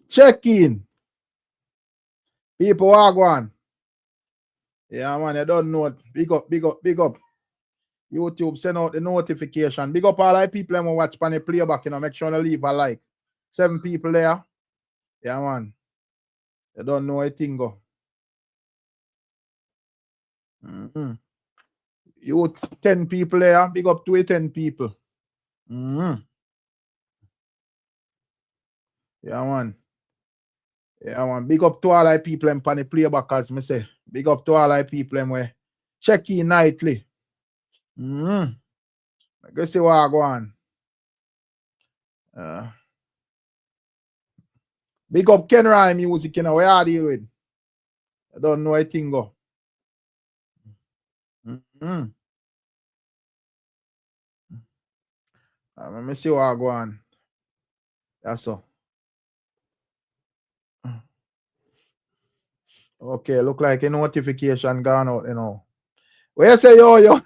Check in. People are going. Yeah, man, you don't know it. Big up, big up, big up. YouTube send out the notification. Big up all the people that watch on the playback, you know. Make sure to leave a like. 7 people there. Yeah, man. You don't know a thing go. You 10 people there. Big up to 10 people. Yeah, man. Yeah, man. Big up to all the people on the playback, as me say. Big up to all the people where check in nightly. I guess see what I go on. Big up Ken Ryan music, you know, where I deal with. I don't know a thing go. Let me see what I go on. That's all. Okay, look like a notification gone out, you know. Where you say yo?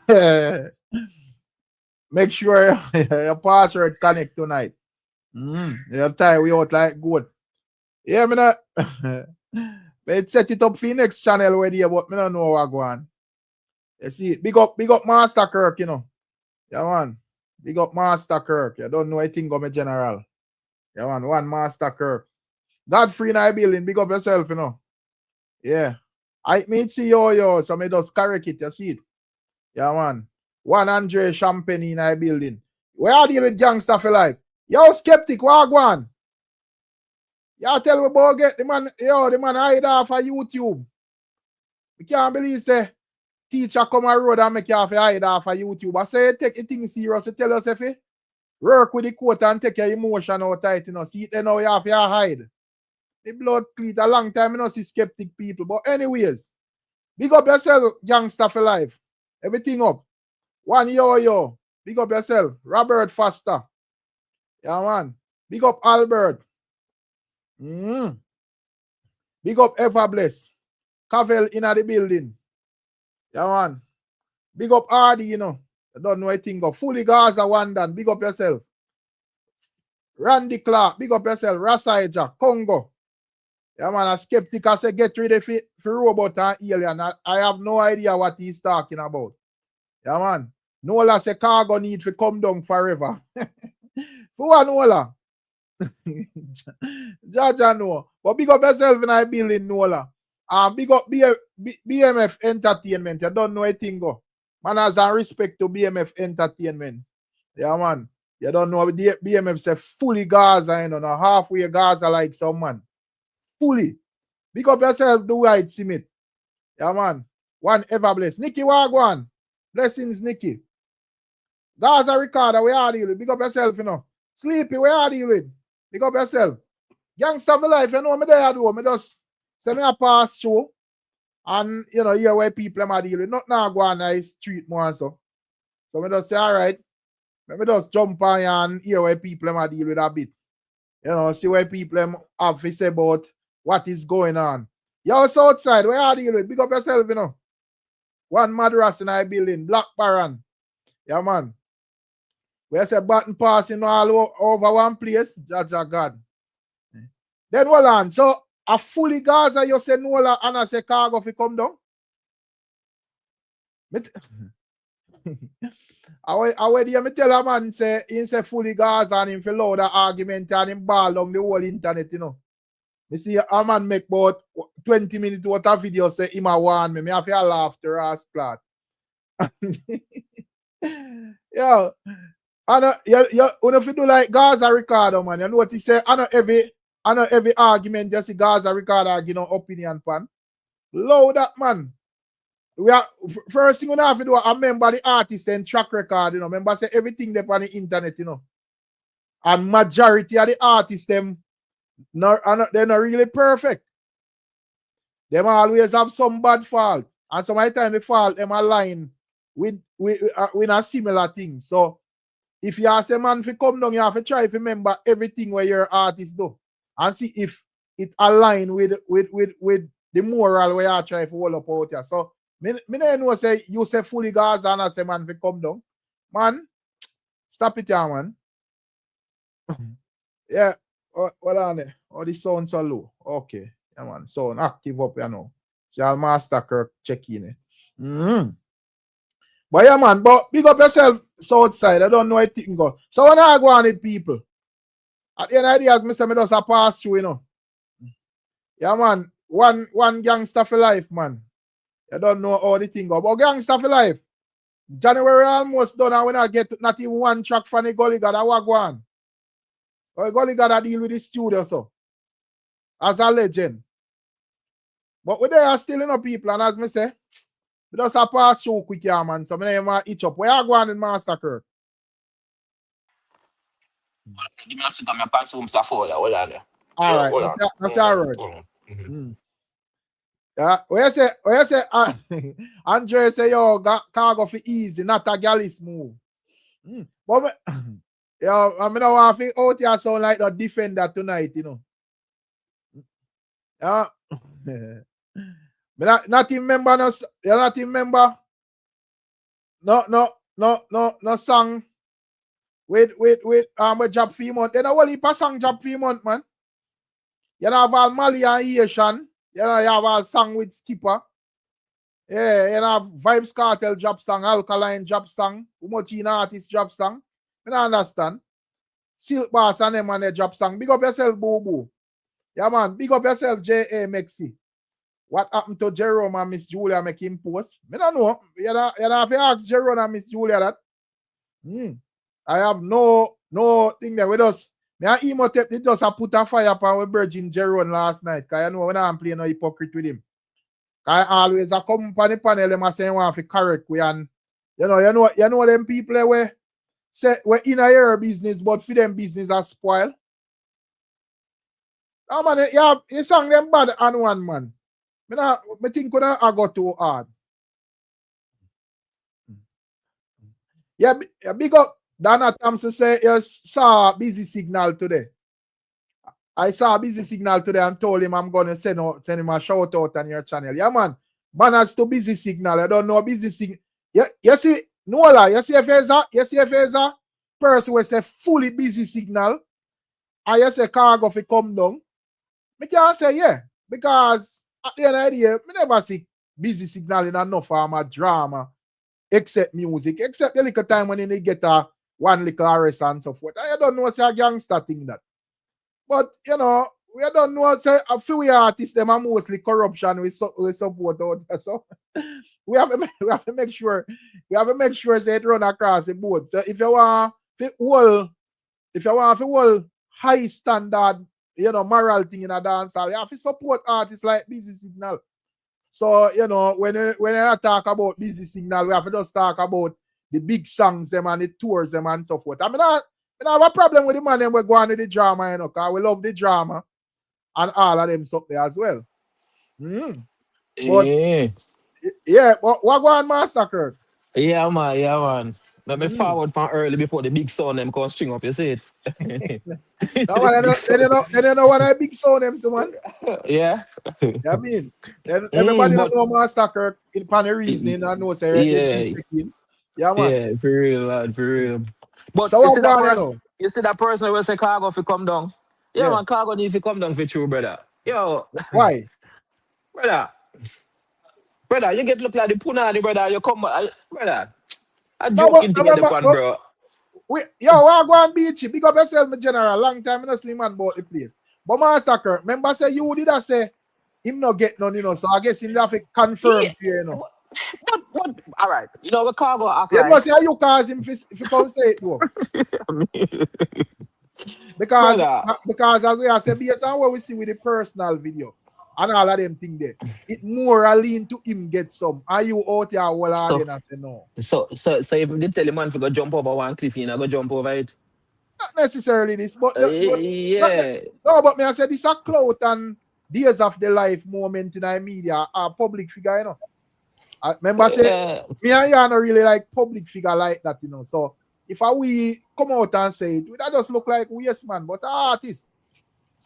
Make sure your password connect tonight. You'll tie we out like good. Yeah, me not. But set it up for the next channel where there, but me don't know what go on. You see, big up Master Kirk, you know. Yeah, man. Big up Master Kirk. You don't know anything of me general. Yeah, man. One Master Kirk. Godfrey in our building. Big up yourself, you know. Yeah. I mean see yo, so me just correct it, you see it. Yeah, man. 100 champagne in our building. Where are you with gangster for life? Yo, skeptic, what go on? Y'all tell me about get the man, the man hide off of YouTube. We can't believe say teacher come on road and make you have to hide off of YouTube. I say take the thing serious, you tell us if you work with the quote and take your emotion out tight, you know. See it then now you have to hide. The blood cleat a long time, you know, see skeptic people. But anyways, big up yourself, gangster for life. Everything up. One yo. Big up yourself. Robert Foster. Yeah, man. Big up Albert. Big up Everbless. Cavell in the building. Yeah, man. Big up Hardy, you know. I don't know anything go. Fully Gaza one done. Big up yourself. Randy Clark. Big up yourself. Rasaija. Congo. Yeah, man. A skeptic I say get rid of it for robot and alien. I have no idea what he's talking about. Yeah, man. Nola say Khago need to come down forever. For what Nola? Jaja no. But big up yourself in I building Nola. Big up BMF Entertainment. You don't know anything go. Man has a respect to BMF Entertainment. Yeah, man. You don't know BMF say fully Gaza, you know, now halfway Gaza like some man. Fully. Big up yourself, do right, Simit. Yeah, man. One ever bless. Nicky Wagwan. Blessings, Nicky. Gaza Ricardo, where are you with? Big up yourself, you know. Sleepy, where are you with? Big up yourself. Gangster for life, you know me there do. Me just say me a pass through. And you know, here where people are dealing with. Not now go on the street more and so. So me just say, alright. Let me just jump on and hear where people are dealing with a bit. You know, see where people have to say about what is going on. Yo, Southside, where are you with? Big up yourself, you know. One Madras in our building, Black Baron. Yeah, man. Where say button passing all over one place, Jaja God. Then hold on. So a fully Gaza, you say Nola and I say Khago if you come down. I me tell a man say he say fully Gaza and him feel loud the argument and him ball down the whole internet, you know. Me see a man make about 20 minutes worth of video say him a warn me. Me have to laugh the ass flat. Yo, and you if you do like Gaza Ricardo, man, you know what he say? I know every argument just see Gaza Ricardo give no opinion pan. Load that man. We are first thing we have to do. I remember the artist and track record, you know. Remember say everything they on the internet, you know. And majority of the artists them they're not really perfect. Them always have some bad fault. And some of the time the fault them align with a similar thing. So if you ask a man to come down, you have to try to remember everything where your artist do. And see if it align with the moral where you try to hold up out here. So me know say you say fully Gaza and I say man to come down. Man, stop it here, man. Yeah. What on there? Oh, the sound so low. Okay. Yeah, man. Sound active up, you know. See, I'll master Kirk check in. But yeah, man, but big up yourself, Southside. I don't know what it go. So when I go on with people, at the end of the day, as me say, me just a pass through, you know. Yeah, man. One gangster for life, man. You don't know how the thing go. But gangster for life. January almost done, and when I get not even one track from the Gully God, I walk one. Or Gully God, I deal with the studio, so. As a legend. But we there are still enough people, and as me say, we just a pass through quick, yeah, man. So me never itch up. Where you going in Master Kirk? Give me a second, I consume stuff for you. Hold on there. All Yeah, right, hold on. that's all right. Hold on. Yeah, where you say, Andre say, yo, Khago for easy, not a gallus move. But me, yo, I mean, I want to out here sound like the defender tonight, you know. Yeah. Not even member, no, you're not even member. No song. Wait, with job for month. Then I will heap a song job for month, man. You know, have all Mali and Haitian. You know, you have a song with Skipper. Yeah, you have Vibes Cartel job song, Alkaline job song, Umotina artist job song. You don't understand. Silk Bass and them and their job song. Big up yourself, Boo Boo. Yeah, man. Big up yourself, J.A. Mexi. What happened to Jerome and Miss Julia making post? I don't know. You have to ask Jerome and Miss Julia that. I have no thing there with us. Me and Emotep did just put a fire upon we Virgin Jerome last night. Cause you know when I'm playing no hypocrite with him. I always a come on the panel them and say want to correct we and you know them people where say we in a your business but for them business are spoil. No man, you sang them bad on one man. Me think I go too hard. Yeah, big up Dana Thompson say you saw busy signal today. I saw a busy signal today and told him I'm gonna send him a shout out on your channel. Yeah, man. Banners to busy signal. I don't know busy signal. Yeah, you see, Nola, you see if there's a person who say fully busy signal, and you say Khago if come down. I can't say yeah. Because at the end of the day, I never see busy signal in enough form of drama, except music, except the little time when they get a one little arrest and so forth. I don't know say a gangster thing that. But you know, we don't know say a few artists them are mostly corruption we support out there. So we have to make sure say it run across the board. So if you want to high standard, you know, moral thing in a dance hall, you have to support artists like Busy Signal. So, you know, when I talk about Busy Signal, we have to just talk about the big songs them and the tours them and so forth. I mean, I have a problem with the man them we're going with the drama, you know, because we love the drama and all of them stuff there as well. But yeah, what go on, Master Kirk? Yeah, man. Let me forward from early before the big son them come string up, you see it? No, man, they don't know what I big sound them to, man. Yeah. I mean, everybody don't know Master Kirk in pan the reasoning and know say yeah. Yeah, man. Yeah, for real, lad, for real. But So what going on? You see that person who will say Khago if you come down? Yeah, man, Khago need to come down for true, brother. Yo. Why? Brother, you get look like the punani, brother. You come, brother. I joking thing in the pan, bro. What go on beach? Big up yourself, my general. Long time I don't see man about the place. But Master Kirk, remember say you did say him not get none, you know. So I guess him have to confirm to you, know. What? All right. You know what Khago act like? You must say you cause him if you come say it to him. because as we are saying, based on what we see with the personal video and all of them things there, it more lean to him get some. Are you out here all audience say no? So if they tell him man to go jump over one cliff, you know, go jump over it? Not necessarily this, but yeah. But me I said this a clout and days of the life moment in the media are public figure, you know. I remember say me and you are not really like public figure like that, you know. So if we come out and say it, that just look like we yes man, but artists.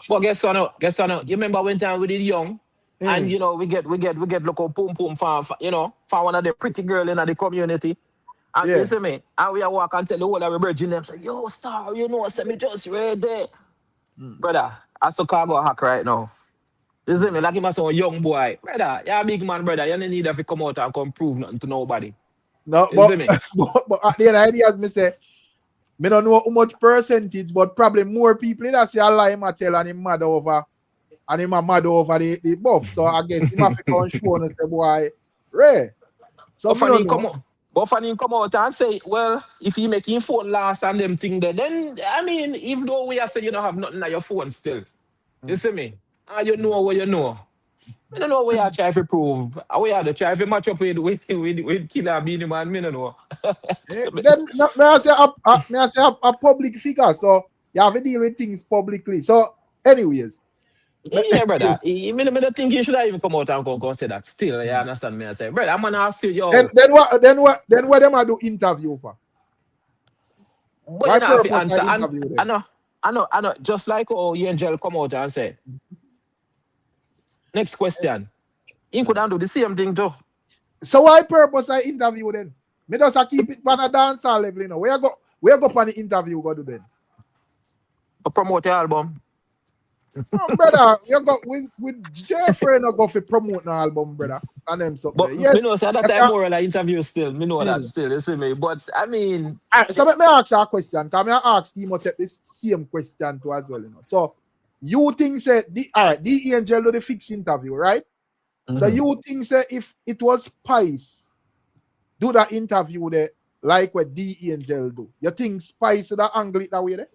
But guess what? You remember when time we did young, and you know we get local pum for one of the pretty girl in the community. And you see me, and we walk and tell the whole of the virgin them say, yo, star, you know, say me just right there. Brother, I saw Khago hack right now. You see me? Like him as a young boy. Brother, you're a big man, brother. You don't need to come out and come prove nothing to nobody. No, You see me? but at the end of the day, as me say, me don't know how much percentage, but probably more people that say a lie him a tell and him mad over and him a mad over the buff. So I guess him have to come show and say, boy, Ray. So But me don't funny know. come out. But funny come out and say, well, if he make him phone last and them thing there, then I mean, even though we are saying you don't have nothing on your phone still. You see me? And you know what you know. I don't know where you try to prove. We are to try to match up with Killer Beanie Man. Me don't know. Then may I say a public figure, so you have to deal with things publicly. So, anyways, Yeah, brother. Me don't think you should have even come out and go say that. Still, you understand me? I say, brother, I'm gonna ask you, yo. then what them I do interview for? But Why you know, if you purpose I answer, and interview I them? know, just like Angel come out and say, next question. He could do the same thing too. So why purpose I interview then? Me just a keep it on a dancehall level, you know. Where go on the interview go do then? To promote your album. Oh, brother, you got with Jeffrey no go for promote the album, brother. And them something But there. me Yes. know say at that If time you, more like interview still. Me know that still, you see me. But I mean, so let me ask you a question. Because I ask him take this same question too as well, you know. So you think say the Angel do the fixed interview, right? So you think say if it was Spice do that interview there like what the Angel do, you think Spice would angle it that way there?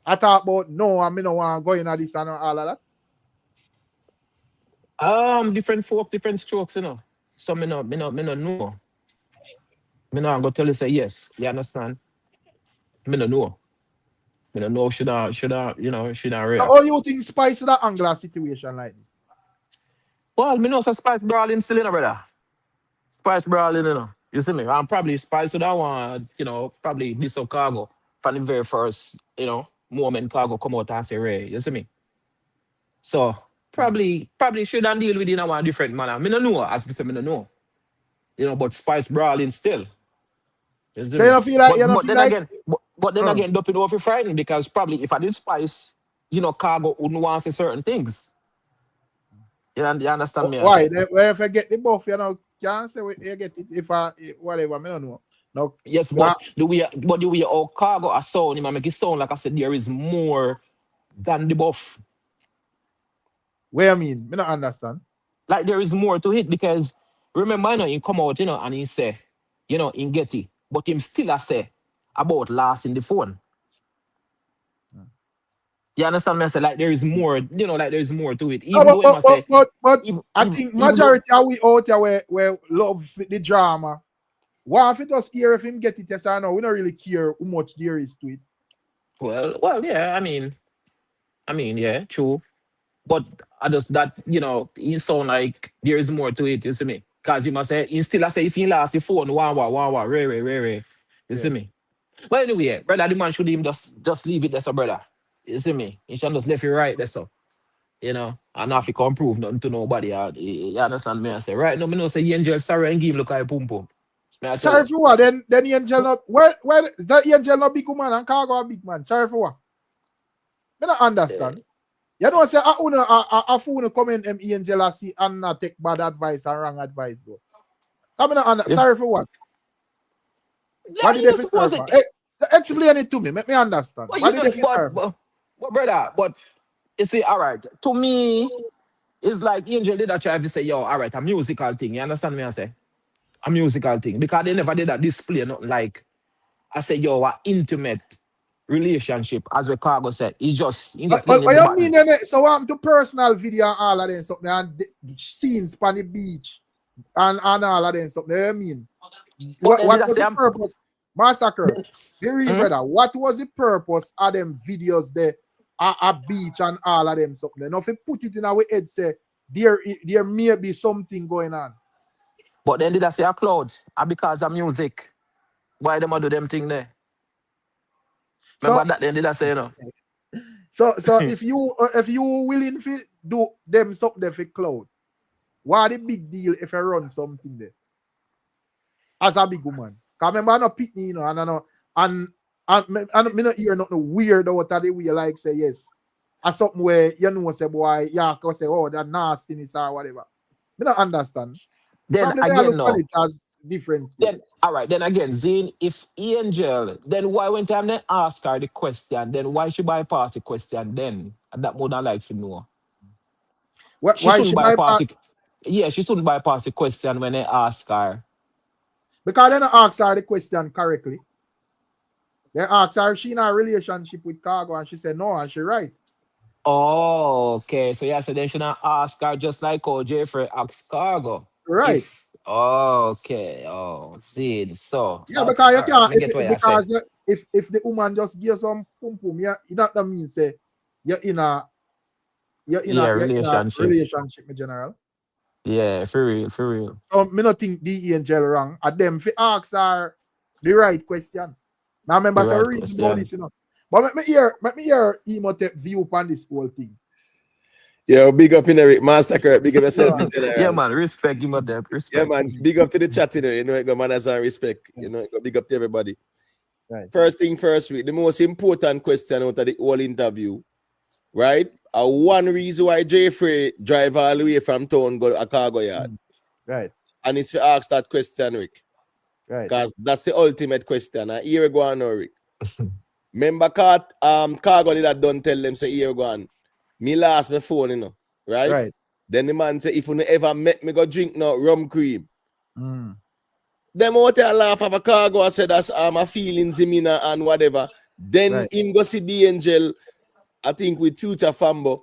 I talk about no, I mean no want to go in at this and all of that. different folk, different strokes, you know. So me no know. Me no go tell you say yes. You understand? Me no know. Me no know should I So react. how you think Spice would angle a situation like this? Well, me know say Spice brawling still, you know, brother. Spice brawling, you know. You see me? I'm probably Spice would want, probably this of Cargo from the very first, moment Cargo come out and say Ray. You see me? So probably should not deal with it in a different manner. Me no know, as we say, me no know. But Spice brawling still. You see So you me? don't feel like But then again, but then again, Doping off frightening because probably if I did Spice, Cargo wouldn't want to say certain things. You understand me? I why? say. If I get the buff, can't say you get it if I whatever, me don't know. No, Yes, yeah. but the way our Cargo a sound, it might make it sound like I said there is more than the buff. What you mean? Me not understand. Like there is more to it because remember, he come out, and he say, in get it, but him still a say about last in the phone. You understand me? I say like there is more, like there is more to it. No, Even though him I say, but I think even though majority of we out there where love the drama. Why if it just care if him get it, yes or no? We don't really care how much there is to it. yeah, I mean, yeah, true. But I just that, he sound like there is more to it, you see me? Because he must say, he still I say if he lost the phone, wah, rare. You see Yeah. me? But anyway, brother, the man should him just leave it there, so brother. You see me? He should just left it right there, so. And if he can't prove nothing to nobody, you understand me? I say, right now, me know say Angel sorry and give him look like pum pum. May I tell Sorry you? for what? Then the Angel not where the Angel not big man and Cargo a big man. Sorry for what? Me not understand. You know say a phone come in Angel a see and not take bad advice and wrong advice though. I mean, Yeah, sorry for what? yeah, What did you they know, fi serve suppose for? it. Explain it to me. Make me understand. But What you did know, they fi serve for? but brother, but you see, all right, to me, it's like Angel did that try to say, yo, all right, a musical thing. You understand me? I say, a musical thing. Because they never did that display, nothing like, I say, yo, a intimate relationship, as we Cargo said. He just But leaning what the you mean button. then? So I'm to personal video and all of them something and scenes on the beach and all of them something. You mean? But then did What I was say, the purpose? Massacre. Be real, hmm? brother. What was the purpose of them videos there at beach and all of them something? Now if you put it in our head, say there may be something going on. But then did I say a cloud? Because of music. Why them a do them thing there? So Remember that then did I say, so if you willing to do them something there for cloud, what the big deal if I run something there as a big woman? Cause remember I no pick me, and I know and me not hear nothing weird out of the way like say yes. something where you know say boy, yeah, cause say, oh, that nastiness or whatever. Me not understand. Then Probably may I again, look on no. it as different thing. Then all right, then again, Zane, if Angel, then why when time they ask her the question, then why she bypass the question then? And that more than like to know. She Why shouldn't she bypass? bypass it. Yeah, she shouldn't bypass the question when they ask her. Because they don't ask her the question correctly. They ask her if she in a relationship with Khago and she said no and she right. Oh, okay. So yeah, so they should not ask her just like how Jeffrey asked Cargo. Right. If okay, see, so Yeah, okay, because you all right. can't Me get what you say. if the woman just gives some pum pum, yeah, it not mean say you're in a Yeah, you're in a relationship. relationship in general. Yeah, for real, for real. So me not think the angel wrong. At them fi ask her the right question. Now remember The say right reason about question. this, But let me hear Emotep view upon this whole thing. Yeah, big up in Eric Master Kurt, big up yourself in Yeah, general. man, respect him up there. Yeah, Respect. man, big up to the chat, you know, it got manners and respect, it got big up to everybody. Right. First thing first, the most important question out of the whole interview, right? One reason why Jeffrey drive all the way from town go to a cargo yard. Right. And it's to ask that question, Rick. Right. Because that's the ultimate question. And here we go on, Rick. Remember, cargo did that don't tell them, say, here we go on. Me lost my phone, right? Right. Then the man say, if you ever met me, go drink no rum cream. Mm. Them out there laugh of a cargo, I said that's my feelings in me and whatever. Then him go see the angel, I think with future fambo,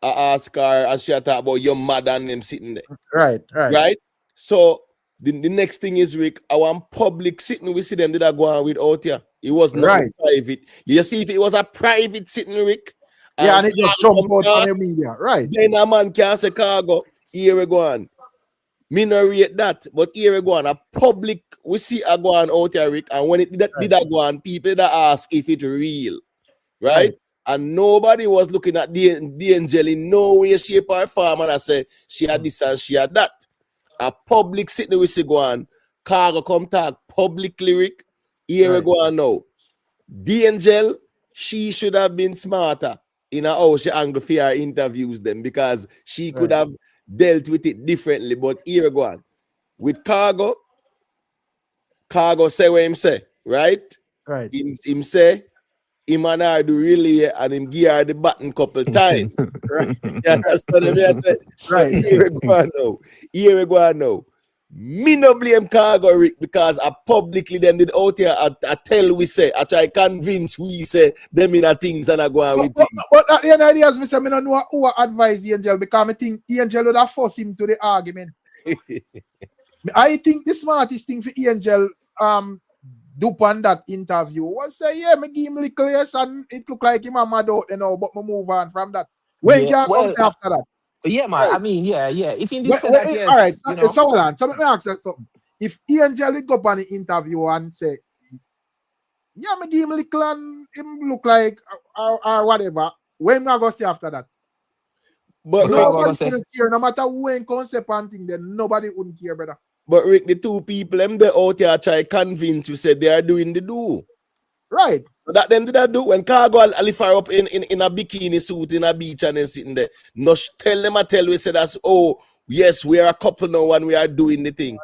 I ask her and she talk about your mother and them sitting there. Right. So the next thing is, Rick, our public sitting, we see them did I go on with out here. It was not private. You see, if it was a private sitting, Rick. Yeah, and it just jump out on the media. Right. Then a man can say cargo, here we go on. Me no rate that, but here we go on. A public, we see a go on out here, Rick, and when it did I go on, people that ask if it real, right? And nobody was looking at the angel in no way, shape, or form, and I say she had this and she had that. A public sitting we see go on, Cargo come talk publicly, Rick. Here we go on now. The angel, she should have been smarter in how she angle for her interviews them because she could have dealt with it differently. But here we go on. With Cargo say what him say, right? Right. Him say, him and her do really and him give her the button couple times. Right? You understand me? I said, right. So here we go on now. Here we go on now. Me no blame Cargo, Rick, because I publicly them did out here I tell we say, I try convince we say them in a things and I go on with things. But at the end of the day, me say, I don't know who advise the angel because I think the angel would have forced him to the argument. I think the smartest thing for Angel do on that interview was say, yeah, me give him little yes, and it look like him a mad out, but me move on from that. When can come after that? Yeah, man. Right. I mean, yeah. If in this that, yes, all right, so let me ask you something. If Angel would go up on the interview and say, yeah, me give him little and him look like or whatever, when I go say after that? But nobody wouldn't care, no matter who ain't concept and thing, then nobody wouldn't care, brother. But Rick, the two people, them they out here try convince you said they are doing the do. Right. So that them did that do when Cargo lift her up in a bikini suit in a beach and then sitting there. No tell them I tell we say that's yes, we are a couple now and we are doing the thing.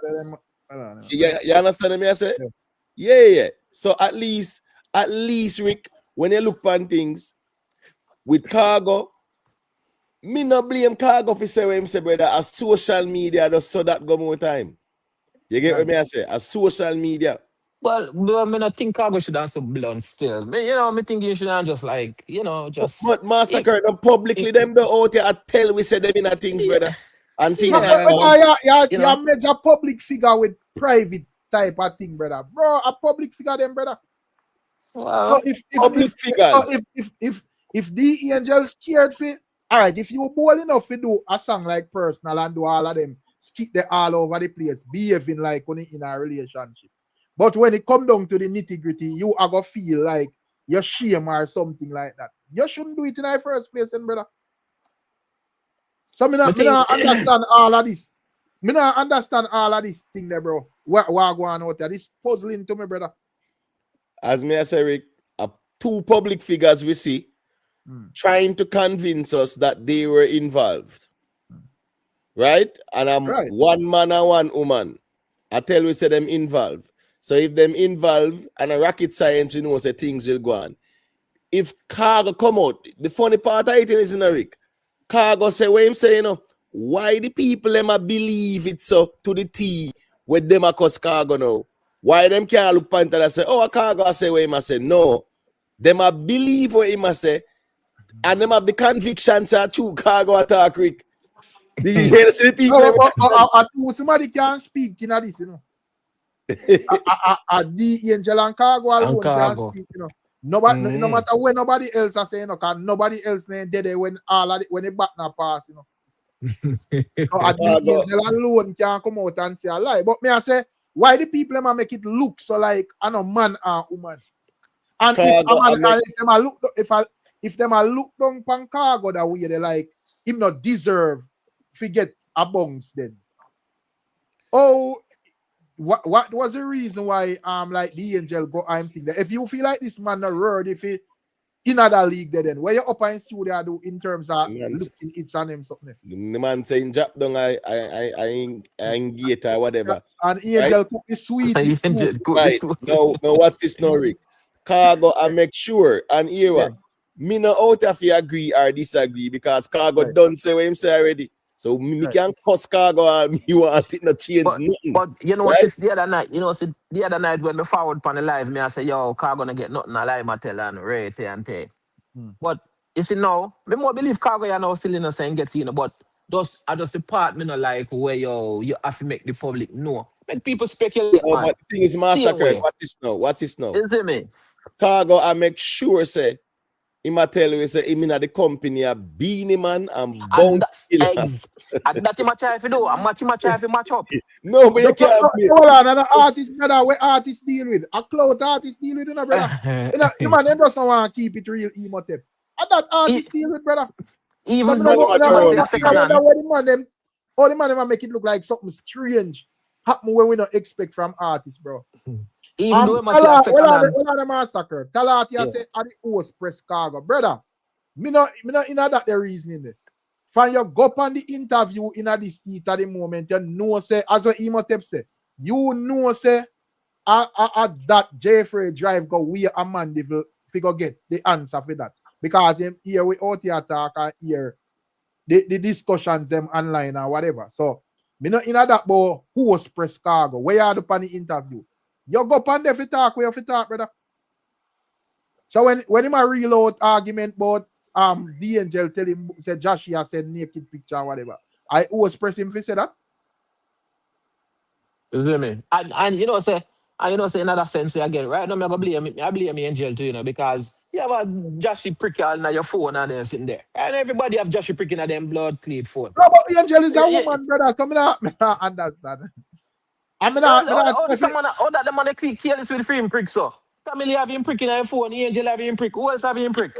You understand me? I say? Yeah. So at least, Rick, when you look on things with Cargo, me no blame Cargo for say what him say, brother. As social media just so that go more time. You get what me I say? As social media. Well, I mean, I think Khago should have some blunt still. Me think you should have just like, just. But Master Kurt, publicly them the out here I tell we say them in a things, brother. And things you're major public figure with private type of thing, brother. Bro, a public figure them, brother. Well, so if public figures. If the angel scared for all right, if you bold enough to do a song like Personal and do all of them, skip the all over the place, behaving like when in a relationship. But when it come down to the nitty-gritty, you are gonna feel like you're shame or something like that. You shouldn't do it in the first place, brother. So me not understand all of this. Me not understand all of this thing there, bro. What going out there? This puzzling to me, brother. As me I say, Rick, two public figures we see. trying to convince us that they were involved. Right? And I'm one man and one woman. I tell you, say them involved. So if them involved and a rocket science, you know, say things will go on. If Khago come out, the funny part of it is in a Rick. Khago say what him say, you know, why the people them a believe it so to the T with them across Khago now? Why them can't look point and say, oh, Khago I say what him a say? No. Them a believe what him a say, and them have the conviction to true Khago attack Rick. The people somebody can speak in this, you know. The Angel and Khago alone can speak, you know. Nobody, no matter when nobody else are saying, okay, nobody else ain't dead when all of when the baton pass, you know. So the Angel alone can come out and say a lie. But me I say, why the people them make it look so like I know man and woman? And if them a look down pan Khago that way, they like him not deserve forget a bounce then. Oh, what was the reason why like the Angel go I'm thinking that if you feel like this man a word if he in other league then where you up in studio do in terms of looking it's on him something. The man saying drop down I engage or whatever. And Angel cook the sweetest food. Right. No, what's this now, Rick? Khago I make sure and here me no out if you agree or disagree because Khago don't say what him say already. So me can't cuss Khago and me want it not change nothing. But you know what is the other night? You know, see, the other night when me forward on the live, me I say, yo, Khago gonna get nothing alive, I tell and rate and take. But you see now, me more believe Khago you now still innocent and get in, but I just the part me not like where you have to make the public know. Make people speculate. Oh, but the thing is, Master, what's this now? You see me? Khago I make sure say he might tell you, say, him in the company a Beanie Man and Bounty Killer. And that him a try to do. I'm try to match up. No, but you can't be. Hold on, an artist, brother, where artists deal with. A clout artist deal with, you know, brother. You man, them just don't want to keep it real emo tape. And that artist deal with, brother. Even though all the man them make it look like something strange happen when we don't expect from artists, bro. Even though the massacre. Talati said at the host press Khago. Brother, me not in that the reasoning there. From you go up on the interview in this heat at the moment, you know say, as what Emotep say, you know say that Jeffrey drive go we a man devil figure get the answer for that. Because him here we out here talk and hear the discussions them online or whatever. So me not in that but host press Khago. Where you are up on the interview? You go up on there for talk, where you talk, brother. So when him a real out argument about the Angel tell him say Jashii has said naked picture or whatever, I always press him for say that. You see me? And you know say in another sense again, right now I blame Angel too, you know, because you have a Jashii prick on your phone and they're sitting there. And everybody have Jashii pricking at them blood clean phone. No, but Angel is a woman, brother. So I not understand. I mean, that the money careless with free prick, so. Family have him pricking on phone, Angel have him prick. Who else have him prick?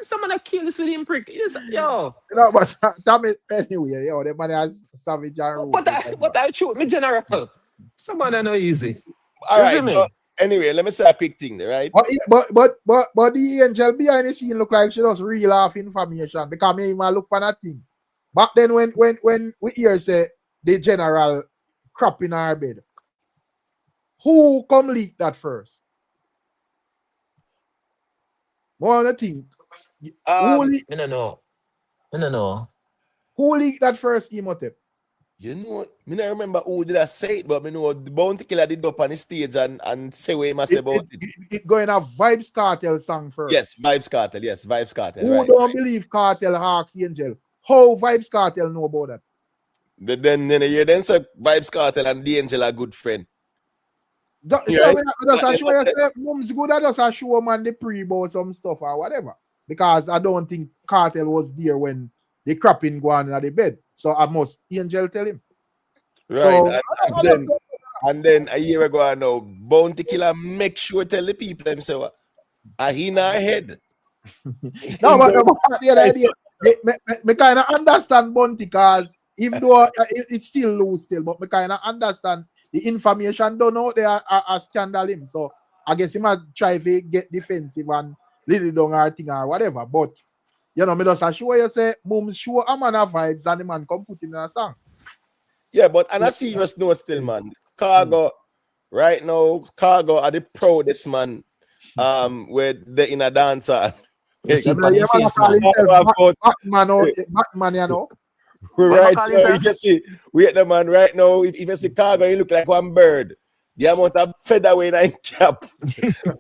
Someone careless with him prick. Yo. No, but damn it anyway, yo, the money has savage and But I shoot me general. Someone I know easy. All right. So anyway, let me say a quick thing, right? But the Angel behind the scene look like she does real off information because me even look for that thing. But then when we hear say the general crap in our bed, who come leak that first? One of the thing. I don't know. Who leaked that first Emotep? You know, I don't remember who did I say it, but I know the Bounty Killer did up on the stage and say what he must say about it. It going a Vibes Cartel song first. Yes, Vibes Cartel. Who don't believe Cartel Hawks Angel? How Vibes Cartel know about that? But then you then say Vibes Cartel and the Angel are good friend. Mums good at just show man the pre about some stuff or whatever. Because I don't think Cartel was there when the crapping go on in the bed. So I must Angel tell him. Right. So, and then a year ago I know Bounty Killer make sure tell the people themselves he in our head. No, but the other idea, me kind of understand Bounty because even though it's still loose still, but me kind of understand the information don't know they are scandal him. So I guess he might try to get defensive and Lily down her thing or whatever. But you know, me just assure you say, mums show a man a vibes and the man come put in a song. Yeah, but on a serious note still, man. Khago, right now, Khago are the proudest man where they in a dancer. You see, Yeah, on man, your face, man. Batman, you know. Right call now, himself? you see, we at the man right now. If you see Khago, he look like one bird. The amount of feather weight in cap.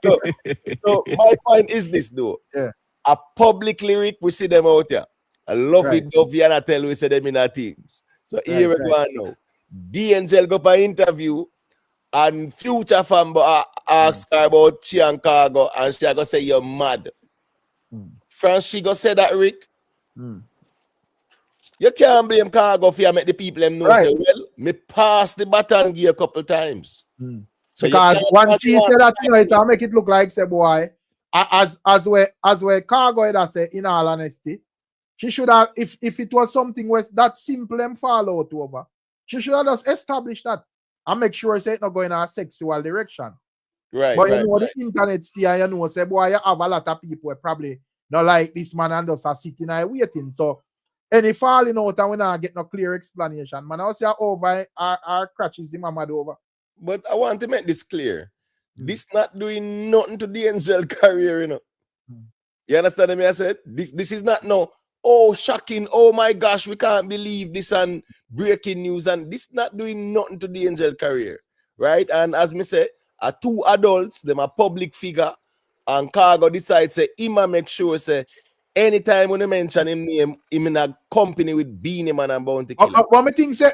So my point is this though. Yeah. A public lyric, we see them out here. I love Right. it, Dovey, and I tell we say them in our things. So here we Right. go now. D-Angel go for interview and Future Fambo ask her about Chi and Khago and she go say you're mad. France, she go say that, Rick. You can't blame Khago for you make the people them know. Right. Say, well, me pass the baton gear a couple times. So Because you when she said that, you know, it'll make it look like, say, boy, as where Khago had say, in all honesty, she should have, if it was something where that simple and follow out over, she should have just established that and make sure it's not going in a sexual direction. Right, But right, you know, right. the internet still, you know, say, boy, you have a lot of people who probably not like this man and just are sitting there waiting. So, any falling out and we not get no clear explanation. Man, I say over our crutches him mad over. But I want to make this clear. This not doing nothing to the Angel career, you know. You understand me? I said this is not no, oh shocking, oh my gosh, we can't believe this and breaking news, and this not doing nothing to the Angel career, right? And as me say, two adults, them a public figure, and Khago decide say him a make sure say anytime when you mention him name, him in a company with Beanie Man and Bounty Killer. But me think say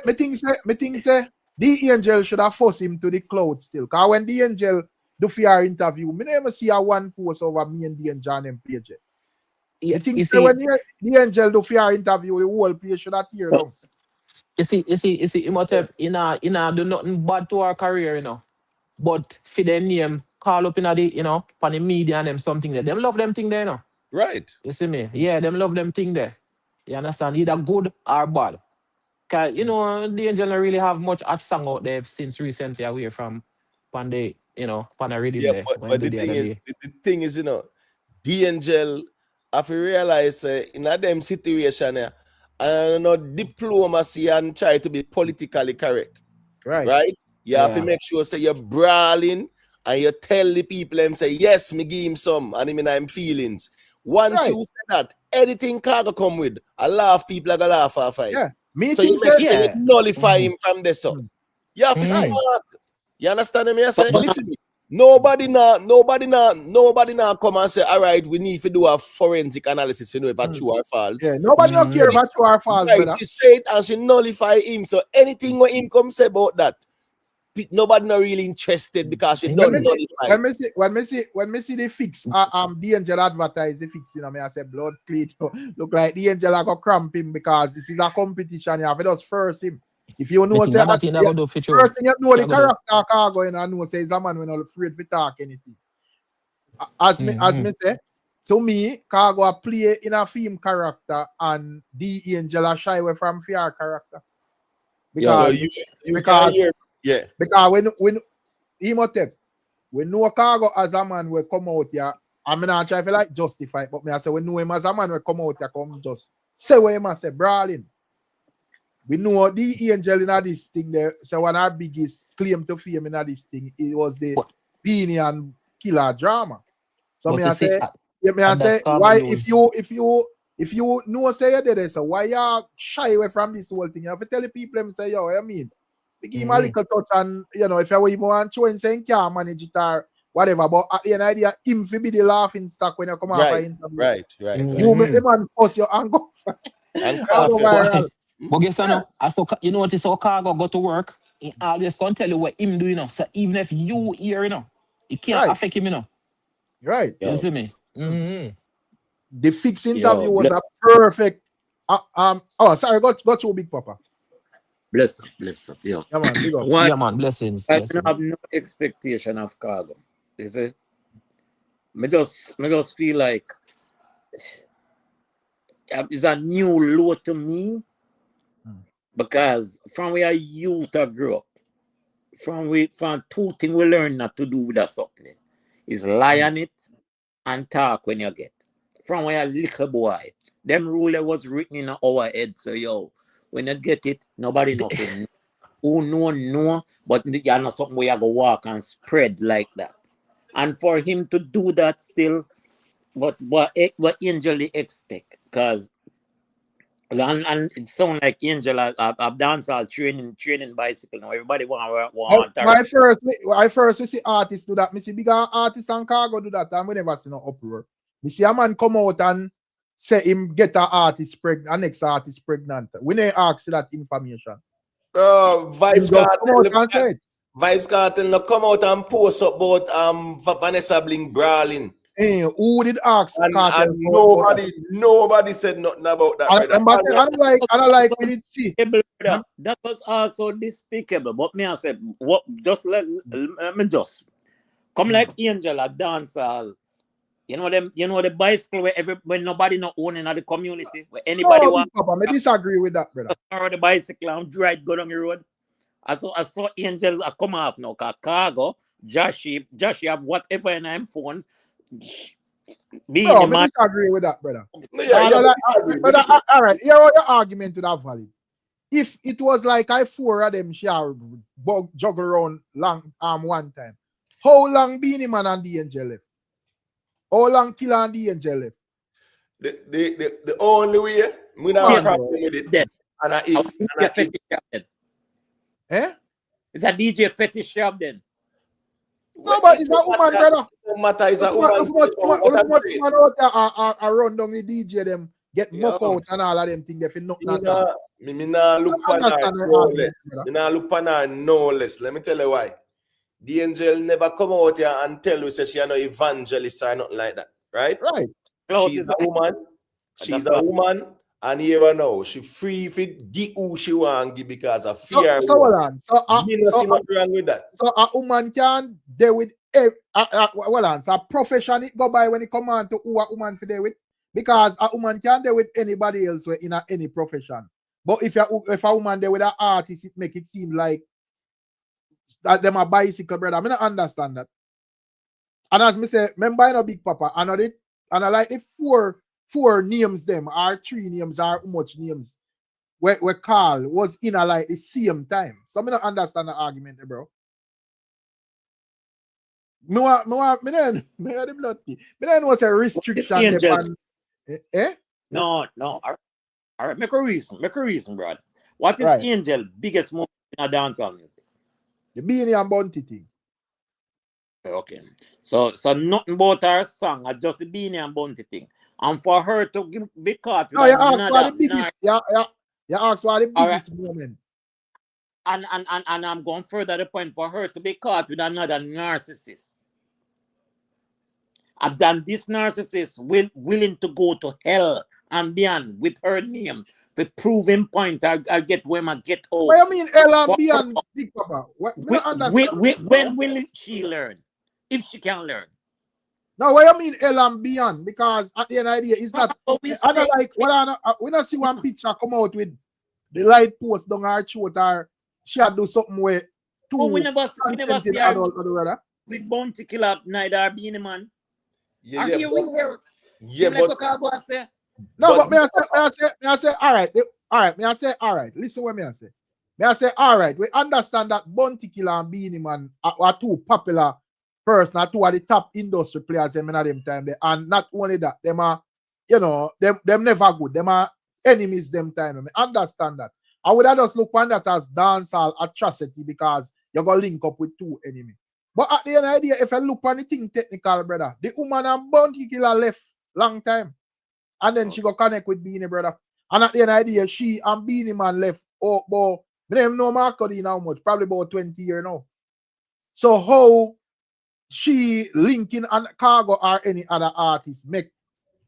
the Angel should have forced him to the cloud still. Because when the Angel do for interview, me never see a one post over me and the Angel and them page. Yeah, You think you say see, when the Angel do for interview, the whole page should have tear down. you see, you must have, you know, do nothing bad to our career, you know. But for their name, call up in the, you know, on the media and them something there. Them love them thing there, you know. Right. You see me? Yeah, them love them thing there. You understand? Either good or bad. Cause you know, the Angel don't really have much hot song out there since recently away from Panday, you know, Pana rhythm Yeah, there. When but do the the thing other is, day. the thing is, you know, the Angel, if you realize in a them situation, and no diplomacy and try to be politically correct, right? You have to Yeah. make sure say you're brawling and you tell the people them say yes, me give him some, and him in him feelings. Once Right. you say that, anything Khago come with, a lot of people are gonna laugh off it. Yeah. Me So think you make say sure you Yeah. nullify him from this up. You have to Mhm. smart. You understand me? I say, But listen, nobody now come and say, all right, we need to do a forensic analysis to know if it's true or false. yeah, nobody don't care about you or false, Right, brother. she say it and she nullify him. So anything what him come say about that, nobody not really interested because she don't nullify. When me see the fix, the Angel advertise the fix, you know, me I say blood clean. Look like the Angel I go cramp him because this is a competition. You have to just first him. If you know, me think say that thing I go do for first thing you know the I go do. character Khago, you know, say is a man when not afraid to talk anything. As me say, to me, Khago a play in a film character and the Angel a shy away from fear character. Because So you can hear, yeah. because when he must take, we know Khago as a man will come out here. I mean, I try to like justify, but me I say we know him as a man will come out here, come just say what him say, brawling. We know the Angel in this thing there. So one of our biggest claim to fame in this thing, it was the Beanie and Killer drama. So But me you I see, say, me I and that say, Khago why use. if you know say you did it, so why you shy away from this whole thing? You have to tell the people them say, yo, I mean, we give him a little touch and you know, if you even want to show him saying can't manage it or whatever, but at the end of the day, him fi be the laughing stock when you come out for interview. Right. You make the man post your and go And go viral. But guess what? So you notice how Khago go to work, he always gonna tell you what him do, you know. So even if you hear, you know, it can't Right. affect him, you know. Right. You see me? The fix interview was a perfect. Oh, sorry, got you, Big Papa. Bless up. Yeah. Come on, big up. One, Yeah, man, blessings. I don't have no expectation of Khago. You see? Me just feel like it's a new low to me because from where youth grew up, from two things we learn not to do with that something is lie on it and talk when you get. From when you're a little boy. Them ruler was written in our head. So yo, when you get it, nobody nothing. Who know, but you're not something where you go walk and spread like that. And for him to do that still, what Angel they expect, because and it sound like Angel a dancehall training bicycle now. Everybody want I first see artists do that. Me see bigger artists and Khago do that, and we never see no uproar. Me see a man come out and say him get an artist pregnant, an next artist pregnant. We never ask you that information. Vibes Cartel. Vibes Cartel come out and post about Vanessa Bling brawling. Who did ask Cartel? And nobody said nothing about that. I like we did see. That was also despicable. But me I said, what? Just let me just come like Angel a dancehall. You know the bicycle when nobody not owning at the community, where anybody want. Papa, I disagree with that, brother. The bicycle and drive go down the road. I saw Angel come off now. Khago, Jashii have whatever in him phone. I disagree with that, brother. All right, here are the argument to that valid. If it was like I four of them shall juggle around long one time, how long Beanie Man and the Angel left? How long Killer and the Angel left? The only way we not have problem with it. Dead. And if it's a DJ fetish shop then. No, but it's a woman, brother. Matter is a woman. I run down the DJ them get mock out and all of them things. They not me nah look for no less. Let me tell you why. The Angel never come out here and tell you say she no evangelist or nothing like that, right? Right. She's a woman. She's a woman, and here now she free if it give who she want give because of fear. So wrong with that. So a woman can deal with so a profession it go by when it come on to who a woman for deal with, because a woman can deal with anybody else in any profession. But if a woman deal with an artist, it make it seem like that them a bicycle, brother. I mean, I understand that. And as me say, remember I know Big Papa, and I like the four names them, or 3 names, or how much names where Carl was in a like the same time. So I don't understand the argument, bro. Me then the blood tea. Me then was a restriction. No. All right, make a reason, bro. What is Angel biggest moment in a dancehall music? The Beanie and Bounty thing. Okay. So nothing about her song, just the Beanie and Bounty thing. And for her to be caught with you asked for the biggest, you asked for the biggest moment. And I'm going further the point, for her to be caught with another narcissist. I've done this narcissist willing to go to hell and beyond with her name. The proving point, I get where I get out. What do you mean hell and beyond, Big Papa? When will she learn? If she can learn. No, what do you mean hell and beyond? Because at the end of the day, it's not. We don't see one picture come out with the light post down her throat, or she do something where we never see her with Bounty Killer, neither Beanie Man. Yeah, but me I say, all right. Listen what me I say. Me I say, all right. We understand that Bounty Killer and Beanie Man are two popular person, two of the top industry players in them time there. And not only that, them are, them never good. Them are enemies them time. I understand that. I would have just look on that as dancehall atrocity because you're gonna link up with 2 enemies. But at the end of the day, if I look on the thing technical, brother, the woman and Bounty Killer left long time. And then she go connect with Beanie, brother. And at the end of the day, she and Beanie Man left. Oh, but they don't know Marcody how much, probably about 20 years now. So how she linking and Khago or any other artist make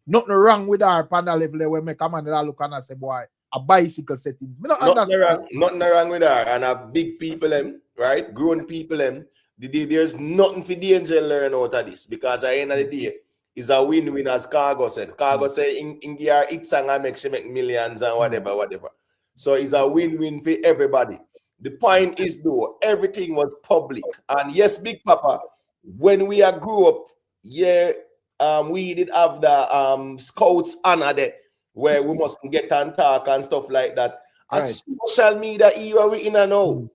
nothing wrong with her on the level where make a man that look and say, boy, a bicycle settings. Nothing wrong with her. And a big people them, right? Grown people them. There's nothing for the Angel learn out of this, because at the end of the day, it's a win-win, as Khago said. Khago said in gear it sang and make she make millions and whatever. So it's a win-win for everybody. The point is though, everything was public. And yes, Big Papa, when we grew up, we did have the scouts honor there, where we must get and talk and stuff like that. A social media era we in now,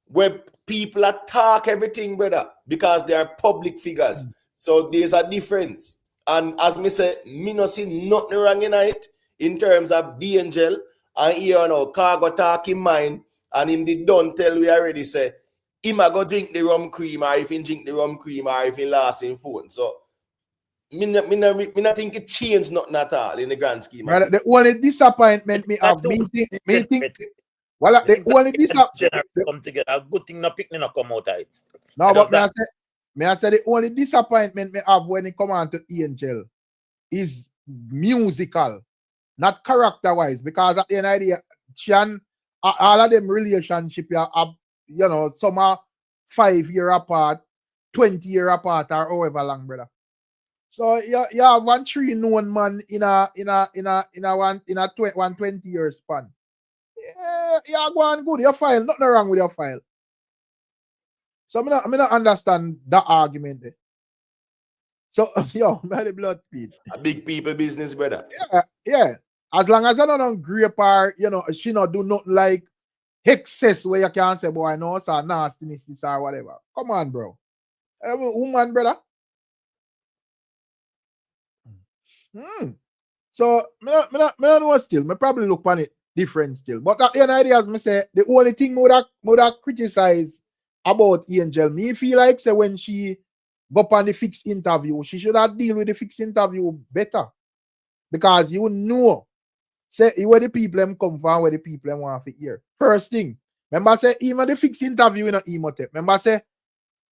where people attack everything, brother, because they are public figures. So there's a difference. And as me say, me no see nothing wrong in it in terms of the angel and Khago talk in mind, and him did don't tell we already say him a go drink the rum cream, or if he drink the rum cream, or if he last in phone. So me not think it changed nothing at all in the grand scheme. Brother, the only disappointment me have, me think, well, the only disappointment come together. A good thing no picnic no come out of it. no, but me I say the only disappointment me have when it come on to Angel is musical, not character wise, because at the end of the day, all of them relationship are some are 5 year apart, 20 year apart, or however long, brother. So you have 3 known man in a 120 year span. Yeah, you're going good. Your file, nothing wrong with your file. So I not understand that argument there. So man, the blood feed. A big people business, brother. Yeah. As long as I don't grape her, she not do nothing like excess where you can say, boy, no, it's a nastiness or whatever. Come on, bro. Woman, brother. So me not know still. Me probably look on it different still. But at the end of the day, as me say, the only thing would criticize about Angel, me feel like say when she go up on the fixed interview, she should have deal with the fixed interview better. Because you know, say where the people them come from, where the people them want to hear. First thing, remember say even the fixed interview in a emote. Remember say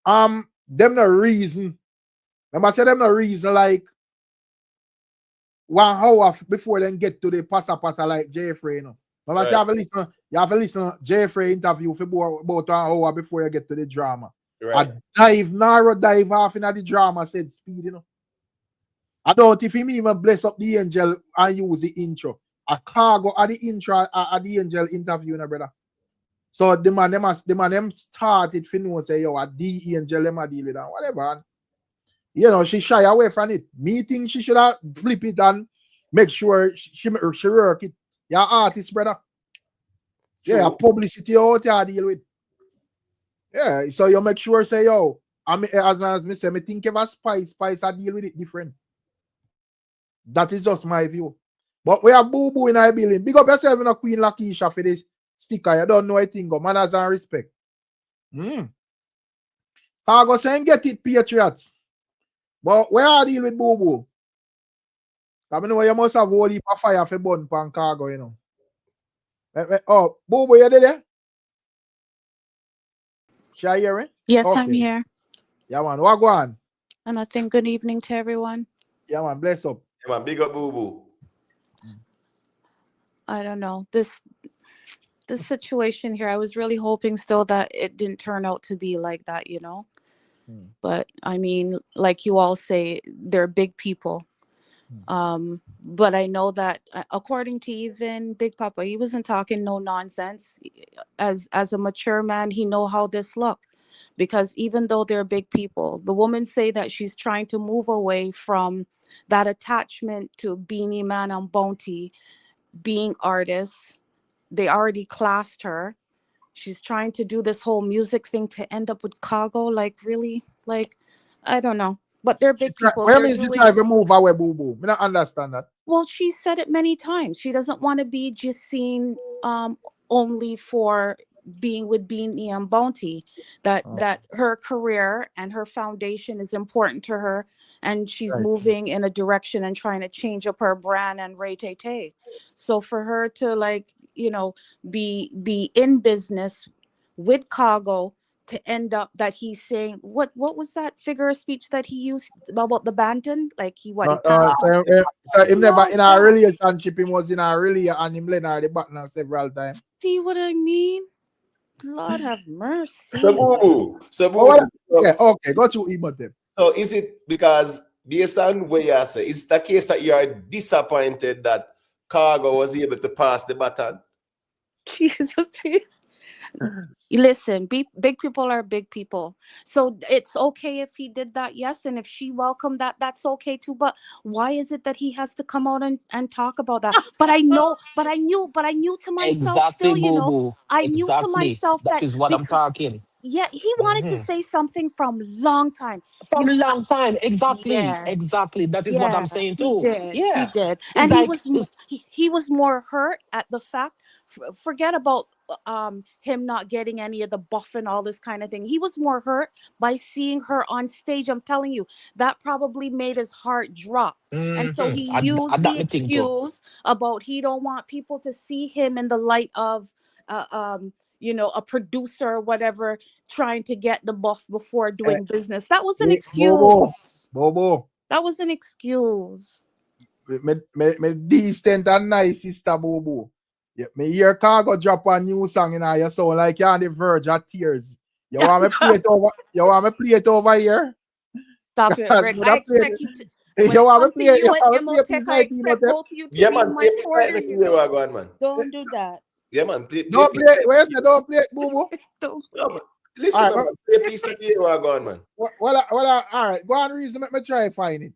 them no reason. Remember say them no reason like 1 hour before then get to the passa like Jeffrey, Remember say you have to listen Jeffrey interview for about 1 hour before you get to the drama. Right. A narrow dive half in the drama said speed, I don't if him even bless up the Angel and use the intro. A Khago at the intro at the Angel interview, brother. So the man them started for no say at the Angel them a deal with that, whatever. She shy away from it. Me think she should have flip it and make sure she work it. Yeah, artist, brother. True. Yeah, publicity out there deal with. Yeah, so you make sure say as me say, me think of a Spice I deal with it different. That is just my view. But we have Boo Boo in our building. Big up yourself in a Queen Lakeisha for this sticker. You don't know a thing. Manners and respect. Khago saying get it, Patriots. But where I deal with Boo Boo? I know you must have whole heap of fire for burn pan Khago, Oh, Boo Boo, you there? Shall I hear it? Yes, Okay. I'm here. Yeah, man. What go on? And I think good evening to everyone. Yeah, man. Bless up. Yeah, man. Big up, Boo Boo. I don't know. This situation here, I was really hoping still that it didn't turn out to be like that, But I mean, like you all say, they're big people. But I know that according to even Big Papa, he wasn't talking no nonsense. As a mature man, he know how this look. Because even though they're big people, the woman say that she's trying to move away from that attachment to Beanie Man and Bounty being artists. They already classed her. She's trying to do this whole music thing to end up with Khago. Like, really? Like, I don't know. But they're big people. Where means you try to move away, Boo Boo? I don't understand that. Well, she said it many times. She doesn't want to be just seen only for being with Beanie and Bounty. That her career and her foundation is important to her, and she's moving in a direction and trying to change up her brand and Tay. So for her to be in business with Khago to end up that he's saying what was that figure of speech that he used about the Banton? Like he passed so him never in a relationship, he was in a relationship and him led her the partner several times. See what I mean? Lord have mercy. So Boo Boo. Okay, go to him then. So is it because based on what you say, is the case that you are disappointed that Khago was able to pass the baton? Jesus, Listen, big people are big people. So it's okay if he did that, yes. And if she welcomed that, that's okay too. But why is it that he has to come out and talk about that? But I know, but I knew to myself Exactly, still, boo boo. I knew to Exactly. myself That that is what I'm because talking. yeah, he wanted to Mhm. say something from long time. From a long time. Exactly. Yes. Exactly. That is what I'm Yeah, saying he too. did. He Yeah. did. It's And he like was he was more hurt at the fact forget about him not getting any of the buff and all this kind of thing. He was more hurt by seeing her on stage. I'm telling you, that probably made his heart drop. And so he I used that the me think too. excuse about he don't want people to see him in the light of a producer or whatever trying to get the buff before Eh, doing business. That was an Bobo, excuse. Bobo. That was an excuse. Me decent and nice sister Bobo. Yeah, me hear Khago drop a new song in your sound like you're on the verge of tears. You want me play it over? You want me play it over here? Stop it, Cause Rick. me I da play expect you to. it. When You it want me comes to play? you You and want me play Emotech, I P19 expect Motep? both of you to Yeah, be man, in play my beside corner. me here, Wagwan, man. Don't do that. Yeah, man, play Don't piece play. of Where's the don't play it, Boo Boo? Don't. no, man. All Listen, right, man, play piece of here, Wagwan, man. all right. Go on, reason. Let me try find it.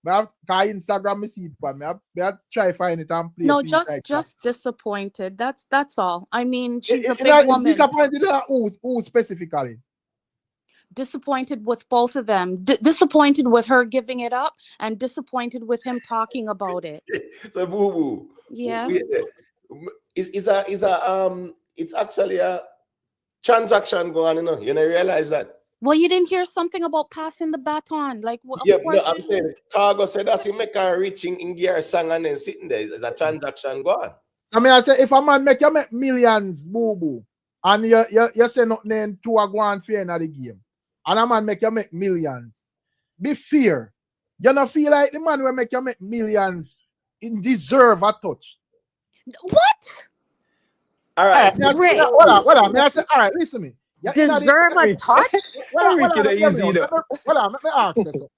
But I have Instagram me see it, but I try find it and play a No, piece just like that. just disappointed. That's all. I mean, she's a big It woman. disappointed who specifically? Disappointed with both of them. Disappointed with her giving it up, and disappointed with him talking about it. So, boo boo. Yeah. It's actually a transaction going on, you know, realize that. Well, you didn't hear something about passing the baton. Like, of Yeah, no, course I'm you saying Khago said that's him make her reaching in gear song and then sitting there. It's a transaction going. I mean, I say if a man make you make millions, Boo Boo, and you say nothing then two are going fair in the game, and a man make you make millions, be fair. You don't feel like the man will make you make millions in deserve a touch. what? All All right. right, Rick. what on. May I say, all right, listen to me. You're in the Deserve a touch? what Ricky, on, the hear me easy out. though. Let me ask you so.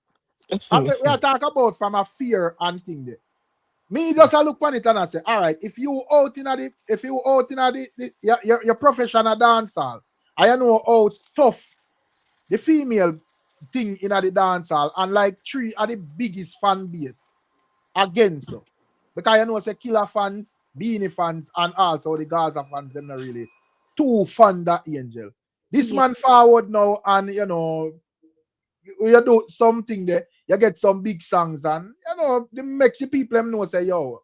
We are talking about from a fear and thing there. Me just a look on it and I say, all right, if you out in your professional dancehall, I know how tough the female thing in the dancehall and like three are the biggest fan base against you. Because you know say Killer fans, Beanie fans, and also the Gaza fans, them not really too fond of Angel. This Yeah. man forward now and you do something there, you get some big songs and they make the people them know say yo,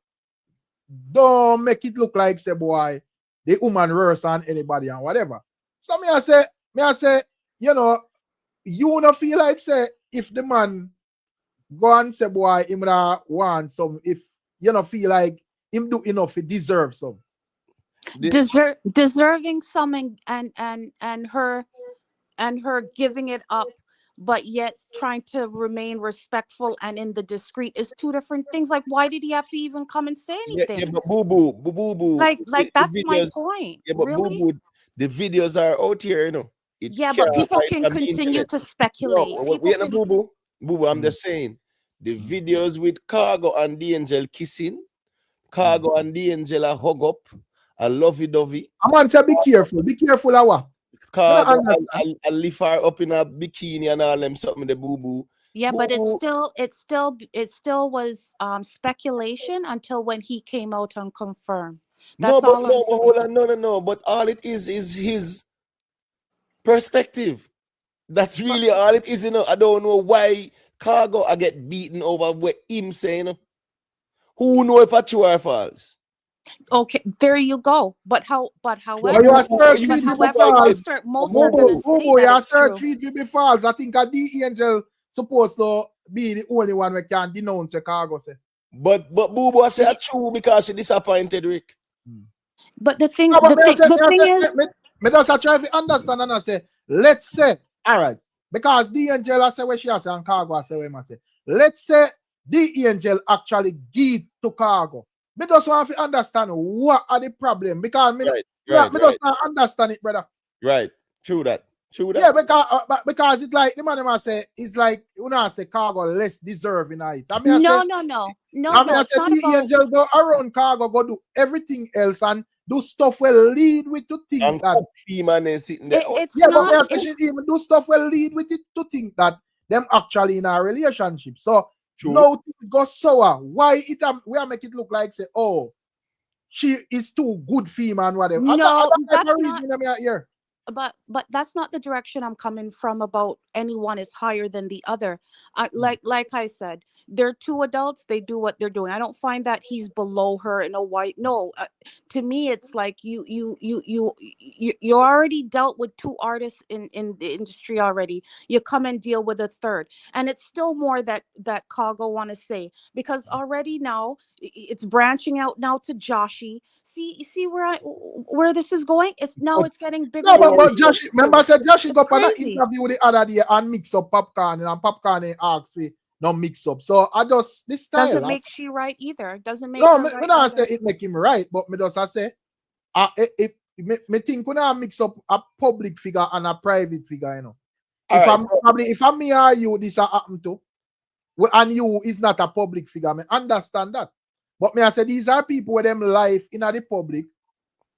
don't make it look like say boy, the woman worse than anybody and whatever. So me I say, you don't feel like say if the man go and say boy him da want some if you don't feel like him do enough, he deserves some. Deserving some and her giving it up, but yet trying to remain respectful and in the discreet is two different things. Like, why did he have to even come and say Yeah, anything? but boo boo. Like The that's my videos, point. yeah, but boo Really? boo, the videos are out here, you know. It Yeah, but can't people hide can from the continue internet. to No, speculate. People we ain't a can. boo boo. Boo boo, I'm just saying. The videos with Khago and the Angel kissing, Khago and the Angel a hug up, a lovey dovey. I man say be careful of what? I don't Khago understand. and lift her up in a bikini and all them something the boo boo. Yeah, Boo but boo. it still was speculation until when he came out and confirmed. No, That's but all I'm no, but saying. hold on, no. But all it is his perspective. That's But really all it is, you know. I don't know why Khago I get beaten over what him saying. Who know if I true or false? okay, there you go. But But you are however, still You treat see people why false. most are gonna Mubu, say that you it's still true. treat people false. I think a the angel supposed to be the only one we can denounce the cargo say. But Boo Boo I say I true because she disappointed Rick. But the thing, No, but the thing, the thing is, me just try to understand and I say, let's say, all right, because the angel I say what she say and cargo I say what I say. Let's say the angel actually give to cargo. Me just want to understand what are the problem because me Right. just not understand it, brother. Right. True that. True that. Yeah, because it's like the man them say it's like you know say Khago less deserving of it. I mean, No. I It's said not the about. angel go around Khago, go do everything else and do stuff will lead with to think And that. cook team and then sitting there. It's Yeah, but not. me I say she even do stuff will lead with it to think that them actually in a relationship. So True. now things go sour. Why it we are make it look like say, oh, she is too good female and whatever. No, That's that's the not. reason I'm out here. But that's not the direction I'm coming from about anyone is higher than the other. Like I said, they're two adults. They do what they're doing. I don't find that he's below her in a white. No, to me, it's like you already dealt with two artists in the industry already. You come and deal with a third, and it's still more that Khago want to say, because already now it's branching out now to Jashii. See where this is going? It's getting bigger. No, but and Jashii, remember I said Jashii It's go on an crazy. interview the other day and mix up popcorn and popcorn and ask me no mix up. So I just this style. Doesn't make she right either. Doesn't make no, her me right not either. say it make him right, but me just I say if me think we not mix up a public figure and a private figure, you know. If I'm me or you, this happen to, and you is not a public figure, I understand that. But me I say these are people with them life in the public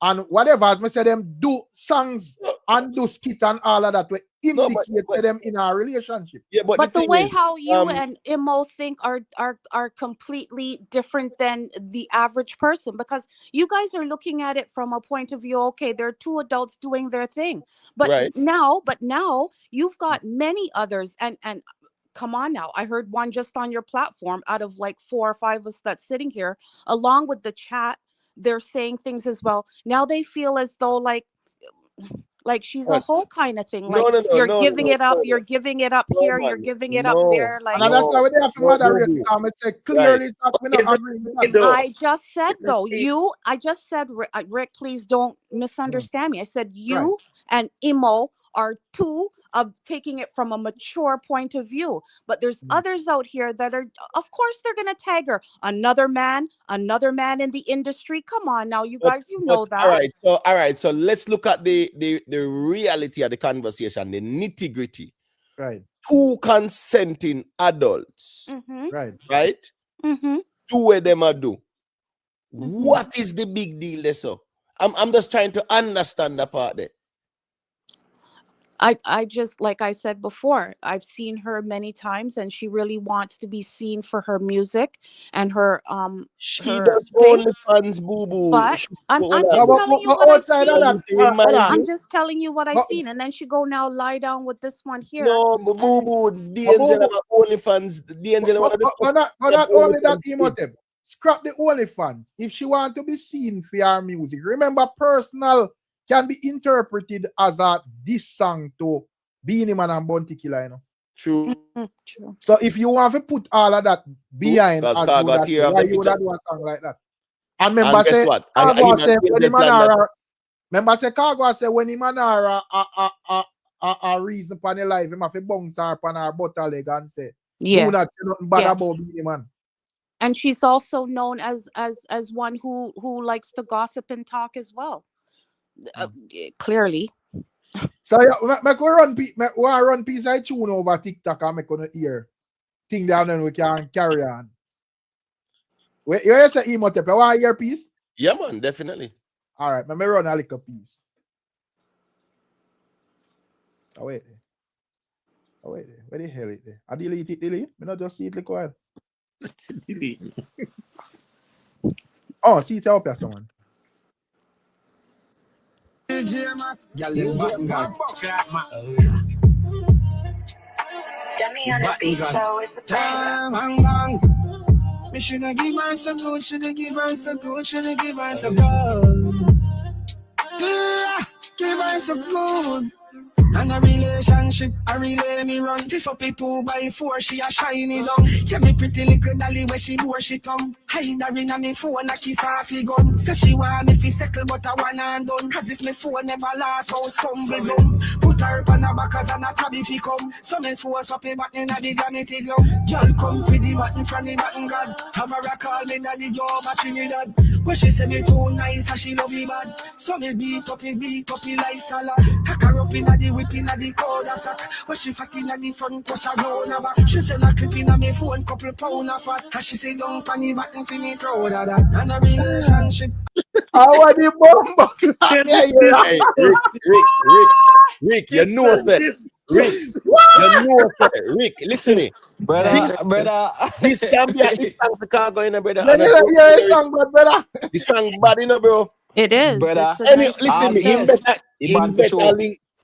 and whatever, as me say them do songs and do skit and all of that, we indicate to them in a relationship. Yeah, but the thing way is, how you and Imo think are completely different than the average person, because you guys are looking at it from a point of view, okay, they're two adults doing their thing, but Right. now you've got many others, and come on now, I heard one just on your platform out of like 4 or 5 of us that's sitting here, along with the chat, they're saying things as well. Now they feel as though like she's a whole kind of thing. Like you're giving it up here, you're giving it up there. Like and that's why they have to moderate comment say clearly that we not agree with that. I just said though, Rick, please don't misunderstand me. I said you and Imo are two of taking it from a mature point of view, but there's others out here that are, of course they're gonna tag her, another man in the industry. Come on now, you guys, know that. All right, so let's look at the reality of the conversation, the nitty-gritty. Right. Two consenting adults, right? Mm-hmm. Do what them are do. What is the big deal there? So I'm just trying to understand that part there. I just, like I said before, I've seen her many times, and she really wants to be seen for her music and her she her does thing. OnlyFans, boo boo. But I'm just telling you what I've seen. I'm just telling you what I've seen, and then she go now lie down with this one here. No, boo boo. The angel of OnlyFans. The angel of not only that, Imhotep. Scrap the OnlyFans. If she want to be seen for her music, remember, personal can be interpreted as a diss song to Beenie Man and Bounty Killer, you know. True. True. So if you want to put all of that behind, why you would do a song like that? And remember, say Khago say when the man remember say Khago say when the man a reason for the life, him have to bounce her on her butter leg and say, do not say nothing bad about Beenie Man. And she's also known as one who likes to gossip and talk as well. Clearly. So yeah, make we run piece of tune over TikTok and make on ear thing down and we can carry on. You say Imhotep, you want to hear piece? Yeah, man, definitely. All right, let me run a little piece. Oh wait there. Where the hell is it? I delete it. Me not just see it like while. Delete. Oh, see it up here, someone. Me shoulda give her so good, shoulda give her so good, shoulda give her so good. Give her so good. And a relationship, a relay me run. Stiff up it 2x4, she a shiny down. Yeah, me pretty little dolly where she bore she come. Hide her in me phone, a kiss off the gun. Say she want me fi settle, but I want and done. Cause if me phone never last, so stumble down. Put her up on the back as a tabby fi come. So me force up a button in the glamity glow. Girl come fi the button from the button god. Have her a call me daddy job at Trinidad. Where she say me too nice and she love me bad. So me beat up like salad. Cock her up in the whip in the cold sack. Where she fat in the front, plus a round her back. She say na clip in me phone, couple pound of fat. And she say don't pan button for me proud of that. And a relationship. How are the bomb? Hey, Rick, you know that. Rick, listen me. Brother. This can be a hit song for Khago, you know, brother. Yeah, song, brother. The song bad, you know, bro. It is. Brother. It's a nice Listen song. me, Yes.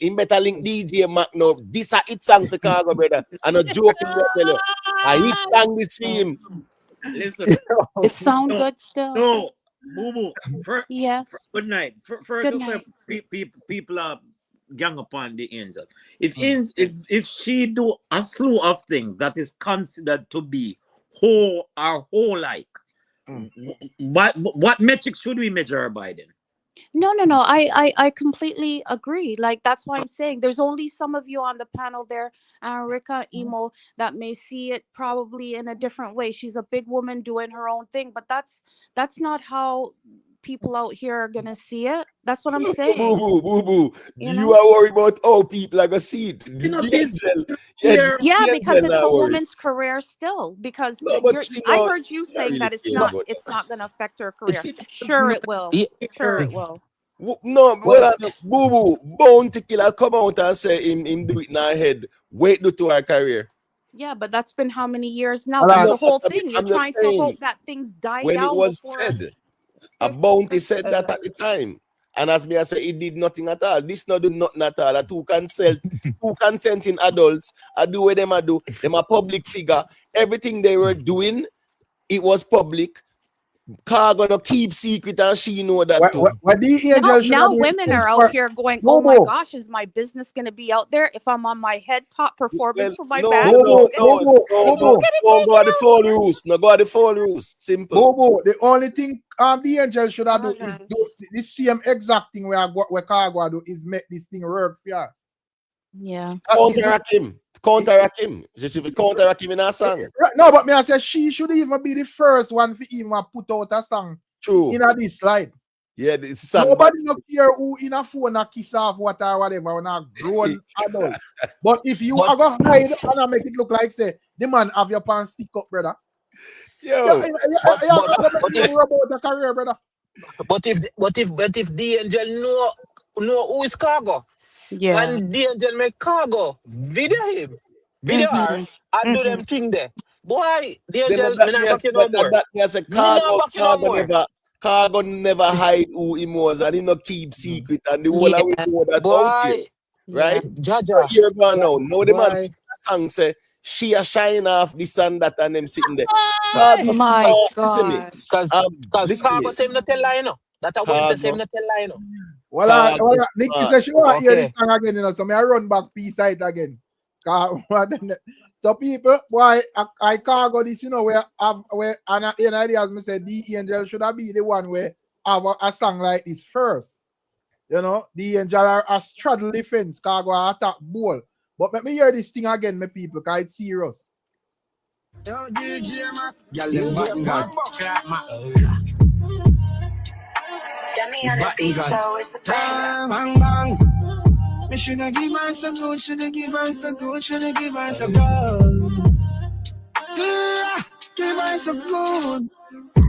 him better link DJ Mac now. This a hit song for Khago, brother. And a joke in the tell you. A hit song this him. Listen. It sounds good still. No, Boo. Yes. Good night. First, Good night. People are gang upon the angel. If she do a slew of things that is considered to be whole like, what metric should we measure her by then? No. I completely agree. Like, that's why I'm saying there's only some of you on the panel there, Rika, Emo, that may see it probably in a different way. She's a big woman doing her own thing, but that's not how people out here are gonna see it. That's what I'm saying. Boo. You You know? are worried about how people are gonna see it. Yeah, because it's a woman's career still. Because No, but I heard you saying that it's not gonna affect her career. Sure it will. Sure it will. No, well, Boo, Bounty Killer come out and say him do it in our head. Wait to our career. Yeah, but that's been how many years now? Well, That's the whole thing. You're I'm just trying to saying, hope that things die when down. it was before... said, a Bounty said that at the time. And as me I say, it did nothing at all. This not do nothing at all. Two consenting adults, I do what them I do. Them a public figure. Everything they were doing, it was public. Khago no keep secret and she know that too. What the angel now women are out here going, oh my gosh, is my business going to be out there if I'm on my head top performing for my band? No, go at the full rules. No, go at the full rules. Simple. Bobo, the only thing the angel should have do is do the same exact thing where Khago do is make this thing work for you. Yeah. Counteract him. She should counteract him in a song. No, but me I say she should even be the first one to even put out a song. True. In this slide. Yeah, it's song. Nobody no care who in a phone a kiss off whatever when a grown adult. But if you are gonna hide and make it look like say the man have your pants stick up, brother. But if the angel know who is Khago. Yeah. And the angel make Khago video him, her, and do them thing there. Boy, the angel Khago never hide who he was, and he not keep secret, and the whole of we know that out here, right? Jaja, here go now. No, the man song say she a shine off this and that, and them sitting there. My God, because Khago say him not tell lie, you know. That a woman say him not tell lie, you know. Well, Nikki says she want to hear this song again, you know, so I run back P-side again. So people, why I can't go this, you know, where and in ideas, me say the angel should have be the one where have a song like this first. You know, the angel are straddle the fence, Khago attack ball. But let me hear this thing again, my people, because it's serious. Yo, DJ Mac, bang bang. Me shoulda give her some good, shoulda give her some good, shoulda give her some good. Give her some good.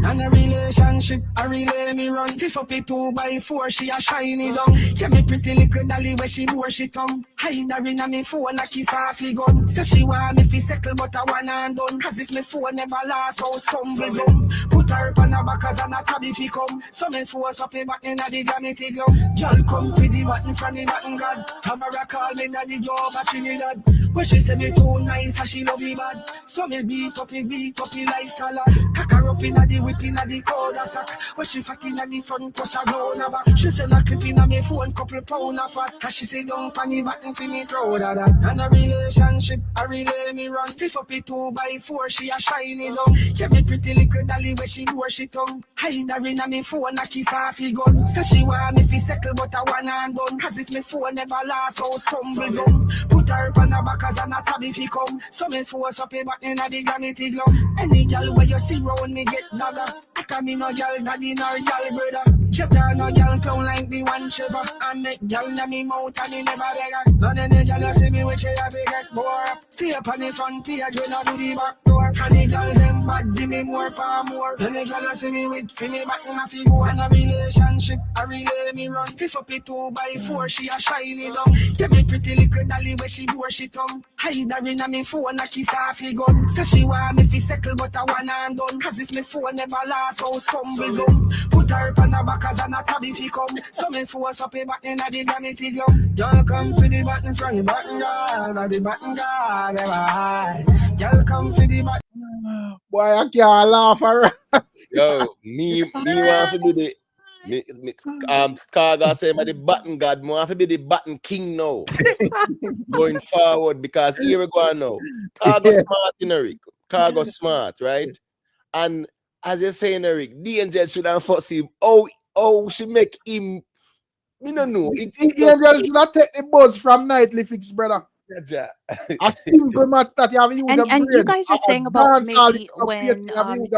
And a relationship, I relay me run. Stiff up it 2x4, she a shiny down. Yeah, me pretty little dolly where she bore she tongue. Hide her in a me phone, a kiss off the gun. Say she want me fi settle, but I want and done. Cause if me phone never last, so stumble down. Put her up on the back as an a tabby fi come. So me force up a button a the glamity glow. Girl come fi the button from the button god. Have her a call me daddy job at Trinidad. Where she say me too nice, and she love me bad. So me beat up like salad. Cock her up in a the whipping at the corner sack. When she fat in at the front, cause I round her back. She send a clip in a me phone, couple pound of fat. And she say don't panic button for me proud of that. And a relationship, I relay me run. Stiff up it 2x4, she a shiny down. Yeah, me pretty little dolly where she do she tongue. Hide her in a me phone, a kiss her fi gun. Say she want me fi settle, but I want and done. Cause if me phone never last, so stumble down. Put her up on the back as a not tab if he come. So me force up a button at the glamity glove. Any girl where you see round me get dagger. I can be no girl daddy nor girl brother. Shut her no girl clown like the one shiver. And make girl na me mouth and he never beg her. None of the girl you see me with she have to get more. Stay up on the front page when I do the back door. And the girl them bad give me more for more. And the girl you see me with fi me back and I fi go. And a relationship I relay me run. Stiff up it 2x4 she a shiny down. Get me pretty little dolly where she bore she tongue. Hide her in a me phone a kiss her fi gun. Say she want me fi settle but I want and done. Cause if me phone never last so stumble down. Put her up on the back as a not tab if he come. So me force up a button at the glamity glove. Y'all come for the button from the button guard. At the button guard y'all come for the button. Boy, I can't laugh around. Yo, me want to do the Khago say I'm the button god, I want to be the button king now. Going forward because here we go now. Khago smart, you know, Rick. Khago smart, right? And as you're saying, Eric, the angel should have forced him. Oh, she make him. Me no know. The angel should have take the buzz from Nightly Fix, brother. Yeah. A simple math that you have used And you guys were saying about maybe when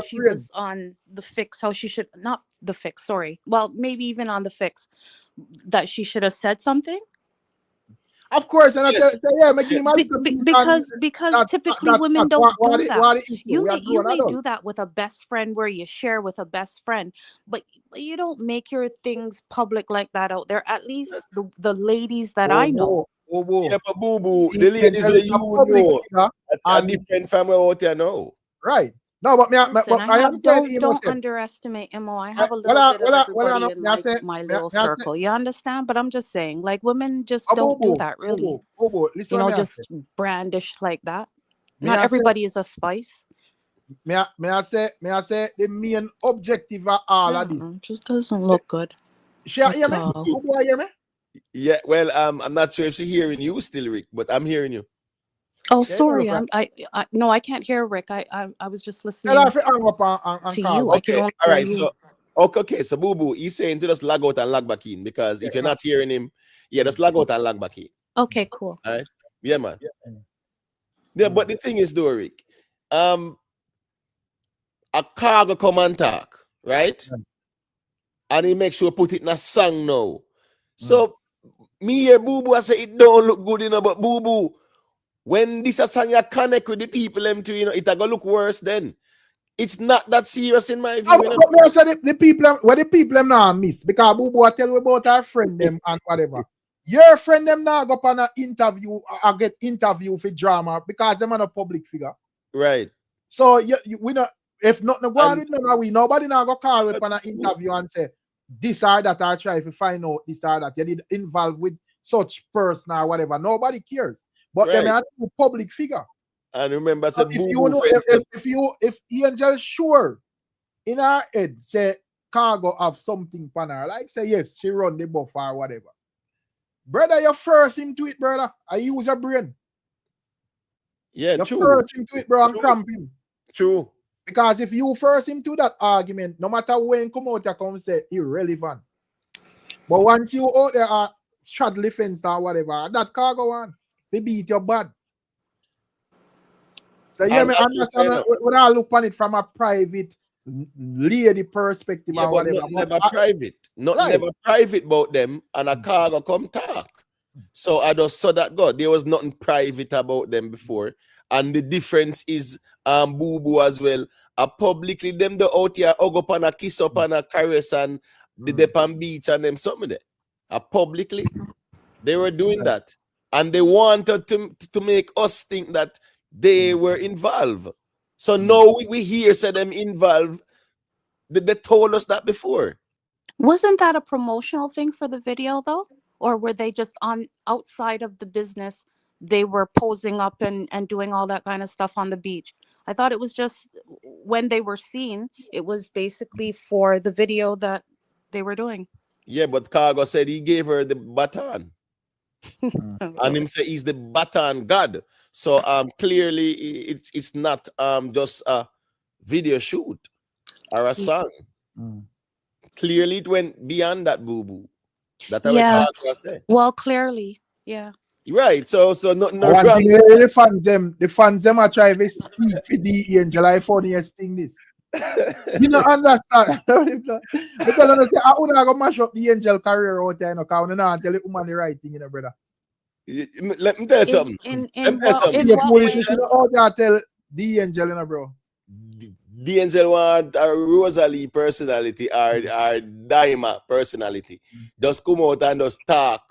she was on the Fix, how she should not the Fix, sorry. Well, maybe even on the Fix, that she should have said something. Of course, and yes. Because typically women don't do that. You may do that with a best friend where you share with a best friend, but you don't make your things public like that out there. At least the ladies that I know. Yeah, but boo, the ladies that you know are different from what you know. Right. No, but don't underestimate Mo. I have a little bit of everybody in my little circle. You understand? But I'm just saying, like, women just don't do that, really. Listen, you know, just brandish like that. Not everybody is a spice. May I say the main objective of all of this just doesn't look good. She hear me? Who hear me? Yeah, well, I'm not sure if she's hearing you still, Rick, but I'm hearing you. Oh, sorry. No, I can't hear Rick. I was just listening to you. Okay, all right. So okay. So Boo, he's saying to just log out and log back in because if you're not hearing him, just log out and log back in. Okay, cool. All right. Yeah, man. Yeah, but the thing is, though, Rick, a Khago come and talk, right? And he makes sure put it in a song now. So me here, Boo, I say it don't look good, but Boo. When this a song you connect with the people, them too, it gonna look worse then. It's not that serious in my view. The people them now miss because Boo tell you about our friend them and whatever. Your friend them now go up on an interview or get interview for drama because them are a public figure. Right. So we not if not no go on with nobody now go call up on an interview and say this or that or try to find out this or that. You did involved with such person or whatever. Nobody cares. But they are a public figure. And remember, so if Angel sure in her head say Khago have something for her, like say yes, she run the buff or whatever. Brother, you first into it, brother. I use your brain. Yeah, you true. First into it, bro, and cramp him. True. Because if you first into that argument, no matter when come out, you come say irrelevant. But once you out there straddle the fence or whatever, that Khago one. They beat your bad. So yeah, I understand when I look on it from a private lady perspective or whatever. Never private. Never private about them and a Khago come talk. So I just saw that God. There was nothing private about them before. And the difference is Boo as well. Publicly them the out here hug up and a kiss up and a caress and the Depan beach and them something there. Publicly they were doing that. And they wanted to make us think that they were involved. So now we hear say them involved. They told us that before. Wasn't that a promotional thing for the video though? Or were they just on outside of the business? They were posing up and doing all that kind of stuff on the beach. I thought it was just when they were seen, it was basically for the video that they were doing. Yeah, but Khago said he gave her the baton. And him say he's the baton god. So clearly it's not just a video shoot or a song. Clearly it went beyond that, boo. That's what Yeah. Khago said. Well, clearly. Yeah. Right. So nothing One wrong. thing the fans them are trying to speak for the angel. I funniest thing this. You don't understand. Because I say, I want to go mash up the angel career out there, because I don't tell the woman the right thing, brother. Let me tell you something. In The what police way? should out there tell the angel, bro. The angel want a Rosalie personality or Daima personality. Just come out and just talk.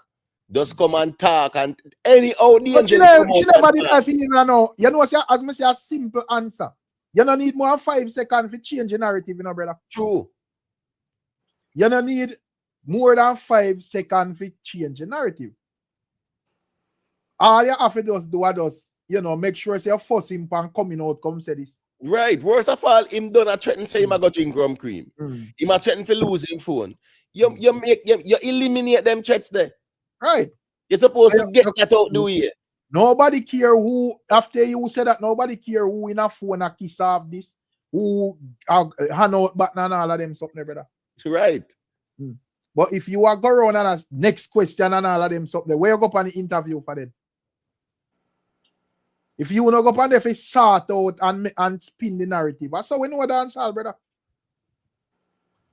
Just come and talk and any the But she angel never did have to know. You know, as me say, a simple answer. You don't need more than 5 seconds to change the narrative, brother. True. You don't need more than 5 seconds to change the narrative. All you have to just do is just, make sure you're fussing and coming out, come say this. Right. Worst of all, him done a threaten say him a go drink rum cream. Him a threaten for losing phone. You eliminate them threats there. Right. You're supposed to get that out the way. Nobody care who, after you say that, nobody care who in a phone a kiss off this, who hand out button and all of them something, brother. Right. But if you are go around and ask next question and all of them something, where you go up on the interview for them? If you want to go up on there, if sort out and spin the narrative, that's how we know the answer, brother.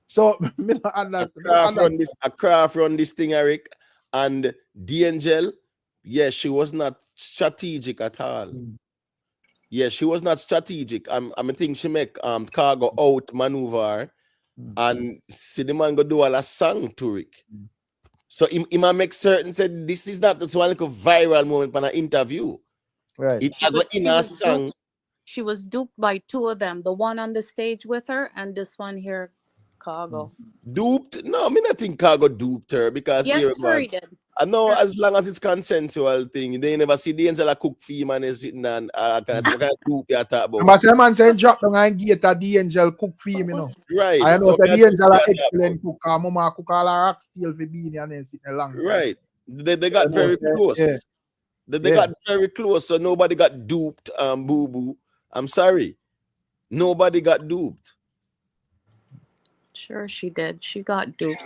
So, me not understand. A craft run this thing, Eric, and the angel, yes, she was not strategic at all. Yes, she was not strategic. I think she make Khago out maneuver and see the man go do all a song to Rick. So he might make certain said this is not just one like a viral moment for an interview. Right. It in a song. She was duped by 2 of them, the one on the stage with her and this one here, Khago. Duped? No, I mean I think Khago duped her because Yes, sir, he did. I know as long as it's consensual thing, they never see the angel a cook for him and is sitting and kind of dupe you talk about. But some man saying drop down and get the angel cook for him, Right. I know so the angel are excellent cook. Mama cook all her rock steel for being and then sitting along. Right. They got very close. Yeah. They got very close, so nobody got duped. Boo boo. I'm sorry. Nobody got duped. Sure, she did. She got duped.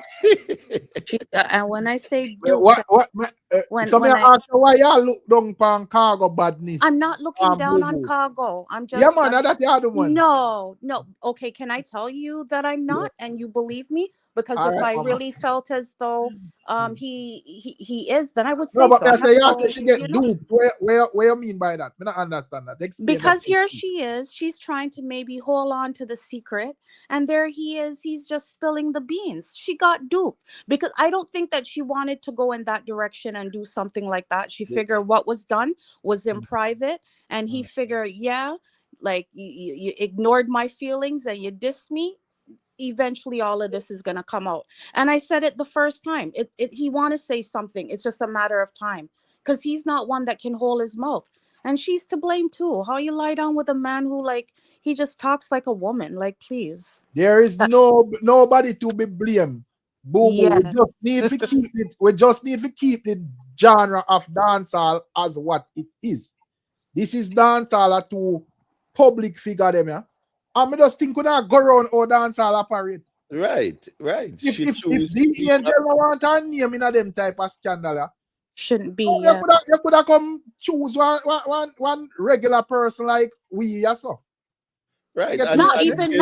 And when I say duped, Somebody ask you why you look down on Khago badness. I'm not looking down on Khago. I'm just that the other one. No. Okay, can I tell you that I'm not, and you believe me? Because if I really felt as though he is, then I would say no, but so. you asked she get duped. Where you mean by that? I don't understand that. Explain because that. here she is, she's trying to maybe hold on to the secret, and there he is, he's just spilling the beans. She got duped because I don't think that she wanted to go in that direction and do something like that. She figured what was done was in private, and he figured, like you ignored my feelings and you dissed me. Eventually all of this is going to come out, and I said it the first time. He want to say something. It's just a matter of time, because he's not one that can hold his mouth, and she's to blame too. How you lie down with a man who, like, he just talks like a woman? Like, please. There is nobody to be blamed. Boo boo. We just need to keep the genre of dancehall as what it is. This is dancehall to public figure them, yeah. I just think we not go around or dance all operate. Right. If the angel want her name in a them type of scandal, shouldn't be. You could have come choose one regular person like we, so. Right. Not even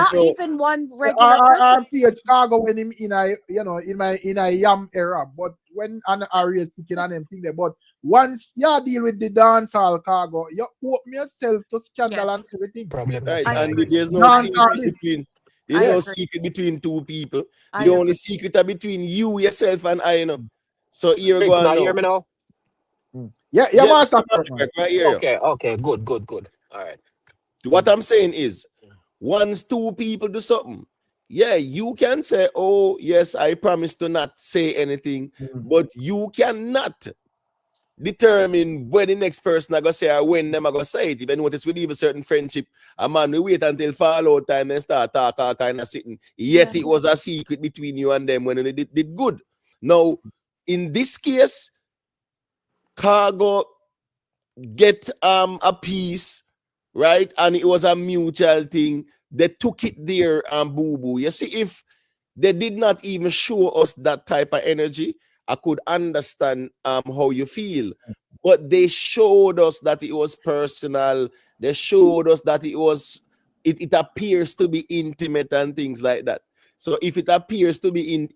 one regular person. PH Khago when him in a yam era, but when an area speaking on them thing there. But once you deal with the dancehall Khago, you open yourself to scandal and everything. Right. And there's no secret between two people. The only secret are between you, yourself, and I know. So here we go. Hear me now? Yeah, master. Right here. Okay, good. All right. What I'm saying is, once 2 people do something, you can say, oh, yes, I promise to not say anything, but you cannot determine when the next person I go say or when them I go say it. If I notice we leave a certain friendship, a man we wait until fallout time and start talk all kind of sitting. Yet it was a secret between you and them when they did good. Now, in this case, Khago get a piece, right? And it was a mutual thing. They took it there and boo-boo. You see, if they did not even show us that type of energy, I could understand how you feel. But they showed us that it was personal. They showed us that it appears to be intimate and things like that. So if it appears to be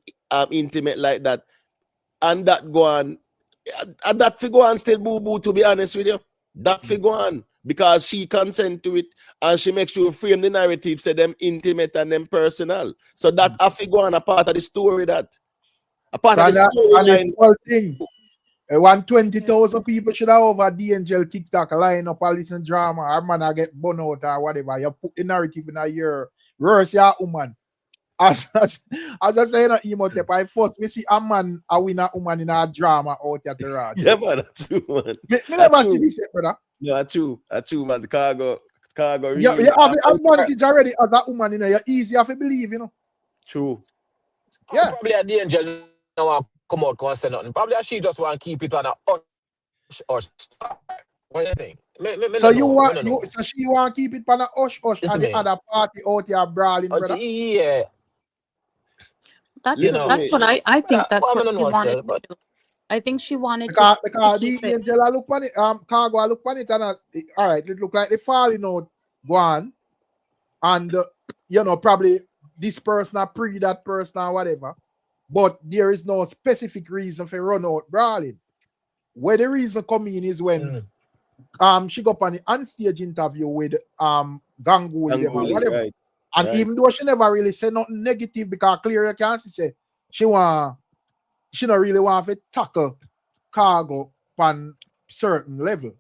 intimate like that, and that go on, that figure on still boo-boo, to be honest with you. That figure on. Because she consent to it and she makes you frame the narrative, say them intimate and them personal. So that a figure on a part of the story that. A part of the storyline. Whole thing. 120,000 people should have over D-Angel TikTok line up and listen drama. Our man I get bun out or whatever. You put the narrative in a year. Worse, your woman. As I say in a emote, I first me see a man a win a woman in a drama out at the rod. Yeah, man, that's true, man. Me never see this yet, brother. No, that's true, man. The Khago really. You have the advantage already as a woman, you know. You're easier to believe, you know. True. Yeah. Probably at the angel no want come out and say nothing. Probably she just want to keep it on a hush or start. What do you think? So she want to keep it on a hush and the other party out here brawling, brother. Yeah. That's what I think. That's what she wanted to do. I think she wanted because the angel I look on it, Khago I look on it and all right, it look like they falling out go on, and probably this person pre that person or whatever, but there is no specific reason for run out brawling. Where the reason come in is when she got on the on-stage interview with Ganguly them or whatever. Right. And even though she never really said nothing negative, because clearly you can see she don't really want to tackle Khago on certain level.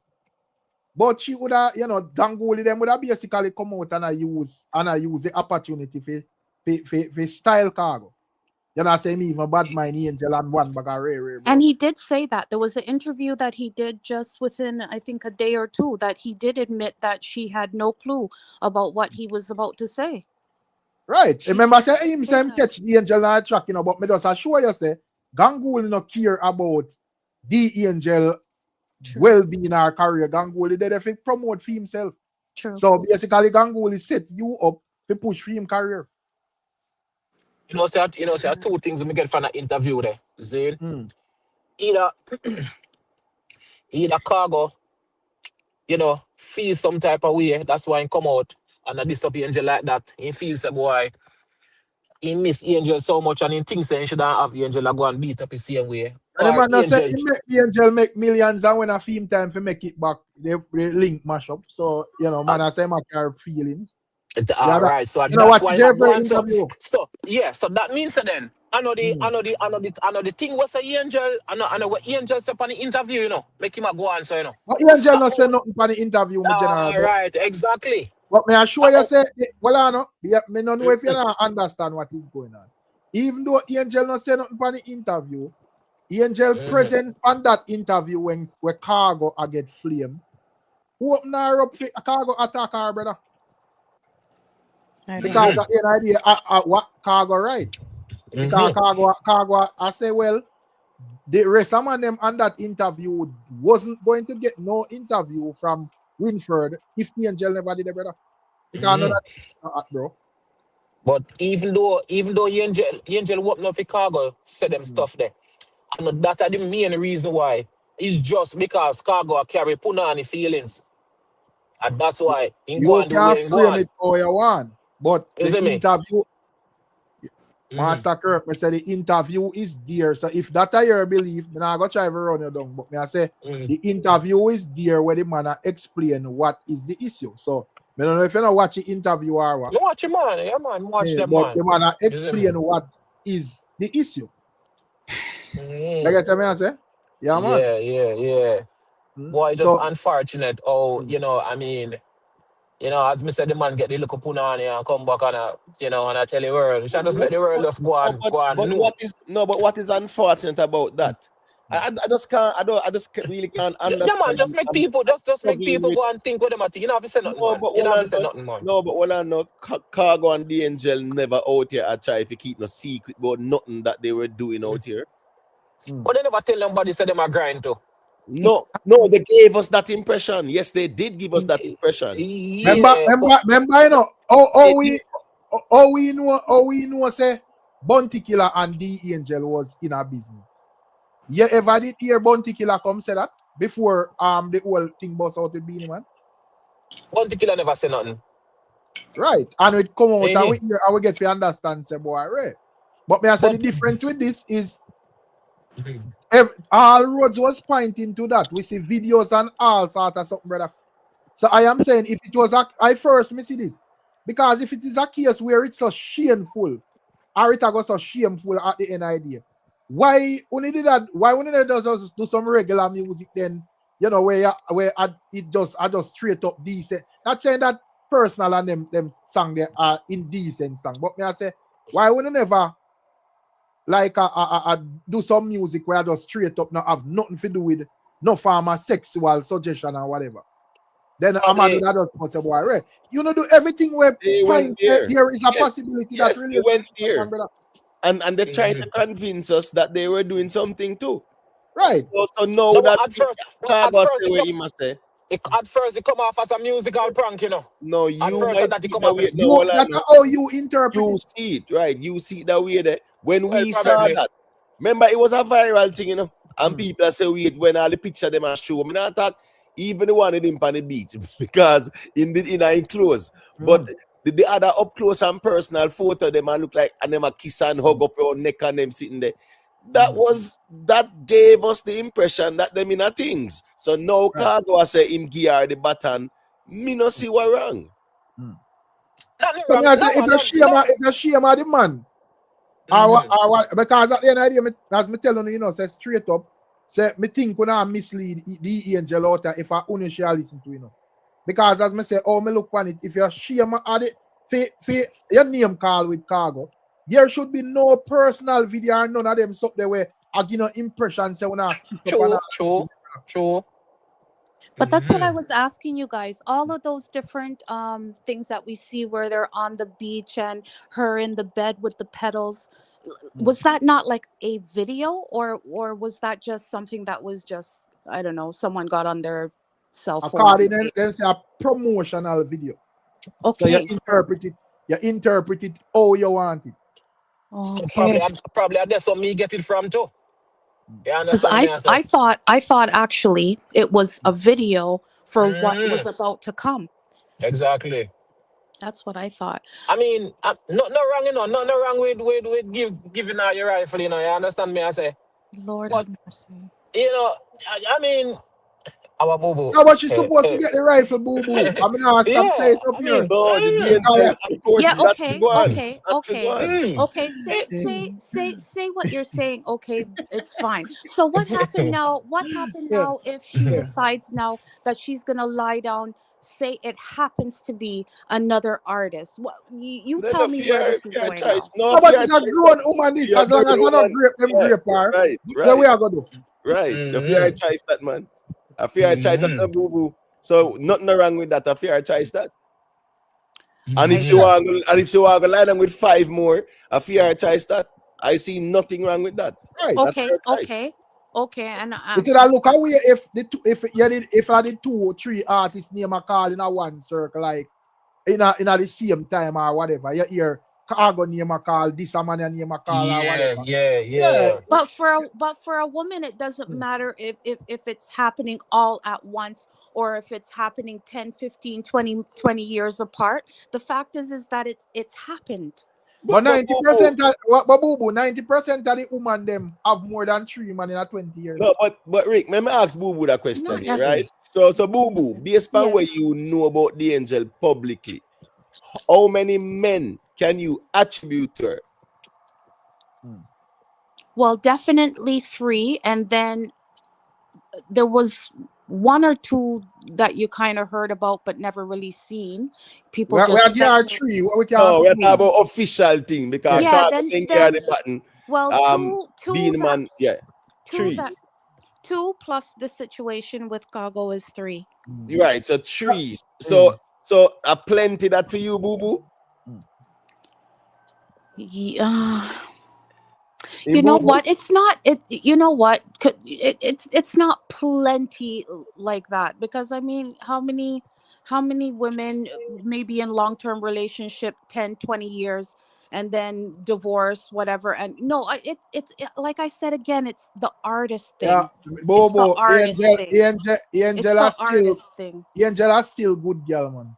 But she would have, Ganguly them would have basically come out and I use the opportunity for style Khago. You know, say me even bad mind angel and one bag of rare. And he did say that. There was an interview that he did just within, I think, a day or two, that he did admit that she had no clue about what he was about to say. Right. Remember, I said him catch the angel and track, but me just assure you, say, Ganguly no care about the angel well-being or career. Ganguly did if he promote for himself. True. So basically, Ganguly set you up to push for him career. There are two things we get from that interview there. See? Either Khago, feel some type of way. That's why he come out and disturb Angel like that. He feels a boy. He miss Angel so much and he thinks he shouldn't have Angel go and beat up the same way. And the man say he make the Angel make millions and when a film time to make it back, they link mash up. So, man, I say my car feelings. Right, so that's why so that means then I know the thing was a angel. I know what angel said on the interview, make him go on, so But angel not say nothing on the interview, general. Right, exactly. But may I assure you say, well, I know, me don't know if you don't understand what is going on. Even though angel not say nothing on the interview, angel present on that interview when Khago I get flame. Who open her up for Khago attack her, brother? Because that's an idea what Khago right. Because Khago I say, well, the rest of them on that interview wasn't going to get no interview from Winford if the angel never did it, brother. Because none of that, bro. But even though angel whooping up for Khago said them stuff there, and that are the main reason why. It's just because Khago carry punani feelings. And that's why you can't frame it how you want. But the interview, Master Kirk, I said the interview is there. So if that are your belief, then I go try to run you down. But I say the interview is there where the man explain what is the issue. So I don't know if you don't watch the interview or what. You watch it, man. Yeah, man. Watch them, but the man explain what is the issue. You get what I say? Yeah, man. Yeah. Boy, just unfortunate. Oh, I mean. As me said, the man get the little punani and come back and I tell the world. You should just let the world just go on. But what is unfortunate about that I just can't. I just really can't understand. Yeah, man, just make people, just make struggling people with- go and think what them are thinking. You don't have to say nothing, man. You don't have to say nothing, man. No, but all I know, Khago and the Angel never out here. I try to keep no secret about nothing that they were doing out here. But they never tell nobody say them a grind too. No, they gave us that impression. Yes, they did give us that impression. Yeah, Remember, you know, how we know say Bounty Killer and the Angel was in our business. You ever did hear Bounty Killer come say that before the whole thing bust out with Beanie Man? Bounty Killer never say nothing. Right. And it come out and we hear and we get to understand say boy, right. But me I say the difference with this is all roads was pointing to that. We see videos and all sort of something, brother. So I am saying if it was I first me see this. Because if it is a case where it's so shameful, or it got so shameful at the end idea, why only did that? Why only they just do some regular music then? You know where I just straight up decent. Not saying that personal and them song they are indecent song, but me I say why wouldn't never like do some music where I just straight up not have nothing to do with no form of sexual suggestion or whatever. Then I'm do that just must say boy, right? You know do everything where there is a possibility that really they went there. And they tried to convince us that they were doing something too. Right. So now No, that at first it come off as a musical prank, you know. No, you might that see come that off. way. That's how you interpret you it. see it, right? You see that way there. When we saw that, remember it was a viral thing, you know. And people say when all the picture them are show. I mean, I thought even the one in him on the beach because in close. But the other up close and personal photo, them look like and them a kiss and hug up your neck and them sitting there. That gave us the impression that them in a things. So now Khago say him gear the button. Me no see what wrong. So I say if you shame the man, because at the end of the day, as me telling you, you know, say straight up, say me think when I mislead the Angel out there if I only share listen to you know. Because as me say, me look on it, if you shame at it, for your name call with Khago, there should be no personal video and none of them stuff there where I give no impression say when I True. But that's what I was asking you guys. All of those different things that we see where they're on the beach and her in the bed with the pedals, was that not like a video or was that just something that was just, I don't know, someone got on their cell phone? According them say a promotional video. Okay. So you interpret it how you want it. So Okay. probably that's what me get it from too. Yeah, Because I thought actually it was a video for what was about to come. Exactly. That's what I thought. I mean, no wrong, you know, no wrong with giving out your rifle, you know. You understand me? I say, Lord but have mercy. you know, I mean, our boo boo. How about you supposed to get the rifle, boo boo? I mean, I stop saying it up here. Okay. Say what you're saying. Okay, it's fine. So what happened now? What happened now if she decides now that she's gonna lie down? Say it happens to be another artist. What you tell me where this is going now. How about it's a grown woman this as long as I not grape them grape her? Right. Where we are gonna do? Right. The fair choice that man. A fair choice at the boo boo. So nothing wrong with that. A fair choice that. And if you want to lie down with 5 more, a fair choice that. I see nothing wrong with that. Right. Okay. And you could look away if I did 2 or 3 artists name a call in a one circle, like in the same time or whatever. You hear Khago name a call, this a man name a call or whatever. Yeah. But for a woman, it doesn't matter if it's happening all at once or if it's happening 10, 15, 20 years apart. The fact is that it's happened. But 90% of the women them have more than 3 men in a 20 years. No, but Rick, let me ask Boo Boo that question, right? So Boo Boo, based on what you know about the Angel publicly, how many men can you attribute to her? Well, definitely 3, and then there was 1 or 2 that you kind of heard about but never really seen. People we are 3. What we can we're talking about official thing because the button. Well, two being man, 3. 2 plus the situation with Khago is 3. Right, so 3. So a plenty that for you, boo boo. Yeah. You know what? It's not it. You know what? It's not plenty like that, because I mean, how many women maybe in long-term relationship 10, 20 years and then divorce, whatever. And no, it's like I said again, it's the artist Yeah, thing. It's the Bobo, artist thing. It's the artist thing. Angel are still good girl, man.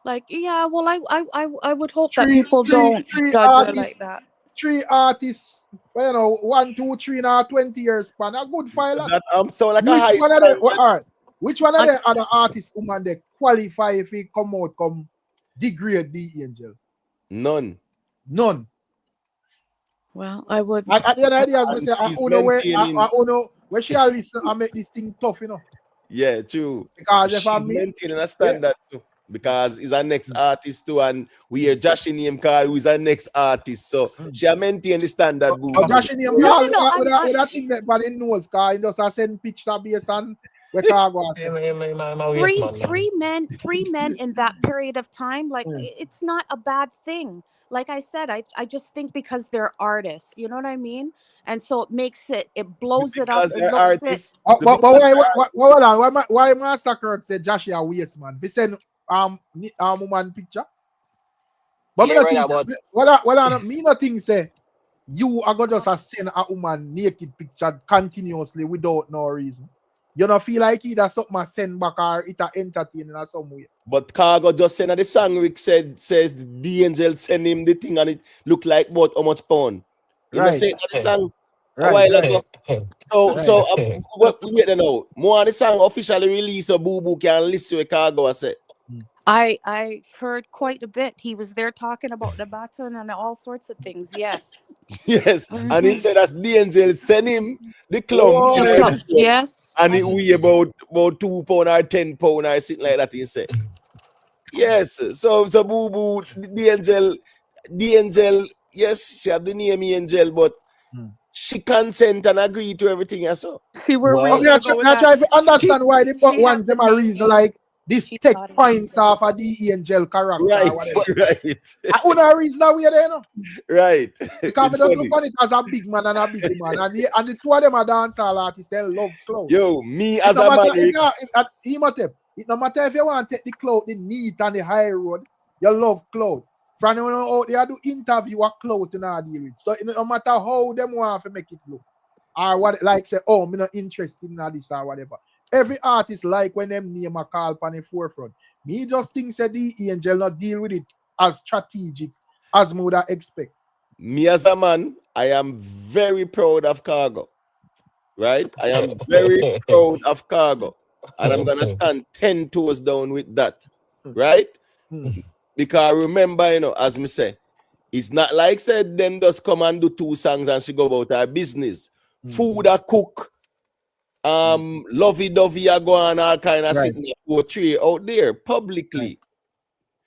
Like, yeah, well, I would hope that people don't three judge her artists, like that. 3 artists, you know, 1, 2, 3 now 20 years span. A good file. That so like Which a high one of them? standard. All right. Which one of them other artists woman they qualify if he come out come degrade the Angel? None. Well, I would. At the end of the day, as I say, I She's don't know maintaining- where she a listen and make this thing tough, you know. Yeah, true. Because if She's I'm maintaining a standard too. Because he's our next artist too, and we hear Jashii name call who is our next artist. So she maintain the standard. Boo. Jashii name No, call no, with that thing that but in knows car he just a send picture based on where Khago. Three men in that period of time, like it's not a bad thing. Like I said, I just think because they're artists, you know what I mean? And so it makes it blows it up. Because It they're looks artists. it. But hold on, why Master Kirk said Jashii a waste man? He send woman picture. But Yeah, me right not think me not think say you are gonna just send a woman naked picture continuously without no reason. You don't feel like either something send back or it a entertaining or some way. But Khago just said that the song Rick says the angel send him the thing and it look like about how much pound. You know, say the song a while ago. So wait now. More on the song officially released, so Boo Boo can listen to Khago say. I heard quite a bit. He was there talking about the baton and all sorts of things. Yes. Yes, and he said that's the angel send him the clump. Yes. And it weigh about 2 pound or 10 pound or something like that. He said. Yes, so Boo Boo, the angel, yes, she have the name angel, but she consent and agree to everything I saw. See where I'm trying to understand why the ones them a reason like this take points off of the angel character. Right. I want a reason that we are there, no? Right. Because I just look on it as a big man and a big woman. And the two of them are dancehall artists, they love clothes. Yo, me as a man. It no matter if you want to take the cloud, the neat and the high road, you love cloud. From when out there do interview a cloud to not deal with. So it no matter how them want to make it look. Or what like say, oh, me not interested in this or whatever. Every artist like when them name a call upon the forefront. Me just think say the angel not deal with it as strategic as me would expect. Me as a man, I am very proud of Khago. Right? I am very proud of Khago. And I'm gonna stand 10 toes down with that. Right? Because remember, you know, as me say, it's not like said them just come and do 2 songs and she go about her business. Food a cook, lovey-dovey a go on all kind of sitting poetry out there publicly.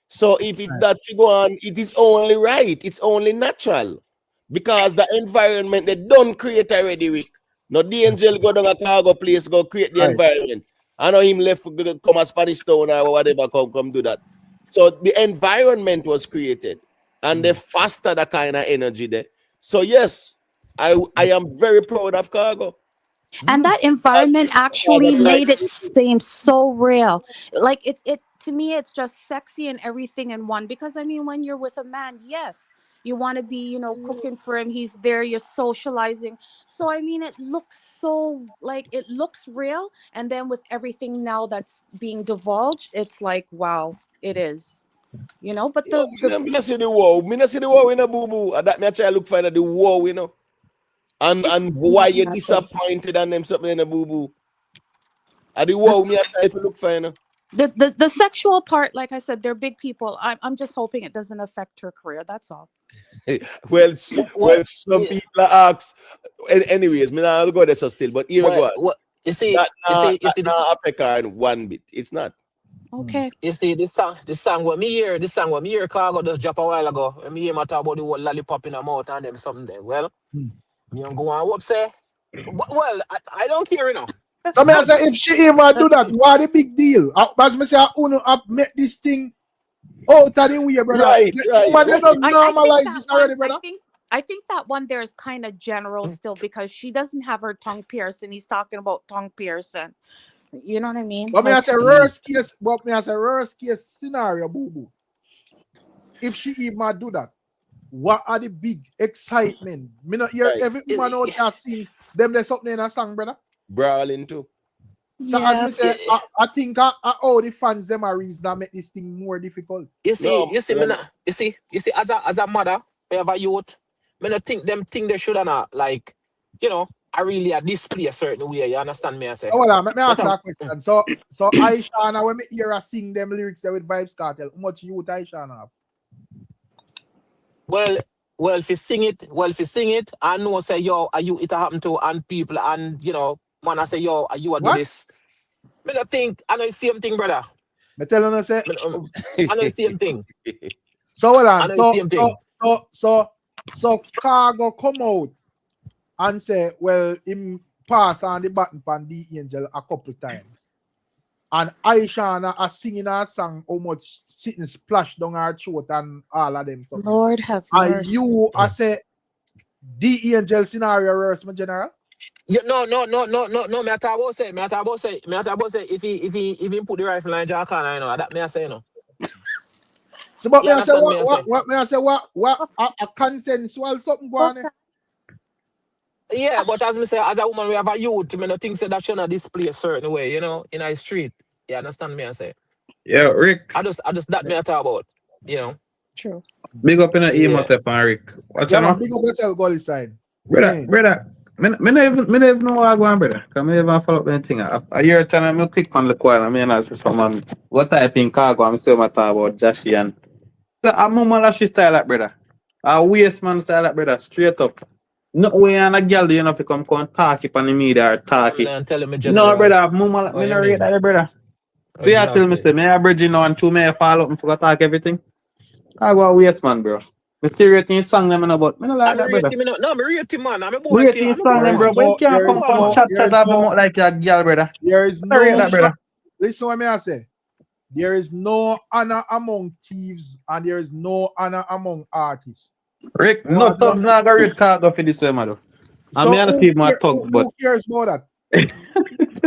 So if that you go on, it is only right, it's only natural. Because the environment they don't create already, Rick. No, the angel go down a Khago place, go create the environment. I know him left come a Spanish town or whatever, come do that. So the environment was created and they foster that kind of energy there. So yes, I am very proud of Khago. And that environment actually made it seem so real. Like it to me, it's just sexy and everything in one. Because I mean, when you're with a man, yes, you want to be, you know, cooking for him. He's there, you're socializing. So I mean, it looks so like it looks real. And then with everything now that's being divulged, it's like, wow, it is. You know, but me not see the wow. Me not see the wow in a Boo Boo. That me try look find the wow, you know. And why you disappointed on them something in a Boo Boo. At the wow, me try to look for, you know. The sexual part, like I said, they're big people. I'm just hoping it doesn't affect her career. That's all. Well, some people ask. Anyways, me not go there so still, but here we go. You see, not a in one bit. It's not. Okay. You see, this song what me hear, Khago just drop a while ago. And me hear my talk about the whole lollipop in her mouth and them something there. Well, you don't go on what say? Well, I don't care, you know. So me I say if she even do that, what the big deal? As me say, Uno have make this thing out of the way, brother. Right. But they don't I think normalize that this one. already, brother. I think that one there is kind of general still because she doesn't have her tongue pierced, and he's talking about tongue piercing. You know what I mean? But me I Like, say worst case, scenario, boo boo. If she even do that, what are the big excitement? Me not hear Right. every woman out there sing them there's something in a song, brother. Brawling too. So as me say, I think all the fans them are reason that make this thing more difficult. You see, No, you see, me not, you see, as a mother, we have a youth, me not think they should not like, you know, I really display a certain way. You understand me? I say. Oh, well, let me ask But you a question. So Aisha, when me hear her sing them lyrics there with Vibes Cartel, how much youth Aisha have? well, if you sing it, I know say yo, are you it happen to and people and you know, man, I say yo, are you do What? this? Me not think I know the same thing, brother. Me telling her say, I know the same thing. so hold I on. know the same thing. So Khago come out and say, well, him pass on the button pan the angel a couple times. And Aisha are singing her song how much sitting splash down her throat and all of them something. Lord have And mercy. you I say the angel scenario worse, my general. No. Me talk about say if he put the rifle in Jack corner, you know, that me I say, you know. So but You me I say understand me I say? what me I say what a consensual something going on. Yeah, but as me say, as a woman, we have a youth. Me no think say that should not display a certain way, you know, in a street. You understand me I say? Yeah, Rick. I just that me I talk about, you know. True. Big up in the email Yeah. tap on Rick. What Yeah, you man, know? big up yourself, goal side. Brother. Me never even know what I go on, brother. Cause me never follow up anything. A year time I click on the call and me and I say someone what type in Khago I'm saying talk about Jashii and I'm a she style like brother. A waste man style like brother, straight up. No way and a girl you know if you come talk it on the media or talk I'm it. not telling me No general. brother, mama What me you no rate mean? that brother. So you tell me Exactly. say me a bridging now and two me follow up and forgot talk everything. I go a waste man, bro. Me serious in song them and about. Me no like I'm that, brother. rating, no, me rating, man. I'm a boy, Rate see, in I'm a song boy, them, bro. man. But you can't Come come on, from man. chat off them out like a girl, brother. There is I rate no that, brother. listen what me I say. There is no honor among thieves and there is no honor among artists. Rick, Oh, no thugs not gonna rate Khago for this way, man. And me so and the my thugs, but who cares about that?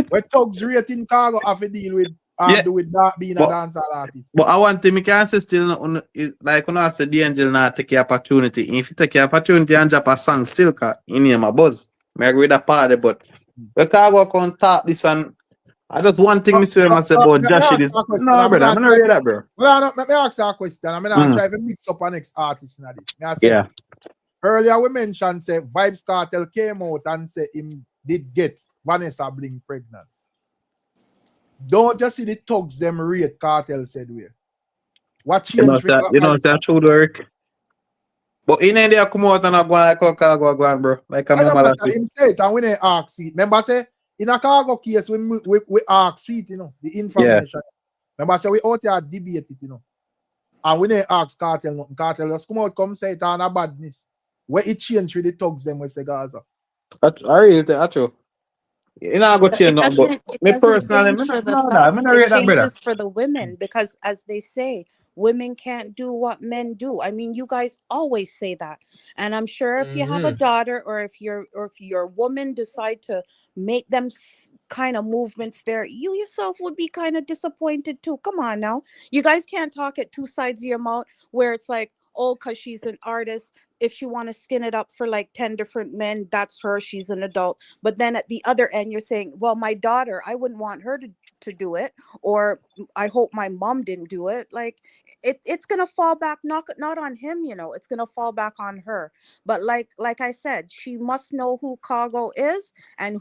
When thugs rating Khago have to deal with yeah, do with that being a but dancehall artist. but I want to me can say still like when I said the angel not take the opportunity. If you take the opportunity and drop a song still in name a buzz. Me agree with that party, but when Khago come talk this and I just one thing me swear myself about Let me Jashii ask this. you a question. No, brother, I'm not read that, bro. Let me ask you a question. I'm gonna Mm. try to mix up an next artist in this. Me I say, Yeah. earlier we mentioned say Vibes Cartel came out and say him did get Vanessa Bling pregnant. Don't just see the thugs them rate Cartel said we. What changed? You know that true work. But in India come out and I go like how Khago go on, bro. Like a I don't mama matter. last Him say it and we didn't ask it. Remember say in a Khago case we ask it, you know, the information. Remember say we out here debate it, you know. And we didn't ask Cartel nothing. Cartel just come out, come say it on a badness. Where it changed with the thugs them we say Gaza. That's true. You know I go change nothing, but It me doesn't personally, change for the no, I'm thugs. not It rate that brother. changes for the women because, as they say, women can't do what men do. I mean, you guys always say that, and I'm sure if you have a daughter or if your woman decide to make them kind of movements there, you yourself would be kind of disappointed too. Come on now, you guys can't talk at two sides of your mouth where it's like, oh, because she's an artist. If she want to skin it up for like 10 different men, that's her. She's an adult. But then at the other end, you're saying, well, my daughter, I wouldn't want her to do it. Or I hope my mom didn't do it. Like it's going to fall back, not on him, you know, it's going to fall back on her. But like I said, she must know who Khago is and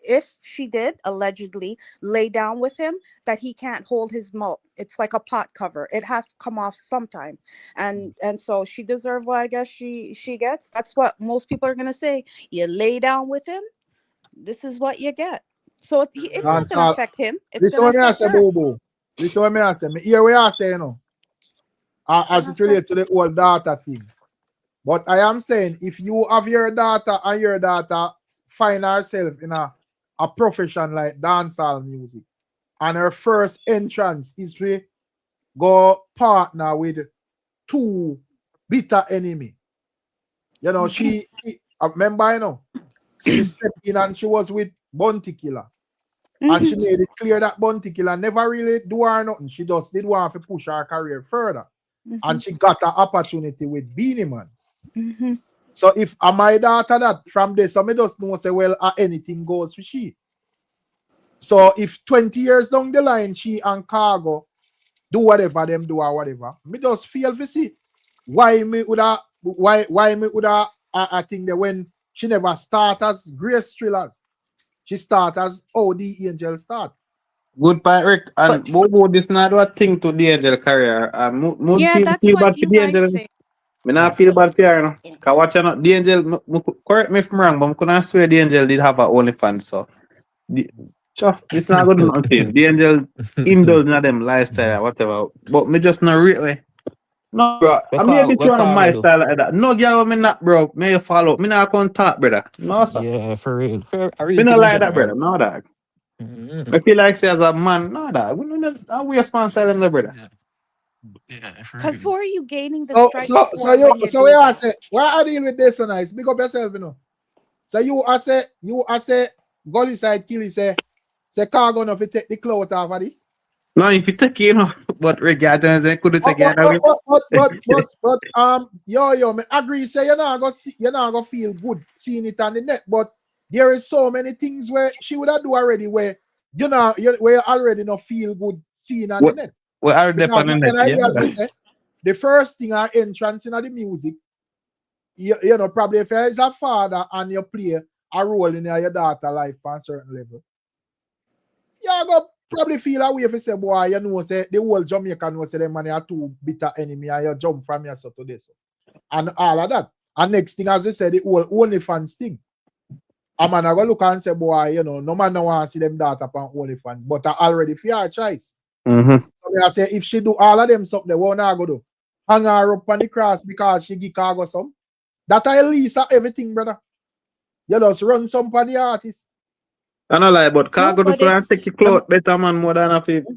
if she did allegedly lay down with him, that he can't hold his mouth. It's like a pot cover. It has to come off sometime. And so she deserves what I guess she gets. That's what most people are gonna say. You lay down with him, this is what you get. So it's not gonna affect him. It's Listen gonna what me I affect say, her. Bobo. Listen what me I say. Me hear what I say, you know. As it relates to the old data thing. But I am saying, if you have your daughter and your daughter find herself in a profession like dancehall music. And her first entrance is to go partner with two bitter enemy. You know, she remember, you know, she stepped in and she was with Bounty Killer. And she made it clear that Bounty Killer never really do her nothing. She just did want to push her career further. And she got an opportunity with Beanie Man. So if my daughter that from this, so me just know say, well, anything goes for she. So if 20 years down the line, she and Khago do whatever them do or whatever, me just feel to see why me woulda I think that when she never start as Grace Thrillers, she start as the Angel start. Good point, Rick. And Bobo, this not what thing to the Angel career. Yeah, that's feel what bad for you the guys Angel. think. Me not feel bad for her, no. Cause watch out, the Angel, correct me if I'm wrong, but I couldn't swear the Angel did have a OnlyFans, so this not good nothing. The Angel indulge in them lifestyle or whatever. But me just not really. No, bro. I may be What trying on my Khago do? style like that. No, girl, me not, bro. May you follow. Me not come talk, brother. No, sir. Yeah, for real. I Me really not think in like that, general. brother. No, dog. I feel like say as a man, no, dog. We don't I waste man silent, brother. Yeah, for Because who real. are you gaining the stripes for when you So do we are that? say why are deal with this so nice? Big up yourself, you know. So you are say Gully side kill say Khago enough to take the clout off of this. No, if you take it, you know, but regardless, they could take it away. Yo, me agree. Say you're not gonna feel good seeing it on the net, but there is so many things where she would have do already where where you already not feel good seeing on the net. We are Because depending on that, yeah. the first thing our entrance in the music, you know, probably if you're a father and you play a role in your daughter life on a certain level, you go probably feel a way if you say, boy, you know, say the whole Jamaica know say them man are two bitter enemy and you jump from here so to this. And all of that. And next thing, as they said, the whole OnlyFans thing. A man I go look and say, boy, you know, no man no want to see them daughter upon OnlyFans, but I already fear her choice. So I say if she do all of them something, they won't go do. Hang her up on the cross because she give Khago some. That at least everything, brother. You just run some for the artist. I know like, but No, Khago but to take your clothes better man more than a people.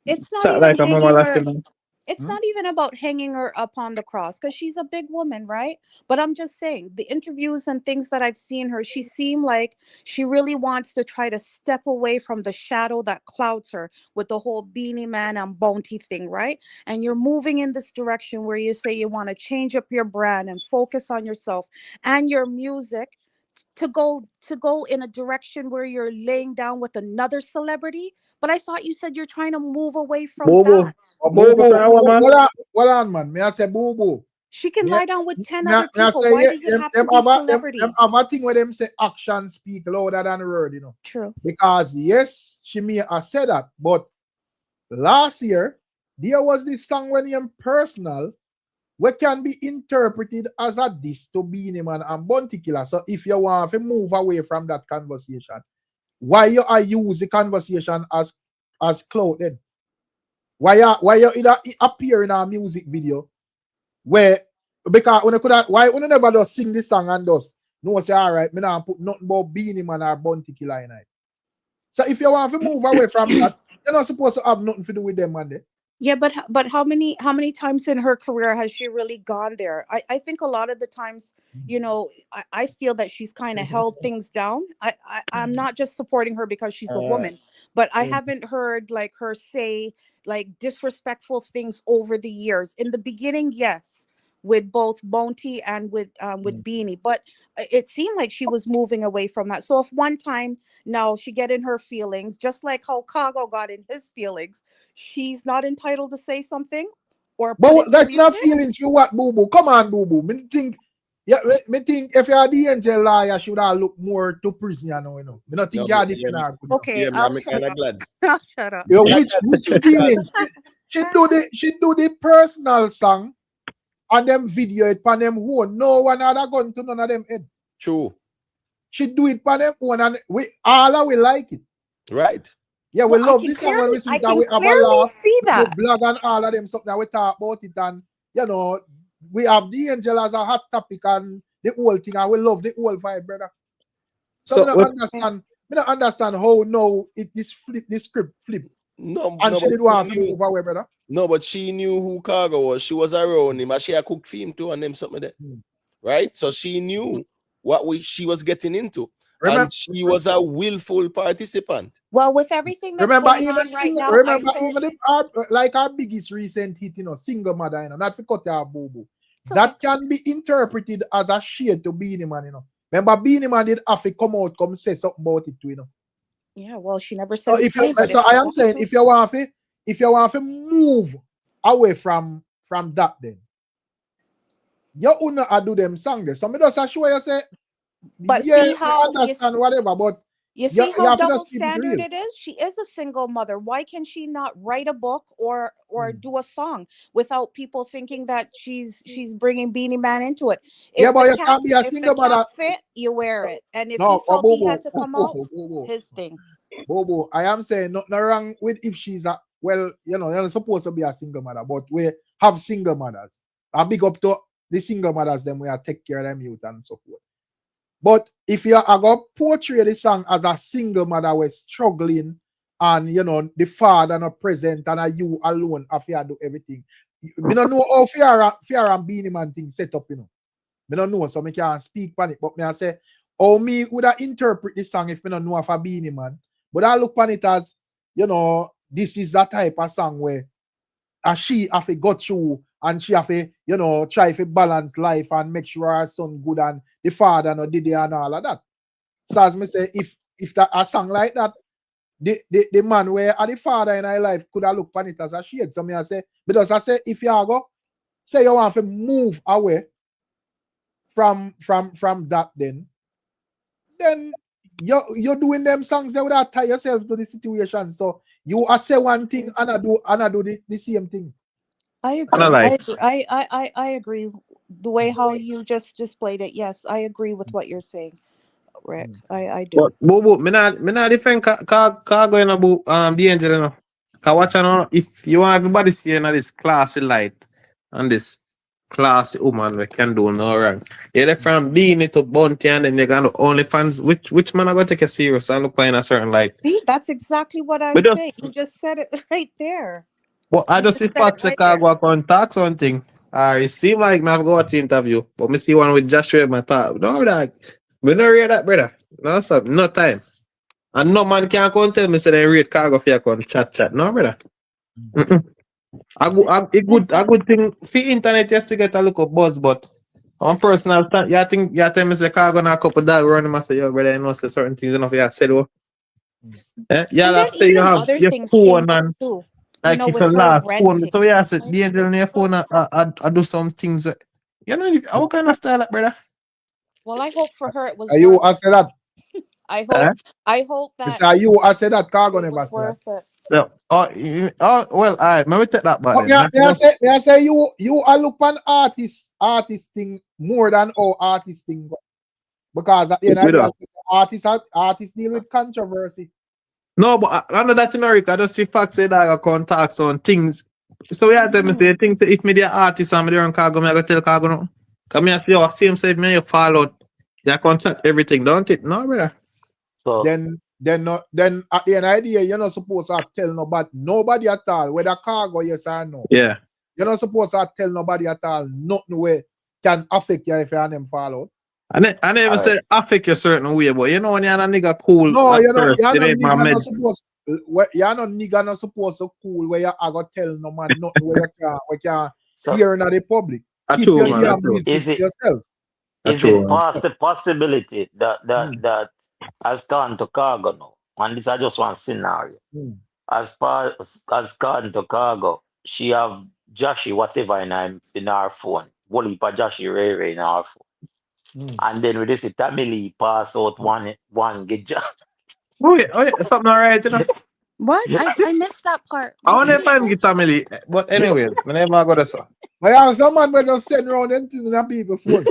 it's not Chat even like a mama hanging her. laughing. It's not even about hanging her up on the cross because she's a big woman, right? But I'm just saying the interviews and things that I've seen her, she seemed like she really wants to try to step away from the shadow that clouds her with the whole Beanie Man and Bounty thing, right? And you're moving in this direction where you say you want to change up your brand and focus on yourself and your music to go in a direction where you're laying down with another celebrity. But I thought you said you're trying to move away from Bobo. that. Bobo, man. Hold on, man. May I say boo boo? She can Me, lie down with 10 me, other me I people. say Why yeah, does it have them to be have celebrity? a thing where them say action speak louder than word, you know. True. Because yes, she may have said that, but last year there was this song when him personal what can be interpreted as a diss to Beanie Man and Bounty Killer. So if you want to move away from that conversation, why you are use the conversation as clout then? Why you either appear in a music video where because when you could why when you never just sing this song and just no say all right, me not put nothing about Beanie Man or Bounty Killer in it. So if you want to move away from that, you're not supposed to have nothing to do with them, man. Yeah, but how many times in her career has she really gone there? I think a lot of the times, you know, I feel that she's kind of held things down. I'm not just supporting her because she's a woman, but I haven't heard like her say like disrespectful things over the years. In the beginning, yes, with both Bounty and with Beanie, but it seemed like she was moving away from that. So if one time now she get in her feelings, just like how Khago got in his feelings, she's not entitled to say something or put But it to that's not music? feelings for what, boo boo? Come on, boo boo. Me think, me think if you're the angel lawyer, should have look more to prison, you know. Me not think you're defending her good. Okay, Yeah, I'll I'm shut kind of up. glad. I'll shut up. You know, which feelings? She do the personal song and them video it pan them own. No one other gone to none of them head. True. She do it pan them own and we all we like it. Right. Yeah, we Well, love this song when we see I it can and we have a clearly laugh. see We that. blog and all of them something that we talk about it and you know we have the angel as a hot topic and the whole thing and we love the whole vibe, brother. So I So don't understand. I don't understand how now this script flip. No, And no, she but did want she to knew, move away, brother. no, but she knew who Khago was. She was around him, and she had cooked for him too, and them something like that. Hmm. Right? So she knew what she was getting into. Remember, And she was a willful participant. Well, with everything that's remember going even on right single. now, Remember I hope even like our biggest recent hit, single mother, not for cut your boo boo. it's okay. That can be interpreted as a shade to Beanie Man, Remember, Beanie Man did have to come out, come say something about it too, Yeah, well, she never So said if it's you, but so if I you am want saying, to, if you want to move away from that, then you wanna do them songs. So me just show you say, but yeah, see I how understand whatever, but you you see how have to double just keep it standard real. it is. She is a single mother. Why can she not write a book or Mm. do a song without people thinking that she's bringing Beanie Man into it? Yeah, If but the you can't be a if the single mother. cap fit, you wear it. And if he No, felt he had to come out, Bobo, his thing. Bobo. I am saying nothing wrong with if she's a well, you're not supposed to be a single mother, but we have single mothers. I big up to the single mothers, them we are take care of them youth and so forth. But if you are going to portray the song as a single mother was struggling and the father not present and you alone have to do everything. Me don't know how fear and Beanie Man thing set up, Me don't know, so me can't speak on it. But me I say, how me would I interpret this song if me don't know of a Beanie Man? But I look on it as, this is that type of song where she have to go through and she have to, try to balance life and make sure her son good and the father no did it and all of that. So as me say, if that a song like that, the man where the father in her life could have looked on it as a shade. So me I say, because I say if you go, say you want to move away from that, then you're doing them songs that would tie yourself to the situation. So you are say one thing and I do the same thing. I kind of agree. like I agree. The way how you just displayed it, yes, I agree with what you're saying, Rick. I do. but Bobo, me not defend Khago in about the angel, Cause watch if you want everybody seeing this classy light and this classy woman we can do no wrong. You're there from being it to Bunty and then you're gonna only fans which man are gonna take you serious and look in a certain light. See, that's exactly what I'm But saying. just You just said it right there. well, I You just just see said it Fox right there. Chicago on talk something. It seem like me have go watch the interview, but me see one with Jashii my talk. No, that we don't read that, brother. No, sir, no time. And no man can come tell me say they read Cargo for you come chat. No, brother. Mm-mm. A good thing for internet just to get a look of buzz, but on personal stand, you tell me say Cargo na a couple dog run him and say, yo, brother, you know say certain things enough you said, oh. You And have then say you even have other your things came phone up and too. like if With you her laugh phone. renting. So yeah, I said the angel on your phone I do some things with what kind of style that, brother? Well, I hope for her it was Are you worth I it. say that? Eh? I hope This that are you I said that Cargo it never was say that. worth it. So well, alright, maybe take that back But then. may I say you are look on artist thing more than all artist thing go. Because at the end of We the do. day, artists deal with controversy. No, but I know that in America, I just see facts say that I contacts on things. So we have to say things if me the artist and me the Cargo, me I go tell Cargo no. Come here, see your same say me you follow out. You contact everything, don't it? No, brother. So Then at the end of the day, you're not supposed to tell nobody at all, whether Cargo yes or no. Yeah. You're not supposed to tell nobody at all, nothing way can affect you if you and them follow. I never all right. say affect you certain way, but you know when you're a nigga cool No, at first, you need my meds. You're not nigga not supposed to cool where you are gonna tell no man nothing where you can So hear in the public. That's Keep true, your is man. it That's damn true. business to yourself. That's is it true, man. past the possibility that Mm, has gone to Cargo now? And this is just one scenario. mm, As far as gone to Cargo, she have Jashii whatever in her phone. Whole heap of Jashii Ray in her phone. mm. And then with this Tamili pass out one get Oh yeah, something alright, you know. What? I missed that part. I What want did to you find say? get family, but anyways, my name I got this. But yeah, someone will just send around them things in the people phone.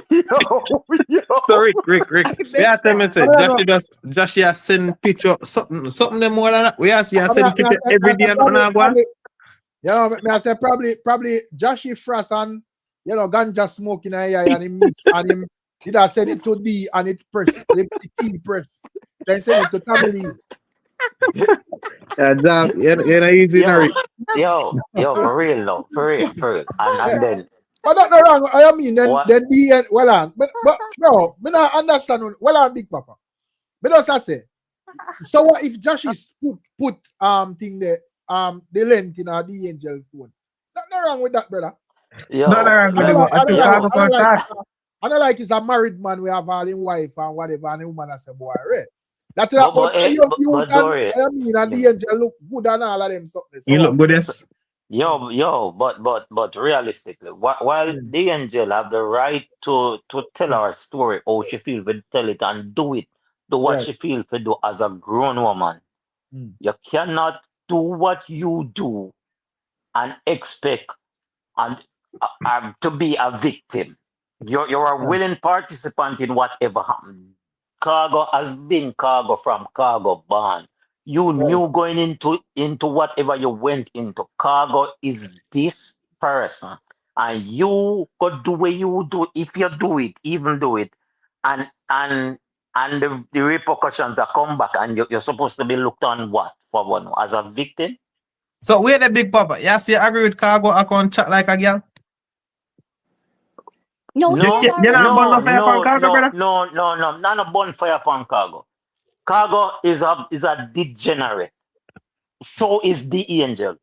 yo. So Rick. I We have missed to me that. say, I don't know. Joshie has send picture something them more than that. We have see I send picture every day and I go on. may I say probably Jashii Frost and ganja smoking and him mix and him Did I send it to D and it press the key press? Then send it to family. Yeah, job. You're easy, Yo, Rick. for real though, for real. Yeah. And then But that's not wrong. I mean, then what? D and well on. But bro, me not understand. Well on, Big Papa. But as I say, so what if Jashii put thing there the length in the angel phone? Nothing wrong with that, brother. No, Yo, wrong with yo, it. I think Khago can talk. I don't like he's a married man. We have all in wife and whatever, and the woman has a boy, right? That's but but but, eh, you but can, Dory, I mean, and the angel look good and all of them something. So You look good, yes. but realistically, while Mm. the angel have the right to tell our story, how she feel to tell it and do what Right. she feel to do as a grown woman, Mm. you cannot do what you do and expect and to be a victim. You're a Right. willing participant in whatever happened. Cargo has been cargo from cargo born. You Right. knew going into whatever you went into. Cargo is this person, and you could do what you do if you do it, even do it, and the repercussions are come back, and you're supposed to be looked on what for one as a victim. So where the Big Papa? Yes, you agree with Khago? I can chat like a girl. No, he No, had You know, already. about no fire for Khago, brother. not a bonfire upon cargo. Cargo is a degenerate. So is the angel.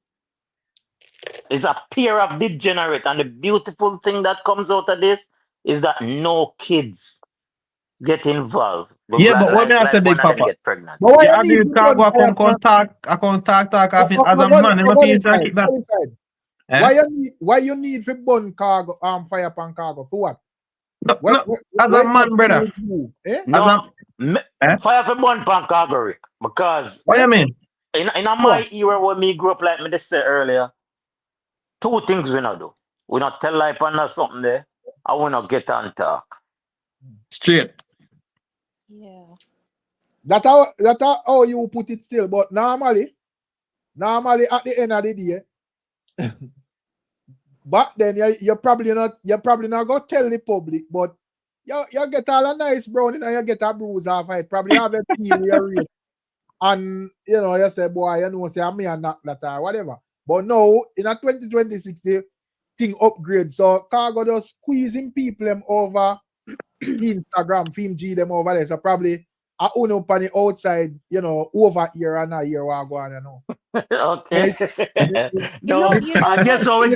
It's a pair of degenerate, and the beautiful thing that comes out of this is that no kids get involved. Yeah, but what me I say, Like Big one of them Papa? get pregnant. But why You you agree need with to go Khago? on fire for I can talk as a man. I'm feel inside that. why Eh? why you need to burn cargo fire pan cargo for what? No, as a man, brother. Eh? As a No, eh? fire for one pan cargo, Rick, because What Eh? you mean? in Go on. my era when me grew up, like me just said earlier, two things we not do. We not tell life and something there, and we not get on talk. Straight. Yeah. That how you put it still, but normally at the end of the day, but then you're probably not gonna tell the public, but you get all a nice brownie and you get a bruise off it. Probably have a feel you're real. And you say, boy, say I'm me and not that or whatever. But now in a 2026 the thing upgrade. So Khago just squeezing people them over Instagram, film G them over there. So probably I own up on the outside, over here and a year what go on, Okay. No, I guess how we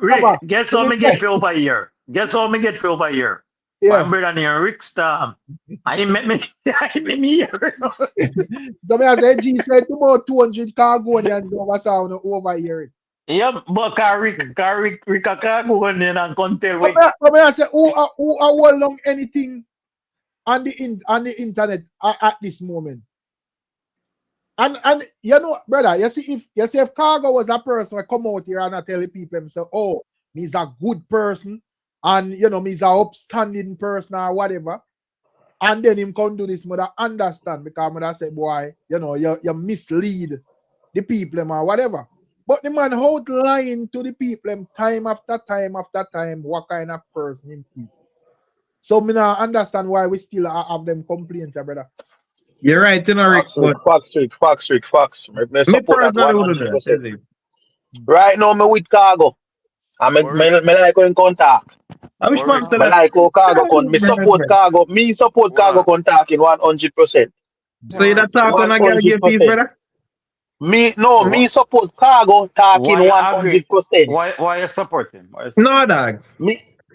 Rick, guess how me get for over here. Guess how me get for over here. My Yeah. brother named Ricstorm. I met me here. So me I say G said about 200 Cargonians over sound over here. Yeah, but Rick a go in and come tell we. But me I say who hold long anything on the internet at this moment. And brother, you see if Khago was a person who come out here and I tell the people himself, oh, me's a good person and me's a upstanding person or whatever, and then him come do this, mother understand because mother say, boy, you mislead the people or whatever. But the man out lying to the people time after time after time what kind of person he is. So me not understand why we still have them complaint, brother. You're right, Rick. Facts. Me Me support that personally would do 100%. that. Right now, me with Khago. Me like in contact. I wish man said Me that. like how Khago con. Me support Khago. Me support Khago contacting 100%. So you that talk on a girl give peace, 100%. brother? Me support Khago talking Why you agree? 100%. Why you support him? No, dog.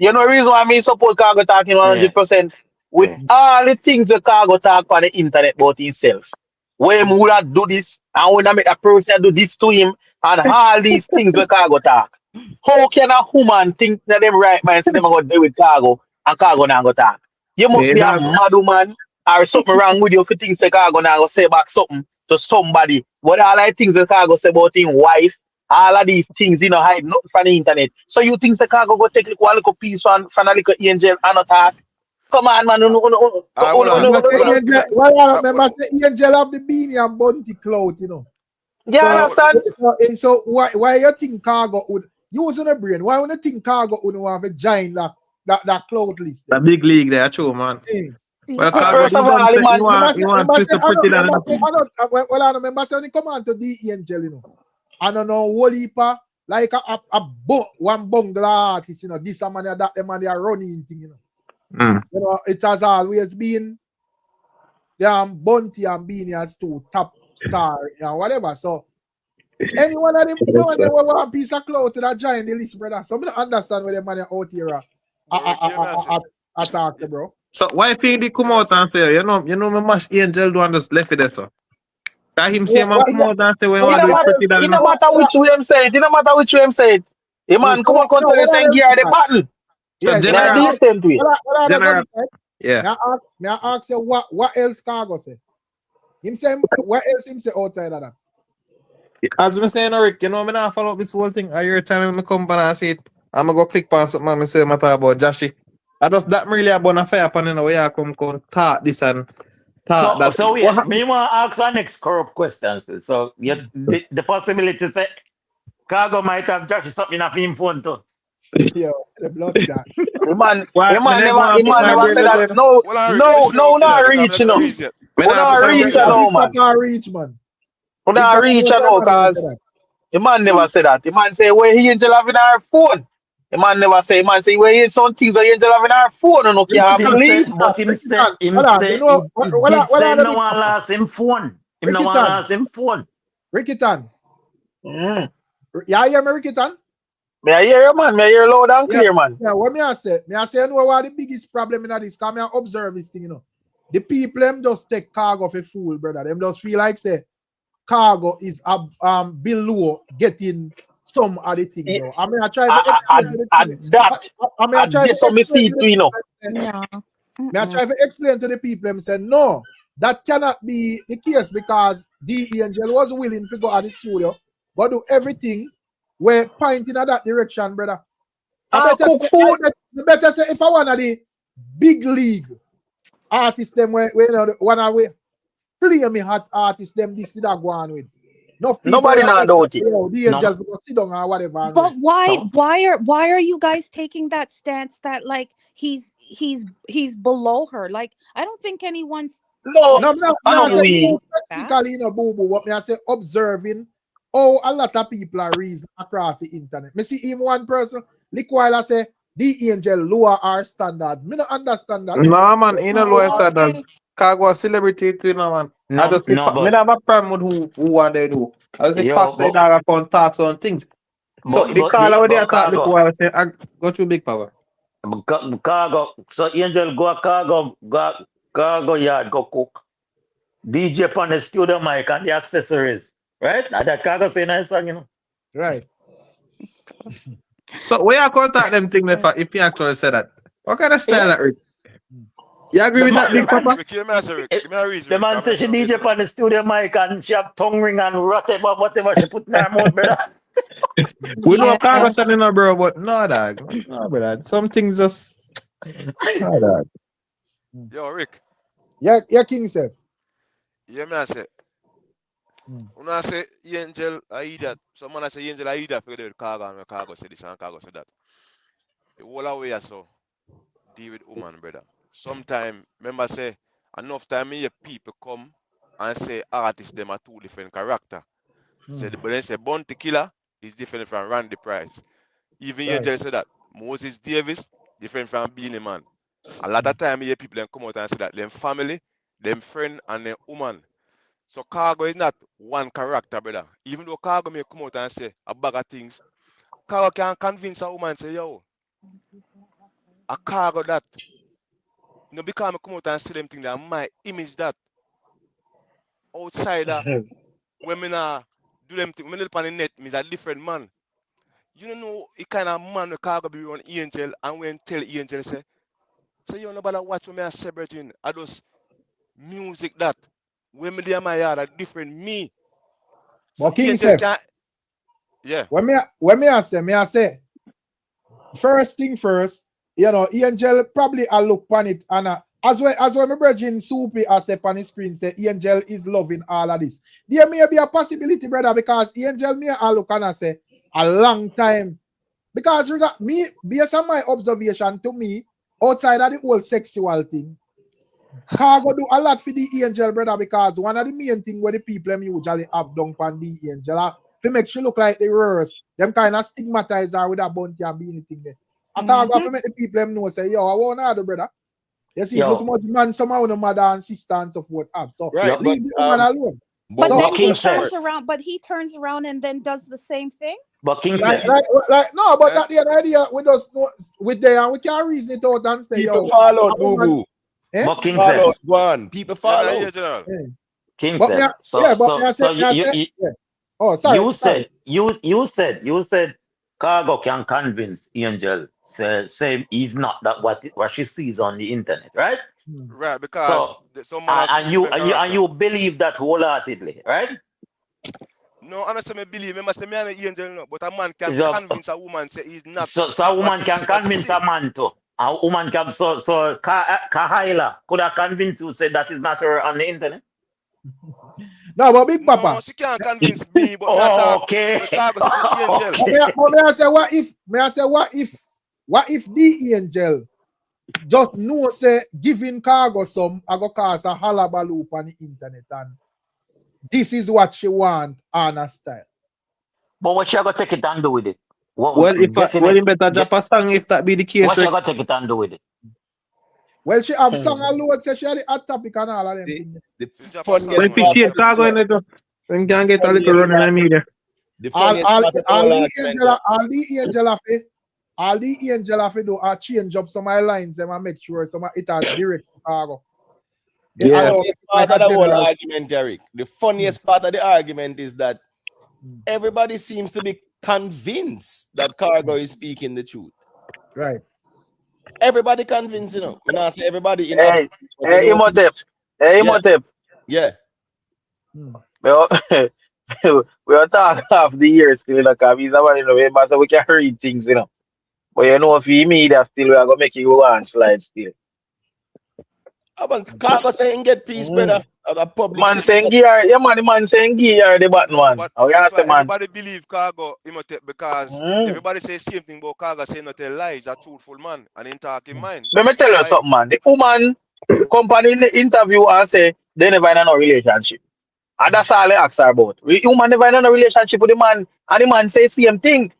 You know the reason why me support Khago talking Yeah. 100%? With Yeah. all the things that Khago talk on the internet about himself. When him would have do this, and when I make a person do this to him, and all these things that Khago talk. How can a woman think that them right mind say them are going to deal with Khago, and Khago not going to talk? You must Hey, be a dog. mad woman, or something wrong with you if you think that Khago not going to say back something to somebody. What all the things that Khago say about his wife, all of these things, hide nothing from the internet. So you think that Khago go take a little piece from a little angel and not talk? Come on, man. Remember say Angel have the beanie and bunty clout, You understand? So why you think Khago would using a brain? Why would you think Khago would have a giant that that cloud list. The big league there, true, man. Thing. Well, So, Khago, First of all, the man, you want twist to pretty than well, I remember saying he come on to the Angel, you know. I don't know, whole heapa, like one bungalow artist, you know, this man that man they are running thing, you know. You know, it has always been Bunty and Beanie as two top star, you know, whatever. So anyone of them, you know, they want a piece of cloth to that join the list, brother. So I don't understand where the man out here attack, bro. So why think they come out and say, you know, me mash Angel do and just left it there, so? That him say man come out and say when you want to do it pretty than it no matter which way I'm saying, it no matter which way I'm saying. The man come and control the same gear the pattern. So Yeah, general, this same way. general, yeah. May I ask you what else Khago say? Him say what else him say outside of that? As we saying, Rick, you know, me not follow up this whole thing. I hear time me come and I say it. I'm gonna go click on something and me say matter about Jashii. I just that really about a fair upon you know where I come talk this and talk that. So yeah, me want to ask our next corrupt questions. So the possibility say Khago might have Jashii something off him phone too. Yo, the blood that. The man never said that. No, not reach, you know. Not reach, you know, man. Not reach, man. Not reach, you know, cause the man never said that. The man say where he Angel having our phone. The man never say. Man say where he some things where Angel having our phone. No, can't believe. But him say he did say no one lost him phone. Him no one lost him phone. Rickitan. Yeah, you hear me, Rickitan? Me I hear you, man. Me I hear loud and clear, man. Yeah, what me I say? Me I say, you know what the biggest problem in this? Because me I observe this thing, you know. The people them just take Khago for fool, brother. Them just feel like say Khago is below getting some of the thing, you know. I mean, I try to explain to explain to the people and say no, that cannot be the case because the Angel was willing to go at the studio, but do everything. We're pointing at that direction, brother. I better say if I want the big league artists, them where you know one away play me hot artists, them this that go on with. Nobody not doubt it. The Angels will sit down or whatever. But why are you guys taking that stance that like he's below her? Like I don't think anyone's no, specifically, you know, boo boo. What me I say observing. Oh, a lot of people are reason across the internet. Me see even one person, look while I say the Angel lower our standard. Me don't understand that. No man, ain't no lower standard. Khago a celebrity too, no man. I just me have a problem with who want they do. I just say facts they don't upon talks on things. So the caller when they attack look while I say I go through big power. Khago, so Angel go Khago yard go cook. DJ on the studio mic and the accessories. Right? That Khago say nice song, you know. Right. So where you contact them thing if you actually say that? What kind of style that is? You agree with that, big papa? The man says she DJ on the studio mic and she have tongue ring and whatever she put in her mouth, brother. We know Khago telling her, bro, but no, dog. No, brother. Some things just. No, dog. Yo, Rick. Yeah, King Steph. Yeah, man, I say. When I say Angel, I eat that. Someone I say Angel, I eat that for the Khago and Khago say this and Khago say that. The whole away so deal with woman, brother. Sometimes, remember say, enough time here people come and say artists them are two different character. Say, but then say Bounty Killer is different from Randy Price. Even Angel say that. Moses Davis, different from Beanie Man. A lot of time here people then come out and say that them family, them friend and them woman. So Khago is not one character, brother. Even though Khago may come out and say a bag of things, Khago can convince a woman and say, yo, a Khago that. No, because I come out and say them things that my image that outsider when I do them things, when I on the net, means a different man. You don't know the kind of man that Khago be on Angel and when tell Angel say, so you nobody watch when I say everything. I just music that. When me there my yard a different me. So King said, yeah. When me I say, first thing first, you know, Angel probably I look on it and as well my brethren Soupy I say on his screen say Angel is loving all of this. There may be a possibility, brother, because Angel me I look and I say a long time because me, based on my observation, to me, outside of the whole sexual thing, Khago do a lot for the angel, brother, because one of the main things where the people them usually have done on the angel, to make she look like the worst, them kind of stigmatize her with a bounty and being anything there. And Khago to make the people them know, say, yo, I want to do, brother. You see, look much man, somehow the mother and sister and so forth have. So Right, leave the woman alone. But So, then he King turns said, around. But he turns around and then does the same thing. but King like, said, no, but that the idea with us with there and we can reason it out and say, People yo, fall out, boo boo. but King Fall said, out, go on. People fall Yeah, out. General. King But said, yeah. Oh, sorry. you said, you said, Cargo can convince Angel, say he's not that what she sees on the internet, right? Right, because So, someone have and different character. you believe that wholeheartedly, right? No, honestly, I believe. I must say, me and the angel, no, but a man can So- convince a woman say he's not. So a woman what can he- what he convince see. a man to. A woman can Kahaila could have convinced you say that is not her on the internet. No, but Big Papa. No, she can't convince me, but me attack. Okay. Because the angel. Okay. But may I say what if the angel just know say giving Khago some I go cause a halabaloo on the internet and this is what she want on a style. But what she gonna take it and do with it? Well, you better drop a song if that be the case. What she gonna take it and do with it? Well, she have sung a load, say she had the hot topic and all of them things. The Drop a funniest song, When man. fish Cargo in it, then can get a little run in the media. The All funniest part of the whole argument. All the angel have to do are change up some of the lines and make sure some of it has direct to Khago. Yeah. The funniest part of the whole argument, Eric. The funniest part of the argument is that everybody seems to be convinced that Cargo is speaking the truth. Right. Everybody convinced, you know. When I say everybody in Hey, absolute, Imhotep. Hey, Imhotep. yeah. We are talking half the year still, you know, because he's a man, you know, but we can read things, you know. But you know, if you media still, we are going to make you go on slide still. Cargo saying get peace, brother. The public Man saying gear, yeah, man, the man saying gear, the button one. But Oh, yeah, man. everybody believe Khago because everybody say same thing about Khago saying not a lie. He's a truthful man and in talking mind. Let me tell you something, man. The woman company in the interview and say they never in no relationship. And that's all they ask her about. The woman never in no relationship with the man, and the man say same thing.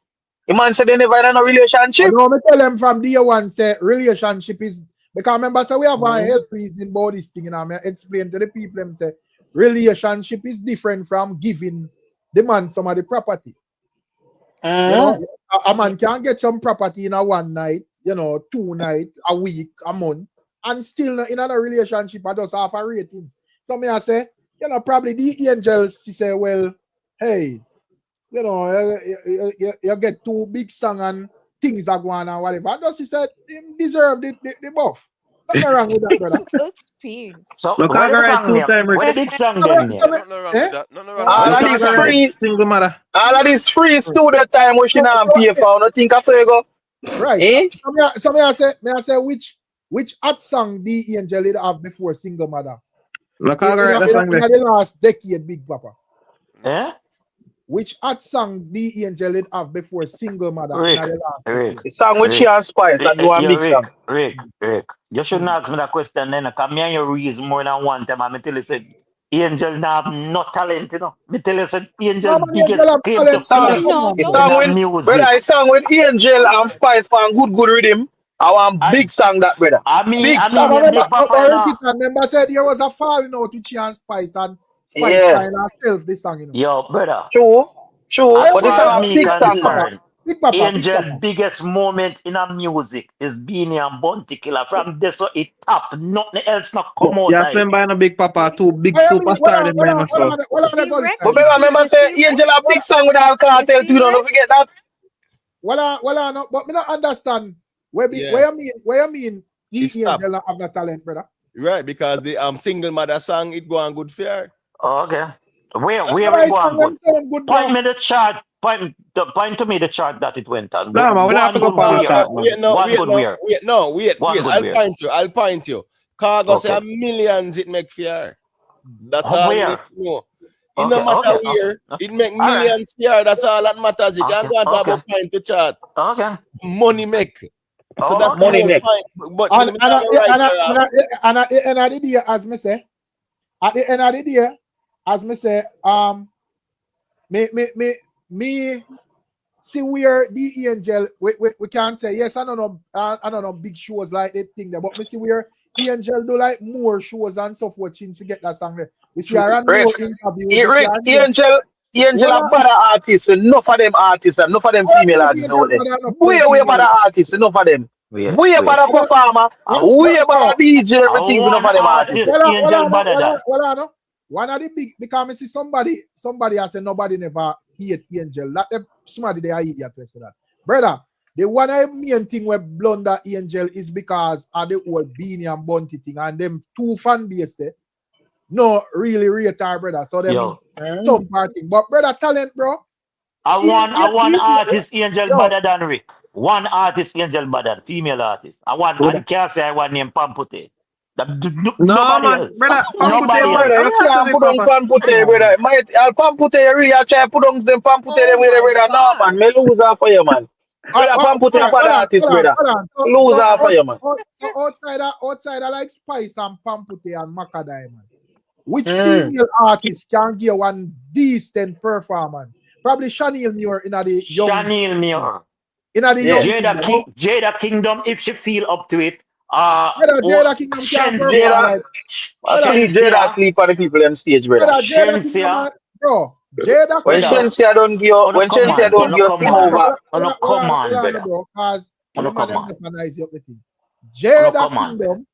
The man said they never in no relationship. No, me tell them from day one say relationship is because remember so we have a health reason about this thing and I explain to the people them say relationship is different from giving the man some of the property. You know, a man can get some property in a one night, you know, 2 nights, a week, a month, and still in a relationship I just have a ratings. So me I say, you know, probably the angels she say, well, hey, you know, you get 2 big song and things are going on, whatever. And just he said, him deserve the buff. Nothing wrong with that, brother. So Look, what I the got song right 2 name? times. What the big song them name? Nothing wrong with that. Nothing wrong All with of that. this free, Single mother. all of this free studio time we should not pay for. No think of go. Right. Eh? So may I say which hot song the angel did have before Single Mother? Look, I got right the song in there. the last decade, Big Papa. Eh? Which hot song the angel did have before Single Mother Rick, in the last Rick. decade? The song with she and Spice and do a mix song. Rick. You shouldn't ask me that question then, because me and you reason more than one time. And me tell you, said, Angel not have no talent, you know. Me tell you, said, Angel No, man, biggest Angel have claim to talent. fame No, It's don't song in with music. brother, it's song with Angel and Spice and good rhythm. I want big song that brother. I mean, Big I song. mean, Big Papa, you know. Remember said there was a falling out with she and Spice Yeah. style herself this song, you know. Yo, brother. True. As But it's far a as me big song, man. concerned, Big Papa, Angel Big Papa. biggest moment in a music is Beanie and Bounty Killer. From this so it top, nothing else not come out. Yeah, Like. remember no Big Papa, 2 big I mean, superstar in man so. But remember say Angel a big song with Al Cartel too, don't forget that. No, but me not understand where you mean the angel have no talent, brother. Right, because the Single Mother song it go on good fair. Oh, okay. Where we go on good? Point me the chart. Point to me the chart that it went on. No, man, we don't have to go on the chart, man. I'll point you. Cargo say millions it make fair. That's all. Where? No. It no matter where. It make millions here. That's all that matters. You can't go and talk about point to chart. Okay. Money make. So that's the Money whole make. point. But And at the end of the day, as me say, me see where the angel we can't say yes. I don't know big shows like that thing there, but me see where the angel do like more shows and stuff watching to get that song there. We see around more interviews. Rick, Angel are better artists. Enough of them artists, enough of them female artists out there. Way better artists, enough of them. Way better performer, way better DJ, everything, enough of them artists. Angel better than. Well, one of the big, because I see somebody has said nobody never hate Angel. That the somebody they are idiot to say that. Brother, the one of the main thing where blunder Angel is because of the whole Beanie and Bunty thing and them two fan base there. No, really rate our brother. So them some party. But brother talent, bro. I want artist Angel better than Rick. One artist Angel better than female artist. I can't say I want name Pampute. Nobody else. Brother, Nobody else. brother, you can't put on Pampute, brother. Pampute, really, I try to put on them Pampute, brother. No, man, me lose half for you, man. Brother, Pampute, a bad artist, brother. Lose half for you, man. So outside, I like Spice and Pampute and Macadai, man. Which female artist can give one decent performance? Probably Chanel Muir in the young. Chanel Muir. In the young. Jada Kingdom, if she feel up to it. Jada Kingdom can't perform. Jada sleep on the people on stage, brother. Bro, Jada when Shensia don't give you, when Shensia don't give you sing over. Come on, brother. Because Jada Kingdom.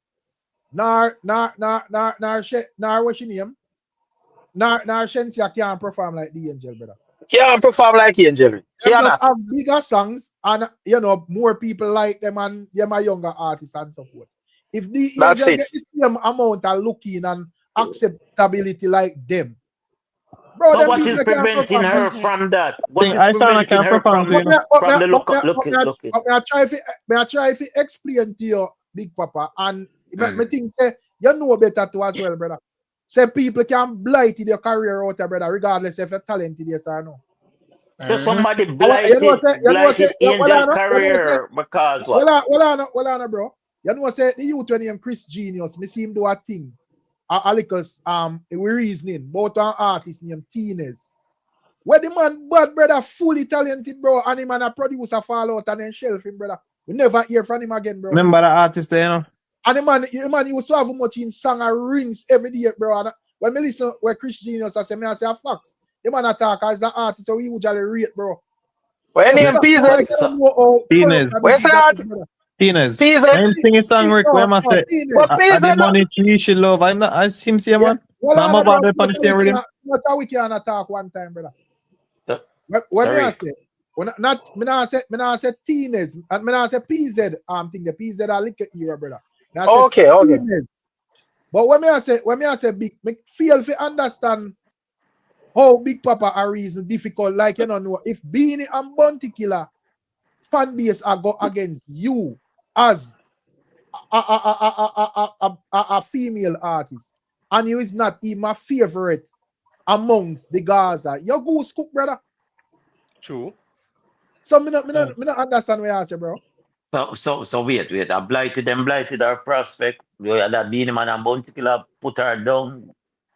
Nar what's your name? Nar Shensia can't perform like the Angel, brother. Can't perform like Angel. They just have bigger songs and more people like them and them are younger artists and so forth. If the Angel get the same amount of looking and acceptability like them, bro, but what is preventing her from that? What is preventing her from the look? May I try if explain to you, Big Papa, and me think you know better too as well, brother. Say people can blight your career out there, brother, regardless if you're talented, yes or no. So somebody blighted Angel career because what? Well, on, bro. You know say the youth when him Chris Genius, me see him do a thing. Because we reasoning about an artist named Teeners. Where the man bad brother fully talented, bro, and him and a producer fall out and then shelf him, brother. We never hear from him again, bro. Remember the artist there, you know? And the man he was so much in song and rings every day, bro. And when me listen where Chris Genius I say a facts. The man attack as an artist, so he usually rate, bro. Where name Peasy? Penis. Where's that? Penis. Peasy. I'm singing song Rick, where am I say? The money tree she love. I'm not I him see man. I'm about to on the same rhythm. Not how we can attack one time, brother. What me I say? When me not say teenagers and me not say PZ thing the PZ are liquor era, brother. Okay. But when I say big, me feel to understand how Big Papa are reason difficult. Like you know if Beanie and Bunty Killer fan base are go against you as a female artist, and you is not even my favorite amongst the Gaza. You go scoop, brother. True. So me not understand what you say, bro. So wait. I blighted our prospect. That Beanie Man and Bounty Killer put her down.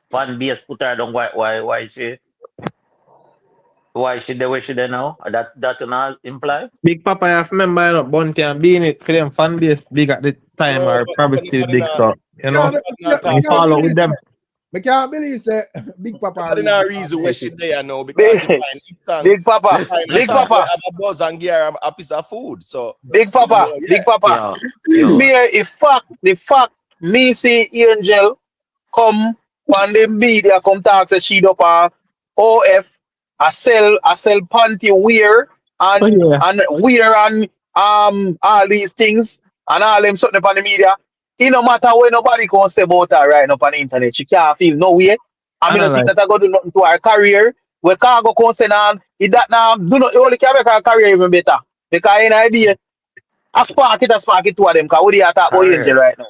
Fan base put her down. Why she the way she there now? That not imply? Big Papa, I remember you know, Bunty and Beanie for them fan base big at the time or probably still big so you know we follow with them. I can't believe say Big Papa. I don't reason where she there now because Big Papa, Big Papa have a buzz and gear a piece of food. So Big Papa, Big Papa. Me the fact me see Angel come on the media come talk to she up OF I sell panty wear and wear and all these things and all them something on the media. It no matter where nobody can say about her right now on the internet. She can't feel no way. I mean, I think that I go do nothing to her career. Where Khago can say now, if that now do not only can make her career even better. Because any idea, I spark it to them. Because what do you talk about Angel right now?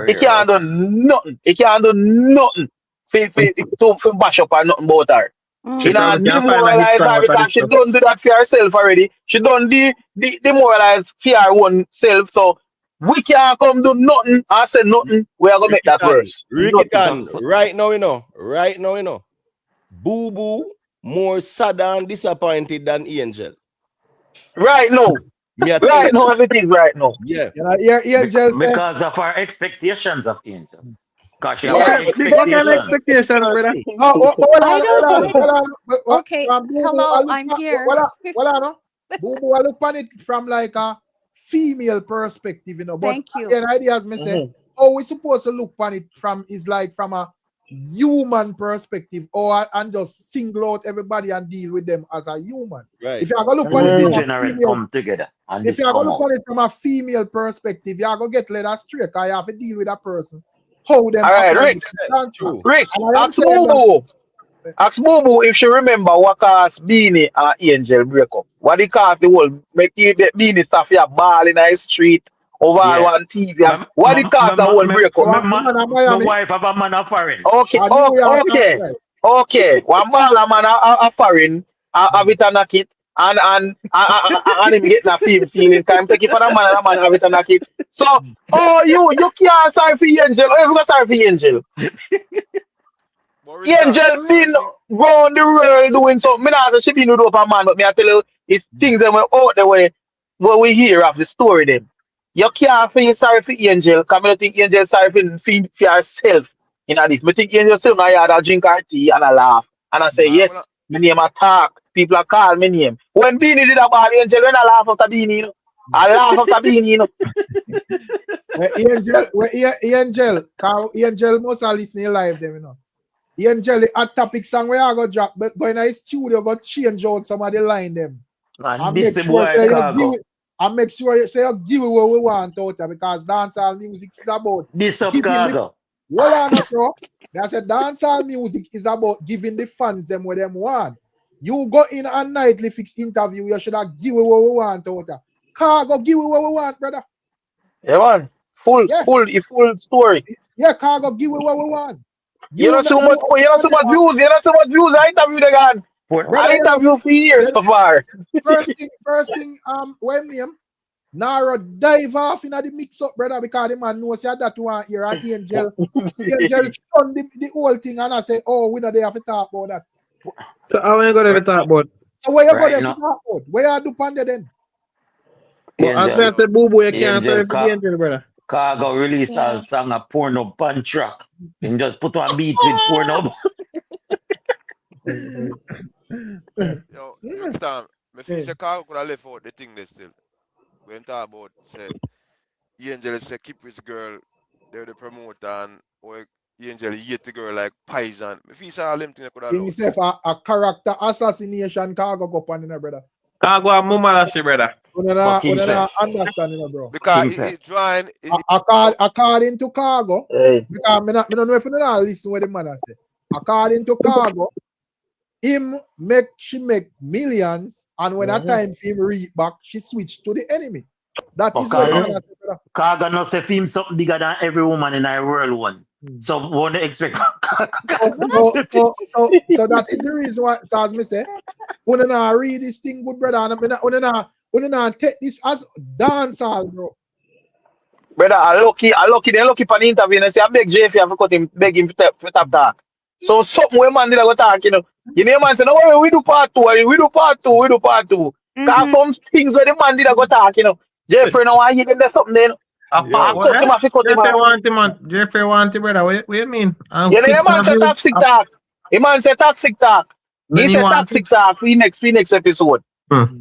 It can't do nothing. It can't do nothing. to bash up and nothing about her. She You know, Mm-hmm. probably can't find a hit demoralize song her out of because this she stuff. done do that for herself already. She done demoralize for her own self. So we can't come do nothing and say nothing. We are gonna make that worse. Nothing. Right now, Boo Boo more sad and disappointed than Angel. Right now. Me I tell Right you, now, everything right now. yeah. You know, Angel say, Because of our expectations of Angel. Because she Yeah, got Yeah, What kind of expectations. expectations, brother? Hold I on, don't hold on, see. hold on. Okay, Boo Boo, hello, I'm here. hold on, no. Boo Boo, I look on it from like a female perspective, you know. But Thank you. again, ideas me say, how we supposed to look on it from is like from a human perspective, or and just single out everybody and deal with them as a human. right. If you're gonna look All on it the from a degenerate female, come together and if this you're come gonna look out. on it from a female perspective, you're gonna get led astray because you have to deal with a person, how them All right, operate. True. Rick, And I am ask saying Boo that Boo. Ask Boo Boo if she remember what caused Beanie and Angel break up. What it caused the whole make the Beanie stuff here ball in the street over Yeah. on TV. And what it caused the whole break up? my My Miami, wife have a man of foreign. Okay, and New York, okay, right? okay. One ball a man a foreign, have it a knock it, and him getting a feeling time. Take it for the man and the man have it a knock it. So, oh, you can't sorry for Angel. Oh, you go sorry for Angel. But Richard, Angel same been thing. round the world doing something. Me not say she been with a man, but me I tell you, it's things that were out there where we hear of the story them. You can't feel sorry for Angel, because I don't think Angel sorry for herself in this. I think Angel still now had a drink her tea and a laugh. And I say, I wanna yes, my name a talk. People are call my name. When Beanie did about Angel, when I laugh after Beanie, you know. I laugh after Beanie, you know. Angel must have listening live them, you know. Angel, a topic song where I go drop, but go in the studio, go change out some of the line them. And this the boy say you Khago. give, and make sure you say you give it what we want out there, because dancehall music is about This up giving the, Khago. hold on, bro. That's a dancehall music is about giving the fans them what them want. You go in a nightly fixed interview, you should have give it what we want out there. Khago, give it what we want, brother. Yeah, man. Full story. Yeah, Khago, give it what we want. You know so much views. You know so much views. I interviewed again. I interview for years so far. First thing, when name Naro dive off in the mix up, brother, because the man knows that one here and Angel shun the whole thing, and I say, oh, we know they have to talk about that. So how are you gonna talk about? So where you go there to talk about? Where you do panda then? But I said the Boo Boo, you can't say for the Angel, brother. Khago release a song a porno punch track. And just put one beat with porno. Yo, next time, me feel say Khago could have left out the thing there still. When talk about say Angel say keep his girl, they're the promoter, and or Angel hate the girl like poison. Me feel say all them things could have Things a character assassination Khago go on, brother. Khago a mama she, brother. Understand, bro. because it's trying. According to Khago, because me don't know if you don't listen what the man say. According to Khago, she make millions, and when that time for him reach back, she switched to the enemy. That is what the man say, brother. Khago no say film something bigger than every woman in our world one. So won't expect so that is the reason why, as me say, when I read this thing, good brother, and when I take this as dancehall, bro. Brother, I lucky for the interview and say I beg JF to cut him, beg him for tap talk. So something where man did I go talk, you know. You know man say, no worry, we do part two. Cause some things where the man did I go talk, you know. Jeffrey now I hear them there something then. Jeffrey want him, brother. What you mean? You know, the man say toxic talk. The man say toxic talk. He said toxic talk for next episode.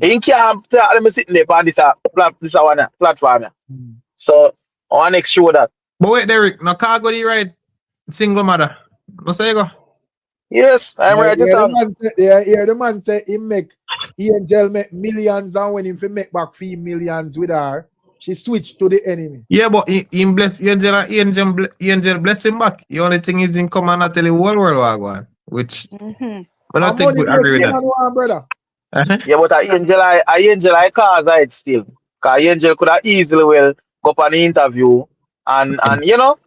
He can't let me sit there on this platform. So I want to make sure that. But wait, Derek, now Khago the right single mother. What's say go? Yes, I'm right. The man say Angel make millions, and when him make back 3 millions with her, she switched to the enemy. Yeah, but him bless Angel bless him back. The only thing is him come and not tell the whole world what going, which but I think we agree with that. Brother. Yeah, but Angel I cause it still. Because Angel could have easily well go up an interview and you know,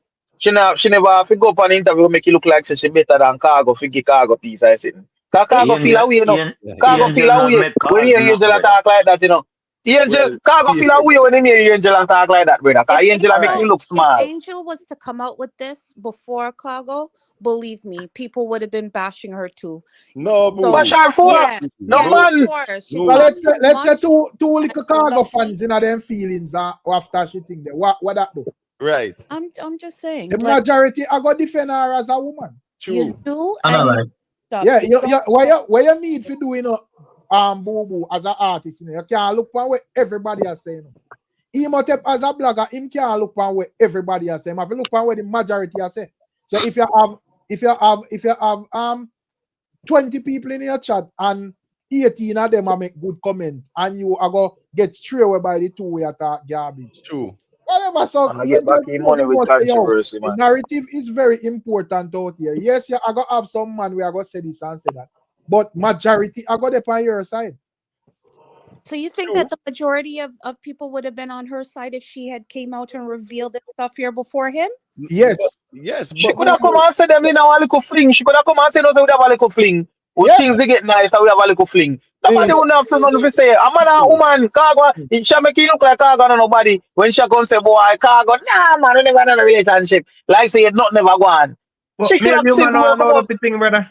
She never have to go up an interview make it look like she better than Khago for give Khago piece, I said. Cause If Khago feel Angel, away, you know. Khago feel Angel not away make when calls you hear enough, Angel brother. talk like that, you know. Angel, Well, Khago feel away when you hear Angel talk like that, brother. Cause if Angel make Angel him look if small. Angel was to come out with this before Chicago, believe me, people would have been bashing her too. no, So Bash boo. her for? yeah, No yeah, of No, man. course. She So no. talked too let's say much two and little too cargo loudly. fans in them feelings after she think that. What that do? Right. I'm just saying, The like majority I got defend her as a woman. you True. do I know, and you like, stuff. Yeah, You don't what you need for doing boo boo as an artist, you know, you can't look for what everybody is saying. Imhotep as a blogger, him can't look for what everybody is saying. If you look for what the majority are saying. So if you have 20 people in your chat and 18 of them are make good comment and you are go get straight away by the two way attack garbage. True. Whatever, so I'm gonna you get back in money with controversy, the man. narrative is very important out here. Yes, you are gonna have some man we are gonna say this and say that, but majority are gonna be on your side. So you think True. that the majority of people would have been on her side if she had came out and revealed this stuff here before him? Yes, Yes, She but could have come and said them in a little fling. She could have come and said us we have a little fling. When yeah. things they get nice, we have a little fling. Nobody Eh, would have to nothing to say. A man and a woman, Khago, she make it look like Khago and nobody. When she come say, boy, Khago, nah, man, we never had a relationship. Like say it not never go on. but She me could and have you man simple know well come load up up. the thing, brother.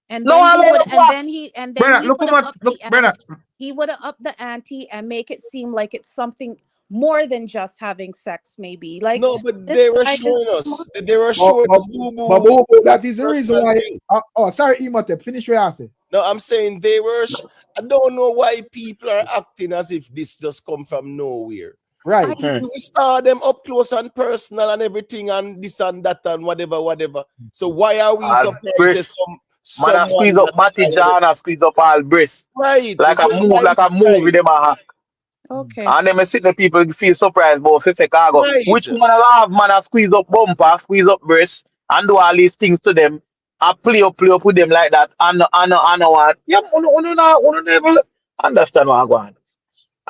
And No, then I he load would up what? and then Brother, he look would how have much, upped look, the brother. ante. He would have upped the ante and make it seem like it's something more than just having sex, maybe. Like no, but this they were guy is showing us. They were but, showing but, us boo but boo boo, boo, that is the reason personal why. thing. Sorry, Imhotep, finish what I say. No, I'm saying they were. I don't know why people are acting as if this just come from nowhere. Right. I We saw them up close and personal and everything and this and that and whatever. So why are we All surprised that breast. Man, I someone squeeze up that Matty John, I squeeze up all breast. right? Like So why are we a movie, surprised? them a hack. okay. And then I see the people feel surprised about if they cargo. Right. Which woman have man a squeeze up bumper, squeeze up breast, and do all these things to them. I play up with them like that. And what? Yeah, you never understand what I want.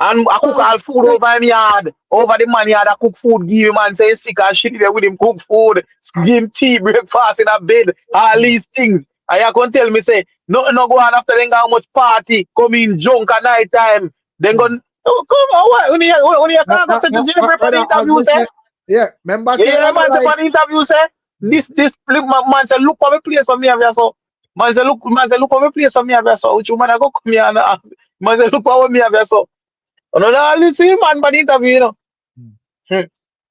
And I cook So all food over him yard. Over the man yard, I cook food, give him and say sick and shit there with him, cook food, give him tea, breakfast in a bed, all these things. And you can tell me, say, nothing no go on after then how much party, come in drunk at night time. Then go, oh, come on, what? When you can't go say to Jeffrey for the Brother, as interview, me say, say, yeah, remember yeah, say yeah, I go man, say, like for the interview, say, this, man say, look for me place for me, have you so. Man say, look for me place for me, have you so. Which woman I go come here and, man say, look for me, have you so. No, no, listen, man, for the interview, you know.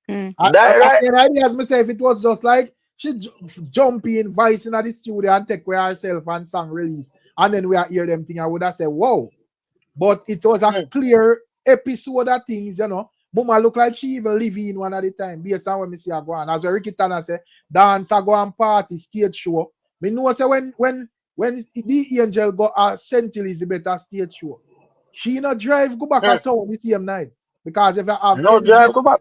mm. That right. the idea as me say if it was just like she jump in voice in the studio and take away herself and song release and then we are hear them thing, I would have said wow. But it was a clear episode of things, you know. Mama look like she even live in one at the time based on when me see her go on. As Ricky Tanner say, dance, I go on party, stage show. Me know say when the angel go a St. Elizabeth a stage show, she not drive go back at town the same night. Because if you have No drive, come back.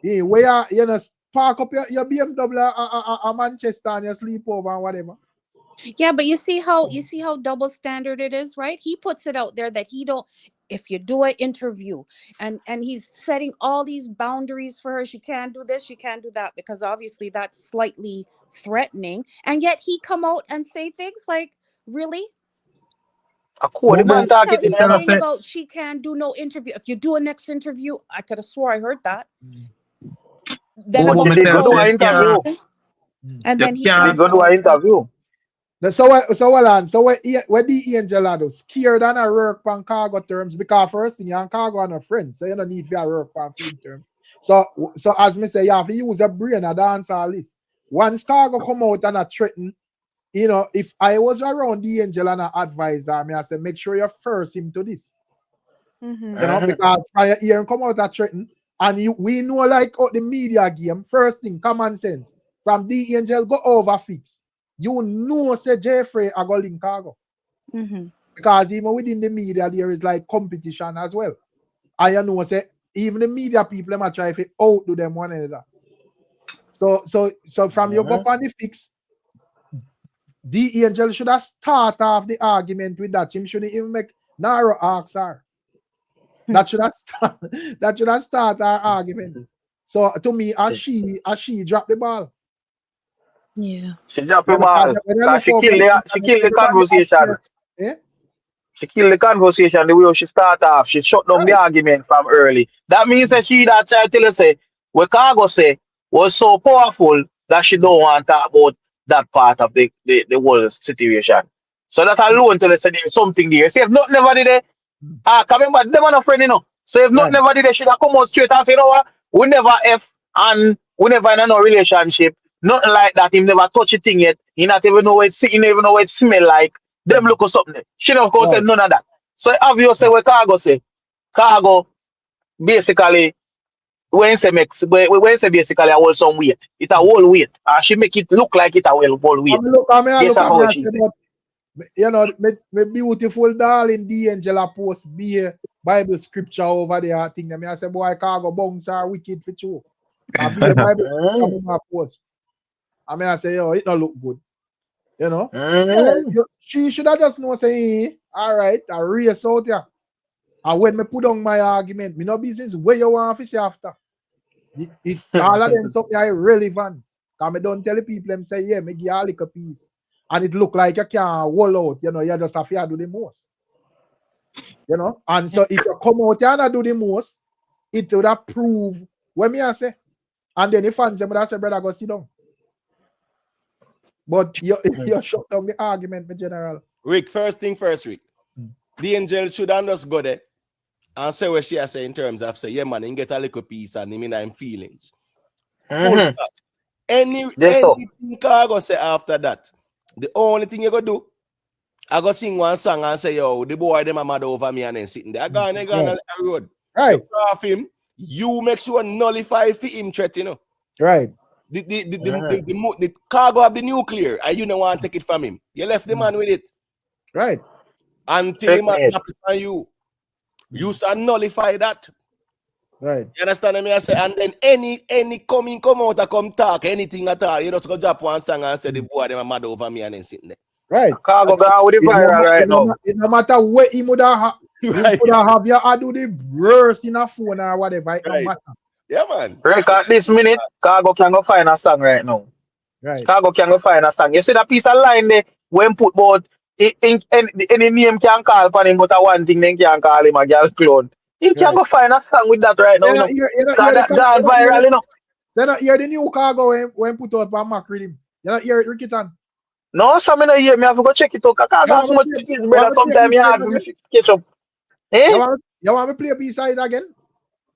where you know park up your BMW a Manchester and you sleep over and whatever. Yeah, but you see how double standard it is, right? He puts it out there that he don't if you do an interview and he's setting all these boundaries for her, she can't do this, she can't do that, because obviously that's slightly threatening. And yet he come out and say things like, really? A cool, the Mama, man That's talk how it in he's there, no? saying about she can't do no interview. If you do a next interview, I could have swore I heard that. Then But Bobo, about he me the did tell go do say an you interview. conversation, and then he He did can't, go answered do an like that. interview. So hold on. So what the angel are do? Scared and a work on cargo terms because first thing you and cargo are no friends, so you don't need to work on friend terms. So as me say, you have to use a brain and dance all this. Once cargo come out and a threaten, you know, if I was around the angel and a advisor, me I say make sure you first him to this. Mm-hmm. You know, because I hear him come out and threaten, and we know like the media game. First thing, common sense. From the angel go over fix. You know, say Jeffrey I go link cargo. Mm-hmm. Because even within the media, there is like competition as well. I know say even the media people might try to outdo them one another. So from you go on the fix, the angel should have start off the argument with that. Him shouldn't even make narrow answer. That should have start our argument. So to me, as she dropped the ball. Yeah. She dropped Yeah, the ball. when I Cause look over the she killed the look at the conversation. atmosphere, eh? She killed the conversation the way she start off. She shut down the Right. argument from early. That means that she that try to tell us say what Khago say was so powerful that she don't want to talk about that part of the whole situation. So that alone tell us that there's something there. See if not never did it, come remember them are no friend, you know. So if not Right. never did it, should have come out straight and say, you know what, we never F and we never in no relationship. Nothing like that. He never touch a thing yet. He not even know what he never even know what it smell like. Them look or something. She don't go say Right. none of that. So obviously what Khago say, Khago basically when say when say basically I hold some weight. It's a whole weight. And she make it look like it a whole weight. I Based look on at me what and she say, say. but you know, my beautiful darling the angel post be Bible scripture over there. I think I say, boy, Khago bounce are wicked for you. I be a Bible scripture my post. I say, yo, it not look good. You know? She should have just know say, all right, I race out here. And when me put on my argument, me no business where you want to say after. It all of them something irrelevant. Because me don't tell the people them say, yeah, me give you a little piece. And it look like you can't wall out, you know, you just have to do the most. You know? And so if you come out here and do the most, it would have prove what me I say. And then the fans them would say, brother, go sit down. But you shut down the argument, my general. Rick, first thing first, Rick. The angel should just go there and say what she has say in terms of say, yeah, man, you get a little piece and him in feelings. Full stop. Anything Khago say after that, the only thing you go do, I go sing one song and say, yo, the boy them are mad over me and then sitting there. I go on the road. Right. You off him, you make sure nullify for him threat, you know. Right. The Khago of the nuclear, and you don't want to take it from him. You left the man with it. Right. Until him snap it on you. You start nullify that. Right. You understand me? I say, and then any come out and come talk, anything at all, you just go drop one song and say the boy them are mad over me and then sitting there. Right. Khago gone with the viral right now. It no matter what he would have you could have you do the worst in a phone or whatever. It no matter. Yeah, man. Rick, at this minute, Khago can go find a song right now. Right. Khago can go find a song. You see that piece of line there when put both any name can call for him, but one thing they can call him a girl clone. He can go find a song with that right now. That gone viral, you know. So you not hear the new Khago when put out by Mac Rhythm. You not hear it, Rickitan? No, so I hear me have to go check it out. Khago so much things, brother. Sometimes you have to catch up. Eh? You want me play a B-side again?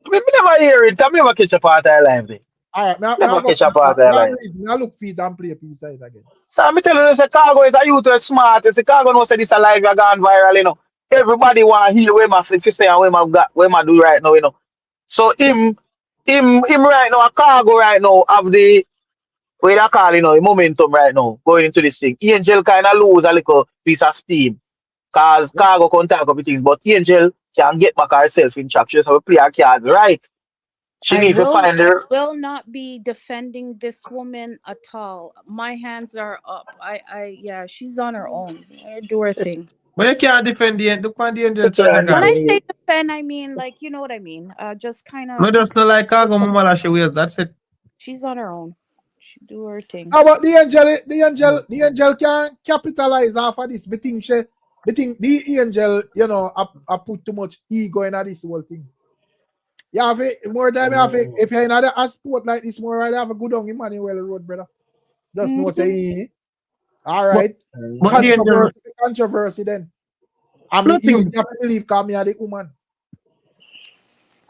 Me never hear it. I never catch a part of live there. All right, never catch a part of live. I look feet and play a B-side again. So I'm telling you, Khago is a youth who is smart. You see, Khago knows that this live you gone viral, you know. Everybody want to hear what I say and what I do right now, you know. So him right now, a Khago right now have the what I call, you know, the momentum right now going into this thing. Angel kind of lose a little piece of steam because Khago can't talk about things, but Angel can get back herself in track. She just have to play her cards right. She need to find her. I will not be defending this woman at all. My hands are up. Yeah, she's on her own. Do her thing. But you can't defend the angel. When I say defend, I mean like you know what I mean. Just kind of. No, just not like Khago Mama she wears. That's it. She's on her own. She do her thing. How about the angel can capitalize off of this. The angel, you know, I put too much ego in this whole thing. You have it more time. If you're in a sport like this, more right, have a good on Emmanuel Road, brother. Just no say, all right. Controversy then. I mean, you have to believe me are the woman.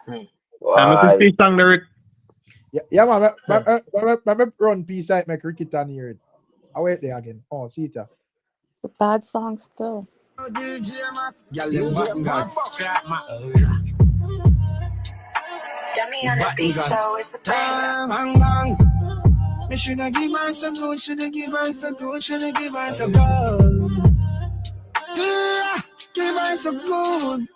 I'm going to see song lyric. Yeah, man. I run piece like my cricket and hear it. I wait there again. Oh, see it. It's a bad song still. Me shoulda give her some good, shoulda give her some good, shoulda give her some good. Yeah, give her some good.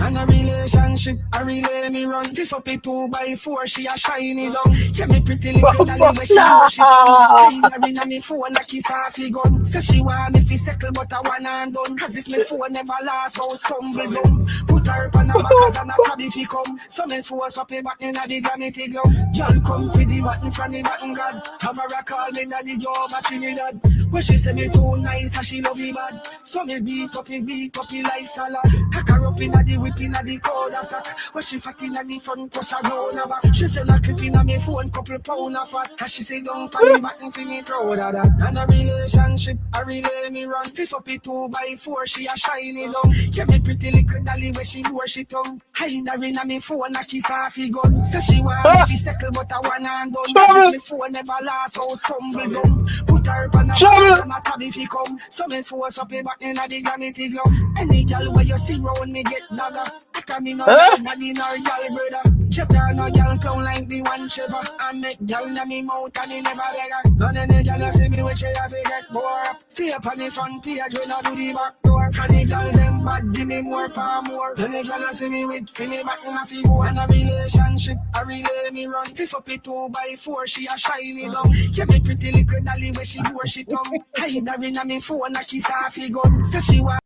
And a relationship, I relay me run. Stiff up it 2x4, she a shiny down. Yeah, me pretty little dolly where she worship on. Hide her inna me phone, a kiss off he gun. Say she want me fi settle, but I one and done. Cause if me phone never last, so stumble down. Put her up on her back as an a tab if he come. So me force up a back inna the glamity glove. Girl come fi the button from the button god. Have her a call me daddy Joe Trinidad. Where she say me too nice and she love me bad. So me beat up it like salad. Pack her up inna the whip inna the cold sack. Where she fat inna the front cross her round her back. She say na clip inna me phone couple pound of fat. And she say don't pan the button fi me proud of that. And a relationship I relay me run. Stiff up it 2x4 she a shiny down. Yeah me pretty little dolly where she bore she tongue. Hide her inna me phone a kiss off he gun. Say she want me fi settle but I one and done. Cause if me phone never last so stumble down. Put her up on a box and a tab if he come. So me force up a back inna the glamity glove. Any girl where you see round me get dagger. I come in no girl daddy nor girl brother. Shut her no girl clown like the one shiver. And make girl na me mouth and he never beg her. None of the girl you see me which she have to get more up. Stay up on the front page when I do the back door. And the girl them bad give me more for more. And the girl you see me with fi me back na fi go. And a relationship I relay me run. Stiff up it 2x4 she a shiny down. Yeah me pretty little dolly where she bore she tongue. Hide her inna me phone a kiss off he gun. Say she want.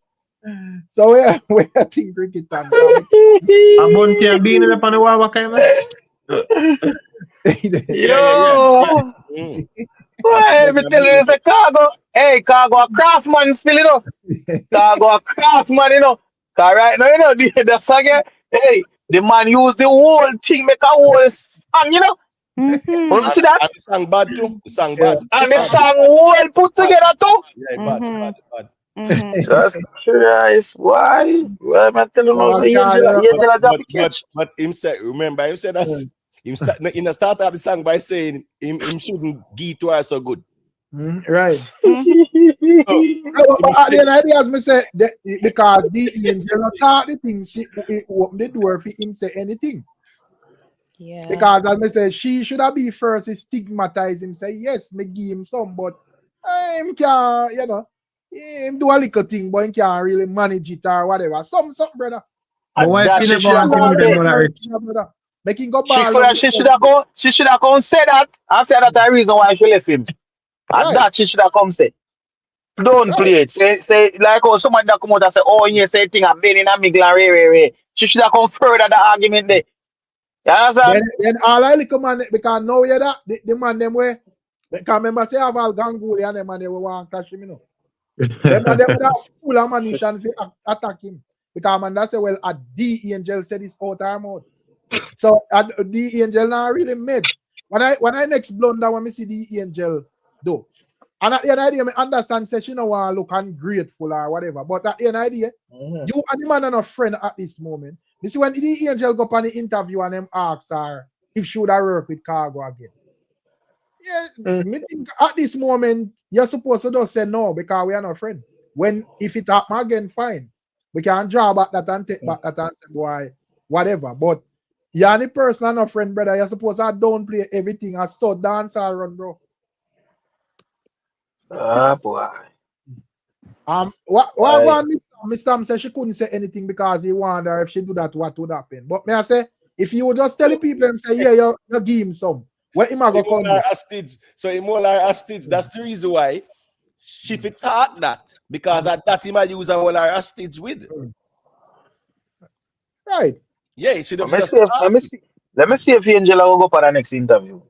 So where I think cricket time. A bunty and bean up on the wall, what kind of? Yo! Hey, me tell you, it's a Khago. Hey, Khago, a craftsman still, you know. Khago, a craftsman, you know. Cause right now, you know, the song, hey, the man used the whole thing, make a whole song, you know. You see that? And the song bad too. The song bad. And the song well put together too. Yeah, bad. That's Christ. Why? Why am I telling you? But him said, remember, him said that him start in the start of the song by saying him shouldn't give to her so good. Right. But at the end of the day, as me say, because the angel thought the thing, she opened the door for him say anything. Yeah. Because as me say, she should have be first to stigmatize him, say yes, me give him some, but him can't, you know, him do a little thing, but he can't really manage it or whatever. Something, brother. But why That she she should have gone say. Brother. Making go She should have gone. She should have gone say that. After that, the reason why she left him. And Right. that she should have come say. Don't play it. Say like oh somebody that come out and say oh yeah say thing and been in a middle and re. She should have come further the argument there. You understand? Then all I little man because now you that the man them way. Because remember say have all Ganguly and them man they will want to crash him, you know. Them would have full ammunition to attack him. Because man that say well at the angel said this out her mouth. So at the angel now really meds. When I next blunder when me see the angel do. And at the end of the day, I understand say she no want to look ungrateful or whatever. But at the end of the day, you and the man are not friend at this moment. You see when the angel go up on the interview and them ask her if she would have worked with Khago again. Yeah, me think at this moment you're supposed to just say no because we are not friends. When if it happen again, fine. We can draw back that and take back that and say why, whatever. But you're the person and not friend, brother. You're supposed to downplay everything and so dance all run, bro. Ah boy. What Miss Sam said she couldn't say anything because he wonder if she do that, what would happen. But may I say, if you would just tell the people and say, yeah, you give him some, what him go come? So he more like hostage. That's the reason why she fit thought that because at that time I use all our hostage with. Right. Yeah, it should have Let me see if Angela will go for the next interview.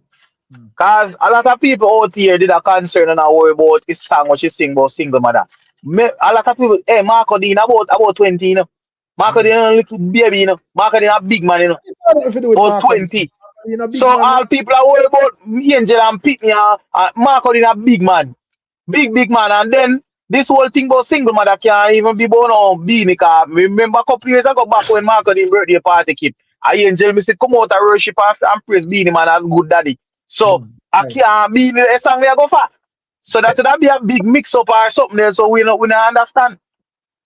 Because a lot of people out here did a concern and a worry about his song what she sing about single mother. A lot of people, hey, Marco Dean about 20, you know. Marco Dean a little baby, you know. Marco Dean a big man, you know. About 20. So all people are worried about Angel and Pitney and Marco Dean a big man. Big man. And then this whole thing about single mother can't even be born on Beanie. Because remember a couple years ago back when Marco Dean birthday party kid. Angel me said come out and worship and praise Beanie man as good daddy. So I can't be the song we go for. So that be a big mix up or something there. So we not understand.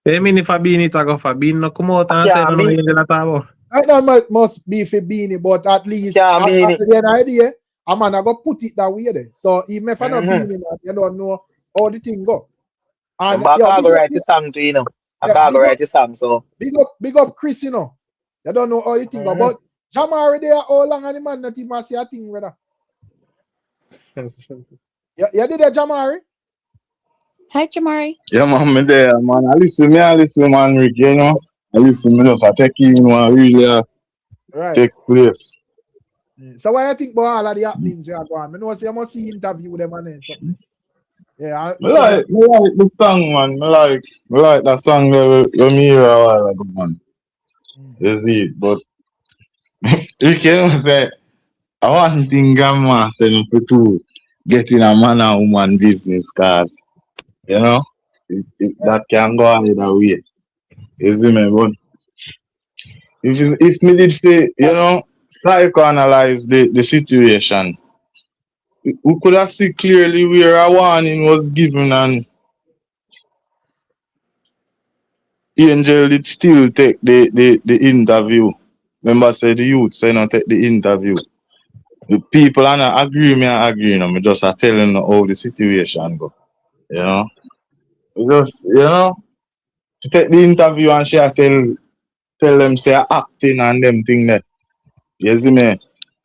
I mean if I be in it I go for bean no come out and say no Angel at all. I know must be for Beanie, but at least at the end of the day, a man I go put it that way there. So even if I not Beanie, you don't know how the thing go. And Khago write the song to you know. I Yeah, can't go write a song, so. big up Chris, you know. You don't know all the thing about Jamari there, how long and the man that he must say a thing, brother. You did that, Jamari? Hi, Jamari. Yeah, man, me there, man. I listen, man, Rick, you know. I listen, me just I take in one really Right. take place. So what you think about all of the happenings you are going? I know you must see interview them and something. Yeah, Me like the song, man. Me like that song that me hear a while ago, man. You see it, but you can say I want thing grandma saying for to get in a man and woman business, cause you know that can go either way. You see me, but if me did say, you know, psychoanalyze the situation, we could have seen clearly where a warning was given and Angel did still take the interview. Remember say the youth say not take the interview. The people are not agreeing, me and agreeing. I'm just a telling how the situation go. You know? Just you know, to take the interview and she a tell them say acting and them thing there. You see me?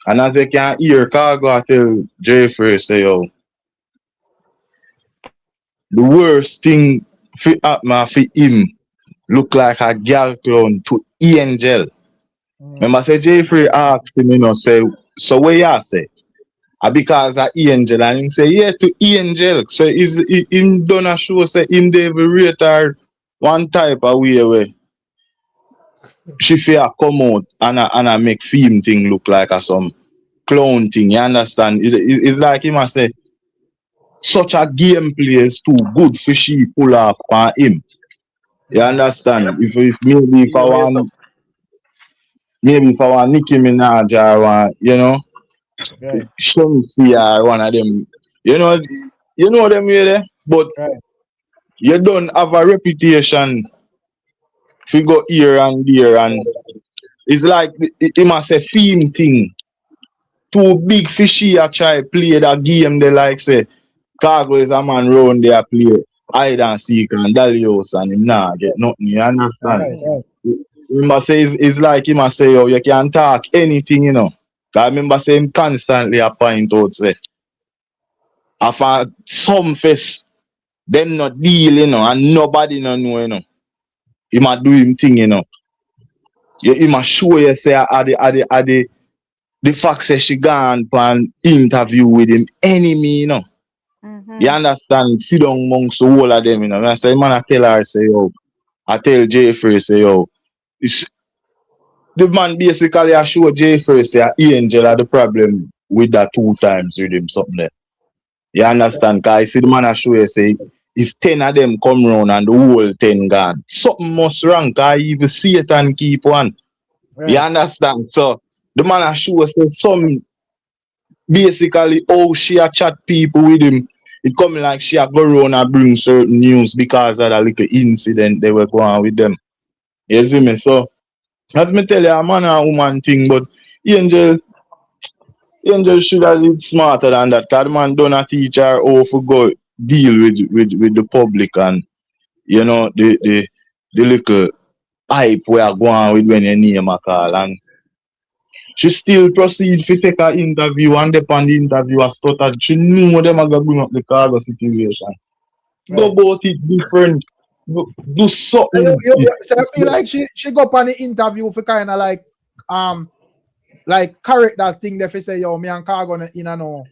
And as they can hear Khago I tell Jeffrey say yo, the worst thing for happen for him look like a girl clown to Angel. Remember say Jeffrey asked him, you know, say, so what you say? Because of Angel and him say, yeah, to Angel. So him done a show say him they will rate her one type of way where she fear come out and a make film thing look like a some clown thing, you understand? It's like him a say such a gameplay is too good for she pull off on him. You understand? If maybe if I want Nicki Minaj or one, you know, Shensi or one of them, you know them way there, but you don't have a reputation to go here and there and it's like it must say theme thing. Too big fishy a try play that game they like say Khago is a man round there play hide and seek and Dalios and him nah get nothing, you understand? Remember say it's like him a say yo, you can talk anything, you know. I remember say him constantly a point out say after some fest them not deal, you know, and nobody no know, you know. He might do him thing, you know. He might show you say the fact say she gone for an interview with him enemy, you know. You understand? Sit down amongst the whole of them, you know. And I say, man, I tell her, say, yo, I tell Jeffrey, say, yo, the man basically I show Jeffrey, say, Angel had the problem with that 2 times with him, something there. You understand? Because I see the man I show you, say, if 10 of them come round and the whole 10 gone, something must wrong, because even Satan keep one. You understand? So, the man I show say, some basically how she a chat people with him. It come like she a go around and bring certain news because of that little incident they were going with them. You see me? So as me tell you, a man and woman thing, but Angel should have been smarter than that. Cause the man don't teach her how to go deal with the public and you know the little hype we are going with when you name a call and she still proceed to take her interview and upon the interview has stuttered. She knew them are gonna bring up the Khago situation. Go about it different. Do something. So I feel like she go up on the interview for kind of like characters thing they say, yo, me and Khago in a no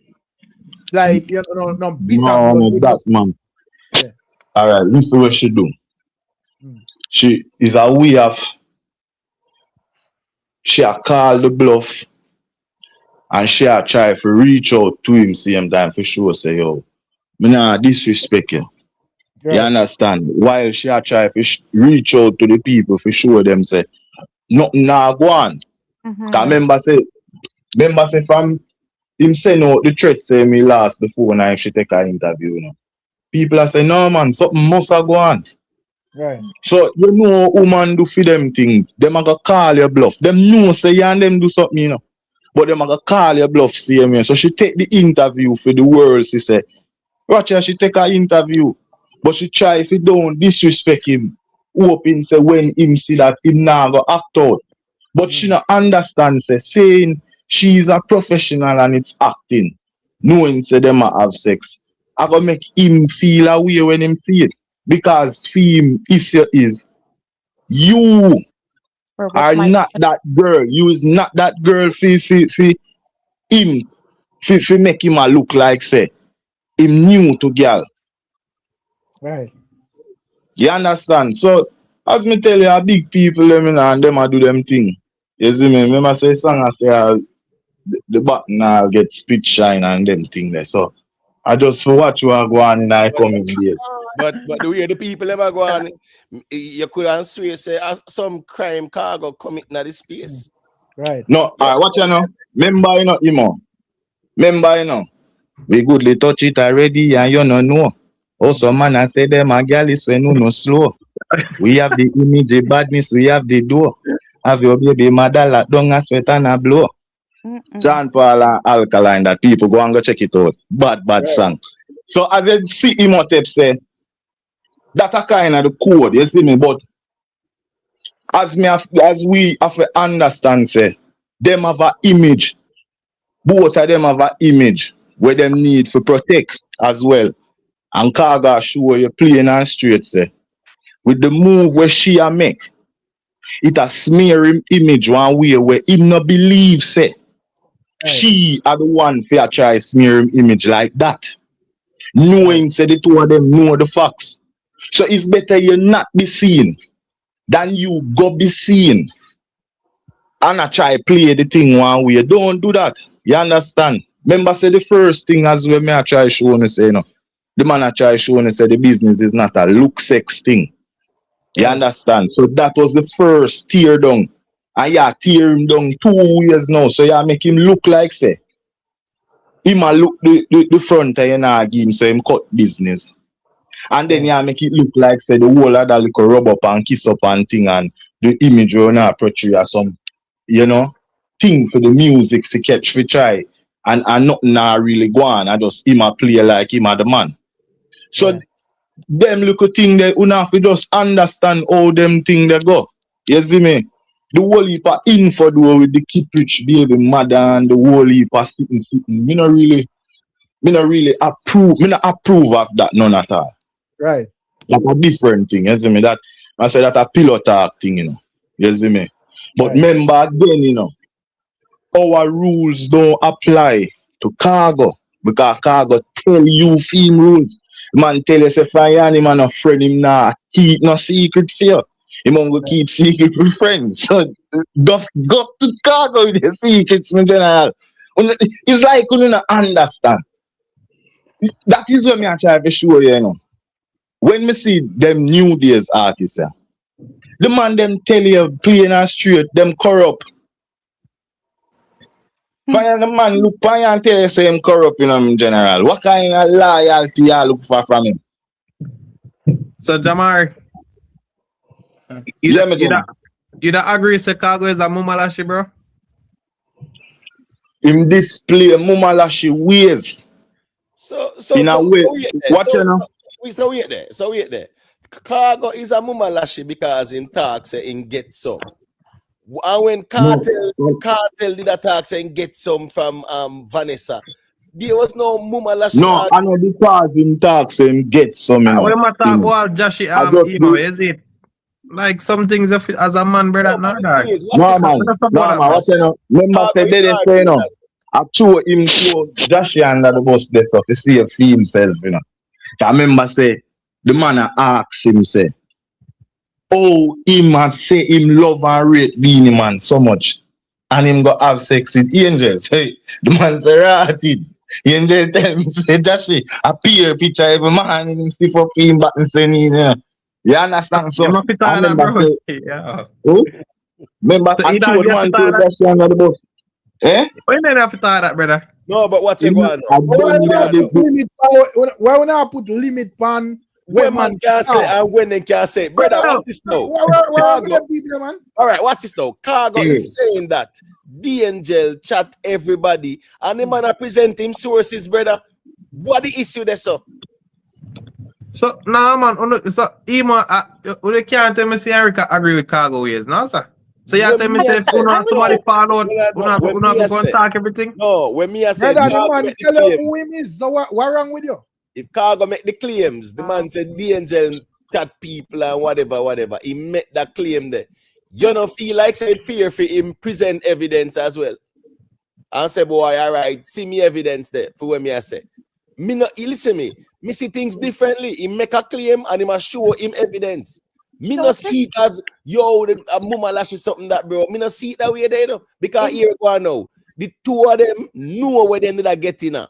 like you know no bitter No, that man. Yeah. Alright, this is what she do. She is a way of she a call the bluff and she a try to reach out to him same time for sure say yo, me nah disrespect you. You understand? While she a try to reach out to the people for sure them say nothing nah go on. Cause remember say from him send out the threat say me last the phone and she take her interview, you know. People are saying no man, something must have go on. Right. So you know woman do for them thing. Them a go call your bluff. Them know say you and them do something, you know. But them a go call your bluff same way. So she take the interview for the world, she say. Watch her, she take her interview. But she try if you don't disrespect him. hoping say when him see that him now go act out. But she not understand say saying she's a professional and it's acting, knowing say them a have sex, I go make him feel a way when him see it. Because for him issue is you Or with are my not that girl. You is not that girl for him for make him a look like say him new to girl. Right. You understand? So as me tell you, a big people them and them a do them thing. You see me? Remember say song I say the button now get spit shine and them thing there. So I just for what you are going in I coming days. But the way the people ever go on, you could answer say some crime cargo committing at this space. Right. No, what you know? Remember you know, Imo. Remember you know. We goodly touch it already and you no know. Also man I say them a girl is when you no slow. We have the image, the badness, we have the door. Have your baby mother lock down and sweat and a blow. John Paul and Alkaline that people go and go check it out. Bad song. So as you see Imhotep say, that's a kind of the code, you see me, but as we have to understand say, them have an image. Both of them have an image where them need to protect as well. And Khago show you plain and straight say, with the move where she a make, it a smear him image one way where him no believe say she are the one for try smear him image like that. Knowing say the two of them know the facts. So it's better you not be seen than you go be seen. And I try play the thing one way. Don't do that. You understand? Remember say the first thing as well me I try show you say the man I try show you say the business is not a look sex thing. You understand? So that was the first tear down. And yeah, tear him down 2 years now. So you make him look like say him a look the front and you know give him so him cut business. And then you make it look like say the whole other little rub up and kiss up and thing and the image you now portray as some, you know, thing for the music for catch for try. And nothing now really go on. I just him a play like him a the man. So them little thing they have to just understand how them thing they go. You see me? The whole heap of info do with the keep rich baby mother and the whole heap of sitting. Me not really approve. Me not approve of that none at all. Right. That's a different thing. You see me? That I say that a pillow talk thing, you know. You see me? But remember again, you know, our rules don't apply to Khago because Khago tell you film rules. Man tell you say Fayani man a friend him nah keep no secret fear. Him go keep secret with friends. So go to Khago with the secrets in general. It's like you don't understand. That is what me I try to show you, you know. When me see them new days artists, the man them tell you plain and straight, them corrupt. The man look and tell you say him corrupt in general. What kind of loyalty you look for from him? So Jamar, you don't agree say Khago is a mumalashi, bro? Him display mumalashi ways. So in a way, watch you know. So wait there. Khago is a mumalashi because in talk say in get some. And when Cartel did a talk saying get some from Vanessa, there was no mumalashi. No, I know because in talk saying get some. You know, what am I talking about, Jashii? You know, is it like some things as a man, brother? No, man. What you know? Remember say they say you know. I threw him to Jashii under the bus there so to see if he himself, you know. I remember say the man asked him say, oh, him had say him love and rate Beanie Man so much. And him go have sex with angels. Hey, the man say ratted. Angel tell him say Jashii, appear picture every man and him stiff up him back and say you understand? So I remember say, remember I threw the man to Jashii under the bus. Eh? When did I have to tie that, brother? No, but what's it going on? Why would I put limit pan when man can say and when they can say? Brother, what's this now? All right, what's this now? Khago is saying that the angel chat everybody and the man present him sources, brother. What the issue there, so? So nah man, so Emo, you can't tell me say Erica agree with Khago ways, no sir. So you tell When me me say I if say, you know somebody Understand? fall out, no, when you me go I go and say, talk everything. no, when me I say, if Brother, the Cargo man make the tell you claims, who him is. So what wrong with you? if Cargo make the claims, the man said the angel chat people and whatever. He make that claim there. You don't feel like said fear for him present evidence as well. And say, boy, all right, see me evidence there for what me I say. Me no, listen me. Me see things differently. He make a claim and he must show him evidence. Me So no at this see it as yo, a mama lash is something that bro. Me no see it that way there, you know. Because here go on now. The two of them know where they need to get in.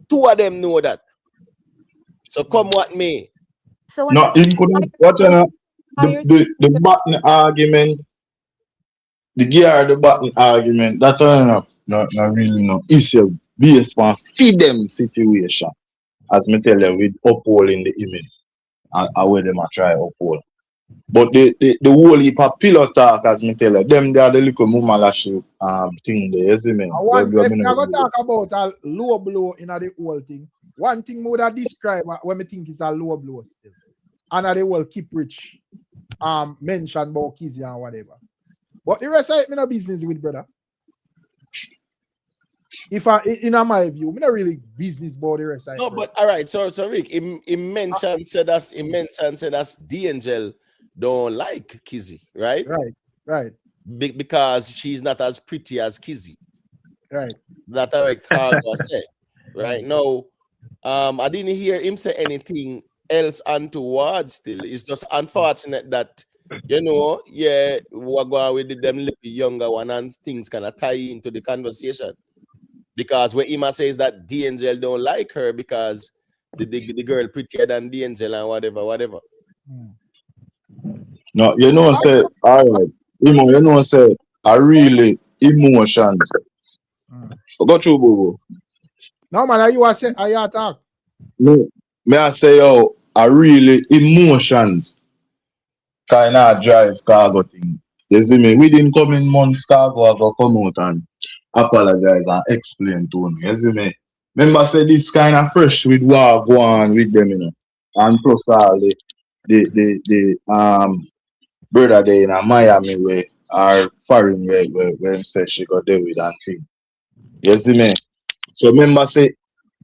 Two of them know that. So come what me. so when No, this him couldn't what higher the button argument, the gear the button argument, that no really no issue based on feed them situation. As me tell you, with upholding the image and where them a try uphold. But the whole heap of pillow talk, as me tell you, them they are the little mama lash thing there, you see me? I want if I go talk about a low blow in the whole thing. One thing more that describe what me think is a low blow still. And they will keep rich. Mention about Kizzy and whatever. But the rest of it, me no business with, brother. If I in my view, me not really business about the rest of it. No, brother. but all right, so Rick, he mentioned said that's the angel don't like Kizzy, right? Right. Because she's not as pretty as Kizzy. Right. That I Cargo said. Right now, I didn't hear him say anything else untoward still. It's just unfortunate that we're going with them little younger one and things kind of tie into the conversation. Because when Ima says that the angel don't like her because the girl prettier than the angel and whatever. No, say all right. Say I really emotions. Go through boo. No man, you are say I talk. Me I say yo, I really emotions kind of drive Cargo thing. You see me? Within coming months, Cargo I go come out and apologize and explain to me. You see me? Remember say this kind of fresh with what go on with them, and plus all the brother there in Miami where or foreign where him say she got there with and thing. You see me? So remember say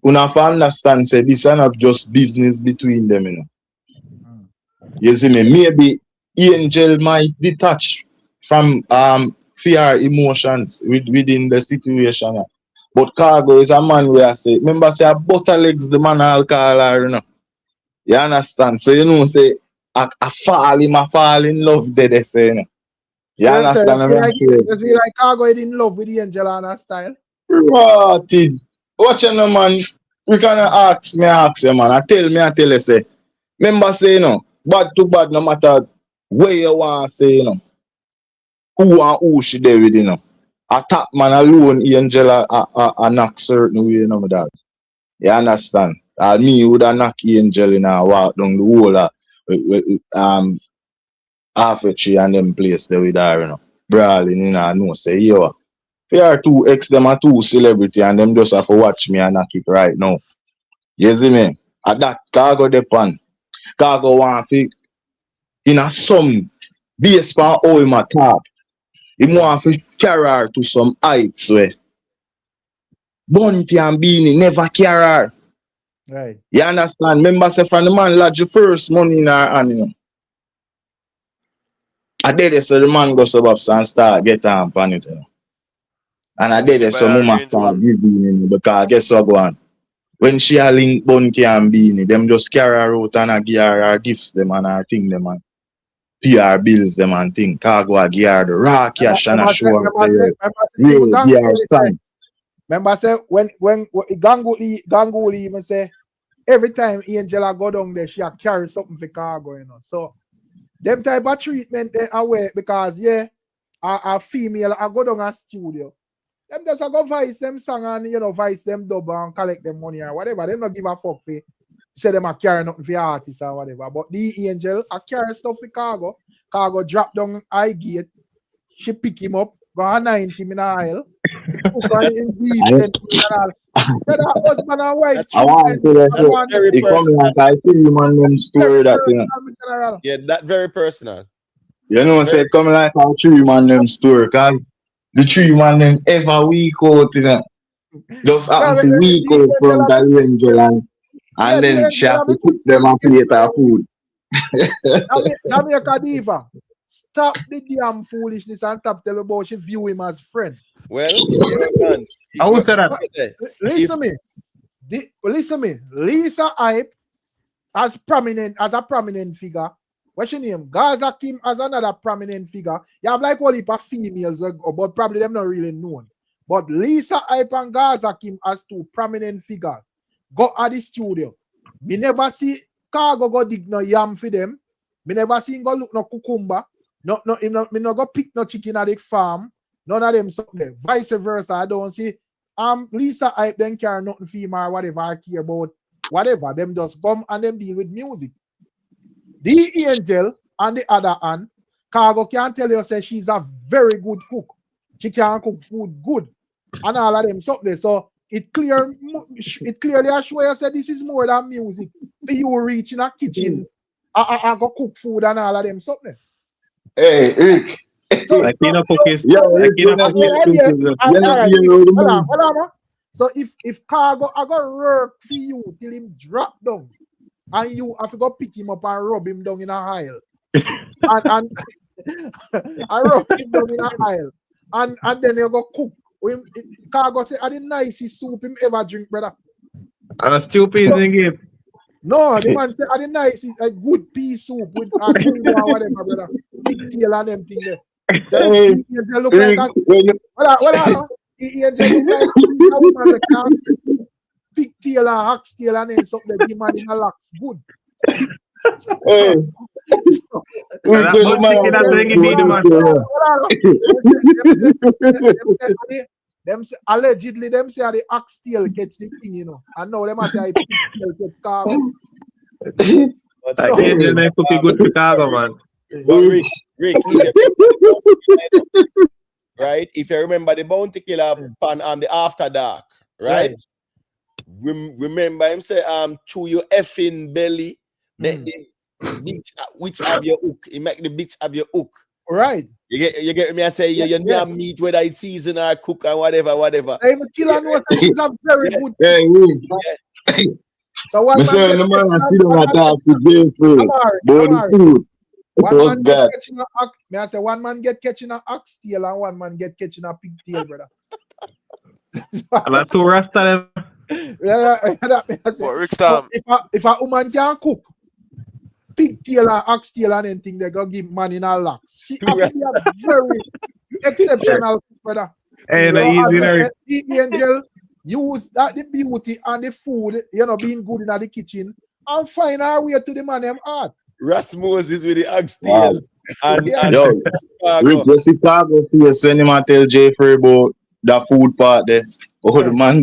una have to understand say this is not just business between them, You see me? Maybe Angel might detach from fear emotions within the situation. But Cargo is a man where I say, remember say a butter legs the man alcohol, You understand? So say I fall in love there, they say, You So understand what I'm saying? you feel like Cargo is in love with the angel and her style. Rotted. Watch you man. We can ask you, man. I tell you, say. Remember say, bad to bad, no matter where you want to say, who and who she there with, A top man alone, angel, a knock certain way, my dog. You understand? Me would have knock angel in a walk down the whole, half a tree and them place there with her, Brawling, no say, yo. They are two ex, them are two celebrity, and them just have to watch me and knock it right now. You see me? At that Cargo depend. Cargo want to in a some based on how him a talk. He want to carry her to some heights where Bunty and Beanie never carry her. Right. You understand? Remember say from the man lodge the first money in her hand. I did it so the man goes up and start get on pan it. And I did She it buy so a mama Range start Rover. giving because guess what go on? When she a link Bunty and Beanie, them just carry her out and give her gifts them and her thing them and pay her bills them and thing. Cargo a give her the raw cash and a show her say, Even yeah, give her Ganguly say, sign. remember say when Ganguly even say every time Angela go down there, she a carry something for Cargo, So them type of treatment they away because a female I go down a studio. Them just a go vice them song and vice them dub and collect them money or whatever. Them not give a fuck for say them a carry nothing for artists or whatever. But the angel a carry stuff for Cargo. Cargo drop down high gate. She pick him up, go a 90 in the aisle. And Brother, husband and wife That's, I want treatment. to I that's want very he come personal. like I see him on them very story that you know. personal, me general. Yeah, that very personal. You know, Very, say come like I treat him on them story, cause the tree man them ever week out, you know. Just Yeah, happen to week the out angel from have the the angel yeah, and the then she angel have have to the cook good them a plate of certificate. food. Jamaica Diva, stop the damn foolishness and stop telling about she view him as friend. well, man. I will say that. Listen me. Listen me. Lisa Hype as a prominent figure. What's your name? Gaza Kim as another prominent figure. You have like all heap of females, but probably them not really known. But Lisa Hype and Gaza Kim as two prominent figures go at the studio. Me never see Khago go dig no yam for them. Me never see him go look no cucumber. Me no go pick no chicken at the farm. None of them something there. Vice versa. I don't see Lisa Hype then care nothing for him or whatever I care about. Whatever. Them just come and them deal with music. The angel on the other hand, Khago can tell you say she's a very good cook. She can cook food good. And all of them something. So it clearly assure you say this is more than music. For you reach in a kitchen, I go cook food and all of them something. Hey, Rick. So, Like you know cookies. Yo, Like Rick, you you're know not cookies. here. You're not here with the man. hold on. So if Khago I go work for you till him drop down, and you have to go pick him up and rub him down in a aisle, and I rub him down in a aisle, and then you go cook. Khago say, "I the nicest soup him ever drink, brother." And a stupid in the game. No, the man say, "I the nicest a good pea soup with a cream or whatever, brother. Big tail and them thing there." So Hey, he look like a what? He angel look like a woman with a big tail and ox tail and then something the man in a locks. Good. hey, So that one chicken that's going to be the man. Them say, allegedly, them say the ox tail catch the thing, you know. And now them say I pig tail catch Khago. Like angel man cookie good for Khago, man. But Rick, right? If you remember the Bounty Killer pan on the After Dark, right? Remember him say, chew your effing belly, let the bitch which have your hook. He make the bitch have your hook. Right. You get me? I say you never meat whether it's season or cook or whatever. I'm a killer knows that she's a very good. Hey, Rick. So one man the man I see them attack to jail for the food. One man get catching a ox. May I say one man get catching a ox tail and one man get catching a pig tail, brother. And I two rasta them. If a woman can cook pig tail and ox tail and anything, they go give man in a locks. She have to be a very exceptional cook, brother. Hey, no easy, the angel use that the beauty and the food, being good in the kitchen and find our way to the man them heart. Rasmus is with the ox tail. And yo, Rick, you see Khago face when him tell Jeffrey about the food part there. Oh, the man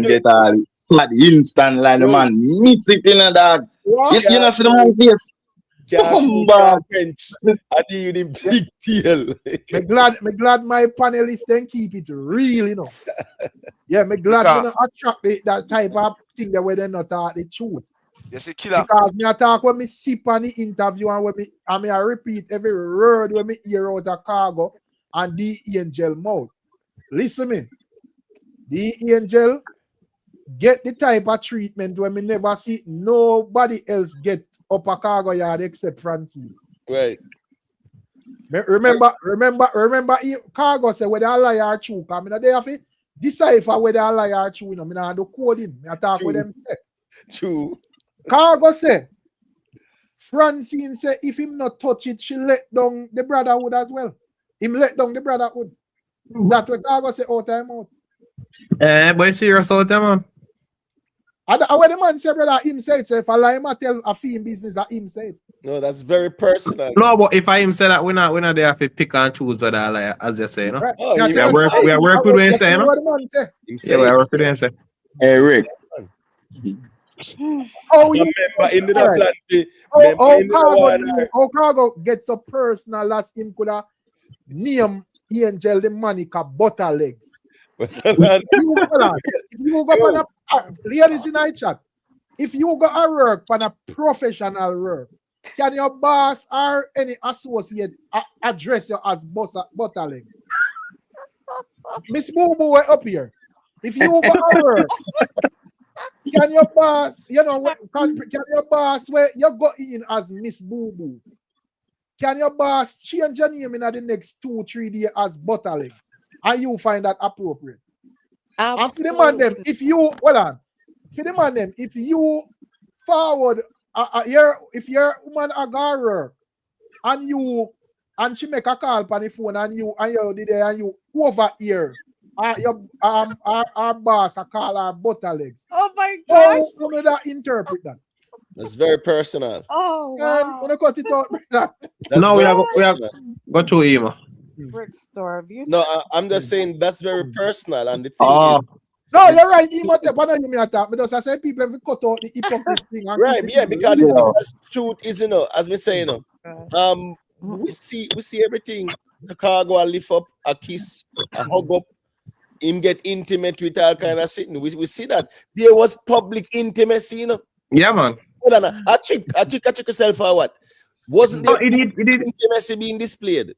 get all flat instant like the man miss it in a dog. You know see the man face. I need the big tail. Me glad my panelists then keep it real, you know. Yeah, me glad you know attract that type of thing that where they not talk the truth. Yes, killer. Because me talk when me sip on the interview and when I repeat every word when me hear out of Khago and the angel mouth. Listen me. The angel get the type of treatment when me never see nobody else get up a Khago yard except Francine. Right. Remember, Khago said whether I lie or true. Because I have to decipher whether I lie or true. I don't do coding. I talk with them. True. Khago said, Francine said if him not touch it, she let down the brotherhood as well. Him let down the brotherhood. That's what Khago said all time out. Boy, serious all the time, man. And when the man said, brother, him said, so if I lie, I tell a film business that him said. No, that's very personal. No, but if I him say that we're not there to pick and choose whether I lie, as you say, no? Right. Oh, we are work with what you say, no? Yeah, we are work with what you say. Hey, Rick. Oh, you remember in the Khago gets so personal that him could have named Angel the Monica Butter Legs. If you go on ladies in the chat, if you go a work on a professional work, can your boss or any associate address you as butterlegs? Miss Boo Boo up here. If you go to work, can your boss, can your boss where you go in as Miss Boo Boo? Can your boss change your name in the next 2-3 days as Butterlegs? And you find that appropriate? Absolutely. And for the man them, if you if you forward if your woman a girl and she make a call on the phone and you did there and you over here. Our boss, I call her Butterlegs. Oh my gosh. How do that interpret that? That's very personal. Oh wow. When I cut it out, No, we have go to email. Ricstorm. No, I'm just saying that's very personal, and the thing Oh, no, you're right. You must have me attack because I say people have cut out the hypocrite thing. right, yeah, because the truth is, as we say, we see everything. The Khago lift up, a kiss, a hug up, him get intimate with all kind of sitting. We see that there was public intimacy, yeah, man. Hold on, I check yourself for what? Wasn't there it did. intimacy being displayed?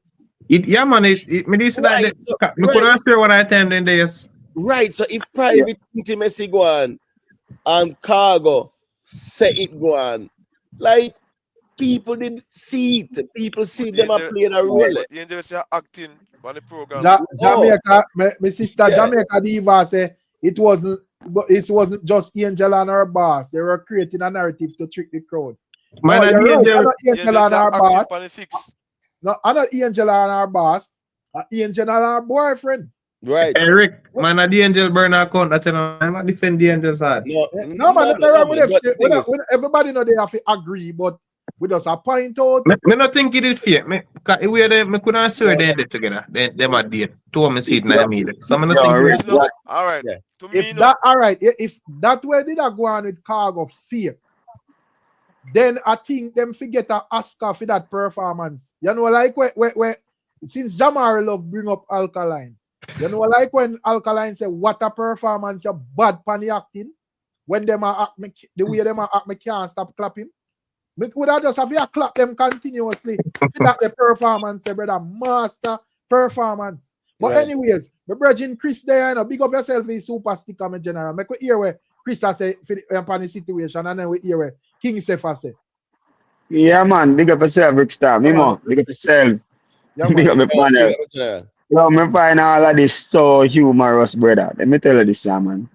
Yeah, man. Me Right, so, couldn't share what I attended this. right. So if private intimacy go on and Khago say it go on, like people did see it. People see them are playing a role. The Angel say acting on the program. Jamaica, my sister Jamaica Diva say it wasn't just Angel and her boss. They were creating a narrative to trick the crowd. Man, Angel and our boss. Fix. No, I'm not Angel and our boss. Angel and our boyfriend. Right. Eric, man, the Angel burn account. I'm not defend the Angel side. No, man, everybody know they have to agree, but we just a point out. Me not think it is fair. Me couldn't swear they ended together. Them are dead. Two of me see it in the media. So I'm not thinking. All right. Yeah. To me, If that way did I go on with Khago fake, then I think them forget to Oscar for that performance. You know, like where since Jamar Love bring up Alkaline. You know, like when Alkaline say what a performance, you bad pan the acting. When them are act me, the way them are act, me can't stop clapping. Me could have just have you clap them continuously. That the performance, brother, master performance. But anyways, my brother Chris there, big up yourself in super sticker, my general. Me could hear where Chris has say upon the situation, and then we hear where King Sefa say. Yeah, man, big up yourself, Rickstorm. Big up yourself. Yeah, Big up my panel. Yo, me find all of this so humorous, brother. Let me tell you this, man.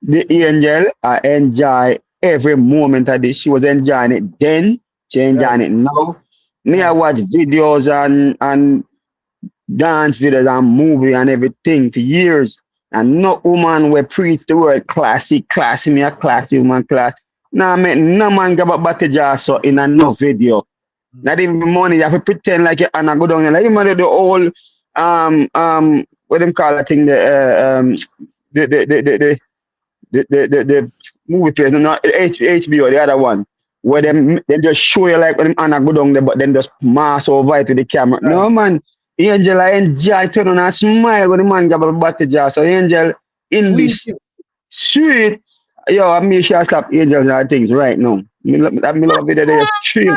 The Angel, I enjoy every moment of this. She was enjoying it then, she enjoying it now. Me, I watch videos and dance videos and movie and everything for years. And no woman will preach the word classy, me a classy woman class. Nah, man, no man give a batty jar so in a no video. Not even money, you have to pretend like you're and I go down there. Like you remember the old what them call that thing, the movie players, not HBO, the other one, where them they just show you like when them Anna go down there, but then just mass over to the camera. Right. No man, Angel I enjoy turn on and smile when the man give a batty jar. So Angel English sweet. Yo, I make sure I stop Angels and things right now. Me love video there stream.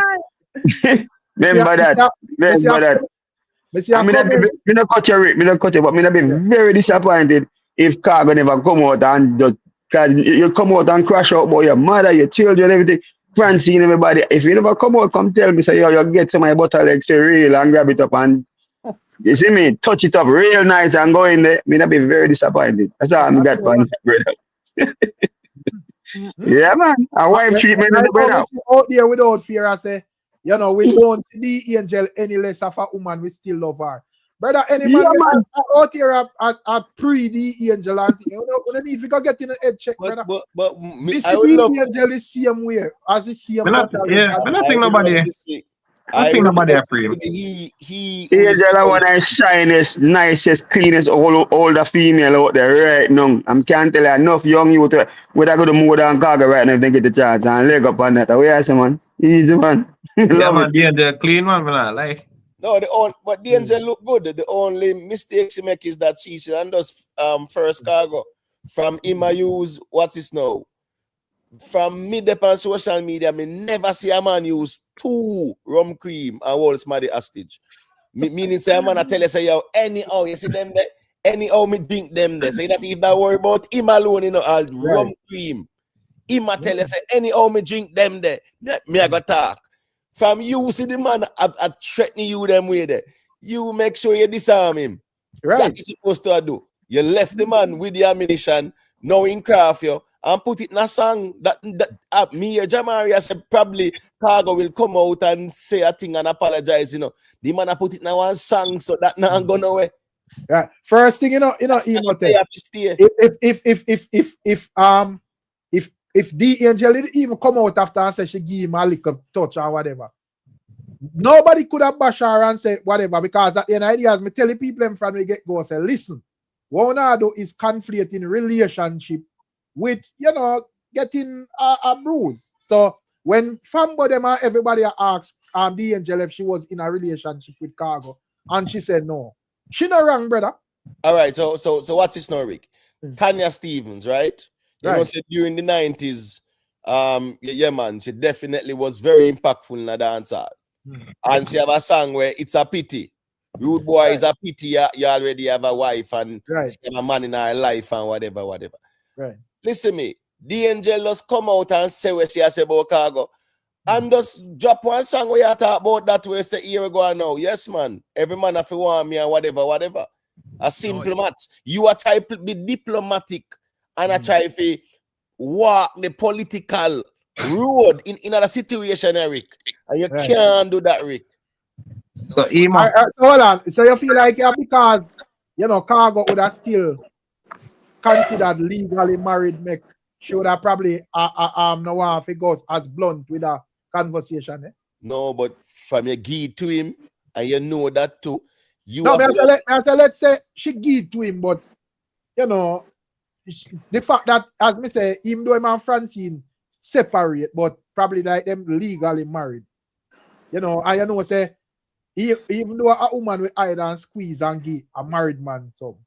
Remember that. Me not cut your but me not be very disappointed if Khago never come out and just cause you come out and crash out about your mother, your children, everything. Francine, everybody. If you never come out, come tell me, say, yo, you get some of my Butterlegs for real and grab it up and you see me, touch it up real nice and go in there. Me not be very disappointed. That's all I'm got for brother. Yeah, man. A wife treatment is better. Out there without fear, I say, we don't see the Angel any less of a woman, we still love her. Brother, any man out here are pre the Angel and thing. You don't need to get in the head check, brother. But this the Angel is same way as the same. I don't think nobody. I think nobody are free. Angel one of the shinest, nicest, cleanest, older female out there right now. I can't tell you enough young youth would I go to more than Khago right now if they get the chance and leg up on that. Where I say, man? Easy, man. Yeah, man, the clean one, man. Like. No, but the Angel look good. The only mistake she make is that she should does first Khago. From him I use, what's this now? From me on social media, me never see a man use 2 rum cream and hold somebody hostage. Meaning say a man I tell you say yo, anyhow, you see them there, anyhow me drink them there. Say that if I worry about him alone, you know, all rum cream. Him I tell you say anyhow me drink them there. Me I go talk. From you see the man I threaten you them way there. You make sure you disarm him. Right. That is supposed to do. You left the man with the ammunition, now in craft you, and put it in a song that me or Jamari said probably Khago will come out and say a thing and apologize, you know. The man I put it in one song so that now I'm going away. Right. First thing, emo if the angel didn't even come out after and say she give him a little touch or whatever, nobody could have bashed her and say whatever, because at the end of the day, as me tell the people them from the get-go, say, listen, what I do is conflating relationship with, you know, getting a bruise. So when somebody and everybody asked the angel if she was in a relationship with Khago, and she said no, she not wrong, brother. All right, so what's his name, Rick? Tanya Stevens, right? You know, said during the 90s, yeah, man, she definitely was very impactful in the dancer. And she have a song where it's a pity. Rude boy is a pity. You already have a wife and she have a man in her life and whatever. Right. Listen me, the angel just come out and say what she has about Khago. And just drop one song where you talk about that way say here we go now. Yes, man. Every man have to want me and whatever. A simple maths. You are trying to be diplomatic and I try to walk the political road in a situation, Eric. And you can't do that, Rick. So, hold on. So you feel like because, you know, Khago would have still considered legally married, she would have probably no one if it goes as blunt with a conversation. No, but from your give to him, and you know that too. Let's say she give to him, but you know, the fact that, as me say, even though him and Francine separate, but probably like them legally married. You know, and you know, say, even though a woman with hide and squeeze and give a married man, so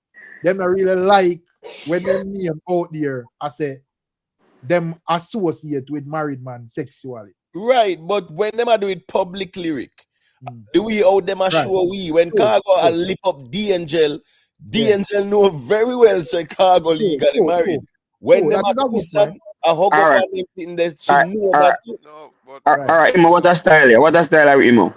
them not really like when them name out there, I say, them associate with married man sexually. Right, but when them are do it publicly, Rick, do we out them a show we when Khago lift up the angel know very well say Khago legally married. When them are do some a hug up on him, she know that too. All right, Imo, what a style here? What a style of Imo?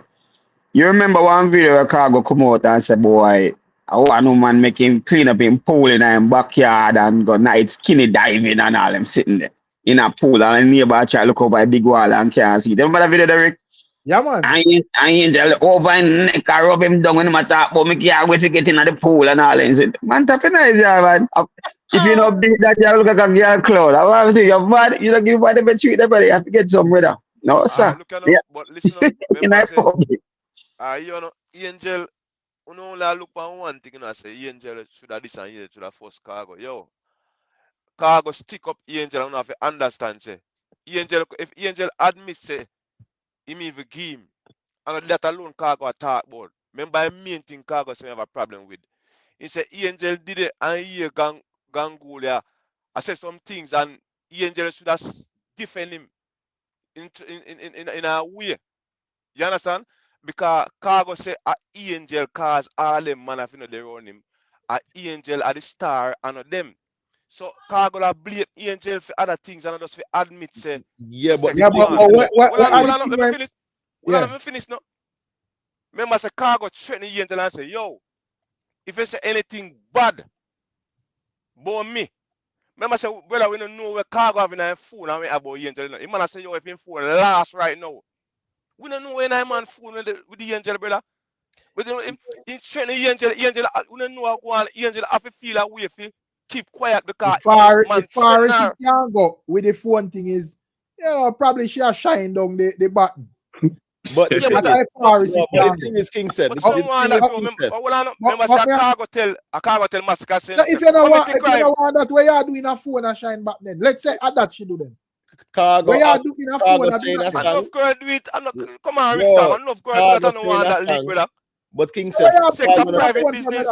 You remember one video where Khago come out and say, boy, I want no man make him clean up in pool in his backyard and go night skinny diving and all them sitting there in a pool and a neighbor try to look over a big wall and can't see. Remember that video, Derek? Yeah, man. I angel over and neck and rub him down when him talk about me can't wait to get in the pool and all that. Man, tough nice, yeah, man. If you know beat that, you look like a girl cloud. I want to say you're bad. You don't give a bad treat everybody. You have to get some brother. No, sir. Look at yeah. But listen up. You know, angel, you know, look at one thing, you know, say angel should have this and angel should have forced Khago. Yo, Khago stick up angel, I don't have to understand, say. Angel, if angel admits, say, him even give him, and let alone Khago attack about. Remember, the main thing Khago say have a problem with. He said, angel did it, and he Gangulia. I said some things, and angel should have defend him in a way. You understand? Because Khago say a angel cause all them man if you know they run him. A angel are the star and of them. So Khago la blame angel for other things and just for admit say. Yeah, but let me finish now. Remember say Khago threaten the angel and say, yo, if you say anything bad about me. Remember say, brother, we don't know where Khago having a phone and we about angel. The man say, yo, if him phone last right now. We don't know when I'm on phone with the angel, brother. We don't know him training the angel, we don't know how angel have to feel a way if he keep quiet because the far as he can go with the phone thing is, you know, probably she has shine down the button. But yeah, the thing is King said. But someone that remember say Khago tell Massacre say, if you know what that way you are doing a phone and shine back then. Let's say that she do then. Khago, we are doing a phone I love girl do it. I'm not come on, Rickstorm. I love girl do it. I don't want that leak with her. But King said sex a private business.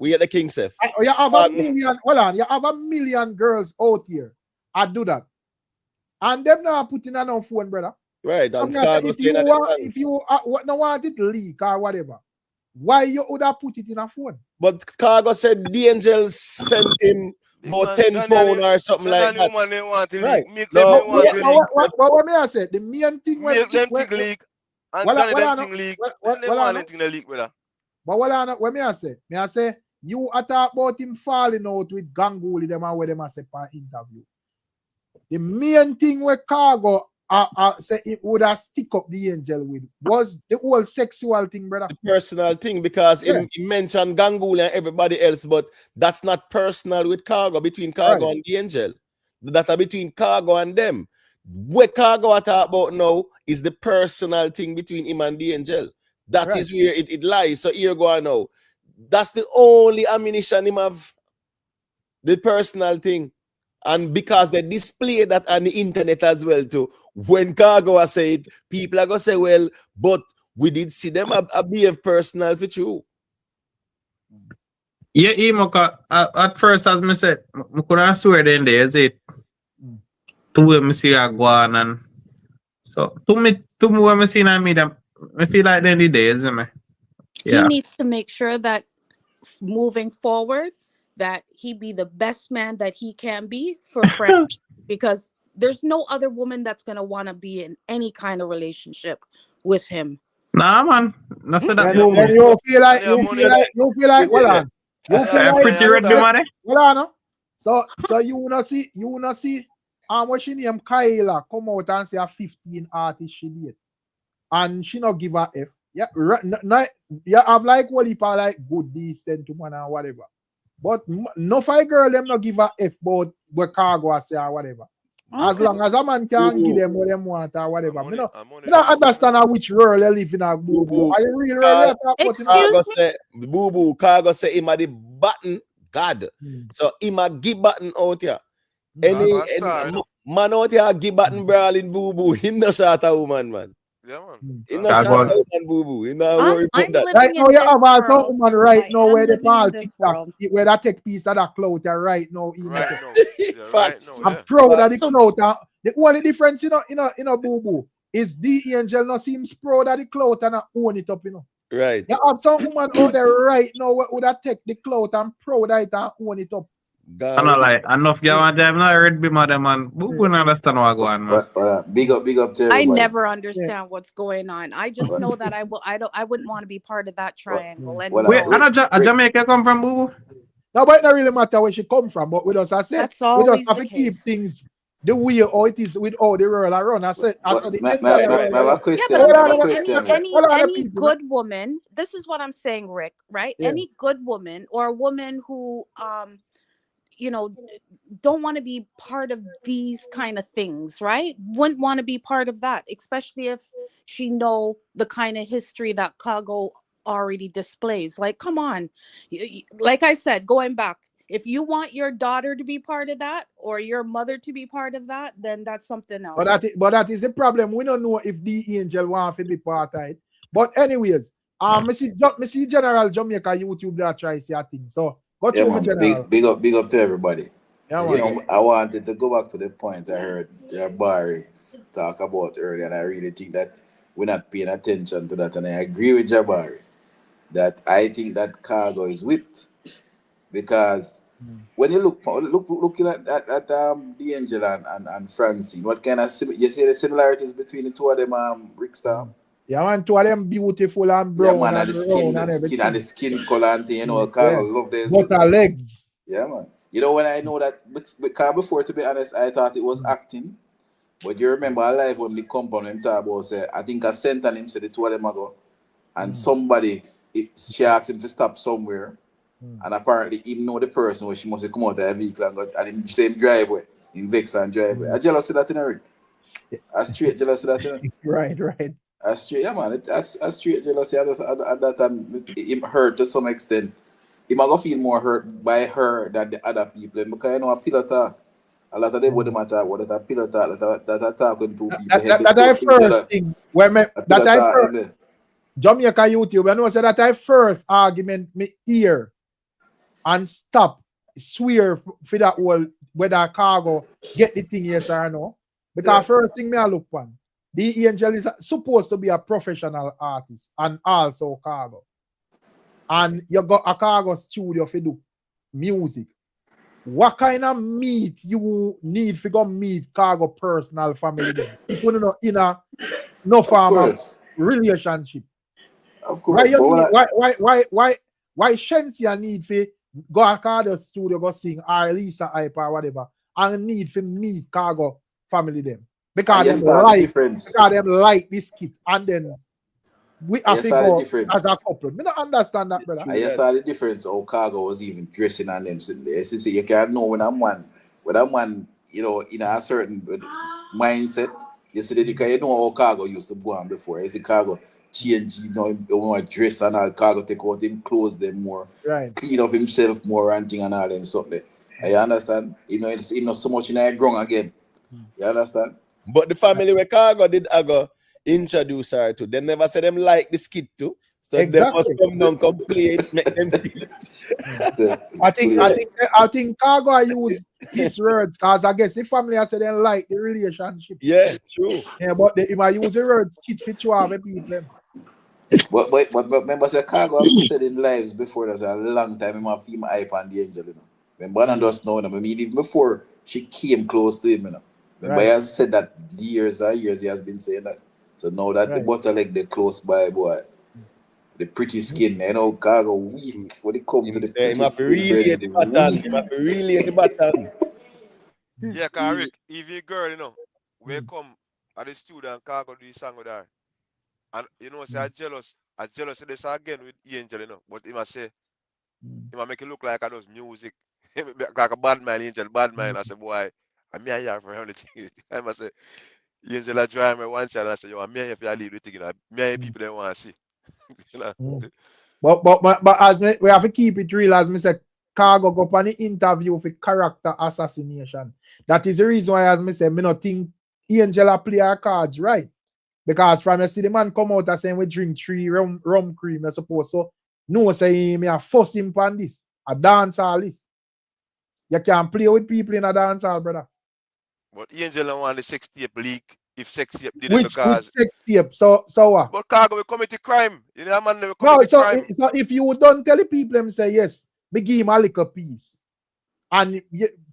We at the King Seth. You have a million, hold on, you have a million girls out here. I do that. And them now putting on our phone, brother. Right. So And if you don't want it leak or whatever, why you would have put it in a phone? But Khago said the angel sent him about 10 pounds or something like that. Right. No, what may I say? The main thing when them thing leak and them thing leak. Leak, brother. But what may I say? May I say you talk about him falling out with Ganguly them and where them say per interview. The main thing where Khago say it would have stick up the angel with was the whole sexual thing, brother. The personal thing, because he mentioned Ganguly and everybody else, but that's not personal with Khago, between Khago and the angel. That are between Khago and them. What Khago I talk about now is the personal thing between him and the angel. That is where it lies. So here go on now. That's the only ammunition him have. The personal thing. And because they display that on the internet as well too. When Khago has said, people are going to say, well, but we did see them behave personal for you. Yeah, Imoka, at first, as I said, I couldn't swear then there, is it? To where I see a guan and so to me when I see them, I feel like then the days, yeah. He needs to make sure that moving forward, that he be the best man that he can be for friends, because there's no other woman that's gonna want to be in any kind of relationship with him. Nah, man. That's that. You feel like well on. You feel like pretty red the money. Well on. So you wanna see what she name Kyla come out and say a 15 artist she did. And she not give her F. Yeah, you have like what if I like good decent to man or whatever. But no fight girl them not give her F about what Khago say or whatever. Okay. As long as a man can give them what them want or whatever. I don't understand which world they live in a boo-boo. Are you really Khago say him at the button God. So him a give button out here. Any man out here give button brawling boo-boo. Him no shot a woman, man. Yeah, man. Him no shot a woman boo-boo. Him no worry about that. Right now you have a woman right now where the politics where they take piece of that clout right now. Facts. I'm proud of the clout. The only difference in a boo-boo is the angel not seems proud of the clout and own it up, Right. You have some woman out there right now who would take the clout and proud of it and own it up. I know, like enough girl and them not heard be mother man. Boo boo understand what go on, man. Big up to everybody. I never understand what's going on. I just know that I wouldn't want to be part of that triangle. Wait, Jamaica come from boo boo? No, but it not really matter where she come from. But with us, I said we just have to keep things the way how it is with all the world around. I said, any good woman. This is what I'm saying, Rick. Right? Yeah. Any good woman or a woman who don't want to be part of these kind of things, right? Wouldn't want to be part of that, especially if she know the kind of history that Khago already displays. Like, come on. Like I said, going back, if you want your daughter to be part of that or your mother to be part of that, then that's something else. But that is a problem. We don't know if the angel want to be part of it. But anyways, me see General Jamaica YouTube that try see a thing. So big up to everybody. Yeah, I wanted to go back to the point I heard Jabari talk about earlier, and I really think that we're not paying attention to that. And I agree with Jabari that I think that Khago is whipped, because when you looking at the Angel and Francine, what kind of you see the similarities between the two of them, Ricstorm? Yeah, man, two of them beautiful and brown, yeah, man, and the skin color and thing, Khago love this. But her legs. Yeah, man. When I know that, because before, to be honest, I thought it was acting. But you remember live when the compound him talk about, say, I think I sent on him, said the two of them ago, and somebody, she asked him to stop somewhere, and apparently he know the person where she must have come out of a vehicle and got at him same driveway, in Vex and driveway. I jealous of that in Eric. I straight jealous of that in Right. I straight, yeah, man. I straight jealousy at that time. Him hurt to some extent. He might go feel more hurt by her than the other people, because a pillow talk. A lot of them what talk, what a pillow talk, that talk when two people. That I first thing that I first Jamaica YouTube, I know say that I first argument me hear and stop swear for that whole whether Khago get the thing yes or no. Because first thing me I look on, the Angel is supposed to be a professional artist and also Khago. And you got a Khago studio for do music. What kind of meat you need to go meet Khago personal family then? If you know in a no farm relationship. Of course. Why Shensia need to go to Khago studio go sing or Lisa Hype or whatever and need to meet Khago family them because them like this kid and then we have to go as a couple. Me not understand that, brother. I saw the difference how Khago was even dressing on them. So you can't know when I'm one, you know, in a certain mindset. You see, because you know how Khago used to go on before. You see Khago change, you know, dress and all. Khago take out him clothes them more, clean up himself more and thing and all them something. You understand? You know, it's not so much in a ground again. You understand? But the family where Khago did introduce her to, them never said them like the skit too. So they must come down complain, make them see it. I think Khago use his words because I guess the family has said they like the relationship. Yeah, true. Yeah, but they might use the words skit for to have people. But remember, say Khago have said in lives before that's a long time. I'm a female hype on the Angel, you know. Remember, and just know them. I mean, even before she came close to him, you know. Remember, he has said that years and years he has been saying that. So now that the butter like the close by boy, the pretty skin, you know, Khago weak when it comes to the pretty skin. Really the button. Really the button. Yeah, Rick, if your girl, you know, we come at the studio and Khago do his song with her. And you know, say I jealous of this again with Angel, you know. But he must say, he might make it look like I does music. Like a bad man, Angel, bad man. I say, boy, I'm here for everything. I must say, Angel I drive me one side and I say, yo, I'm here if you leave the thing, you know. Me people they want to see. You know? But as we have to keep it real, as me say, Khago go on the interview for character assassination. That is the reason why, as me say, me not think Angela play her cards right. Because from you see the man come out and saying we drink 3 rum cream, you're supposed to know say me a force him on this. A dance hall list. You can't play with people in a dance hall, brother. But Angel don't want the sex tape leak if sex tape didn't Which sex tape? So what? But Khago will commit a crime. You know, man will commit a crime. So if you don't tell the people them say yes, me give him a little piece. And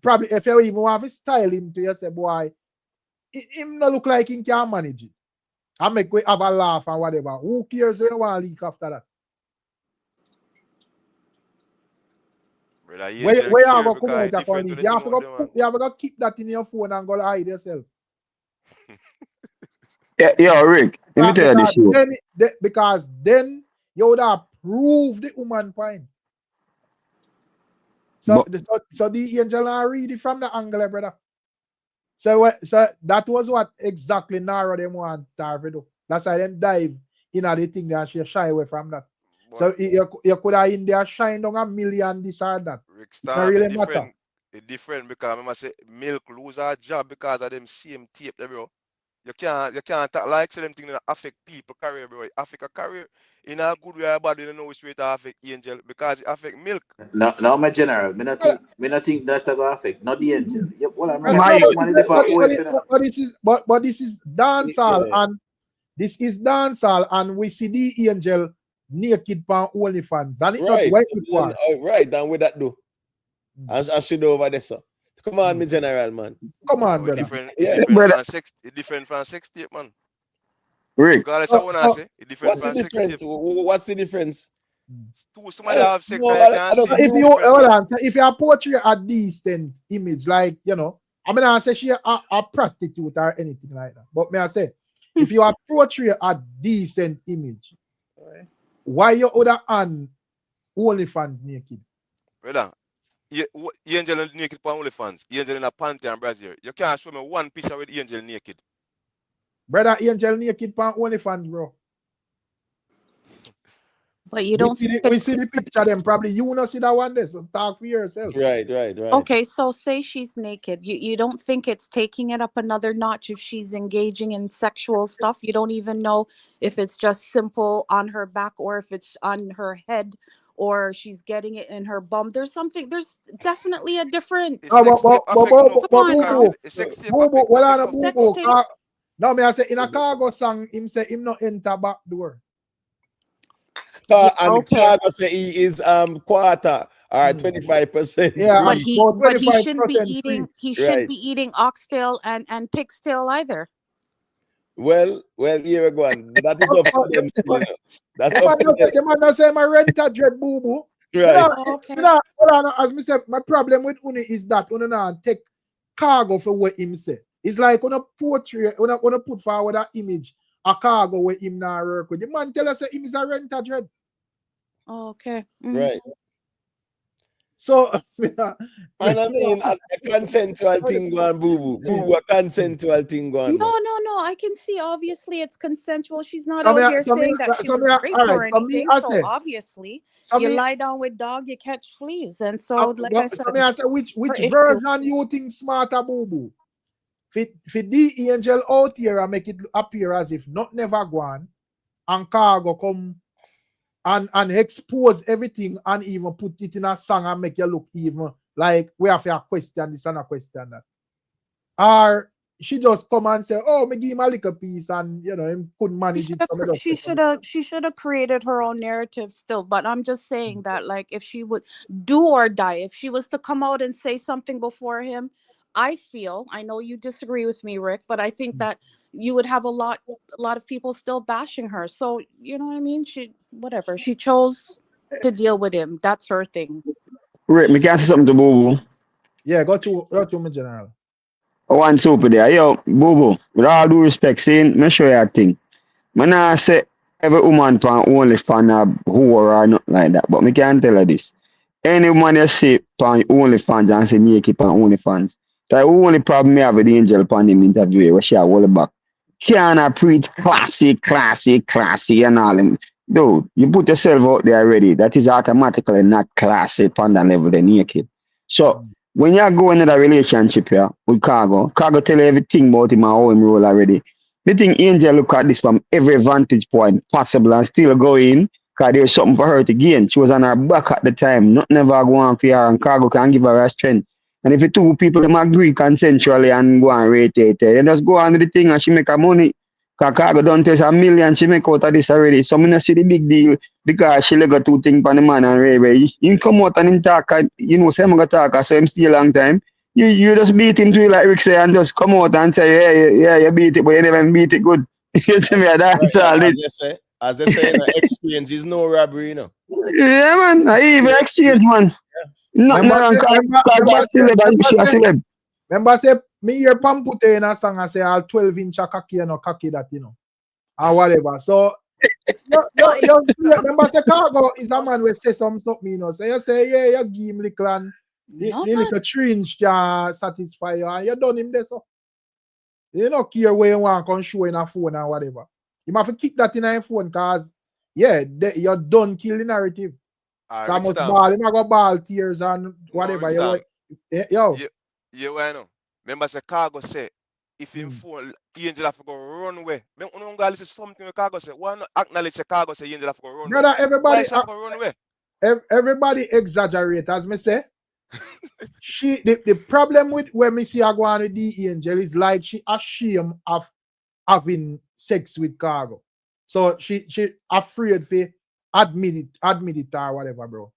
probably if you even want to style him to you say, boy, him not look like he can manage it. I make we have a laugh and whatever. Who cares if you want to leak after that? Brother, where you have to come out and leak? You have to keep that in your phone and go hide yourself. Yeah, Rick, let me tell you this. Because then you would have proved the woman point. So the Angel read it from the angle, brother. So that was what exactly Nara them want to do. That's why them dive in the thing and she shy away from that. But so you could have in there shine down $1 million this or that. Really matter. It's different because I must say Milk lose her job because of them same tape, bro. You can't talk like so them things that affect people career, bro. It affect a career in a good way or bad. You don't know which way to affect Angel because it affect Milk. No, my general. Me not think that will affect. Not the Angel. Yep, well, I'm but this is dancehall and this is dancehall and we see the Angel naked pan OnlyFans and it right. Not white people. Right, and with that do. I should do over there, sir. Come on, me general, man. Come on, brother. Different from sex tape, man. Rick. What's the difference? What's the difference? Somebody have sex. If you portray a decent image, like, you know, I mean, I say she a prostitute or anything like that. But may I say, if you portray a decent image, why you other hand OnlyFans naked? Brother, Angel naked on OnlyFans. Angel in a panty and brazier. You can't show me one picture with Angel naked. Brother, Angel naked on OnlyFans, bro. But you don't we see the picture them probably you not see that one there, so talk for yourself. Right. Okay, so say she's naked. You don't think it's taking it up another notch if she's engaging in sexual stuff? You don't even know if it's just simple on her back or if it's on her head or she's getting it in her bum. There's definitely a difference. It's sex tape affect no Come on now. it's sex tape affect Sex tape. No, me I say in a Khago song, him say him not enter back door. And Khago say he is quarter or 25%. Yeah, but he shouldn't be eating. He shouldn't be eating oxtail and pig's tail either. Well, here we go. That is up to them. You know. That's up to them. The man say my rent a dread boo boo. Right. As me say, my problem with Uni is that Uni not take Khago for what him say. It's like on a portrait, when I put forward that image, a Khago where him not work with. The man tell us him is a rent a dread. Okay. Right. So, and I mean, a consensual thing going, boo boo, a consensual thing going. No. I can see. Obviously, it's consensual. She's not out here saying that she was raped or anything. So obviously, you lie down with dog, you catch fleas, and so like I said, I say which version you think smarter, boo boo? For the angel out here and make it appear as if not never gone, and Khago come and expose everything and even put it in a song and make you look even like we have a question this and a question that. Or she just come and say, oh, me give him a little piece and him couldn't manage it. She should have created her own narrative still. But I'm just saying that, like, if she would do or die, if she was to come out and say something before him, I know you disagree with me, Rick, but I think that you would have a lot of people still bashing her. So you know what I mean? She chose to deal with him. That's her thing. Rick, me can say something to Boo Boo. Yeah, go to me, General. I want super there. Yo, Boo Boo, with all due respect, saying, me show you a thing. Man, I say every woman pan only fan a whore or nothing like that, but me can't tell her this. Any woman you see pan OnlyFans and say naked pan OnlyFans. The only problem me have with the angel pan him interview where she a hold back. Can't preach classy and all them. Dude, you put yourself out there already. That is automatically not classy pan that level the naked. So when you go into a relationship here with Khago tell you everything about him and how him roll already. The thing Angel look at this from every vantage point possible and still go in because there's something for her to gain. She was on her back at the time. Nothing ever go on for her and Khago can give her a strength. And if the two people them agree consensually and go and rate it, then just go on with the thing and she make her money. Because Khago don't test $1 million she make out of this already. So I don't see the big deal because she got two things for the man and Ray. He come out and him talk, say I'm going to talk, so him stay a long time. You just beat him to it like Rick say and just come out and say, yeah, you beat it, but you never beat it good. You see me, that's all this. As they say, exchange is no robbery, Yeah, man, I even exchange, man. Nothing wrong, remember say me hear Pampute in a song and say all 12-inch cocky and cocky that or whatever. So remember say Khago is a man who say something, so you say yeah, you give him little and the little 3-inch can satisfy you and you done him there, so you don't care where you want to show in a phone or whatever. You have to keep that in a phone because you're done kill the narrative. So I must ball, you go ball tears and whatever. Yo, I know. Remember, say Khago say if him phone, Angel have to go run away. Remember, guys, this is something Khago say. Why not acknowledge Khago say Angel have to go run away? Everybody, have to run away? Everybody exaggerate, as me say. The problem with when me see her go on with the Angel is like she ashamed of having sex with Khago. So she afraid to admit it or whatever, bro.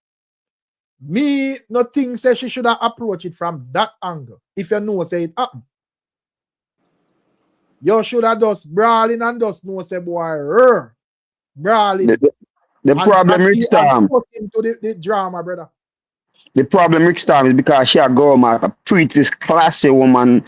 Me nothing say she should have approached it from that angle. If you know say it happen. You should have just brawling and just know say boy brawling. The problem Rickstorm into the drama, brother. The problem Rickstorm is because she a girl, man, a pretty classy woman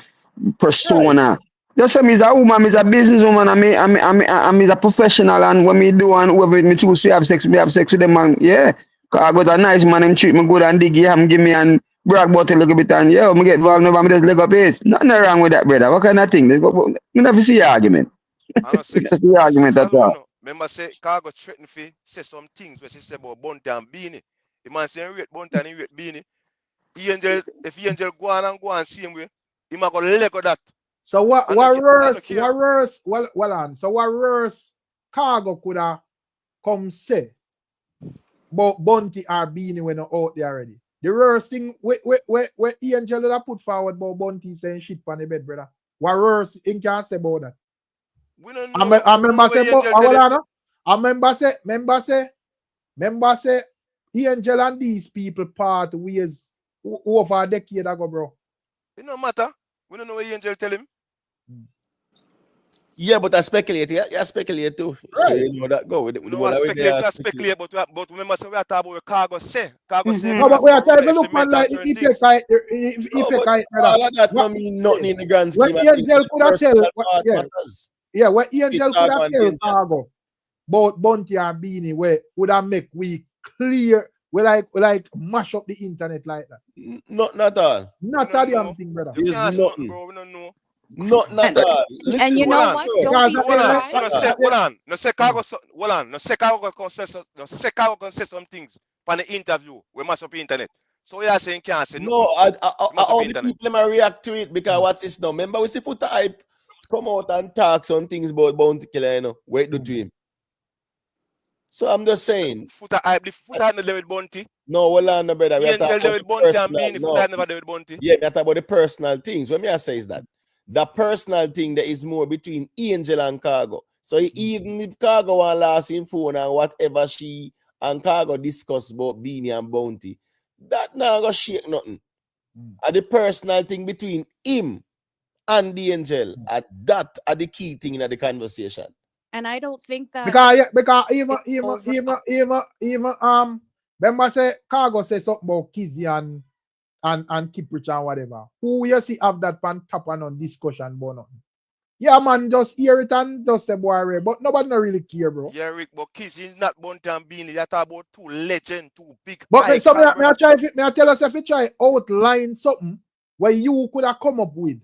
persona. Right. Just me is a woman, me is a businesswoman, I'm a professional, and when me do and whoever me choose to have sex with them, man. Yeah. Cause I got a nice man and treat me good and dig him, give me and brag about it a little bit and yeah, me get involved now, me just leg up his. Nothing wrong with that, brother. What kind of thing? Me never see your argument. I see argument at all. Remember say Khago threatened to say some things where she said about Bunty and Beanie. The man saying rate Bunty and he rate Beanie. If Angel go and see him way, he might go leg of that. So what worse Khago could have come say Bunty or Beanie when they're out there already. The worst thing where Angel that put forward about Bunty saying shit on the bed, brother. What worse in can say about that? We don't know. I remember say Angel and these people part ways over a decade ago, bro. It don't matter. We don't know what Angel tell him. Yeah, but I speculate. Yeah, speculate too. Right. So you know that go with it. No, I speculate, but remember, so we are talking about Khago say. Khago say. No, but we are telling you, look, man, like if all of that don't mean nothing in the grand scheme. What Angel could have tell, what Angel could have tell Khago about Bunty and Beanie, where would have make we clear, we like mash up the internet like that. Not at all. Not a damn thing, brother. There's nothing, bro. We don't know. Not at all. Listen, And you know what? Don't be surprised. Hold on. No say Khago can say some things on the interview. We mash up the internet. So we are saying can't say no. All the people might react to it because what's this now? Remember we see Foot Hype come out and talk some things about Bounty Killer, you know. Wait do to him. So I'm just saying. Foot Hype never dealt with Bounty. No, well on no brother. We are talking about Bounty and Beanie. Foot Hype never dealt with Bounty. Yeah, that's about the personal things. What me I say is that the personal thing that is more between Angel and Khago. So even if Khago want last in phone and whatever she and Khago discuss about Beanie and Bounty, that not gonna shake nothing. And the personal thing between him and the Angel, that are the key thing in the conversation. And I don't think that because even remember say Khago say something about Kizzy and Kiprich and whatever. Who you see have that pan top and on discussion about nothing. Yeah, man, just hear it and just say boy, but nobody not really care, bro. Yeah, Rick, but Kizzy is not Bunty and Beanie. That about two legend, two big. But so may I tell us if you try outline something where you could have come up with,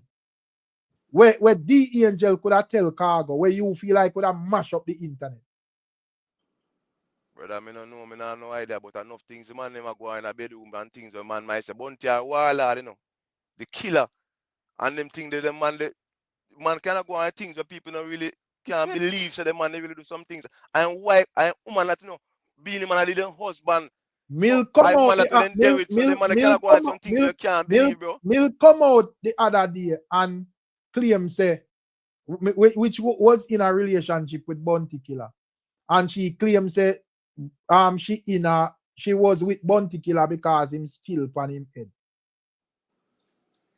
where the Angel could have tell Khago, where you feel like could have mash up the internet. Brother, I don't know, I have no idea, but enough things the man never go in a bedroom and things the man might say Bunty or Warlord, you know, the killer, and them things that the man cannot go on things where people don't really can't believe, so the man they really do some things. And why and woman that you know, being man a little husband. Milk come out. Milk come out the other day and claim say which was in a relationship with Bunty Killer, and she claims say she was with Bunty Killer because him still on him head.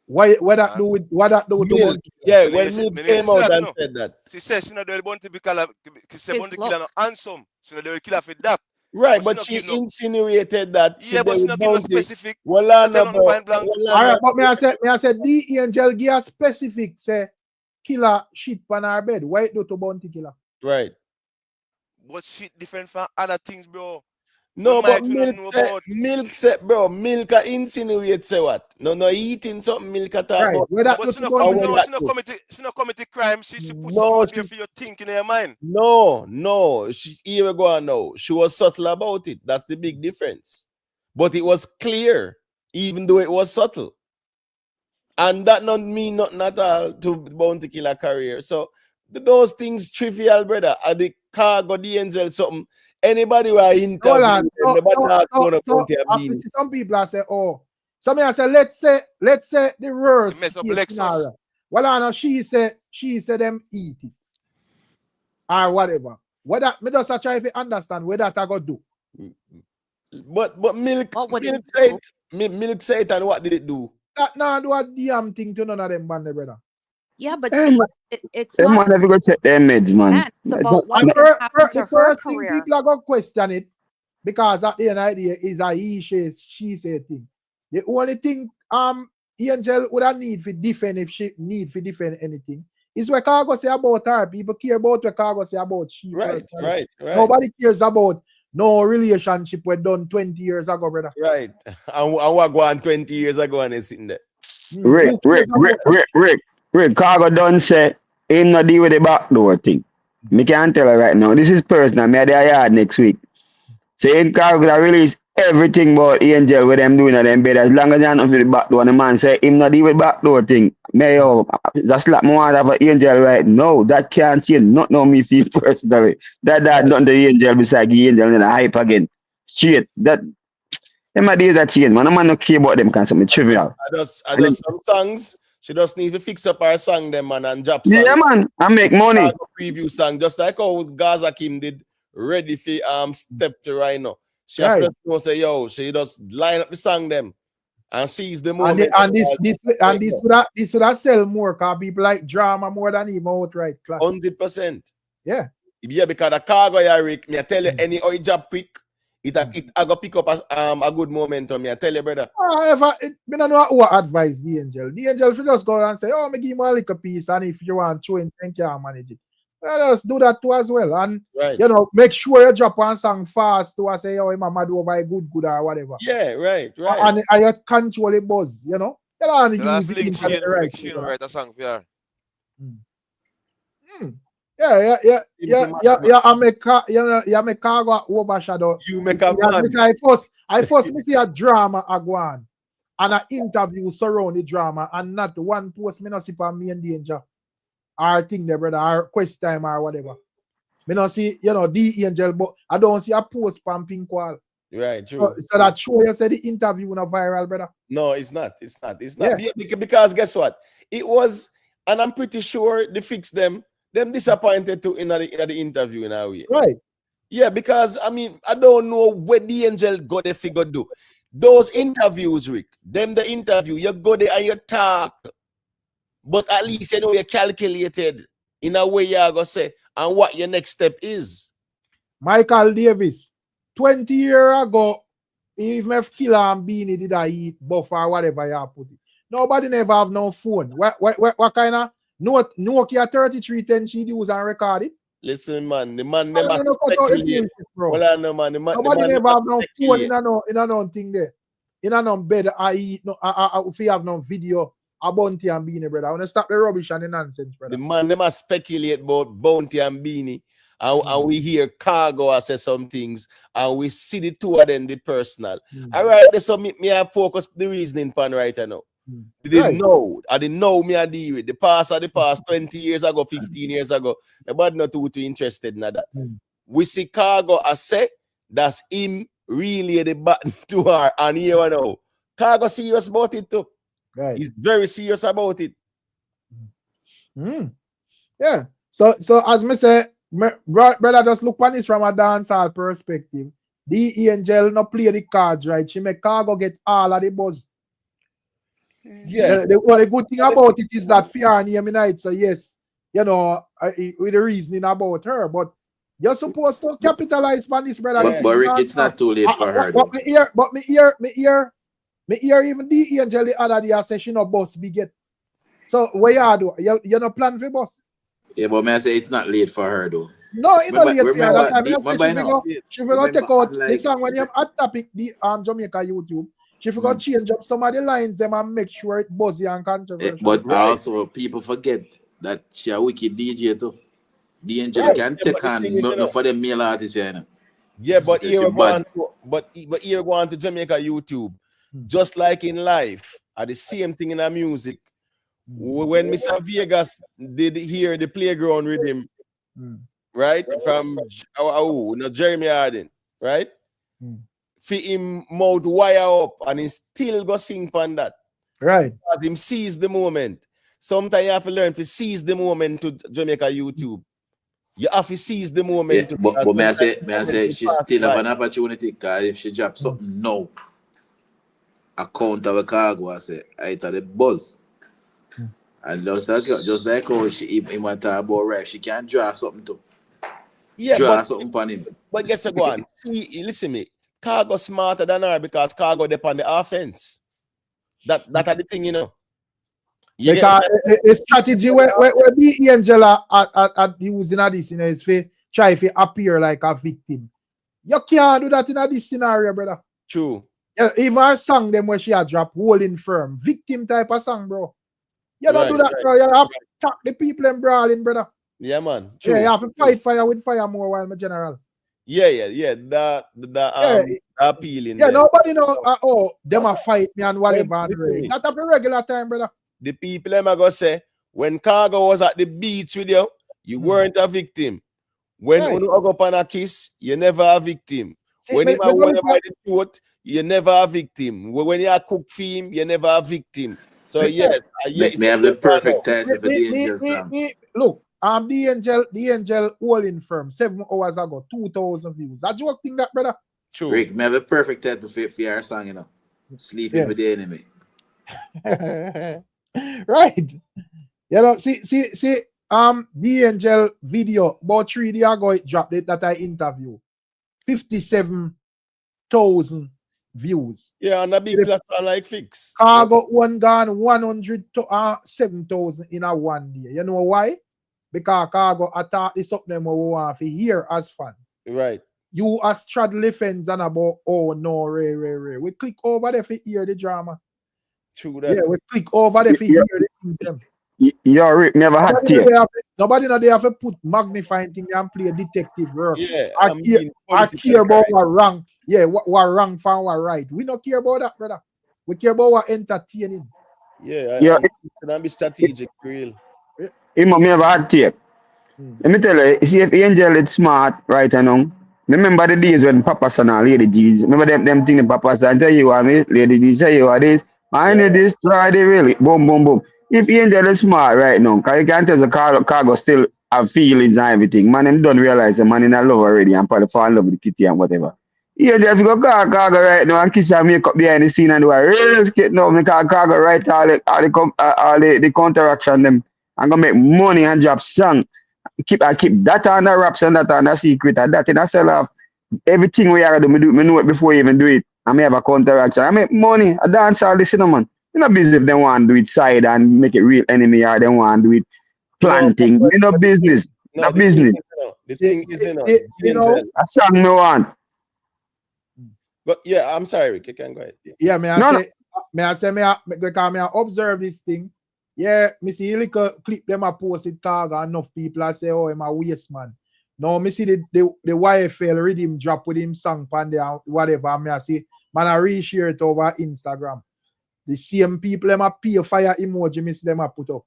What that do with Bunty? Yeah, when Milk came out and said that. She said she not do Bunty because she said Bunty Killer no handsome. She not do Killer for that. Right, but she insinuated that. Yeah, but she not give no specific. Well, alright, but me I said the Angel give a specific say Killer shit on her bed. Why it do to Bunty Killer? Right. But shit different from other things, bro. No, but Milk said, bro, Milk insinuate say what? No, eating something Milk at all. Right. But she not commit crime. She should put something up here for your thinking in your mind. No. Here we go on now. She was subtle about it. That's the big difference. But it was clear, even though it was subtle. And that not mean nothing at all to Bounty Killer career. So those things trivial, brother. Are the Khago, the Angel, something. Anybody who are interviewed, some people are say, oh, some I say, let's say the worst scenario. Well, I know she said them eat it or whatever. What that me just try to understand what that I go do. But Milk said it, and what did it do? That now do a damn thing to none of them band, brother. Yeah, but it's not. Man, never go check their meds, man. It's about what's going to happen to her career. People are going to question it because at the end of the day is a she say thing. The only thing Angel would have need for defend if she need for defend anything is what Khago say about her. People care about what Khago say about she. Right. Nobody cares about no relationship we done 20 years ago, brother. Right. And what go on 20 years ago and it's sitting there. Rick, Khago done say him not deal with the backdoor thing. Me can't tell her right now. This is personal. Me at the yard next week. So in Khago gonna release everything about Angel with them doing at them bed as long as they're not with the backdoor. And the man say him not deal with backdoor thing. Me just slap my hand for Angel right now. That can't change. Not know me feel personally. That nothing to the Angel beside the Angel and I hype again. straight. That them my days that change, man. No man no care about them kind of something trivial. I just some songs. She just need to fix up her song, them man, and drop song. Yeah, man. I make money. Preview song, just like how Gaza Kim did ready for step to right now. She have to say, yo, she just line up the song them and seize the moment. And this would have sell more because people like drama more than even outright class. 100%. Yeah. Yeah, because the Khago, Rick, me I tell you, any oil job quick, it I go pick up a good momentum. Me I tell you, brother. However, me don't know who advise the angel. The angel should just go and say, oh, me give you a little piece, and if you want to, and can manage it. Well, just do that too as well. And you know, make sure you drop one song fast to say, oh, mama do over good or whatever. Yeah, right. And you control the buzz, you know. You don't use it in the right. She write a song for her. Yeah. I make Khago overshadow. You make a man. I first see a drama a go on and an interview surround the drama and not one post me not see for me in danger or thing there, brother, or quest time or whatever. Me not see, you know, the angel, but I don't see a post from Pink Wall. Right, true. So that show you said the interview not viral, brother. No, it's not. Yeah. Because guess what? It was, and I'm pretty sure they fixed them. Them disappointed too in the interview in a way. Right. Yeah, because I mean, I don't know what the angel got the figure do. Those interviews, Rick, them the interview, you go there and you talk. But at least you know you're calculated in a way you're gonna say and what your next step is. Michael Davis, 20 years ago, if me Killer and Beanie did I eat buff or whatever you put it. Nobody never have no phone. What kind of Nokia 3310 she use and record it? Listen, man, the man never speculate. Well, no, man, nobody never have no phone in a no thing there. In a no bed, I eat no. If you have no video, a Bounty and Beanie, brother. I want to stop the rubbish and the nonsense, brother. The man never speculate about Bounty and Beanie, and we hear Khago say some things, and we see the two of them, the personal. All right, so me I focus the reasoning pan right now. I didn't know me I deal with the past 20 years ago, 15 years ago. Nobody not too interested in that. We see Khago I say that's him really the button to her, and here I know. Khago serious about it too. Right. He's very serious about it. Yeah. So as me say, brother, just look on this from a dancehall perspective. The angel no play the cards right. She make Khago get all of the buzz. Yeah, the good thing about it is that fear and hear me night. So yes, you know, with the reasoning about her, but you're supposed to capitalize on this, brother. But Rick, it's not too late for her. But me hear even the angel the other day say she no boss big yet. So what you do? You no plan for boss. Yeah, but may I say it's not late for her though. No, it's not late for her. That time she forgot take out the song when you at topic the Jamaica YouTube. She forgot change up some of the lines them and make sure it buzzy and controversial. But also people forget that she a wicked DJ too. The angel can take on nothing for the male artists, you know. Yeah, but here we go on to Jamaica YouTube. Just like in life, are the same thing in our music. When Mr. Vegas did hear the playground rhythm, right? From Jeremy Harden, right? For him mouth wire up and he still go sing on that. Right. Because him seize the moment. Sometimes you have to learn to seize the moment to Jamaica YouTube. You have to seize the moment. Yeah, but may I say she still have an opportunity because if she drops something now, account of a Khago, I say, I thought the buzz. And just like how he want to talk about right, she can draw something too. Yeah, draw something upon him. But guess what? Listen me. Khago smarter than her because Khago depend on the offense. That are the thing, you know. Because the strategy where the angel are using this, you know, is to try to appear like a victim. You can't do that in this scenario, brother. True. Yeah, even a song them where she had dropped holding firm, victim type of song, bro. You don't do that, bro. You have to attack the people and brawling, brother. Yeah, man. True. Yeah, you have to fight fire with fire more while my general. Yeah. The appealing. Yeah, nobody know. Them a fight me and whatever. Not of a regular time, brother. The people them are gonna say when Khago was at the beach with you, you weren't a victim. When you go up on a kiss, you never a victim. When you hold him by the throat, you're never a victim. When you cook for him, you're never a victim. So yes, may have the perfect title for the Angel song. Look, the Angel holding firm 7 hours ago, 2,000 views. I joke thing that, brother. True. Rick, may have the perfect title for your song, you know. Sleeping with the enemy. Right. You know, see, the Angel video about 3 days ago it dropped it that I interview. 57,000 views. Yeah, on a big platform like Fix. Khago one gone 107,000 in a one day. You know why? Because Khago attack this up them we want to hear as fans. Right. You as straddle fans and about no Ray. We click over there for hear the drama. True that. Yeah, we click over there for hear the things them. Your Rick never had tape. Nobody know they have to put magnifying thing and play detective work. Yeah, I care about what wrong. Yeah, what wrong for what right. We don't care about that, brother. We care about what entertaining. Yeah, I'm be strategic, real. He must never had tape. Let me tell you, see if Angel is smart right now. Remember the days when Papa Son and Lady G's. Remember them thing Papa Son tell you what me, Lady G say you what this. I need this, try the really. Boom, boom, boom. If Angel is smart right now, because you can't tell the Khago still have feelings and everything. Man, them don't realize the man in love already and probably fall in love with the kitty and whatever. Angel have to go call Khago right now and kiss her make up behind the scene and do a real skit now. Me call Khago right all the counteraction them. I'm gonna make money and drop song. I keep that on the wraps and that on the secret and that in a sell off. Everything we are do, me know it before you even do it. I may have a counteraction. I make money. I dance all this, man. You know, business if they want to do it side and make it real enemy or they want to do it planting. You know, business. No, not business. The thing is, you know, a song no one. But yeah, I'm sorry, Rick. You can go ahead. Yeah, may I observe this thing. Yeah, me see a little clip them a post it Khago, enough people I say, oh, I'm a waste man. No, me see the YFL rhythm drop with him song pan there, whatever. Me I see, man, I reshare it over Instagram. The same people them a pay fire emoji, miss them a put up.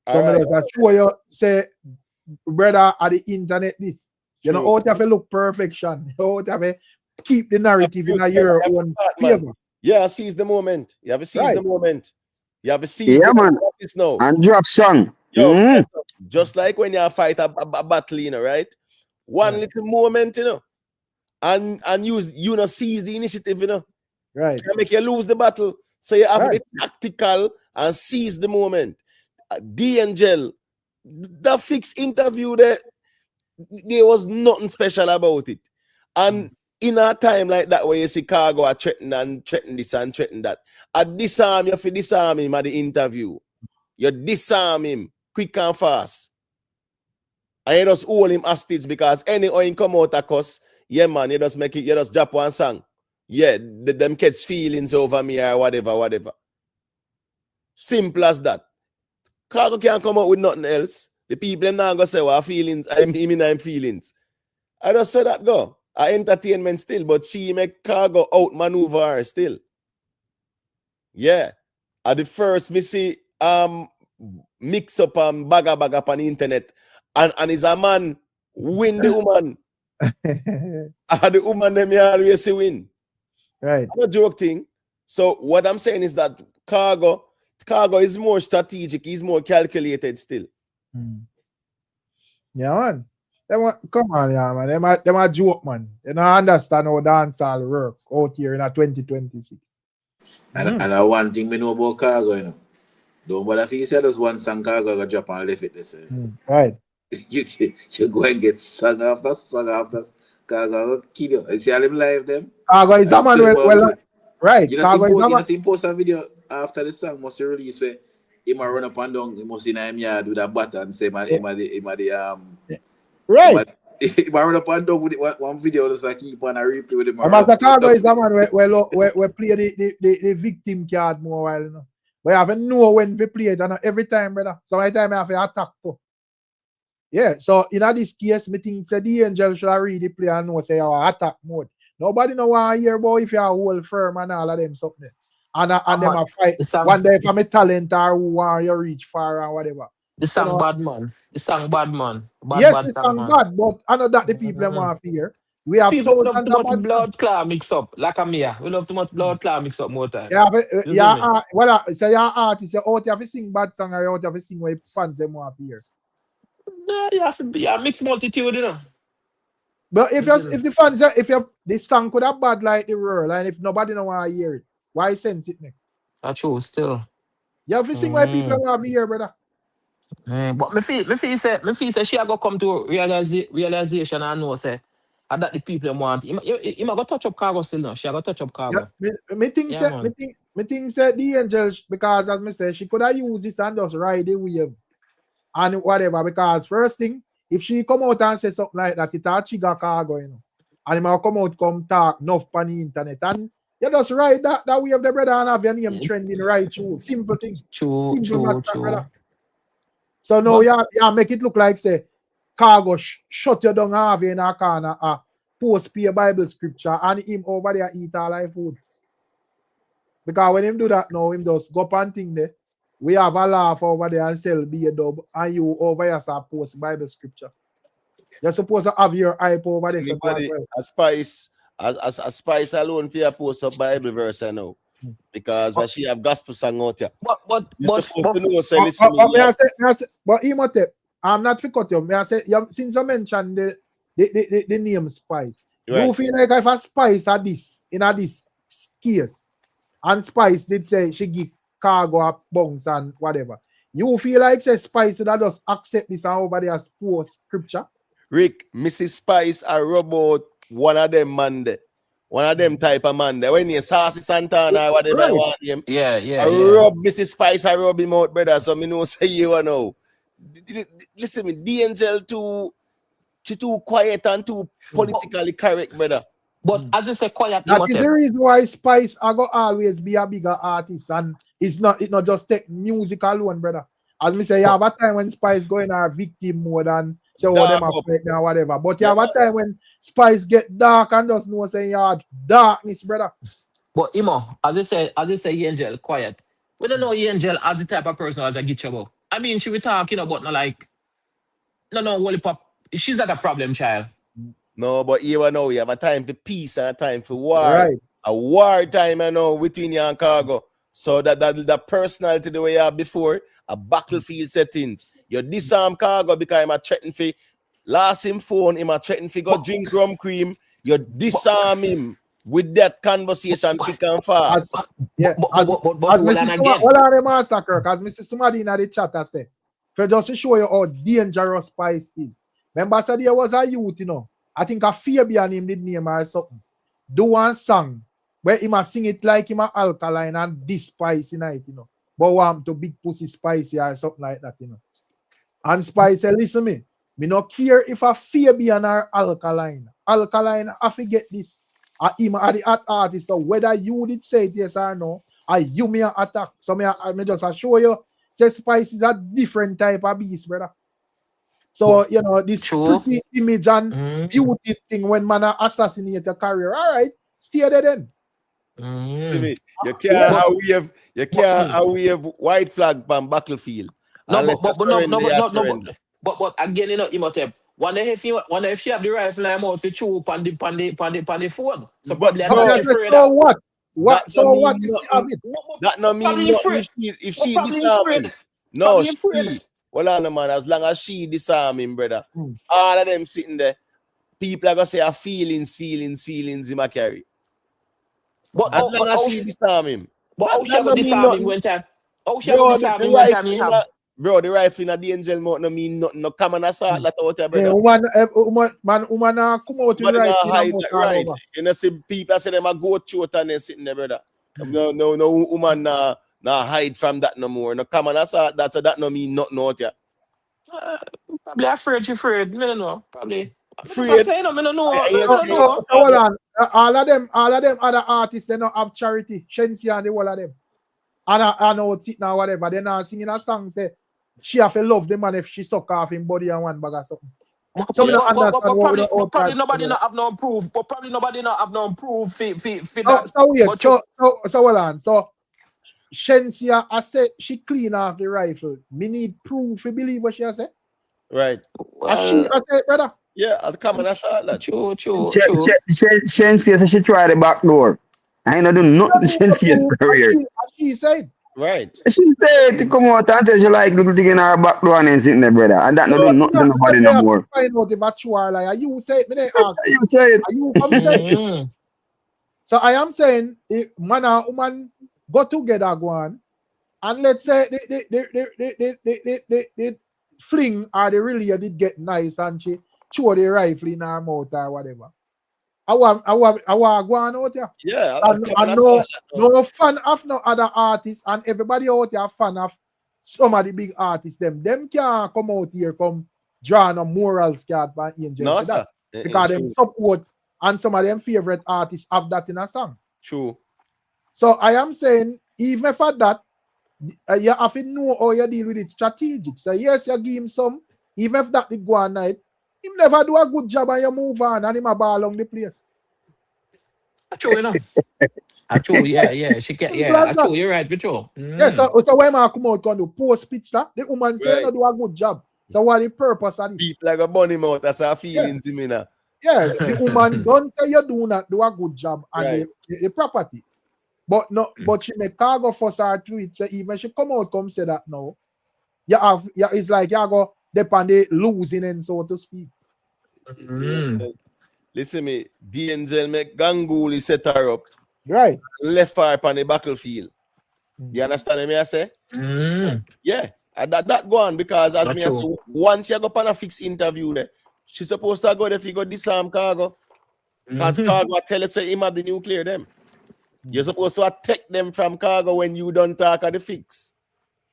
So me just show you, say, brother, at the internet this. You know, how to have a look perfection. How to have a keep the narrative in your own favor. Yeah, seize the moment. You have to seize the moment. You have to seize the man. now. And drop song. Yo, just like when you fight a battle, you know, right? One little moment, you know, and you know, seize the initiative, you know. Right. It can make you lose the battle. So you have to be tactical and seize the moment. The Angel, the Fix interview there was nothing special about it. And in a time like that where you see Khago are threaten this and threaten that, I disarm you for disarm him at the interview. You disarm him quick and fast. And you just hold him hostage because any oil come out of us, yeah man, you just make it, you just drop one song. Yeah, them kids feelings over me or whatever. Simple as that. Khago can't come out with nothing else. The people them now go say, well, feelings, I'm feelings. I just saw that go. Entertainment still, but she make Khago outmaneuver her still. Yeah. At the first, me see mix up and bag up on the internet. And is a man win the woman. The woman them always see win. Right. I'm not joking. So what I'm saying is that Khago is more strategic, he's more calculated still. Yeah, man. Come on, yeah, man. Them a joke, man. They don't understand how dancehall work out here in 2026. And one thing we know about Khago, you know. Don't bother if you said there's one song Khago go drop and lift it this. Right. you go and get song after Khago will kill you. You see how them live them? Khago is a man well right. You see post a video after the song must be released where he might run up and down, he must in him yard with a bat and say right. He might run up and down with one video just like keep on a replay with him. Master Khago is a man we play the victim card more while, you know. But you have to know when we play it and every time, brother. So every time I have to attack too. Yeah, so in this case, me think say the Angel should really play and know say our attack mode. Nobody know want to hear about if you are whole firm and all of them something. And them a fight. One day if I'm a talent or who want you reach far and whatever. The song bad man. The song bad man. Yes, the song bad, but I know that the people them want to hear. We have People love thousands too of much bad songs. blood clot mix up, like a me. We love too much blood clot mix up more time. Yeah, You see me? well, so your artist, you're out to sing bad song or you're out to sing where fans them want to hear. Yeah, you have to be a mixed multitude, you know. But if the fans this song could have bad like the world, and if nobody don't want to hear it, why sense it next? That's true still. You have to sing where people want to hear, brother. But me feel say she a go come to realization and know say that the people want. He might go touch up Khago still now. She a go touch up Khago. Yeah, me think the angel, because as me say, she could have used this and just ride the wave and whatever. Because first thing, if she come out and say something like that, it a trigger Khago, you know. And he might come out, come talk enough on the internet. And you just ride that wave, the brother, and have your name trending right through. Simple thing. True. Brother. So now you make it look like say Khago shut you down half in a corner, post pay Bible scripture, and him over there eat all life food. Because when him do that now, him just go up and thing there. We have a laugh over there and sell be a dub, and you over here say post Bible scripture. You're supposed to have your hype over there. A spice alone for your post up Bible verse, I know. Because she have gospel song out here. But I'm not forgot you. May I say, since I mentioned the name Spice, right. You feel like if a Spice are this in this case, and Spice did say she give Khago a bounce and whatever, you feel like say Spice would just accept this and over there as post scripture? Rick, Mrs. Spice I rub out one of them man there. One of them type of man there. When you Saucy Santana or whatever I want him. Yeah. I rub Mrs. Spice, I rub him out, brother. So me know say you know. Listen me, the angel too quiet and too politically correct, brother. But as you say quiet, that is the reason why Spice I go always be a bigger artist, and it not just take music alone, brother. As me say, you have a time when Spice go in a victim mode and say all them are pregnant or whatever. But you have a time when Spice get dark and just know say you have darkness, brother. But Imo, as you say, Angel quiet. We don't know Angel as the type of person as a get about. I mean, she be talking about no like Wally Pop. She's not a problem child. No, but you know you have a time for peace and a time for war. Right. A war time, I know, between you and Khago. So that personality the way you have before, a battlefield settings. You disarm Khago because I'm a threaten for last him phone, him a threaten for go drink rum cream. You disarm him with that conversation quick and fast. As Mr. Massacre, because Mr. Sumadi in the chat I say, for just to show you how dangerous Spice is. Remember I said there was a youth, you know. I think a Fabian him did name or something. Do one song where he must sing it like him a alkaline and this Spice in it, you know. But want to big pussy Spicy or something like that, you know. And Spice say, listen me no care if a Fabian or alkaline. Alkaline, I forget this. Him are the artist, so whether you did say it yes or no, you may attack. So me just show you, say Spice is a different type of beast, brother. So, you know, this pretty image and beauty thing when man assassinate a career. All right, stay there then. See me, you can't have white flag on battlefield. But again, you know, Imhotep, wonder if she have the rifle in her mouth to chew on the phone. So probably that no mean if she disarm him. No, she. Well, on man, as long as she disarm him, brother, all of them sitting there, people are gonna say our feelings him a carry. But as long as she disarm him. But how she have disarm him when time? How she have disarm him when time he have? Bro, the rifle in the angel mouth no mean nothing. No common assault that out there, brother. Yeah, woman come out with the rifle. Right. You know, see people say them a go through and they sitting there, brother. No, woman nah hide from that no more. No common assault that no mean nothing out there. Probably afraid. I don't know. Probably. Afraid. I don't know. So hold on. All of them other artists they don't have charity. Shensi and the whole of them. And I know it's now whatever. They're not singing a song say she have to love the man if she suck off him body and one bag or something. Probably nobody not have no proof. But probably nobody not have no proof for that. So hold on. So Shensia, I said she clean off the rifle. Me need proof to believe what she has said. Right. She said, brother. Yeah, I'll come and assault that. True. Shen says she tried the back door. I ain't not do nothing to Shen says career. She said. Right. She said to come out and tell she like little thing in her back door and then sitting there, brother. And that not do nothing to nobody no more. Find out if I true or lie. You say it, me they ask. You say it. I'm saying. So I am saying, if man and woman go together, go on, and let's say they fling or they really did get nice and she throw the rifle in her mouth or whatever. I want go on out here. Yeah, and no fan of no other artists, and everybody out here fan of some of the big artists. Them can't come out here come draw no morals card by Angel. No, sir. Because them support and some of them favorite artists have that in a song. True. So I am saying, even for that, you have to know how you deal with it strategic. So yes, you give him some, even if that did go on night, him never do a good job and you move on and him a ball along the place. True enough. True, yeah. She can, yeah. True, you're right, true. Yeah, so when I come out and do post pitch that, the woman say no do a good job. So what the purpose of this? People like a bunny mouth, that's our feelings in me now. Yeah, the woman don't say you do not do a good job on the property. But she make Khago fuss her tweet. So even she come out come say that now. It's like you go depend the losing and so to speak. Listen me, the angel make Ganguly set her up. Right. Left her up on the battlefield. You understand me I say? Yeah. And that go on because as me I say, once you go on a fixed interview there, she's supposed to go there if you go disarm Khago. Because Khago tell us him have the nuclear them. You're supposed to attack them from Khago when you don't talk at the fix.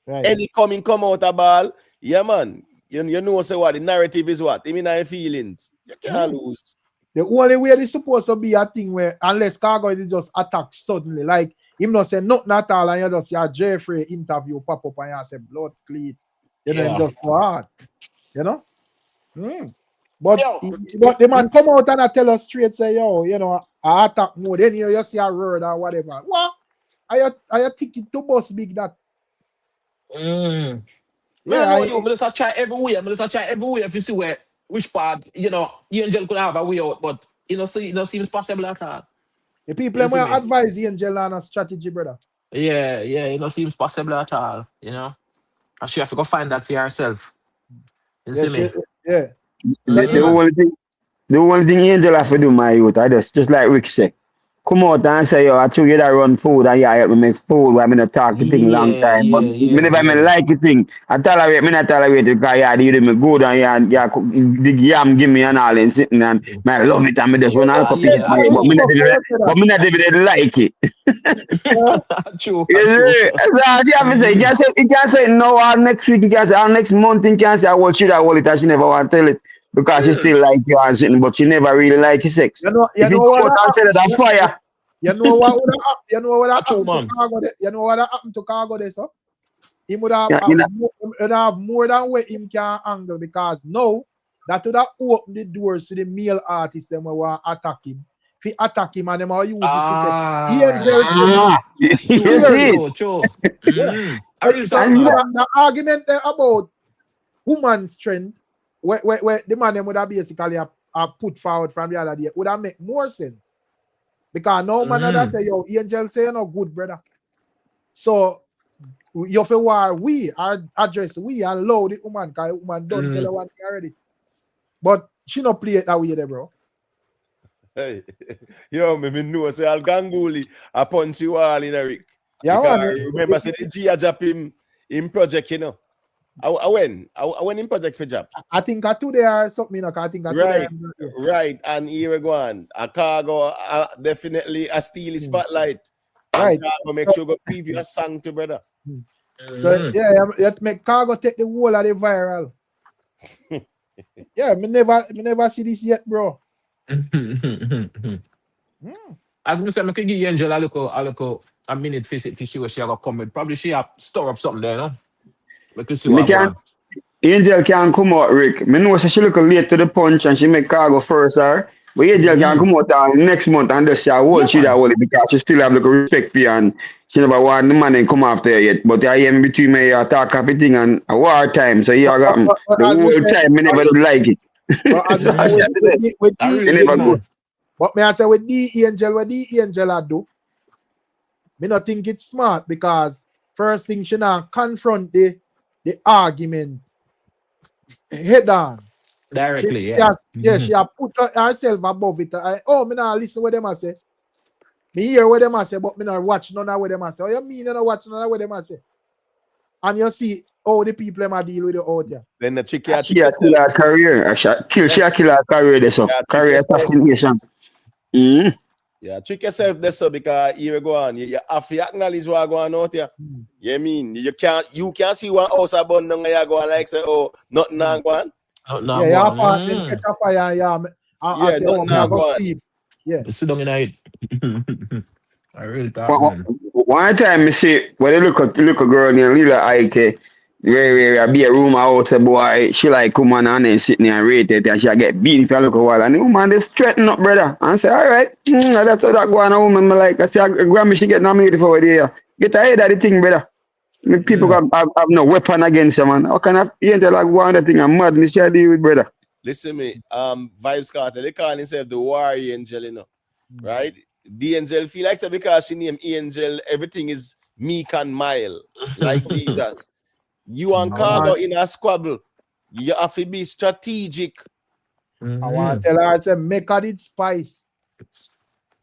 Right. Any come out a ball, yeah man. You know say what the narrative is what? I mean your feelings. You can't lose. The only way it's supposed to be a thing where unless Khago is just attacked suddenly, like him not say nothing at all, and you just see a Jeffrey interview pop up and you say blood clean. You know, just go hard. You know? But the man come out and I tell us straight, say, yo, you know, I attack more. Then you see a word or whatever. What? I ticket to bus big that. Yeah, I just try everywhere. If you see which part, you know, the angel could have a way out, but it seems possible at all. The people might advise the angel on a strategy, brother. Yeah, it seems possible at all, you know. And she have to go find that for herself. You see me? Yeah. The only thing Angel have to do, my youth, I just like Rick said. Come out and say, yo, I told you that run food and yeah, help me make food while I'm not talk the thing long time. But whenever I like the thing, I tolerate, me not tolerate it because yeah, you do me good and yeah, the yam give me and all and sitting and I love it and me just run out of it. But me not even like it. True. So you have to say, you can't say no, next week, you can't say next month, you can't say I will shit, I will it, and she never want to tell it. Because she still like you and sitting, but she never really like his sex. You know what say that fire. You know what would have you know what happened to Khago there? You know what happened to Khago there, so? He would have, have more than what him can handle because now that would have opened the doors to the male artists them who want to attack him. If he attack him and them will use it. True. The argument there about woman's strength where the man them would have basically put forward from the other day would have make more sense. Because no man that say, yo, angel say you're not good, brother. So you feel why we are address we and low the woman because the woman don't tell her one thing already. But she not play it that way there, bro. Hey, yo, me know say Al Ganguly a punch you all in Eric. Yeah, man. Remember say the G a drop him in project, you know. I went in project for job. I think I today or something. I think I right. And here we go on. A Khago definitely a steely spotlight. Right. Khago make sure go preview a song to brother. So yeah, make Khago take the whole of the viral. Yeah, me never see this yet, bro. I was gonna say I could give Angel a minute visit to see where she have come with. Probably she have store up something there, no? Angel can come out, Rick. Me know she look late to the punch and she make Khago first, sir. But Angel can come out next month and just say she that hold it because she still have like respect for you and she never want the man and come after her yet. But I am between me talk everything and a war time. So you got the whole time me never like it. But as I said, with A the he real big never go. man. but may I say with the angel, what the angel I do, me not think it's smart because first thing she now confront the argument head on. Directly, yeah. She have put herself above it. Me now listen what them I say. Me hear what them I say, but me not watch none of what them I say. Oh, you mean you not watch none of what them I say? And you see how the people them a deal with the out there. Then the trick She kill her career. She kill her career there, so career assassination. Yeah, trick yourself there, so because here we go on. You have to acknowledge what going on out here. You mean you can't see one house above and you go on like say, oh, nothing not going. Yeah, your apartment catch a fire, I say, oh, me I go sleep. Yeah. Sit down in it. I really thought, man. One time I see when you look at girl named Lila Ike, where be a room out a boy, she like come on and then sitting there and rate it and she get beaten for a look a while and the woman they straighten up, brother. And I say, all right, that's how that go on a woman. Like I say, Grammy she get nominated for the get ahead of the thing, brother. People have no weapon against you, man. How can I angel like one other thing and madness you deal with, brother? Listen me, Vibes Carter, they call himself the warrior angel, you know. Right? The angel feel like so because she named Angel, everything is meek and mild, like Jesus. You and Khago in a squabble. You have to be strategic. I want to tell her, I say, make her it spice.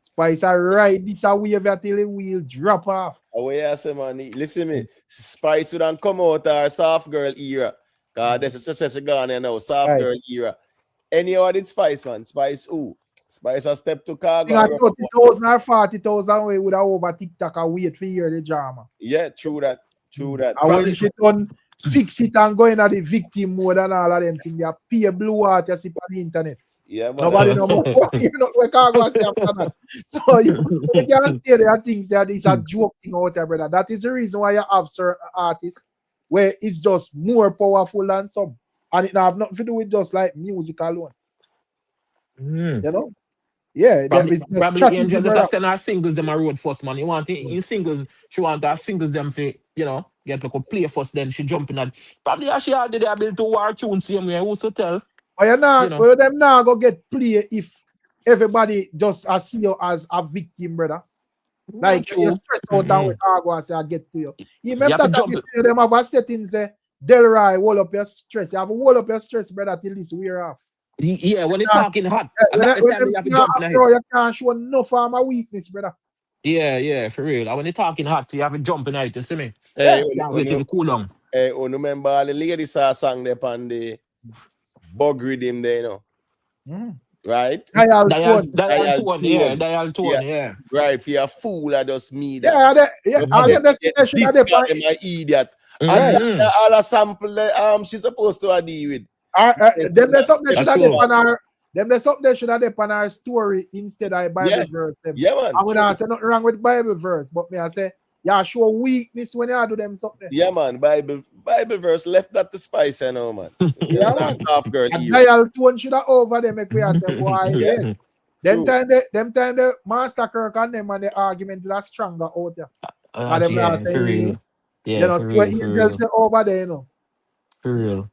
Spice are right. This a wave until the wheel drop off. Away I say, man, listen me. Spice wouldn't come out our soft girl era. God, that's a success gone now. Soft girl era. Any other Spice, man. Spice who? Spice a step to Khago. 30,000 or 40,000 we would have over TikTok and wait for hear the drama. Yeah, true that. True that. And when she done fix it and go in at the victim mode and all of them things, they pay blue water see on the internet. Yeah, man. Nobody know more. You know what Khago say after that. So you can't say there are things that is a joke thing out there, brother. That is the reason why you have certain artists where it's just more powerful than some. And it have nothing to do with just like music alone. You know? Yeah, probably Angel just send our singles them a road first, man. You want in singles, she want our singles them for, you know, get like a play first, then she jumping at probably she had the ability to war tune same way. Who's to tell? But you know, well, them now go get play if everybody just see you as a victim, brother. Like you stress out down with Khago and say I get to you. Even if that get to you, them have a setting say Delroy, hold up your stress. You have to hold up your stress, brother, till this wear off. Yeah, when you're talking hot, you have to jump in you can't show no form of weakness, brother. Yeah, for real. When you're talking hot, you have to jump in it, you see me? Hey, wait till the cool down. Hey, remember all the ladies sang there on the bug rhythm there, you know? Right? Dial tone, yeah. Right, for a fool, I just me that. This guy am an idiot. And all a sample she's supposed to deal with. Them there's something they should have on our. Them there's something they should have on our story instead of Bible verse. Yeah, man. I'm gonna say nothing wrong with Bible verse, but me I say show weakness when you do them something. Yeah, man. Bible verse left that to Spice, you know, man. Yeah, man. Soft girl. Dial tone should have over them. Make we say why? Yeah. Them time the Master Kirk and them and the argument last stronger out there. And them say, you know, Angel say over there, you know. For real.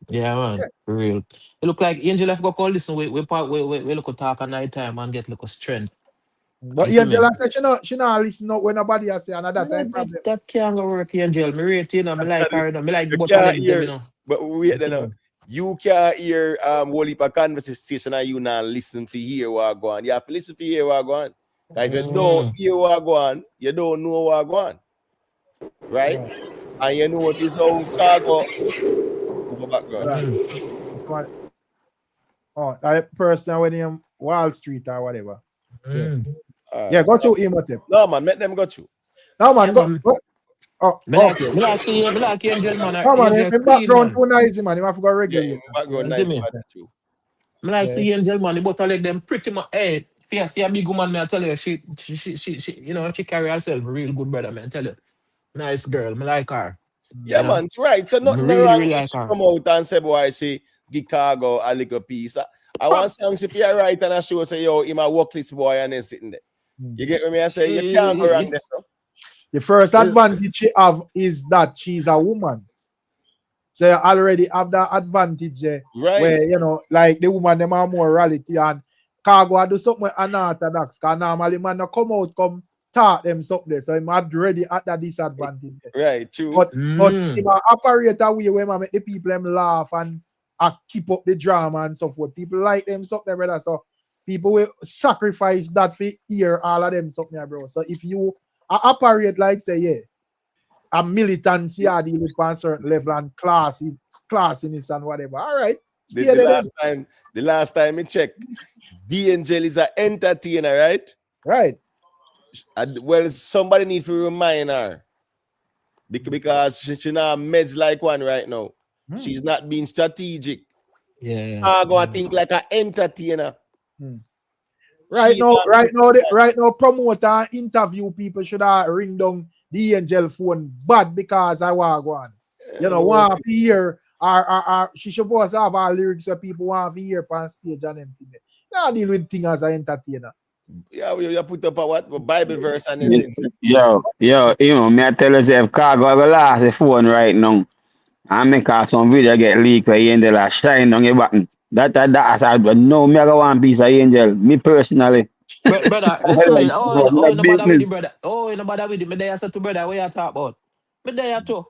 Yeah, man. Yeah. For real. It look like Angel have got call listen. We look at talk at night time and get like a strength. But Angel said she not listen up when nobody else say another time problem. That can't go work, Angel. Me rate you know, me like her, me like both of them, you know. But wait, then you can't hear whole heap of conversation and you not listen for hear what go on. You have to listen for hear what go on. If you don't hear what go on, you don't know what go on. Right? And you know this whole Khago over background. Oh, that person when him Wall Street or whatever. Yeah, go to him with them. No man, let them go through. No man, go. Oh, me like Angel man. Come on, the background too noisy, man. You have to go regulate. Background nice, man. Me like see Angel man, but I like them pretty much. Hey, see a big woman, man. I tell you, she, you know, she carry herself real good, brother, man. I tell you, nice girl. Me like her. Yeah, man, it's right. So nothing wrong if she come out and say, boy, she give Khago a little piece. I want songs if you're right and I show say, yo, I'm a workless boy and then sitting there. You get me? I say, you can't go wrong this. The first advantage she have is that she's a woman. So you already have that advantage there. Right. Where, you know, like the woman, them are more reality and Khago do something with unorthodox. Because normally man no come out, come talk them something. So I'm already at that disadvantage. Right, true. But if I operate a way where I make the people them laugh and I keep up the drama and so forth. People like them something, brother. So people will sacrifice that for hear all of them something, bro. So if you operate like say, yeah, a militancy are dealing with a certain level and classiness and whatever. All right. The last time I checked, D-Angel is an entertainer, right? Right. Well, somebody need to remind her. Because she not meds like one right now. She's not being strategic. Yeah. Khago, I think like an entertainer. Right now, promoter interview people should have ring down the Angel phone bad because I want one. You know, want to hear she supposed to have our lyrics so people want to hear on stage and everything. Now deal with things as an entertainer. Yeah, you put up a Bible verse and yo, you know, me I tell you, if Khago have a last the phone right now, and make some video get leaked where Angel shine on your button. That's no me I go one piece of Angel. Me personally. Brother, listen me. Oh, no bother with the brother. Oh, no bother with it. Me there said to brother, what you talk about? Me there too.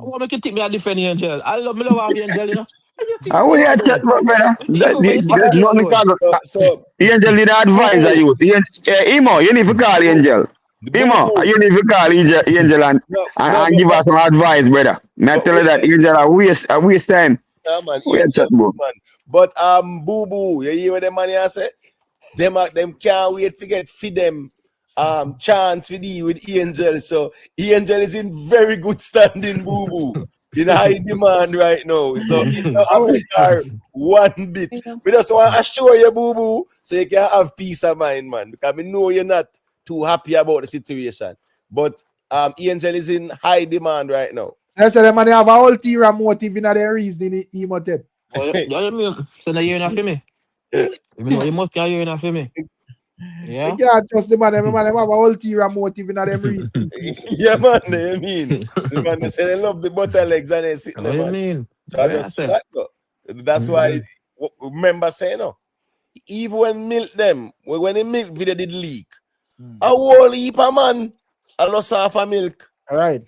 I want make you think me a different Angel. I love half Angel, you know. How we are chat about, brother? So Angel need advise you. Imo, you need to call Angel. Imo, you need to call Angel and give us some advice, brother. Me tell you that Angel a waste time. Yeah, man. We are chat about. But boo boo, you hear what the man here say? Them can't wait to get feed them chance with Angel. So Angel is in very good standing, boo boo. In high demand right now. So Africa one bit. We just want to assure you, boo boo, so you can have peace of mind, man. Because we know you're not too happy about the situation. But Angel is in high demand right now. So the man have a ulterior motive in their reason he motive. So now you're enough for me. You must carry you enough for me. Yeah. You can't trust the man have a ulterior motive in their reason. Yeah, man, I mean. The man they say they love the butter legs and they sit there. What do you mean? That's why remember saying no. Even when milk them, when the milk video did leak, a whole heap of man I lost half a milk. All right.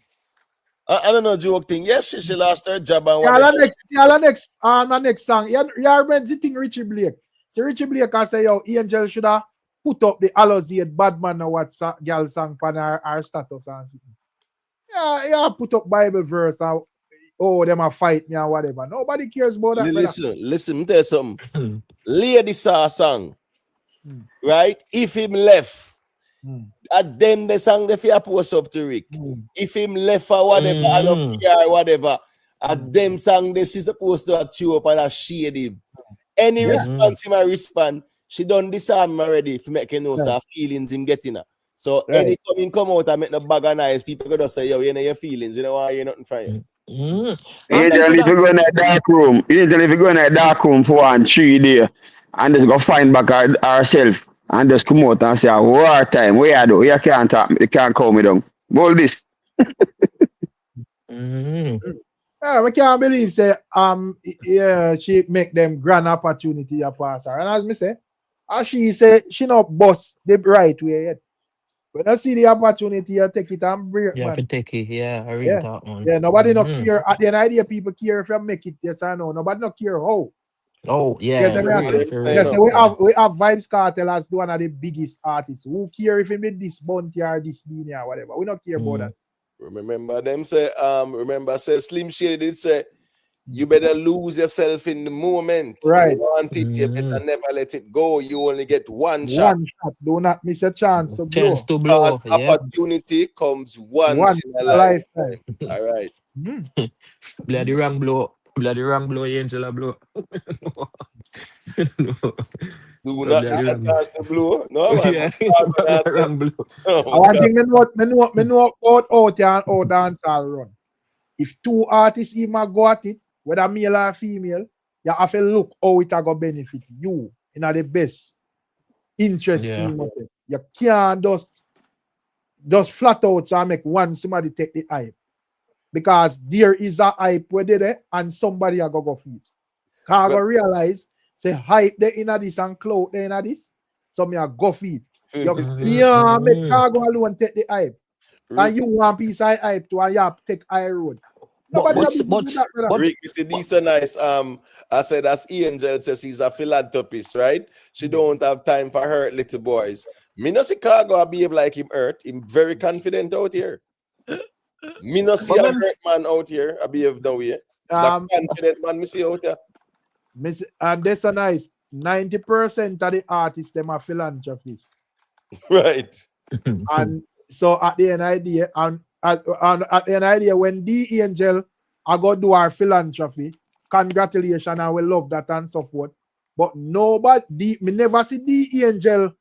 I don't know joke thing. Yes, she lost her job and the next song. You remember the thing Richie Blake. So Richie Blake can say, yo, Angel should have put up the Allozade bad man or what girl song on our status and something. Yeah, put up Bible verse or them a fight me or whatever. Nobody cares about that. Listen, let me tell you something. Lady saw a song, right? If him left, and then the song the fear post up to Rick. If him left or whatever, I don't care whatever. And them song this she's supposed to have chew up and shade him. Any response him respond, she done disarm already if make you know her feelings him getting her. So any come out and make the bag of nice, people gonna say, yo, you know your feelings, you know why you're nothing from you. Angel, if you go in a dark room, for 1 3 days and just go find back herself and just come out and say, war time, where I do? You can't talk, you can't call me down. Hold this. I can't believe say she make them grand opportunity a pass her. And as me say, as she say she not bust the right way yet. When I see the opportunity, I take it and break. Yeah, man. take it. Yeah, I read that one. Yeah, nobody not care. At the end idea, people care if you make it. Yes or no. Nobody not care how. Oh yeah. Yes, we have Vibes Cartel as one of the biggest artists. Who care if he made this bounty or this beanie or whatever? We don't care about that. Remember them say Slim Shady did say you better lose yourself in the moment. Right. You want it, you better never let it go. You only get one shot. One shot. Do not miss a chance to blow. Opportunity comes once in a lifetime. All right. Bloody wrong blow. Angela blow. Do not miss a chance to blow. No, man. Yeah. Wrong blow. One thing me know out here and out dance all run. If 2 artists even go at it, whether male or female, you have to look how it go benefit you in the best interest in it. You can't just flat out so make one somebody take the hype. because there is a hype where they there and somebody a go feed. Khago realize say hype they in this and clout they in this, so me a go feed. You make Khago alone take the hype. And you want piece of hype to and you have to take high road. Nobody Rick, you see, these are nice. I said as Angel says he's a philanthropist, right? She don't have time for hurt little boys. Me no see Khago I behave like him hurt. Him very confident out here. Me no see a hurt man out here. I behave no way. He's a confident man. Me see out here. And that's a nice 90% of the artists them are philanthropists. Right. And so at the end of the day, and at the end of the day, when the Angel I go do our philanthropy, congratulations, I will love that and support. But nobody, me never see the Angel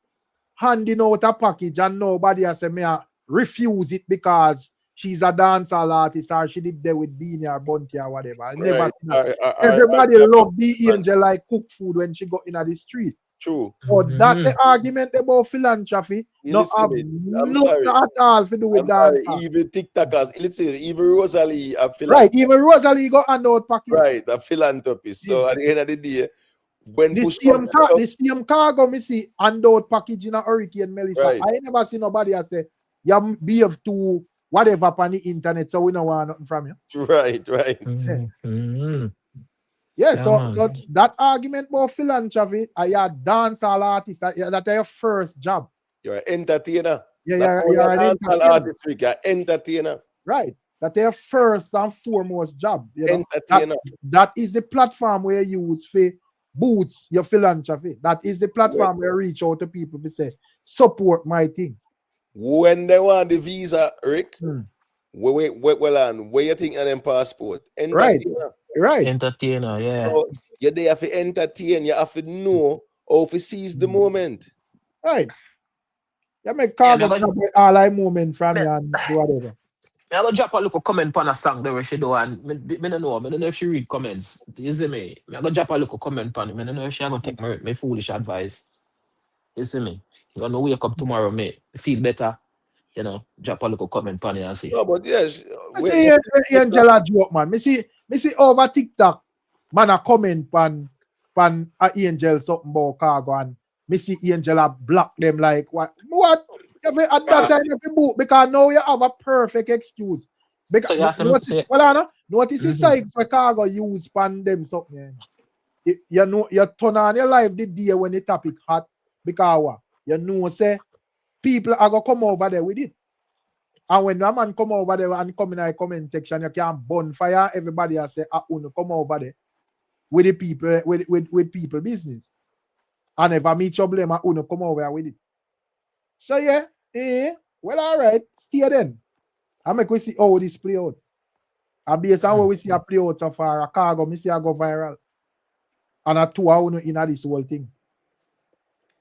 handing out a package and nobody has said me refuse it because she's a dancehall artist or she did there with Beanie or Bunty or whatever. I never see that. Everybody love the Angel like cook food when she go in the street. True. But that the argument about philanthropy not have nothing at all to do with that. Even TikTokers, let's say even Rosalie right, even Rosalie got hand out package. Right, a philanthropist. So at the end of the day, when the same Khago me see hand out package in a Hurricane Melissa. Right. I never see nobody that say you behave to whatever upon the internet, so we don't want nothing from you. Right. Yeah, so that argument about philanthropy, you a dancehall artist, that's your first job. You're an entertainer. Yeah, you're an entertainer. You're entertainer. Right. That's your first and foremost job. You know? Entertainer. That is the platform where you use for boots your philanthropy. That is the platform where you reach out to people to say, support my thing. When they want the visa, Rick, where you think of them passport? Entertainer. Right. Entertainer, yeah. So you're there to entertain, you have to know how to seize the moment. Right. You make Khago all I moment from you and do whatever. I'm gonna drop a little comment on a song that she do and I don't know if she read comments. You see me? I'm gonna drop a little comment on it. I don't know if she gonna take my foolish advice. You see me? You're gonna wake up tomorrow, mate. Feel better. You know, drop a little comment on it and see. No, but yes. I see Angela joke, man. Me see over TikTok, man a comment pan a Angel something about Khago and me see Angela block them like what? At that time you can book because now you have a perfect excuse. Because so notice the Seggs for Khago use pan them something. You know you turn on your live the day when the topic hot because you know say people are gonna come over there with it. And when a man come over there and come in the comment section, you can bonfire everybody and say, come over there with the people, with people business. And if I meet trouble, them come over with it. So yeah, well, all right, stay then. I make we see how this play out. And based on how we see a play out so far, a Khago, me see a go viral. And a 2 hours in this whole thing.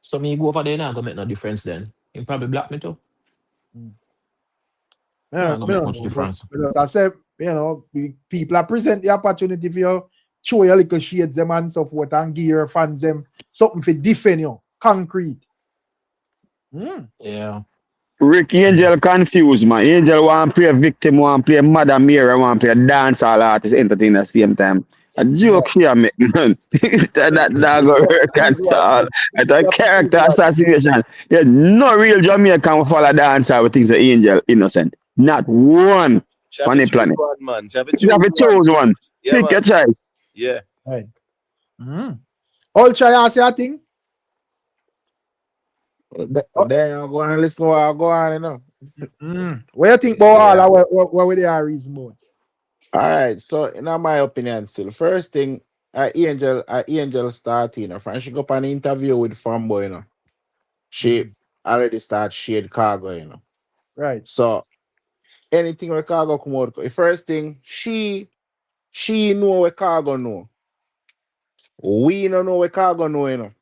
So me go over there now, go make no difference then. You probably block me too. Yeah, much difference. I said, people are present the opportunity for you, show your little shades them and so forth, and give your fans them something for defend you, concrete. Yeah. Rick Angel confused, man. Angel want to play victim, want to play Mother Mary, want to play dancehall artist, entertain at the same time. A joke here, man. that go work at all. It's a character assassination. There's no real Jamaican will follow dancer with things Angel innocent. Not one on the planet. You have to choose one. Yeah, pick your choice. Yeah. Right. All try to say a thing. There you go and listen to what go on, you know. What do you think about all what they are reason about? All right, so in my opinion, still first thing, Angel start, from she go up an interview with Fanboy, she already start shade Khago, Right. So anything where Khago come out, the first thing she know where Khago know. We don't know where Khago know,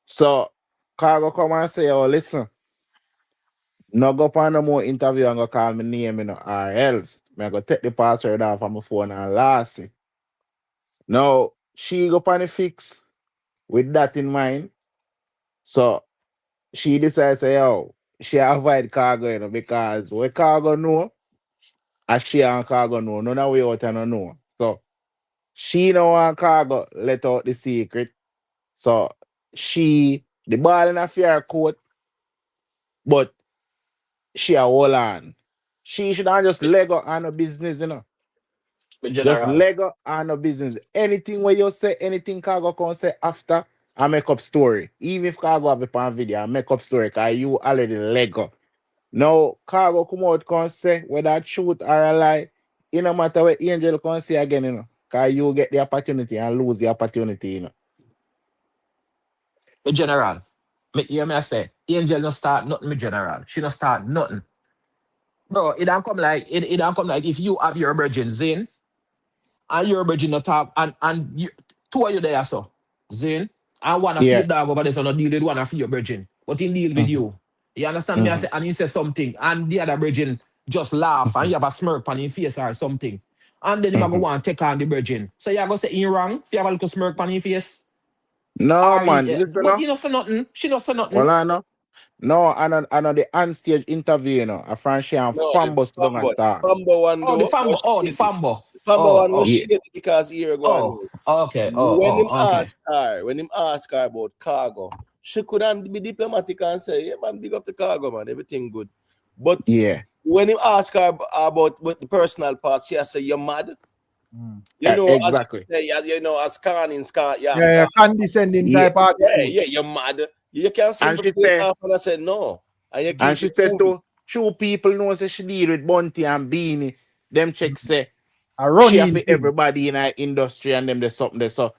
So Khago come and say, oh, listen, no go on no more interview and go call me name, or else I go take the password off of my phone and last it. Now, she go on the fix with that in mind. So she decides, say, she avoid Khago, because where Khago know, As she and Khago know. None of we out and know. So she know and Khago let out the secret. So the ball in a fair court, but she a hold on. She should not just Lego on her business, you know. But Just general. Lego on her business. Anything where you say, anything Khago can say after, I make up story. Even if Khago have it on video, I make up story because you already Lego. Now, Khago come out can say whether truth or a lie. It no matter what Angel can say again, you know. Because you get the opportunity and lose the opportunity, you know. But general. Me hear me I say, Angel no start nothing, me general. She no start nothing. Bro, it don't come like if you have your virgin Zin and your virgin not talk and you, two of you there so. Zin and one of your Yeah. dog over there so no deal with one of your virgin. But he deal with Mm-hmm. you. You understand me? I Mm-hmm. say and he say something and the other virgin just laugh and Mm-hmm. you have a smirk on his face or something. And then he go Mm-hmm. want to take on the virgin. So you go say he wrong if you have a little smirk on his face. No, Or man. he, Listen, but no. you know say nothing. She don't say nothing. Well, I know. No, I know the on-stage interview, you know. A French and No, the Fambus don't Fambo. talk. Fambo one Oh, the though, fambo. was Oh, the shady. fambo. The Fambo Oh, one was oh, Yeah. shady because here go on. oh, okay. When him Okay. ask her about Khago, she couldn't be diplomatic and say, yeah, man, big up the Khago, man, everything good. But Yeah. when him ask her about the personal parts, she say, you're mad. You know, as Exactly. you know, as scan, yeah, Yeah, scan. condescending Yeah. type attitude. Yeah, you're mad. You can't And simply she take said, off and I said no. And you and keep she it said moving. to two people know say she deal with Bunty and Beanie. Them check say A she have running for thing. everybody in her industry and them there's something there. So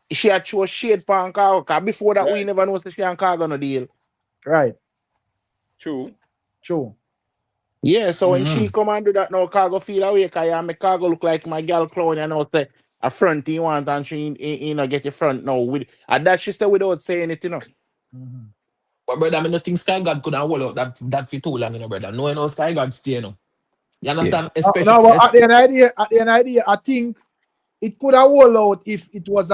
she had show shade for Khago. Cause before that we Right. never know say she and Khago no deal. Right. True. True. Yeah, so when she Mm-hmm. come and do that now, Khago feel away because I make Khago look like my girl clown and now say a front he want and she you know get your front now with and that she said without saying it, you know. Mm-hmm. But brother, I mean, nothing Sky God could have hold out that for too long, you know, brother. No one else Sky God stay, you know. You Yeah. understand? No, but at the end idea, I think it could have rolled out if it was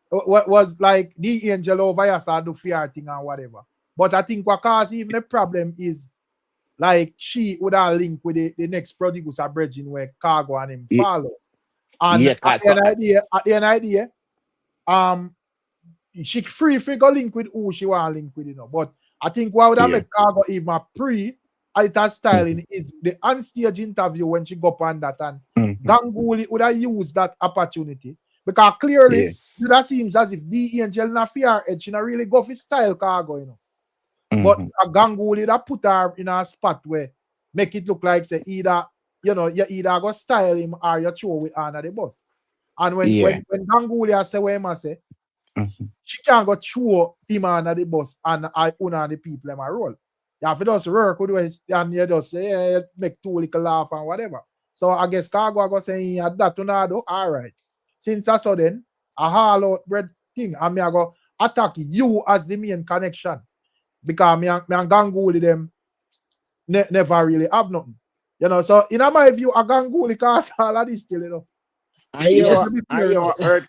what was like the angel over here, so do fear thing and whatever. But I think what cause even the problem is like she would have linked with the next producer bridging where Khago and him Yeah, follow. And yeah, cause so, at the end idea, she free go link with who she want to link with, you know. But I think what would have yeah. make Khago even alter styling is the on-stage interview when she go up on that and Mm-hmm. Ganguly would have used that opportunity because clearly Yeah. that seems as if the angel na fear edge she not really go for style Khago, you know. But Mm-hmm. a Ganguly that put her in a spot where make it look like say either you know you either go style him or you throw with Anna the boss. And when Yeah. Ganguly say what him say, Mm-hmm. she can't go throw him under the bus and I own the people them a roll. You have to just work with it and you just yeah, make two little laugh and whatever. So I guess Khago go saying yeah, that tornado, all right. Since I saw then a haul out bread thing, and me I go attack you as the main connection because me and Ganguly them never really have nothing. You know, so in my view, a Ganguly cause all of this still, you know. I Yes. You know. heard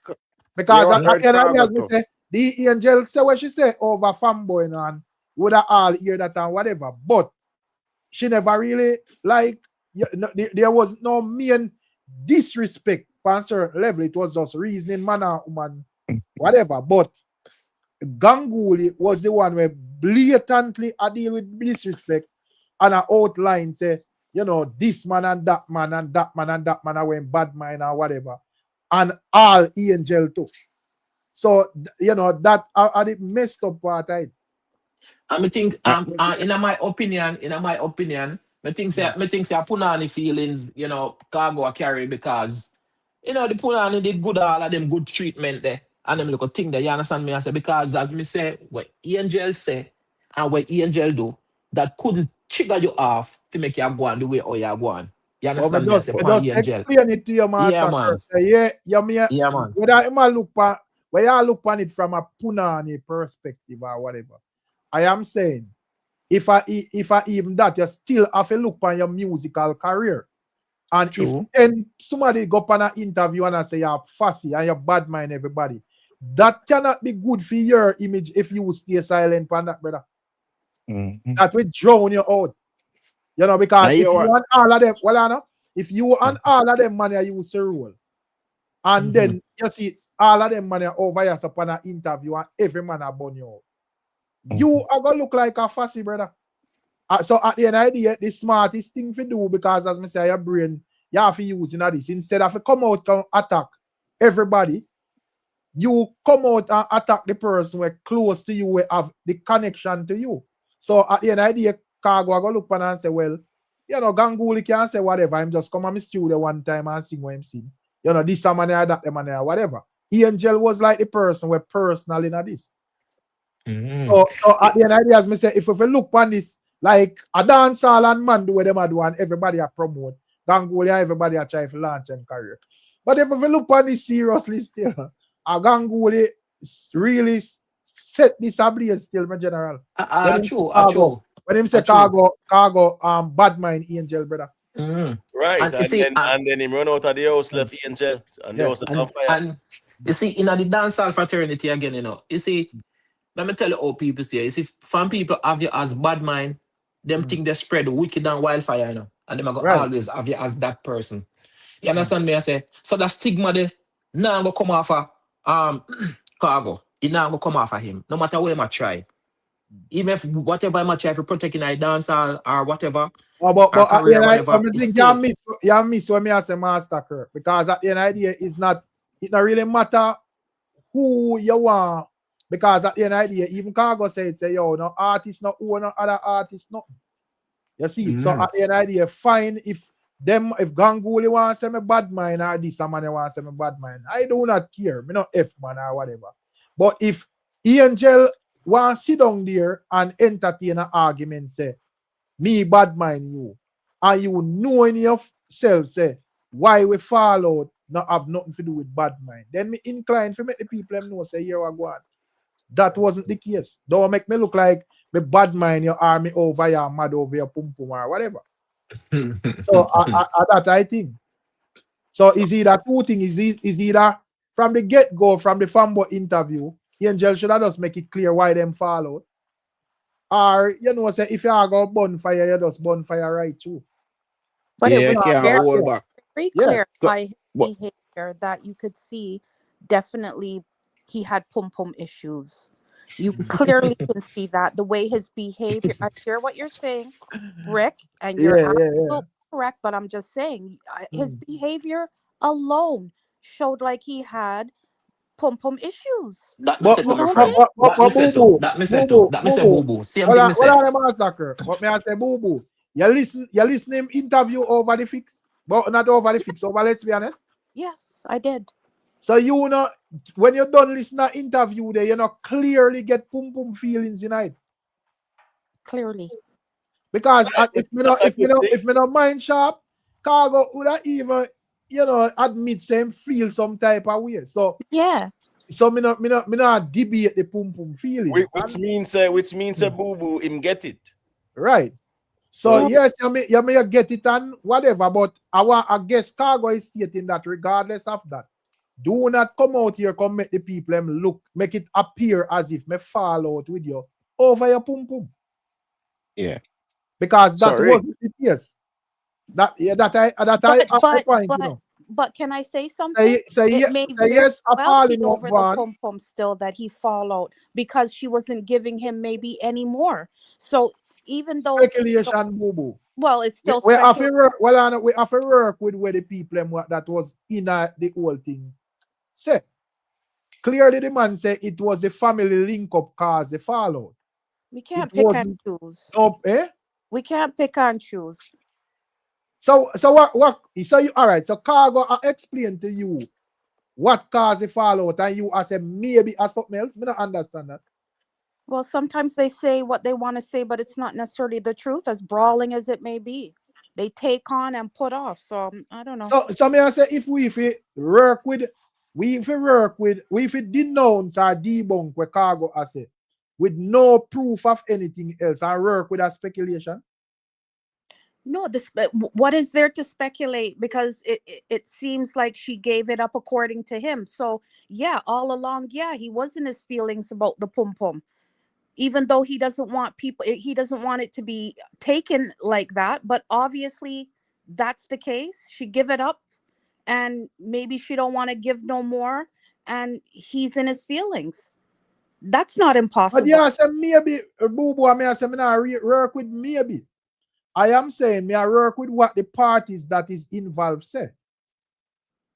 Because at heard the end of the Khago day, too. say, the angel say what she say over fanboy and would have all hear that and whatever. But she never really like there was no mean disrespect on a certain level. It was just reasoning, manner, woman, whatever. But Ganguly was the one where blatantly I deal with disrespect and I outline say, you know, this man and that man and that man and that man I went bad mind or whatever. And all angel too. So you know that are the messed up part of it. And me think, I, in my opinion, me think say Punani feelings, you know, Khago a carry because, you know, the Punani did good all of them good treatment there. And them look a thing there, you understand me? I say, because as me say, what Angel say and what Angel do, that couldn't trigger you off to make you go on the way or you go on. You But understand me? I say, we Pan just Angel. explain it to your Yeah, master man. first. Yeah, you mean Yeah, man. whether you look on where you look on it from a Punani perspective or whatever. I am saying if I even that you still have to look on your musical career. And True. if somebody go on an interview and I say you're fussy and you're bad mind everybody, that cannot be good for your image if you stay silent on that, brother. mm-hmm. That will drown you out. You know, because I if hear you what want all of them, well, I know, if you and all of them man you use a role, and then you see all of them man over here upon an interview and every man a burn you out, you are gonna look like a fussy brother. So at the end of the day, the smartest thing to do, because as I say, your brain, you have to use this. Instead of come out and attack everybody, you come out and attack the person who are close to you, who have the connection to you. So at the end of the day, Khago, I go look and say, well, you know, Ganguly can say whatever. I'm just come on my studio one time and sing what I'm singing. You know, this man there, that man there, whatever. Angel was like the person who personal in this. So at the end of the day, as I say, if we look on this, like a dance hall and man do what them do and everybody a promote, Ganguly and everybody a try to launch and career. But if we look on this seriously still, a Ganguly really set this ablaze still, my general. True. When him say Khago, bad mind Angel, brother. Right, and then him run out of the house, left Angel, and the house on fire. And you see, in the dancehall fraternity again, you know, you see, let me tell you how people say, you see, some people have you as bad mind, them think they spread wicked and wildfire, you know, and them are going always have you as that person. You understand me? I say, so that stigma there, now I'm going to come off of Khago. It now going to come off of him, no matter what I try. Even if whatever I try for protecting a dancehall or whatever, but career, whatever, I think you miss when me as a massacre, because at the end of the day, it not really matter who you want, because at the end of the day, even Khago said, say, yo, no artist, no own no other artist, no. You see, so at the end of the day, fine if Ganguly wants to say me bad mind or this man wants to say me bad mind, I do not care. Me not F man or whatever. But if Angel want to sit down there and entertain an argument, say, me bad mind you, and you know in yourself, say, why we fall out, not have nothing to do with bad mind, then me inclined to make the people them know, say, here I go on. That wasn't the case. Don't make me look like me bad mind your army over your mad over your pum pum or whatever. So that I think. So is either two things, is either from the get-go, from the fanboy interview, Angel should have just make it clear why them fall out. Or, you know, say if you are going bonfire, you just bonfire right too. But it was very clear by his behavior that you could see definitely he had pum-pum issues. You clearly can see that the way his behavior. I hear what you're saying, Rick, and you're absolutely correct, but I'm just saying his behavior alone showed like he had pum-pum issues. That me say boo boo. Same thing me say. What are the massacre? But me I say boo boo. You listen him interview over the fix, but not over the fix, over let's be honest. Yes, I did. So you know, when you don't listen to interview there, you know clearly get pum pum feelings in it. Clearly. Because if me not mind sharp, Khago would have even, you know, admit same feel some type of way. So yeah. So me not debate the pum pum feelings. Which means a boo boo him get it. Right. So yes, you may get it and whatever, but I guess Khago is stating that regardless of that, do not come out here, come make the people make it appear as if me fall out with you over your pum pum. Yeah. Because that wasn't the case. But can I say something? It may well be over the pum pum still that he fall out because she wasn't giving him maybe any more. So even though speculation, boo boo. Well, it's still we have to work with where the people that was in the whole thing say. Clearly, the man said it was the family link up cause the fallout. We can't pick and choose. We can't pick and choose. So what? So you all right? So Khago, I explain to you what caused the fallout, and you I said maybe as something else. I don't understand that. Well, sometimes they say what they want to say, but it's not necessarily the truth, as brawling as it may be. They take on and put off. So I don't know. So may I say if we denounce or debunk what Khago I say with no proof of anything else and work with a speculation? No, what is there to speculate? Because it seems like she gave it up according to him. So yeah, all along, yeah, he was in his feelings about the pum pum. Even though he doesn't want it to be taken like that, but obviously that's the case, she give it up, and maybe she don't want to give no more, and he's in his feelings. That's not But impossible. yeah, I say maybe boo boo. I mean, I say me not work with maybe. I am saying me I work with what the parties that is involved say.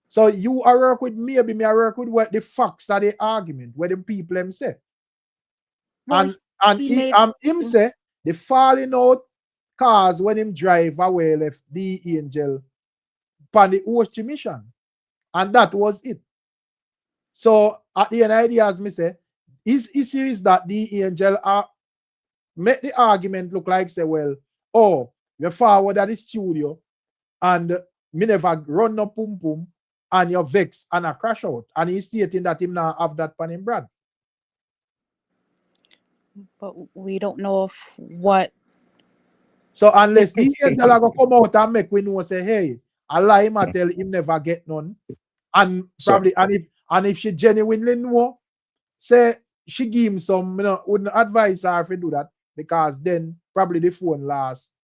So you are work with maybe me I work with what the facts of the argument, where the people them say. Well, And he he, made him say the falling out cars when him drive away left the angel upon the ocean mission. And that was it. So at the end of the day, as me say, his issue is that the angel make the argument look like say, well, oh, you forward at the studio and me never run no pum pum and you vex and a crash out. And he's stating that him now have that pan him brand. but we don't know if what. So unless the angel are gonna come out and make we know say, hey, I lie him and tell him never get none. And probably and if she genuinely know, say she give him some, wouldn't advise her to do that, because then probably the phone lost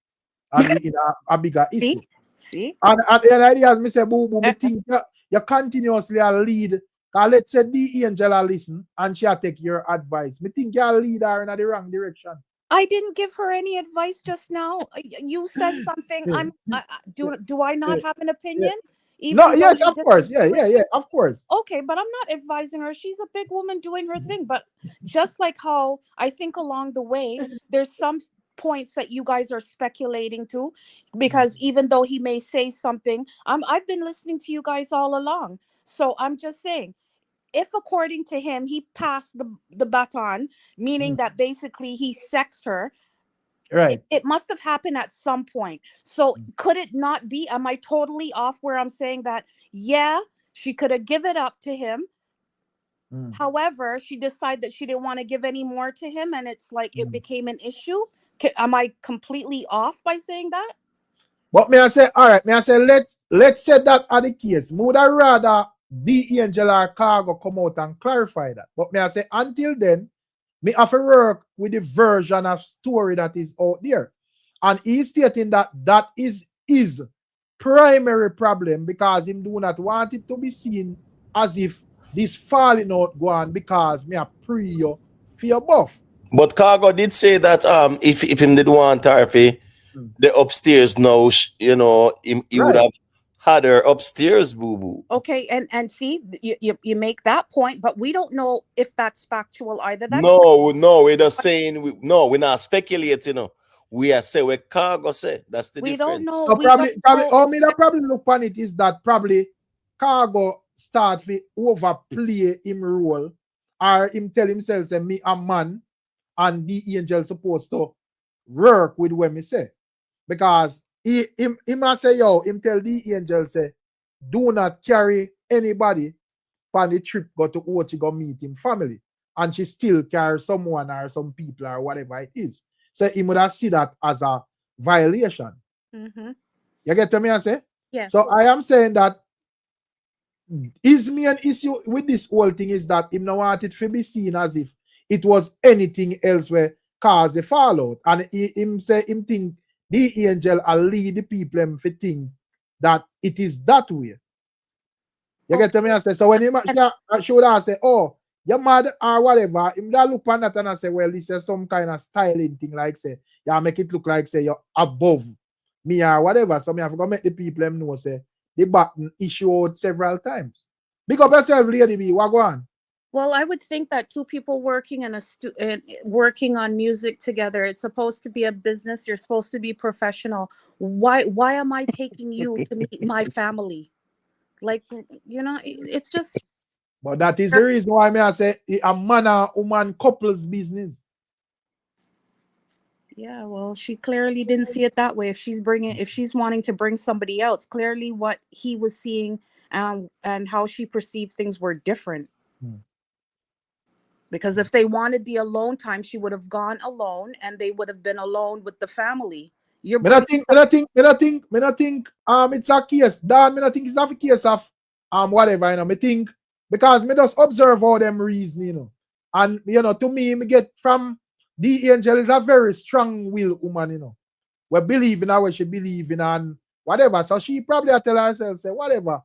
and we in a bigger issue. See? And at the end of the day, me say, boo boo, me think you continuously a lead. Cause let's say the angel a listen and she take your advice. Me think you lead her in the wrong direction. I didn't give her any advice just now. You said something. Do I not have an opinion? No, yes, of course. Yeah, of course. Okay, but I'm not advising her. She's a big woman doing her thing. But just like how I think along the way, there's some points that you guys are speculating to, because even though he may say something, I've been listening to you guys all along. So I'm just saying, if according to him he passed the baton, meaning that basically he sexed her, right, it must have happened at some point. So could it not be, am I totally off where I'm saying that yeah, she could have given it up to him, however she decided that she didn't want to give any more to him, and it's like it became an issue? Am I completely off by saying that? But may I say, all right, may I say, let's say that are the case. Would I rather the angel or Khago come out and clarify that? But may I say, until then, me have to work with the version of story that is out there. And he's stating that that is his primary problem, because him do not want it to be seen as if this falling out go on because me a pre you for your buff. But Khago did say that if him did want her for the upstairs now, he would have had her upstairs, boo boo. Okay, and see, you make that point, but we don't know if that's factual either. That's no, we're just saying we're not speculating. We are saying what Khago said. That's the difference. Don't know. So probably that probably look on it is that probably Khago start to overplay him role, or him tell himself say me a man and the angel supposed to work with what me say, because he must say him tell the angel say do not carry anybody on the trip go to Ochi go meet him family, and she still carry someone or some people or whatever it is. So he would have see that as a violation. You get to me I say? Yes. So I am saying that his main issue with this whole thing is that him not want it to be seen as if it was anything else where cause the fallout. And him think the angel will lead the people him to think that it is that way. You get to me I say? So when him should I say, oh, you're mad or whatever, him that look on that and I say, well, this is some kind of styling thing, like say, yeah, make it look like say you're above me or whatever. So me have to make the people them know say the button issue out several times. Big up yourself, Lady B. What go on? Well, I would think that two people working working on music together, it's supposed to be a business. You're supposed to be professional. Why am I taking you to meet my family? Like, it's just. But that is the reason why I say a man and woman couples business. Yeah, well, she clearly didn't see it that way. If she's wanting to bring somebody else, clearly what he was seeing and how she perceived things were different. Because if they wanted the alone time, she would have gone alone, and they would have been alone with the family. I don't think it's a case. Dan, I don't think it's a case of whatever, I think because me just observe how them reason, and to me get from the angel is a very strong will woman, we believe in how she believe in, and whatever. So she probably tell herself, say, whatever.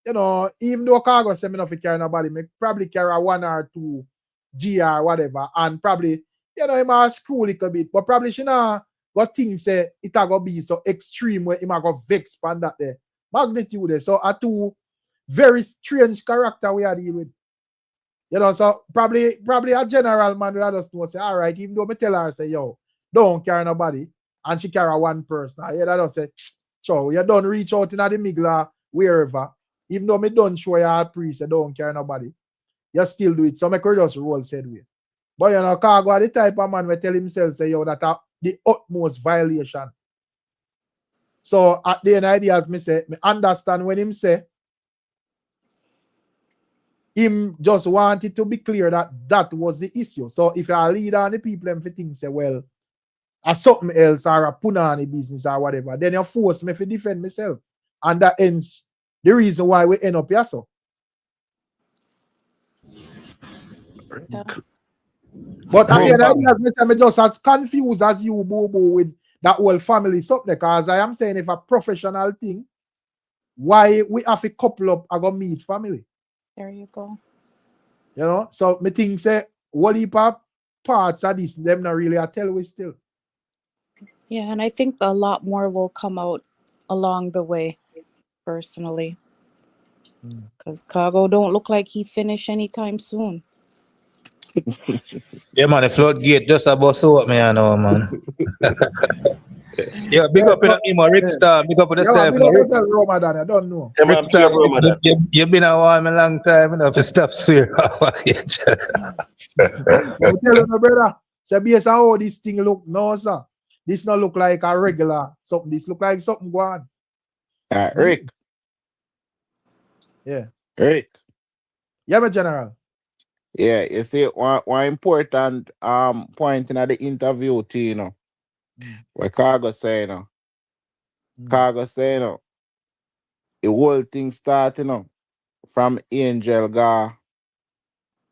You know, even though Khago say me not carry nobody, me probably carry a 1 or 2 G or whatever, and probably, you know, he might screw a little bit, but probably she not got things say it a go be so extreme where he might go vex pan that there. Magnitude there. So a 2 very strange character we are dealing with. You know, so probably a general man will just know say, all right, even though me tell her say, yo, don't carry nobody, and she carry 1 person. Yeah, that just say, so you don't reach out in the Migla wherever. Even though me don't show you a priest, you don't carry nobody. You still do it. So me could just roll said way. But you know, Khago are the type of man will tell himself say, yo, that the utmost violation. So at the end of the day, as me say, me understand when him say him just wanted to be clear that that was the issue. So if you're a leader and the people them think say, well, or something else or a punani business or whatever, then you force me to defend myself. And that ends the reason why we end up here. So. Yeah. But at the end of the day, I'm just as confused as you, Boo Boo, with that whole family something, because I am saying if a professional thing, why we have to couple up and go meet family? There you go. You know, so me think say what heap of parts of this, them not really I tell we still. Yeah, and I think a lot more will come out along the way, personally. Because Khago don't look like he finish anytime soon. Yeah, man, the floodgate just about so up, me, I know, man. Yeah, big up in him, Rickstar. Big up on yourself. Big up yourself, Ramadan. I don't know. Yeah, man, big up Ramadan. You've been around a long time, enough to stop swear. I'm telling you, brother. So based on how this thing look, no, sir. This not look like a regular something. This look like something going on. Rick. Yeah. Rick. Yeah, my general. Yeah, you see one important point in the interview too, you know. What Khago say, you know. Khago say, you know, the whole thing start, you know, from Angel go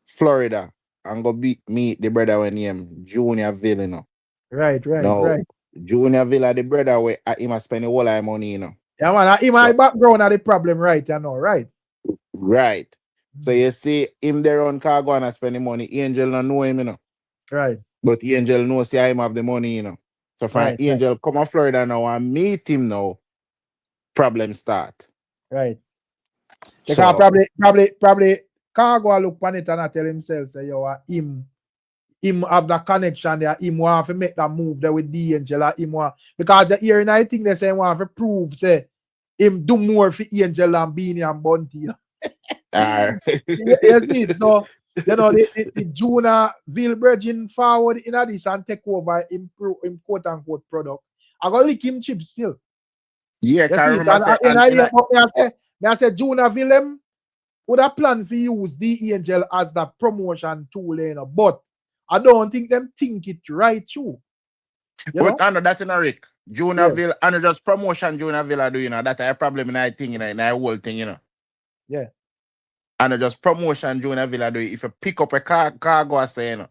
Florida and go meet the brother when him Junior Ville, you know. Right. Junior Ville the brother where he must spend the whole of money, you know. Yeah, man, in my background are the problem, right? You know, right? Right. So you see him there on Khago and spend the money. Angel don't know him, you know. Right. But Angel knows him have the money, you know. So for Angel come to Florida now and meet him now, problem start. Right. So, probably Khago look on it and I tell himself, say, yo, him have the connection there, him want to make that move there with the Angel, him want, because the hearing I think they say want to prove, say, him do more for Angel and Beanie and Bunty. Yes, so, you know, the Junior Ville Virgin forward in this and take over him quote unquote product. I got lick him chip still. Yeah, I said Junior Ville would have planned to use the Angel as the promotion tool, you know, but I don't think them think it right too. But I know that's in a Rick. Junior Ville, I know just promotion Junior Ville do, you know, that's a problem in that thing, you know, in that whole thing, you know. Yeah. And just promotion Junior Villa do. If you pick up a Khago, I say, you know.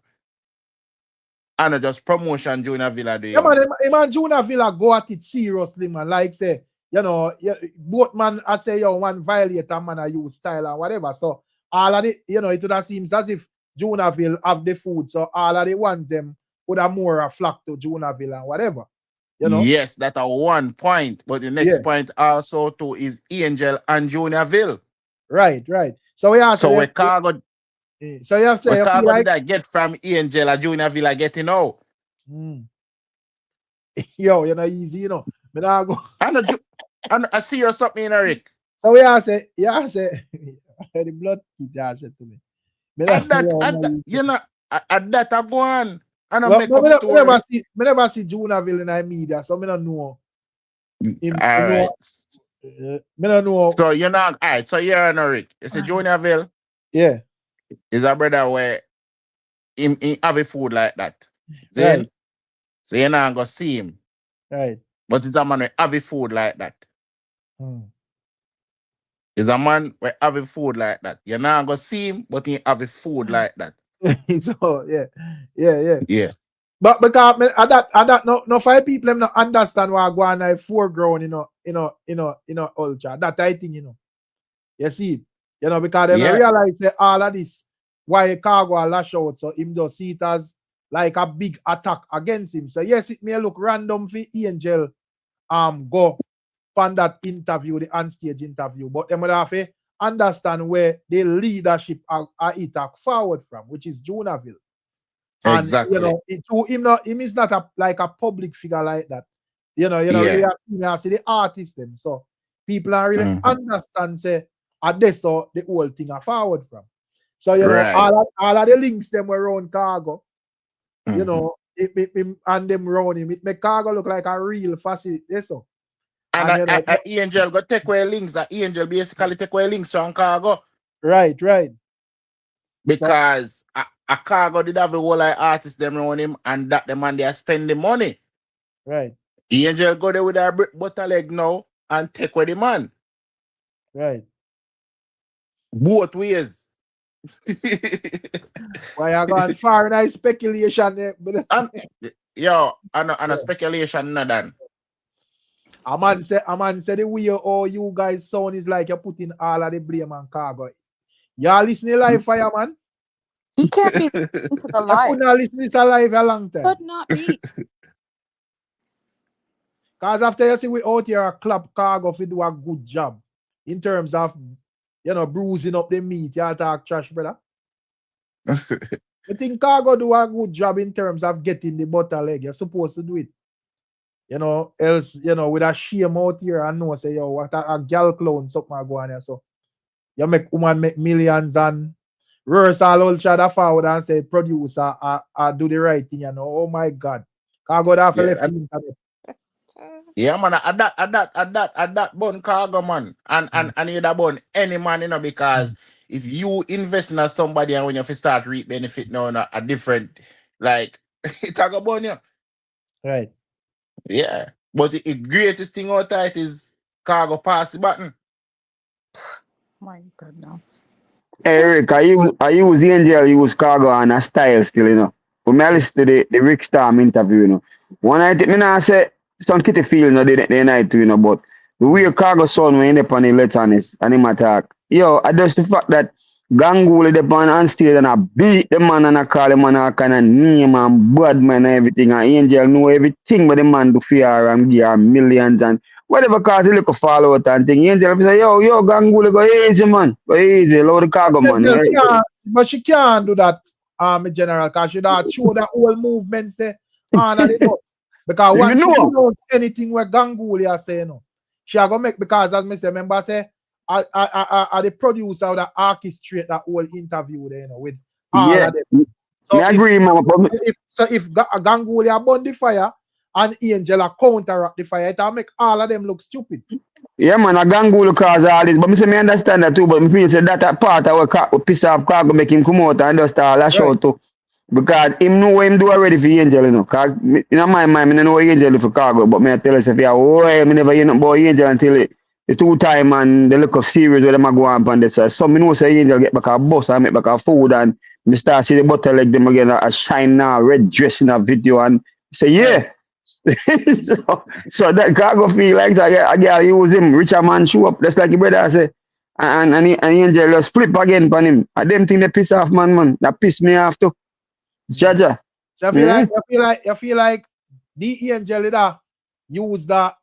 And just promotion Junior Villa do. Yeah, man, Junior Villa go at it seriously, man. Like say, you know, both man, I say, yo, one violate a man, I use style and whatever. So all of it, you know, it would have seems as if Junior Villa have the food. So all of the ones them would have more flock to Junior Villa and whatever. You know? Yes, that's a one point. But the next point also too is Angel and Junior Ville. Right. So we have so we Khago. So you have to say, Khago like, did I get from Angel and Junior Ville getting out? Yo, you're not easy, you know. But I go. I see you something in Eric. So we have to say, the blood said to me. You know, at that I go on. And I make up story. I never see Junior Ville in the media, so I don't know. Alright. I don't know. So you're not alright. So you're an Rick. It's a Junior Ville. Yeah. Is a brother where him have a food like that. Right. So you're not gonna see him. Right. But it's a man who have a food like that. It's a man who have a food like that. You're not gonna see him, but he have a food like that. So yeah. Yeah. But because no five people them not understand what go on in foreground, ultra. That I think, You see it. Because they don't realize that all of this why Khago lash out, so him just see it as like a big attack against him. So yes, it may look random for Angel go on that interview, the on-stage interview, but them would have to understand where the leadership are forward from, which is Junaville. And Exactly. him is not like a public figure like that. Really have to see the artists them. So people are really understand say this so the whole thing are forward from. So all of the links them were around Khago, and them around him, it make Khago look like a real facility. So and Angel go take away links. That Angel basically take away links from Khago. Right. Because a Khago did have a whole lot of artists them around him, and that the man they spend the money. Right. Angel go there with a butter leg now and take away the man. Right. Both ways. Why you going far in speculation there? And a speculation not done. A man say the way you guys sound is like you're putting all of the blame on Khago. Y'all listening live, Fireman? He can't be listening to the live. I could not listen to live a long time. Could not be. Because after you see we out here clap Khago if do a good job in terms of bruising up the meat, you talk trash, brother. I think Khago do a good job in terms of getting the butter leg. You're supposed to do it. Else, with a shame out here and know say, yo, what a gal clown something go on here. So you make woman make millions and reverse all ultra that forward and say producer do the right thing, Oh my God. Khago have left internet. Yeah, man, at that bun Khago, man. And you that bun any man, because if you invest in somebody and when you start reap benefit now a different, like it's a go bun, yeah. Right. Yeah. But the greatest thing out of it is Khago pass the button. My goodness. Hey Rick, I use Angel, use Khago and a style still, When I listen to the Ricstorm interview, One night, I say some kitty feel the night too, but the way Khago son when up on the letterness and him attack. Yo, I just the fact that Ganguly the on and stage and I beat the man and I call him and I kind of name and bad man and everything. And Angel know everything but the man do fear and give her millions and whatever cause he look a follow out and thing. Angel say, yo, Ganguly go easy, man. Go easy, load the Khago, man. But she can't do that, General, because she don't show the whole movements there. Because once she knows anything where Ganguly are saying, she are gonna make, because as me say, remember say, are the producer that orchestrate that whole interview there, with all of them. So I agree, man. If Ganguly are burn the fire and Angel are counteract the fire, it'll make all of them look stupid. Yeah, man, a Ganguly cause all this, but me understand that too, but me feel say that part of what piss off Khago make him come out and just lash out too. Because him know what him do already for Angel, Cause in my mind, I know Angel for Khago, but me I tell you, if I never hear nothing about Angel until the 2 time and the look of series where them a go on this. So me know say Angel get back a bus and make back a food and me start see the butter leg them again a shine now, red dress in a video and say yeah. so that Khago feel like that a girl use him, richer man show up, just like your brother say. And Angel just flip again on him. And them thing they piss off man. That piss me off too. Jaja. So I feel like the Angel that use that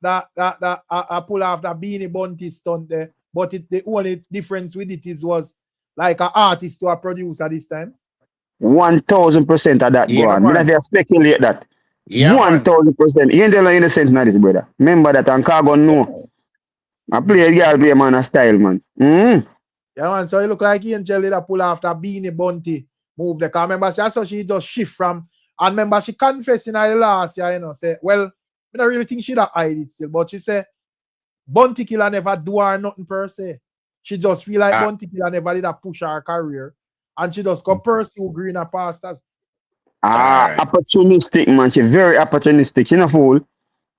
pull off that beanie bunty stunt there, but the only difference with it was like an artist to a producer this time. 1000% of that go on. I have speculate that. 1000%. Angel are innocent in this, brother. Remember that and Khago know. I play a girl play man a style, man. Yeah, man. So it look like Angel that pull off that beanie bunty move there. Because remember, so she just shift from, and remember, she confessed in the last year, say, well, I don't really think she that hide it still, but she said, Bunty Killer never do her nothing per se. She just feel like Bunty Killer never did a push her career, and she just go pursue greener pastures. Opportunistic, man. She very opportunistic. She no fool.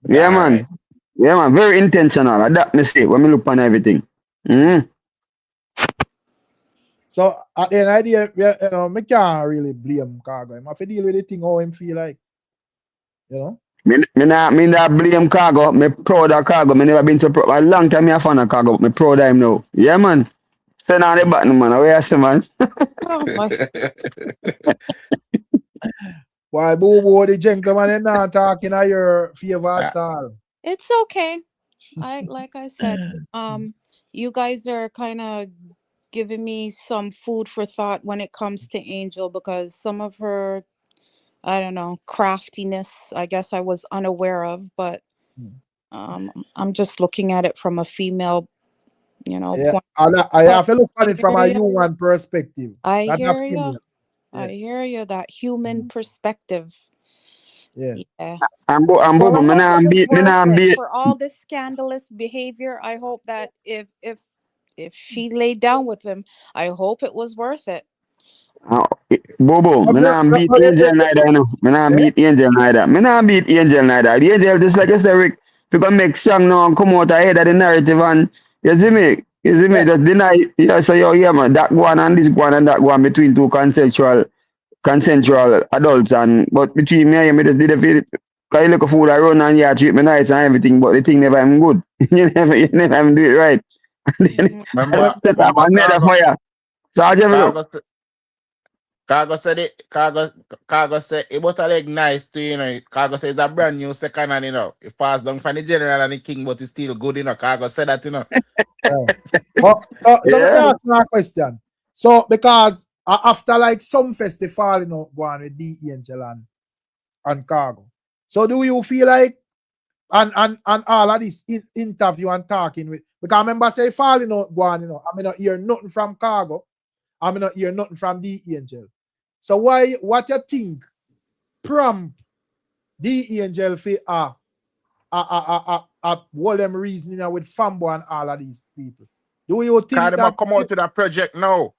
Yeah, man. Right. Yeah, man. Very intentional. That me say when me look on everything. So at the end of the day, me can't really blame Khago. I have to deal with the thing how him feel like. You know? Me not blame Khago. Me proud of Khago. Me never been so proud. A long time me a fan of Khago, but me proud of him now. Yeah, man. Send on the button, man. Where you say, man? Oh my. Why, boo boo, the gentleman is not talking at your favor at all. It's okay. Like I said, you guys are kind of giving me some food for thought when it comes to Angel, because some of her, I don't know, craftiness, I guess I was unaware of, but I'm just looking at it from a female, point. I have to look at it from a hear human perspective. I Not a hear you. female. I hear you. That human perspective. Yeah. I'm Well, I Bobo. Me hope nah it was beat. Me worth nah it beat. for all this scandalous behavior. I hope that if she laid down with him, I hope it was worth it. Bobo, me nah beat Angel neither, you know. Me nah beat Angel neither. Me nah beat Angel neither. The Angel, just like I said, Rick, people make song now and come out ahead of the narrative, and you see me? Just deny it. Yeah, so yeah, man, that one and this one and that one between two consensual adults, and but between me and him, me just did a feel. Cause you look a fool, I run and yeah, treat me nice and everything, but the thing never am good. you never even do it right. Remember Set up another fire. So how do you look? Khago said it. Khago said it was like nice to, you know. Khago said it's a brand new second hand, you know. It passed down from the general and the king, but it's still good, you know. Khago said that, you know. But let me ask you a question. So because after like some festival, you know, go on with the Angel and Khago. So do you feel like and all of this interview and talking with, because I remember say falling out go on, you know, I mean not hear nothing from Khago, I mean not hear nothing from the Angel. So what you think prompt the Angel for what them reasoning with Fambo and all of these people? Do you think that come out to that project now?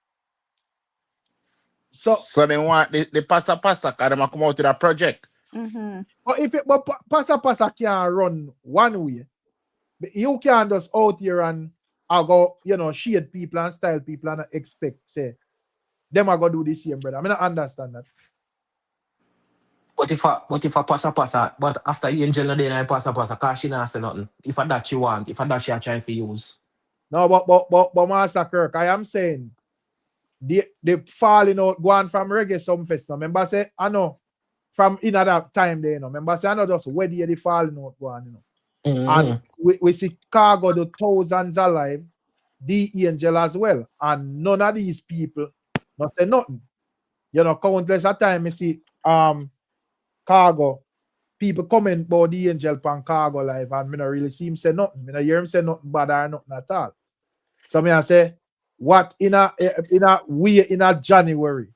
So they want the passa because they come out to that project. But passa can't run one way. You can't just out here and I go, you know, shade people and style people and expect say them are gonna do the same, brother. I mean, I understand that. But if I passa, but after Angel and then I passa, cause she not say nothing. If I that she want, if I that she are trying to use. No, but Master Kirk, I am saying the falling out going from reggae some fest. Now, remember say I know from in that time there, you know. Remember say I know just where the falling out going, you know. And we see Khago the thousands alive, the Angel as well, and none of these people not say nothing. You know, countless of time you see Khago people comment about the Angel pan Khago live, and me not really see him say nothing. Me not hear him say nothing bad or nothing at all. So me I say, what in a January?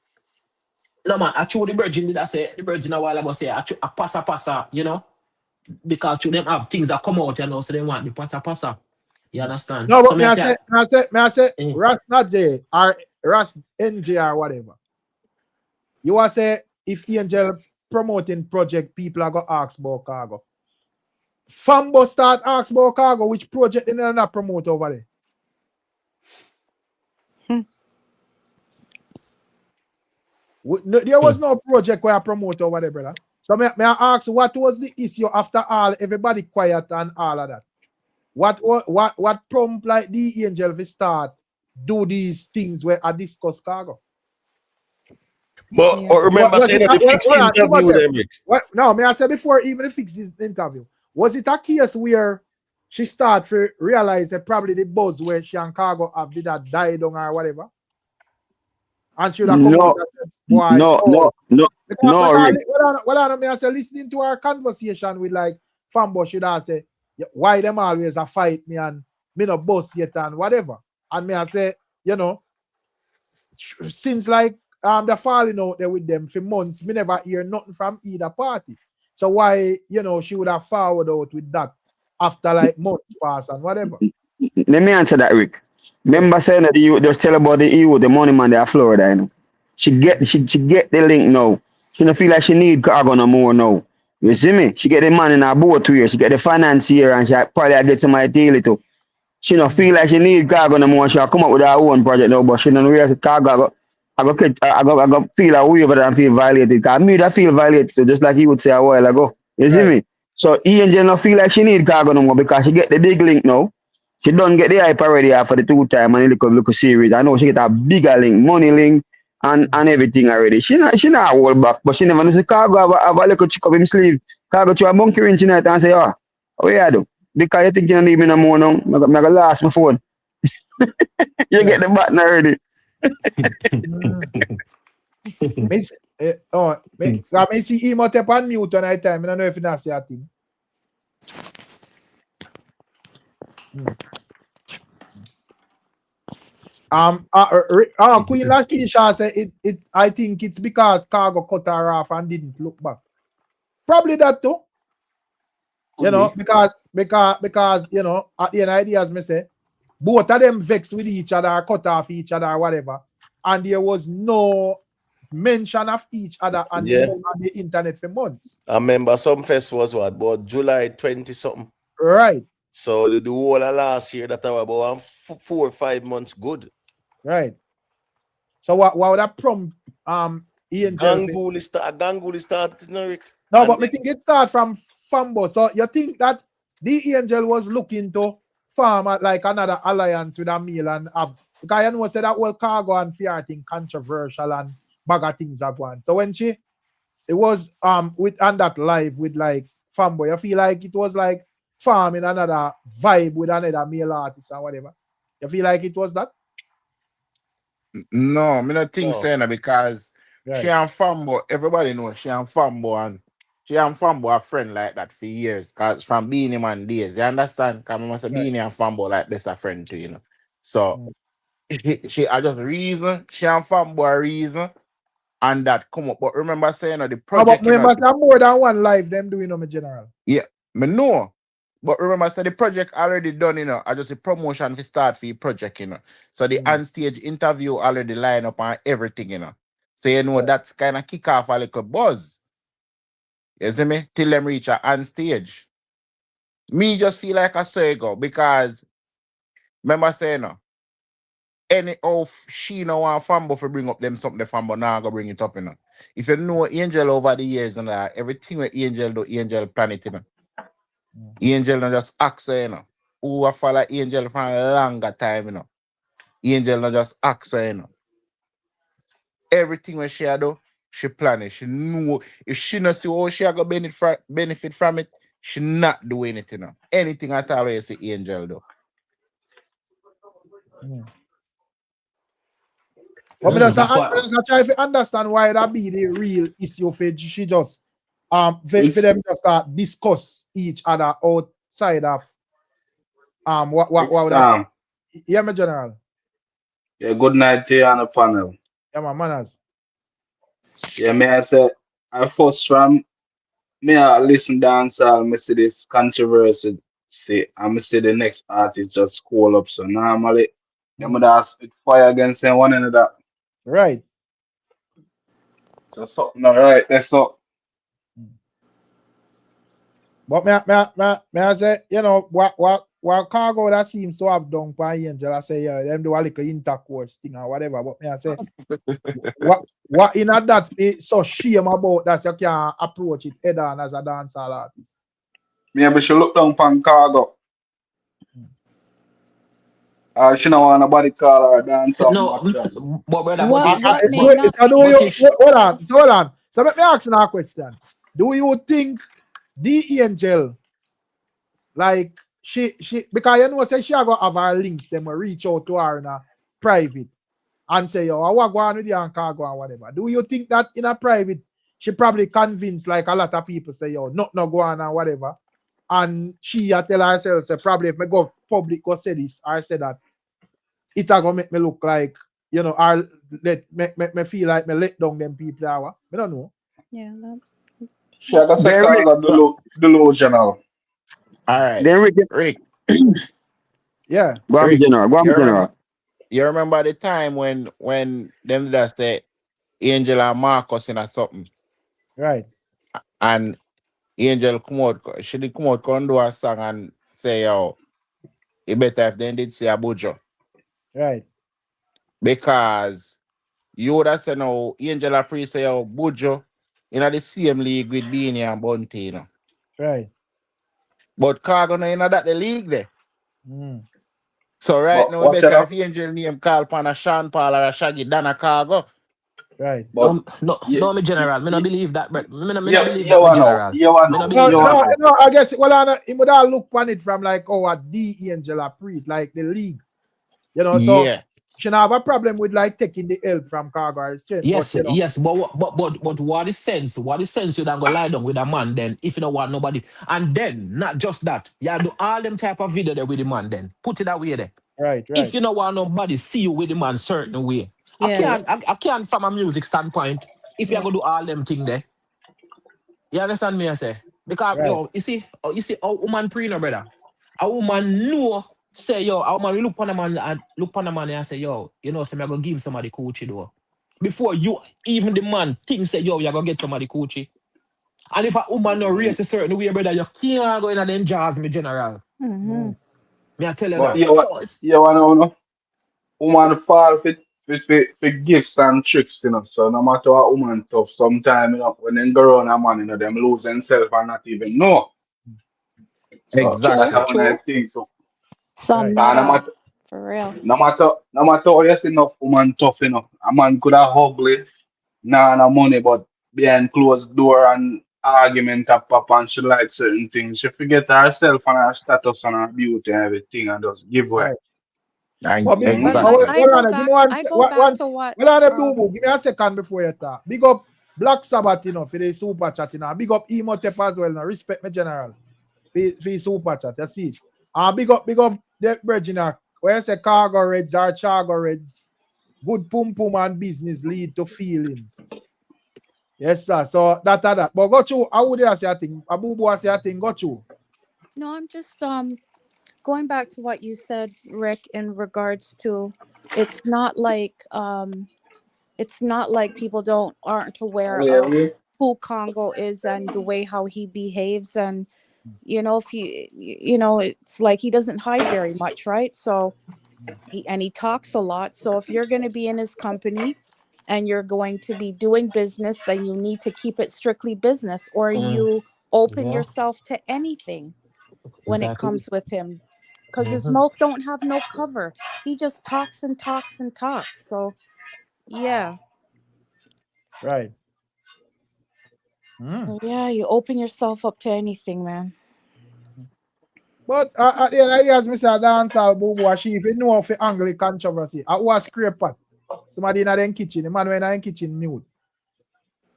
No man, actually the virgin did I say the virgin a while ago say I passa, you know, because to them have things that come out, you know, so they want the passa. You understand? No, but so me I say, Ras not there or Ras NJ or whatever. You are say if Angel promoting project, people are gonna ask about Khago. Fambo start ask about Khago, which project they not promote over there. There was no project where I promote over there, brother. So may I ask what was the issue after all everybody quiet and all of that? What prompt like the Angel to start do these things where I discuss Khago? But remember saying that the fixed interview them, Rick. No, may I say before even the fix this interview, was it a case where she start to realize that probably the buzz where she and Khago have did that died on or whatever? And she would have come out and said, why? No, Rick. Well, I say listening to our conversation with like Fambo should have say, why them always a fight me and me no boss yet and whatever. And me I say, you know, since like they're falling out there with them for months, me never hear nothing from either party. So why, you know, she would have forward out with that after like months pass and whatever. Let me answer that, Rick. Remember saying that you just tell about the EU, the money man there, Florida, you know. She get the link now. She don't feel like she need Khago no more now. You see me? She get the man in her boat here. She get the financier and she probably get somebody deal it too. She don't feel like she need Khago no more. She'll come up with her own project now, but she don't realize Khago I go feel a way over there and feel violated. Because me that feel violated too, just like you would say a while ago. You see me? So Angel no feel like she need Khago no more because she get the big link now. She don't get the hype already after the 2 time and the look series. I know she get a bigger link, money link and everything already. She not hold back, but she never know say Khago have a little chick up him sleeve. Khago to a monkey ring tonight and say, oh yeah do. Because you think you don't need me no more now. I'm gonna last my phone. You get the button already. I see him out on mute on night time. I don't know if you not say a thing. Queen Lakeisha said it. I think it's because Khago cut her off and didn't look back. Probably that too. You know, because you know, at the end of the day, as me say, both of them vexed with each other, cut off each other, whatever, and there was no mention of each other on the internet for months. I remember some fest was what, about July 20 something. Right. So the whole of last year that I was about 4 or 5 months good. Right. So what would that prompt Angel? Ganguly started, Rick. No, but I think it started from Fambo. So you think that the Angel was looking to form like another alliance with a male and have, because you know said that whole Khago and Fear thing controversial and bag of things have one. So when it was with on that live with like Fambo, you feel like it was like farming another vibe with another male artist or whatever. You feel like it was that? No, I don't think so no, because she and Fambo, everybody knows she and Fambo and she and Fambo are friend like that for years. Cause from Beanie Man days, you understand? Cause I must say Beanie and Fambo like best a friend too, you know. So she I just reason, she and Fambo are reason, and that come up. But remember saying the project. But remember more than one live them doing my general. Yeah, me know. But remember, so the project already done, you know. I just a promotion for start for the project, you know. So the on-stage interview already line up on everything, you know. So you know that's kind of kick off a little buzz. You see me? Till them reach a on-stage. Me just feel like a Seggs because remember saying any of she no want Fambo for bring up them something the Fambo now go bring it up, you know. If you know Angel over the years and everything with Angel do Angel Planet, you know. Angel not just ask her, you know. Who a follow Angel for a longer time, you know. Angel not just ask her, you know. Everything when she do, she plan it. She know if she not see how she go benefit from it, she not do anything, you know. Anything at all you see Angel do. But I try to understand why that be the real issue for she just for them just discuss each other outside of what would that yeah, my general. Yeah, good night to you on the panel. Yeah, my manners. Yeah, may I say I first from me I listen dance me see this controversy see I see the next artist just call up. So normally them would spit fire against them one another. Right. So something alright, that's up. But may I say, you know, what Khago that seems to have done by Angel, I say, yeah, them do a little intercourse thing or whatever. But may I say, what in that is so shame about that you can approach it head on as a dancehall artist. Yeah, but she look down upon Khago. She don't want nobody call her dancehall mattress. But brother, hold on. So let me ask you a question. Do you think the Angel, like she because you know say she go have her links, them will reach out to her in a private and say, yo, I want to go on with you and Khago and whatever. Do you think that in a private she probably convinced like a lot of people say, yo, not go on and whatever? And she tell herself, say, probably if I go public go say this or say that, it gonna make me look like, you know, or make me feel like me let down them people. I don't know. Yeah. She has to say Khago delusional. All right. Then Rick. Yeah. Go on, General. You remember the time when them that say Angel and Marcus in something? Right. And Angel come out, she did come out, come do a song and say, yo, it better if they did say a Bujo. Right. Because you would have said, no, Angel and Priest say, yo, Bujo, in the same league with Beanie and Bunty, you know. Right. But Khago no in that the league there. Mm. So right But now, watch better out. if Angel name call upon a Sean Paul or a Shaggy than a Khago. Right. But No, me general. Me not believe that, but me not believe you that, me wanna know. general. You wanna Me not know. believe You that. wanna know. No, I guess he would have look on it from like the Angel a pre like the league. You know, so Yeah. should have a problem with like taking the help from Khago or strength. But Yes, you know, yes, but what is sense? What is sense? You don't go lie down with a man then if you don't want nobody. And then not just that, you do all them type of video there with the man. Then put it away there. right, If right, you don't want nobody see you with the man certain way, Yes. I can't from a music standpoint. If you Yeah. go do all them thing there, you understand me? I say because right, you see, a woman pre no brother, a woman know say yo, a woman look on a man and look on a man and say yo, you know, so me I go give him somebody coachy though. Before you even the man thinks say yo, you're gonna get somebody coachy. And if a woman no rate a certain way, brother, you can't go in and then jazz me general. Mm-hmm. mm, Me I tell you But that. So it's you wanna know. Woman fall for gifts and tricks, you know. So no matter what woman tough, sometimes you know when they go around a man, you know, them lose themselves and not even know. So that's True. Exactly. how I True. think so. Some right, not No all. matter For real. no matter how you see enough woman tough, you know. A man could have ugly, nah no money, but behind closed door and argument up up and she like certain things. She forget herself and her status and her beauty and everything and just give way. right. And But But Mm-hmm. I, hold I on, go give me back one, I go one, back one. to what Hold on, boo boo. Give me a second before you talk. Big up Black Sabbath, you know, for the super chat, you know. Big up Emotep as well, now. Respect me, general. For the super chat, you see. Big up the Virginia. Where you say cargo reds or chargo reds. Good pum pum and business lead to feelings. Yes, sir. So that. But got you. How would you say a thing? Abu Boo say a thing. Got you. No, I'm just going back to what you said, Rick, in regards to it's not like people don't aren't aware of who Congo is and the way how he behaves, and if it's like he doesn't hide very much, right? So he talks a lot. So if you're going to be in his company and you're going to be doing business, then you need to keep it strictly business, or you open yeah, yourself to anything when it exactly. comes with him, because his Mm-hmm. mouth don't have no cover. He just talks and talks and talks. So yeah. Right. Mm. So yeah, you open yourself up to anything, man. But at the end of the day, as Mr. Dancehall Boo Boo, she if you know of the angle controversy, I was scrape pot. Somebody in the kitchen, the man in the kitchen nude.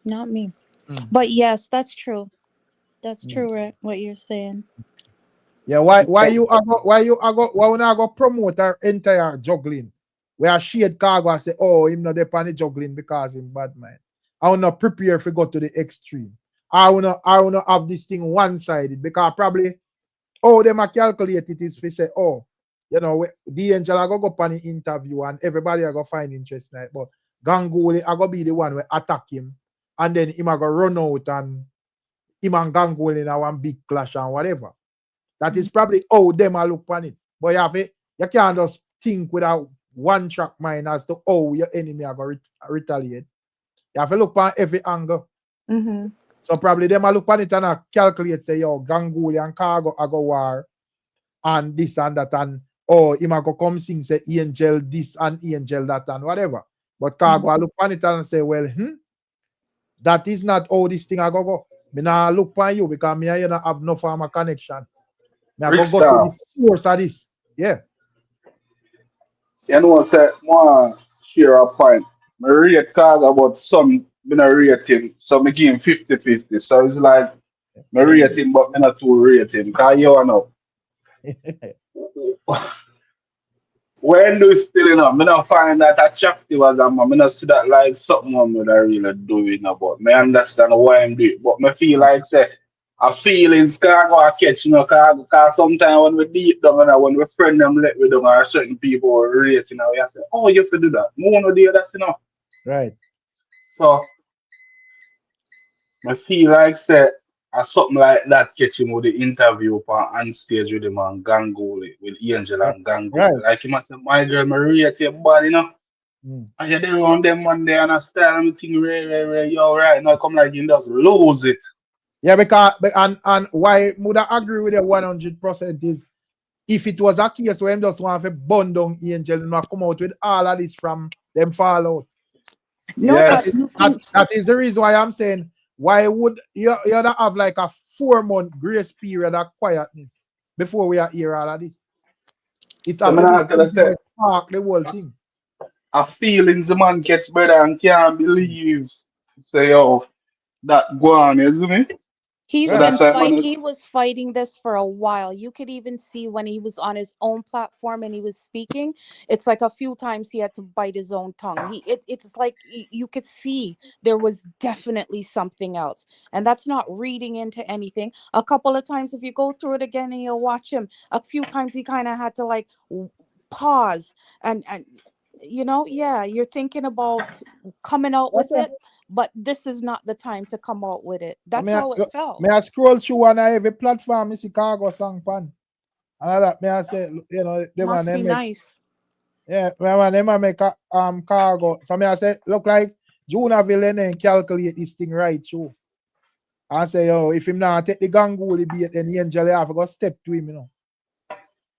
Not me. Mm. But yes, that's true. That's Mm. true, Rick, what you're saying. Yeah, why we not go promote our entire juggling? Where shade cargo and say, oh, him not depend the juggling because him bad man. I will not prepare if we go to the extreme. I will not have this thing one-sided because probably them a calculate it is we say, oh, the angel I go on the interview and everybody I go find interest in it. But Ganguly I go be the one who attack him and then him I go run out and him and Ganguly in one big clash and whatever. That is probably how them a look on it. But you can't just think without one track mind as to how your enemy are going to retaliate. You have to look on every angle. Mm-hmm. So probably them a look on it and a calculate, say, yo, Ganguly and Khago a go war and this and that, and him a go come sing, say, angel this and angel that and whatever. But Khago a look on it and say, well, that is not how this thing a go. Me nah look on you because me and you not have no form of connection. Me I go to the Rickstar, source of this. Yeah. you know, say more share a point. I rate card about some, me not rate him. So me give him 50-50. So it's like, me rate him, but me not too rate him. Because you know, when do still, me not find that attractive as a man. Me not see that like something one me that really doing about. Me understand why I'm doing it. But me feel like, say, a feelings can't go a catch, cause sometimes when we deep down and when we friend them let we down or certain people rate, we say, oh, you have to do that. No one do that. Right. So I feel like say something like that catch him with the interview on stage with him and Gangoli, with Angel and Right. Gangoli. Like he must say, my girl, my rate your body. Mm. And you're there on them one day and I style and think, yo, right now come like you just lose it. Yeah, because and why would I agree with you 100% is if it was a case where him just want to burn down Angel and not come out with all of this from them fallout. No, but Yes. you can. That is the reason why I'm saying why would you have like a 4-month grace period of quietness before we are here all of this? It So have I'm to be not gonna something say that spark the whole thing. a feelings the man gets better and can't believe say yo that go on, isn't it? So Yeah. that's why man He was fighting this for a while. You could even see when he was on his own platform and he was speaking, it's like a few times he had to bite his own tongue. It's like you could see there was definitely something else. And that's not reading into anything. A couple of times if you go through it again and you'll watch him, a few times he kind of had to like pause and yeah, you're thinking about coming out with Okay. it, but this is not the time to come out with it. I That's mean, how it felt. may I scroll through on every platform, I see Cargo song pan. And all that, may I say, you know, them and Must them be make, nice. yeah, them and make Cargo. So may I say, look like Junaville and calculate this thing right through. I say, yo, if him not take the Ganguly beat, then the Angel have to go step to him, you know.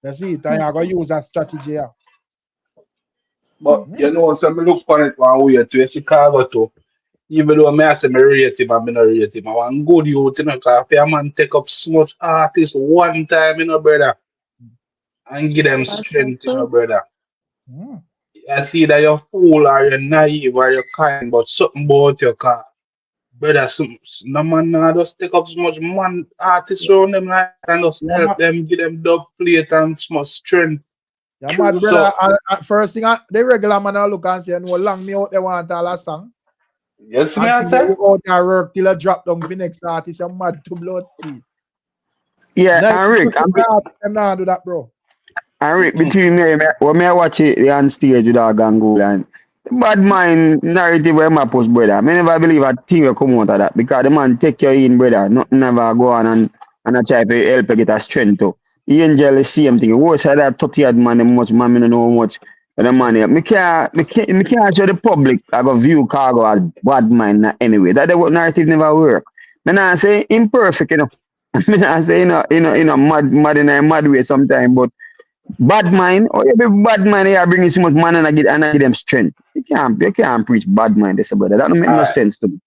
That's it. And I go use that strategy. Yeah. but you know so me look on it one way to Chicago too. Even though I say me rate him and me not rate him, I want good youth, you know, because if a man take up so much artist one time, you know, brother, and give them That's so strength, you know, true. brother. Mm. I see that you're fool or you're naive or you're kind, but something about your car. Brother, no man nah, just take up so much man artists around them like and just Yeah, help them, give them dub plate and so much strength. yeah, mad brother. So First thing, the regular man I look and say, no long me out there want all a song. yes, me And I think they say? go out there work till I drop down for next artist. I'm mad to blood teeth. Yeah, 90% and Rick, of them not do that, bro. and Rick, between when me I watch it on stage with our Gangu and the bad mind narrative where my post brother. I never believe a thing will come out of that because the man take you in, brother. Nothing never go on and I try to help you get a strength too. Angel the same thing. Worse side that 30 man them much man me no know how much. But the man here, me can't show the public I go view Cargo as bad mind anyway. That the narrative never work. Me nah say imperfect, you know. Me nah say mad in a mad way sometimes, but bad mind, or every bad mind here bringing so much man and I give them strength. You can't preach bad mind, this brother. That don't make no Alright. sense to me.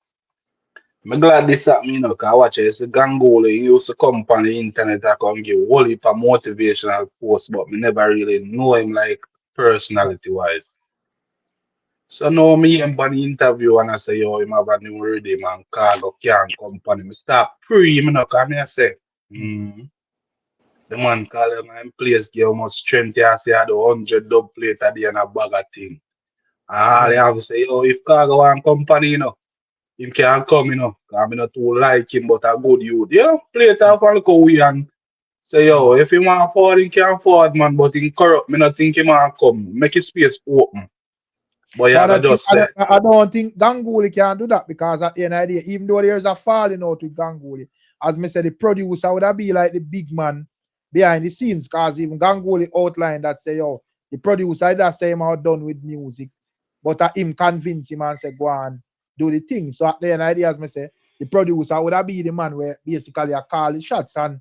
I'm glad this happened, you know, because I watch it. It's the Gangola. He used to come on the internet and come give whole heap of motivational posts, but me never really know him like personality wise. So now me him on the interview and I say, yo, him have a new rhythm and Cargo can't come on him. Stop pre him, you know, because me I say, the man call him and place give him strength. I say, I do 100 dub plate at the end of bag of thing. Ah, they have to say, yo, if Cargo want company, you know, him can come, you know. I mean, not too like him, but a good youth. Yeah, play it off and go we and say, yo, if he want forward, he can forward, man, but he corrupt. Me not think he want come. Make his space open. But But yeah, I just say, I don't think Ganguly can do that because at the end of the day, even though there's a falling out with Ganguly, as me said, the producer would have be like the big man behind the scenes because even Ganguly outlined that say, yo, the producer that say him out done with music, but him convince him and say, go on, do the thing. So at the end of the day, as me say, the producer would have be the man where basically I call the shots and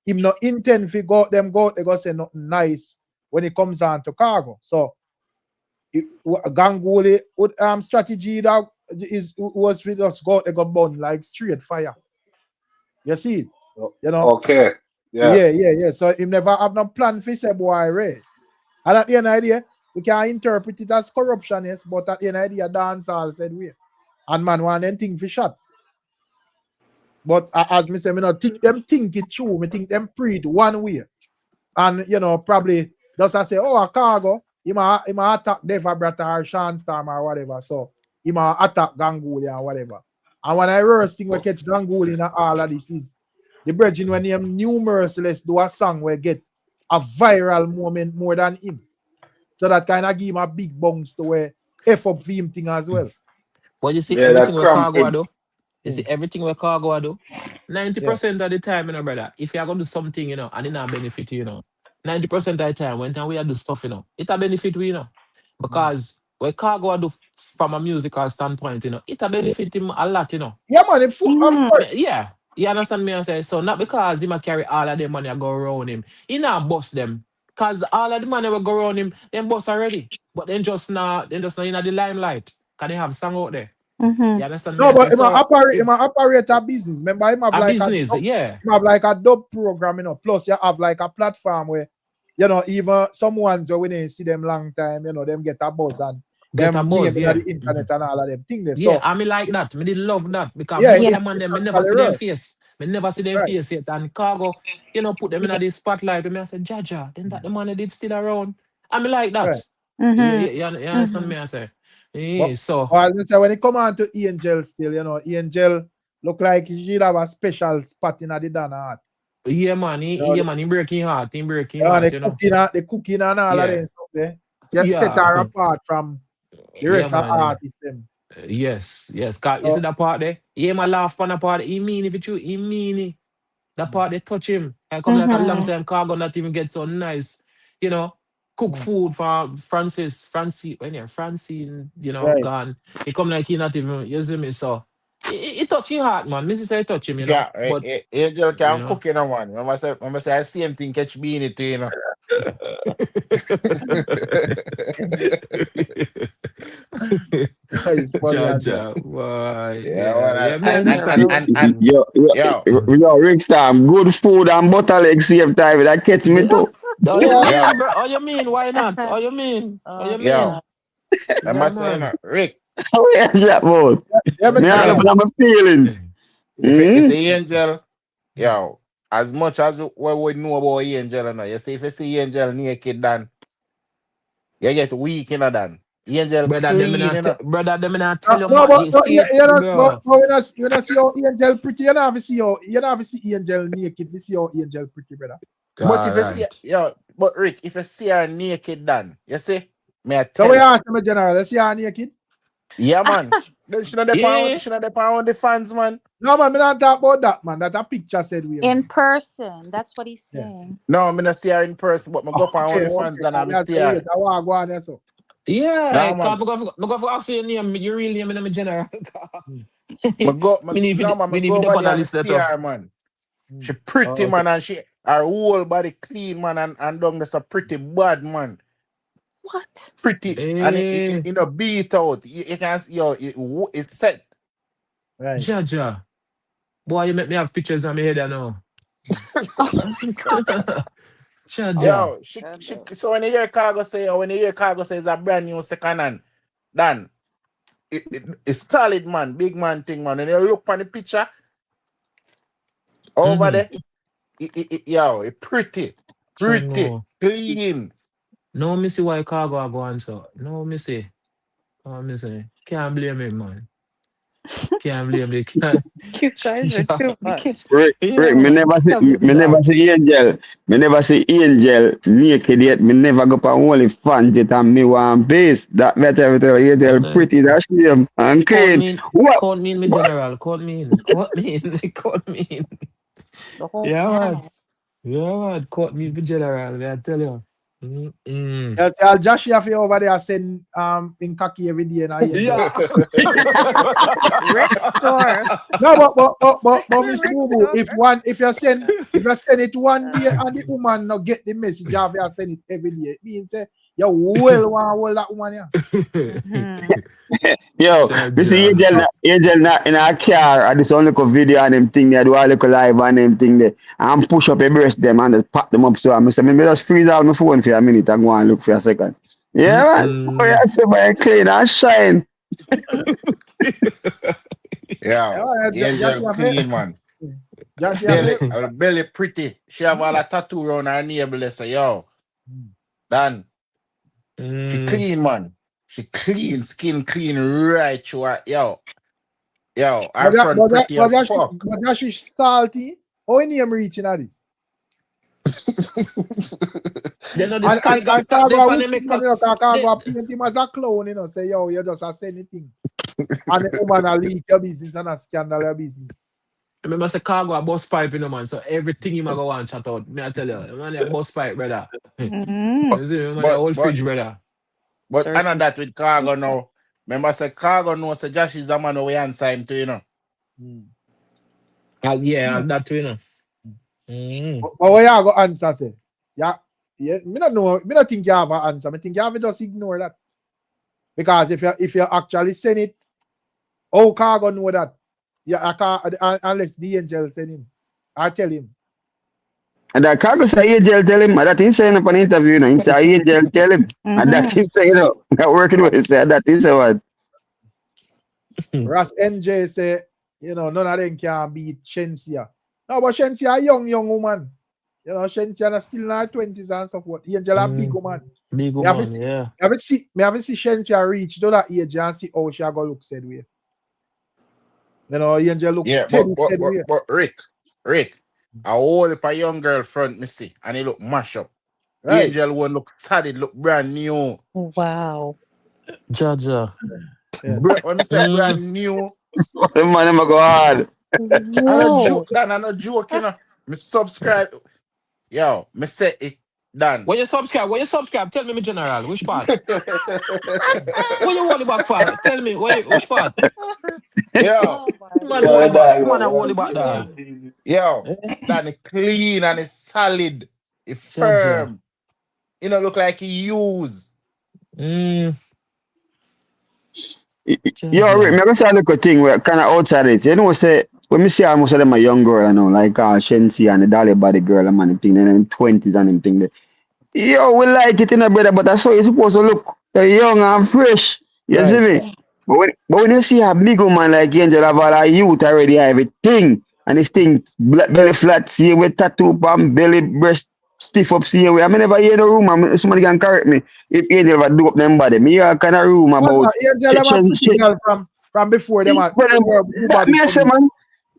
him not intend to go out, they go say nothing nice when it comes on to Cargo. So Ganguly would strategy that was for us go they got burn like straight fire. You see it? You know? okay, yeah. Yeah. So he never have no plan for say boy Ray. And at the end of the day, we can interpret it as corruption, yes, but at the end of the day, dance all said we. And man want them thing for shot. But as me say, me not think it through. Me think them pre it one way. And you know, probably just I say, oh, a Cargo, he might attack Deva Brata or Sean Storm or whatever. So he might attack Ganguly or whatever. And when I first thing we catch Ganguly in all of this is the brethren when him numerous let's do a song where get a viral moment more than him. So that kind of give him a big bounce to where F up for him thing as well. But you see Yeah, everything that with cramp Cargo I him. do. You see everything with Cargo I do. Yeah. 90% of the time, you know, brother, if you are gonna do something, you know, and it not benefit you, you know, 90% of the time when we are do stuff, you know, it a benefit we, you know. Because when Cargo I do from a musical standpoint, you know, it a benefit him a lot, you know. Yeah, man, of Mm. course. Yeah. You understand me? I say so not because he might carry all of them money go around him. He not bust them. Cause all of the money will go around him, them bust already. But then just not in the limelight. Can they have song out there? You understand me? No, I say but him so a operate a business. Remember, him have a like business, yeah. him have like a dub program, you know. Plus, you have like a platform where, you know, even some ones where we didn't see them long time, you know, them get a buzz and Get a them buzz, name on yeah. the internet and all of them things there. Yeah, So I mean like that. Me did love that because yeah, most of Yeah. them on them, me it's never see actually them right. face. Me never see them Right. face yet. And Khago, you know, put them in Yeah. the spotlight. And me I said, Jaja, then that the money did still around. I mean like that. Right. You understand me? I say, But, yeah, so but as I say, when it come on to Angel still, you know, Angel look like she'll have a special spot in the Dana heart. yeah, man, You know, he breaking heart, the you know. cooking and all of Yeah, them stuff there. Set yeah, her apart from the yeah, rest of man. artists them. Yes. Cause you see So, that part there? Yeah, my laugh on that part. He mean if it true, he mean it. That part they touch him. I come like a long time Khago not even get so nice. You know, cook food for Francine, you know, right. gone. He come like he not even, you see me, so it touch him heart, man. Missy say touch him, you know. Yeah, But Angel you can know. cook, you know, man. Remember say I same thing catch me in it, you know. It's funny as well. Jaja, why? Yeah, well, Yeah, me I And, understand. know. yo, Rick Star, good food and butter leg same time. That catch me too. Oh, you Yeah. mean, bro? Oh, you mean? Why not? Oh, you mean? Oh, Oh you yo, mean? God. I Yeah, must say, you know, man. Rick, How is that about? Yeah, me Me tell all you. up yo, on my feelings. if Mm? Angel, yo, as much as what we know about Angel, you know, you see if you see Angel naked, then you get weak, you know, then Angel clean, you know. Brother, them not tell you, No, man. You see yeah, it, you know, bro. when I see how Angel pretty, you know, have to see how you know, have to see Angel naked. We see how Angel pretty, brother. But All if you see, right. yo, but Rick, if you see her naked, then you see, may I So tell we you, ask them a general. Let's see her naked. yeah, man. Then she not Yeah. depend on the fans, man. No, man, me not talk about that, man. That a picture said we, In man. person. That's what he's Yeah. saying. No, I'm not see her in person, but I go up on Okay, the fans okay. and I'm That's see the way. her. That's why I go on there, so. Yeah. No, Cause man. I go for ask your name, your real name, and I'm a general. Mm. Me need Go to over on there the and list see that. her, man. Mm. She pretty, Oh, okay. man, and her whole body clean, man, and down there's a pretty bad, man. What? Pretty, and Eh, you know, beat out. You can see, yo, it's set. Right. Jaja. Boy, you make me have pictures on my head now. Oh my God. Oh Jaja. Yo, goodness. so when you hear Khago say, it's a brand new second hand, then it's solid, man, big man thing, man. And you look on the picture over Mm-hmm. there, yo, it pretty, No. clean. No, me see why Khago are going so. No, me see. Oh, me see. Can't blame him, man. Can't blame him. Can't. You guys are too much. Rick, Yeah, man. Can't blame me the never dog. see Angel. Me never see Angel naked yet. Me never go for only fan it and me one base. That better tell Angel Man. pretty, that shame and clean. What? Count me in, me general. Count me in. Count me in. Count me in. The whole Yeah, man. planet. Yeah, man. Count me in general. I tell you. Mm-mm. Yes, I'll Jashii have you over there send in khaki every day and I Angel. Yeah. Rick store. No, but Miss Rick Boo Boo, store. if you send it one day and the woman not get the message, you have to send it every day. It means you well want to hold that woman, yeah. Yo, me see Jaja. Angel not in a car and this only video and them thing there, do a little live and them thing there. And push up your breast them and just pack them up so I say, me just freeze out my phone for a minute and go and look for a second. Yeah, man. Boy, Mm-mm. I say, boy, clean and shine. Yeah, Angel Jashii have clean, it. man. Jashii have it. Belly pretty. She have all a tattoo around her navel. So, yo, Dan, she Mm. clean, man. She clean, skin clean, right. Yo, her But front pretty as fuck. Jashii salty. How in him reaching at this? They know the And sky got top there Khago for will them. Khago paint him as a clown, you know. Say, yo, you just a say anything. And the woman will leak your business and a scandal your business. Remember, say Khago a bus pipe, you know, man. So everything you might go and chat out. Me, I tell you, man, a bus pipe, brother. You see, man, a whole fridge, brother. But I know 30. that with Khago now. Remember, say Khago knows say Jashii is a man who we answer him to, you know. Yeah, that too, you know. Mm. But what you go answer say? Yeah, me not know. Me not think you have an answer. Me think you have to just ignore that. Because if you actually send it, how Khago know that? Yeah, I can't unless the angel send him. I tell him. And that Khago say angel tell him, and that he saying up an interview, you know, he say angel tell him. And that he say, you know, that working with say that he say what? Ras NJ say, you know, none of them can beat Shensia. No, but Shensia a young woman. You know, Shensia is still in her 20s and so forth. Angel a big woman. Big woman, yeah. Me have to see Shensia reach to that age and see how she go look said way. You know, Angel looks steady. But Rick, I hold up a young girl front, me see, and he look mash up. Right. Angel one look solid, look brand new. Wow. Jaja. Yeah. When I say brand new, the man am go hard. I'm not joking, you know. Me subscribe. Yo, me say it done. When you subscribe, tell me general, which part? What you worry back for? Tell me, which part? Yo, man, I worry back that. Yo, that is clean and it's solid. It's firm. You know, look like he used. Yo, Rick, me go say a little thing where kind of outside it. You know, say when me see most of them are young girl, you know, like Shensi and the Dolly Body girl, and man, thing, and in 20s and them thing. Yo, we like it in a brother, but that's how it's supposed to look. Young and fresh. You see me? But when you see a big woman like Angel have all her youth already have everything, and this thing belly flat, see with tattoo palm, belly breast stiff up, see I never hear no rumor. Somebody can correct me if Angel ever do up them body. Me hear kind of rumor about Angel from before them. Me say man.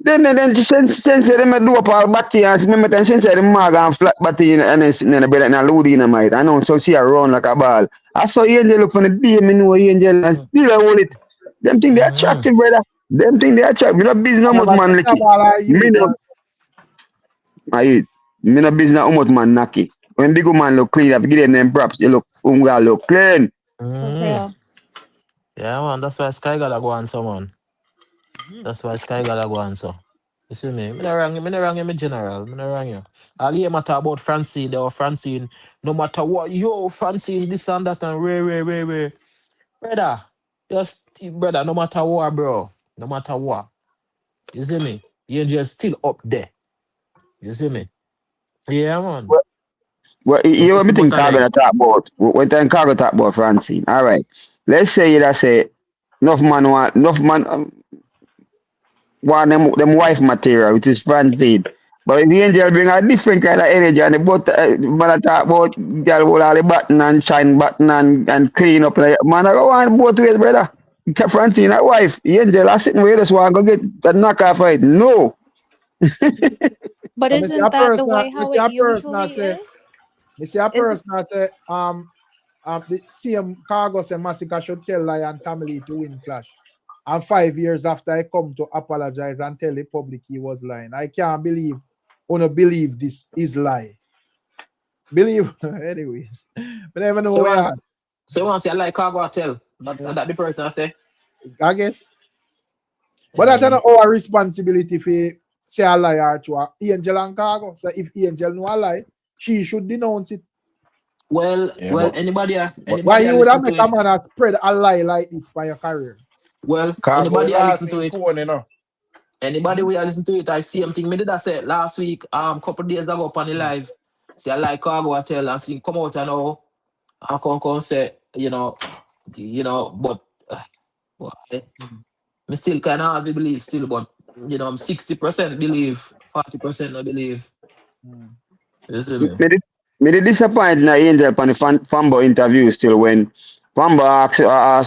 Then since them do up all batty and remember then since them mag and flat batty and then be like load dynamite. I know so see her run like a ball. I saw Angel look for the day, me know Angel and still I hold it. Them think they attractive, brother. Them think they attractive. Me no business how much man licky. Me no business how much man knocky. When big man look clean, if you give them props, you look look clean. Yeah, man, that's why Sky gotta go answer, man. That's why Sky gotta go answer. You see me? Me not wrong you, me general. Me not wrong you. I'll hear matter about Francine, Francine. No matter what, yo, Francine, this and that and rare. Brother, brother, no matter what, bro. No matter what. You see me? The angel still up there. You see me? Yeah, man. Well, you know everything Khago talk about. When time Khago talk about Francine. All right. Let's say that say enough man want them wife material, which is Francine. But the angel bring a different kind of energy and the man talk about girl hold all the button and shine button and clean up like man I go on both ways, brother. Francine, that wife, the angel I sitting with us want to go get that knock off right. No. But isn't that the way how it usually is? Me see a person that say the same Khago say Massacre should tell Lion family to win clash. And 5 years after I come to apologize and tell the public he was lying. I can't believe, believe this is lie. Believe, anyways. But I never know where. So you want to say I like Khago tell? That the person I say? I guess. But that's not our responsibility for say a liar to Angel and Khago. So if Angel know a lie, she should denounce it. Well, anybody why you would have make a man spread a lie like this for your career? Well, anybody listen to it. Anybody will listen to it. I see him thing. Me did I say last week, couple days ago upon the live. Say I like Khago I tell and see come out and now I come say, you know, but me still kind of have believe still, but you know, I'm 60% believe, 40% I believe. Me disappointed in the Angel upon the Fambo interview still when Fambo asked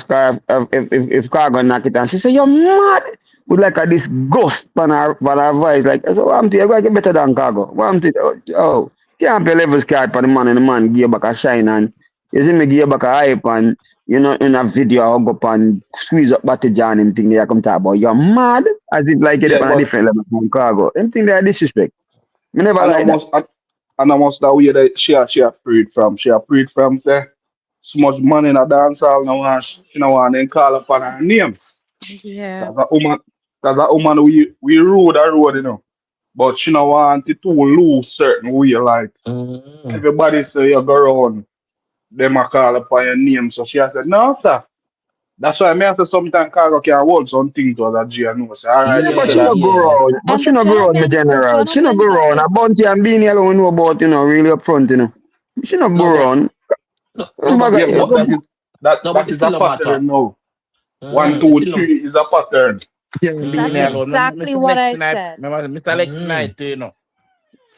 her if Khago knock it and she said, you're mad. Would like this ghost on her voice. Like, so I'm going to get better than Khago. Can't play levels card for the man give back a shine and you see me give back a hype and you know in a video I'll go up and squeeze up Batty John and thing they come talk about. You're mad as if like it on a different level from Khago. Them thing they are disrespect. Me never like that. And almost that way that she freed from. She freed from say so much money in a dance hall now she no want then call upon her name. Yeah. That's a woman we rode a road, you know. but she don't want it to lose certain way. Like everybody say you go around, them a call upon your name. So she has said, no, sir. That's why I may have to sometimes Khago can hold something to other G and know. Say, all right, Yeah, you but say she Yeah, that. not go yeah. around. But And she not go around, my the general. She not go gentleman that around. A is bounty and Beanie alone know about, really upfront, She not go No, but around. no, but Yeah, still, but but no, but that it is a still don't matter. pattern now. One, It two, still don't. three is a pattern. Jerry That's Beanie Mm. alone. Remember exactly Mr. what Lex I tonight? said. Remember Mr. Lex Mm. tonight, you know.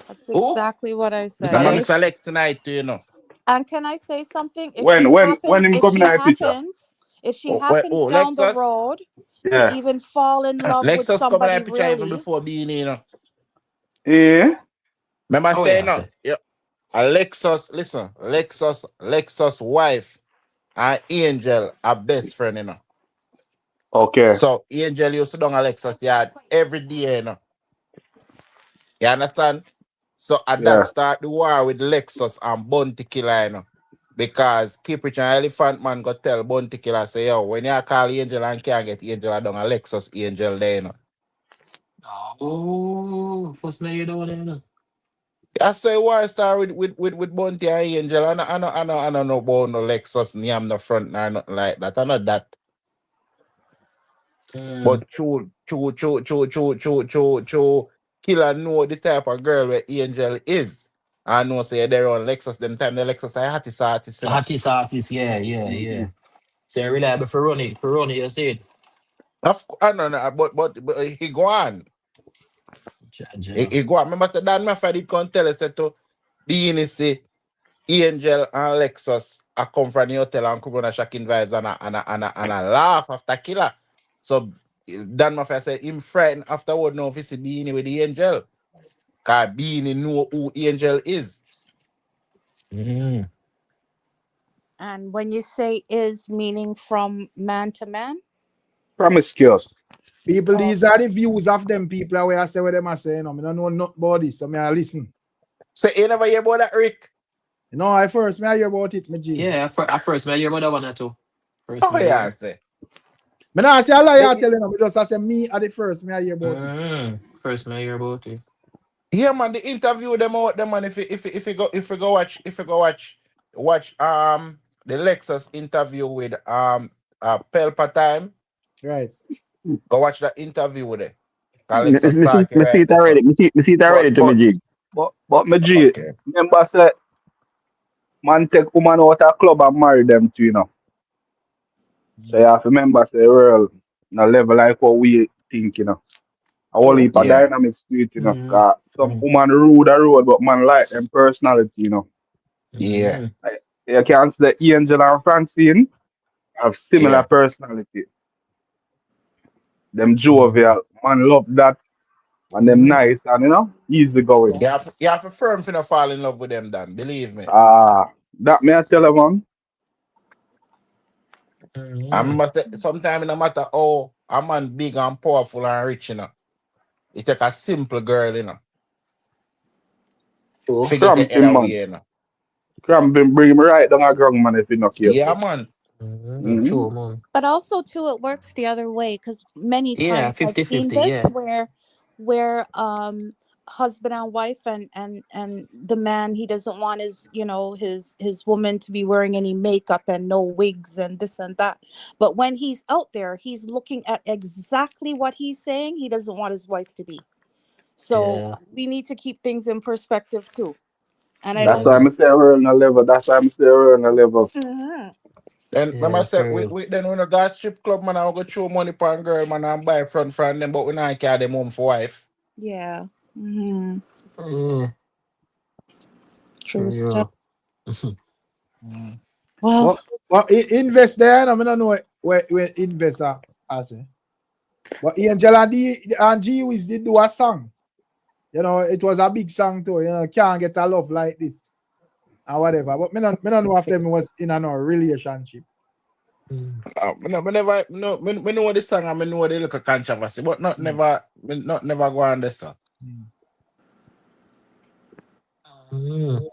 That's Oh, exactly what I said. Mr. Remember And if Mr. Lex. Lex tonight, you know. and can I say something? When him come in a picture. If she Oh, happens down the Lexus. road to Yeah. even fall in love with Lexus coming somebody out picture even really, before Beanie, you know. Yeah. Remember Oh saying yeah, no. sir. Yeah. Lexus wife and Angel are best friend, you know. Okay. So Angel used to down Alexa's yard every day, you know. You understand? So at that Yeah. start the war with Lexus and Bounty Killer, you know. Because Keep Rich and Elephant Man got tell Bounty Killer say, yo, when you call Angel and can't get Angel down Lexus Angel there, you know. Oh, first me you don't know. I say war start with Bounty and Angel. I don't know about no Lexus name the front nor nothing like that. I know that. Mm. But Killer know the type of girl where Angel is. I know say they're on Lexus them time the Lexus are artist, you know. Artist, yeah, yeah, Mm-hmm. yeah. So you reliable for running, you said. I don't know, but he go on. Ja. He go on. Remember say Dan Maffa did come tell us to Beanie say Angel and Lexus I come from the hotel and come on a shocking vibes and a laugh after Killer. So Dan Maffa said him frightened afterward now if he see Beanie with the Angel. Cause Beanie know who Angel is. Mm. and when you say is meaning from man to man, Promiscuous. People, oh, these are the views of them people where I say what them are saying. I don't know nothing about this, so I listen. So you never hear about that, Rick? I first I hear about it, my G. Yeah, at first me hear about that one or two. First Oh me yeah, I hear. say. Me not say a lie, I tell you, I just I say me at the first, I hear about it. First me hear about it. Yeah, man, the interview them out them man. If you go watch the Lexus interview with Pelpa time. Right. Go watch that interview with it. Me Lexus me see talking me see right it there. So. already. Me see it But already to me, but G. but my G, Okay. remember say man take woman out of club and marry them too, So you have to remember say world no level like what we think, A whole True. heap of Yeah. dynamics to it, Mm. 'Cause some Mm. woman rude a road, but man like them personality. Yeah. Mm. Like, you can see the Angel and Francine have similar Yeah. personality. Them Mm. jovial. Man love that. And them Mm. nice and easy going. You have to firm to not fall in love with them, Dan. Believe me. That me I tell you, man. I Mm. must sometimes no matter how a man big and powerful and rich, it take a simple girl, True. forget it Cramping, either way, man. Cramping bring me right down a ground, man, if you're not Yeah, careful. man. Mm-hmm. True, man. but also too it works the other way because many Yeah, times I've seen 50-50, this yeah. where husband and wife and the man, he doesn't want his woman to be wearing any makeup and no wigs and this and that, but when he's out there he's looking at exactly what he's saying he doesn't want his wife to be. So Yeah. we need to keep things in perspective too, and I That's don't why Yeah. I'm say we're on a level. That's why I'm say we're on a level. Mhm. Then remember I Yeah, said for real. we then when I got strip club, man, I go throw money per girl, man, and buy front from them, but we not carry them home for wife. Yeah. Hmm. Mm. For True stuff. real. Mm. Well, But invest there, I don't know where invest I say. But Angel and G Wiz did do a song. It was a big song too. Can't get a love like this or whatever. But me don't know if them was in a relationship. Mm. Me know this song and me know the little controversy, but never go on this song. Mm.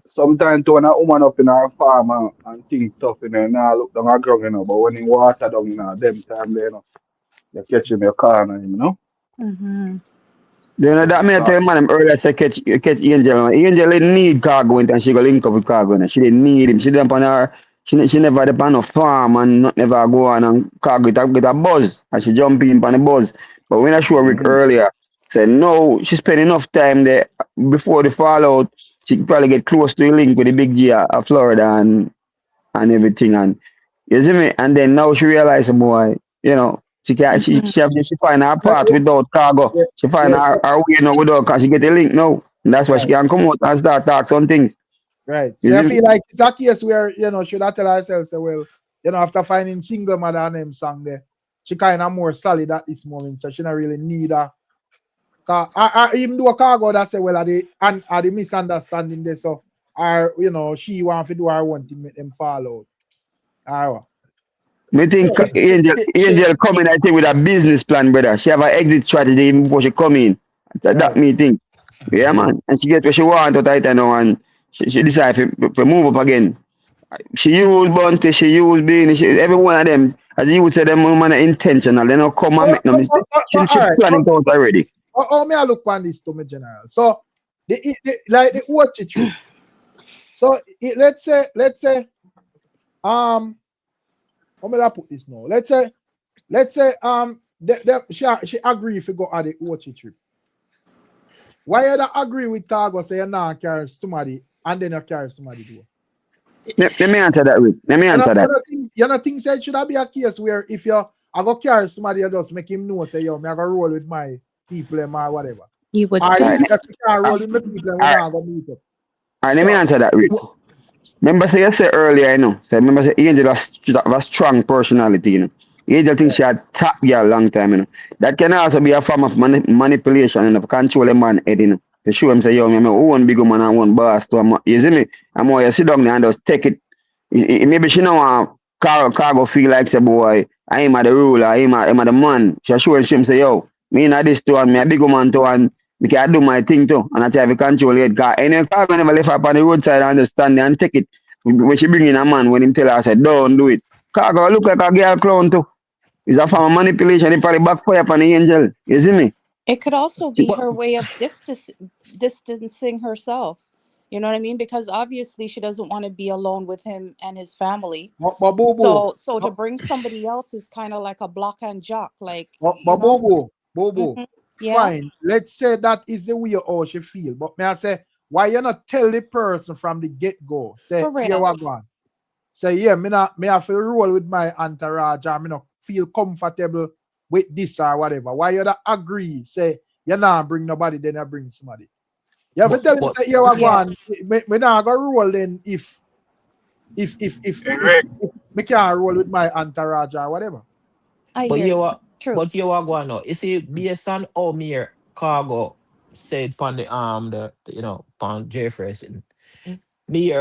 Sometimes when a woman up in her farm and things tough, now look down her ground, but when you water down, them time there, you catch him your corner, Mm-hmm. You know that me I tell man earlier say catch Angel. Angel didn't need Cargo and she go link up with Cargo. And she didn't need him. She didn't on her. She never depend on no farm and not never go on and Cargo get a buzz and she jump in on the buzz. But when I show Rick earlier, said no, she spent enough time there before the fallout. She could probably get close to the link with the big G of Florida and everything. And you see me? And then now she realize, boy, you know, she can't, she find her path without Cargo. Yeah, She find yeah, her way now without, cause she get the link now. And that's why she right, can come out and start talk some things. right. You So I see me? feel like it's a case where, should I tell ourselves, well, after finding single mother and them song there, she kind of more solid at this moment, so she don't really need her. I even do a Cargo that say, well, are the misunderstanding there, so she want to do her one thing, make them fall out. Me think Angel coming, I think, with a business plan, brother. She have an exit strategy even before she come in. That me think. Yeah, man. And she get what she want out of it now and she decide to move up again. She use Bunty, she use Beanie, every one of them, as you would say, them women are intentional. They don't come and make no mistake. She All right. planning out already. How may I look on this to me, General? So, the watch it through. So, let's say, how may I put this now? Let's say, she agree if you go at the watch it trip. Why you don't agree with Cargo say you not carry somebody and then you carry somebody do? Let me answer that, Rick. Let me answer that. You know, think say should that be a case where if I go carry somebody, you just make him know, say, yo, me I go roll with my people and my whatever. You would Or think. if you can't roll with the people and we not go meet up. All right, let me answer that, Rick. Remember, say you said earlier, remember, say Angel has a strong personality, Angel thinks she had top girl long time, That can also be a form of manipulation, control a man head, To show him, say, yo, I'm one big man and one boss. You see me? I'm more, you sit down there and just take it. Maybe she don't want Cargo feel like, say, boy, I'm the ruler, I'm the man. She show him, say, yo, me not this too, and me a big man too, and me can do my thing too, and I try to control it. Cause any Cargo never left up on the roadside and understand and take it. When she bring in a man, when him tell her, I said, don't do it. Cargo look like a girl clown too. It's a form of manipulation. He probably backfire upon the Angel. You see me? It could also be her way of distancing herself. You know what I mean? Because obviously she doesn't want to be alone with him and his family. But boo. So to bring somebody else is kind of like a block and jock, like. But boo. Yeah. Fine. Let's say that is the way how she feel. But may I say, why you not tell the person from the get-go? Say, here we go. Say, yeah, me have to roll with my entourage or me not feel comfortable with this or whatever. Why you not agree? Say, you not bring nobody, then you bring somebody. You have to tell him, say, here we go. Me not go roll then if me can't roll with my entourage or whatever. But you are going now. You see, based on how me Cargo said from the from Jeffrey, me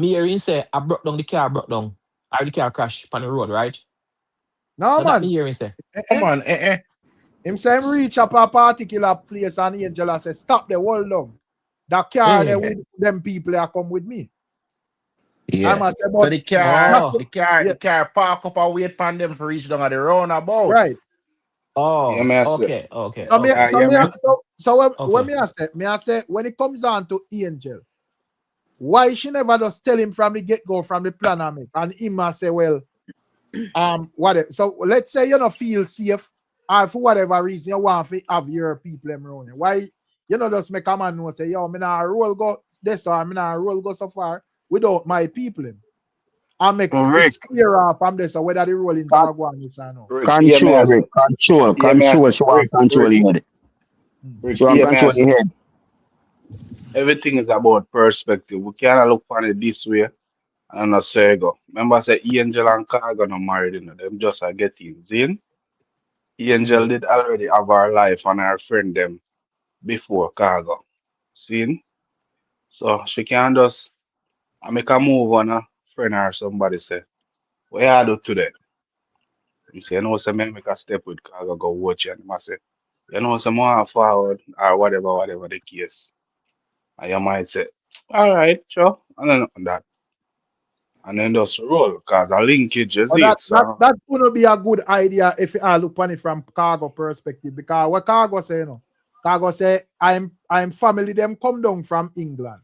hearing say I broke down the car, or the car crash on the road, right? No, man. Me hearing say. Come on, Him say him reach up a particular place and Angela say, stop the hold on. That car there with them people that come with me. Yeah. So the car park up and wait for them for reach down at the roundabout. Right. Oh, yeah, okay. So when I say when it comes down to Angel, why she never just tell him from the get-go, from the plan of it, and him I say, well, whatever. So let's say you don't feel safe, or for whatever reason you want to have your people around you. Why you know just make a man know say, yo, me not roll go this or me not roll go so far without my people. I make it clear off from this, so whether the rollings are going or no. Control. She want control your head. She want control your head. Everything is about perspective. We cannot look on it this way and not say go. Remember, say Angel and Cargo not married, them just are getting in. Angel did already have her life and her friend them before Cargo. See? So she can just make a move on a friend or somebody say, what you do today? You say, you know, say, me make a step with Cargo, go watch you. And I say, you know, say, more forward or whatever the case. And you might say, all right, sure. I don't know that. and then just roll because the linkage is But it. So that would be a good idea if I look on it from Khago perspective. Because what Khago say, you know, Khago say, I'm family, them come down from England.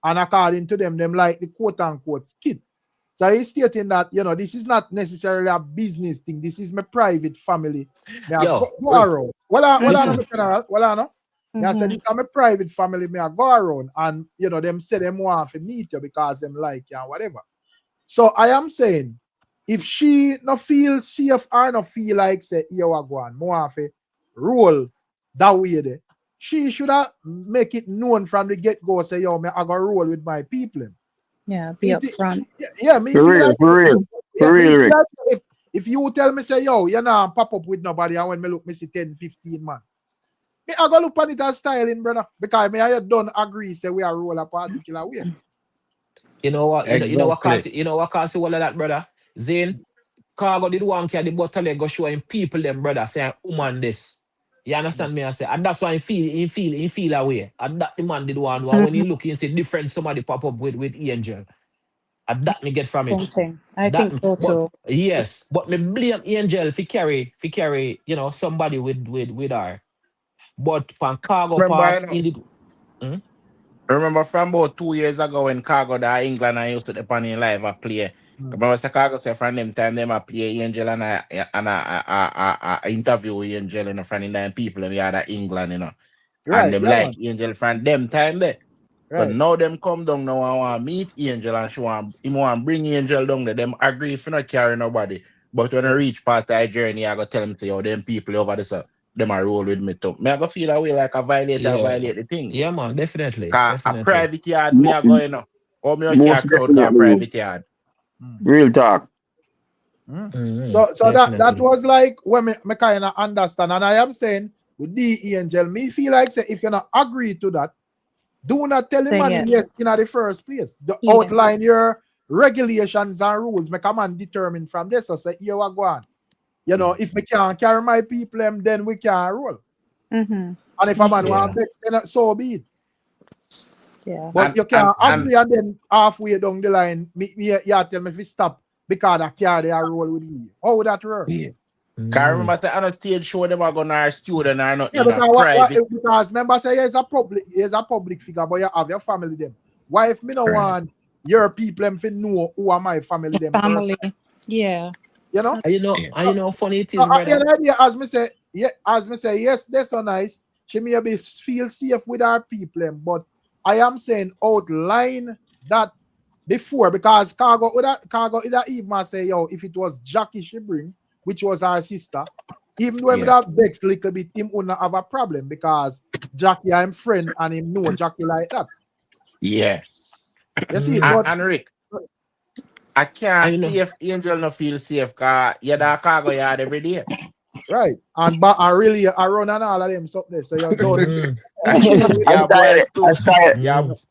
And according to them like the quote unquote skit. So he's stating that, you know, this is not necessarily a business thing. This is my private family. Me I Yo, go around. Well, I listen. know, general. Well, I know. I said, this is my private family. Me I go around. And, you know, them say them want to meet you because them like you and whatever. So I am saying, if she no feel safe or no feel like, say, you are going, more of a role that way there, she should have make it known from the get-go, say, yo, me I go roll with my people. Yeah, be upfront. Yeah, me For feel real, like for real, yeah, for me real, feel Rick. like if you tell me, say, yo, you know, pop up with nobody, and when me look, me see 10, 15 man. Me I go look on it as styling, brother. Because me I don't agree, say we are roll a particular way. You know what? Exactly. You know what cause all of that, brother? Zane, Khago did one carry the butter leg go show him people them, brother, saying woman this. You understand me? I say, and that's why he feel away. And that the man did one when he look, he see different somebody pop up with Angel. And that me get from it. Same thing. I That, think so but too. yes, but me blame Angel if he carry, you know, somebody with her. But from Khago Remember, part, you know, he did. Hmm? remember from about 2 years ago when Khago da England I used to depend in live a play. Remember Chicago say from them time them a play Angel and I interview Angel and from them people and we had England, you know. Right, And them yeah, like man. Angel from them time there. So Right. now them come down now and want meet Angel and she want him want bring Angel down there. Them agree if not carry nobody. But when I reach part of the journey, I go tell them to yo, them people over there, so them a roll with me too. Me I go feel that way like a Yeah. violate the thing. Yeah, man, definitely. Cause a Definitely. private yard me a go, you know. Or me a Most car crowd car definitely. private yard. Real talk. So that was like when me kind of understand, and I am saying with the Angel, me feel like say if you not agree to that, do not tell the Say man yes. yes in the first place. Yeah. Outline your regulations and rules. Make a man determine from this. So say here we go on. You know, if we can't carry my people, then we can't roll. And if a man want vex, then so be it. Yeah. But you can't agree and then halfway down the line, you tell me if you stop because I carry a roll with me. How would that work? Yeah. Cause I remember say on a stage show them are gonna our student or not Yeah, in a private. because remember say he's a public figure, but you have your family them. Why if me no want your people them to know who are my family them? Family. Yeah. You know? And you know funny it is, brother. The idea, as me say, yes, that's so nice. She may be feel safe with our people, them, but I am saying outline that before because Khago either even say, yo, if it was Jashii she bring, which was our sister, even though we have vexed a little bit, him would not have a problem because Jashii I'm friend and him know Jashii like that. Yeah. You see, and Rick, I can't see if Angel no feel safe because you're the Khago yard every day. Right. And really I run and all of them something. So you don't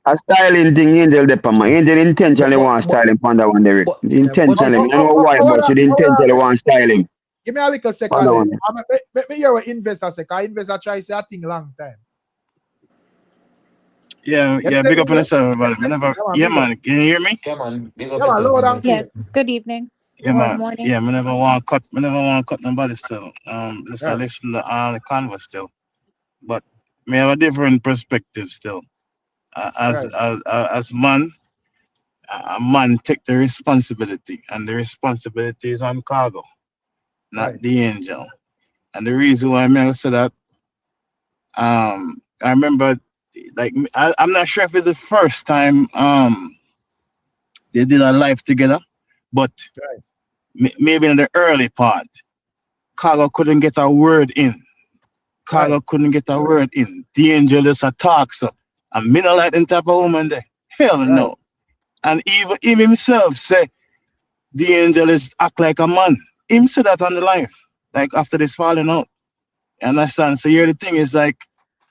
A styling thing, Angel Depama. Angel intentionally want styling on that one, Derek. Intentionally. I don't know why, but she intentionally want styling. Give me a little second. Let me hear what investor say. Because investor try to say a thing long time. Yeah, big up on yourself, everybody. Man, can you hear me? Yeah, man, big up yourself. Yes. Good evening. Yeah, man. Morning. Yeah, I never want to cut nobody still. Just listen to the convo still. But me have a different perspective still. As man, a man take the responsibility, and the responsibility is on Khago, not the Angel. And the reason why I say that, I remember, like, I'm not sure if it's the first time they did a live together, but maybe in the early part, Khago couldn't get a word in. Couldn't get a word in. The Angel just attacks her. And me not like that type of woman there. Hell no. And even him himself say the Angel is act like a man. Him said that on the live, like after this falling out. You understand? So here the thing is like,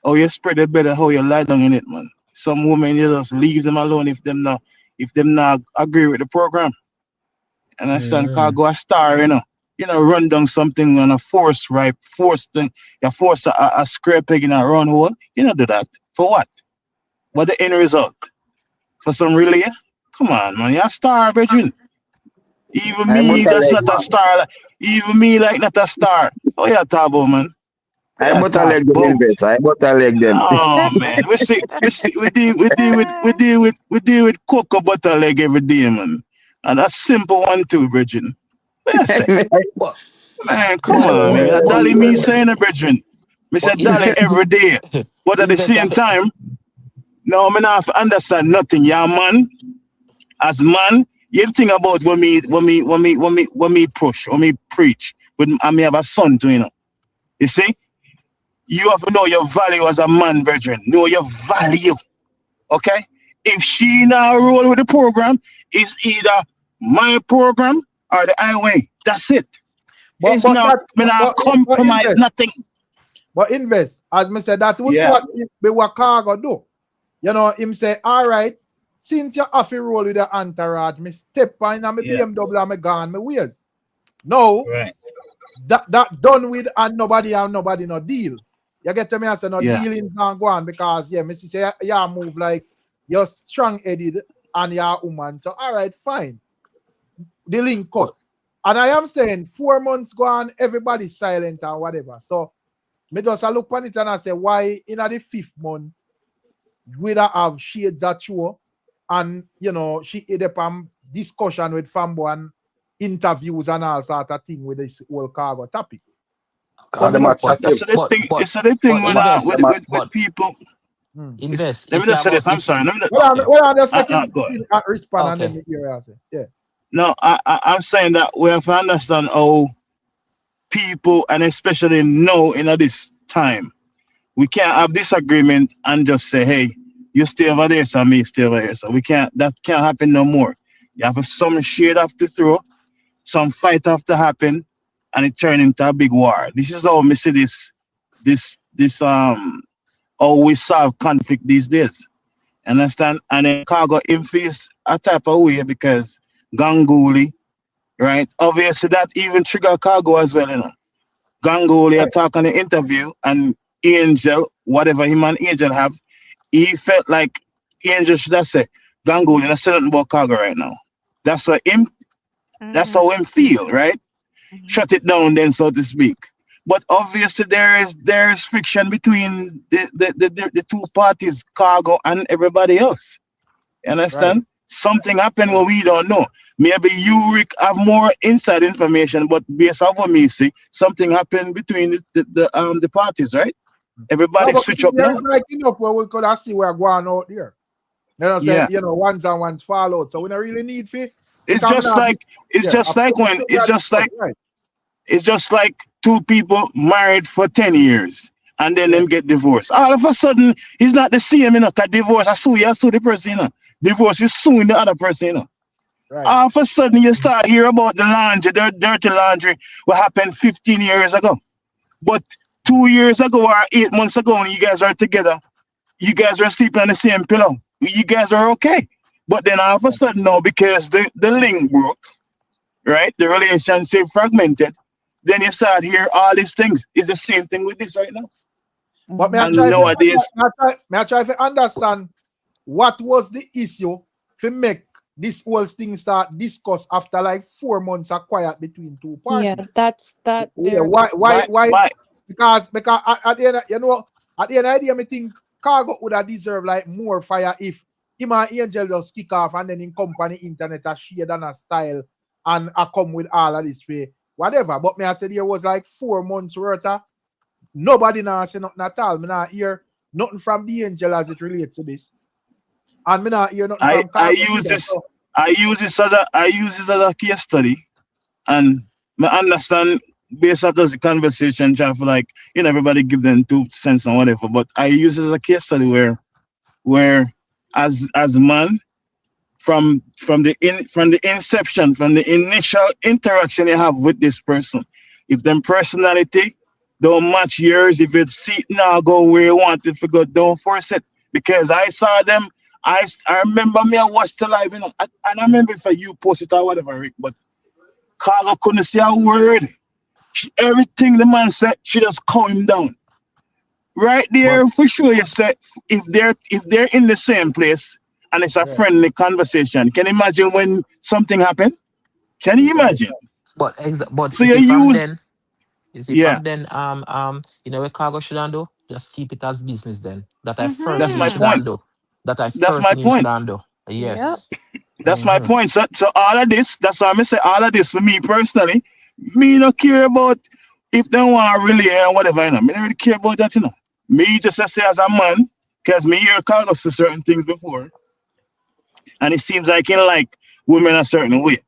oh, you spread it better how you lie down in it, man. Some women you just leave them alone if them not agree with the program. And understand? Khago a star, run down something on a force thing. You force a square peg in a round hole. You don't do that. For what? What the end result? For some relay? Come on, man. You're a star, Bridget. Even I me, but a that's leg, not a man. star. Even me, like not a star. Oh, yeah, talk about, man. I Yeah, but a talk leg them about. invest. I but a leg them. Oh man, we deal with cocoa butter leg every day, man. And that's simple one too, Bridget. What you say? But Man, come but on, man. but A but dolly me saying a Bridget. Me say but dolly invest every day. But at the invest same of time, no, me not understand nothing. Yeah, man. As man, you think about when me push, when me preach, when I may have a son to You see? You have to know your value as a man, brethren. Know your value. Okay? If she now roll with the program, it's either my program or the highway. That's it. But It's but not that me not but compromise invest. nothing. But invest. As me said, that would Yeah. what Khago do. You know, him say, all right, since you have to roll with the entourage, me step on and me Yeah. BMW and me gone my ways. No, Right. that done with and nobody no deal. You get to me? I say no Yeah. dealing not go on because yeah, me say yeah move like you're strong headed and you're a woman. So all right, fine. The link cut. And I am saying 4 months gone, everybody's silent and whatever. So me just look on it and I say, why in the 5th month we don't have shades at you and you know she had a discussion with Fambo and interviews and all sort of thing with this whole Khago topic. So Cause me them a not chat That's him. the thing. It's the thing but when invest Them a with people. invest Let me if you just say have a this. I'm if sorry. Let me okay well, I just make him go ahead. respond and okay then me hear what I say. Yeah. No, I'm saying that we have to understand how people, and especially now in this time, we can't have disagreement and just say, hey, you stay over there, so me stay over here. So that can't happen no more. You have some shade have to throw, some fight have to happen, and it turn into a big war. This is how we see this how we solve conflict these days. Understand? And then Khago him face a type of way because Ganguly, right? Obviously that even trigger Khago as well, you know. Ganguly Right. attack on the interview and Angel, whatever him and Angel have, he felt like Angel should have said, Ganguly, let's say nothing about Khago right now. That's what him that's how him feel, right? Shut it down then, so to speak. But obviously there is friction between the two parties, Khago and everybody else. You Right. understand? Something happened where we don't know. Maybe you, Rick, have more inside information, but based on what me see, something happened between the parties, right? No, Everybody but switch up there's now. like enough where we could have see we're going out there. You know, say Yeah. you know, ones and ones fall out. So we don't really need to It's because just like when right. it's just like two people married for 10 years and then them get divorced. All of a sudden, it's not the same, you know, because divorce, I sue the person, you know. Divorce is suing the other person, you know. Right. All of a sudden, you start hear about the laundry, the dirty laundry, what happened 15 years ago. But 2 years ago or 8 months ago, when you guys are together, you guys were sleeping on the same pillow. You guys are okay. But then all of a sudden now, because the link broke, right? The relationship fragmented. Then you start hear all these things. It's the same thing with this right now. But And nowadays, may I try to understand what was the issue to make this whole thing start discuss after like 4 months of quiet between two Yeah, parties. that's that Yeah, there. why? Because at the end, you know, at the end of the day, I think Khago would have deserved like more fire if him and Angel just kick off and then in company internet a shade and a style and I come with all of this way, whatever. But me I said there was like 4 months worth of nobody now say nothing at all. Me not hear nothing from the Angel as it relates to this. And me not hear nothing from Khago I use either. this as a case study, and I understand based off the conversation, trying for like, you know, everybody give them 2 cents and whatever. But I use it as a case study where as man, from the inception, from the initial interaction you have with this person, if them personality don't match yours, if it's seat now go where you want it to go, don't force it. Because I saw them, I remember me, I watched the live, you know, and I remember if you post it or whatever, Rick, but Carla couldn't say a word. Everything the man said, she just calm him down. Right there, for sure, you said if they're in the same place and it's a friendly conversation. Can you imagine when something happens? Can you imagine? But So you you see from use then, yeah. you know what Cargo should do? Just keep it as business then. That I first That's thing you my should point. do. That I That's first my thing you should point. do. Yep. Yes. That's my point. So all of this, that's why I say all of this for me personally, me not care about if they want to really or whatever, you know. Me don't really care about that, you know. Me just say as a man, because me hear Carlos to certain things before, and it seems like he like women a certain way.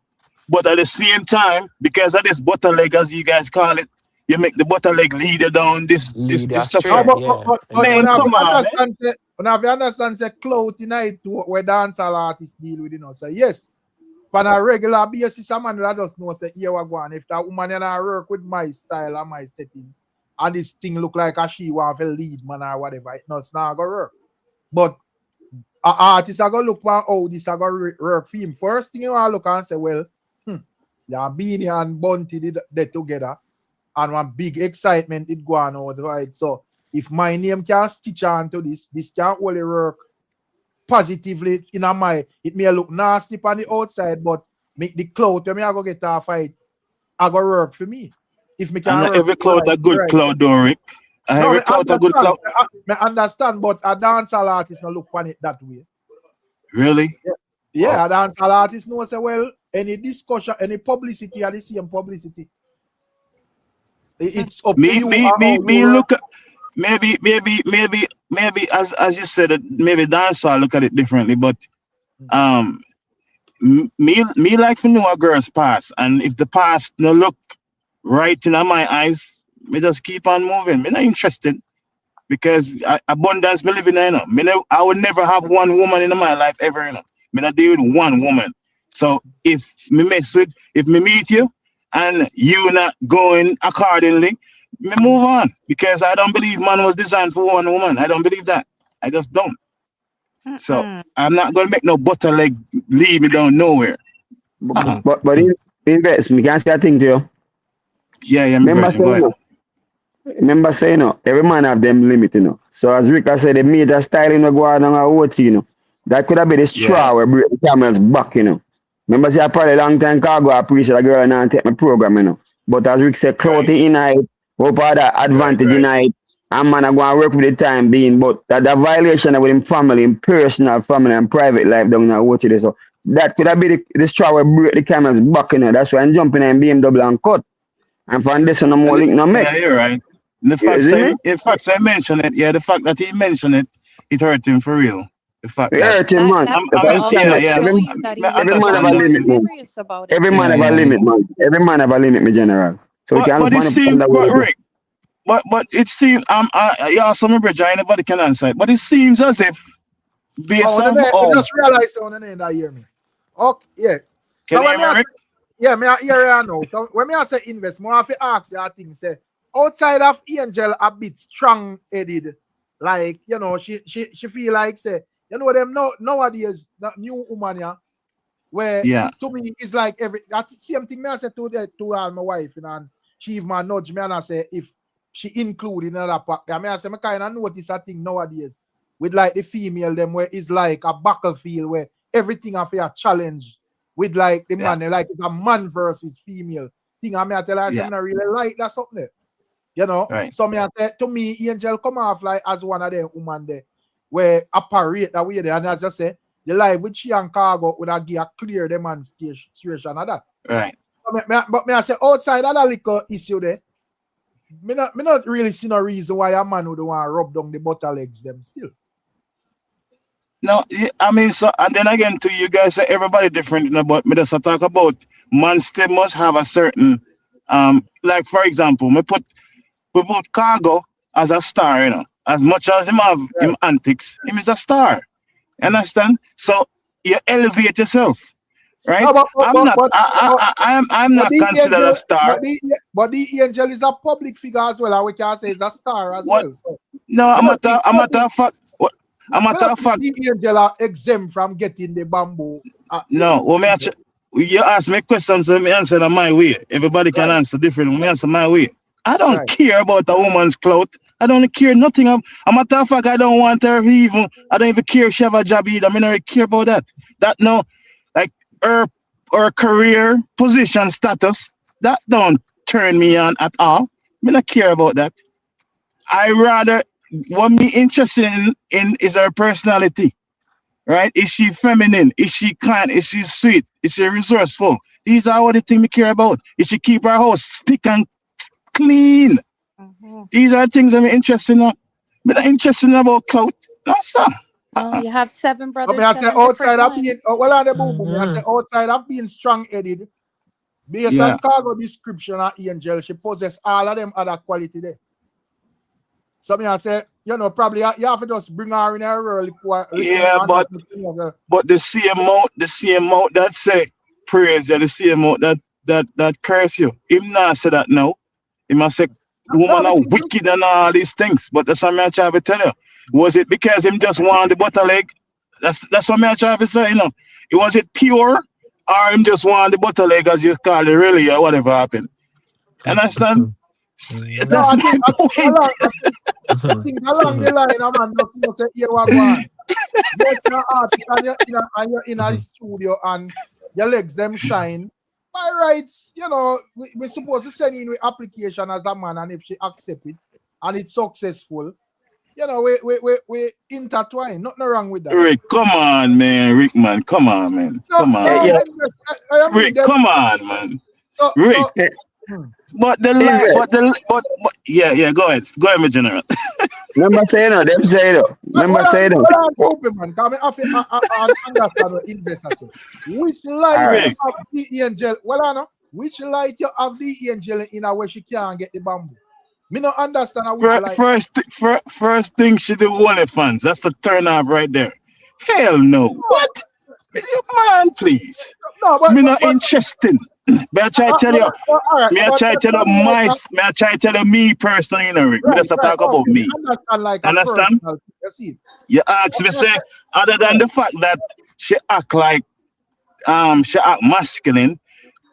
But at the same time, because of this butter leg, as you guys call it, you make the butter leg lead you down Lead this you stuff. astray. Yeah. But Man, when I Exactly. come on, man. understand, when I understand, say clout tonight to where dancehall artists deal with, you know. So yes, on a regular basis, a man that just know say here we go on. If that woman and I work with my style and my settings, and this thing look like a she want to lead man or whatever, it's not gonna work. But a artist are gonna look for how this are gonna work for him. First thing you want to look and say, well, yeah, Beanie and Bunty did they together, and one big excitement it go on out, right? So if my name can stitch onto this can only work positively in a my. It may look nasty on the outside, but make the clout when me I go get a fight, I go work for me. If me And can not work every cloud a good right. cloud, though, Rick. And No, every me cloud a good understand. cloud. Me understand, but a dancehall artist no look on it that way. Really? Yeah, a dancehall artist know say, well, any discussion, any publicity are the same publicity. It's up to you how you Me work. look at maybe as you said, maybe dancehall look at it differently, but um me like to know a girl's past, and if the past no look right in my eyes, me just keep on moving. Me not interested because abundance me living in, you know. I would never have one woman in my life ever, you know. Me not deal with one woman. So if me meet you and you not going accordingly, me move on, because I don't believe man was designed for one woman. I don't believe that. I just don't. So I'm not gonna make no butter leg lead me down nowhere. But invest, me can say a thing to you. Yeah, my Remember virgin, go saying ahead. no. Remember saying no. Every man have them limit, you know. So as Rika said, the major styling will go on a OT, you know. That could have been the straw where break the camel's back, you know. Remember, say I probably long time Cargo I appreciate a girl and I take my program, you know. But as Rick said, clothing in it, hope all that advantage in it, and man, I go and work with the time being, but that violation with him family, him personal family and private life down now, what it is. So that could have been the straw where break the camel's back, you know. That's why I'm jumping and BMW and cut. And from this, no more link, no make. Yeah, you're right. The fact I mentioned it, the fact that he mentioned it, it hurt him for real. The fact It that hurt him, man. That Because could I stand also up. show you that he I Every was man have understand a really that. limit, man. serious about it. Every man have a limit, man. Every man have a limit, me general. So we can look But it on seems, the but way. Rick, but it seems yeah, some bridge, anybody can answer it. But it seems as if based on I just realized on the name that hear me. Okay, yeah. Can So you when hear me, Rick? me I hear you now. So when me I say invest, more have to ask you a thing. Say outside of Angel a bit strong headed, like you know, she feel like say, you know them nowadays that new woman yeah, where to me it's like that same thing me I say to all my wife, you know, and she even nudge me and I say if she include in another pack, I mean I say I kind of notice a thing nowadays with like the female them where it's like a battlefield where everything have a challenge with like the man, like it's a man versus female thing. I mean I tell her I say I really like that something there. You know, so me I say to me, Angel come off like as one of them woman there where operate that way there, and as I say, the life with she and Khago would have give a clear demonstration of that. Right. But me I say outside of that little issue there, me not really see no reason why a man would want to rub down the butter legs them still. No, I mean, so, and then again, to you guys, everybody different, you know, but me just talk about man still must have a certain, like for example, we put Khago as a star, you know, as much as him have him antics, him is a star. Understand? So you elevate yourself, right? No, I'm not considered a star. But the Angel is a public figure as well, and we can say is a star as well. So, no, I'm a matter of fact. I'm a matter of fact. The Angel are exempt from getting the bamboo. No, you ask me questions, so me answer in my way. Everybody can answer different. Me answer my way. I don't care about a woman's clout. I don't care nothing. A matter of fact, I don't want her even. I don't even care if she have a job either. I mean, I don't care about that. That no, like her career, position, status. That don't turn me on at all. I don't care about that. I rather what me interested in is her personality. Right? Is she feminine? Is she kind? Is she sweet? Is she resourceful? These are what the things we care about. Is she keep her house spick and clean? These are things I'm interested in. But I'm interested in about clout. No, sir. No, you have 7 brothers, I say 7 outside different of being, wives. well, on the boo boo, I say outside of being strong-headed, based on Khago description of Angel, she possess all of them other quality there. So I say, you know, probably you have to just bring her in a early. Yeah, but the same mouth that say praise, the same mouth that curse you. Him not say that now. He must say woman are wicked and all these things. But that's what I'm trying to tell you. Was it because him just want the butter leg? That's what I'm trying to say, you know. Was it pure or him just want the butter leg as you call it really or whatever happened? Understand? That's my point. I think along the line, man, just say, here we go on. Yes, you're artist and you're in a studio and your legs them shine. By rights, you know, we're supposed to send in with application as a man, and if she accept it and it's successful, you know, we intertwine. Nothing wrong with that. Rick, come on, man. Rick, man, come on, man. Come on. I mean, Rick, come on, man. So, Rick. But the line, but yeah, go ahead, my general. Remember saying no, them say no. Remember saying no. Man, come I understand what investor say. Which light you have the angel? Well, I know. Which light you have the angel in a way she can't get the bamboo? Me not understand which light. First thing she do OnlyFans. That's the turn off right there. Hell no. What? Man, please. No, me not interested. May I try to tell you? May I try to tell you me personally, you know, Rick. Me just talk about me. Understand? You ask me, say, other than the fact that she act like she act masculine,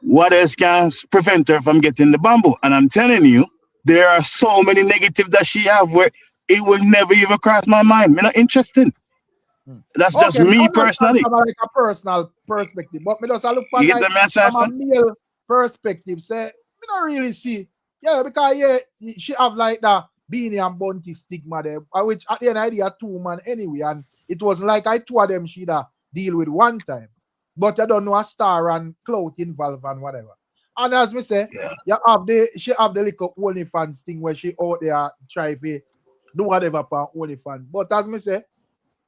what else can prevent her from getting the bamboo? And I'm telling you, there are so many negatives that she have where it will never even cross my mind. Me not interested. That's just me personally. From like a personal perspective, but me just look from like from a male perspective. Say, me don't really see, because she have like that beanie and bunty stigma there, which at the end of the day, 2 man anyway, and it wasn't like I 2 of them she'd deal with one time. But I don't know a star and clout involved and whatever. And as me say, she have the little OnlyFans thing where she out there try to do whatever for OnlyFans. But as me say,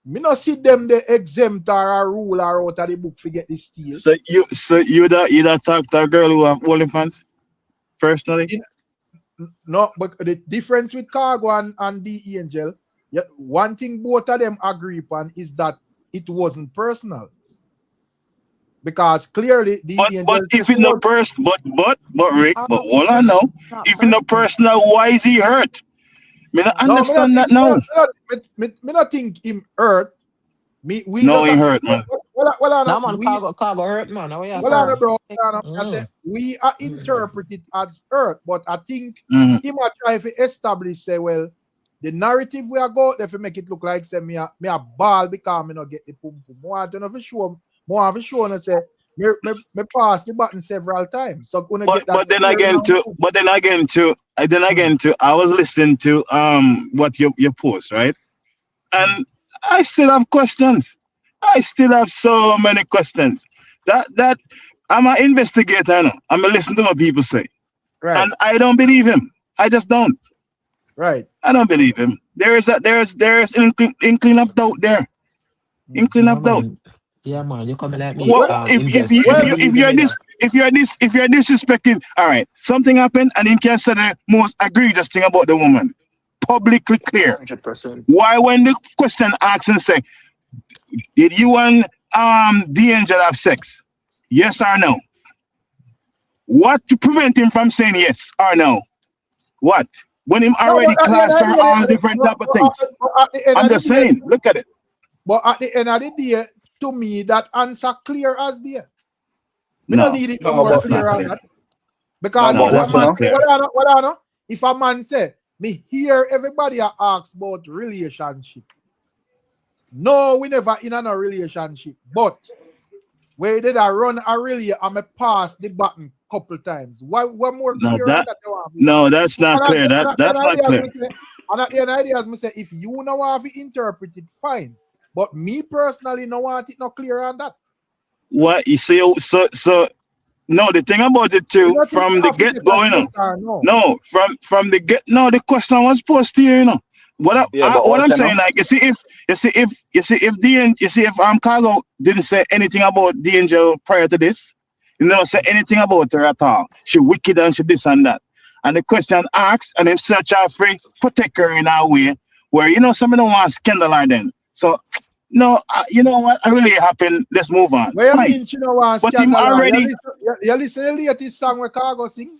me not see them the exempt or a rule or out of the book to get this steal. So you that talk to a girl who have OnlyFans personally? No, but the difference with Khago and the Angel, one thing both of them agree upon is that it wasn't personal. Because clearly the Angel. But if in the Rick, but hold on now. If in the personal, why is he hurt? Me not understand that now. Me not think him hurt. He hurt, man. Well, man, Khago hurt, man. Well, bro, I say we are interpret it as hurt, but I think him are trying to establish, say, well, the narrative we are going if we make it look like say me a ball because me not get the pum pum. More to know for sure. More for sure and say me pass the button several times. So gonna get that. But then again too, I was listening to what you post, right? And I still have questions. I still have so many questions. That I'm an investigator now. I'm gonna listen to what people say. Right. And I don't believe him. I just don't. Right. I don't believe him. There is inkling of doubt there. Inkling of doubt. Yeah, man, you coming at me. Well, if you're disrespecting, all right, something happened and you can say the most egregious thing about the woman. Publicly clear. 100%. Why when the question asks and say, did you and the Angel have sex? Yes or no? What to prevent him from saying yes or no? What? When him already class her all different type of things. I'm just saying, look at it. But at the end of the day, to me, that answer clear as day. We don't need it more clear on that. Because if a man say, me hear everybody ask about relationship. No, we never in a relationship. But where did I run a relay and I pass the button couple times? What more No, clear on that that you want me? no, that's not clear. That's not clear. And at the end ideas, me say, if you know how to interpret it, fine. But me personally, no want it not clear on that. What you say? So no, the thing about it You too, don't think from you the have to get get a going yes on. or no? No, from the get. No, the question was posed here. You know what? Yeah, but What I'm also, saying, no. like, you see if Khago didn't say anything about the angel prior to this, he never said anything about her at all. She wicked and she this and that. And the question asked, and him search out for protect her in a way where somebody don't want scandal her then. So no, you know what? I really happen. Let's move on. What you Fine. mean she don't want But him scandal? already. You listen to the latest song where Khago sing?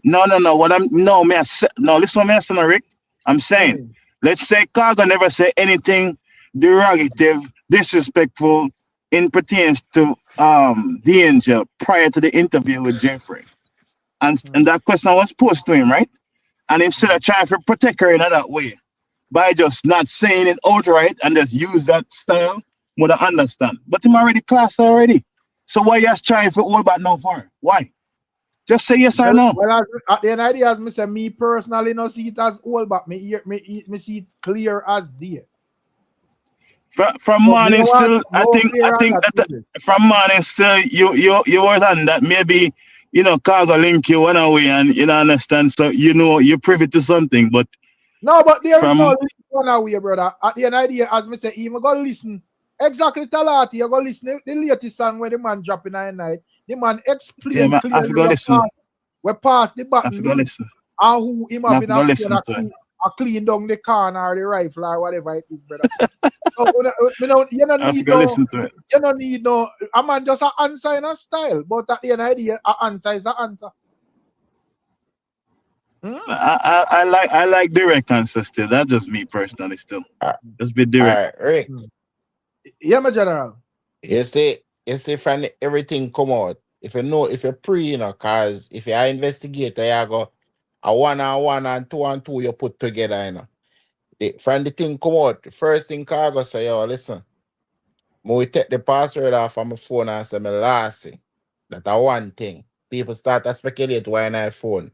No. What I'm no, man. No, listen, man, son, Rick. I'm saying, let's say Khago never say anything derogative, disrespectful in pertains to the angel prior to the interview with Jeffrey, and that question was posed to him, right? And instead of trying to protect her in that way by just not saying it outright and just use that style, would I understand? But him already classed already. So why you just trying for all but no for? Why? Just say yes or no. Well, at the end of the day, as me say, me personally no see it as old, but me see it clear as day. From morning still, I think that from morning still you were on that maybe Khago link you one away and understand, so you're privy to something, but no, but there is no link one away, brother. At the end of the day, as me say, even go listen exactly Talati, you go listen to the latest song where the man dropping at night. The man explain clearly we pass the button and who him having a clean down the can or the rifle or whatever it is, brother. So you don't need no a man just an answer in a style, but at the end of the day, an answer is an answer. I like direct answers still. That's just me personally still. Just be direct. All right, Rick. Yeah, my general. You see from everything come out. If you're pre, cause if you're an investigator, you go a 1-on-1 and 2-on-2 you put together, From the thing come out, the first thing Khago say, yo, listen, we take the password off of my phone and say me lassie. That's one thing. People start to speculate why on my phone.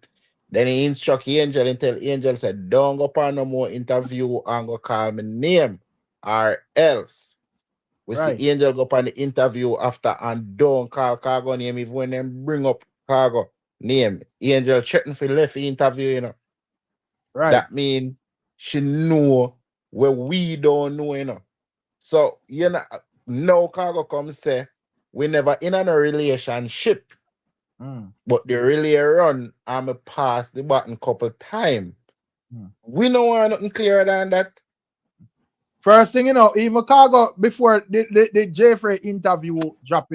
Then he instruct Angel and tell Angel said, don't go on no more interview and go call my name or else. We see Angel go on the interview after and don't call Khago name. If when them bring up Khago name, Angel threaten for left the interview, Right. That mean she know where we don't know, So, no Khago come say, we never in a relationship. But the relay run, I'm a pass the button couple times. We don't want nothing clearer than that. First thing, even Khago, before the Jeffrey interview drop,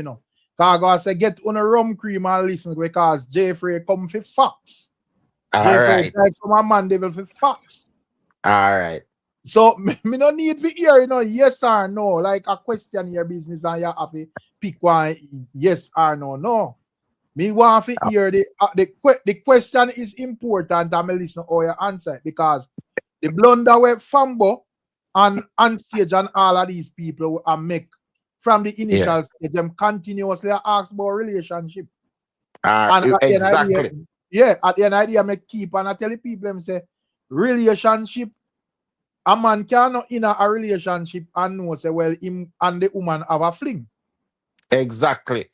Khago said, get on a rum cream and listen because Jeffrey come for facts. Jeffrey died from a man devil for facts. All right. So, me no need to hear, yes or no, like a question in your business and you have to pick one yes or no. No. Me want to hear the question is important and me listen how you answer it because the blunder where Fambo and Stage and all of these people make from the initial stage, them continuously ask about relationship. And exactly. At the end of the day, I keep and I tell the people, them say, relationship, a man cannot in a relationship and know, say, well, him and the woman have a fling. Exactly.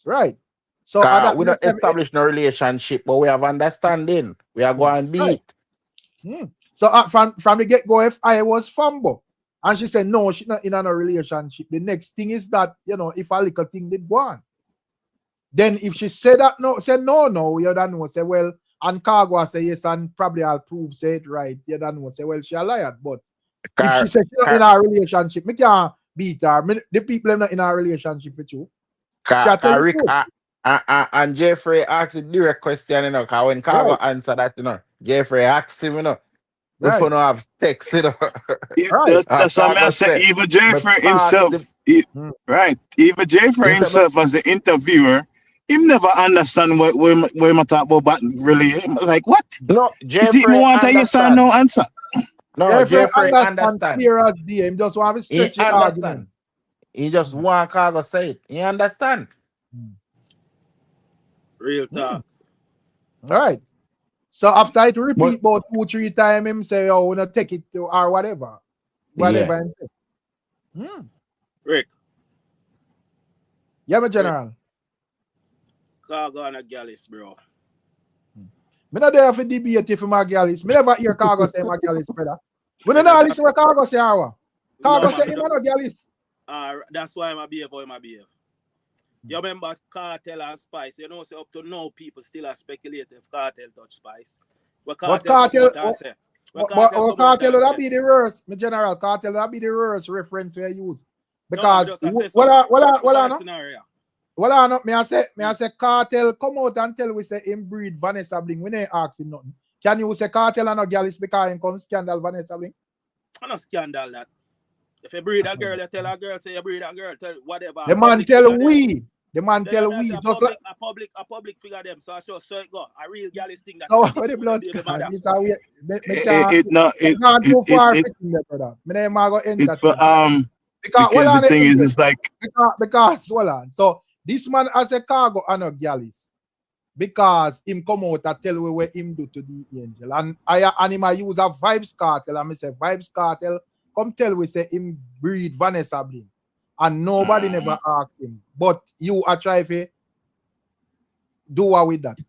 Right. So we don't establish no relationship, but we have understanding. We are going to beat. So from the get-go, if I was Fambo, and she said, no, she's not in a relationship, the next thing is that, if a little thing did go on. Then if she said that, no, you don't know, say, well, and Khago say yes, and probably I'll prove, say it right, you don't know, say, well, she a liar. But if she said she's not in a relationship, me can't beat her. The people are not in a relationship with you. Rick, and Jeffrey asked a direct question, because when Khago answered that, Jeffrey asked him, if you don't have text, That's what I say. Even Jeffrey himself, even Jeffrey himself as the interviewer, him never understand what we talk about, but really, like what? No, Is it Jeffrey more want a yes or understand. no answer? No, Jeffrey Jeffrey understand understand. clear as day. Him just want to He stretch the argument. understand. He just want Khago say it. He understand. Real talk. All right. So after it repeat about 2-3 times, him say, "Oh, we not take it to or whatever, whatever." Him say. Rick. Yeah, my general. Khago and a Gallus, bro. Me not there for debate if my Gallus. Me never hear Khago say my Gallus, brother. We don't know listen what Khago say. Khago say him not Gallus. That's why I'm behave how I'm behave. You remember Cartel and Spice? You know, say up to now people still are speculating if Cartel touch Spice. But Cartel would that be the worst, my general. Cartel would be the worst reference we use. Because me I say Cartel come out and tell we say him breed Vanessa Bling. We ain't ask him nothing. Can you say Cartel and no Gallus because him come scandal Vanessa Bling? I'm not scandal that. If you breed a girl, you tell a girl, say you breed a girl, tell whatever. The man tell we. The man tell we. Just like a public figure them. So it go. A real Gallus thing that. So what the blood this how we it not too far brother. Me name go entertain. Because the thing is it's like because hold on. So this man as a Khago and a Gallus because him come out and tell we what him do to the angel and him use a Vibes Cartel and me say Vibes Cartel come tell we say him breed Vanessa Bling and nobody never asked him but you are trying to do what with that.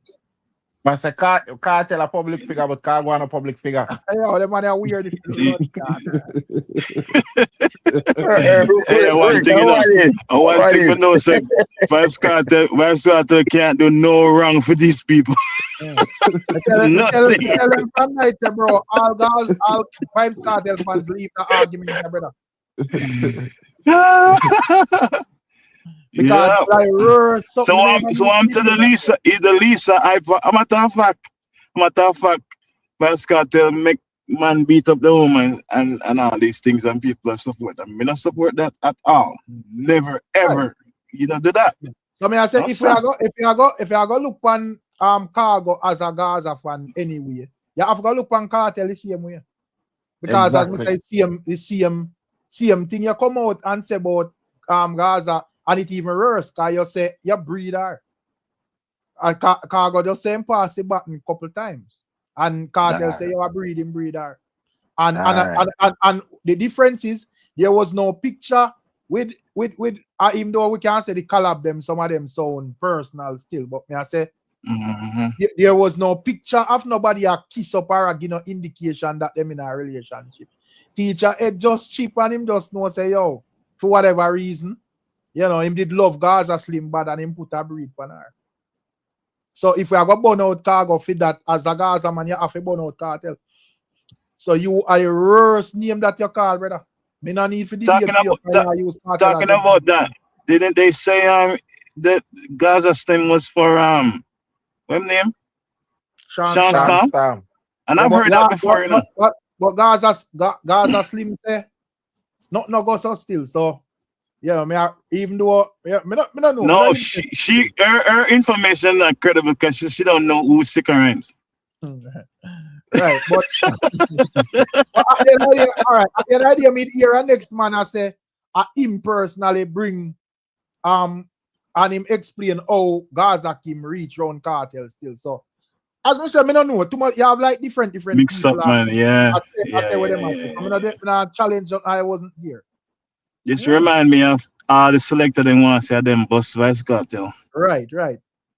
I say Cartel a public figure but Khago and a public figure. Yeah, the man are weird. One thing we know say Vibes Cartel can't do no wrong for these people. Tell them from night, bro. All Vibes Cartel fans leave the argument, brother. Because so I'm to the Lisa. Either Lisa, I'm a matter of fact, Vibes Cartel make man beat up the woman and all these things and people are support. I mean, I support that at all. Never ever, you know, do that. So me I say if you go look on Khago as a Gaza fan anyway, you have to go look on Cartel the same way. Because exactly. As the same thing you come out and say about Gaza and it even worse because you say you breed her. Khago just say pass the button a couple times. And Cartel say you are breeder. And the difference is there was no picture with even though we can say the collab them, some of them sound personal still, but me I say there was no picture of nobody a kiss up or give no indication that them in a relationship. Teacher it just cheap and him just know say yo, for whatever reason, you know, him did love Gaza Slim bad and him put a breed on her. So if we are going to burn out Khago for that as a Gaza man, you have to burn out Cartel. So you are the worst name that you call, brother. Me no need for talking about that. Didn't they say that Gaza Slim was for what name? Sean Storm? And I've heard that before, you know. But Gaza Slim say no go so still. So yeah, even though me not know. No, her information not credible because she don't know who's sick rhymes. Right, but at the idea me hear a next man I say him personally bring and him explain how Gaza Kim reach round Cartel still. So as we say, me don't know too much. You have like different mix people. Up, man. Yeah. I say what them I'm not challenge. I wasn't here. Just remind me of all the selected they want to say them bust Vibes Cartel. Right.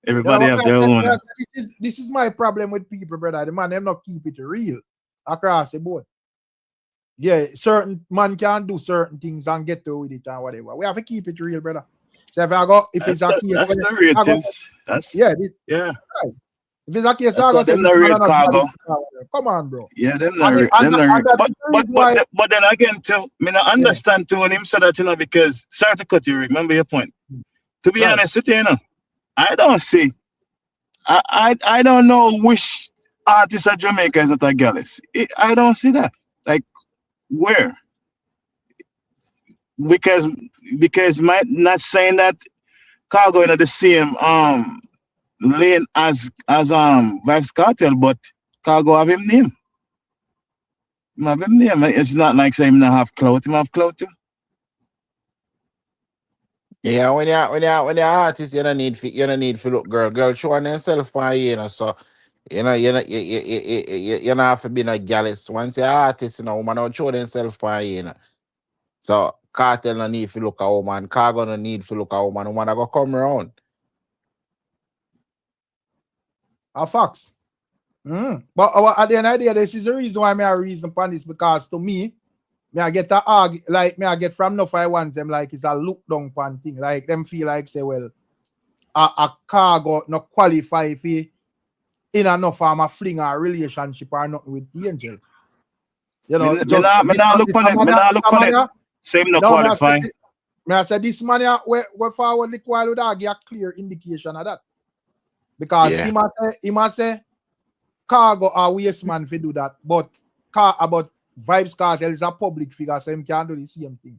Everybody have their own. This is my problem with people, brother. The man them not keep it real across the board. Yeah, certain man can do certain things and get through with it and whatever. We have to keep it real, brother. So if it's a case, that's the real things. Yeah. Right. If it's a case, I go say come on, bro. Yeah, them not real. But then again, too, me not understand too when him said that, you know, because sorry to cut you, remember your point. To be honest with you, you know, I don't see. I don't know which artist of Jamaica is not a Gallus. I don't see that. Like where? Because not saying that Khago in the same lane as Vibes Cartel, but Khago have him name. Him have him name. It's not like say him not have clout. Him have clout too. Yeah, when you're artist, you don't need to look girl showing themselves for you, so you don't have to be no gallus. Once you're artist, woman don't show themselves for you, So Cartel no need to look a woman, Cargo no need to look a woman I go come around. A facts. But at the end of the day, this is the reason why I reason upon this, because to me, I get a argue, like I get from no five ones them like it's a look down pan thing. Like them feel like say, well, a Cargo no qualify for in enough form a fling or relationship or nothing with Angel. You know, me not look on it. Same no qualify. I said this man here where forward the while would give a clear indication of that. Because he must say Cargo or waste man if do that, but about Vibes Cartel is a public figure, so him can't do the same thing.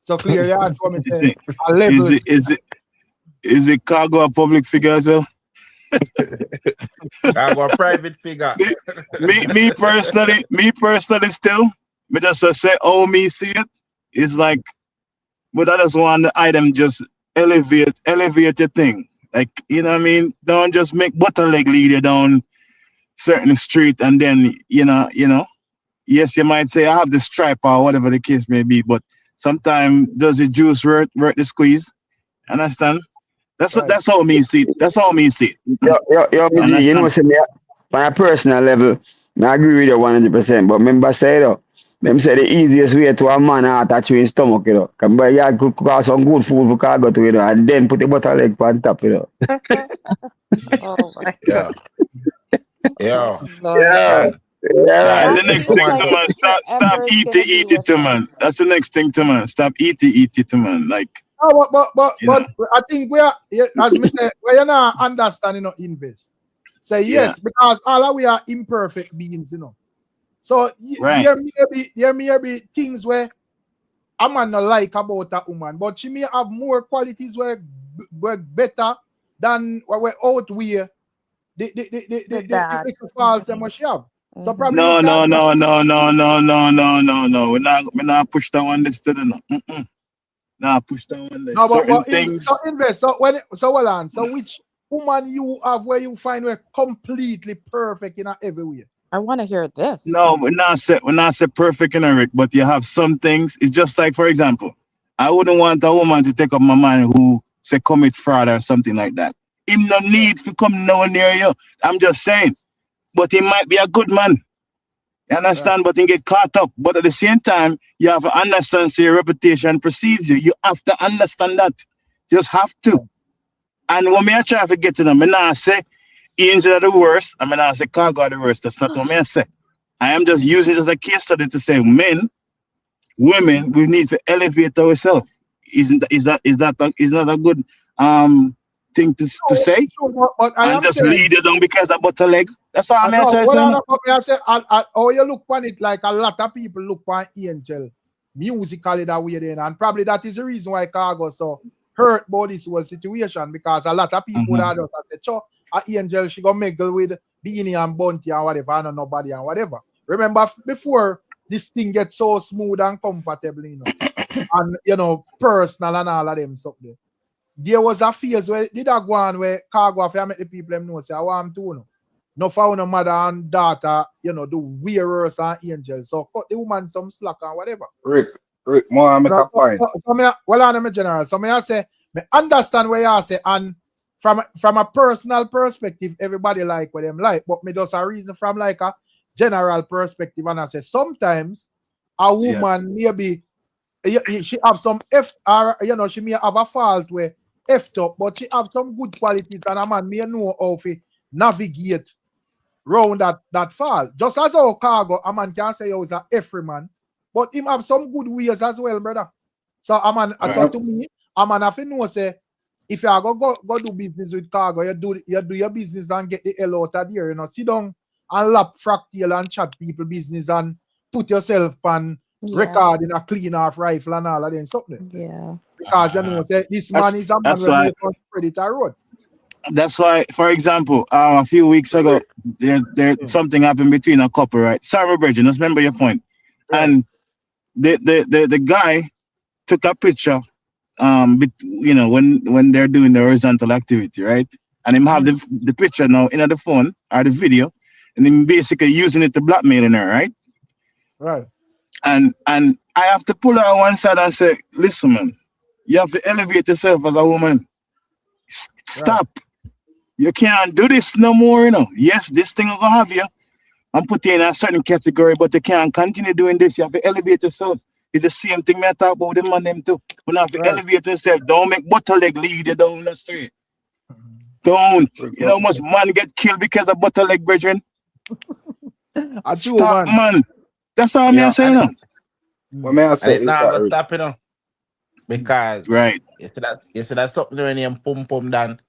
So clearly, I told me say a level is it Khago a public figure as well? Khago a private figure. me personally still, me just say how me see it is like, but I just want the item just elevate the thing. Like, you know what I mean? Don't just make butter leg lead you down certain street and then you know. Yes, you might say I have the stripe or whatever the case may be, but sometimes does the juice worth the squeeze? Understand? That's how me see it. That's how me see it. Yo, BG, you know what I'm on a personal level, I agree with you 100%. But remember say though, them say the easiest way to a man attach you in stomach, Come by you could cook some good food for Cargo to and then put the butter leg on top, Oh my God. Yeah. And the next thing to man, stop eat it to man. That's the next thing to man. Stop eat it to man. Like. But I think we are, as me say, we are not understanding invest. Say yes, because all of we are imperfect beings, So there may be things where a man not like about a woman, but she may have more qualities where better than what we outweigh the false and what she have. So probably no. We're not push that one this to the Nah, push that one there. No, but things. So which woman you have where you find her completely perfect in every way? I want to hear this. No, we're not say perfect in a Rick, but you have some things. It's just like, for example, I wouldn't want a woman to take up my man who say commit fraud or something like that. Him no need to come nowhere near you. I'm just saying. But he might be a good man. You understand? But he get caught up. But at the same time, you have to understand your reputation precedes you. You have to understand that. Just have to. And when I try to get to them, I say Angel are the worst. I say Khago are the worst. That's not what I say. I am just using it as a case study to say men, women, we need to elevate ourselves. Is not a good thing to say? But I am just saying, lead you down because of butter leg. That's all I'm saying. Oh, you look on it like a lot of people look on Angel musically that way then, and probably that is the reason why Khago so hurt about this whole situation, because a lot of people that just say, "Cho, Angel she go mingle with Beanie and Bunty and whatever, and nobody and whatever." Remember before this thing gets so smooth and comfortable, and personal and all of them something. There was a phase where did I go on where Khago have to make the people them know say I want to no for no mother and daughter, do wearers and angels. So cut the woman some slack and whatever. Rick, more make a point. General. So I say, me understand where you say, and from a personal perspective, everybody like what them like, but me just a reason from like a general perspective, and I say sometimes a woman maybe she have some she may have a fault where effed up, but she have some good qualities, and a man may know how to navigate round that fault. Just as our Khago, a man can say he's a every man, but him have some good ways as well, brother. So a man, to me, a man have to know say if you go do business with Khago, you do your business and get the hell out of there. Sit down and lap fractal and chat people business and put yourself on record in a clean off rifle and all of them something. Yeah. Because you know, say, this man is a man That's who why. make us predator road. That's why, for example, a few weeks ago, there something happened between a couple, right? Sorry, Bridget, just remember your point. Right. And the guy took a picture, you know, when they're doing the horizontal activity, right? And him have the picture now in the phone or the video, and him basically using it to blackmail her, right? Right. And I have to pull her on one side and say, listen, man, you have to elevate yourself as a woman. Stop. You can't do this no more, you know. Yes, this thing will have you and put you in a certain category, but you can't continue doing this. You have to elevate yourself. It's the same thing I talk about them and them too. You have to elevate yourself. Don't make butter leg lead you down the street. Don't. You know how much man get killed because of butter leg, brethren? Stop, man. That's all I'm saying now. What may I say And it is now that go stop, you know. Because right. You see that something when you pum Dan,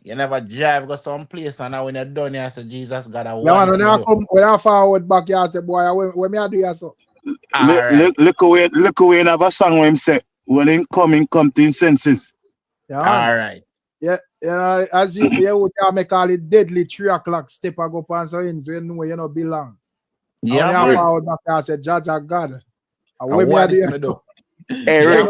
you never drive go some place and now when you're done you say Jesus God I Yeah, man, want when I forward back, you say, boy, when me I do you so? Look away and have a song where him say, when him come to his senses. Yeah, man. All right. Yeah, as you would make all it deadly 3 o'clock step I go past so ends when you know belong. Yeah, when man. I forward back, I say, Judge God. What me I this do me do? Hey, Rick,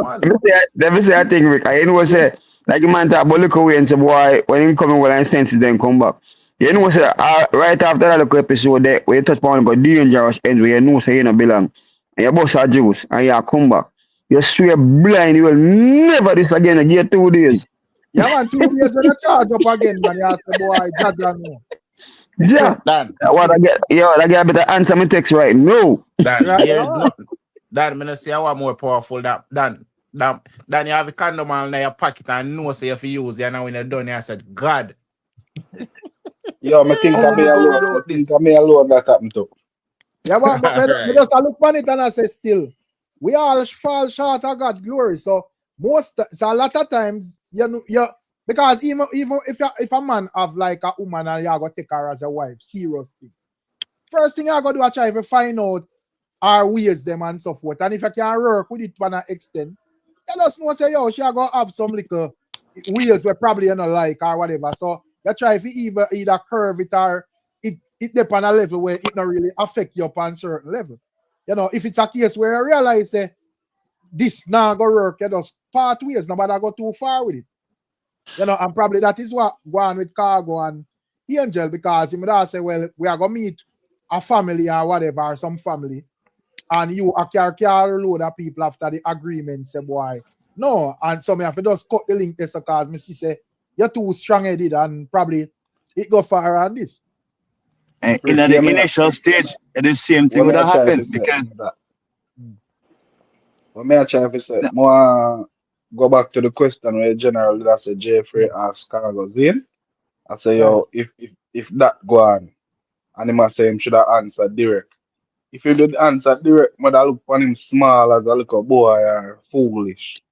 let me say a thing, Rick. I know say, like you man talk about look away and say, boy, when him coming when I senses then come back. You know say, right after that look episode there, where you touch upon go dangerous ends where you know say you no belong. And you bust a juice and you come back. You swear blind you will never this again and get 2 days. Yeah, man, 2 days when you charge up again, man. You say, boy, Judge no. Yeah. What I get, I get a better answer my text right no. Dan, here's nothing. Dan, me not say I want more powerful Dan you have a condom in your pocket and know say if you use it and now when you're done you said God. Yo, I think I may alone. I think I may alone that happened too. Yeah, but me just look on it and I say still, we all fall short of God's glory. So a lot of times, because even if a man have like a woman and you go take her as a wife, seriously. First thing I go do I try to find out our ways them and so forth. And if I can work with it to an extent, you just know say, yo, she go have some little wheels where probably you don't like or whatever. So you try if you either curve it or it depends on a level where it not really affect you upon certain level. You know, if it's a case where you realize say this now go work, you just part ways, nobody go too far with it. You know, and probably that is what go on with Khago and Angel, because you might say, well, we are gonna meet a family or whatever, or some family, and you carry a load of people after the agreement, say, boy, no, and so me have to just cut the link this because me see say you're too strong-headed and probably it go far on this. And in the initial stage, the same thing would have happened because what may I try to say? More go back to the question where General that said Jeffrey asked Khago Zane. I say, yo, if that go on, and him say him should have answered direct. If you did answer direct, mother look on him small as a little boy or foolish.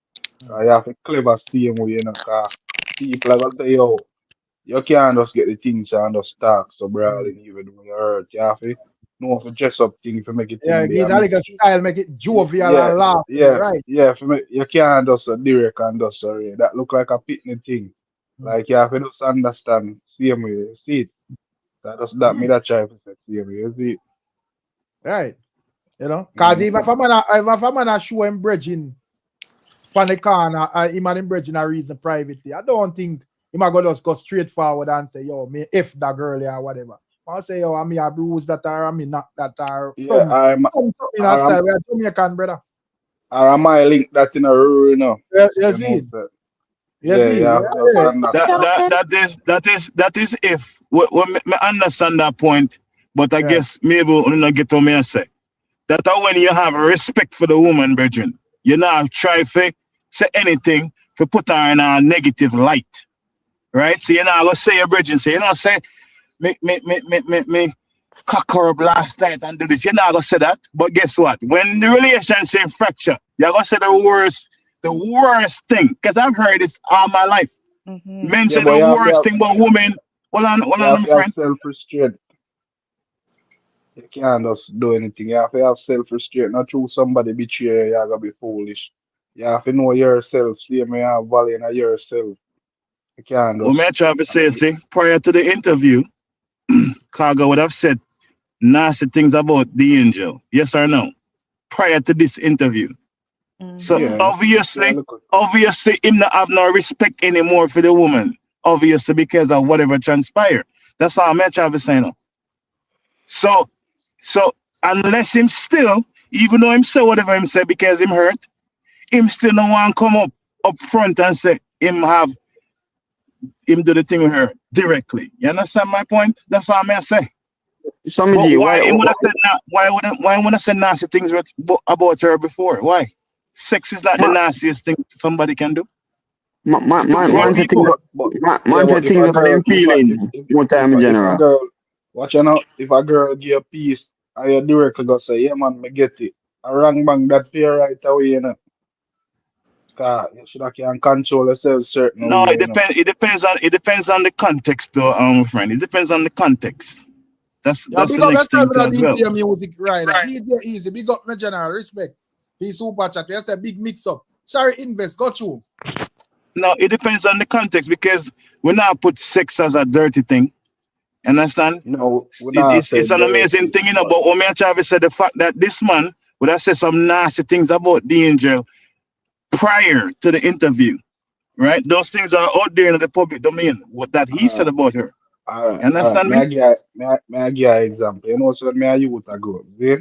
You have to clever same way, you know, cause people are gonna say, yo, you can't just get the things and just talk so brawling even when you hurt. You have to know for dress up thing if you make it Yeah, thing give there. a little style, make it jovial and laugh. Right. Yeah. You can't just direct and just that look like a picnic thing. Like you have to just understand same way. You see it. So that me that try to say same way. You see it. Right. You know, because even if a man show him bridging on the corner, him and him bridging a reason privately, I don't think he might just go straight forward and say, yo, me F that girl or whatever. I'll say, yo, I me a bruise that are, I me not that are. Yeah, I'm in a style. We are Jamaican, brother. Or am I link that in a rule, you know? You see? That is if me understand that point, but I guess maybe we not get to me and say that when you have respect for the woman, brethren, you not try to say anything to put her in a negative light, right? So you not go say your brethren, say you not say me cock her up last night and do this. You're not gonna say that, but guess what? When the relationship fracture, you're gonna say the worst thing. Because I've heard this all my life. Men say the worst thing about women. Hold on, my friend. Self-restraint. You can't just do anything. You have to have self-restraint. Not through somebody betray you, you're gonna be foolish. You have to know yourself. See me have value in yourself. You can't What just may Travis say, prior to the interview, Khago would have said nasty things about the angel. Yes or no? Prior to this interview. So yeah, obviously him not have no respect anymore for the woman. Obviously because of whatever transpired. That's all I'm Travis saying. No? So unless him still, even though him say whatever him say because him hurt, him still no one come up front and say him do the thing with her directly. You understand my point? That's all I'm say. But why him would have said why would have said nasty things about her before? Why? Sex is not the nastiest thing somebody can do. Man said things about them feelings more time in if a general. girl, watch you know, if a girl give a piece, I you directly go say, yeah man, me get it. A wrong bang that fear right away, you know. Cause you should have can control yourself certain No, way, it you know. depends. It depends on the context, though, friend. It depends on the context. That's Big the up next thing yourself to in as a well. DJ music rider. DJ Easy. Big up my general. Respect. Be super chat. That's a big mix up. Sorry, invest. Got you. No, it depends on the context because we now put sex as a dirty thing. Understand? No, we not say It's an amazing thing, you know. But Omer Travis said the fact that this man would have said some nasty things about the angel prior to the interview, right? Those things are out there in the public domain. What that he said about her. Alright, Understand May me? I give an example? You know, so me and you to go. See?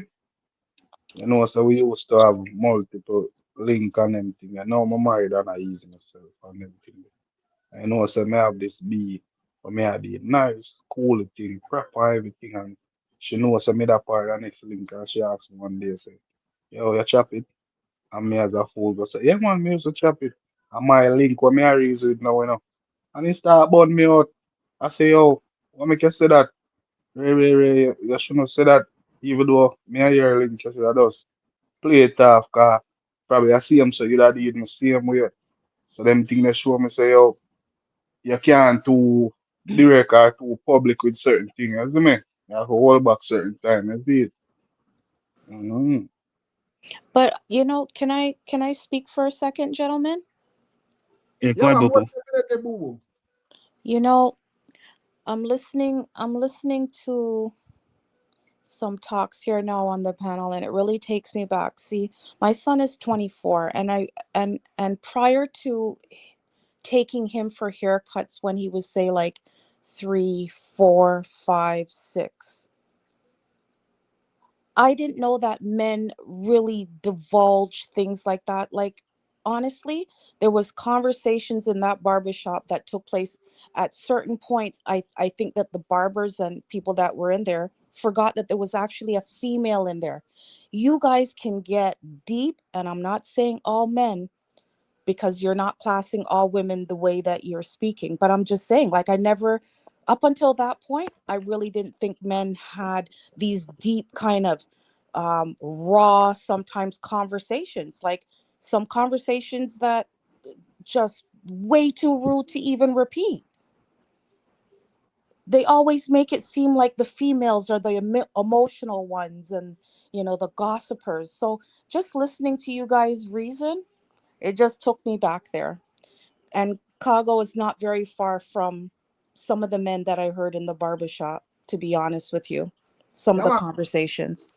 You know, so we used to have multiple link and everything. And now I'm married and I use myself and everything. I know, so me have this B, but me have the nice, cool thing, proper everything. And she knows so me that part of the next link. And she asked me one day, say, yo, you chop it? And me as a fool go say, yeah man, me used to chop it. And my link, what me I use it now, you know. And he start burn me out. I say, yo, what make you say that? Ray, you shouldn't say that. Even though me and your link, you should have just play it off, cause probably I see him, so you that did the same way. So them thing they show me say, yo, you can't too direct or too public with certain things, you see me? You have to hold back certain time, you see it? Mm-hmm. But you know, can I speak for a second, gentlemen? Yeah, Yeah, man. Boo. You know, I'm listening to some talks here now on the panel, and it really takes me back. See, my son is 24, and and prior to taking him for haircuts when he was, say, like 3, 4, 5, 6, I didn't know that men really divulge things like that. Like, honestly, there was conversations in that barbershop that took place at certain points. I think that the barbers and people that were in there forgot that there was actually a female in there. You guys can get deep, and I'm not saying all men, because you're not classing all women the way that you're speaking. But I'm just saying, like, I never, up until that point, I really didn't think men had these deep kind of raw, sometimes conversations, like some conversations that just way too rude to even repeat. They always make it seem like the females are the emotional ones, and the gossipers. So just listening to you guys reason, it just took me back there. And Khago is not very far from some of the men that I heard in the barbershop, to be honest with you. Some of the conversations.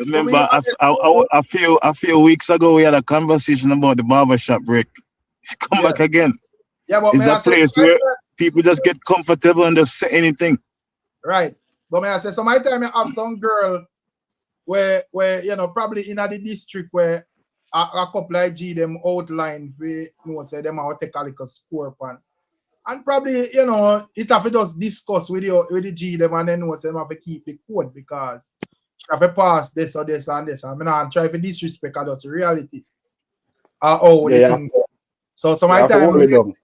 Remember, a few weeks ago, we had a conversation about the barbershop, Rick. Come back again. Yeah, but it's a place where people just get comfortable and just say anything. Right. But may I say, so my time I have some girl where probably in the district where a couple of G them outline, we say them out take a little score pan. And probably, it have to just discuss with the G them, and then say them have to keep the code because you have to pass this or this and this. I mean, I'm trying to disrespect just reality. The things. So my time,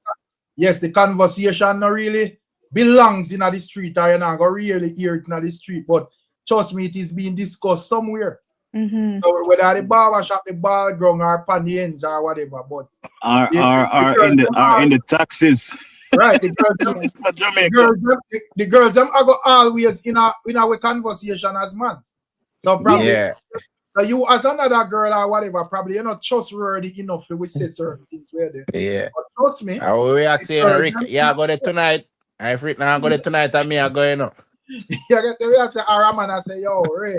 yes, the conversation not really belongs in the street, or you're not going to really hear it in the street, but trust me, it is being discussed somewhere. Mm-hmm. So whether the barber shop, the bar ground, or pan the ends, or whatever, but are in the taxes. Right, the girls them are go always in our conversation as man. So probably So you as another girl or whatever, probably you're not trustworthy enough to say certain things where they. Yeah. But trust me. I will react the saying, girls Rick, them- yeah, I go there tonight. I free now, I go there tonight, and me, I go, you know. you get the way I say, man, I say, yo, Ray.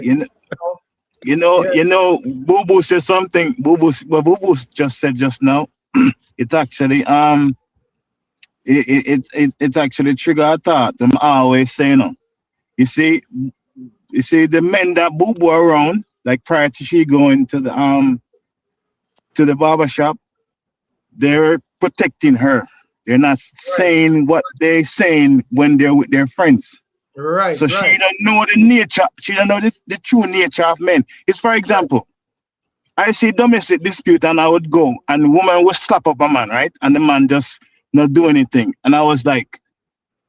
You know, Boo Boo said something. Boo Boo just said just now. It actually it actually triggered a thought. I'm always saying, you see the men that Boo Boo around, like prior to she going to the barber shop, they're protecting her. They're not saying what they're saying when they're with their friends. Right. So she don't know the nature. She don't know the true nature of men. It's for example, I see domestic dispute and I would go and the woman would slap up a man, right? And the man just not do anything. And I was like,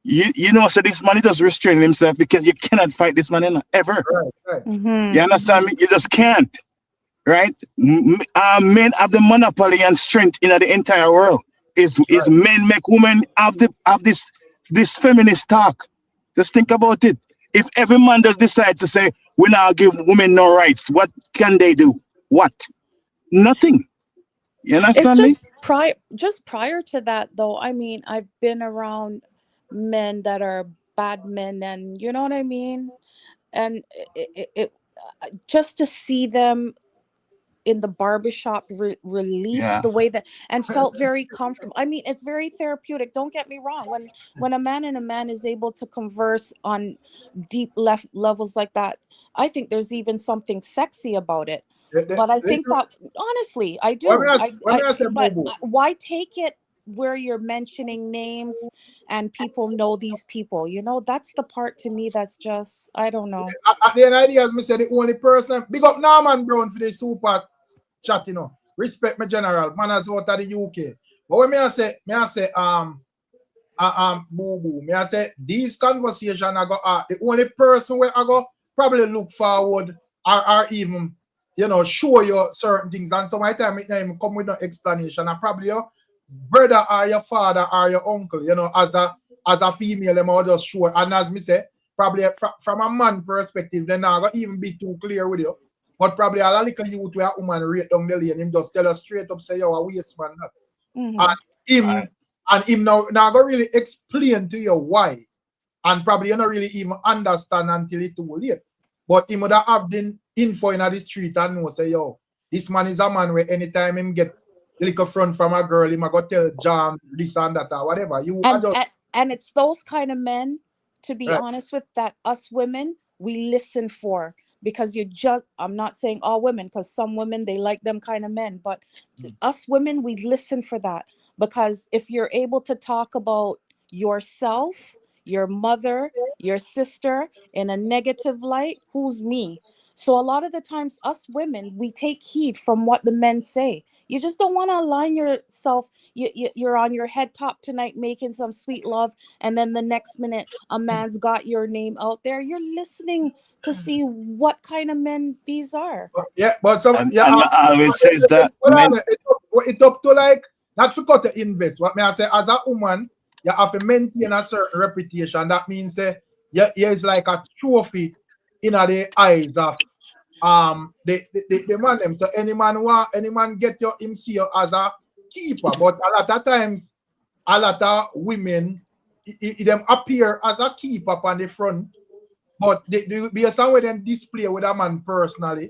you know, so this man is just restraining himself because you cannot fight this man ever. Right. You understand me? You just can't. Right? Men have the monopoly and strength in the entire world. Is men make women have this feminist talk. Just think about it. If every man does decide to say we now give women no rights, what can they do? What? Nothing. You understand It's me? just prior to that though. I mean, I've been around men that are bad men, and you know what I mean. And it just to see them in the barbershop release Yeah. the way that and felt very comfortable. I mean, it's very therapeutic, don't get me wrong. When a man and a man is able to converse on deep levels like that, I think there's even something sexy about it. But I think that honestly I do. But why take it where you're mentioning names and people know these people, you know? That's the part to me that's just, I don't know. At the end of the day, as me say, the only person, big up Norman Brown for the super chat, you know. Respect my general, man as out of the UK. But when I say, boo boo, I say, these conversations I go, the only person where I go probably look forward or even, you know, show you certain things. And so my time it come with no explanation. And probably your brother or your father or your uncle, you know, as a female, them all just show. And as me say, probably from a man perspective, then I go even be too clear with you. But probably a little youth where a woman rate down the lane, him just tell us straight up, say, yo, a waste man. And him now go really explain to you why. And probably you don't really even understand until it's too late. But him would have the info in the street and know, say, yo, this man is a man where anytime him get little front from a girl, him go tell Jam this and that or whatever. And it's those kind of men, to be honest with, that us women, we listen for. Because I'm not saying all women, because some women, they like them kind of men. But us women, we listen for that. Because if you're able to talk about yourself, your mother, your sister in a negative light, who's me? So a lot of the times, us women, we take heed from what the men say. You just don't want to align yourself. You're on your head top tonight making some sweet love, and then the next minute a man's got your name out there. You're listening to see what kind of men these are. But some and I always says that it's up to like not forgot to invest. What may I say, as a woman, you have to maintain a certain reputation. That means it's like a trophy in the eyes of the man them. So any man get him see you as a keeper. But a lot of times, a lot of women them appear as a keeper on the front, but they be somewhere them display with a man personally.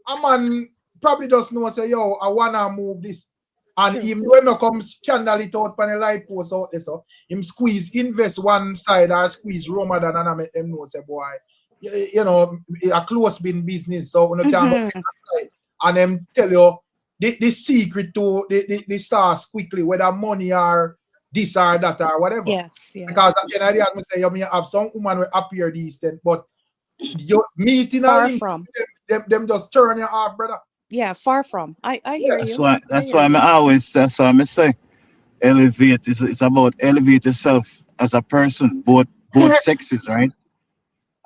A man probably doesn't know, say, yo, I wanna move this. And even when no come scandal it out on the light post out there, so him invest one side or squeeze Ramadan and I make them know, say, boy, you know, a close bin business, so when you can go side and them tell you the secret to the stars quickly, whether money or this or that or whatever. Yes. Because at the end of the day, I say, you may have some woman will appear decent, but you meeting far a link, from them just turn you off, brother. Yeah, far from. I hear you. That's why I say elevate. It's about elevate yourself as a person, both sexes, right?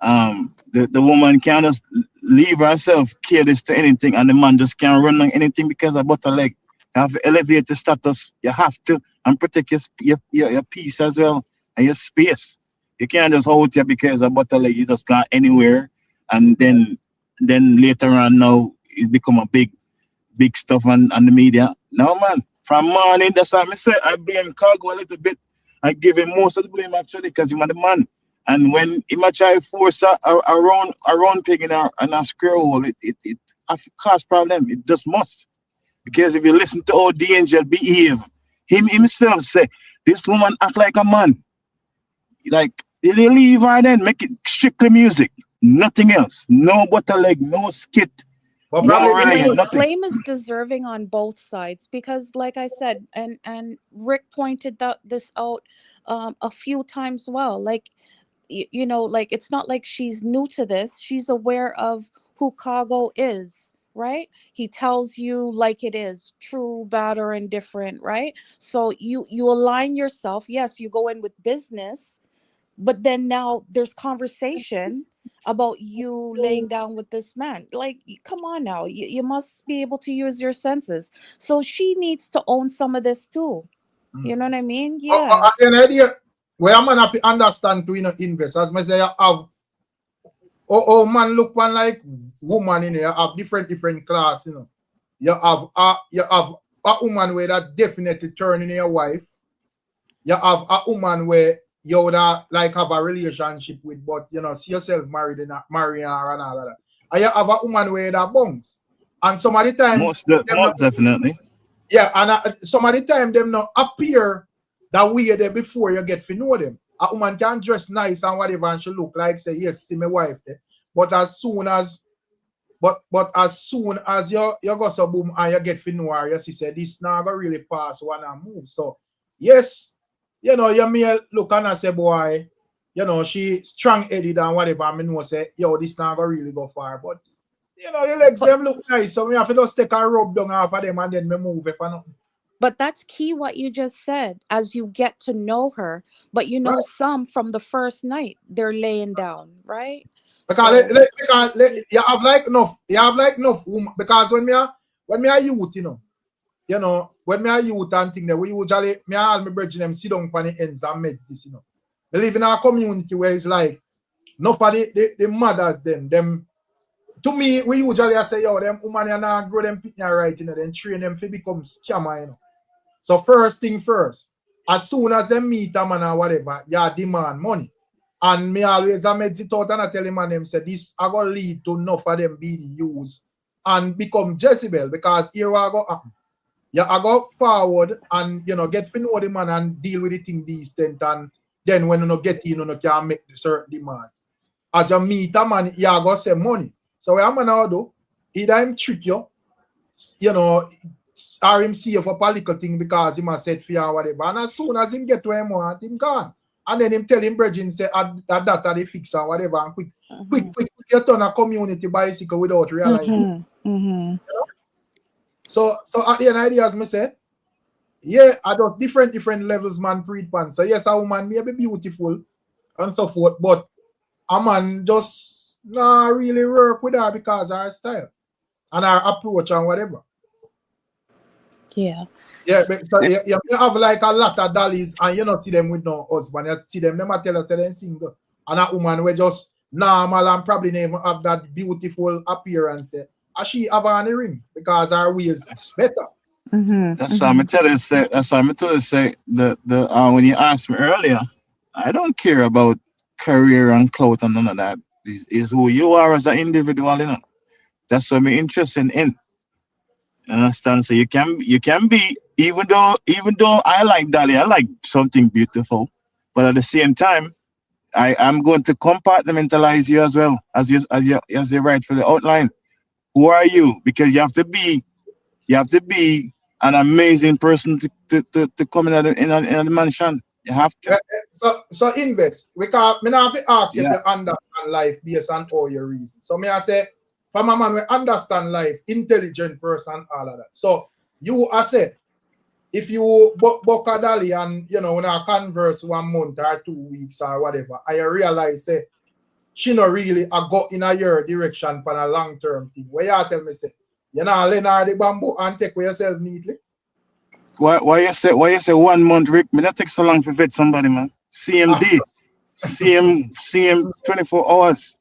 The woman can't just leave herself careless to anything, and the man just can't run on anything because of butter leg. You have to elevate the status. You have to and protect your peace as well and your space. You can't just hold you because of butter leg. You just can't anywhere, and then then later on now it become a big stuff on the media. No man, from morning that's what I say. I blame Khago a little bit. I give him most of the blame actually because he's the man. And when he might try force a round peg in a square hole, it cause problem. It just must. Because if you listen to how the angel behave, him himself say, this woman act like a man. Like, they leave her then, make it strictly music. Nothing else. No butter leg, no skit. Well, no really, nothing. blame is deserving on both sides because, like I said, and Rick pointed this out a few times. Well, like you know, like it's not like she's new to this. She's aware of who Khago is, right? He tells you like it is, true, bad, or indifferent, right? So you align yourself. Yes, you go in with business, but then now there's conversation about you laying down with this man. Like, come on now, you must be able to use your senses. So she needs to own some of this too. You know what I mean? Yeah. An idea where man have to understand to invest. As I say, you have man look one like woman in there, you have different class, You have a woman where that definitely turning your wife. You have a woman where you would have a relationship with, but see yourself marrying her and all of that. And you have a woman where that bunks. And some of the time most definitely. Yeah, and some of the time them not appear that way there before you get to know them. A woman can dress nice and whatever and she look like say, yes, see my wife there. But as soon as you go so boom and you get to know her, you see say this now go really pass one and move. So yes, you may look and say, boy, she strong-headed and whatever. I know say, yo, this now go really go far. But the legs them look nice, so we have to just take a rub down off of them and then we move if I know. But that's key what you just said, as you get to know her. But right. Some from the first night they're laying down, right? Because you have like enough woman. Because when me a youth, when me a youth and thing that we usually me all my brethren them sit down on the ends and meds this, We live in a community where it's like nobody the mothers them. To me, we usually say, yo, them woman and not grow them picking right, then train them to become scammer, So first thing first, as soon as they meet a man or whatever, you demand money. And me always I made it out and I tell him and them say this I gonna lead to enough of them being used and become Jezebel, because here I go happen. I go forward and get to know the man and deal with the thing decent, and then when you get in, you can make certain demands. As you meet a man, you go say money. So what I'm gonna do, either him trick you, or him see you for political thing because he must set for you or whatever. And as soon as him get to him want, him gone. And then him tell him brethren say that they fix or whatever, and quick, you turn a community bicycle without realizing. So at the end of the day, as me say, yeah, I do different levels man breed pan. So yes, a woman may be beautiful and so forth, but a man just not really work with her because of her style and her approach and whatever. Yeah. Yeah, but so you have like a lot of dollies and you don't see them with no husband. You see them a tell them single. And a woman will just normal and probably never have that beautiful appearance. And she have on the ring because her ways better. That's why I'm telling you say. That's why I'm telling you say the when you asked me earlier, I don't care about career and clout and none of that. This is who you are as an individual, That's what I'm interested in. You understand? So you can be, even though I like Dolly, I like something beautiful, but at the same time, I'm going to compartmentalize you as well as you write for the outline. Who are you? Because you have to be an amazing person to come in the mansion. You have to. So invest. Because me not have to ask you to understand life based on all your reasons. So me I say, for my man, we understand life, intelligent person, all of that. So you I say, if you book a dolly and when I converse 1 month or 2 weeks or whatever, I realize say she not really go in your direction for a long-term thing. Where you tell me say, lend her the bamboo and take with yourself neatly. Why you say 1 month, Rick? Me that takes so long to vet somebody, man. CMD. CM 24 hours.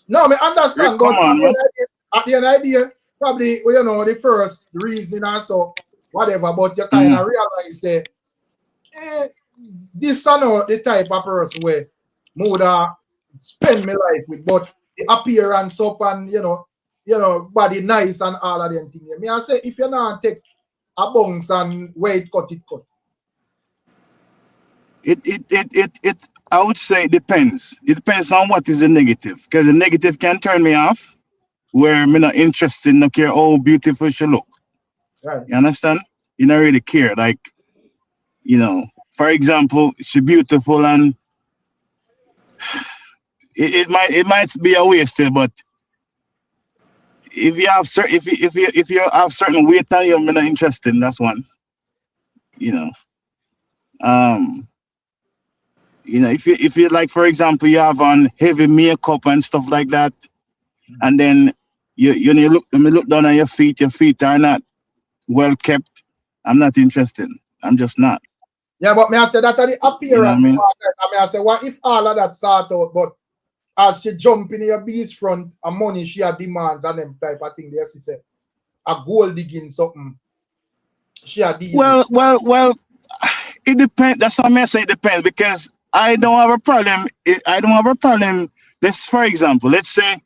No, I understand, Come but on, man. at the end of the day, probably the first reason and so whatever, but you kind of realize say this is not the type of person where would spend my life with, but the appearance up and body nice and all of them things. Me I say if you not take a bounce and wait cut. It I would say it depends. It depends on what is the negative. Because the negative can turn me off where I'm not interested, not care how beautiful she look. Right. You understand? You don't really care. Like, for example, she beautiful and it might be a waste, but if you have if you have certain weight on you, I'm not interested. That's one. If you like, for example, you have on heavy makeup and stuff like that, and then you look down on your feet are not well kept. I'm not interested. I'm just not. Yeah, but may I say that the appearance You know what I mean? part, I say, what if all of that sort out, but as she jump in your beach front and money she had demands and them type of thing, there she said a gold digging something. She had these. Well, it depends. That's what I say. It depends because I don't have a problem. I don't have a problem. Let's, for example, let's say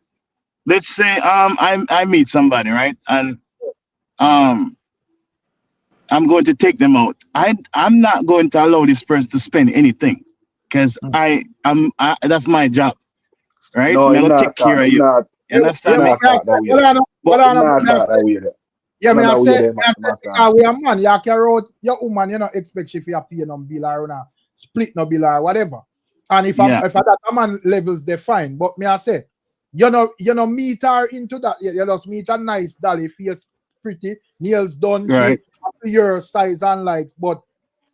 I meet somebody, right, and I'm going to take them out. I'm not going to allow this person to spend anything because that's my job, right? No, I'm him gonna not take care of you. not You understand me? not that way. Yeah, me I say, Matter. we are man, you carry out your woman, you know, expect she to pay no bill or no split no bill or whatever. And if if that a man levels, they fine. But me I say, you know, meet her into that. You just meet a nice dolly, face pretty, nails done, right? Your size and likes, but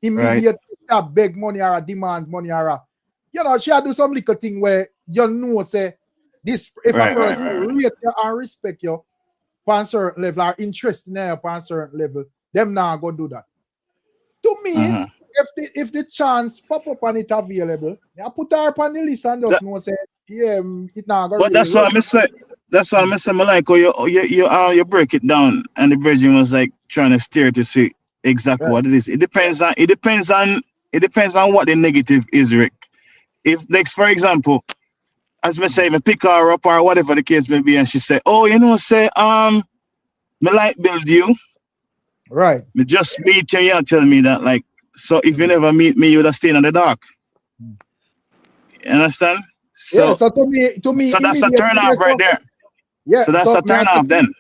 immediately she beg money or demands money or she do some little thing where say this if a person rate you and respect you on certain level or interest in you on certain level, them now go do that. To me, if the chance pop up and it available, I put her up on the list and just know say it now go. But that's what I'm saying. That's what I'm saying. Like, you break it down, and the virgin was like trying to steer to see exactly what it is. It depends on what the negative is, Rick. If next, for example, as me say, me pick her up or whatever the case may be, and she say, "Oh, me like build you." Right. Me just meet you, you tell me that, like, so if you never meet me, you would have stayed in the dark. You understand? So to me, so that's a turn off right there. Yeah, so that's a turn off then.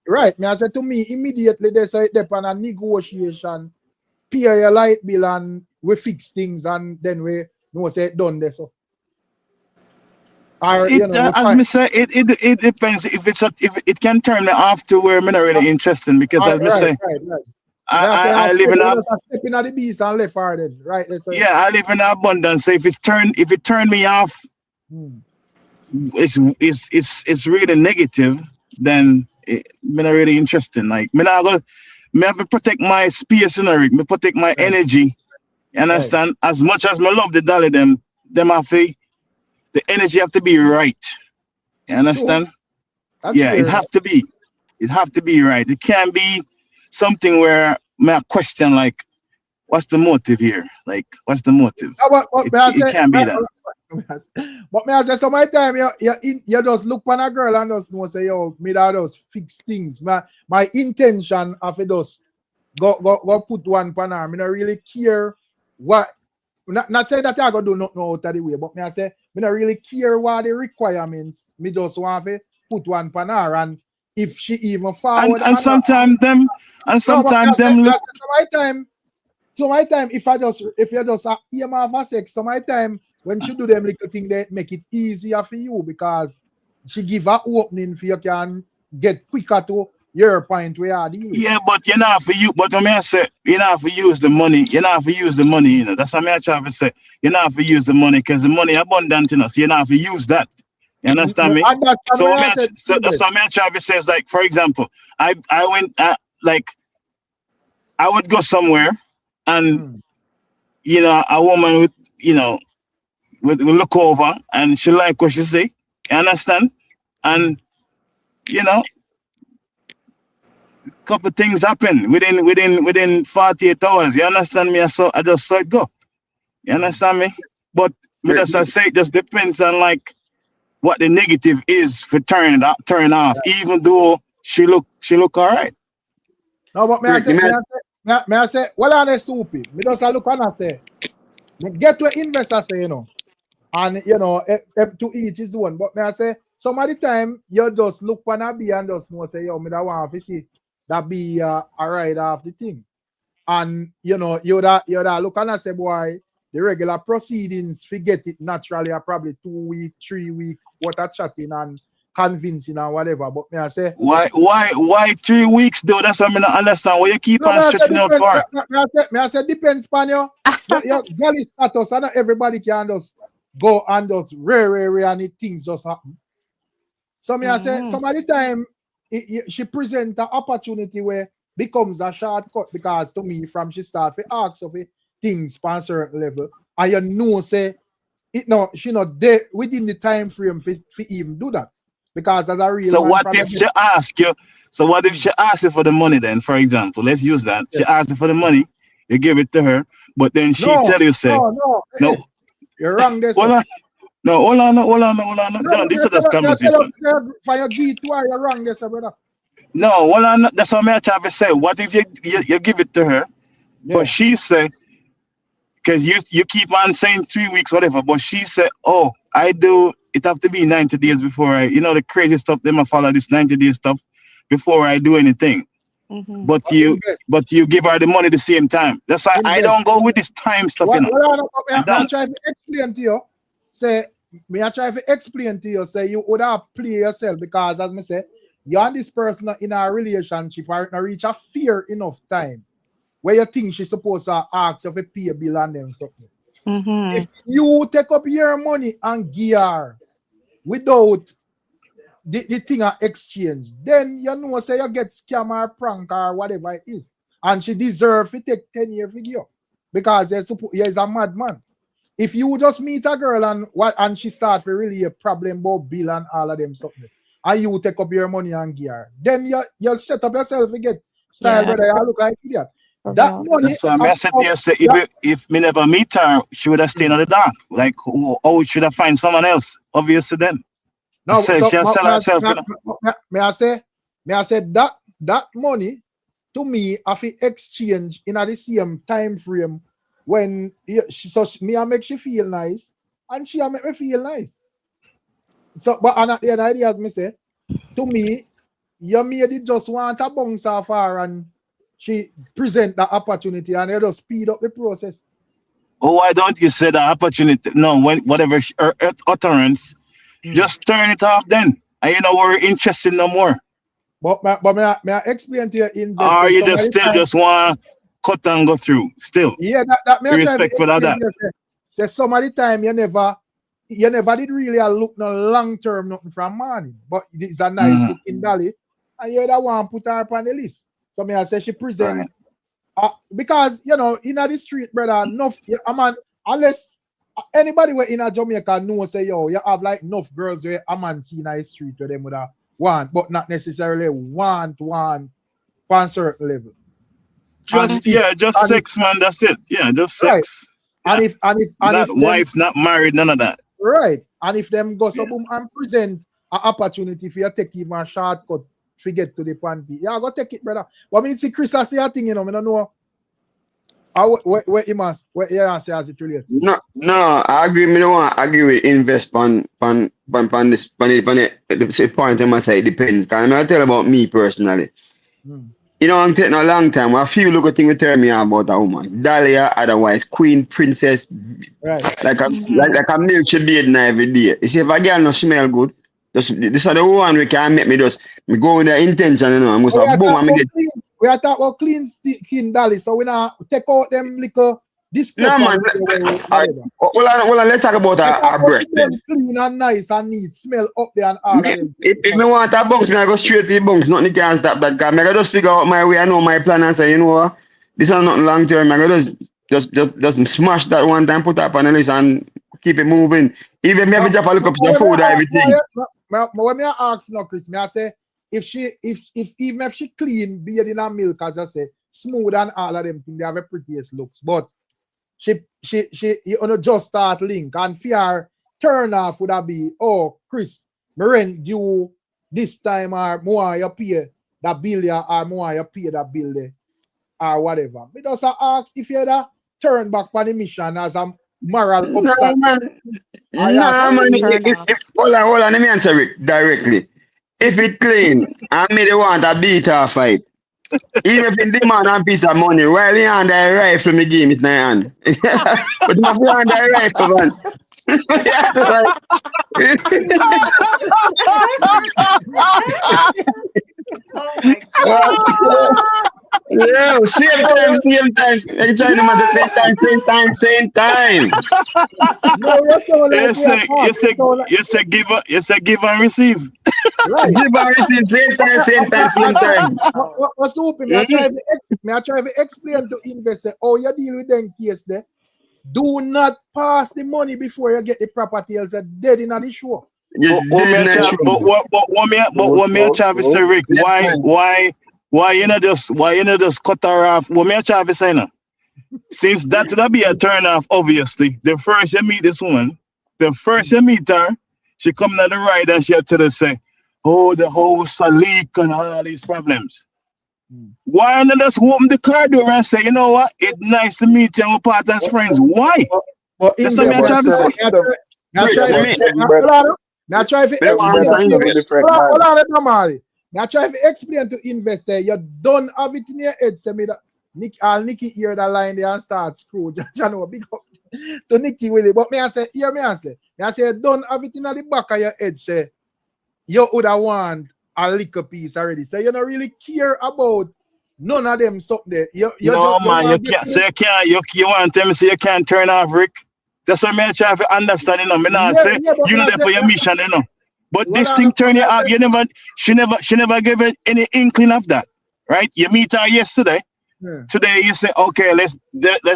Right. Me I said to me immediately they say it on a negotiation, pay your light bill and we fix things and then we say it done there. So or, as me say, it depends if it can turn me off to where I'm not really interested because as me say, I live in a step in the beast and left her then, right? I live in abundance. So if it turn me off, it's really negative. Then me not really interested. Like me have to protect my space, me protect my energy. You understand? Right. As much as me love the dolly, them have to, the energy have to be right. You understand? Yeah, it have to be. It have to be right. It can't be something where I question like, what's the motive here? Like, what's the motive? It can't be that. But me I say, so my time you just look on a girl and just know say, yo, me that just fix things. My intention of it just go put one pan her. Me not really care what. Not say that I go do nothing out of the way, but me I say, me not really care what the requirements. Me just want to put one pan her, and if she even forward. And sometimes them look. So my time, if you just aim off a sex, so my time when she do them little thing, they make it easier for you because she give a opening for you can get quicker to your point where you deal with. Yeah, but you know for you, but when I say you know for use the money, that's what I try to say. You know for use the money because the money abundant, so you know for use that. You understand me? So that's what I try to say is like, for example, I went like I would go somewhere and a woman would would look over and she like what she say. You understand? And you know, a couple things happen within 48 hours. You understand me? So I just saw it go. You understand me? But me just I say it just depends on like what the negative is for turn off, even though she look all right. No, but may I say, well, on a soupy. Me just look and I say, me get to investor say, you know, and you know, to each his one. But may I say, some of the time you just look on a bee and just know say, yo, me that want to see that be a ride off the thing. And you know, you that look and I say, boy, the regular proceedings, forget it naturally are probably 2 weeks, 3 weeks, what a chatting and convincing and whatever. But may I say, why 3 weeks though? That's what I don't understand. What you keep on stretching out for? May I say depends upon your galley status. And not everybody can just go and just rare and the things just happen. So may I say some of the time she present an opportunity where becomes a shortcut, because to me from she start to ask of it things on a certain level, and you know say it no, she not there within the time frame for even do that, because as a real so man, what if she ask you? So what if she asks you for the money then? For example, let's use that. She asks you for the money, you give it to her, but then she tell you say no. You're wrong there. Hold on. No, hold on. No, this is just conversation. For your G2, you're wrong there, brother. No, hold on. That's what I'm trying to say. What if you give it to her, but she say, because you keep on saying 3 weeks, whatever, but she said, oh, I do, it have to be 90 days before I, the crazy stuff, they might follow this 90 days stuff before I do anything. But you give her the money at the same time. That's why I don't go with this time stuff. I try to explain to you, say you would have play yourself, because as me say, you and this person in a relationship are not reach a fair enough time where you think she's supposed to ask you to pay a bill and them something. If you take up your money and give her without the thing of exchange, then you know say you get scam or prank or whatever it is, and she deserve to take 10 years for you, because you're a madman. If you just meet a girl and she start to really a problem about bill and all of them something, and you take up your money and give her, then you'll set up yourself to get style, brother. You look like idiot. That money. That's why I said to you, say, if me never meet her, she would have stayed in the dark. Like, oh, should I find someone else? Obviously, then. No, so she'll sell herself. May I say that money to me, I feel exchange in the same time frame when me I make she feel nice and she make me feel nice. So, but at the end of the day, as me say, to me, you made it just want to bounce off her and she present the opportunity and you just speed up the process. Oh, why don't you say the opportunity? No, whatever her utterance, just turn it off then. And we're interested no more. But may I explain to you in this? Or you just want to cut and go through still? Yeah, that may respect for that. Say some of the time you never did really look no long term nothing from morning, but it's a nice looking dolly, and you that one put her up on the list. So may I say she present because in the street, brother, enough unless anybody where in a Jamaica know say yo, you have like enough girls where a man see in the street where them would have want, but not necessarily want on a certain level. Just sex, man. That's it. Yeah, just sex. Right. Yeah. And if not wife, not married, none of that. Right. And if them go so boom and present an opportunity for you to take even a shortcut to get to the panty, yeah, go take it, brother. But I mean, see, Chris, I say a thing, I don't know. Where he must, where he say as it relates. No, I agree. Me don't want to agree with invest on this the point I must say it depends. Cause I tell about me personally. I'm taking a long time. A few little things will tell me about a woman. Dahlia, otherwise queen, princess, right? Like a milk should be eaten every day. You see, if a girl no smell good, this is the one we can make me me go with the intention, I'm going boom and me get. We are talking about clean skin dolly, so we now take out them little no man. Well, let's talk about our breast. Clean and nice and neat, smell up there and all. If me want a box, I go straight for the box. Nothing can stop that. Cause I just figure out my way. I know my plan and say, this is not long term. I go just smash that one time, put up on the list and keep it moving. Even maybe just look up the food and everything. when I ask now, Chris, I say if even if she clean, beard in her milk, as I say, smooth and all of them things, they have a prettiest looks. But she you know just start link and fear turn off would that be, oh Chris, my rent due this time or more you pay that bill or more you pay that bill there or whatever. Me just ask if you that turn back on the mission as a moral obstacle. Man. Hold on, let me answer it directly. If it clean, and me the want a beat or fight. Even if it demand a piece of money, while he hand the rifle, me give it in my hand. But my hand the rifle, man. Oh my God. Yeah, same time. You trying to man same time. No, You say give and receive. Right. Give and receive same time. What's open? Me I try to explain to investors how you deal with them case there. Do not pass the money before you get the property else dead in the show. But what me Travis say, Rick, why you not just cut her off? What me Travis say now? Since that be a turn off, obviously. The first you meet this woman, the first you meet her, she come to the ride and she had to say, oh, the house a leak and all these problems. Why not just open the car door and say, you know what? It's nice to meet you, we're part as friends. Why? That's what me Travis say. Now try to explain to investor you don't have it in your head. Say me that Nikki hear the line there and start screw. You know, big up to Nikki with it. But me I say, don't have it in the back of your head. Say you would have want a liquor piece already. So you don't really care about none of them something there. You want to tell me so you can't turn off Rick. That's what I'm trying to understand, you know. Me not say you know that for your mission, you know. But this thing turn you off. She never gave it any inkling of that, right? You meet her yesterday. Yeah. Today you say, okay, let's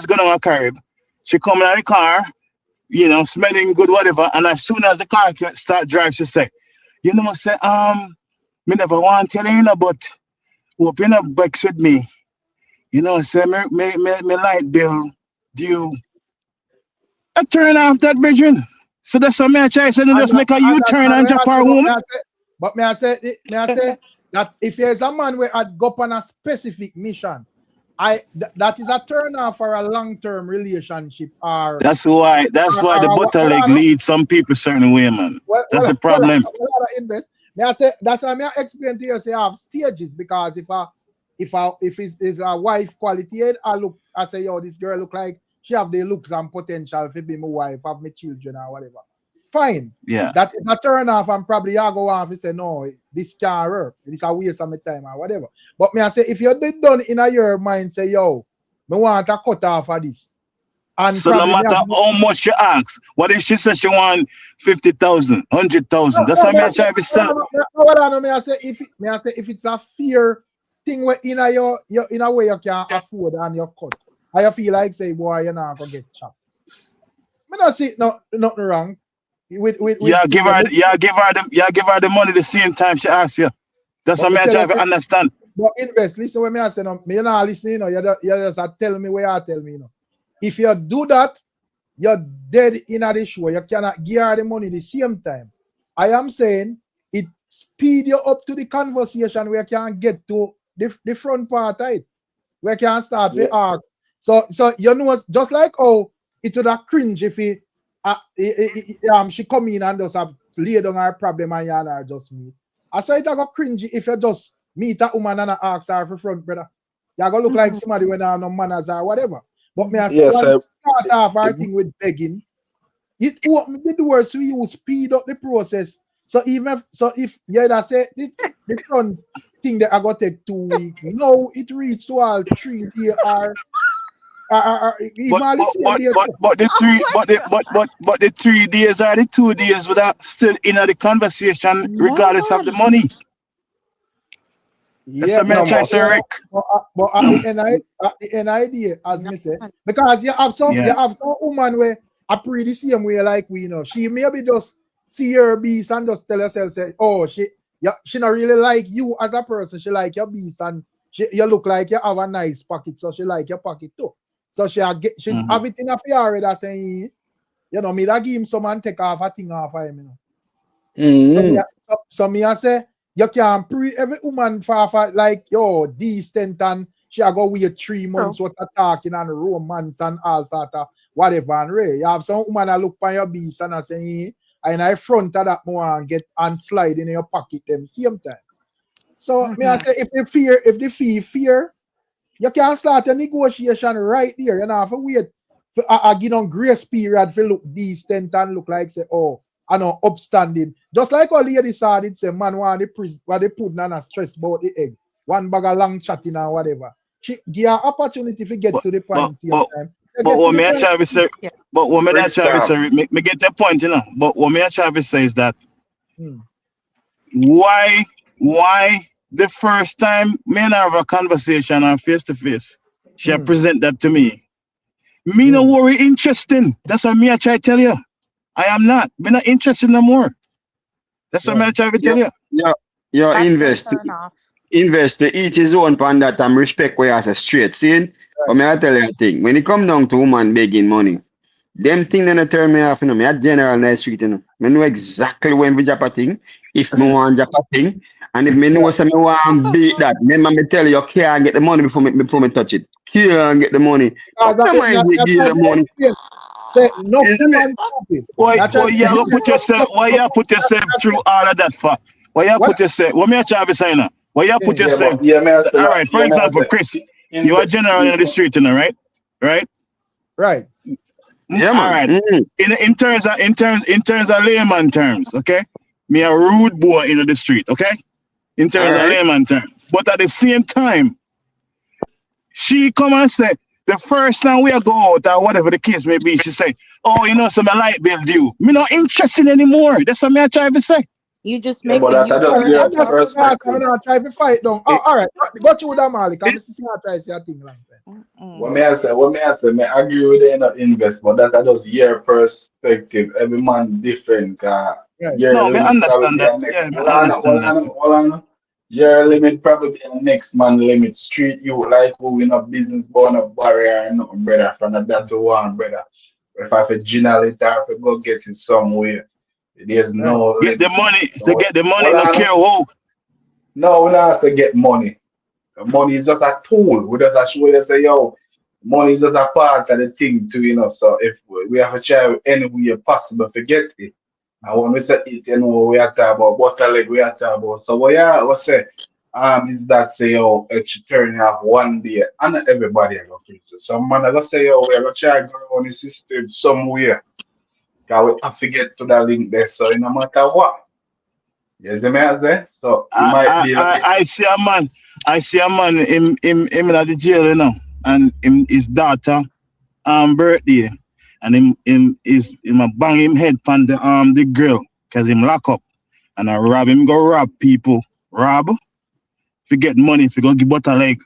go down a curb. She come out of the car, you know, smelling good, whatever. And as soon as the car start drive, she say, you know, say, me never want to tell you, but open up bikes with me. You know, say me light bill due. I turn off that vision. So that's what I try to just make a U-turn and drop our woman. But may I say that if there's a man where I'd go on a specific mission, that is a turn off for a long-term relationship. That's why the bottleneck leads some people certain way, man. That's the problem. May I say that's why I explain to you say I have stages, because if it's a wife quality, I say, yo, this girl look like she have the looks and potential to be my wife, have my children or whatever. Fine. Yeah. That is a turn off, and probably I go off and say, no, this can't work. It's a waste of my time or whatever. But me I say, if you did done in your mind, say, yo, me want to cut off of this. And so no matter how much you ask, what if she says she want 50,000, 100,000? That's what I'm trying to start. I say if it's a fear thing where in a way you can afford and you cut. I feel like say, boy, you're not gonna get chopped. I don't see nothing wrong. Give her the money the same time she asks you. That's what I'm trying to understand. But invest, listen when I say no, me not listen, you know, you just tell me where you tell me, you know. If you do that, you're dead in the show. You cannot give her the money the same time. I am saying it speed you up to the conversation where you can get to the front part of it. Where you can start with ask. So you know what's just like it would have cringe if she come in and just have lay down her problem and you and her just meet. I say it go cringe if you just meet a woman and ask her for front, brother. You're gonna look like somebody when have no manners or whatever. But me I say start off our thing with begging. It open the doors so you speed up the process. So if you say the front thing that I got take 2 weeks, no, it reached to all 3 days or but the 3 days or the 2 days without still in the conversation regardless of the money. Yeah, but at the end idea, as me say, because you have some woman where I pretty the same way like we, you know, she maybe just see your beast and just tell yourself, say, oh, she not really like you as a person. She like your beast and you look like you have a nice pocket, so she like your pocket too. So she have it in a already saying, you know, me that give him some and take off a thing off of him, you know. So me I say, you can pre every woman for like yo decent and she a go wait 3 months what talking and romance and all sort of whatever and Ray. You have some woman that look on your beast and I say, and I front of that more and get and slide in your pocket them same time. So me I say if the fear, you can start a negotiation right there. You know, have to wait for give on grace period for look decent and look like say, oh, I know upstanding. Just like all lady said it say man want the prison what they put on a stress about the egg. One bag of long chatting or whatever. She give her opportunity to get to the point same time. But what me try to say, me get the point, you know. But what me try to say is that why the first time me and her have a conversation on face to face, she present that to me. Me no worry interesting. That's what me I try to tell you. I am not. Me not interested no more. That's what I try to tell you. Yeah, invest to each his own pan that respect where you say straight. See, but me I tell you a thing. When it come down to woman begging money, them thing then turn me off, you know. Me a general nice street, you know. Me know exactly when we jump a thing. If me want jump a thing, and if me know say me want beat that, then me tell you can't get the money before me touch it. Can't get the money. Come on, give the money. Say no woman. Why you put yourself through all of that for? Why you put yourself? What me a try to say now? Why you put yourself? All right, for example, Chris, you are general in the street, you know, right? Right. Yeah, man. All right. In terms of layman terms, okay? Me a rude boy in the street, okay? In terms of layman terms. But at the same time, she come and say, the first time we go out or whatever the case may be, she say, oh, you know, some light bill due. Me not interested anymore. That's what me I try to say. You just make the I'm not trying to fight down. Oh, all right. Got you with that, Malik. I'm just trying to say a thing like that. What may I say? Me agree with the not invest, but that just your perspective. Every man different. No, me understand that. Yeah, me understand that. Hold on. Your limit probably the next man limit. Street you like who we not business born a barrier and nothing, brother. From that to one, brother. If I have a general it, I have to go get it somewhere. There's no get the money. So get the money. No care who. No, we don't have to get money. Money is just a tool. We just show you say, yo, money is just a part of the thing too, you know. So if we have a try any way possible to get it, and when we say it, you know, we are talking about butter leg, we are talking about. So what say is that say, yo, it's turning off one day, and not everybody are going to use it. Some man are gonna say, yo, we are gonna try to go on the system somewhere. Because we have to get to that link there, so no matter what. Yes, the man there. So it might be I see a man him in the jail, you know, and his daughter birthday, and him a bang him head pan the girl because him lock up and I go rob people. Rob if you get money if you go give butter leg.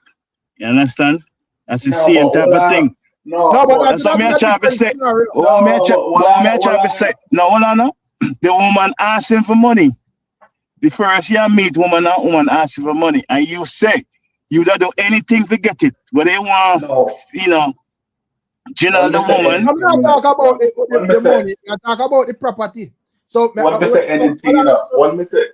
You understand? That's the same type of thing. No, but that's what me trying to say. No, the woman asking for money. The first year meet woman and woman asking for money, and you say you don't do anything to get it. But they want, you know, general the woman. I'm not talking about the money. I talk about the property. So what me say anything, you know? What me say?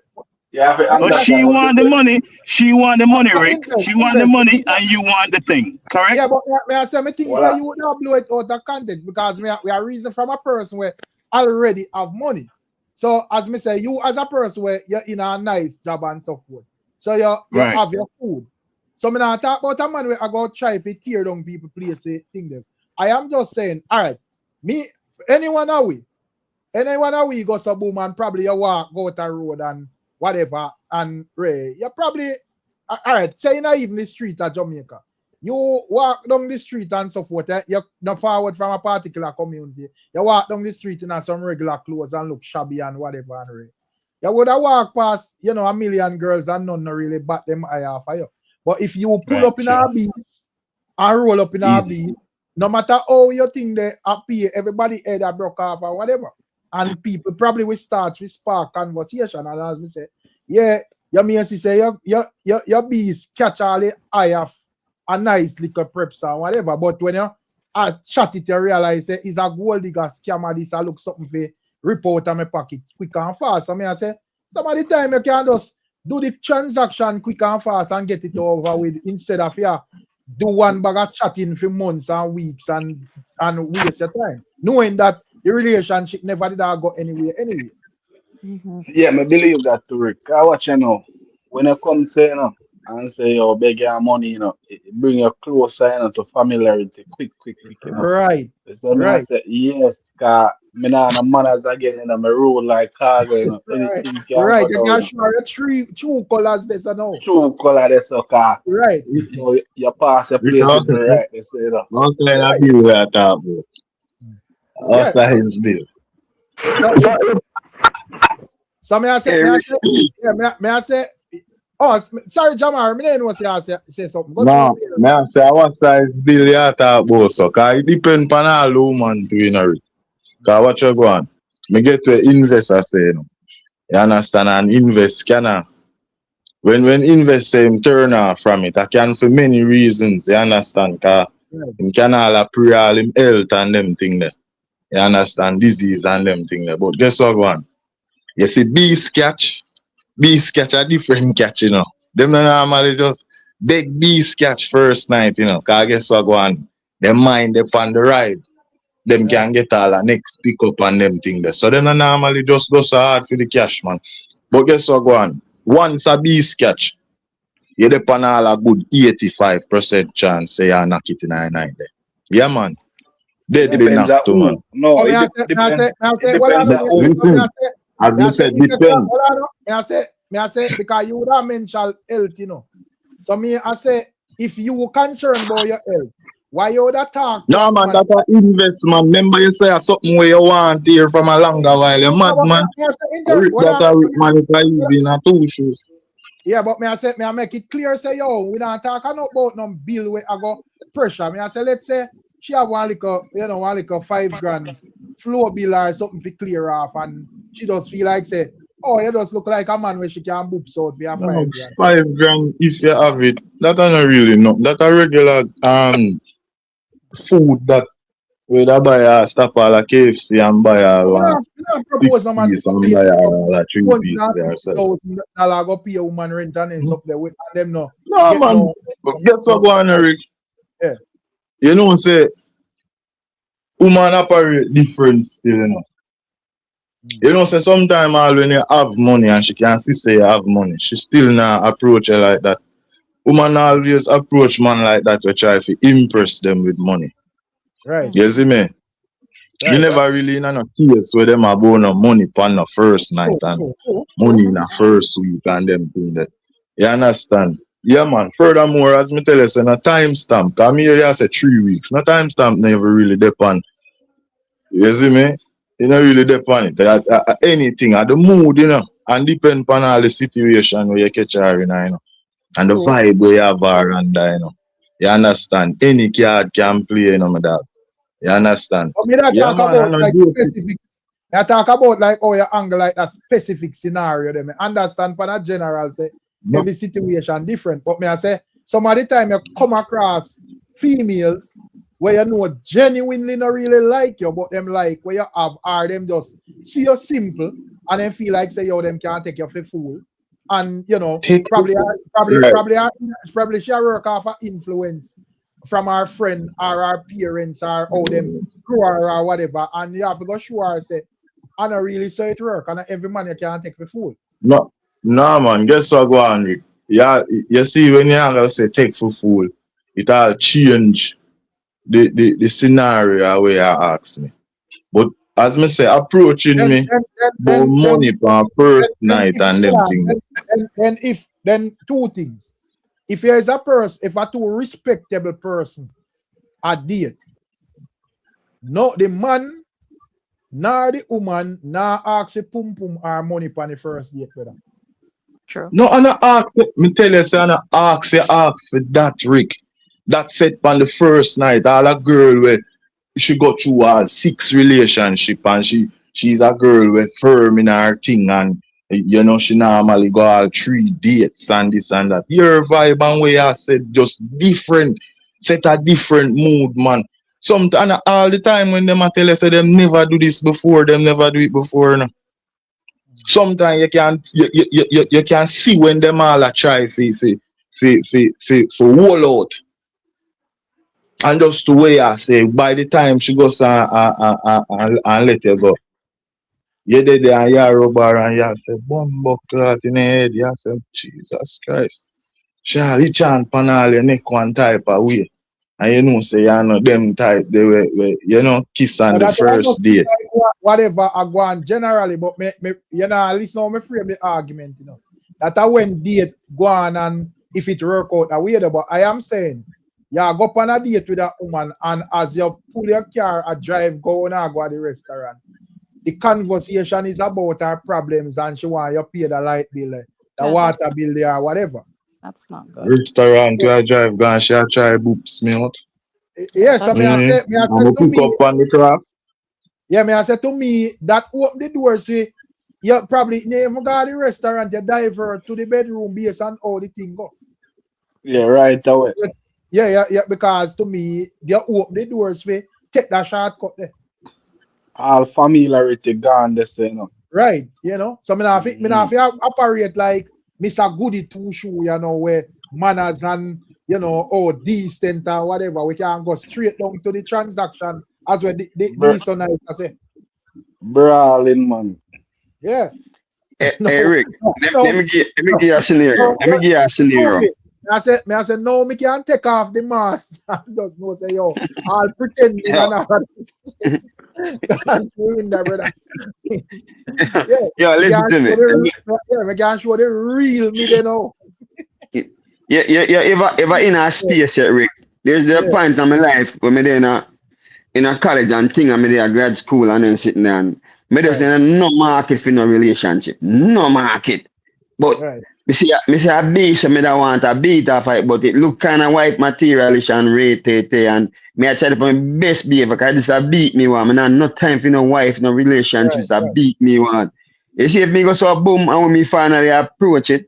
Yeah, but she want the money. She want the money, Rick. She want the money, and you want the thing. Correct? Yeah, but may I say, me think say you would not blow it out of context because we are reason from a person where already have money. So as me say, you as a person where you're in a nice job and so forth. So you have your food. So me not talk about a man where I go try to tear down people place thing them. I am just saying, all right, me anyone away go so boom and probably you walk go to road and whatever, and Ray, you probably all right. Say not even the street at Jamaica, you walk down the street and so forth. You're not forward from a particular community. You walk down the street in some regular clothes and look shabby and whatever. And Ray, you would have walk past, you know, a million girls and none really bat them eye off of you. But if you pull up in our beats and roll up in our beat, no matter how you think they appear, everybody head that broke off or whatever. and people probably will start to spark conversation. And as me say, yeah, you mean to say your bees catch all the eye of a nice little preps or whatever, but when you chat it, you realize it's a gold digger scammer. This I look something for report on my pocket quick and fast. So I say, some of the time you can just do the transaction quick and fast and get it over with instead of do one bag of chatting for months and weeks and waste your time, knowing that the relationship never did go anywhere anyway. Yeah, I believe that too, Rick. I watch when you come say and say you beg your money, it bring you closer, to familiarity, quick, Right. So I say yes, cause me nah no manners again, my rule like Khago, anything can Right. go You can down. show your true colors this and all. True color this car. Right. You pass your place with the right this way. What kind of deal we are talking about? Yeah. What kind of deal? So may I say, oh, sorry, Jamar, me didn't know say something. Go No, through me say what size deal you are talking about, so cause it depends on all woman to it. Cause what you go on, me get to invest, I say, you understand, and invest can when invest say him turn off from it, I can for many reasons, you understand, cause him can all pre all him health and them thing there. You understand, disease and them thing there. But guess what go on? You see bees catch a different catch, Them no normally just big bees catch first night, cause guess what go on? Them mind upon the ride. Them can get all the next pick up and them thing there. So them no normally just go so hard for the cash, man. But guess what go on? Once a bees catch, you depend all a good 85% chance say you knock it in a night there. Yeah, man. Dead be Depends knocked on to, man. No, it depends. Listen, as we said, depends. I say because you would have mentioned health, So I say if you concerned about your health, why you would have talk? No man, that's an investment. Remember you say something where you want here from a longer while. You mad man. That's a rich man if I even a two shoes. Yeah, but I make it clear say yo, we don't talk about no bill where I go pressure. I say let's say she have one like $5,000 floor bill or something to clear off, and she does feel like say, oh, you just look like a man where she can boop out for $5,000. $5,000 if you have it, that are not really no. That a regular food that we da buy a stop all a KFC and buy all one 6 piece and buy all a 3 piece there. $1,000 go pay a woman rent and ends up there with them no. No man, guess what go on, Rick? Yeah. You know say woman operate different still, You know say sometimes when you have money and she can see say you have money, she still not approach you like that. Woman always approach man like that to try to impress them with money. Right. You see me? Right, you never really in a case where them about no money on the first night and money in the first week and them thing that. You understand? Yeah man. Furthermore, as me tell you, say no timestamp. Cause me here say 3 weeks. No timestamp never really depend. You see me? You not really depend it. Anything at the mood, and depend on all the situation where you catch her in, and the vibe where you have her under, You understand? Any card can play, my dog. You understand? But me that talk about like specific. I talk about like how you angle like a specific scenario. Then I understand for a general say every situation different. But me I say some of the time you come across females where you genuinely not really like you, but them like where you have are them just see you simple and then feel like say yo them can't take you for fool. And probably she work off of influence from our friend or our parents or how them grow or whatever, and you have to go show her say, I don't really say it work, and every man you can't take for fool. No man, guess what go on, Rick? Yeah, you see when you say take for fool, it all change the scenario where you ask me. But as me say, approaching me about money for first night and them things. Then two things. If there is a person, if a two respectable person a date, no the man, nor the woman, nor ask the pum pum or money for the first date, brother. True. No, I not ask. Me tell you, say I not ask for that, Rick. That set on the first night. All a girl where she go through 6 relationship and she she's a girl with firm in her thing and you know she normally go all 3 dates and this and that. Your vibe and way I said just different, set a different mood, man. And all the time when them a tell us say them never do this before, them never do it before. No. Sometimes you can see when them all a try for wall out. And just the way I say, by the time she goes and let you go, you did there and you rub her and you say, bumbo clot in the head. You say, Jesus Christ. Charlie chant pan all your neck one type of way. And you know, say, you know, them type, they were you know, kiss on But the that I first day. whatever I go on generally, but me you know, listen how me frame the argument, you know. That I when date go on and if it work out a way, but I am saying, yeah, go on a date with a woman and as you pull your car a drive, go on and go to the restaurant. The conversation is about her problems and she want you pay the light bill, the water bill there, or whatever. That's not good. Restaurant where I drive, gone, she try boops me out. Yes, I mean, I said to pick me, up on the craft. yeah, I said to me that open the doors, see, you probably never go to the restaurant, you divert to the bedroom based on how the thing go. Yeah, right away. Yeah, because to me, they open the doors for take that shortcut there. All familiarity gone, they say, no. Right, you know. So me not operate like Mr. Goody two shoe, you know, where manners and you know, decent or whatever. We can go straight down to the transaction as well. The so nice, I say. Brawling, man. Yeah. Hey, Rick, let me give you a scenario. Let me give you a scenario. I said, no, me can't take off the mask. I just know say, yo, I'll pretend and all this. Can't ruin that, brother. Yeah, listen to me. We can't show the real me, they know. Yeah, ever in a space yet, Rick. There's a point in my life when me there in a college and thing, and me there grad school and then sitting there and me just no market for no relationship. No market. But me see a beat, so me don't want a beat off it, but it look kind of white materialish and rated and me I try to put my best behavior because this a beat me one. Me not no time for no wife, no relationships, a beat me one. You see if me go so boom and when me finally approach it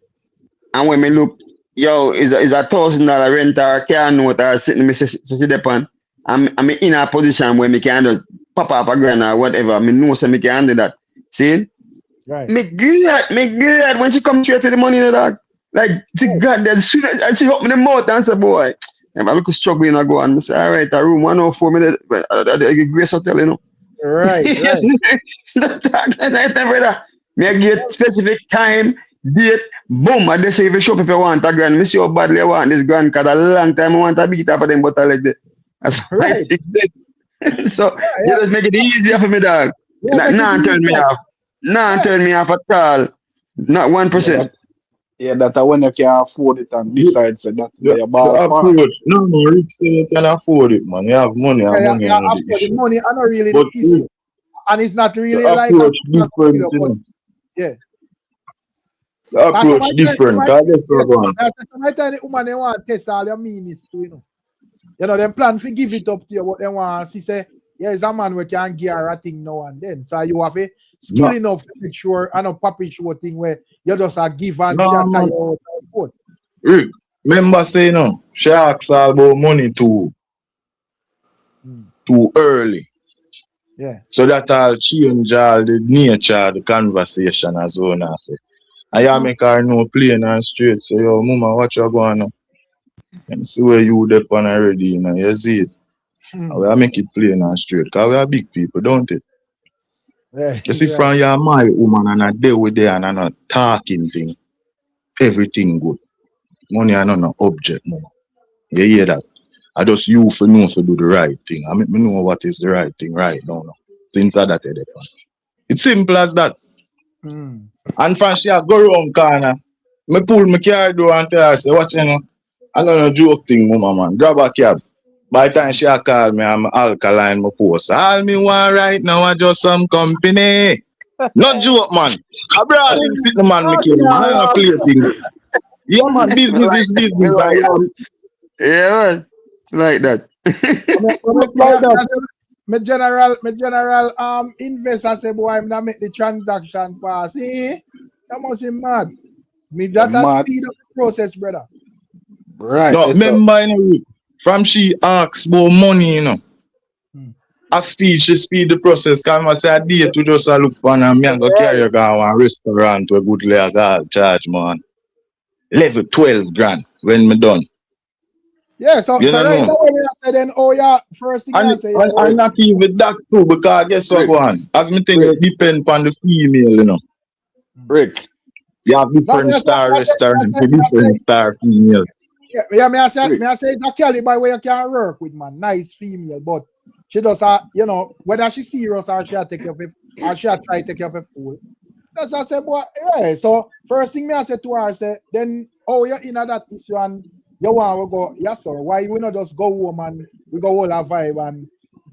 and when me look, yo, is a $1,000 rent or a car note or sitting me sit upon. I'm in a position where me can just pop up a grand or whatever. Me know so me can handle that. See? Right. Me glad when she come straight to the money, dog. Like to God, as soon as she open the mouth and say, boy, if I look struggling, I go on. I say, all right, a room 104 minutes, Grace Hotel, you know. Right. Brother. Me I get specific time, date, boom. I just say if you show up if you want a grand, me see how badly I want this grand because a long time I want to beat up of them, but I like that. That's right. So you just make it easier for me, dog. Nah, turn me off. Nah, turn me off at all. Not 1%. Yeah, that's when you can afford it and decide so that's your ballpark. No, Rick say you can afford it, man. You have money, money. The money are not really the issue. And it's not really the like approach different, you know. Yeah. The approach different. Sometimes the woman they want to test all your meanness too, you know. You know, them plan to give it up to you, but they want to say, yeah, it's a man we can give her a thing now and then. So you have a skill enough to make sure and a puppy show thing where you just a give and Rick, remember saying no, she asks all about money too early. Yeah. So that I'll change all the nature of the conversation as well now say. I make her know plain and straight. Say, yo, mama, what you going on? And see where you there on already, you know, you see it. I make it plain and straight. Because we are big people, don't it? Yeah, you see, from your my woman and I deal with there and I'm not talking thing. Everything good. Money are not an object, no. You hear that? I just you for know to do the right thing. I make me know what is the right thing right now. No. Since that it's simple as that. And from she go around corner, me pull my car door and tell her, say, what you know? I know no joke thing, mama man. Grab a cab. By the time she call me, I'm alkaline, my post. All me want right now are just some company. Not joke, man. I brought him sit the man, me kill him. I don't play thing. Yeah, man, business is business. Yeah, man. Like that. my general investor say boy I'm not make the transaction pass. See? That must be mad. Me that has mad. speed up the process, brother. Right. No, So remember, you know, from she asks about money, you know. A speed, she speed the process. Cause I say a date to just look for and me and go carry her go to a restaurant where good legal charge, man. Level 12 grand when me done. Yeah, so You know, right no. away I say then oh yeah, first thing I say And not even that too, because guess what Rick, go on? As me think Rick, it depend on the female, you know. Rick. You have no, different star restaurant for different star female. yeah, me I say Rick. it's a caliber where you can work with man, nice female, but she does you know, whether she serious or she take you or she try to take you for fool. That's I say, boy, yeah. So first thing me I say to her, I say, then oh you're in that issue and you want to go, yes sir. Why we not just go home and we go all our vibe and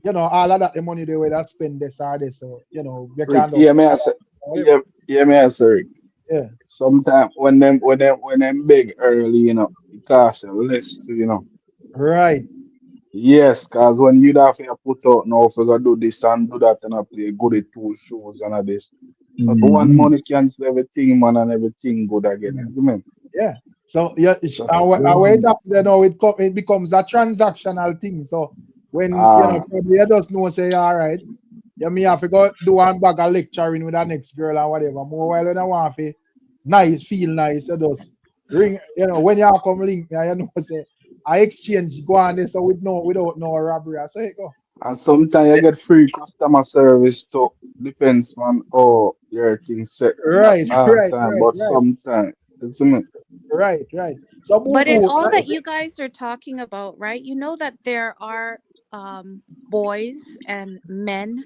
you know all of that the money they will that spend this or this, so you know we Rick, can do yeah, me answer. Yeah, me answer, Rick. yeah. Sometimes when them big early, you know, it costs a list, you know. Right. Yes, cause when you have to put out now if you gotta do this and do that and I play good at 2 shows and all this. Because one money cancel everything, man, and everything good again. You mean? Yeah. So yeah, Just, I wait up then now it becomes a transactional thing. So when you know probably you just know say all right, you may have to go do one bag of lecturing with the next girl or whatever. More while you want to nice, feel nice, you just ring, you know, when you come link, you know say I exchange go on this so without no robbery. I say it go. and sometimes you get free customer service too. Depends on how your thing set. Not Right, all right, time, right, but right. sometimes. You me? Right. So boo But in boo, all that you guys are talking about, right? You know that there are boys and men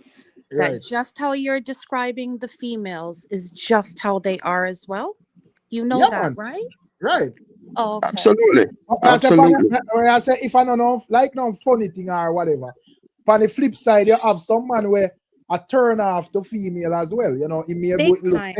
right. that just how you're describing the females is just how they are as well. You know Yeah, that, man. right? Right. Oh, okay. Absolutely. When Absolutely. I say if I don't know like no funny thing or whatever. On the flip side, you have some man where a turn off to female as well. You know, he may Big look time.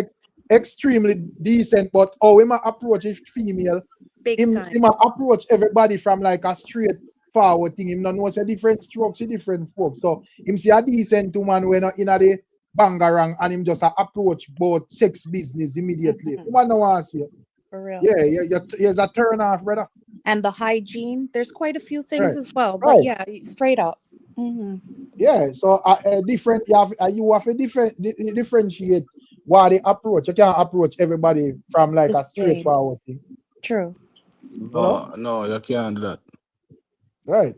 extremely decent, but oh, he might approach a female. Big He time. might approach everybody from like a straight forward thing. Him not know say different strokes to different folks. So him see a decent woman when in a the bangarang and him just approach both sex business immediately. Woman no want to see. For real. Yeah, there's a turn off, brother. And the hygiene, there's quite a few things Right. as well. But Right. yeah, straight up. Mm-hmm. Yeah, so different. You have to differentiate why they approach. You can't approach everybody from like a straightforward thing. True. You know? No, you can't do that. Right.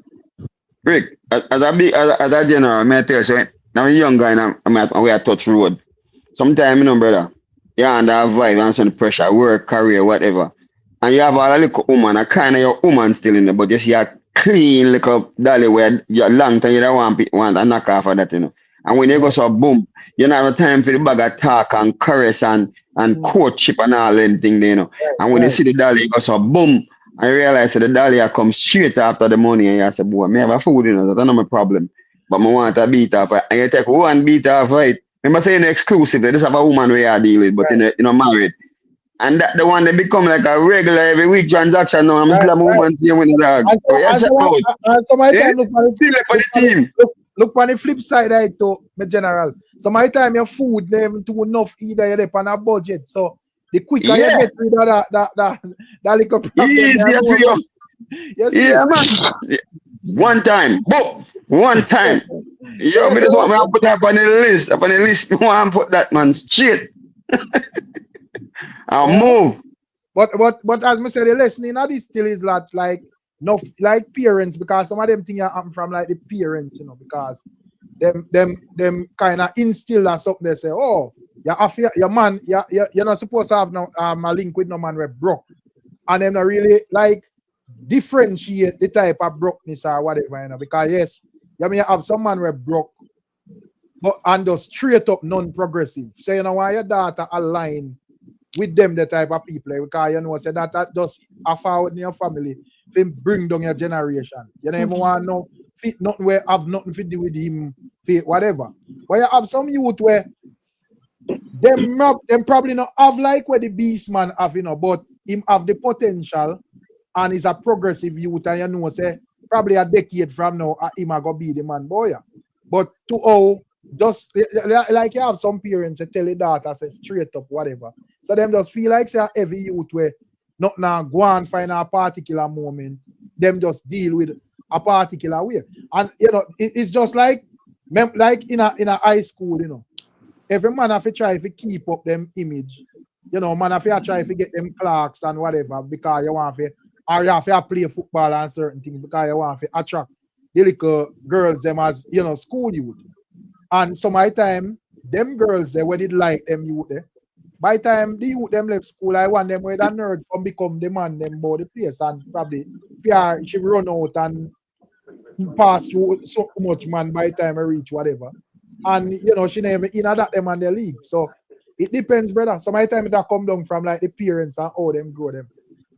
Rick, as a general, may I tell you, so now I'm a young guy and we are touch road. Sometimes, you know, brother, you're under a vibe and some pressure, work, career, whatever. And you have a little woman, a kind of your woman still in there, but you see a clean little dolly where you long time you don't want a knock off of that, you know. And when you go so boom, you don't have time for the bag of talk and caress and courtship and all them thing, you know. And when you see the dolly, you go so boom, I realize that the dolly come straight after the money and you say, boy, me have a food, you know, that's not my problem. But I want a beat off, and you take one beat off, right? Remember saying exclusively, this have a woman we are dealing with, but you know, married. And that the one they become like a regular every week transaction now. I'm just like a woman see when you dog. And so my time look on the flip side of it to my general. So my time your food never even too enough either you're on a budget. So the quicker you get rid of that little problem. Easier for you. Yeah, man. One time. Boom. One time. Yo, me just want to put that on the list. Up on the list, me want to put that man straight. I'll move. But as I said, the lesson in this still is like no like parents, because some of them things happen from like the parents, you know, because them kind of instill us up. They say, oh, your man, you're not supposed to have no a link with no man where broke, and them not really like differentiate the type of brokenness or whatever, you know, because yes, you may have some man where broke, but and just straight up non-progressive. So you know why your daughter align with them the type of people, because you know say that does afford in your family, then bring down your generation. You don't even want no fit nothing where have nothing to do with him, whatever. But you have some youth where them probably not have like where the beast man have, you know, but him have the potential and is a progressive youth, and you know say probably a decade from now him a go be the man boy. but to how just like you have some parents that tell their daughter say straight up whatever. So them just feel like say every youth where not now go and find a particular moment, them just deal with a particular way. And you know, it's just like in a high school, you know. Every man have to try to keep up them image. You know, man have to try to get them clocks and whatever because you want to, or you have to play football and certain things because you want to attract the little girls them as, you know, school youth. And so my time, them girls they when did like them youth there. By the time the youth them left school, I want them where the nerd come become the man them about the place and probably she run out and pass through so much man by the time I reach whatever. And you know, she never in that them and the league. So it depends, brother. So my time that come down from like the parents and how them grow them.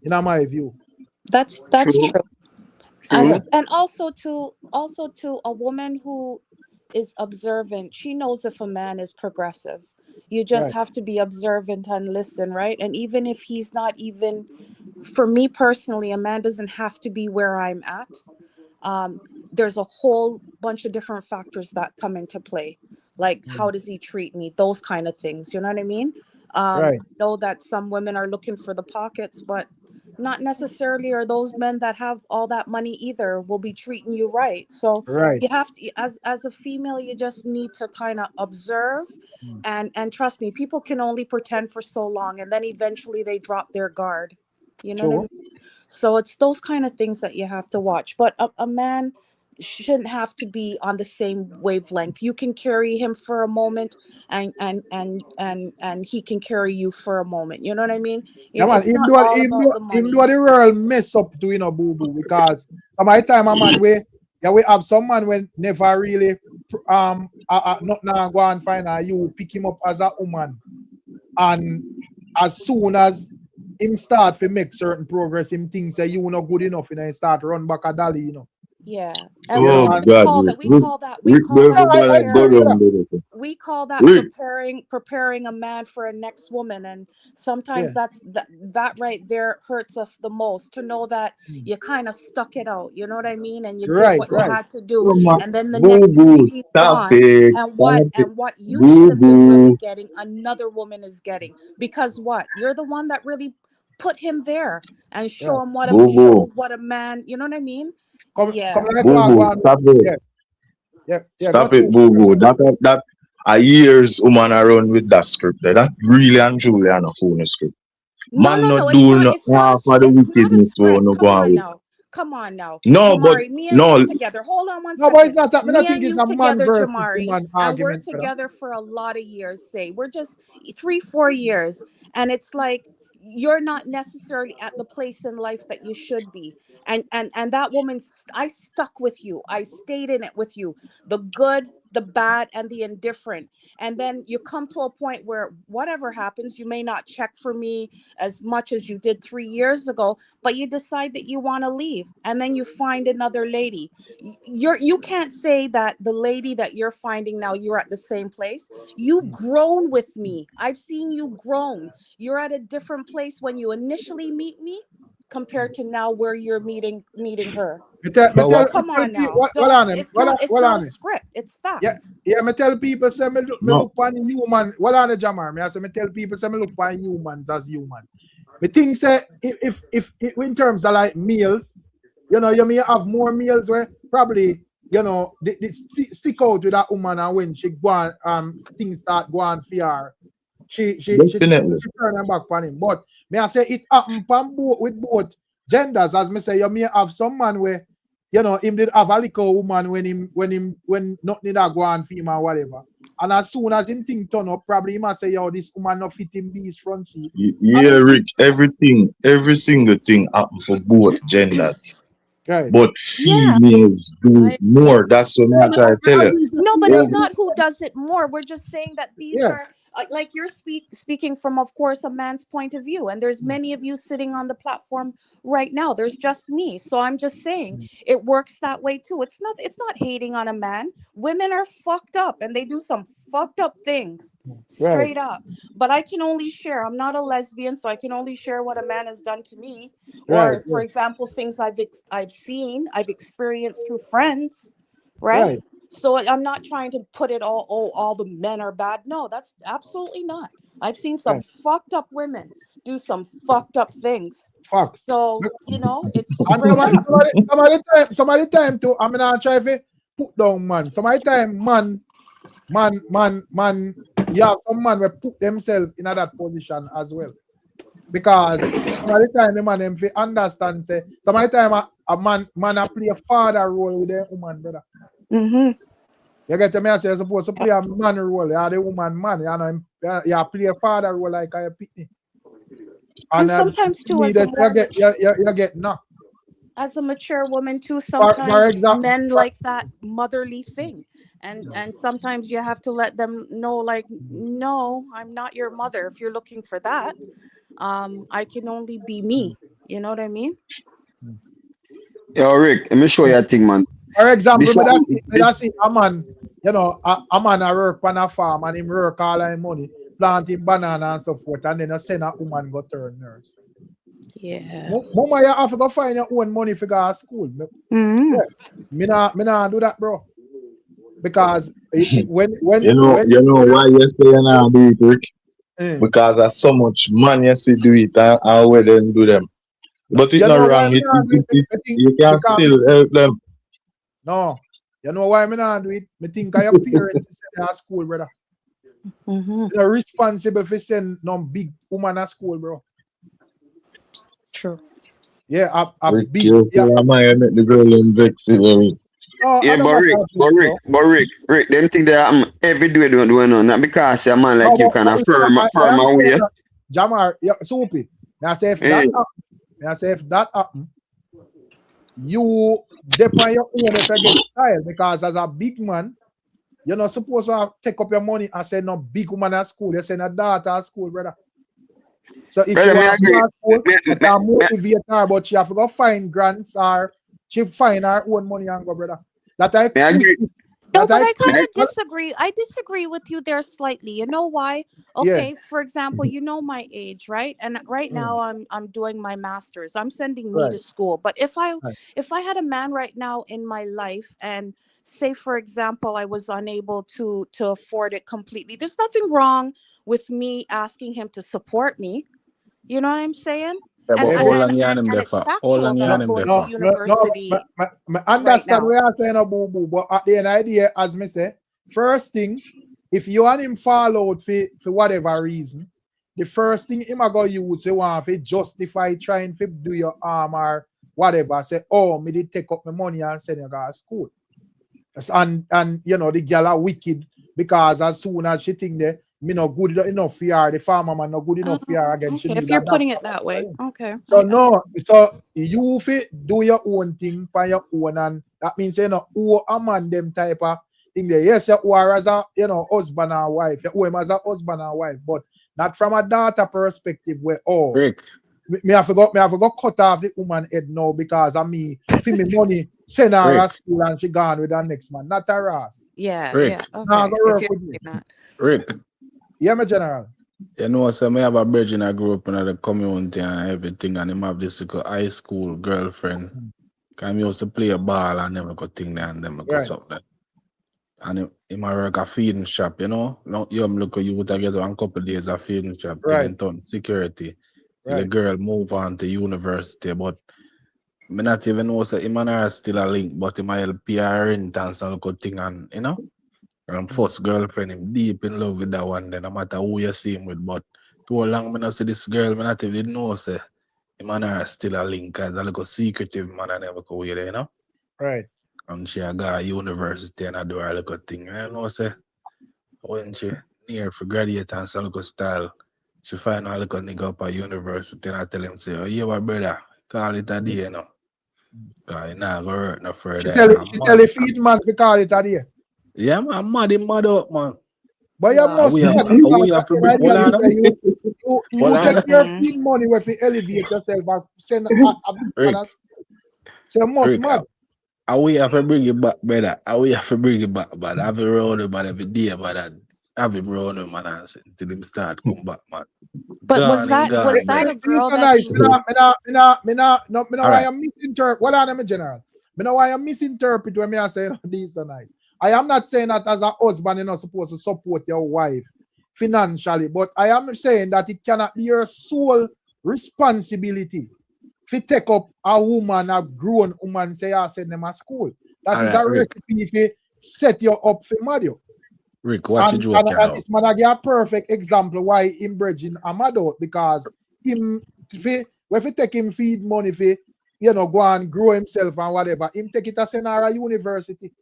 In my view. That's True. true. True. And also to a woman who is observant, she knows if a man is progressive. You just Right. have to be observant and listen, right? And even if he's not even, for me personally, a man doesn't have to be where I'm at. There's a whole bunch of different factors that come into play, like how does he treat me, those kind of things, you know what I mean? Right. I know that some women are looking for the pockets, but not necessarily are those men that have all that money either will be treating you right. So Right. you have to, as a female, you just need to kind of observe, and trust me, people can only pretend for so long, and then eventually they drop their guard, you know what I True. mean? So it's those kind of things that you have to watch. But a man shouldn't have to be on the same wavelength. You can carry him for a moment, and he can carry you for a moment. You know what I mean? Yeah, man. It's not all about the Him money. do the world mess up to, you know, boo boo, because my time a man we have some man when never really not now go and find her, you pick him up as a woman, and as soon as him start to make certain progress, him thinks that you not good enough, you know, and start run back a dolly, you know. Yeah, You know, Oh and God, Rick, Rick, we never call gonna that go preparing. down there. We call that Rick, preparing a man for a next woman, and yeah. sometimes that right there hurts us the most, to know that you kind of stuck it out, you know what I mean, and you did Right, what you right. had to do, come on, and then the boo next minute boo, he's stop gone, it, and stop it, what you should boo have been really boo, getting, another woman is getting, because what, you're the one that really put him there and Yeah. boo boo, show what a man, you know what I mean? Come Yeah. like boo go boo, on. stop it, Yeah, yeah, stop got it, you. boo boo. That a years woman around with that script. That really and truly an a phone script. No, Man no, not no. do no half of the It's not a wickedness for script. no go Come on on with. now. Come on now. No, but Jamari, me and you no, together. Hold on one No, but it's second. not that. I Me think and it's you a man together, versus Jamari, woman and we're argument, brother. together for a lot of years. Say we're just 3, 4 years, and it's like you're not necessarily at the place in life that you should be. And that woman, I stuck with you. I stayed in it with you. The good, the bad, and the indifferent. And then you come to a point where whatever happens, you may not check for me as much as you did 3 years ago, but you decide that you want to leave, and then you find another lady. You can't say that the lady that you're finding now, you're at the same place. You've grown with me. I've seen you grown. You're at a different place when you initially meet me compared to now where you're meeting her. but So what? come Tell on people, now. what Don't, on him, it's what not a on it. script, it's Yeah, facts. yeah, me tell people say me No, look upon human. What on the Jamar? Me I say me tell people say me look upon humans as human. Me think say if in terms of like meals, you know, you may have more meals where probably, you know, they stick out with that woman, and when she go on, things start going for her, she definitely. turn her back on him. But may I say it happen with both genders, as me say, you may have some man where, you know, him did have a little woman when nothing that go on for him or whatever. And as soon as him thing turn up, probably he must say, yo, this woman not fit him be his front seat. And Yeah, him Rick, think, every single thing happen for both genders. right. But Yeah, females do I agree. more. That's what Yeah, I try to tell I you. agree, No, but females it's Every, not who does it more. We're just saying that these yeah. are like you're speaking from, of course, a man's point of view, and there's many of you sitting on the platform right now. There's just me, so I'm just saying it works that way too. It's not hating on a man. Women are fucked up, and they do some fucked up things, Right, straight up. But I can only share. I'm not a lesbian, so I can only share what a man has done to me, right, or for example, things I've seen, I've experienced through friends, right? right, So I'm not trying to put it all the men are bad. No, that's absolutely not. I've seen some fucked up women do some fucked up things. Facts. So, you know, it's And straight up. some of the time too, I'm not trying to put down man. Some of the time, man, yeah, some man will put themselves in that position as well. Because some of the time the man them fi understand say some of the time a man a play a father role with the woman, brother. Mm-hmm. You get me? I say you're supposed to play a man role, you are the woman man, you play a father role like a picnic. And sometimes too, as you get knocked. As a mature woman too, sometimes men like that motherly thing. And sometimes you have to let them know, like, no, I'm not your mother. If you're looking for that, I can only be me. You know what I mean? Yo, Rick, let me show you a thing, man. For example, I see a man, you know, a man a work on a farm and him work all his money, planting banana and so forth, and then I send a woman go turn nurse. Yeah. Mama, you have to go find your own money for go to school. Mm-hmm. Yeah. Me nah do that, bro. Because when you know why you say you nah do it, Rick? Because there's so much money you see do it and where them do them. But it's not wrong. You can still help them. No. You know why me not do it? Me think of your parents send at school, brother. Mm-hmm. You're responsible for sending no big woman at school, bro. True. Yeah, a Rick, big. Yeah, I might make the girl in vex. Yeah, but Rick, them think that every day don't do no, not because a man like you can affirm away. Jamar, soupy. I say if that happen, you depend your own if you get style, because as a big man, you're not supposed to take up your money and send no big woman at school. You send a daughter at school, brother. So if brother, you want to at school, you can motivate her, but she have to go find grants or she find her own money and go, brother. That I agree. No, but I kind of disagree. I disagree with you there slightly. You know why? Okay, for example, you know my age, right? And right now I'm doing my master's. I'm sending me to school. But if I had a man right now in my life, and say for example I was unable to afford it completely, there's nothing wrong with me asking him to support me. You know what I'm saying? Yeah, but and it's factual that I'm going to university. I understand what you're saying, boo boo, but at the end of the day, as me say, first thing, if you want him fall out for whatever reason, the first thing him go use you want to justify trying to do your arm or whatever. Say, oh, me did take up my money and send you to school. And you know the girl are wicked because as soon as she think that me not good enough for her, the farmer man not good enough for her again. Okay, if you're putting it that way, okay. So no, so you fit do your own thing by your own, and that means you know who a man them type of thing there. Yes, you are as a husband and wife, you him as a husband and wife, but not from a daughter perspective where Rick. Me have to go cut off the woman head now because of me for me money send her to school and she gone with her next man, not her ass. Yeah, Rick. yeah. Okay. Nah, go work with me. Rick. Yeah, my general. You know, so I have a virgin I grew up in the community and everything, and I have this high school girlfriend. I used to play a ball and never got thing there and never got something. And in my work a feeding shop, you know. You look at you would get one couple of days a feeding shop, in town security. The girl move on to university, but I not even know so him and her still a link, but him help PR and some good thing, and you know. And first girlfriend, him deep in love with that one, then no matter who you see him with, but too long I not see this girl, I not even know say him and her still a link as a little secretive man I never go with, you know? Right. And she a go to university and I do her little thing. And I know say when she near for graduate and some little style, she find a little nigga up at university and I tell him say, oh you my brother, call it a day, you know. Cause you not gonna hurt no further. She tell the feed man to call it a day. Yeah, man, mad up, man. But you must you take your feed money with you elevate yourself and send a big man. So you must mad. We have to bring it back, brother. We have to bring it back, but I've been around him every day, but I've been around him and until him start come back, man. But was that a girl that no, why I'm misinterpreting? What on them general? You know why I misinterpret when I say these are nice. I am not saying that as a husband, you're not supposed to support your wife financially, but I am saying that it cannot be your sole responsibility to take up a woman, a grown woman, say, I send them to school. That is a recipe to set you up for marriage. Rick, what you joke and this man give a perfect example why him bridging Amado, because him if he take him feed money for go and grow himself and whatever, him take it as a university.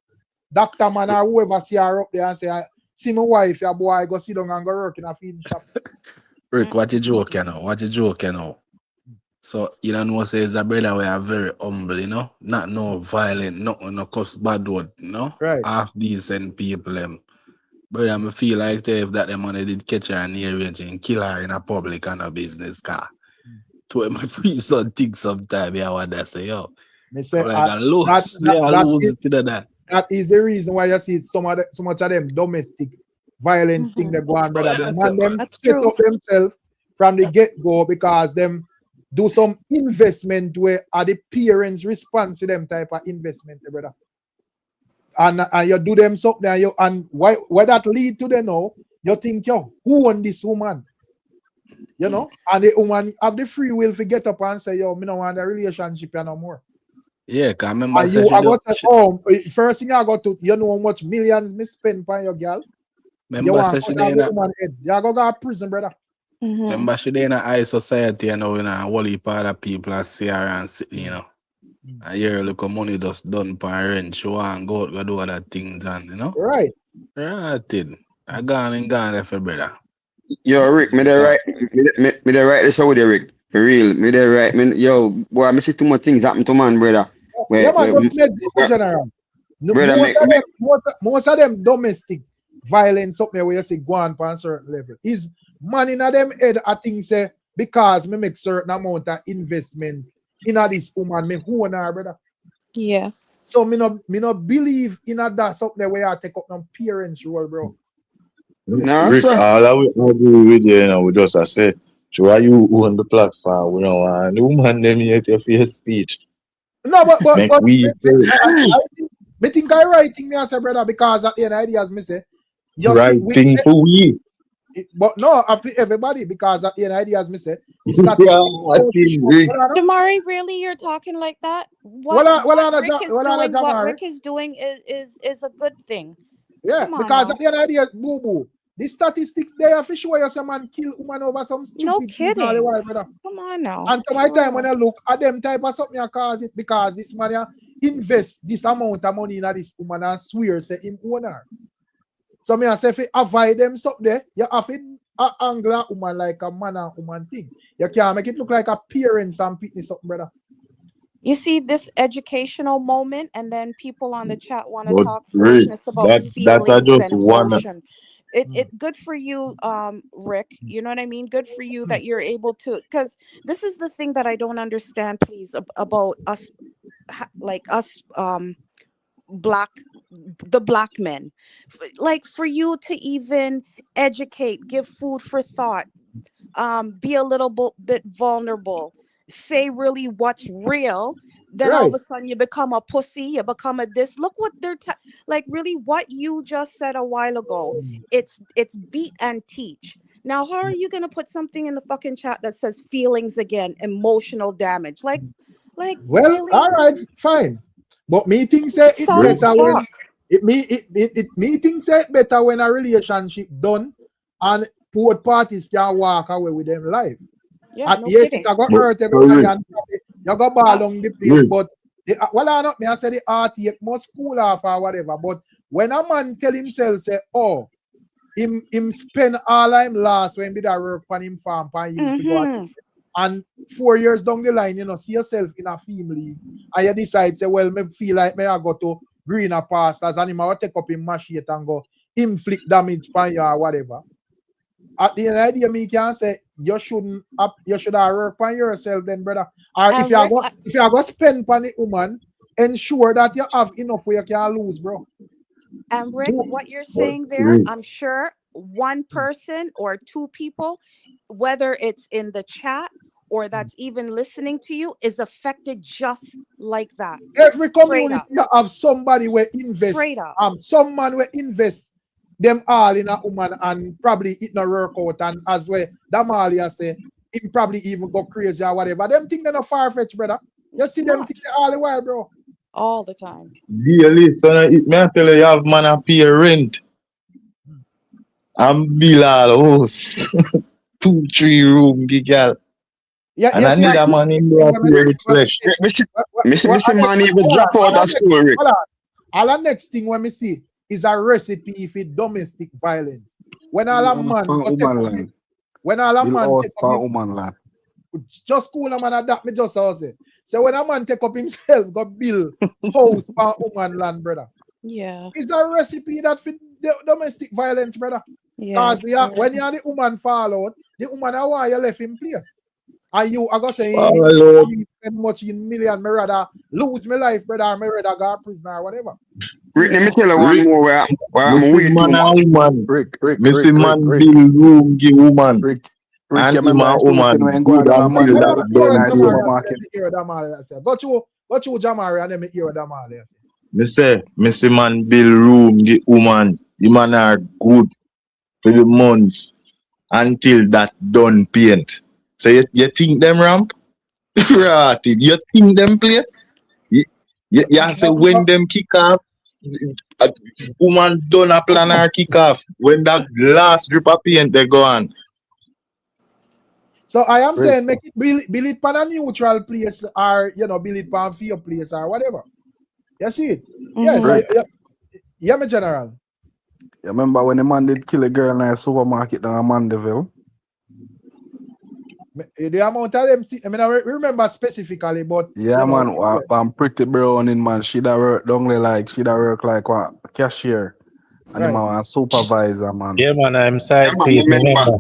Doctor man or whoever see her up there and say, see my wife, your boy, go sit down and go work in a feed shop. Rick, what you joke What you joke So you don't know say it's a brother we are very humble, not no violent, no cuss bad word, Right. Half decent people But I feel like if that the money did catch her and near range and kill her in a public and a business car. To my priest son think sometime, what they say, yo. Me say like a lose. That is the reason why you see so much of them domestic violence thing that go on, brother. The man them set up themselves from the get-go because them do some investment where are the parents response to them type of investment, brother. And you do them something and why that lead to them now, you think, who won this woman? And the woman have the free will to get up and say, me don't want a relationship no more. Yeah, because I remember and you I got say, first thing I got to, you know how much millions me spend on your girl. You want to the woman head. You go to prison, brother. Remember she in a high society, in a whole heap of people see her and and here look at money just done per rent. She want go do other things and Right. Right. I gone there for brother. Yo, Rick, me the right this with you, Rick. For real. Me the right. Yo, boy, I see too much things happen to man, brother. General. Most of them domestic violence up there where you say go on a certain level. Is man in them head I think say because me make certain amount of investment in this woman, me who and her, brother. Yeah. So me no believe in that something there where I take up no parents role, bro. No, Rick, all I will agree with you, we just say, so why you on the platform? We don't want the woman them here to your speech. No, but I think I writing me as a brother because at the end ideas me say you right thing for we. But no, after everybody because at the end ideas me say it's not Damari, really you're talking like that? What Rick is doing is a good thing. Yeah, because at the end idea, boo boo. The statistics there for sure you some man kill woman over some stupid no kidding. All the while, brother. Come on now. And so my time when I look at them type of something I cause it because this man invest this amount of money in this woman and swear say him owner. So me I say if you avoid them something there, you have it angle woman like a man and woman thing. You can't make it look like a parents and pitney something, brother. You see this educational moment, and then people on the chat want to talk foolishness about feelings and emotion. It good for you, Rick. You know what I mean? Good for you that you're able to, because this is the thing that I don't understand, please, about us, like us, the black men. Like for you to even educate, give food for thought, be a little bit vulnerable, say really what's real, then all of a sudden you become a pussy, you become a this. Look what they're like really what you just said a while ago. It's beat and teach. Now how are you gonna put something in the fucking chat that says feelings again, emotional damage? Like well, really? All right, fine. But me think say it better when me think say it better when a relationship done and both parties can walk away with them life. Yeah, no yes, kidding. it got hurt everybody and you got ball along the place, but well, I not me I say the heartache must cool off or whatever. But when a man tell himself say, oh, him spend all him last when he did a work on him farm and him to go and 4 years down the line, see yourself in a family and you decide say, well, me feel like me I go to greener pastures and him I take up him machete and go inflict damage on you or whatever. At the end of the day, me can say you should have work on yourself then, brother. Or if you are going to spend on the woman, ensure that you have enough where you can lose, bro. And Rick, what you're saying there, I'm sure one person or two people, whether it's in the chat or that's even listening to you is affected just like that. Every Straight community up. have somebody where Straight invest. up. Some man will invest them all in a woman and probably it not work out. And as well, that Malia say, he probably even go crazy or whatever. Them think they're not far-fetched, brother. You see them think they all the while, bro. All the time. Really, son, it may I tell you, you have man a pay rent. And bill all house. 2-3 room, the girl. Yeah, And I need a man in there to hear it flesh. Missy man even drop out of school, Rick. All the next thing when me see is a recipe for domestic violence. When all a man take up just cool a man adapt me just say. So when a man take up himself, go build house for woman land, brother. Yeah. It's a recipe that fit domestic violence, brother. Yeah. Because when you the woman fall out, the woman are why you left in place. And you are gonna say spend much in million, me rather lose my life, brother, me rather go to prison or whatever. Rick, let me tell you one more where I'm way too much. Missy man build room, give woman. And him a woman good until that done. Go to Jamari and let me hear Jamari. Me say, Missy man build room, give woman. The man are good for the months until that done paint. So you think them ramp? Right. You think them play? You say when them kick off, a woman done a plan her kick off. When that last drip of paint they go on. So I am saying make it build it on a neutral place or build it on a fair place or whatever. You see it? Yes, yeah, my general. You remember when the man did kill a girl in a supermarket down in Mandeville? The amount of them, I mean, I remember specifically, but man, I'm pretty browning, man. She'd have worked like what cashier, and the man was supervisor, man. Yeah, man, I'm side teeth. Remember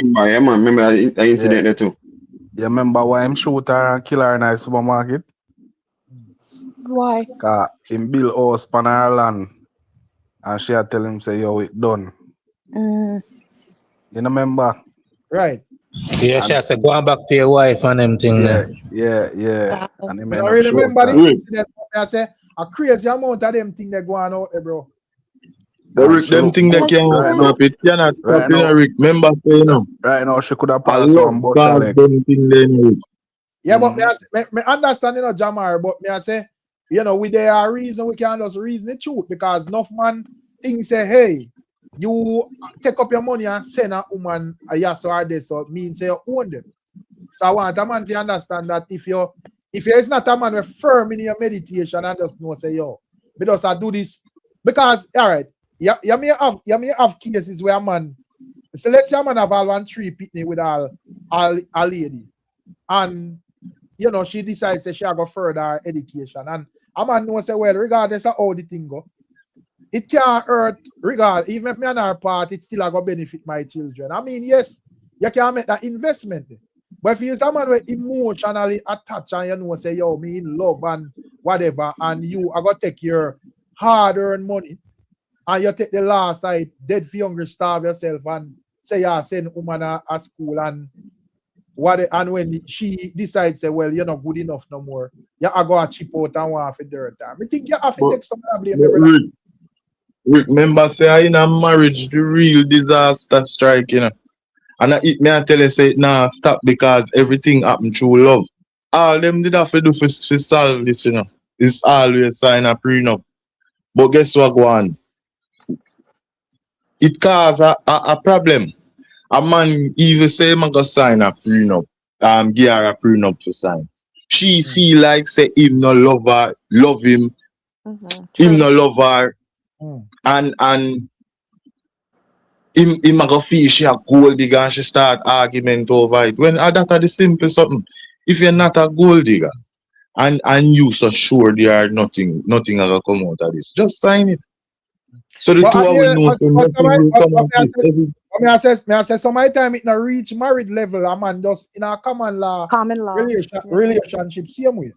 that incident there too. You remember why him shoot her and kill her in a supermarket? Why? Cause him build house on her land, and she had tell him say, "Yo, it done." You remember? Right. Yeah, she said, going back to your wife and them thing there. Yeah. And I really remember the incident. I say a crazy amount of them thing they go on out there, bro. Rick, them thing they can't stop it. Cannot stop it, Rick. Remember, right now she could have passed on both them thing then. Yeah, but me understand, Jamar, but me I say, with their reason we can't just reason the truth because enough man think say, hey, you take up your money and send a woman a yes or this, so it means you own them. So I want a man to understand that if it's not a man with firm in your meditation and just know say, yo, because I do this because all right, you may have cases where a man, so let's say a man have all 1-3 pitney with a lady, and she decides that she will go further her education, and a man knows say, well, regardless of how the thing go, it can't hurt, even if me on our part, it still going to benefit my children. I mean, yes, you can make that investment. But if you're someone who emotionally attached and say, yo, me in love and whatever, and you are going to take your hard-earned money, and you take the last side, dead for hungry, starve yourself, and say, yeah, send woman at school, and when she decides, say, well, you're not good enough no more, you are going to chip out and want for dirt time. I think you have to take some of the blame. Remember, say in a marriage, the real disaster strike, And I tell you, say, nah, stop because everything happened through love. All them did have to do for solve this, It's always sign a prenup. But guess what, go on? It cause a problem. A man even say, man go sign a prenup, give her a prenup to sign. She feel like, say, him no love her, love him, him no love her. And him go feel she a gold digger and she start argument over it. When that are the simple something. If you're not a gold digger and you so sure there are nothing gonna come out of this, just sign it. So the two of we know I say so my time it not reach married level, a man just in a common law relationship same way.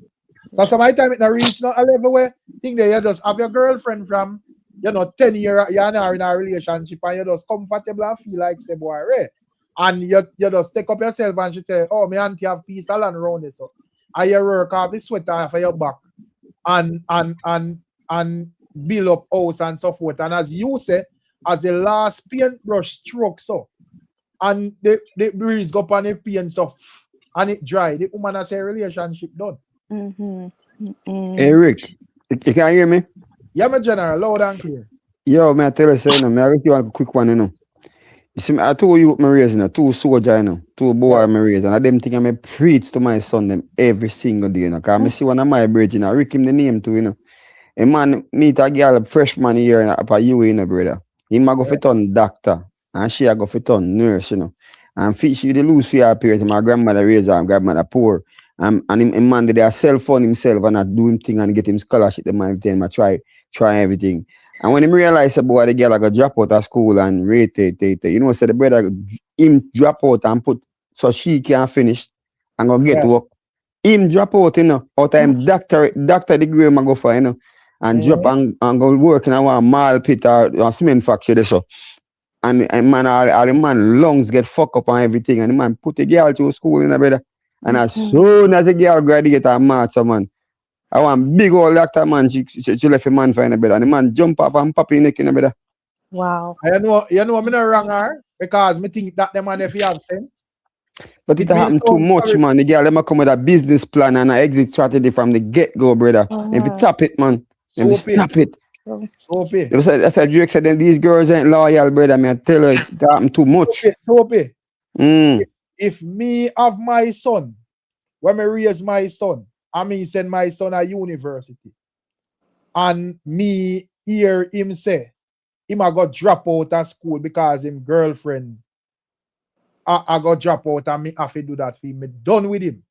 So my time it not reach a level where think that you just have your girlfriend from 10 years you're in a relationship and you're just comfortable and feel like say boy, right? and you just take up yourself and she say, oh, my auntie have piece of land around this. So I you work off the sweater for your back and build up house and so forth. And as you say, as the last paintbrush stroke so, and the breeze go up on the paint so and it dry, the woman has a relationship done. Hey Rick, you can hear me? Yeah, my general, loud and clear. Yo, man, I tell you something, I give you a quick one, you know. You see, I told you my raising, you know, 2 soldiers, you know, 2 boys my raising, and I them think I preach to my son them every single day, you know, because I see one of my bridge, you know, Rick him the name too, you know. A man meet a girl, a freshman here in a UA, you know, brother. He might go fit on doctor, and she a go fit on nurse, you know. And she they lose for her parents, my grandmother raised her, and grandmother poor. And him man they self fund himself and not do him thing and get him scholarship, them everything, I try everything. And when him realize boy the girl I got drop out of school and rate you know, so the brother him drop out and put so she can finish and go get work. Him drop out, you know, out of him doctor degree I go for, you know, and drop and go work in a one mall pit or cement factory there so. And man, all the man lungs get fucked up and everything, and the man put the girl to school in a brother. And as soon as the girl graduate a master, man, I want big old doctor man, she left a man for in a bed, and the man jump up and pop in neck in a bed. Wow. You know, I'm not wrong her because me think that the man if he have sense. But it happened too much, man. The girl them come with a business plan and an exit strategy from the get-go, brother. If you tap it, man, if you stop it. I said Drake said then these girls ain't loyal, brother. Me I tell her it happened too much. If me have my son, when me raise my son, I mean send my son at university, and me hear him say him I got drop out of school because him girlfriend I got drop out and me have to do that for him. Me done with him.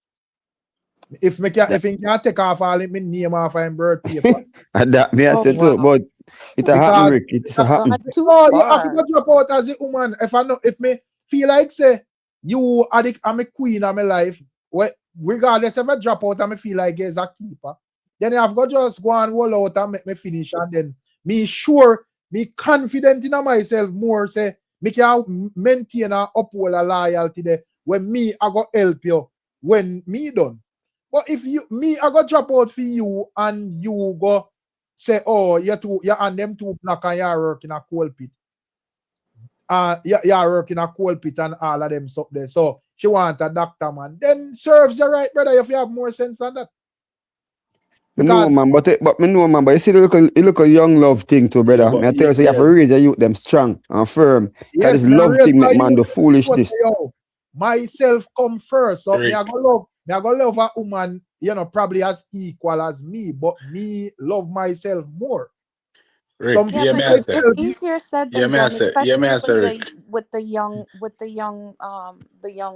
If he can take off all him name off him birth paper. That me I said too, but it a happen, Rick. It's a happen. Oh, you have to go drop out as a woman. If me feel like say you are I'm a queen of my life, regardless if I drop out and me feel like there's a keeper, then I've got just go and roll out and make me finish, and then me confident in myself more, say me can maintain and uphold a loyalty there when me I go help you when me done. But if I go drop out for you and you go say, oh, you and them two black and you work in a coal pit. You work in a coal pit and all of them up there. So she want a doctor, man. Then serves you right, brother, if you have more sense than that. No man, but you see it look a young love thing too, brother. I tell you, so you have to raise your youth them strong and firm. Because this love thing make man do foolishness. Myself come first. So me I go love a woman, you know, probably as equal as me, but me love myself more. Rick, it's easier said than done, especially with the young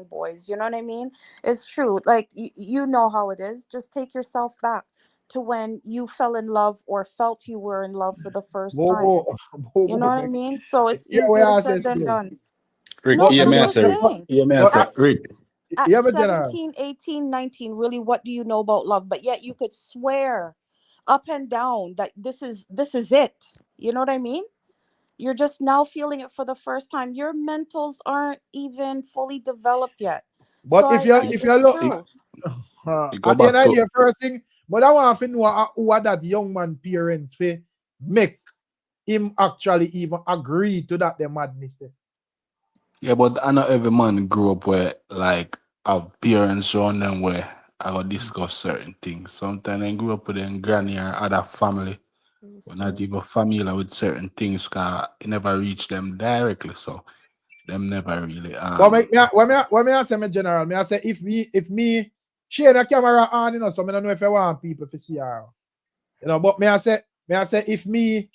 boys. You know what I mean? It's true. Like you know how it is. Just take yourself back to when you fell in love or felt you were in love for the first time. You know what I mean? So it's easier said than done. Rick, No, Rick. At 17, 18, 19, really, what do you know about love? But yet you could swear up and down that this is it. You know what I mean? You're just now feeling it for the first time. Your mentals aren't even fully developed yet. But so if you look at the end of the first thing, but I want to know who are that young man parents for make him actually even agree to that the madness there. Yeah, but I know every man grew up where like have parents around them where I will discuss certain things. Sometimes they grew up with their granny or other family. But not even familiar with certain things because it never reach them directly. So them never really When me say my general, me I say if me share the camera on, you know, so I don't know if I want people to see her. You know, but me I say if me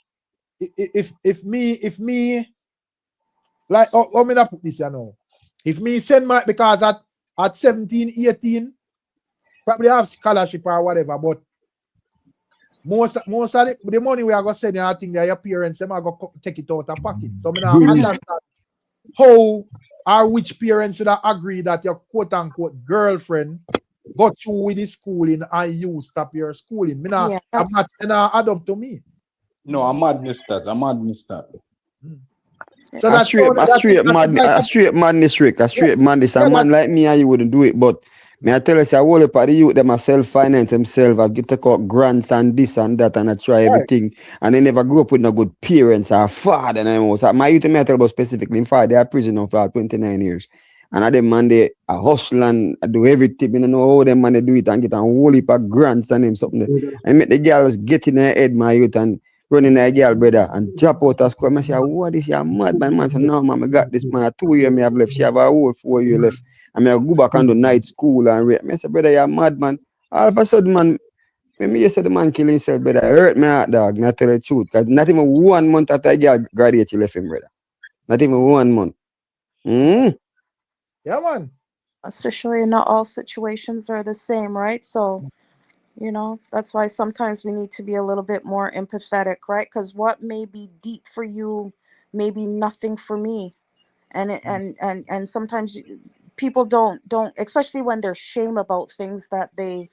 like how me not put this, you know. If me send my, because at 17, 18, probably have scholarship or whatever, but most of the money we are going to send you, I think that your parents them are going to take it out of pocket. So me not understand how or which parents should agree that your quote unquote girlfriend got you with the schooling and you stop your schooling. Me not, I'm not add up to me. No, I'm mad miss that. So A that's straight, so that's it, like a straight madness, Rick. A yeah, straight madness. A yeah, man like me and you wouldn't do it. But me, I tell you, say, I whole up of the youth, them a self-finance themselves. I get to cut grants and this and that, and I try right. everything. And they never grew up with no good parents or father. And I was, my youth, me I tell about specifically, in fact, they are prison for 29 years. And I them man, they a hustle and I do everything. You know how them man they do it and get a whole heap of grants and them something. And make the girls get in their head, my youth, and running a girl, brother, and drop out of school. I say, what is your mad man? Man say, no, man, I got this man. 2 years me have left. She have a whole 4 years left. And I go back and do night school and rape. I say, brother, you're mad, man. All of a sudden, man, when me say the man kill himself, brother, it hurt me heart, dog, not tell the truth. Because not even 1 month after a girl graduate, she left him, brother. Not even 1 month. Yeah, man. That's to show you not all situations are the same, right? So, that's why sometimes we need to be a little bit more empathetic, right? Because what may be deep for you may be nothing for me. And sometimes people don't, especially when they're shame about things that they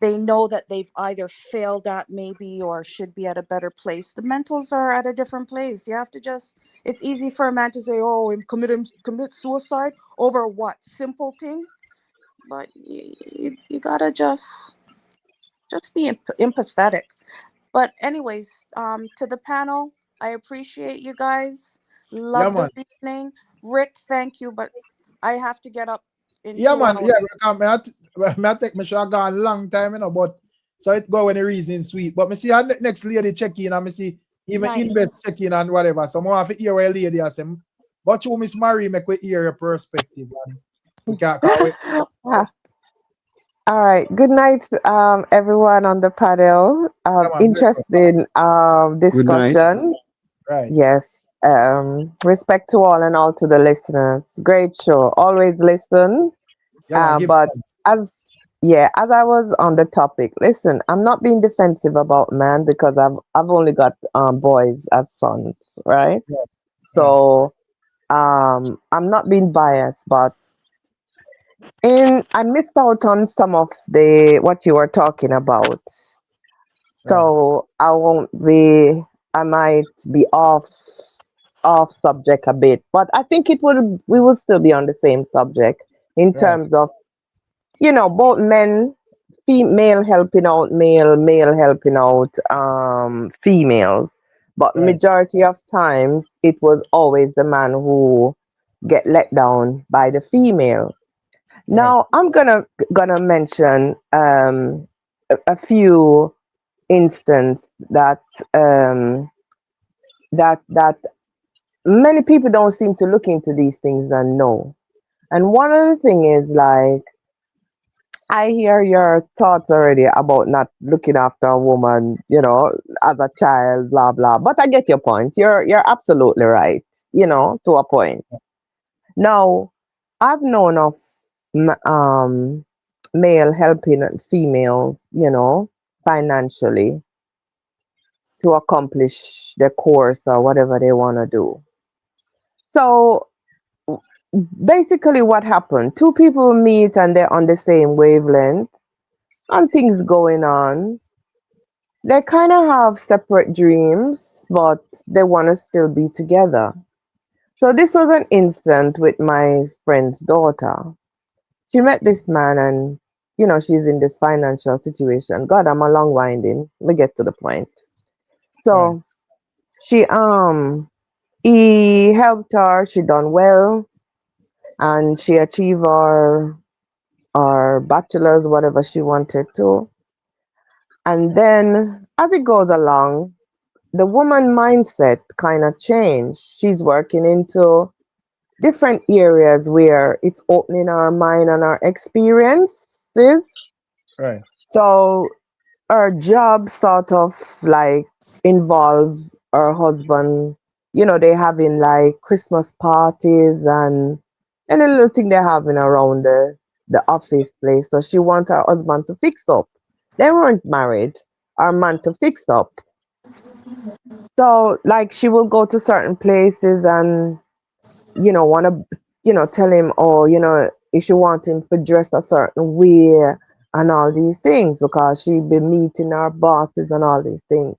know that they've either failed at maybe or should be at a better place. The mentals are at a different place. You have to it's easy for a man to say, oh, commit suicide over what? Simple thing. But you gotta just be empathetic. But anyways, to the panel, I appreciate you guys. Yeah, Love the man. reasoning. Rick, thank you, but I have to get up in Yeah, 2 man. hours. Yeah, me I take me sure I gone a long time, but so it go when the reason sweet. But me see our next lady check in and me see even invest Nice. check in and whatever. So more have to hear what a lady I say. But you Miss Marie make we hear your perspective and we can't wait. Ah, all right. Good night, everyone on the panel. Yeah, man. Bless up. Interesting Good night. discussion. Right. Yes. Respect to all and all to the listeners. Great show. Always listen. Yeah, man. Give But thanks. as as I was on the topic, listen, I'm not being defensive about man because I've only got boys as sons, right? Yeah. Right. So I'm not being biased, but I missed out on some of the what you were talking about. Right. So I might be off subject a bit, but I think we will still be on the same subject in Right. terms of, both men, male helping out male helping out females. But Right. majority of times it was always the man who get let down by the female. Right. Now I'm gonna mention a few instances um that many people don't seem to look into these things and know. And one of the thing is, like, I hear your thoughts already about not looking after a woman, as a child, blah blah. But I get your point. You're absolutely right, to a point. Now, I've known of male helping females, financially to accomplish their course or whatever they want to do. So basically, what happened? Two people meet and they're on the same wavelength and things going on. They kind of have separate dreams, but they want to still be together. So this was an instant with my friend's daughter. She met this man and, she's in this financial situation. God, I'm a long winding. Let me get to the point. Right. So she he helped her, she done well, and she achieved her bachelor's, whatever she wanted to. And then as it goes along, the woman mindset kind of changed. She's working into different areas where it's opening our mind and our experiences. Right. So her job sort of like involves her husband. They having like Christmas parties and any little thing they're having around the office place. So she wants her husband to fix up. They weren't married. Her man to fix up. So like she will go to certain places and want to, tell him, oh, if you want him to dress a certain way and all these things because she be meeting her bosses and all these things.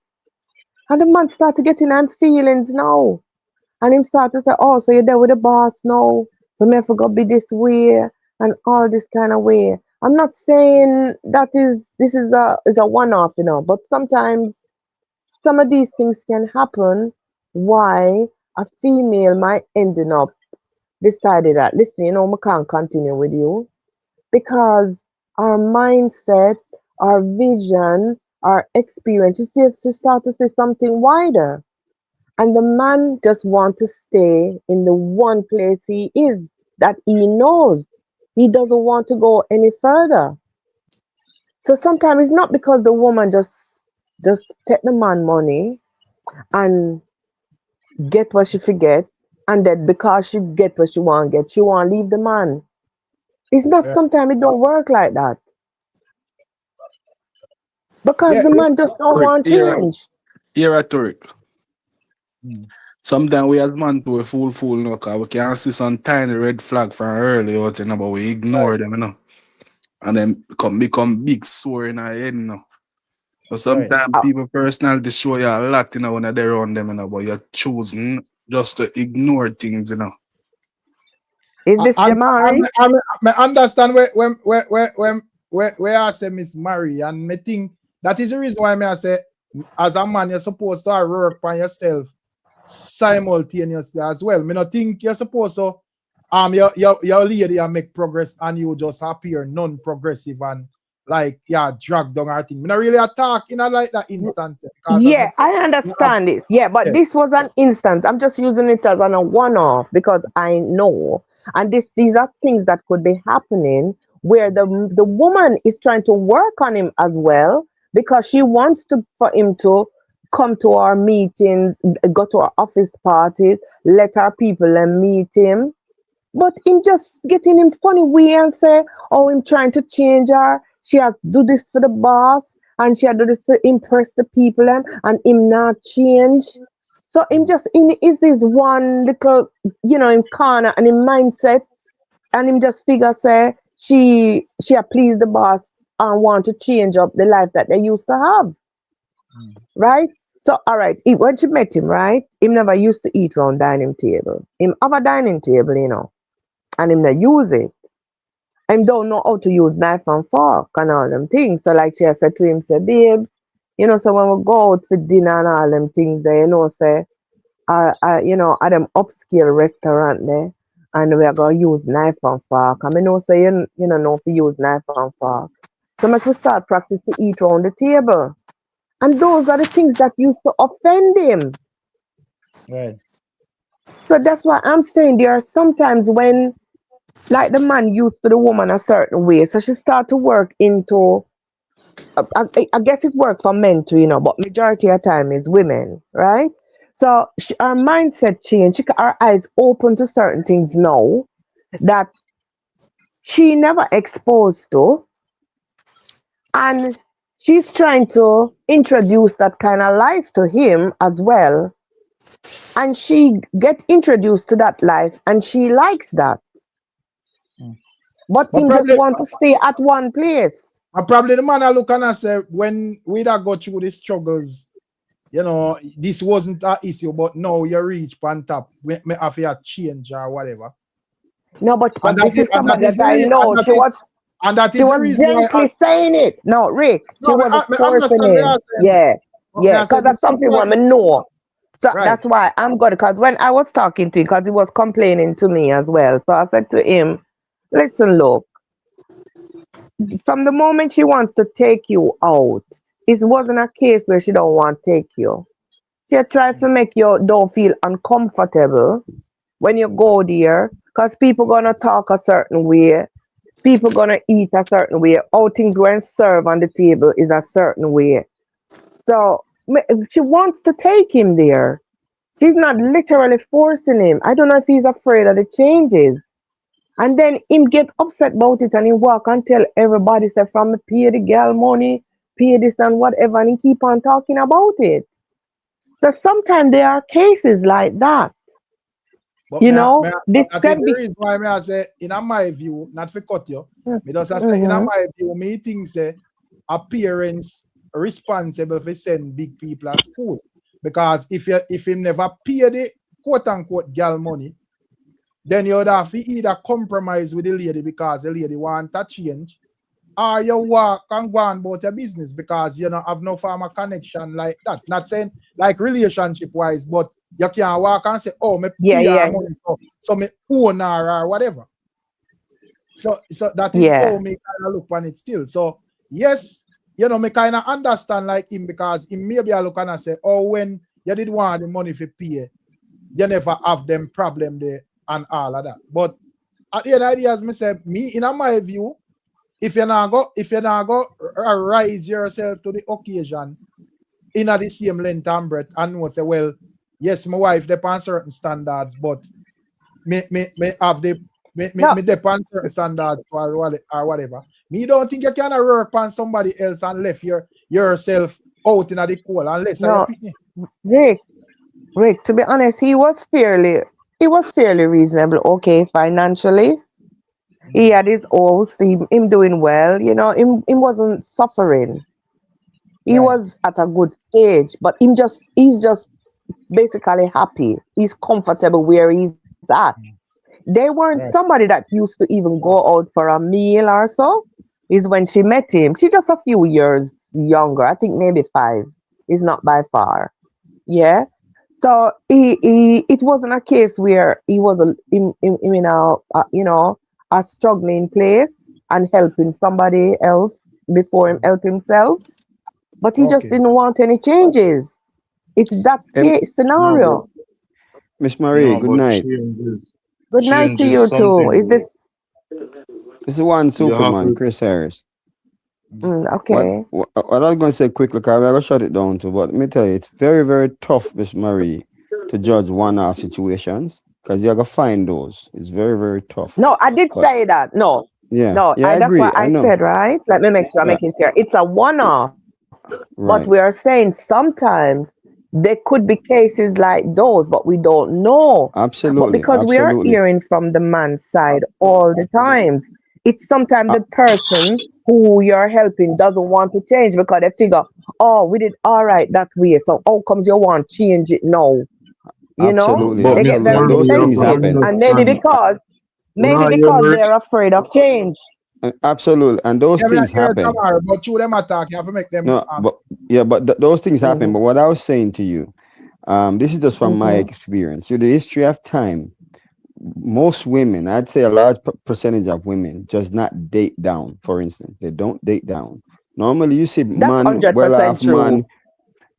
And the man start to get in them feelings now. And him start to say, oh, so you're there with the boss now, so me forgot be this way and all this kind of way. I'm not saying that this is a one-off, but sometimes some of these things can happen. Why a female might ending up decided that, listen, we can't continue with you because our mindset, our vision, our experience, you see, to start to say something wider. And the man just want to stay in the one place he is, that he knows. He doesn't want to go any further. So sometimes it's not because the woman just take the man money and get what she forget, and then because she get what she want get, she want leave the man. It's not, sometimes it don't work like that. Because the man just don't want change. Here at Turk. Sometimes we as man to a fool no, cause we can see some tiny red flag from early out, but we ignore them, and then become big sore in our head, So sometimes people personality show you a lot, when they're around them, but you're choosing just to ignore things, Is this Jamari? I understand where I say Miss Mary, and I think that is the reason why I say, as a man, you're supposed to work on yourself simultaneously as well. I don't think you're supposed to your lady and make progress and you just appear non-progressive and drag down our thing. I don't really attack in a like that instance. Yeah, I understand this. Yeah, but this was an instance. I'm just using it as a one-off because I know, and these are things that could be happening where the woman is trying to work on him as well because she wants for him to come to our meetings, go to our office parties, let our people and meet him. But him just getting him funny way and say, oh, him trying to change her. She had to do this for the boss and she had to do this to impress the people and him not change. So him just is this one little, in corner and in mindset, and him just figure say she pleased the boss and want to change up the life that they used to have. Right? So all right, when she met him, right? Him never used to eat round dining table. Him have a dining table, and him not use it. Him don't know how to use knife and fork and all them things. So like she has said to him, say, babes, so when we go out for dinner and all them things there, say, at them upscale restaurant there, and we are gonna use knife and fork. I mean, say you know if you use knife and fork. So make we start practice to eat around the table. And those are the things that used to offend him. Right. So that's why I'm saying there are sometimes when, like, the man used to the woman a certain way, so she start to work into. I guess it worked for men too, but majority of time is women, right? So her mindset change, her eyes open to certain things now that she never exposed to, and she's trying to introduce that kind of life to him as well. And she get introduced to that life and she likes that. But him just want to stay at one place. Probably the man I look and say, when we that go through the struggles, this wasn't an issue, but now you reach pan top, me have a change or whatever. No, but this is somebody that I know. She was gently saying it. No, Rick, she wasn't forcing him. Yeah, because that's something women know. So that's why I'm good. Because when I was talking to him, because he was complaining to me as well. So I said to him, listen, look, from the moment she wants to take you out, it wasn't a case where she don't want to take you. She tried to make you don't feel uncomfortable when you go there, because people gonna talk a certain way, people gonna eat a certain way, all things when served on the table is a certain way. So she wants to take him there. She's not literally forcing him. I don't know if he's afraid of the changes. And then him get upset about it and he walk and tell everybody, say, from me pay the girl money, pay this and whatever, and he keep on talking about it. So sometimes there are cases like that. But this can be. The reason why I say, in my view, not for cut you, because I say, in my view, me think say appearance responsible for send big people at school. Because if him never pay the quote unquote gal money, then you would have to either compromise with the lady because the lady want a change, or you walk and go on about your business because you don't have no form of connection like that. Not saying like relationship wise, but you can't walk and say, oh, me pay her money so me own her or whatever. So that is how me kind of look on it still. So yes, you know, me kind of understand like him because he maybe I look and say, oh, when you did want the money for pay, you never have them problem there and all of that. But at the end of the day, as me say, me in my view, if you're not go rise yourself to the occasion in the same length and breadth and know say, well, yes, my wife depends certain standards, but me have the me depend certain standards or whatever. Me don't think you can work on somebody else and left yourself out in the cold unless you pick me. Rick, to be honest, he was fairly reasonable, okay, financially. He had his own, see him doing well, you know, him wasn't suffering. He was at a good stage, but he's just basically happy. He's comfortable where he's at. They weren't somebody that used to even go out for a meal or so. Is when she met him. She's just a few years younger. I think maybe 5. It's not by far. Yeah. So it wasn't a case where he was in a struggling place and helping somebody else before him help himself. But he just didn't want any changes. It's that scenario. Miss Marie, good night. Good night to you too. Is this? This is one Superman, Chris Harris. Okay. What I was going to say quickly, because I'm going to shut it down too, but let me tell you, it's very, very tough, Miss Marie, to judge one-off situations, because you're going to find those. It's very, very tough. No, I did say that. No. Yeah. No, I that's agree. what I said, right? Let me make sure I make it clear. It's a one-off. Right. But we are saying sometimes there could be cases like those, but we don't know. Absolutely. But because we are hearing from the man's side all the times, it's sometimes the person who you're helping doesn't want to change because they figure, oh, we did all right that way. So how comes you want to change it now? You Absolutely. know, they get very defensive. And maybe because they're afraid of change. Absolutely. And those things happen. But you them attack, you have to make them. No, but those things happen. But what I was saying to you, this is just from my experience. Through the history of time, most women, I'd say a large percentage of women, just not date down. For instance, they don't date down. Normally, you see man, well-off man,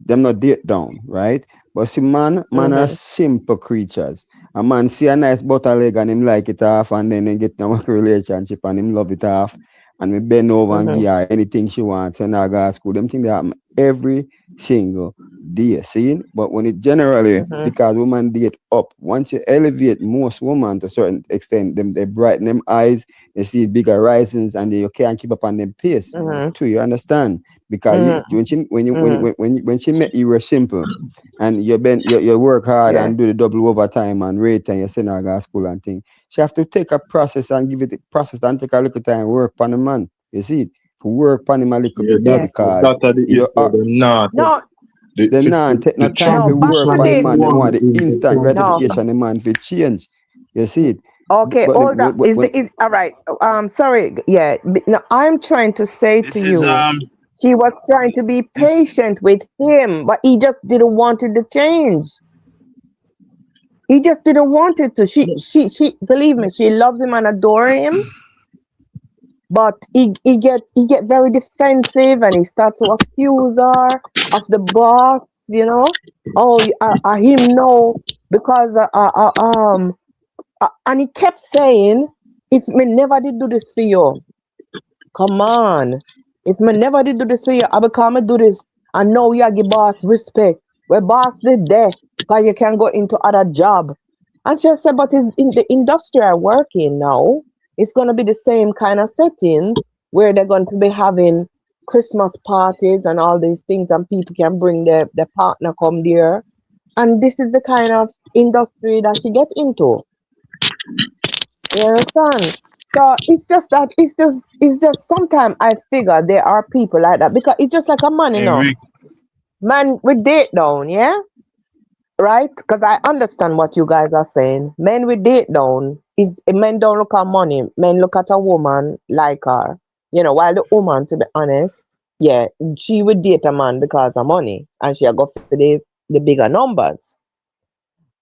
them not date down, right? But see, man are simple creatures. A man see a nice butter leg and him like it off, and then they get in a relationship and him love it off, and we bend over and give her anything she wants, and I go to school. Them things that happen every single day, see? But when it generally, because women date up, once you elevate most women to a certain extent, them they brighten them eyes, they see bigger risings, and you can't keep up on them pace. Too, you understand? Because when she met you, were simple, and you work hard and do the double overtime and rate, and you send her to school and thing. She have to take a process and give it a process and take a little time and work on the man. You see it? To work on him a little bit because they're not take no time to work on the man. They want the instant gratification. The man to change. You see it? Okay, hold up. Is all right. Sorry. Yeah. No, I'm trying to say to you, she was trying to be patient with him, but he just didn't want it to change. He just didn't want it to. She believe me, she loves him and adore him. But he get very defensive and he starts to accuse her of the boss, you know. Oh, him no, because and he kept saying, "If me never did do this for you, come on. If me never did do this for you, I become do this, and now you give boss respect. Where boss did there, because you can go into other job." And she said, "But it's in the industry I'm working now. It's going to be the same kind of settings where they're going to be having Christmas parties and all these things, and people can bring their partner come there. And this is the kind of industry that she get into. You understand? So it's just that it's just sometimes I figure there are people like that because it's just like a man, you know. Man with date down, yeah? right? Because I understand what you guys are saying. Men with date down is men don't look at money. Men look at a woman like her. While the woman, to be honest, yeah, she would date a man because of money, and she go for the bigger numbers.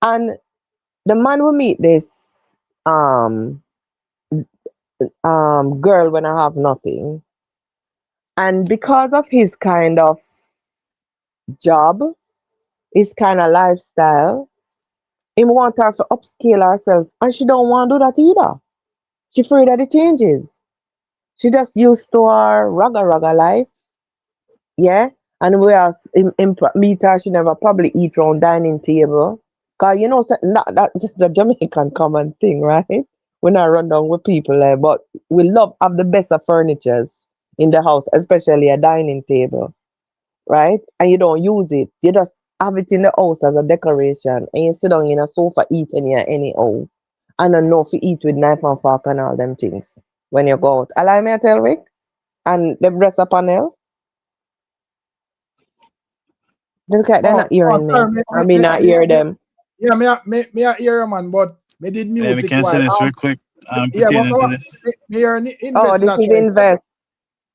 And the man will meet this um girl when I have nothing, and because of his kind of job, his kind of lifestyle, he want her to upscale herself, and she don't want to do that either. She afraid that it changes. She just used to her raga life, yeah. And whereas in meet her, she never probably eat round dining table. Cause that's a Jamaican common thing, right? We not run down with people, but we love have the best of furnitures in the house, especially a dining table, right? And you don't use it. You just have it in the house as a decoration, and you sit down in a sofa eating here anyhow. And don't know if you eat with knife and fork and all them things when you go out. Allow me to tell Rick and the rest of panel. Look at they're not hearing me. Sorry, Or me not hear them. Yeah, me a hear you, man, but me did mute we it can say while. this real quick. Yeah, but Pertaining to this. me hear Oh, invest this that is right. Invest.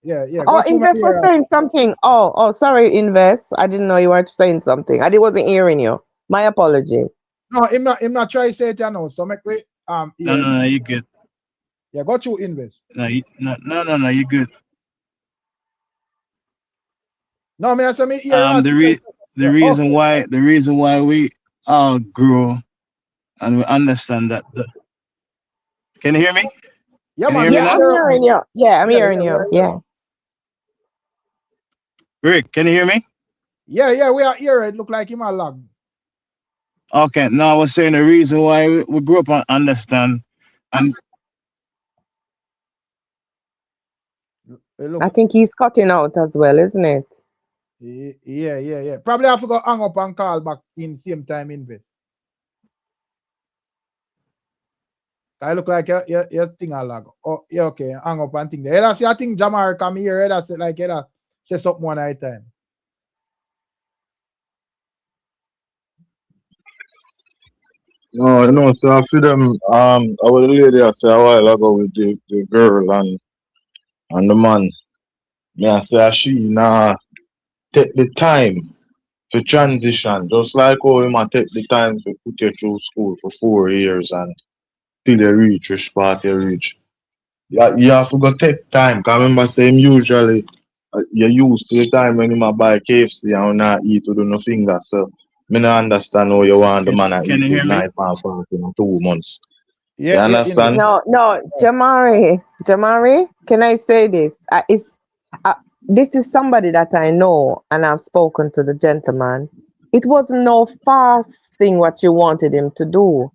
Yeah, Oh, got you, me Invest was hear. saying something. Oh, sorry, Invest. I didn't know you were saying something. I wasn't hearing you. My apology. No, him not try to say it now, so make we hear him. No, you good. Yeah, got you, Invest. No, you good. No, me I say me hear you. The reason why we all grow and we understand that can you hear me? Yeah, Can you man. hear me Yeah, now? I'm hearing you. Yeah, I'm hearing you. Yeah. Rick, can you hear me? Yeah, we are here. It look like him a lag. Okay, no, I was saying the reason why we grew up and understand and I think he's cutting out as well, isn't it? Yeah. Probably have to go hang up and call back in same time, Invest. I look like your thing a lag. Oh, yeah, okay. Hang up and thing there. That's I think Jamar come here. That's like say something one at a time. No, so I feel them I was a lady I say a while ago with the girl and the man. Me I say she nah take the time to transition. Just like how him a take the time to put you through school for 4 years and till you reach which part you reach. You have to go take time. Cause remember saying usually you used to the time when him a buy KFC and not eat to do no finger. So me not understand how you want the man to can eat you with hear me? knife and fork in 2 months. You Yeah, understand? No, Jamari, can I say this? This is somebody that I know, and I've spoken to the gentleman. It was no fast thing what you wanted him to do.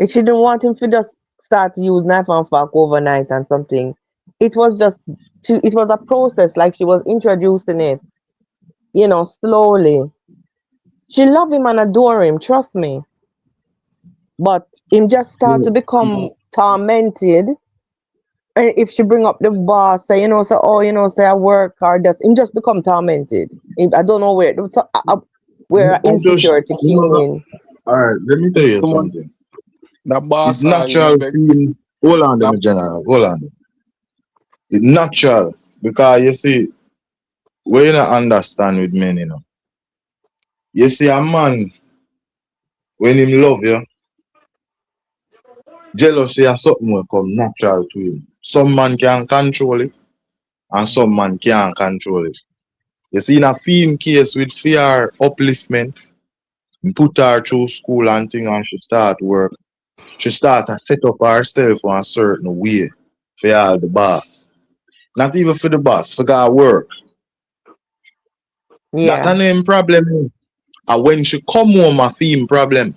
She didn't want him to just start to use knife and fork overnight and something. It was just, it was a process, like she was introducing it, slowly. She loved him and adore him, trust me. But him just start to become tormented. And if she bring up the boss, say, say I work hard, him just become tormented. I don't know where I just insecurity came in. alright, let me tell you Come on. something. The It's boss all in a natural beg. feeling. Hold on, them general. Hold on. It's natural because you see, we you not understand with men, You see a man when him love you, jealousy is something will come natural to him. Some man can control it and some man can't control it. You see in a film case with fear upliftment, put her through school and thing and she start work. She start to set up herself in a certain way for all the boss. Not even for the boss, for God work. That Yeah. a name problem. And when she come home, I feel him problem.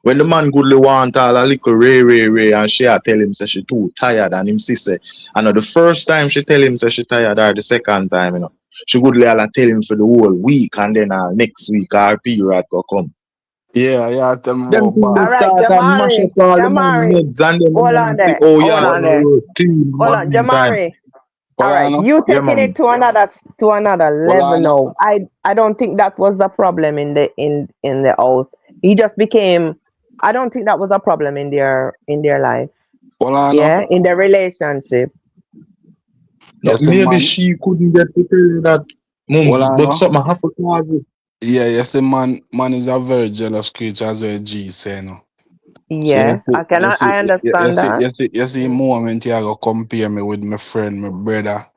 When the man goodly want all a little ray, and she a tell him say she too tired, and him say, I know the first time she tell him say she tired, or the second time, she goodly all a tell him for the whole week, and then next week our period go come. Yeah, tell me Them about things All will boss. right, start and mash up all the man heads, and then Hold man on see, there. oh Hold yeah, on there. clean Hold one on, meantime. Jamari. All right, Polano? you Yeah, taking it man. to another level Polano? now. I don't think that was the problem in the house. He just became. I don't think that was a problem in their life. Polano? Yeah, in their relationship. No, Yes, maybe man. she couldn't get to tell you that, mums, but Polano? something happened to her. Yeah, yes, man is a very jealous creature, as well G say, no. Yes, I understand that. You see, moment you go compare me with my friend, my brother,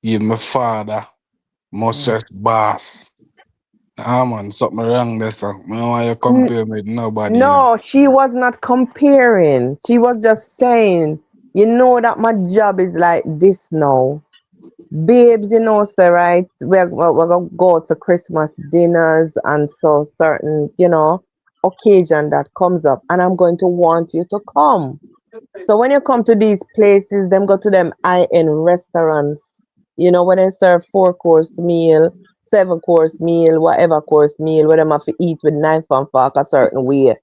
even my father, Moses boss. Ah man, something wrong there, sir. I don't want you N- compare me with nobody, you know. No, she was not comparing. She was just saying, you know that my job is like this now. Babes, you know, say, right? We're going to go to Christmas dinners and so certain, occasion that comes up. And I'm going to want you to come. So when you come to these places, them go to them high-end restaurants, where they serve 4-course meal, 7-course meal, whatever course meal, where them have to eat with knife and fork a certain way,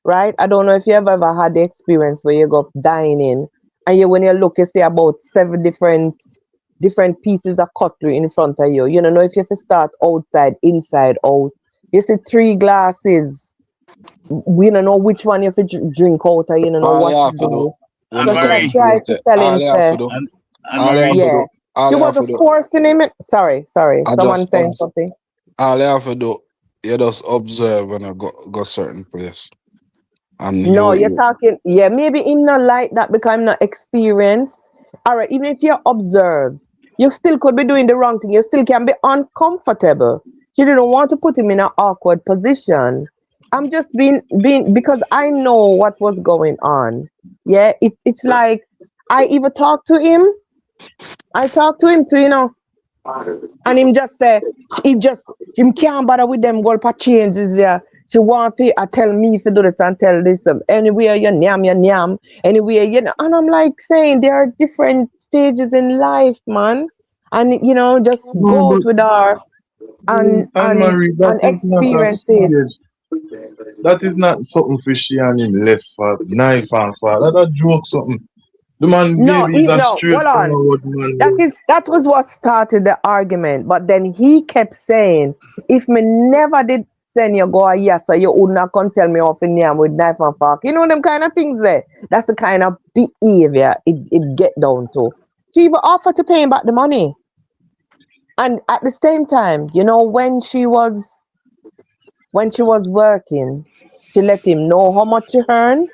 right? I don't know if you ever had the experience where you go dining and when you look, you see about 7 different pieces of cutlery in front of you. You don't know if you have to start outside, inside, out. You see 3 glasses. We don't know which one you have to drink out or you don't know All you what to have to do, do. when So you she come had to Marie, tried place, to tell him, all you have to say, do, and all you have Marie, to yeah. do, all She you have was to do, forcing him. Sorry. I Someone just saying something. all you have to do, you just observe when I go certain place. And No, you're you talking, yeah, maybe him not like that because I'm not experienced. All right, even if you observe, you still could be doing the wrong thing. You still can be uncomfortable. She didn't want to put him in an awkward position. I'm just being because I know what was going on. Yeah, it's like I even talked to him. I talked to him too, and him just say him can't bother with them girl for changes. Yeah, she want to tell me if you do this and tell this. Anywhere you yam. Anywhere and I'm like saying there are different stages in life, man, and just No, go but out with her and Anne and Marie, that and is not a experience it. stage. That is not something fishy and him left for knife and for that a joke something. The man No, baby is a no, hold on. straightforward man. That was what started the argument. But then he kept saying, if me never did send you go a yes, so you would not come tell me off in here with knife and fork. You know them kind of things there. That's the kind of behavior it get down to. She even offered to pay him back the money. And at the same time, when she was working, she let him know how much she earned.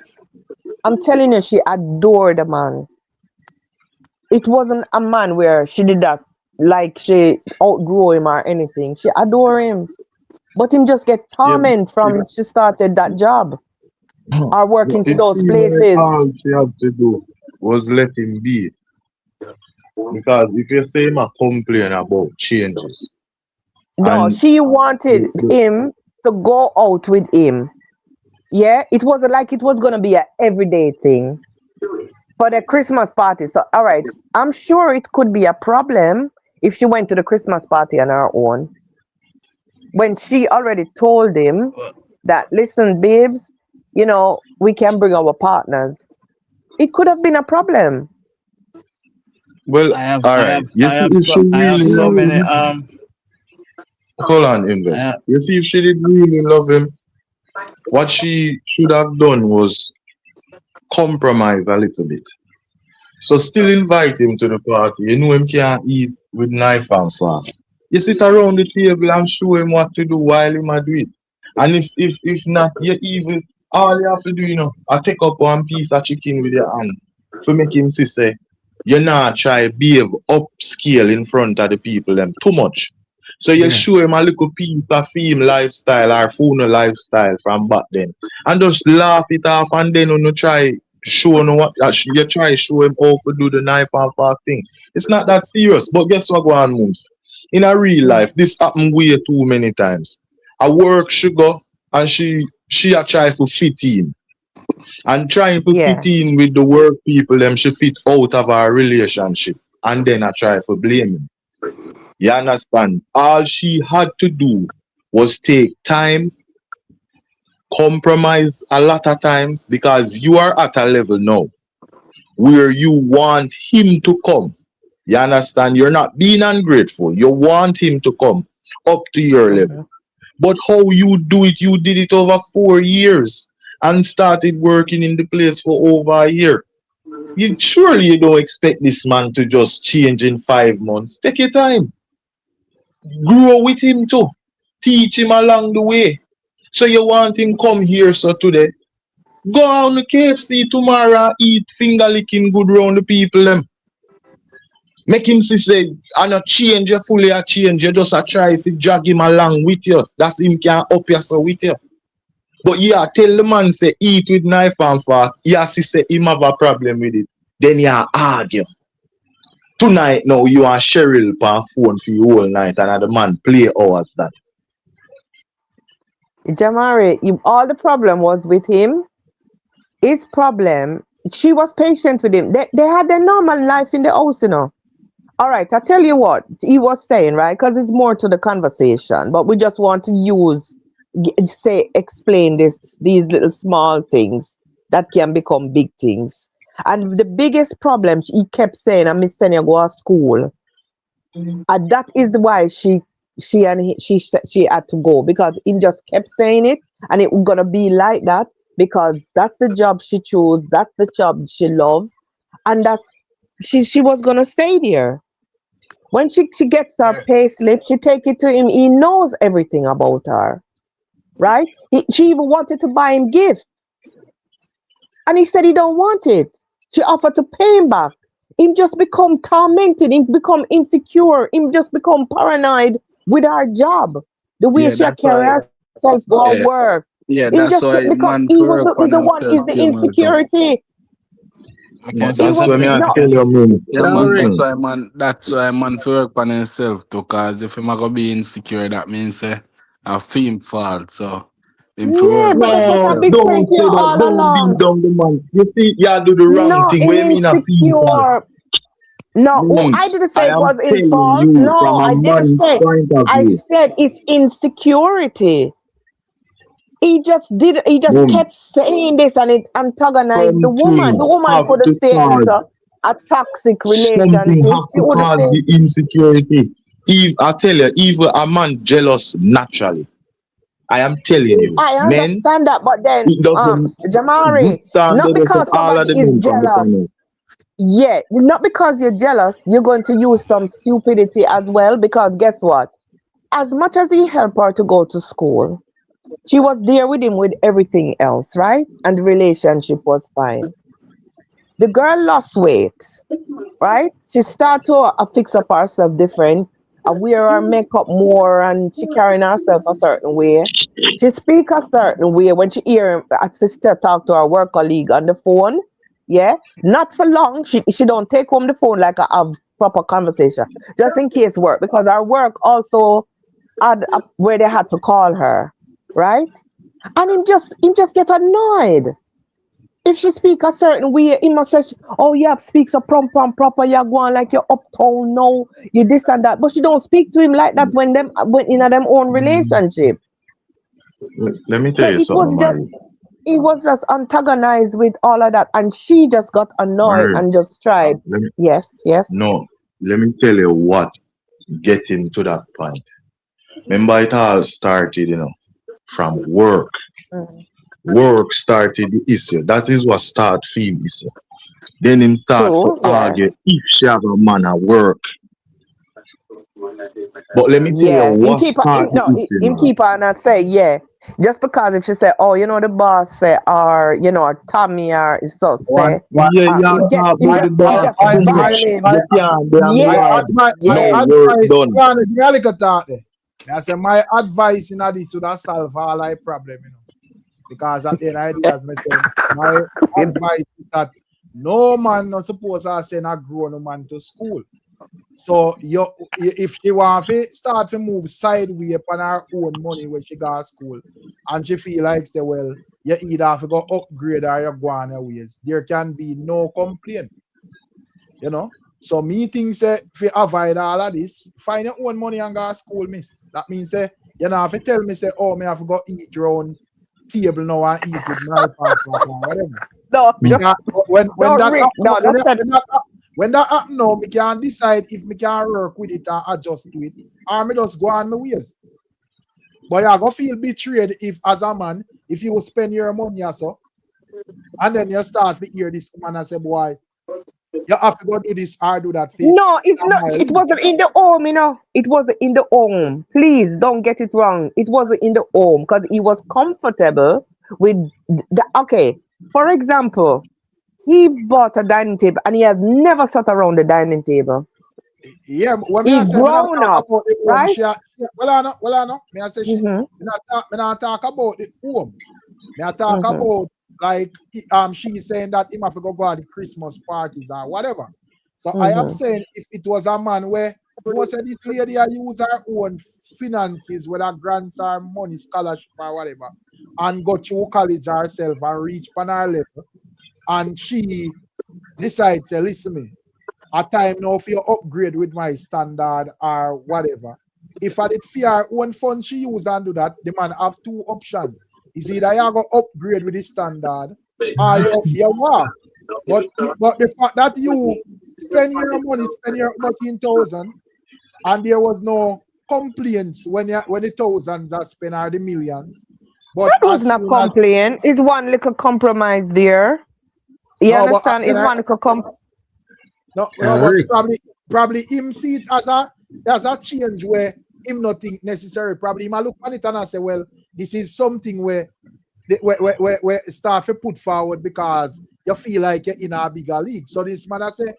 I'm telling you, she adored the man. It wasn't a man where she did that like she outgrow him or anything. She adore him. But him just get Yeah, torment from she started that job or but working to it those seemed like places. all she had to do was let him be. Because if you say him a complain about changes No, and she wanted the him to go out with him. Yeah, it wasn't like it was gonna be a everyday thing for the Christmas party. So all right, I'm sure it could be a problem if she went to the Christmas party on her own when she already told him that, listen, babes, we can bring our partners. It could have been a problem. well, alright. You see if she I have really so love many him, hold on, Invest. You see if she did really love him, what she should have done was compromise a little bit. So still invite him to the party. You know him can't eat with knife and fork. You sit around the table and show him what to do while him a do it. And if not, you even all you have to do, I take up one piece of chicken with your hand to make him see say you not try behave upscale in front of the people them too much. So you Yeah. show him a little piece of film lifestyle or phone lifestyle from back then. And just laugh it off and then you try show him what you try show him how to do the knife and fork thing. It's not that serious. But guess what go on, moves? In a real life, this happen way too many times. I work she go and she a try to fit in. And trying to fit Yeah. in with the work people them she fit out of our relationship. And then I try to blame him. You understand? All she had to do was take time, compromise a lot of times because you are at a level now where you want him to come. You understand? You're not being ungrateful. You want him to come up to your level. But how you do it, you did it over 4 years and started working in the place for over a year. Surely you don't expect this man to just change in 5 months. Take your time. Grow with him too. Teach him along the way. So you want him come here so today. Go on the KFC tomorrow, eat finger licking good round the people them. Make him see say, I not change you fully a change. You just a try to drag him along with you. That's him can up you so with you. But yeah, tell the man say eat with knife and fork. Yeah, see say him have a problem with it. Then you argue. Tonight now you and Cheryl on phone for you whole night and the man play hours that. Jamari, all the problem was with him. His problem, she was patient with him. They had a normal life in the house, you know. All right, I tell you what he was saying, right? Because it's more to the conversation, but we just want to explain these little small things that can become big things. And the biggest problem he kept saying, I miss sending you go to school. And that is why she had to go, because he just kept saying it, and it was gonna be like that because that's the job she chose, that's the job she loves, and that's she was gonna stay there. When she gets her pay slip, she take it to him. He knows everything about her, right? She even wanted to buy him gift, and he said he don't want it. She offered to pay him back. Him just become tormented. Him become insecure. Him just become paranoid with her job. The way Yeah, she that's carry why. herself go to Yeah, work. yeah, Him that's just why because man he for was work on the one himself is the too much. insecurity. Yeah, He That's that's was what why. me I no. tell you, man. Yeah, man. That's why man for work on himself too. Cause if him a go be insecure, that means a film fault. So him for Yeah, work but on that's what I've No, been himself. saying don't to you say that. all Don't lead along. down the man. You see, you do the wrong No, thing. him What you mean a people? insecure. No, I Yes, didn't I say it am was his telling fault. you from No, a I didn't man's say. point of I view. said it's insecurity. He just Woman, kept saying this, and it antagonized the woman. something The woman have could have to stayed cause, into a toxic something relationship. have She to would have cause stayed. the insecurity. If I tell you, even a man jealous naturally. I am telling you, I men, understand that, but then, it doesn't Jamari, good not standard for because all of somebody the is men from the jealous. panel. Yeah, not because you're jealous, you're going to use some stupidity as well. Because guess what? As much as he helped her to go to school, she was there with him with everything else, right? And the relationship was fine. The girl lost weight, right? She started to fix up herself different, wear her makeup more, and she carrying herself a certain way. She speak a certain way when she hear her sister talk to her work colleague on the phone. Yeah, not for long. She don't take home the phone like a have proper conversation, just in case work, because our work also had where they had to call her, right? And him just get annoyed. If she speak a certain way, he must say, oh, you have speak so proper, you're going like you're uptown, no, you this and that. But she don't speak to him like that when in them own relationship. Let me So tell you something, Mary. he was just antagonized with all of that. And she just got annoyed Mary, and just tried. let me, Yes. no, let me tell you what get him to that point. Remember, it all started, from work. Mm. Work started the issue. That is what start film issue. Then him start to True, yeah. argue if she have a man at work. But let me tell you Yeah, what start the issue, him man. keep on and say, yeah. Just because if she say, oh, the boss say, or or Tommy or so say, Yeah, you him talk about the boss just too much. violate. You can't be on the My Yeah, yard. advice, my yeah. No work advice, done. yeah, give me a little thought there. I say my advice in this would have solve all our problem, Because at the end of the day, as I say, my advice is that no man not supposed to send a grown man to school. So if she want to start to move sideways upon her own money when she go to school, and she feel like say, well, you either have to go upgrade or you go on your ways, there can be no complaint. So me think say if you avoid all of this, find your own money and go to school, miss. That means say you know if you tell me say, oh, me have to go eat round table now and eat with my papa or whatever. No, Because when no, that Rick, happen, no, that's not. When that happen now, me can decide if me can work with it or adjust to it, or me just go on my ways. But you go feel betrayed if, as a man, if you spend your money or so, and then you start to hear this woman and say, boy, you have to go do this or do that for No, it's not. It wasn't in the home, you know. It wasn't in the home. Please don't get it wrong. It wasn't in the home because he was comfortable with the. Okay, for example, he bought a dining table and he had never sat around the dining table. Yeah, when He I say grown up, about the home, right? well, I know. Me I say she, Mm-hmm. me not talk about the home. Me I talk Mm-hmm. about like she's saying that him have to go to the Christmas parties or whatever. So I am saying if it was a man where most of this lady I use her own finances, whether grants or money, scholarship or whatever, and go to college herself and reach pan her level, and she decides to listen me. A time now if you upgrade with my standard or whatever. If I did fear one fund she use and do that, the man have two options. Is either you go upgrade with the standard or you walk. But the fact that you spend your money, spend your money in thousands, and there was no complaints when the thousands are spent or the millions. But That was as not soon as complaint. It's one little compromise there. You no, but understand? It's one little no, but probably him see it as a change where him not think necessary. Probably him a look on it and I say, well, this is something where start to put forward because you feel like you're in a bigger league. So this man I say,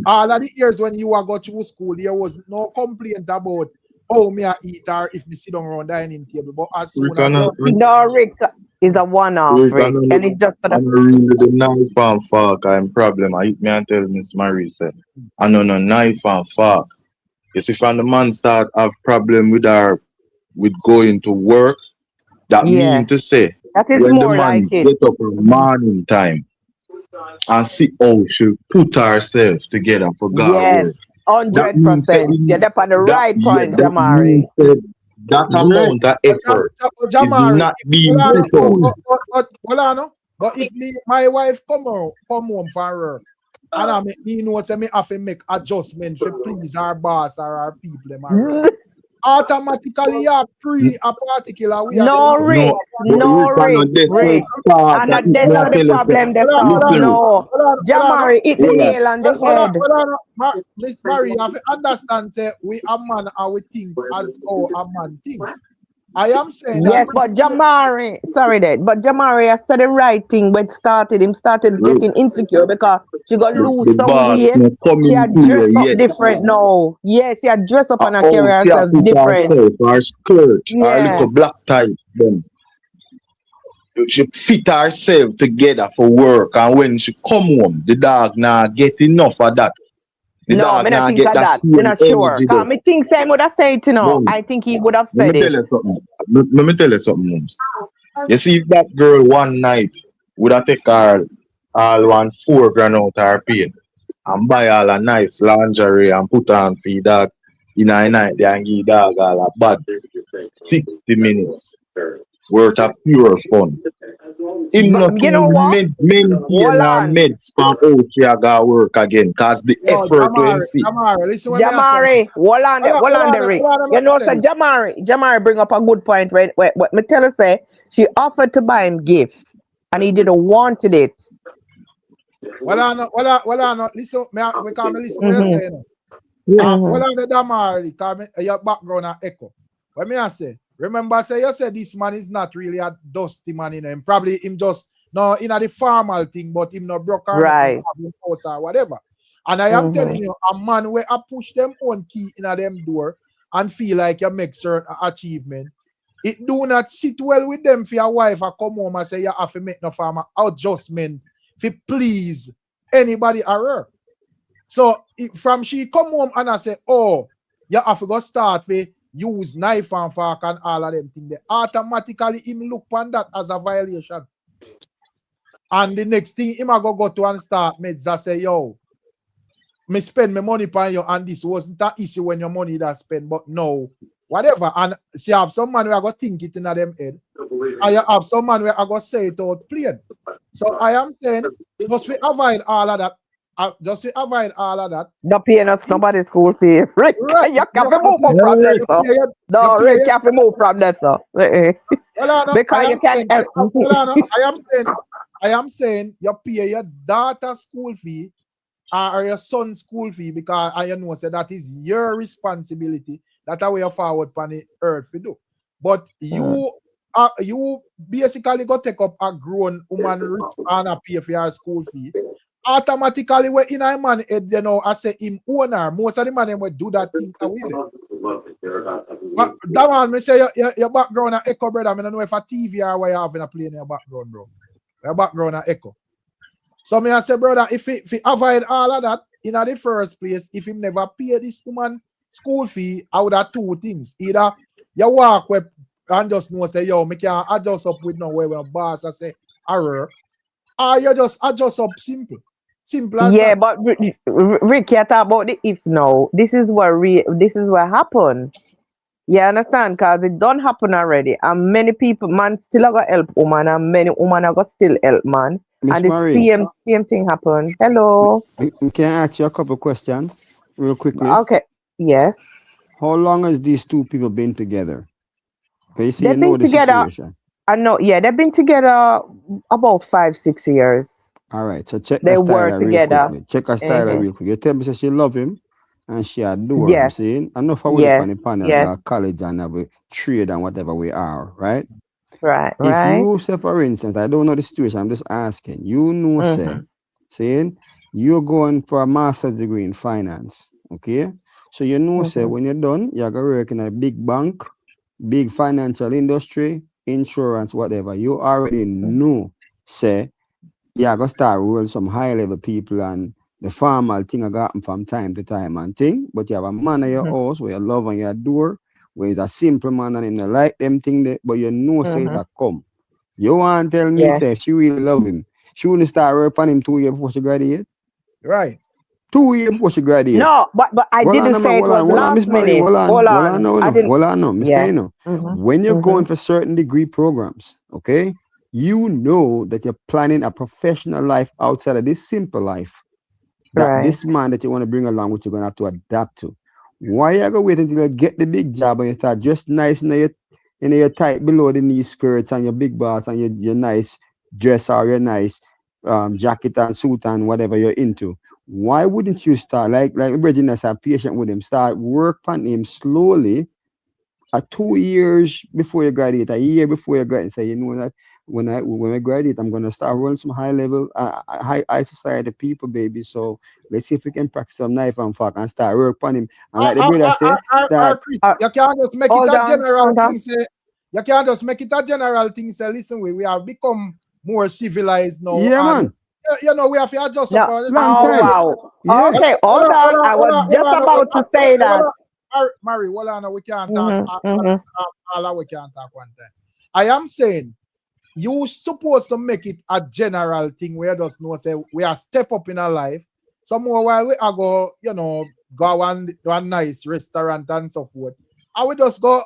all of the years when you were go to school, there was no complaint about oh me I eat or if me sit down around dining table. But as soon as No, Rick is a one-off, Rick, and it's just for the. I'm really the knife and fork I'm problem. I hit me and tell Miss Marie said, I know no knife and fork. You see, when the man start have problem with going to work, that mean to say That is when the more man like it. get up in morning time and see how she put herself together for God work. Yes, That means 100%. You're up on the right point, that Jamari. means that amount of effort is Jamari, not being put out. but if my wife come home for her and I make me know say me have to make adjustment to please our boss or our people them around. Automatically you pre a particular way. No, Rick. No, Rick. Rick. And that's not the problem. That's all. No. Jamari hit the nail on the head. Miss Marie, you have to understand, say we a man and we think as how a man think. I am saying that. Yes, but Jamari, sorry that, but Jamari has said the right thing when him started getting insecure because she got lose some weight. She had dressed up different now. Yes, she had dressed up and carry herself different. Her skirt, her little black tie, then she fit herself together for work, and when she come home, the dog now get enough of that. No, I'm not think of that. I'm not sure. Because I think Sam would have said it, you know. I think he would have said it. Let me tell you something, Mums. You see, if that girl one night would have take her all 4 grand out of her pay and buy all a nice lingerie and put on for dog in a night there and give dog all a bad 60 minutes worth of pure fun. Him not you know what? maintain our meds for out here go work again because the effort to him see. Jamari, hold on there, Rick. You know, so Jamari bring up a good point, right? What me tell her say, she offered to buy him gift and he didn't wanted it. Well, I know. Listen, we can't listen what you're saying. Well, I know Jamari, because your background are echo. What me I say? Remember, say you said this man is not really a dusty man in him. Probably him just no in the formal thing, but him no broke right house or whatever. And I am telling you, a man where I push them own key in a them door and feel like you make certain achievement. It do not sit well with them for your wife or come home and say you have to make no farmer adjustment to please anybody or her. So from she come home and I say, oh, you have to go start with use knife and fork and all of them things. They automatically him look on that as a violation. And the next thing him I go to and start meds and say, yo, me spend my money on you and this wasn't that issue when your money that spent, but no, whatever. And see, I have some man where I go think it in them head. And you have some man where I go say it out plain. So I am saying, just we avoid all of that. just to avoid all of that. Not paying us nobody's school fee. Rick, Right. you can't move up from there, sir. No, Rick, you have to move from there, sir. Because you can't help. I am saying you pay your daughter's school fee or your son's school fee because I know say that is your responsibility. That's how you forward on the earth to do. But you basically go take up a grown woman risk and pay for your school fee. Automatically, when in a man head, I say him owner. Most of the man will do that thing away. But that one, me say your background a echo, brother. I don't know if a TV or what you have in a play in your background, bro. Your background a echo. So me I say, brother, if he avoid all of that in the first place, if he never pay this woman school fee, I would have two things. Either you walk with and just know say, yo, me can adjust up with no way when boss I say error, or you just adjust up simple. Simple as yeah, that. but Rick, you talk about the if now. This is what happened. You understand? Because it don't happen already. And many people, man, still are gonna help woman, and many women are gonna still help man. Miss And the Marie, same thing happened. Hello. can I ask you a couple questions real quickly? Okay. Yes. How long has these two people been together? Can you see They've been the together. situation? I know, yeah, they've been together about 5-6 years. All right, so check They that were style real together. quickly. Check her style real quick. You tell me she love him and she adore him. Yes. See, enough of we on the panel, Yes. college and have a trade and whatever we are, right? Right. If you say, for instance, I don't know the situation, I'm just asking. You know, saying you're going for a master's degree in finance, okay? So you know, say when you're done, you're gonna work in a big bank, big financial industry, insurance, whatever. You already know, say you're gonna start rolling some high level people and the formal thing I got from time to time and thing, but you have a man at your house where you love and you adore, where it's a simple man and you like them thing there, but you know say it a come. You want to tell me say she really love him. She wouldn't start work on him 2 years before she graduate? Right. 2 years before she graduate. No, but I didn't say it was last Miss Marie, minute. hold on, no. Me say no. Mm-hmm. When you're going for certain degree programs, okay, you know that you're planning a professional life outside of this simple life. That this man that you want to bring along, which you're gonna have to adapt to. Why you gonna wait until you get the big job and you start dressed nice in your tight below the knee skirts and your big boss and your nice dress or your nice jacket and suit and whatever you're into? Why wouldn't you start like Virginia said, patient with him, start work on him slowly 2 years before you graduate, a year before you graduate, say, you know that when I graduate, I'm gonna start running some high level, high society people, baby. So let's see if we can practice some knife and fork and start work on him. And like the brother say, that Chris, you can't just make it a general thing. Say you can't just make it a general thing. Say, listen, we have become more civilized now. Yeah, man. You know, we have to adjust up. Wow. Yeah. Okay, hold on. I was just about to say that. Mary, we can't talk. We can't talk one time. I am saying you supposed to make it a general thing where just know say we are step up in our life. Some more while we are go, go one nice restaurant and so forth. And we just go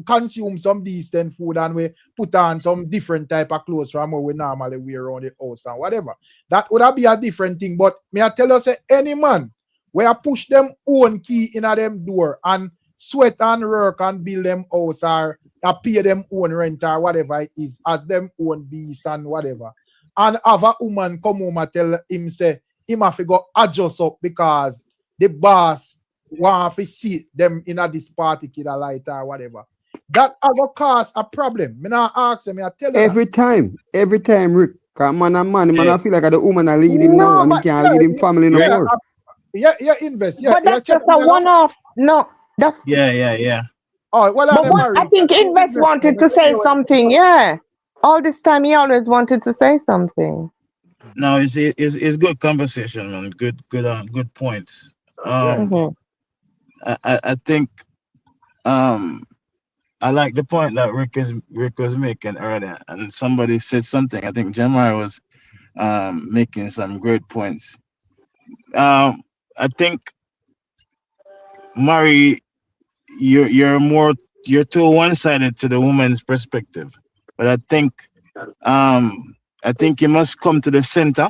consume some decent food and we put on some different type of clothes from what we normally wear around the house and whatever. That would be a different thing. But may I tell you, say any man where push them own key in a them door and sweat and work and build them house or pay them own rent or whatever it is as them own beast and whatever. And have a woman come home and tell him say him have to go adjust up because the boss want to see them in a this particular light or whatever. That will cause a problem. Me not ask him, I tell you every time, Rick. Cause man, I feel like the woman are leading now and he can't lead him family no more. Invest. But that's just a one-off. No, that's Yeah. Oh, well, I think Invest wanted to say something. Yeah, all this time he always wanted to say something. No, it's good conversation, man. Good points. I think I like the point that Rick was making earlier, and somebody said something. I think Jamar was making some great points. I think Murray, you're too one-sided to the woman's perspective, but I think you must come to the center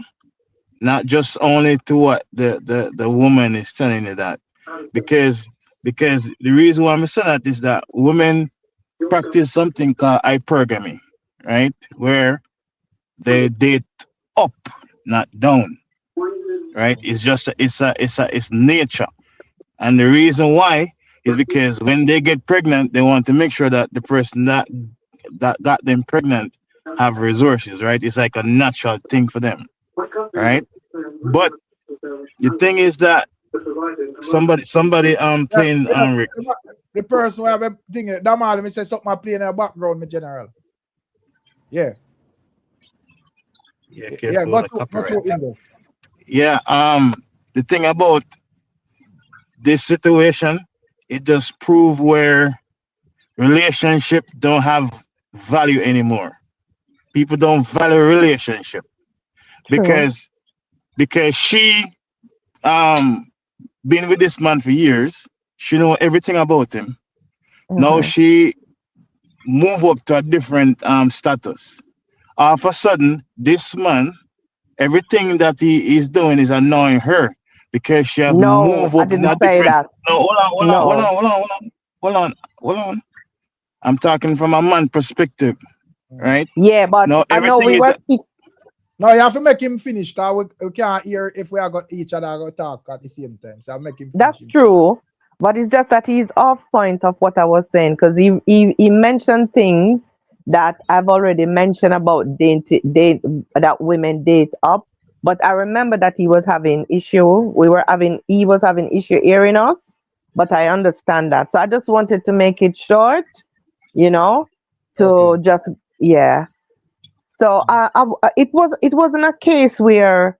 not just only to what the woman is telling you that, because the reason why I'm saying that is that women practice something called hypergamy, right? Where they date up, not down, right? It's just it's nature, and the reason why is because when they get pregnant, they want to make sure that the person that got them pregnant have resources, right? It's like a natural thing for them, right? But the thing is that somebody playing Rick. The person who have a thing, that man, me say something I play in the background, my general. Yeah. Yeah, Yeah, careful with the copyright. Yeah, the thing about this situation, it just prove where relationship don't have value anymore. People don't value relationship because she been with this man for years. She know everything about him. Now she move up to a different status. All of a sudden, this man, everything that he is doing is annoying her because she have No, moved I up in a didn't say different. that. No, No. hold on. I'm talking from a man perspective, right? Yeah, but No, I know everything we is. were speaking. No, you have to make him finish. We can't hear if we are got each other go talk at the same time. So I make him finish. That's true, but it's just that he's off point of what I was saying because he mentioned things that I've already mentioned about date that women date up. But I remember that he was having issue. He was having issue hearing us, but I understand that. So I just wanted to make it short, to just So it wasn't a case where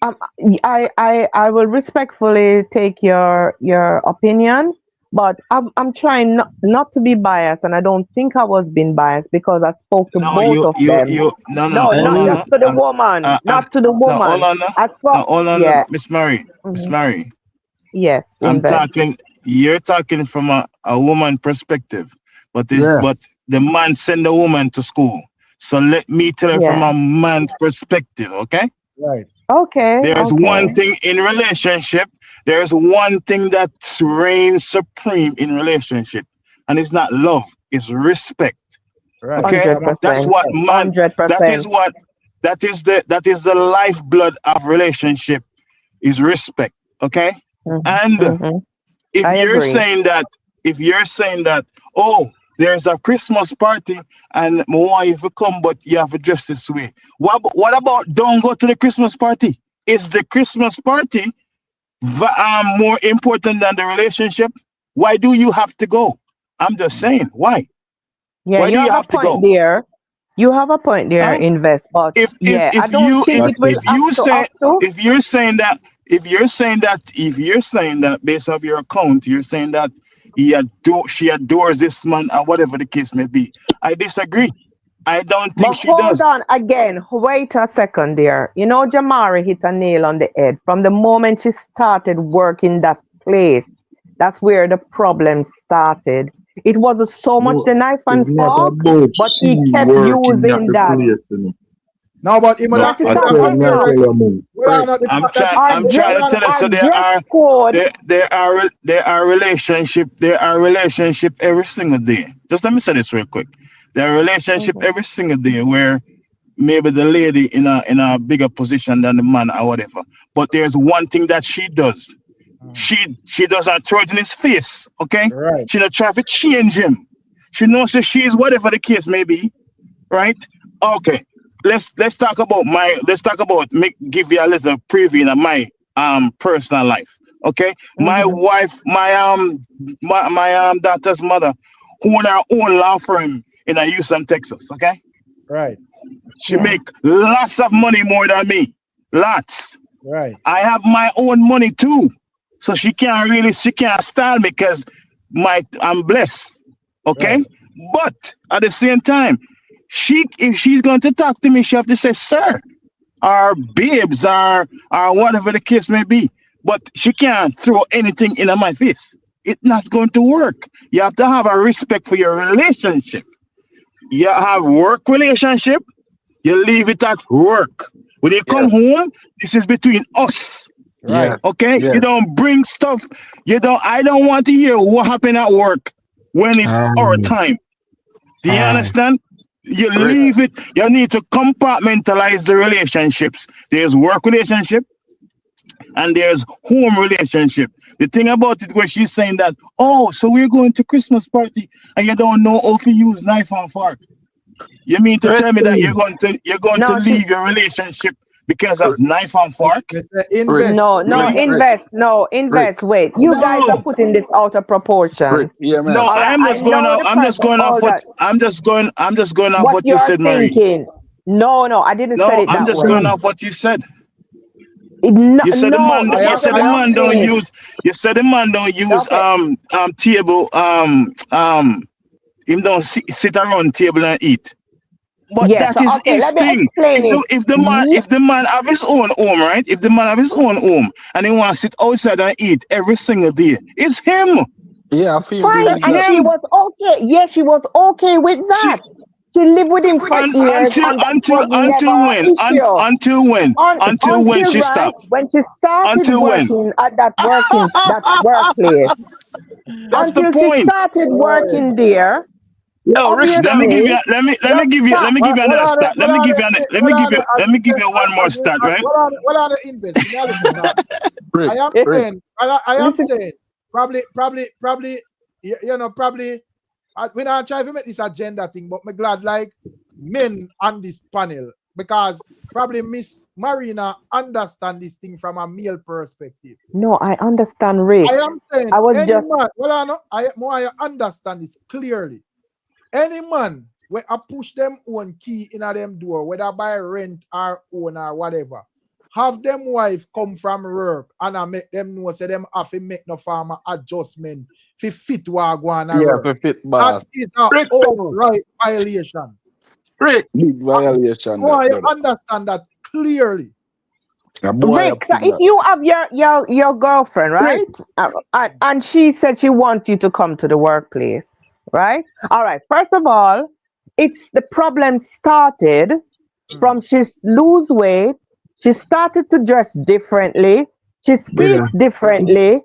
I will respectfully take your opinion, but I'm trying not to be biased, and I don't think I was being biased because I spoke to No, both of them. no. Not just to the woman, not to the No, hold woman. on, I spoke. hold on, Yeah. Miss Mary, Miss Mary. Yes, invest. You're talking from a woman perspective, but Yeah. the man send the woman to school. So let me tell her from Yeah. a man's perspective, okay? Right. Okay. There's one thing in relationship. There's one thing that reigns supreme in relationship, and it's not love, it's respect. Right. Okay, 100%. that's what man. 100%. That is the lifeblood of relationship is respect. Okay, and if I you're agree. saying that, oh, there's a Christmas party and my wife will come, but you have to dress this way. What about don't go to the Christmas party? Is the Christmas party more important than the relationship? Why do you have to go? I'm just saying, why? Yeah, Why you do you have a have to point go? there. You have a point there, Huh? invest. But If I don't think it will have to. if you're saying that based off your account, you're saying that she adores this man or whatever the case may be. I disagree. I don't think But she hold does. on again. Wait a second there. Jamari hit a nail on the head. From the moment she started working that place, that's where the problem started. It wasn't so much No, the knife and it's not fork, about but she he kept working at using the that. place, you know. No, but him No, not Jackie, I stop tell cutting me, me I off. tell you, man. I'm trying to tell you. So there are relationship every single day. Just let me say this real quick. There are relationship every single day where maybe the lady in a bigger position than the man or whatever. But there's one thing that she does. She doesn't throw it in his face. Okay. Right. She don't try to change him. She knows that she is whatever the case may be. Right. Okay. Let's talk about give you a little preview of my personal life. Okay. My wife, my daughter's mother, who own her own law firm in Houston, Texas. Okay. Right. She make lots of money more than me. Lots. Right. I have my own money too. So she can't style me because I'm blessed. Okay. Right. But at the same time, if she's going to talk to me, she have to say, sir, or babes, or whatever the case may be. But she can't throw anything in my face. It's not going to work. You have to have a respect for your relationship. You have work relationship, you leave it at work. When you come home, this is between us. Right. Okay? Yeah. You don't bring stuff. I don't want to hear what happened at work when it's our time. Do you understand? You Rick. leave it. You need to compartmentalize the relationships. There's work relationship and there's home relationship. The thing about it where she's saying that, oh, so we're going to Christmas party and you don't know how to use knife and fork. You mean to tell me that you're going to leave your relationship because of knife and fork? Invest. Invest. Wait, you guys are putting this out of proportion. No, I'm just going off. I'm just going off what you said, Marie. Thinking. No, I didn't say it that way. I'm just going off what you said. You said the man don't use. You said the man don't use table. Him don't sit around table and eat. But that is his thing. If the man have his own home, right? If the man have his own home and he want to sit outside and eat every single day, it's him. Yeah, I feel fine. And she was okay. Yeah, she was okay with that. She lived with him for years. Until when she stopped. When she started working at that workplace. That's the point. She started working there. No, Rich, let me give you another stat. Let me give you one more stat, right? What are the investments? I am saying probably we're not trying to make this agenda thing, but I'm glad like men on this panel because probably Miss Marina understand this thing from a male perspective. No, I understand, Rick. I am saying I understand this clearly. Any man where I push them one key in a them door, whether by rent or own or whatever, have them wife come from work and I make them know say them have to make no farmer adjustment for fit wagwan. Yeah, for fit boss. That is a outright violation. Big violation. I understand that clearly. Rick, so if you have your girlfriend, right? And she said she wants you to come to the workplace. Right? All right. First of all, it's the problem started from she lose weight. She started to dress differently. She speaks differently.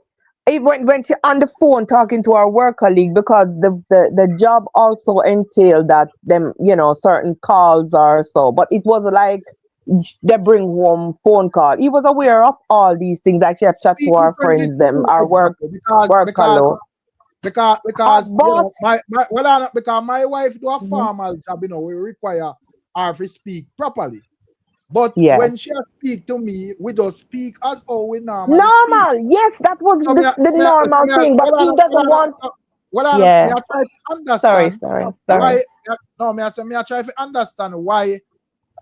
Even when she on the phone talking to her work colleague, because the job also entailed that them, certain calls or so. But it was like they bring home phone call. He was aware of all these things that she had chat to her friends, our work colleague. Because my wife do a formal job, we require her to speak properly. But when she speak to me, we don't speak as how we normally speak. Yes, that was the normal thing, but he doesn't want. I try to understand. Sorry. Why? No, I try to understand why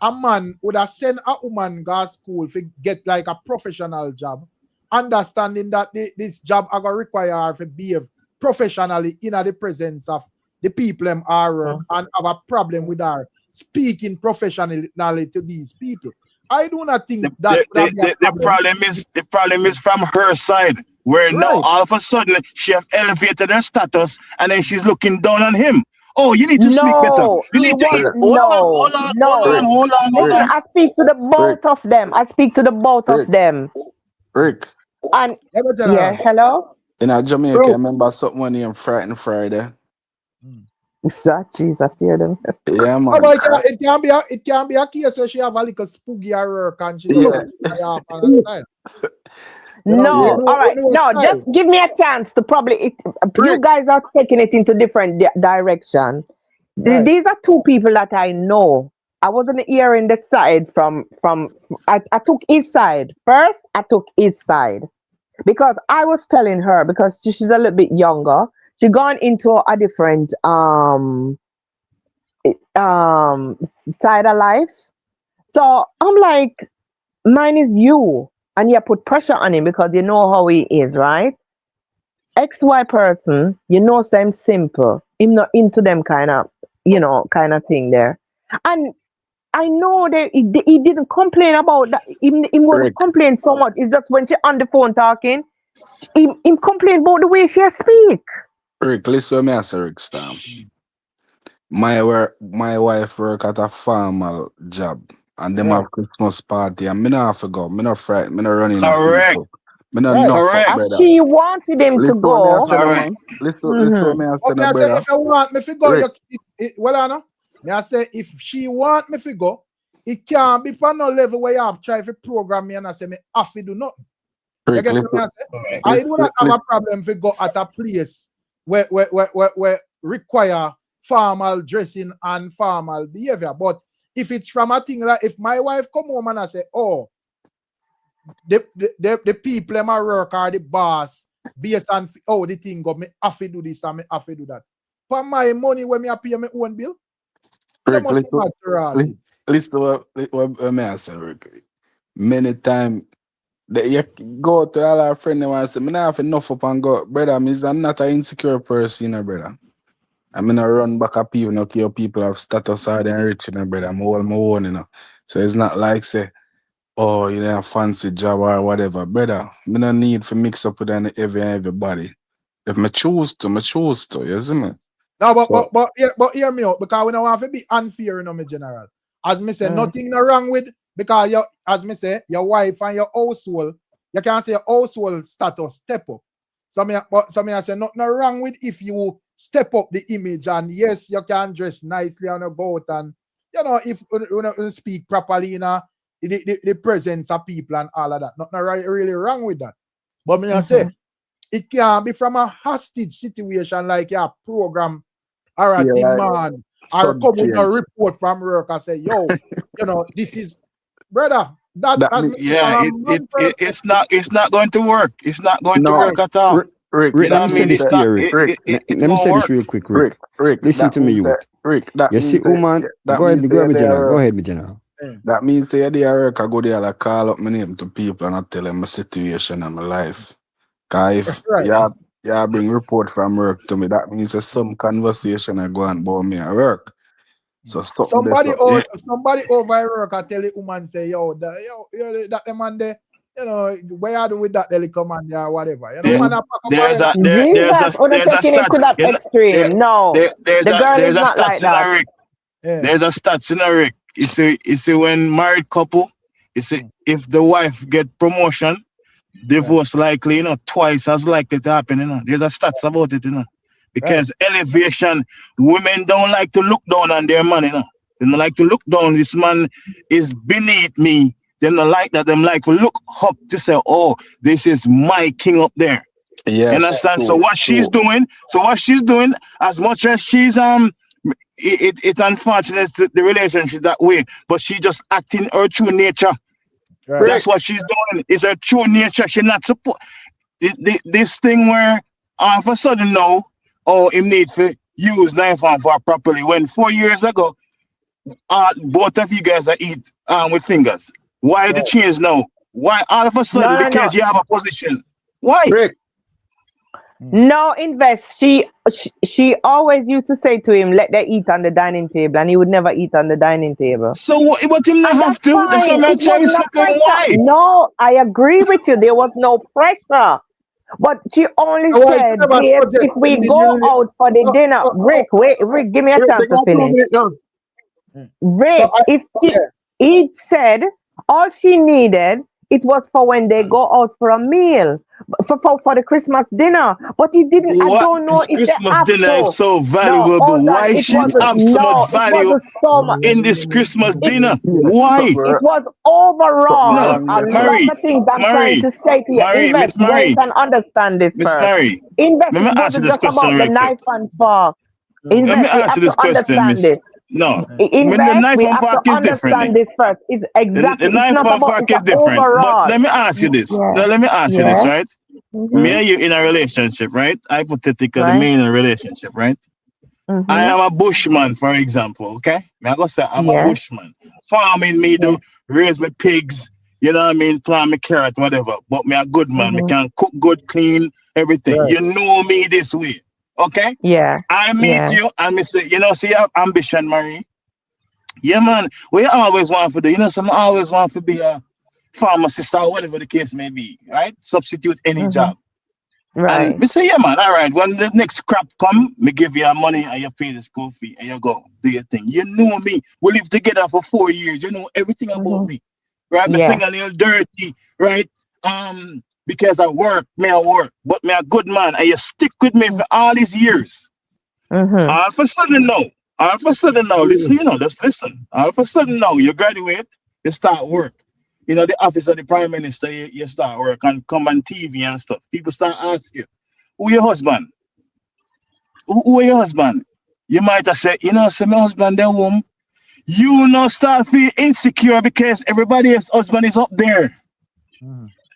a man would have sent a woman go to school to get like a professional job, understanding that this job are gonna require her to behave professionally in the presence of the people and have a problem with her speaking professionally to these people. I do not think the problem is from her side, where now all of a sudden she have elevated her status and then she's looking down on him. Oh, you need to speak better. You need to hold on. I speak to the both of them. Rick. And hello? In a Jamaica, I remember something named Frightened Friday. That Jesus, hear them. Yeah, man. It can be a case where she have a little spooky work and she doesn't all right. No, just give me a chance to you guys are taking it into different direction. Right. These are two people that I know. I wasn't hearing the side from I took his side. First, I took his side. Because I was telling her, because she's a little bit younger, she gone into a different side of life. So I'm like, mine is you. And you put pressure on him because you know how he is, right? XY person, so I'm simple. I'm not into them kind of thing there. And I know that he didn't complain about that. He won't complain so much. It's just when she on the phone talking, he complain about the way she speak. Rick, listen to me, Rick Storm. My wife work at a formal job. and them have Christmas party, and me not have to go. Me not frightened. Me not running at Correct. people. Me not knock up, Correct. As brother. she wanted him to Listen what me I go. say, no, Correct. man. Listen Mm-hmm. what me I say, But me no, I say brother. if I want me to go, Rick. well, Anna, me I say if she want me to go, it can't be for no level where you have try to program me and I say me have to do nothing. You Rick, get listen, me? I say I do not have a problem if we go at a place where require formal dressing and formal behavior. But if it's from a thing like if my wife come home and I say, oh, the people in my work are the boss based on the thing go, me have to do this and me have to do that. For my money when me pay my own bill, Rick, must listen what me I say, Rick. Many times you go to all our friends and say, me not have enough up and go, brother. I'm not an insecure person, brother. I'm gonna run back at people, no care people have status or they're rich, brother. I'm all my own, So it's not like say, oh, you know, a fancy job or whatever, brother. Me no need to mix up with everybody. If me choose to, you see me? No, but hear me out because we don't want to be unfair, me general. As me say, nothing no wrong with because as me say, your wife and your household, you can say your household status step up. So me I say nothing no wrong with if you step up the image and yes, you can dress nicely and go out and if you speak properly in the presence of people and all of that. Nothing really wrong with that. But me I say it can be from a hostage situation like a program or a demand or come with a report from work and say, yo, this is brother. It's not going to work. It's not going to work at all. Rick, you know let me what I say mean? this It's to not. you, Rick. It Let me won't say this work. real quick, Rick. Listen to me, youth. Rick, that you see, woman, go ahead, me general. Go ahead, me general. That means say the work I go there, I call up my name to people and I tell them my situation and my life. Cause if you bring report from work to me, that means there's some conversation I go on about me at work. So stop somebody over work I tell the woman say, that the man there, where are you with that little man there or whatever. There's a taking it to that extreme. No. There's a not like stats in a that. Rick. There's a stats in a Rick. You see when married couple, you see if the wife get promotion, divorce likely, twice as likely to happen, There's a stats about it, Because elevation, women don't like to look down on their man, They don't like to look down. This man is beneath me. They don't like that. They like to look up to say, oh, this is my king up there. Yes, you understand? So what she's doing, as much as she's it's unfortunate the relationship that way, but she just acting her true nature. That's what she's doing. It's her true nature. She not support this thing where all of a sudden now, him need to use knife and fork properly. When 4 years ago, both of you guys are eat with fingers. Why the change now? Why all of a sudden? Because you have a position. Why? No, invest. She always used to say to him, "Let them eat on the dining table," and he would never eat on the dining table. So what him not have to? That's Fine. not It wasn't a pressure. No, I agree with you. There was no pressure. But she only said, "Babes, if we go out for the dinner, Rick, give me a chance to finish." Rick, he said all she needed, it was for when they go out for a meal, for the Christmas dinner. But he didn't. I don't know if Christmas they have dinner to. is so No, valuable. hold on. Why It she wasn't. have so No, much it value wasn't so much. in this Christmas dinner? Why? It was overall No, a lot of things I'm trying to say to you. Invest, wait and understand this Miss first. Mary, Invest, let me it ask you wasn't this just question about the real quick. knife and fork. Let me Invest, we ask have you this to question, understand Miss. this. No, when the Invest, knife we and have to fork is different. understand this first. It's The exactly, it's knife not and about, fork it's is different. But overall. let me ask you this. Yeah. Let me ask you this, Yes. right? Me and you in a relationship, right? Hypothetically, Right. me in a relationship, right? I am a bushman, for example, okay? Me I go say I'm a bushman. Farming me do, raise my pigs, you know what I mean, plant my carrot, whatever. But me a good man, me can cook good, clean, everything. You know me this way, okay? Yeah. I meet you and me say, see your ambition, Marie? Yeah, man. What you always want to do? Some always want to be a pharmacist or whatever the case may be, right? Substitute any job. Right. And me say, yeah, man, all right. When the next crap come, me give you your money and you pay the school fee and you go do your thing. You know me. We live together for 4 years. You know everything about me. Right? My Yeah. fingernail dirty, right? Because I work, but me a good man, and you stick with me for all these years. All of a sudden now, listen, just listen. All of a sudden now, you graduate, you start work. The office of the prime minister, you start work and come on TV and stuff. People start asking you, who your husband? Who are your husband? You might have said, say my husband there home. You now start feel insecure because everybody else's husband is up there.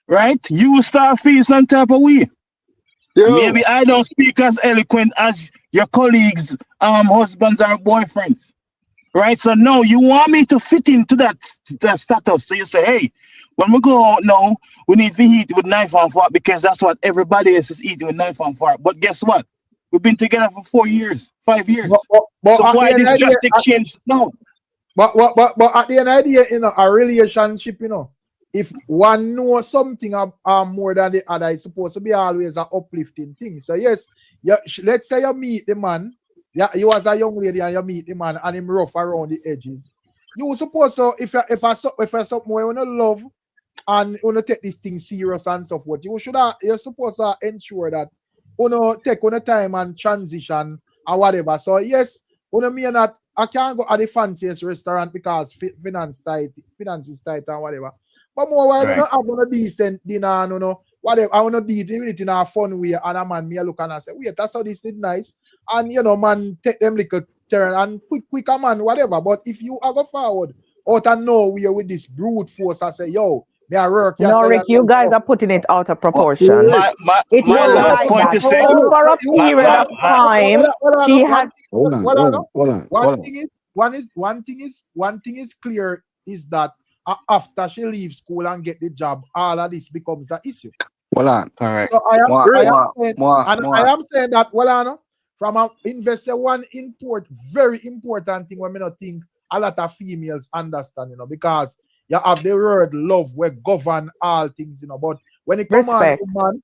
Right? You start feeling some type of way. Maybe I don't speak as eloquent as your colleagues' husbands or boyfriends. Right? So no, you want me to fit into that status. So you say, hey, when we go out now, we need to eat with knife and fork because that's what everybody else is eating with knife and fork. But guess what? We've been together for 4 years, 5 years. But so why this drastic change? No. But at the end of the day, a relationship, if one knows something more than the other, it's supposed to be always an uplifting thing. So yes, let's say you meet the man, you as a young lady and you meet the man and him rough around the edges. You supposed to, if something more you want to love and you want to take this thing serious and so forth, you're supposed to ensure that you take on time and transition and whatever. So yes, mean that I can't go at the fanciest restaurant because finance is tight and whatever. But more while I have a decent dinner and whatever, I want to do it in a fun way, and a man me look and I say, wait, that's how this is nice. And man, take them little turn and quick man, whatever. But if you go forward out of nowhere with this brute force, I say, yo, me I work. No, Rick, you guys are putting it out of proportion. My last point to say. For a period of time, she has. One thing is clear is that after she leaves school and get the job, all of this becomes an issue. Correct. So I am saying that from an investor, one very important thing when I not think a lot of females understand, because you have the word love where govern all things, but when it comes on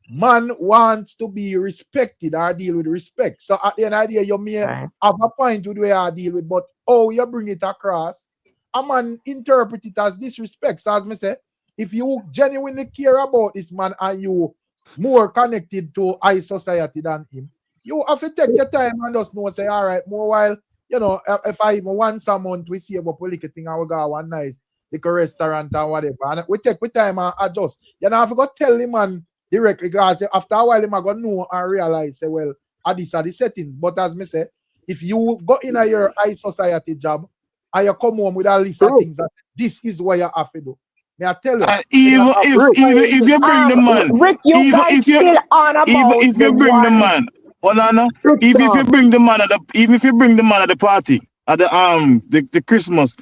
man wants to be respected or deal with respect. So at the end of the day, you may have a point with where I deal with, but you bring it across, a man interpret it as disrespect. So as me say, if you genuinely care about this man and you more connected to high society than him, you have to take your time and just know, say, all right, more while, if I even want someone to see about political thing, I will go one nice like a restaurant and whatever. And we take with time and adjust. You know, I forgot tell the man directly, because after a while, him going to know and realize, say, well, these are the settings. But as me say, if you go in your high society job and you come home with a list of things that this is what you have to do. May I tell you? Even if you bring the man, Rick, you guys still on about if you bring the man, even if you bring the man at the party at the Christmas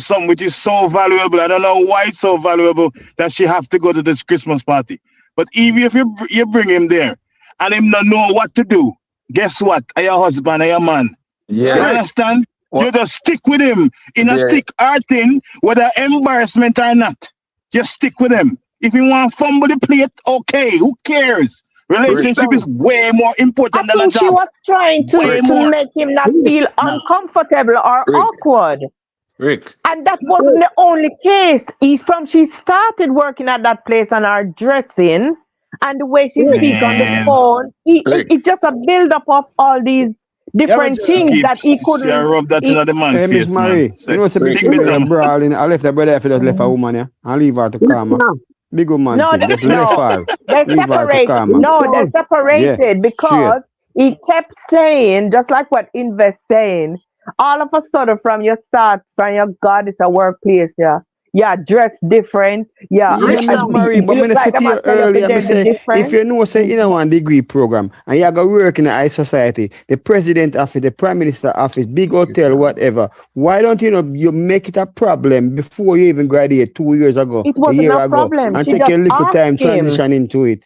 something which is so valuable. I don't know why it's so valuable that she have to go to this Christmas party. But even if you bring him there and him not know what to do, guess what? Are your husband, are your man? Yeah. You understand? What? You just stick with him in a thick hard thing, whether embarrassment or not. Just stick with him. If you want to fumble the plate, okay, who cares? Relationship is way more important than a job. She was trying to make him not feel uncomfortable or awkward. Rick. And that wasn't the only case. She started working at that place and her dressing and the way she speaks on the phone, it's just a build-up of all these different things that he couldn't. Rub that in the man face, Miss Marie, you know, brawling. I left the brother if just left a woman, and leave her to calm. Big good man. No, just left her. They're separated. No, they're separated because he kept saying, just like what Invest saying, all of a sudden from your God, it's a workplace, dress different, Miss Marie, but I said to you earlier, I say, if you know, say, 1 degree program, and you go work in a high society, the president office, the prime minister office, big hotel, whatever, why don't you make it a problem before you even graduate 2 years ago, it wasn't a problem. And she take a little time transition into it?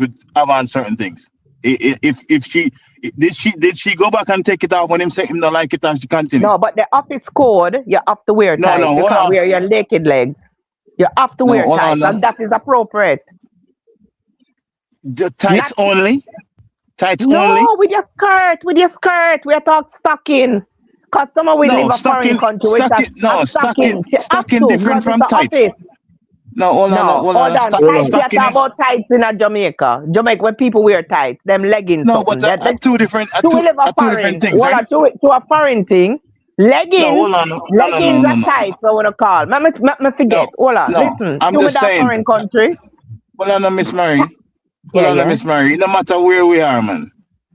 with avant certain things. If she did she go back and take it off when him say him not like it and she continue? No, but the office code, you have to wear No, tights. You hold can't on. wear your naked legs. You have to No, wear hold on tights, now. and that is appropriate. The tights Not only? Tights no, only? with your skirt. We are talking stocking. Customer will No, leave a foreign country with a stocking. She have stocking to different because it's from an tights. office. No, hold on, No, hold hold on. on. Hold Tights, on. you Stocking talk is about tights in a Jamaica. Jamaica, when people wear tights, them leggings no, but something. That two different to live a two different foreign. things, Well, right? to a foreign thing. No, hold on. Leggings are tight, so what I call. Me forget. Hold on, No. listen. I'm You with just that saying. foreign country? Hold on, Miss Mary. Hold Yeah, on, yeah. Miss Mary. No matter where we are, man,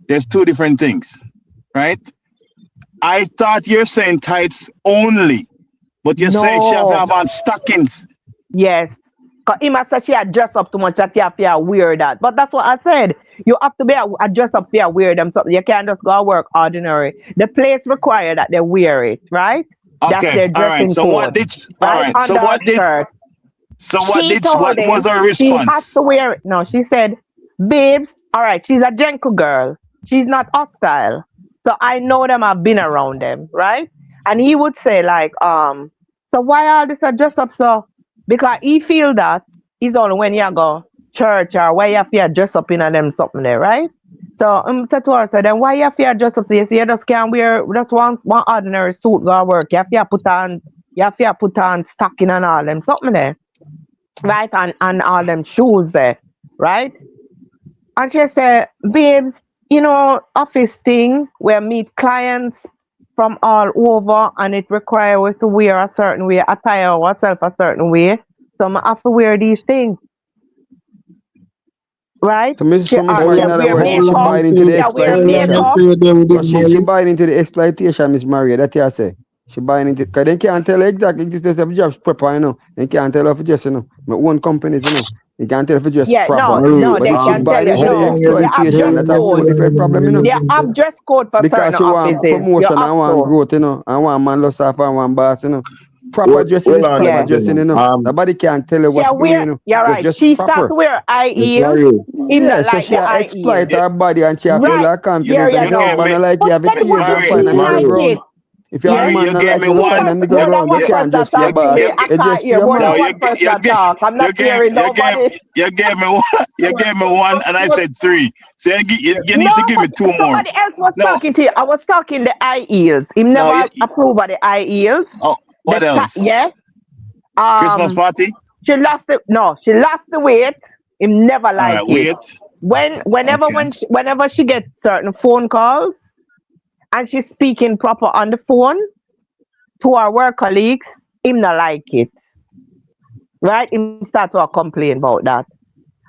there's two different things, right? I thought you're saying tights only, but you're saying she have to No. have on stockings. Yes. Cause him say she had dress up too much that you have to wear that. But that's what I said. You have to be a dress up to wear them something. You can't just go work ordinary. The place require that they wear it, right? That's Okay, their all right. dressing So what code. did? All Right? right. So Under a what did? shirt. So She told what was him her she has response? to wear it. No, she said, babes, all right, she's a gentle girl. She's not hostile. So I know them, I've been around them, right? And he would say, like, so why all this a dress up so? Because he feel that it's only when you go church or why you have to dress up in a them something there, right? So said to her, so then why you have to dress up so you see you just can't wear just one ordinary suit go work. You have to put on stocking and all them something there, right? And all them shoes there, right? And she said, babes, office thing where meet clients from all over and it requires us to wear a certain way, attire ourselves a certain way. So I have to wear these things, right? So Miss She Mary, in other wear words, she makeup. buying into the She wear exploitation. makeup. So she buying into the exploitation, Miss Maria. That you say. She buying into because they can't tell her exactly this is a job proper, They can't tell her if it's just, my own companies, You can't tell if it's just Yeah, proper. no, But they if she can tell buying you. into the No, you have exploitation, dress that's a whole code. different problem, They have dress code for certain Because she want offices. You promotion have and want to. growth, I want man lost off and want boss, Proper dressing Hold is on proper Yeah. dressing, Nobody can tell her She what to do, you're right. Just She start proper. to wear high Miss heels. Marie. Him Yeah, not so like she the a high exploit heels. her body and she a feel Right. her There confidence you and You young gave go. man me, I like But you have a then change why and Mary, she find a nigga like Mary. ground. it? If you have a Yeah. You man that gave like me you, No, find one. a nigga more You, than ground. You one you, can't person just for you, talk to boss. me. you, I You can't just for hear your more no, than man. one person talk. I'm not hearing nobody. you gave me one. You gave me one, and I said three. So you need No, to give me but two more. somebody else was No, talking to you. I was talking the high heels. Him no. never approve of the high heels. Oh, what else? Yeah. Christmas party. She lost the weight. Him never All right, like it. wait. Okay. Whenever she gets certain phone calls and she's speaking proper on the phone to our work colleagues, him not like it. Right? Him start to complain about that.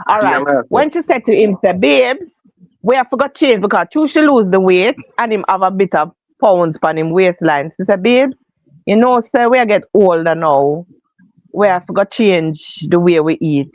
All Yeah, right. man. When she said to him, say, babes, we have forgot change because she lose the weight and him have a bit of pounds on him waistline. She said, babes, sir, we get older now. We have forgot change the way we eat.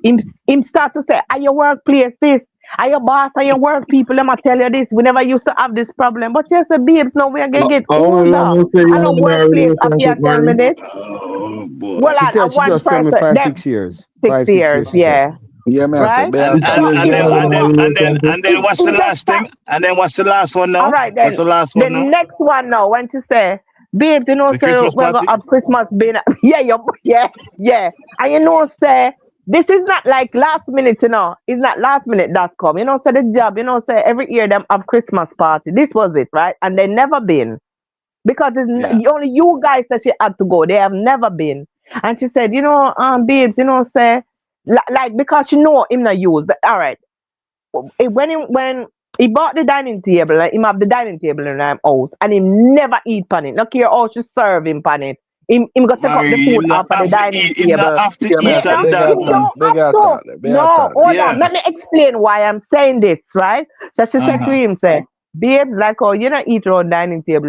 Him start to say, are your workplace this? Are your boss, are your work people, let me tell you this. We never used to have this problem. But you say, babes, now we are gonna get How older. long you say I you know in a workplace up here relationship, tell me Mary? this. Oh boy. Well, She I said she one just told me person, 5, them 6 years. 6 5, 6 years, years, she said. yeah. Yeah, man, say, Right? be And a Six So and years and you him then wanna just be and in a then start, and then relationship? and then what's the him just last start. thing? And then what's the last one All now? right, What's then the last the one now? next one now, when she say, babes, The so Christmas we're gonna party. have Christmas dinner. Yeah. And say this is not like last minute, It's not last minute.com. Say the job, say every year them have Christmas party. This was it, right? And they never been. Because it's Yeah. only you guys that she had to go. They have never been. And she said, babes, say like because she know him not use. All right. When he bought the dining table, like, him have the dining table in our house, and him never eat pan it. Not care how she serve him pan it. Him go take up the Mary, food off of the dining him not table. have to Yeah, man, eat say, at Yeah, big that, him man. attack, don't big have to. attack, big No, attack. hold Yeah. on. Let me explain why I'm saying this, right? So she said to Uh-huh. him, say, babes, like, oh, you not eat around dining table,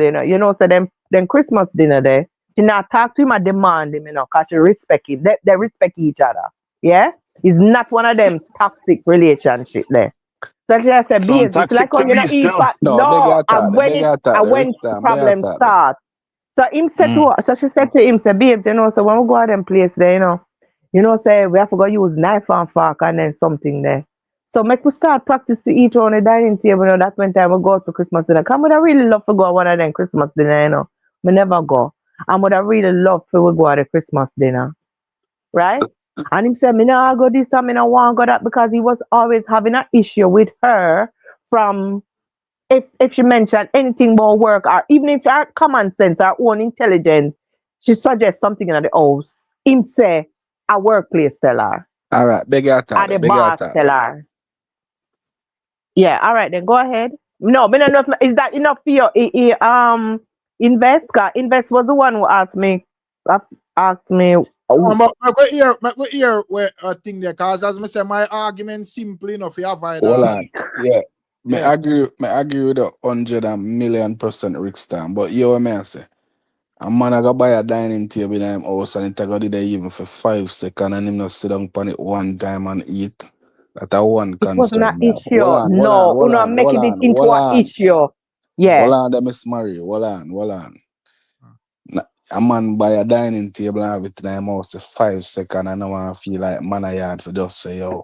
so them Christmas dinner there, she not talk to him and demand him, because she respect him. They respect each other. Yeah? It's not one of them toxic relationship there. So she just said, Sound babes, it's like, toxic oh, to you know, me eat still. pot. No, big No, attack, big attack, and Rick when Star, big problems attack. start. So him said Mm. to her, so she said to him, say, babes, so when we go to them place there, say we have to go use knife and fork and then something there. So make we start practice to eat on the dining table, that one time we go to Christmas dinner. Come would I really love to go to one of them Christmas dinner, We never go. And would I really love to go to the Christmas dinner. Right? And him said, me no go this and me no want go that because he was always having an issue with her from if she mentioned anything about work or even if her common sense, her own intelligence, she suggests something in the house. Him say a workplace tell her. All right, big Or attack, the big boss attack. tell her. Yeah, all right then go ahead. No, me no know is that enough for you? Invest was the one who asked me. Asked me. But I go here where thing there, cause as I say, my argument simple enough. You avoid Hold all on. of Yeah. Me yeah. agree with the 100,000,000% Rickstorm. But you what me I say? A man I go buy a dining table in him house and it go there even for 5 seconds and him not sit down on it one time and eat. That a one It was not concern me. issue. Hold No, we're not making it into an on. issue. Yeah. Hold on, them is marry. Hold on. A man buy a dining table and have it in him house for 5 seconds and I want to feel like man a yard for just say, yo,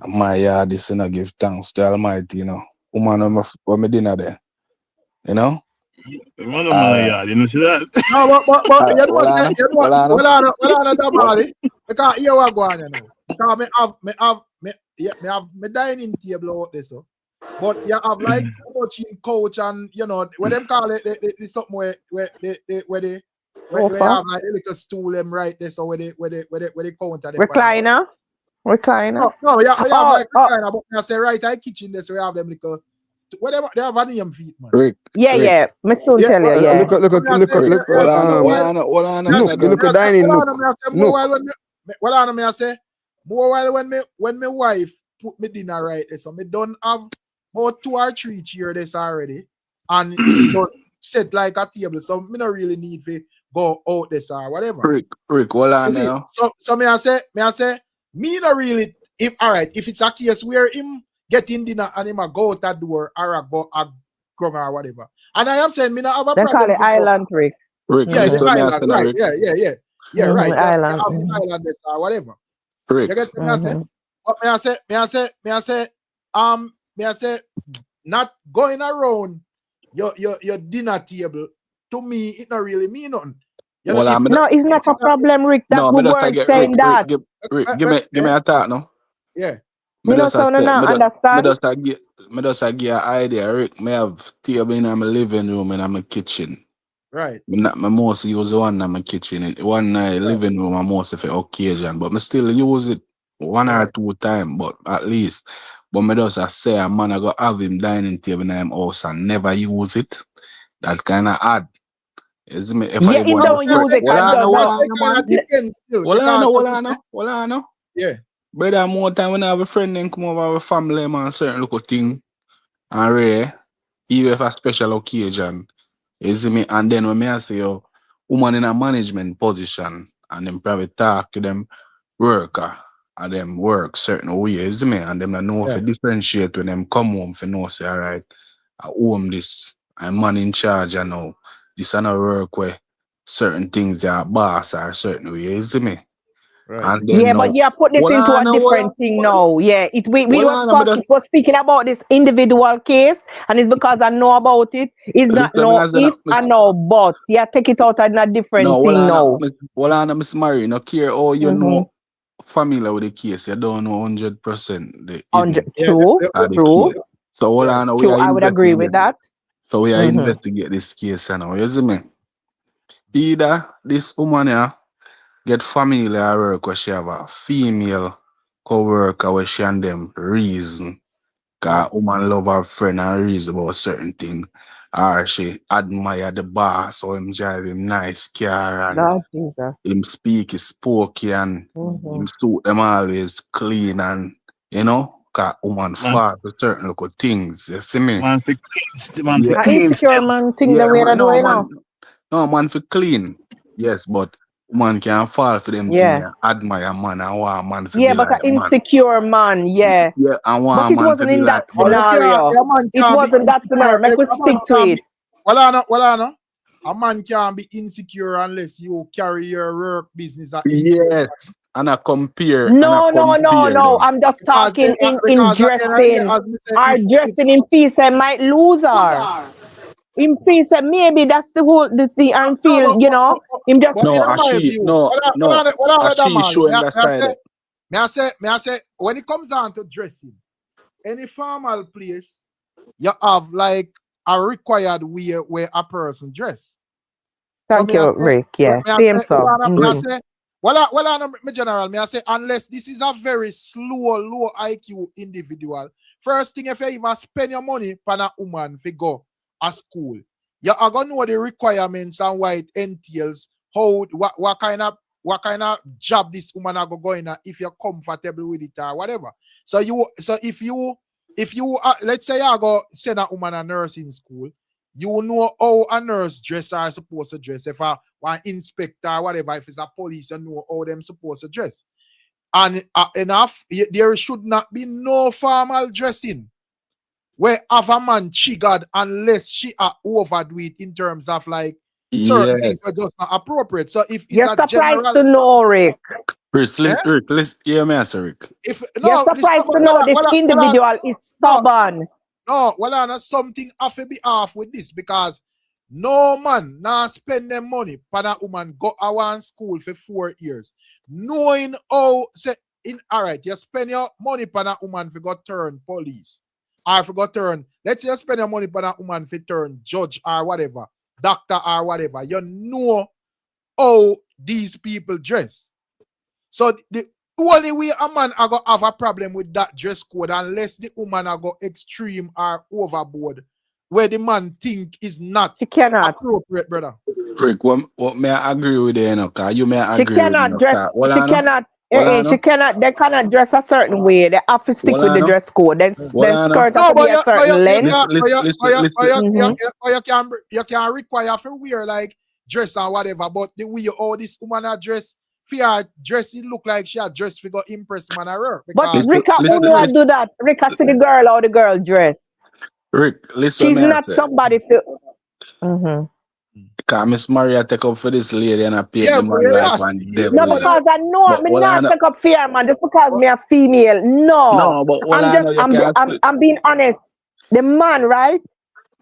my yard this and I give thanks to Almighty, you know. Woman when me dinner there. You know? Man, yard, you know, see that? No, but you know what? You know what? Hold on. Well, on Damali, because here we go on, you know. Because me have me dining table out there, so. But you have like coaching coach and you know what them call it, the something where they have like a little stool them right there, so where they counter them. Recliner. No, yeah, I have like recliner, but I say right at kitchen there, so we have them little whatever they have a name feet, man. Rick. Yeah. Me soon tell you, yeah. Look at dining nook. Well, I me I say more while when my wife put me dinner right there, so me done have about 2 or 3 cheers this already, and it don't set like a table, so me not really need to go out this or whatever. Rick, hold on now. So me I say, me not really. If all right, if it's a case where him getting dinner and him a go out that door or a go a come or whatever, and I am saying me not have a they problem. They call it island, Rick. Yeah, the island, right? Rick. Yeah, right. Island. You have the island this or whatever. Rick. You get me I say? But me I say, not going around your dinner table, to me, it not really mean nothing. You know, no, it's not a problem, Rick. That we weren't saying that. Rick, give me a thought, no? Yeah. Me just understand. Me just give an idea, Rick. Me have table in my living room and in my kitchen. Right. Me mostly use the one in my kitchen. One living room I mostly for occasion, but me still use it 1 or 2 times, but at least. But me just say a man I go have him dining table in him house and never use it. That kind of odd. Is me if I he don't use it and Hold on. Yeah. Brother, more time when I have a friend then come over with family man certain little thing and rare, even if a special occasion. You see me? And then when me I say yo, woman in a management position and them probably talk to them worker and them work certain way, you see me? And them not know if to differentiate when them come home for know say alright, I own this, I'm man in charge I know. This is not work where certain things are boss or certain way, you see me? Right. And then but you put this into a different thing now. Yeah, we was speaking about this individual case, and it's because I know about it. It's not no if I know but. Yeah, take it out in a different thing now. Well, I'm Miss Mary, no care how you know familiar with the case, you don't know 100% the 100 true. So hold on, I would agree with that. So we are investigate this case now. You see me? Either this woman here get familiar work where she have a female co-worker where she and them reason. Cause woman love her friend and reason about certain thing. Or she admire the boss or him drive him nice car and him speak is spokey and him suit them always clean and you know, cause woman fall for certain little things. You see me? Man for clean. Insecure man thing the way that do it now. No man for clean. Yes, but man can fall for them things. Admire man and want man for be but like an insecure man, Yeah, and want but it wasn't in that scenario. It wasn't that scenario. Make we stick to it. Well, I know. A man can't be insecure unless you carry your work business. Yes, and I compare. No. I'm just talking in dressing. Our dressing in fees might lose her. Him feel say maybe that's the whole the thing and feel you know him just She showing that side. May I say when it comes down to dressing, any formal place you have like a required way where a person dress. Thank you, Rick. Yeah, same so. My general, may I say unless this is a very low IQ individual, first thing if you even spend your money for a woman to go a school, you are gonna know the requirements and what it entails, what kind of job this woman are go in if you're comfortable with it or whatever. So if you let's say I go send a woman a nursing school, you know how a nurse dress are supposed to dress. If I want inspector or whatever, if it's a police, you know how them supposed to dress. And there should not be no formal dressing where have a man triggered unless she are overdo it in terms of like certain things are just not appropriate. So if it's You're a surprised general, to know, Rick. Rick, let's hear me answer, Rick. if You're no, surprised to know this individual is stubborn. No, well, something have to be off with this because no man now spend them money for that woman go around school for 4 years, knowing how say in all right, you spend your money for that woman for go turn police, or for go turn. Let's say you spend your money for that woman for turn judge or whatever, doctor or whatever. You know how these people dress. So the only way a man are gonna have a problem with that dress code unless the woman are go extreme or overboard, where the man think is not appropriate, brother. Rick, what may I agree with you, cause you may She agree with cannot me. dress. She cannot. She cannot. They cannot dress a certain way. They have to stick with the dress code. Then skirt has to be a certain length. You can require for wear like dress or whatever, but the way all this woman are dress, for dress, it look like she a dress figure impress man or her. But Rika, who know I do that? Rika see the girl how the girl dress. Rick, listen. She's not somebody for. Because Miss Maria take up for this lady and I pay the man life and devil. No, because I know me not take up fear, man, just because me a female. No, but I'm being honest. The man, right?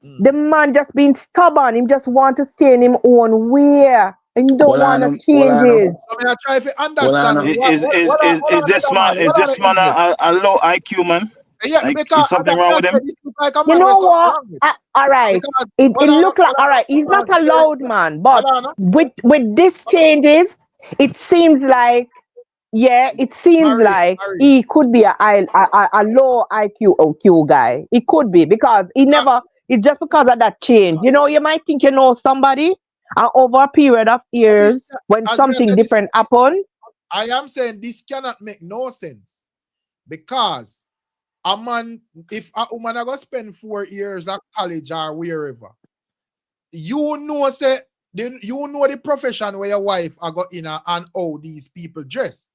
The man just being stubborn. He just want to stay in him own way. And don't want to change it. I try to understand. Is this man a low IQ man? Yeah, like, because is something wrong with him? You know what? All right. It look like all right. He's not a loud man, but with these changes, it seems like he could be a low IQ guy. It could be because he never. It's just because of that change. You know, you might think you know somebody, and over a period of years, when something different happen. I am saying this cannot make no sense because a man, if a woman are gonna spend 4 years at college or wherever, you know the profession where your wife are go in and how these people dress.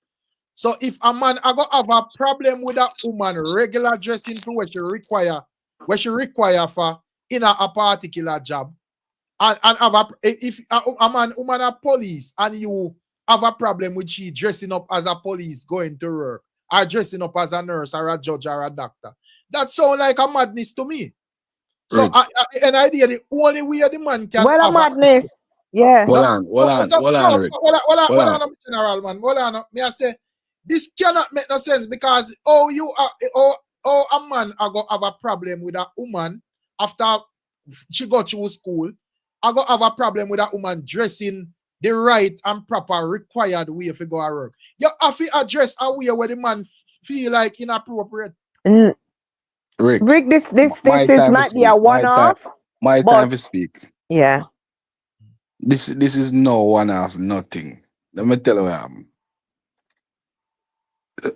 So if a man are gonna have a problem with a woman regular dressing for what she require for in a particular job, and have if a woman a police and you have a problem with she dressing up as a police going to work, or dressing up as a nurse or a judge or a doctor, that sounds like a madness to me. So an idea the only way the man can have a madness. Yeah. Hold on, general man. Hold on. Me I say this cannot make no sense because how a man are gonna have a problem with a woman after she got through school. I gonna have a problem with a woman dressing the right and proper required way if you go to work. You have to address a way where the man feel like inappropriate. Rick, this might be a one-off. My time to speak. Yeah. This is no one-off, nothing. Let me tell you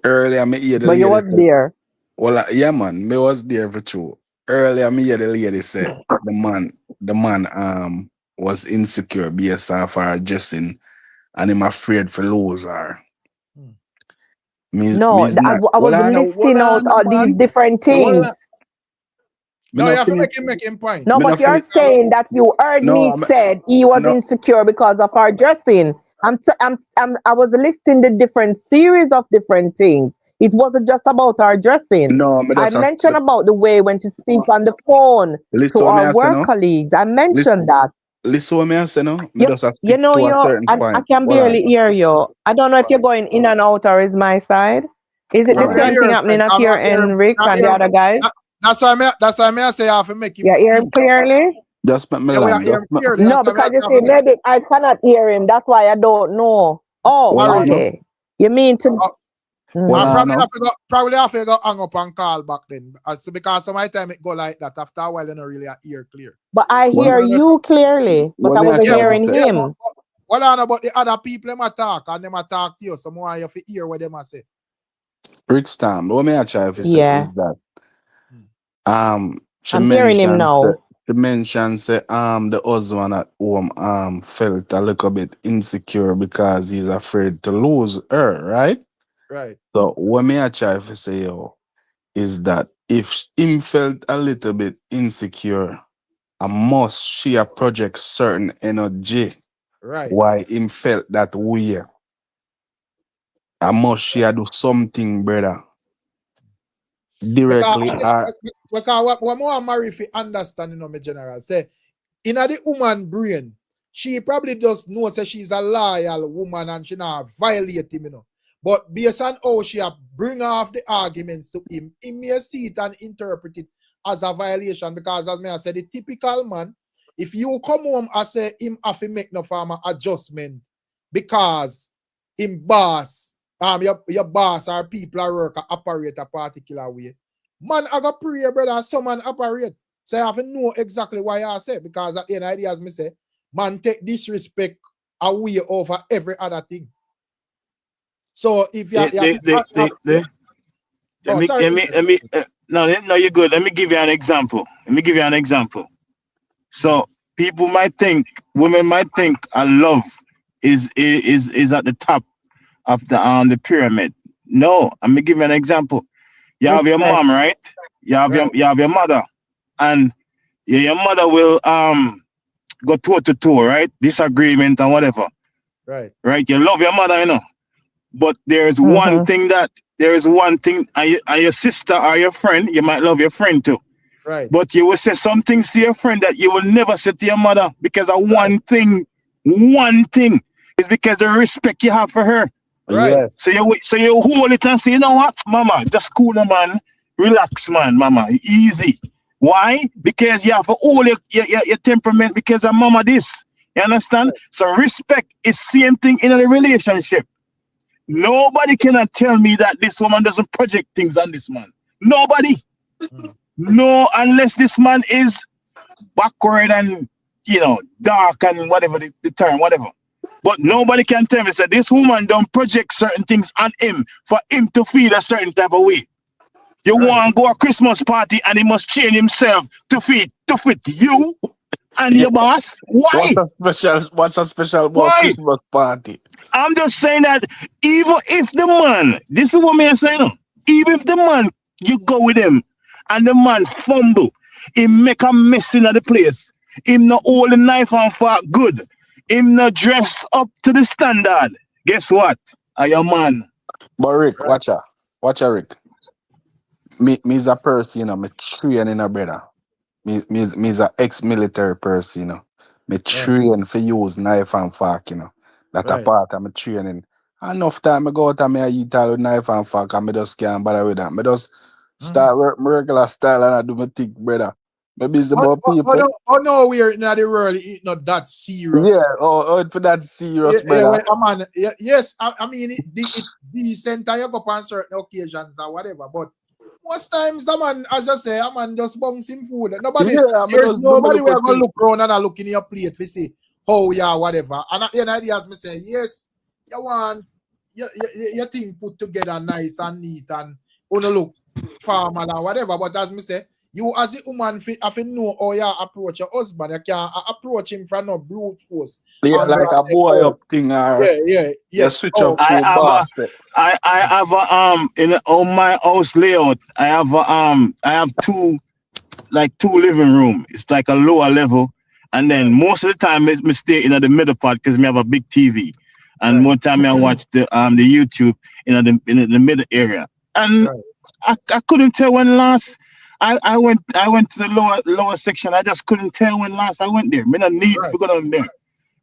earlier, me hear the but lady you was there. Well, yeah, man, me was there for true. Earlier, me hear the lady said the man was insecure based off her dressing, and him afraid for lose her. I was listing out all these different things. No, you have to make him point. No, but you're saying that you heard me said he was insecure because of our dressing. I was listing the different series of different things. It wasn't just about our dressing. No, I mentioned about the way when she speak on the phone to our work colleagues. I mentioned that. Listen what me say, no? I can barely hear you. I don't know if you're going in and out or is my side. Is it the same thing happening at your end, Rick, and the other guys? That's why I say I have to make him hear him clearly? Just make me land. No, because you see, maybe I cannot hear him. That's why I don't know. Oh, okay. You mean to... Well, And no. probably have to go hang up and call back then. So because some of the time it go like that. After a while, you don't really hear clear. But I hear you clearly, but I wasn't hearing him. What on about the other people them talk and them talk to you? So more you have to hear what them say. Ricstorm, what may I try to say is that I'm hearing him now. She mentioned say the husband at home felt a little bit insecure because he's afraid to lose her, right? Right. So what may I try to say is that if him felt a little bit insecure, must she a project certain energy. Right. Why him felt that way. Must she do something, brother. Directly because what more marry if you understand, my general say in the woman brain, she probably just knows that she's a loyal woman and she not violate him, But based on how she bring off the arguments to him, he may see it and interpret it as a violation because as I said, the typical man, if you come home and say him have to make no form of adjustment because him boss, your boss or people at work operate a particular way. Man, I got pray, brother, someone operate. So I have to know exactly why I say, because at the end of the day, as me say, man take disrespect away over every other thing. So if you no, you're good. Let me give you an example. So people might think, women might think a love is at the top of the pyramid. No, I'm gonna give you an example. You have your mom, right? You have your mother, and your mother will go toe to toe, right? Disagreement and whatever. Right. Right. You love your mother, But there's one thing and your sister or your friend, you might love your friend too. Right. But you will say some things to your friend that you will never say to your mother because of one thing is because the respect you have for her. Right. So you hold it and say, you know what, mama, just cool, man. Relax, man, mama. Easy. Why? Because you have to hold your temperament because of mama this. You understand? Right. So respect is same thing in a relationship. Nobody cannot tell me that this woman doesn't project things on this man. Nobody. No, unless this man is backward and dark and whatever the term, whatever. But nobody can tell me that this woman don't project certain things on him for him to feel a certain type of way. You want to go a Christmas party and he must change himself to fit you and your boss. Why? What's a special about Christmas party? I'm just saying that even if the man, this is what me saying, even if the man, you go with him and the man fumble, he make a mess in the place, him not hold the knife and fork good, him not dress up to the standard, guess what? I am man. But Rick, watch out, Rick. Me's a person, me train brother. Me's a ex-military person, Me train for use knife and fork, That a part of my training. Enough time I go out and I eat all with knife and fork and I just can't bother with that. I just start work my regular style and I do my thing, brother. Maybe it's about people. No, we're in the world, it's not that serious. Yeah, for that serious, brother. Yes, I mean, it decent and you go on certain occasions or whatever, but most times, man, as I say, a man just bouncing food. There's nobody where going to look around and look in your plate to see how whatever. And at the end of the day, as me say, yes, you want your thing put together nice and neat and look formal and whatever. But as me say, you as a woman have to know how you approach your husband. You can't approach him from no brute force. Yeah, like a boy up thing. Yeah. Switch up I have on my house layout. I have two living room. It's like a lower level, and then most of the time me stay in the middle part because me have a big TV, and more time I watch the YouTube in the middle area, and I couldn't tell when last I went to the lower section. I just couldn't tell when last I went there. Me no need to go down there.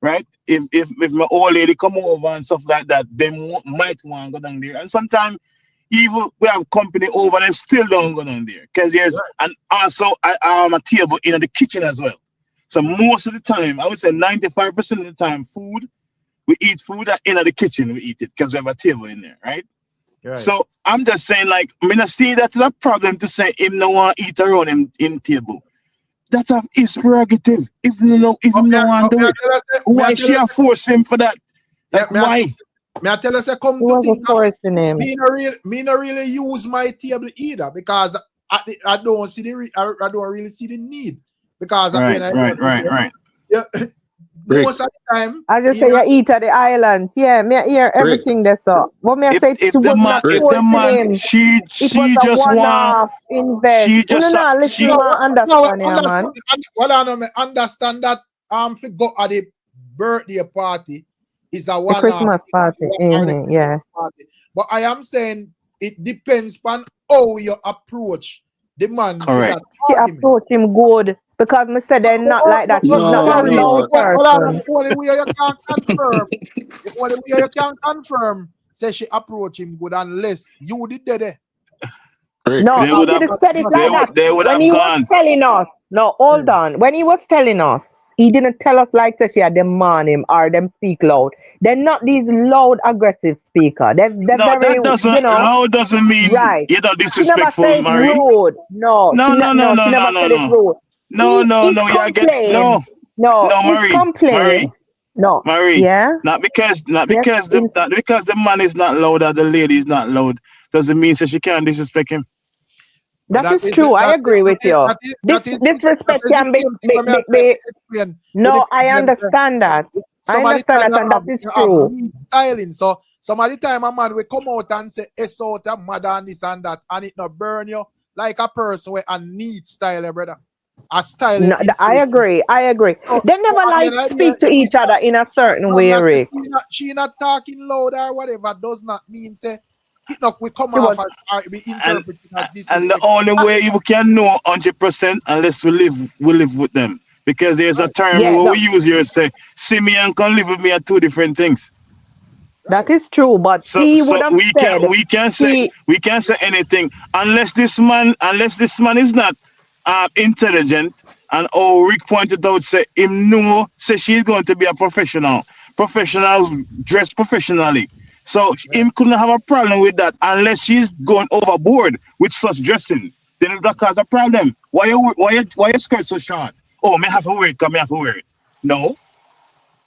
Right? If my old lady come over and stuff like that, they might want to go down there. And sometimes even we have company over, them still don't go down there. Because there's and also I have a table in the kitchen as well. So most of the time, I would say 95% of the time, we eat food in the kitchen, we eat it because we have a table in there, right? So I'm just saying, like, I mean, I see that's a problem to say him no want eat around him in table. That's his prerogative. If him no want do it, why she a force him for that? Like, why? Me I tell you, say, come He to wasn't think of it, forcing him. me no really use my table either because I don't see I don't really see the need because at the end of the day, yeah, most of the time, I just say you eat at the island. Yeah, me I hear everything there. So, but me I say If she was not the forcing man, him. she It was a just want, one-off invest. she You just know, she. listen, man, understand, yeah, man. Well, I know me understand that for go at the birthday party is a The one-off Christmas party. or the Yeah. party. But I am saying it depends on how you approach the man for that She argument. approached him good because me said they're not like that. She's not a loud person. The only way you can confirm, say she approach him good unless you did that. No, he didn't said it like that. When he was telling us, no, hold on. When he was telling us, he didn't tell us like say she had them man him or them speak loud. They're not these loud, aggressive speaker. They're No, very, that doesn't. you know. Loud doesn't mean Right. you're not She never disrespectful, said it Marie. rude. No, she never said it rude. No, you get No, his Marie, complaint. No, Marie. yeah. Not because Yes, the man is not loud or the lady is not loud doesn't mean that she can't disrespect him. That is true. I agree with you. Disrespect can be. No, I understand that. I understand that, and that is true. Styling. So some of the time a man will come out and say it's out a mother and this and that, and it not burn you like a person with a neat style, brother. A style. No, I agree. They never like speak to each other in a certain way, Rick. She not talking loud or whatever does not mean say it not we come off as be interpreted as this. And the only way you can know 100% unless we live with them. Because there's a term we use here say, see me and come live with me are two different things. That is true, but he would have said we can't say anything unless this man is not intelligent, and Rick pointed out say him know say she's going to be a professional dress professionally. So him couldn't have a problem with that unless she's going overboard with such dressing. Then it will cause a problem. Why your skirt so short? Oh, me have to wear it because me have to wear it. No,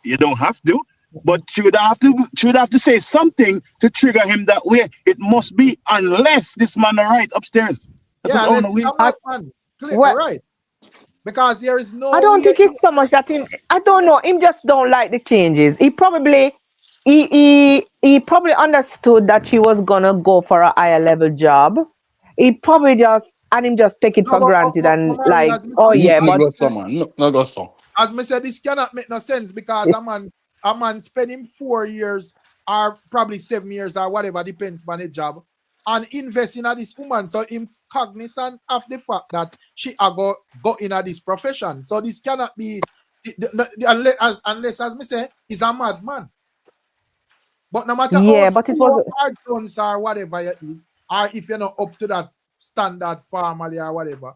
you don't have to. But she would have to say something to trigger him that way. It must be unless this man are right upstairs. That's unless man. Right. Because there is no. I don't think it's so much that him. I don't know. Him just don't like the changes. He probably understood that she was gonna go for a higher level job. He probably just take it for granted and like, oh yeah, but as me said, this cannot make no sense because a man spending 4 years or probably 7 years or whatever, depends on the job, and invest in this woman. So him cognizant of the fact that she go in this profession. So this cannot be unless as me say, he's a madman. But no matter how hard tons or whatever it is, or if you're not up to that standard formally or whatever,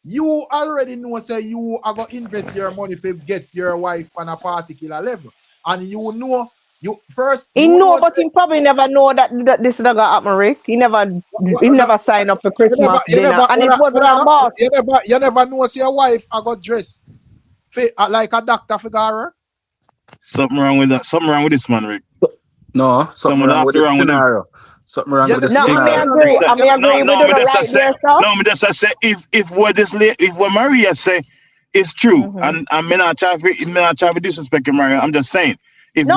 you already know say you are going to invest your money to get your wife on a particular level. And you know, he know, but he probably never know that this is gonna happen, Rick. He never signed up for Christmas dinner, and it wasn't a boss. You never know say your wife I got dressed like a doctor figure. Something wrong with that. Something wrong with this man, Rick. No, something wrong with the scenario. Something wrong with the scenario. No, I agree. Me just say if what Maria say is true, and I'm not trying to disrespect Maria. I'm just saying. If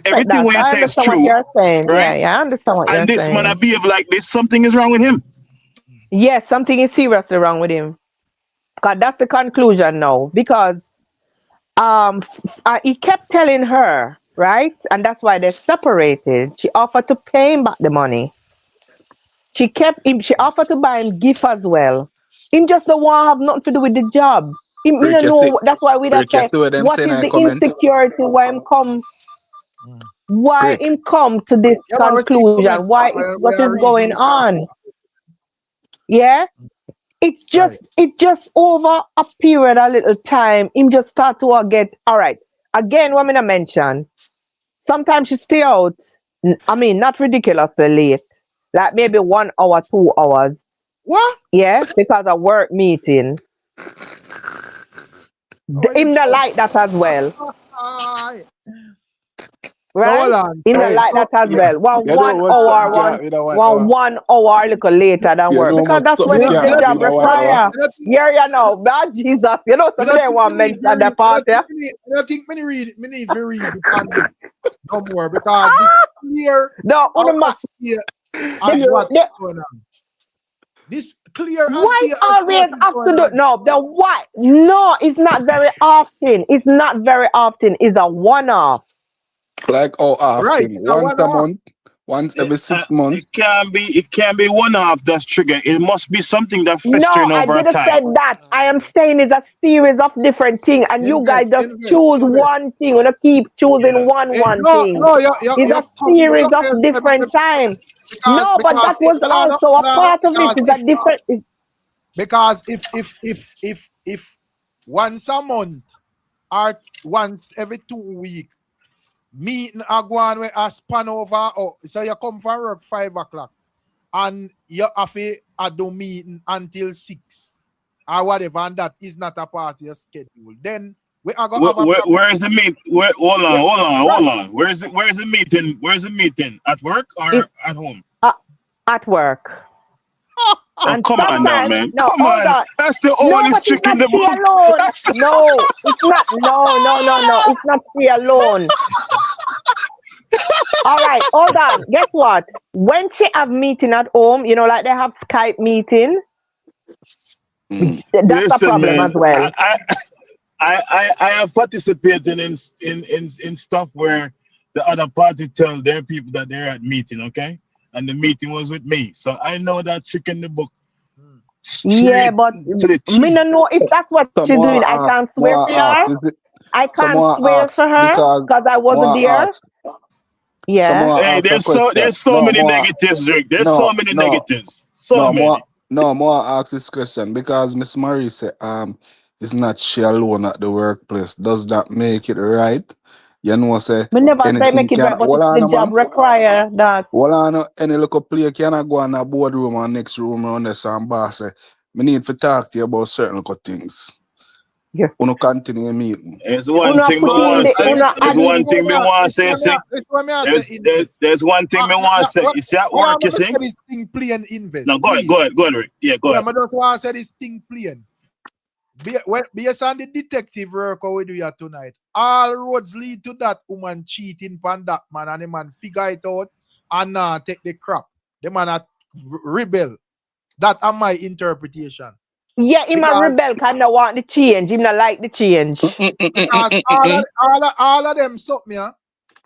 everything what you say is true, right? Yeah, I understand what you're saying. And this man behave like this, something is wrong with him. Yes, something is seriously wrong with him. Because that's the conclusion now. Because he kept telling her, right? And that's why they're separated. She offered to pay him back the money. She offered to buy him gift as well. Him just don't want to have nothing to do with the job. That's why we just say, what is the insecurity? Why him come? Why him come to this conclusion? What is going on? Yeah, it just over a period, a little time, him just start to get all right. Again, what I mention, sometimes she stay out. I mean, not ridiculously late. Like maybe 1 hour, 2 hours. What? Yeah, because of work meeting. Him not like that as well. Right? So hold on. Him not So, like so that as yeah. well. You know 1 what hour, something can in a 1 hour? 1 hour little later than You work. know Because much that's something when You know, the can you know, happen job in a 1 hour? require. Yeah, you know. God Jesus. You know, you some of know, them think want me need mention to the read. You know, party. me need to read upon this no more because this clear No, out as clear as what is the, going on. This clear as Why day as what always is have going to do on. no the why? No, it's not very often. It's not very often. It's a one-off. Like how Right, often? it's a Once one a off. month? Once every 6 months? It can be one off that's trigger. It must be something that No, festering I over didn't time. say that. I am saying it's a series of different things, and you guys just choose one thing. You wanna keep choosing one No, thing. no, It's you're a pumping series something of different times. because No, but that was also a part of it. It's a different. because if once a month or once every 2 weeks meeting are going with a span over so you come for work 5 o'clock and you have to do meeting until 6 or whatever, and that is not a part of your schedule, then we are gonna have a problem. Where is the meet? Hold Yeah, right. on. Where's the meeting? Where's the meeting? At work or at home? At work. Oh, And come on now, sometimes, man. no, Come hold on. on. That's the No, oldest but it's trick in not the she book. alone. That's the... No, it's not. No. It's not she alone. All right, hold on. Guess what? When she have meeting at home, you know, like they have Skype meeting, that's a Listen, problem man. as well. I have participated in stuff where the other party tell their people that they're at meeting, okay? And the meeting was with me. So I know that trick in the book. Yeah, Straight but to the me T. no know if that's what she's doing. I can't swear for her. I can't Someone swear for asked her because because I wasn't more there. asked. Yeah. Someone Hey, asked a question. there's so many negatives, Drake. There's so many negatives. So many. More ask this question because Miss Marie said it's not she alone at the workplace. Does that make it right? You know, say Me never say anything make it can right, but hold it's the on, job man. require that. Hold on, any little player can go in a boardroom or next room around there and boss say, me need to talk to you about certain little things. Yeah. Wanna continue meeting. There's one thing me want to say. There's one thing me want to say. There's one thing me want to say. You see at work, you see? This thing plain invest, No, go please. ahead, Rick. Yeah, go ahead. I just want to say this thing plain. Based on the detective work we do here tonight, all roads lead to that woman cheating on that man, and the man figure it out and take the crap. The man rebel. That are my interpretation. Yeah, him a rebel kind of want the change. Him not like the change. Because all of them something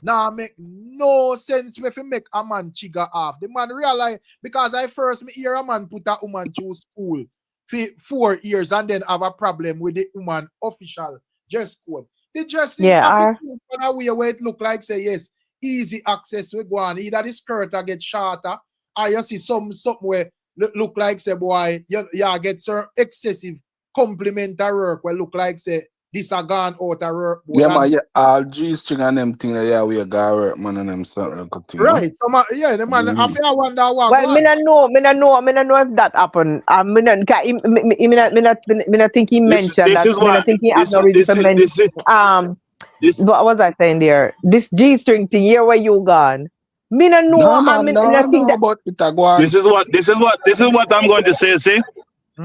now make no sense if you make a man chigger off. The man realize, because I first me hear a man put a woman through school for 4 years and then have a problem with the woman official dress code. The dressing have to in a way where it look like say yes, easy access we go on. Either the skirt or get shorter, or you see something where look like say boy, you get certain excessive complimentary work where look like say this a gone out of work. Yeah, man, yeah, all G-string and them thing that we a guy work, man, and them something good thing. Right. So the man, I feel I wonder what. Well, me no know if that happened. Me not think he mentioned that. Me not think he have no reason to mention. What was I saying there? This G-string thing here where you gone. Me no know. No, think that. But it a go on. This is what I'm going to say. See,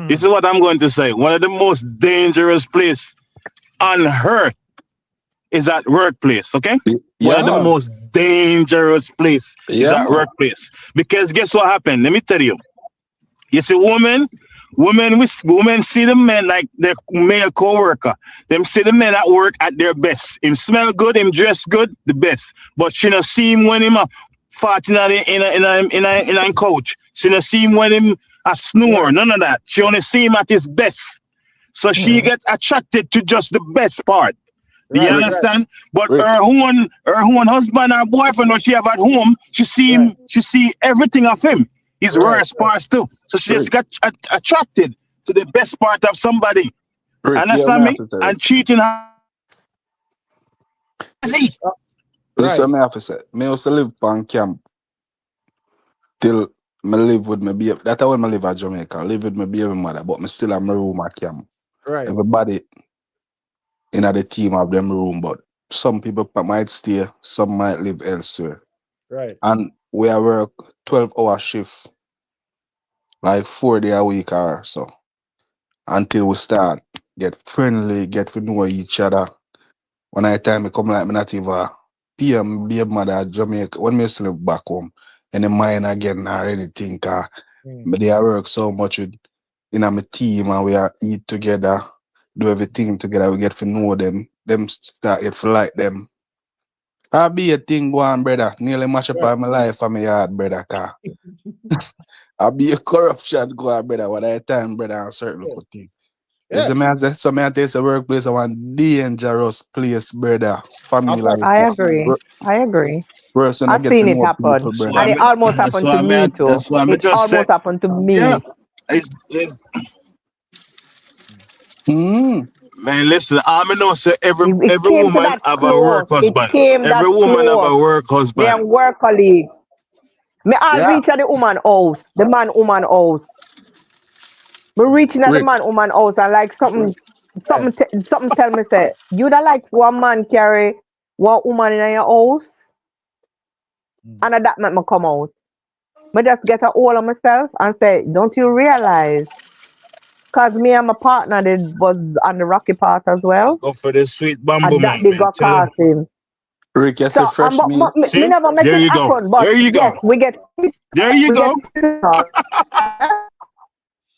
this is what I'm going to say. One of the most dangerous place on earth is at workplace. Okay, one of the most dangerous place is at workplace, because guess what happened? Let me tell you. You see, women see the men like their male co-worker. Them see the men at work at their best. Him smell good, him dress good, the best. But she not see him when him farting in a couch. She not see him when him a snore. None of that. She only see him at his best. So she get attracted to just the best part. Do you understand? But her own husband or boyfriend, what she have at home, she see him. She see everything of him. His worst parts too. So she just got attracted to the best part of somebody. Understand me? And cheating. Listen, me have to say, me also live on camp till I live with my baby. That's when I live at Jamaica. I live with my baby mother, but I still have my room at camp. Right. Everybody in the team have them room, but some people might stay, some might live elsewhere. Right. And we are work 12-hour shift, like 4 days a week or so. Until we start get friendly, get to know each other. When I time I come like me not even PM baby mother at Jamaica when me still back home. Any mine again or anything but they work so much with my team and we are eat together, do everything together, we get to know them. Them start get to like them. I be a thing going, brother. Nearly mash up all my life for my yard, brother. I be a corruption going, brother. What I time, brother, and certain good thing. Yeah. So me I say workplace a one dangerous place, brother. Family life. I agree. I agree. Person I I've get to seen it know happen. people, brother. And it almost happened to me too. That's why I It just say, almost happened to me. yeah. Man, listen, I know say every It came to woman that have a work close. It husband. came that Every woman have a close. work They husband. are work colleague. Me all Yeah. reach at the woman house, the man woman house. Me reaching at the man woman house and like something tell me say, you that likes one man carry one woman in your house? And that make me come out. Me just get a hold of myself and say, don't you realize? Cause me and my partner was on the rocky part as well. Go for the sweet bamboo And that man, they man. got Tell him. cast him. Rick, you say So fresh but meat. me never make There it you go. happen. But There you yes, go. we get There you go.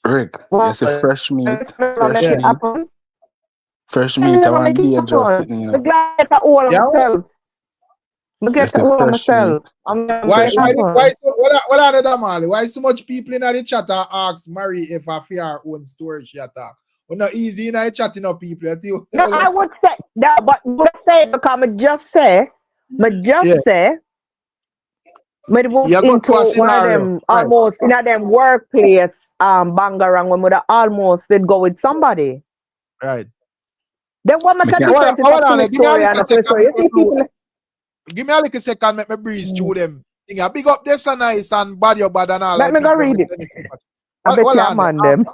Rick, you say fresh meat. Never Fresh make it meat. happen. Fresh I meat, I never want make it dangerous happen. thing, you I know. glad I get a hold of myself. I You get say a hold of fresh meat. myself. I'm never Why make it happen. what are the Mali? Why so much people in the chat are ask Mary if I fear her own story she attack? Well, not easy in the chatting up people. No, I would say that, but you say because I just say, me was into one of them almost in a them workplace bangarang when we almost did go with somebody. Right. Then what make a difference if I feel story and a feel story? You see people. Give me a little second, make me breeze through them. Big up this and nice and bad your bad and all. Let me go read it. I bet you a man them.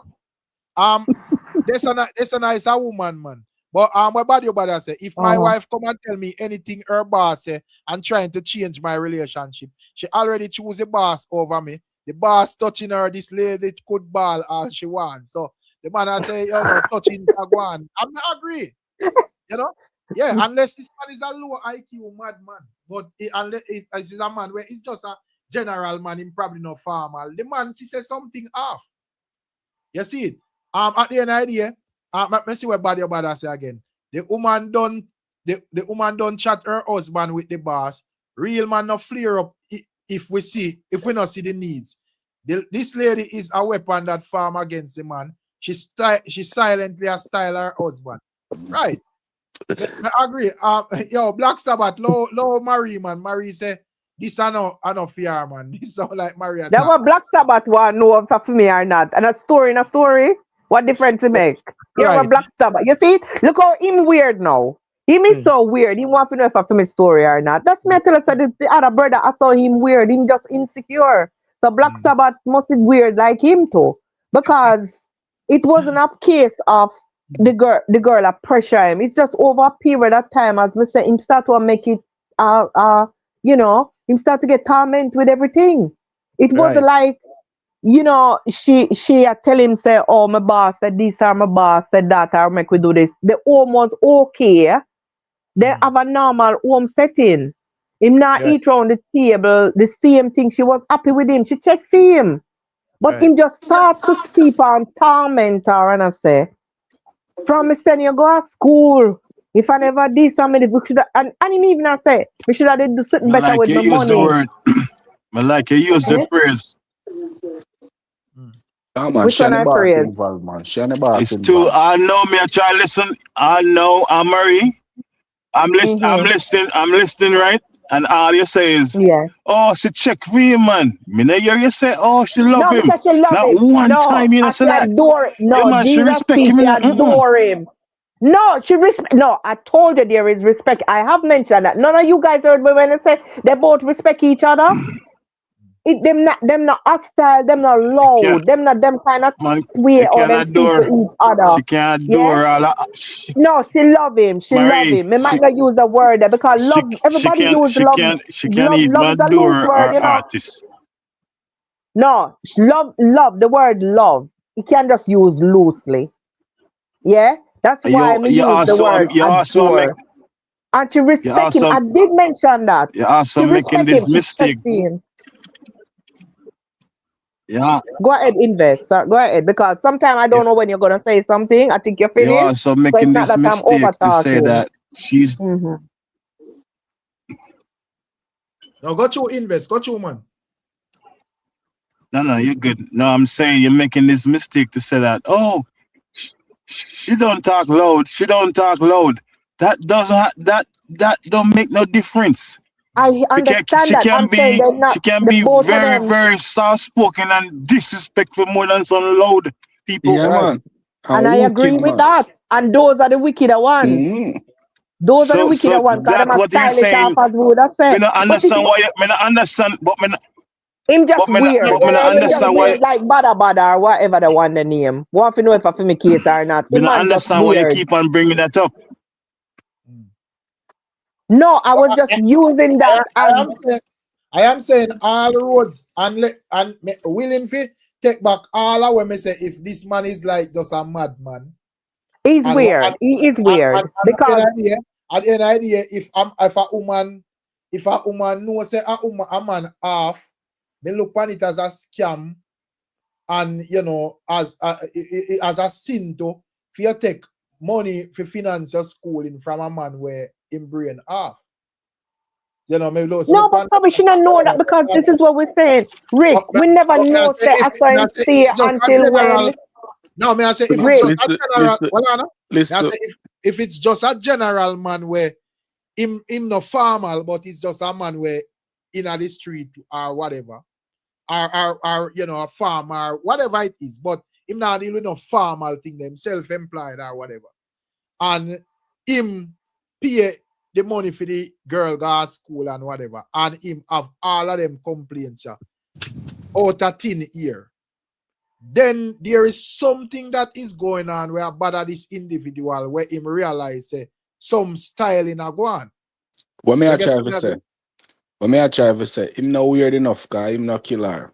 This a nice a woman, man. But my body your bad I say if my wife come and tell me anything her boss say and trying to change my relationship, she already choose the boss over me. The boss touching her, this lady could ball all she wants. So the man I say, touching Khago. I'm not agree. You know? Yeah, unless this man is a low IQ madman. But unless it is a man where it's just a general man, him probably not formal. The man she says something off. You see it? At the end of the day, let me see what body I say again. The woman done chat her husband with the boss. Real man not flare up if we not see the needs. This lady is a weapon that farm against the man. She silently style her husband. Right. I agree. Yo, Black Sabbath, low Marie, man. Marie say, this I no fear, man. This sound like Marie attack. That what Black Sabbath want know if for me or not. And a story. What difference it make? You know what Black Sabbath. You see? Look how him weird now. Him is so weird. He want to know if I for me story or not. That's me tell us that the other brother I saw him weird. Him just insecure. So Black Sabbath must be weird like him too. Because it wasn't a case of the girl a pressure him. It's just over a period of time, as we say, him start to make it him start to get torment with everything. It wasn't like, she tell him say, oh, my boss said this or my boss said that or make we do this. The home was okay. They have a normal home setting. Him not eat round the table, the same thing. She was happy with him. She checked for him. But him just start to keep on torment her and I say, from me saying you go to school. If I never did something, and him even I say, we should have do something better with my money. The word. I like you use the phrase. Which one I phrase? It's too. I know me. I try listen. I know. I'm Marie. I'm listening, right? And all you say is, oh, she check for you, man. Me not hear you say, oh, she love him. She love not him. one time you know say that. Adore it. No, yeah, man, Jesus she respect Christ, him. she adore him. No, she respect. No, I told you there is respect. I have mentioned that. None of you guys heard me when I say they both respect each other. Them not hostile, them not You can't, loud, them not them kind of man. way You or can't them speak to adore. each other. She can't Yeah? adore all. No, she love him. She love Marie. him. Me might not use the word there because love. Everybody use love. She can't even Love is a loose adore word, our you know. artist. No, love. The word love. You can't just use loosely. Yeah, that's why me You use the also word you also make adore. And she you respect him. also I did mention that. you also She making respect him. this She mistake. respect him. Yeah. Go ahead, invest. Sir. Go ahead, because sometimes I don't know when you're gonna say something. I think you're You're finished, also so it's making not this that I'm over mistake to say talking. that she's Mm-hmm. Now go to invest. Go to man. no, you're good. No, I'm saying you're making this mistake to say that, oh, she don't talk loud. She don't talk loud. That doesn't that don't make no difference. I understand that. I'm saying they're not She can the be both of very, them. very soft spoken and disrespectful more than some loud people. Yeah, man. And I agree Wicked, with man. that. And those are the wickeder ones. Mm-hmm. Those are the So wickeder ones. Cause them that a what you're style it off saying. as we would have Me said. not But if understand why. Me not understand. him just weird. But me not Him just understand why. weird like Bada or whatever the one the name. Want to know if I feel me case or not. The Me not man just understand why you weird. keep on bringing that up. No, I was just using that as I am saying all roads and willing to take back all of when me say if this man is like just a madman. he's weird. He is weird because at the end of the day, if a woman knows say a man off, they look on it as a scam and you know as a sin to if you take money for finance your schooling from a man where him brain off. You know, maybe no, but probably shouldn't know that because this is what we're saying. Rick, we never know say I saw him see until when. No, may I say if Rick. it's just a general, listen. I say if it's just a general man where him no formal, but it's just a man where in the street or whatever, or you know a farm or whatever it is, but him not deal with no formal thing, them self-employed or whatever, and him pay the money for the girl go to school and whatever, and him have all of them complaints out of thin ear. Then there is something that is going on where bother this individual where him realize some styling are going. What may I try to say? Him not weird enough, cause him not killer.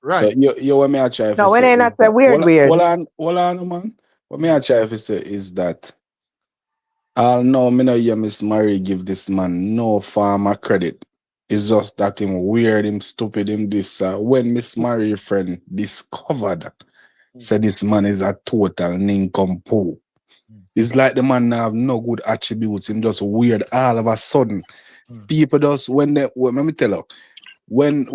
Right. So you what may I try to say? No, when they not say weird. Hold on, man. What may I try to say is that no, me no hear Miss Marie give this man no farmer credit. It's just that him weird, him stupid, him this. When Miss Marie friend discovered said this man is a total nincompoop. It's like the man have no good attributes. Him just weird all of a sudden. People just let me tell you, when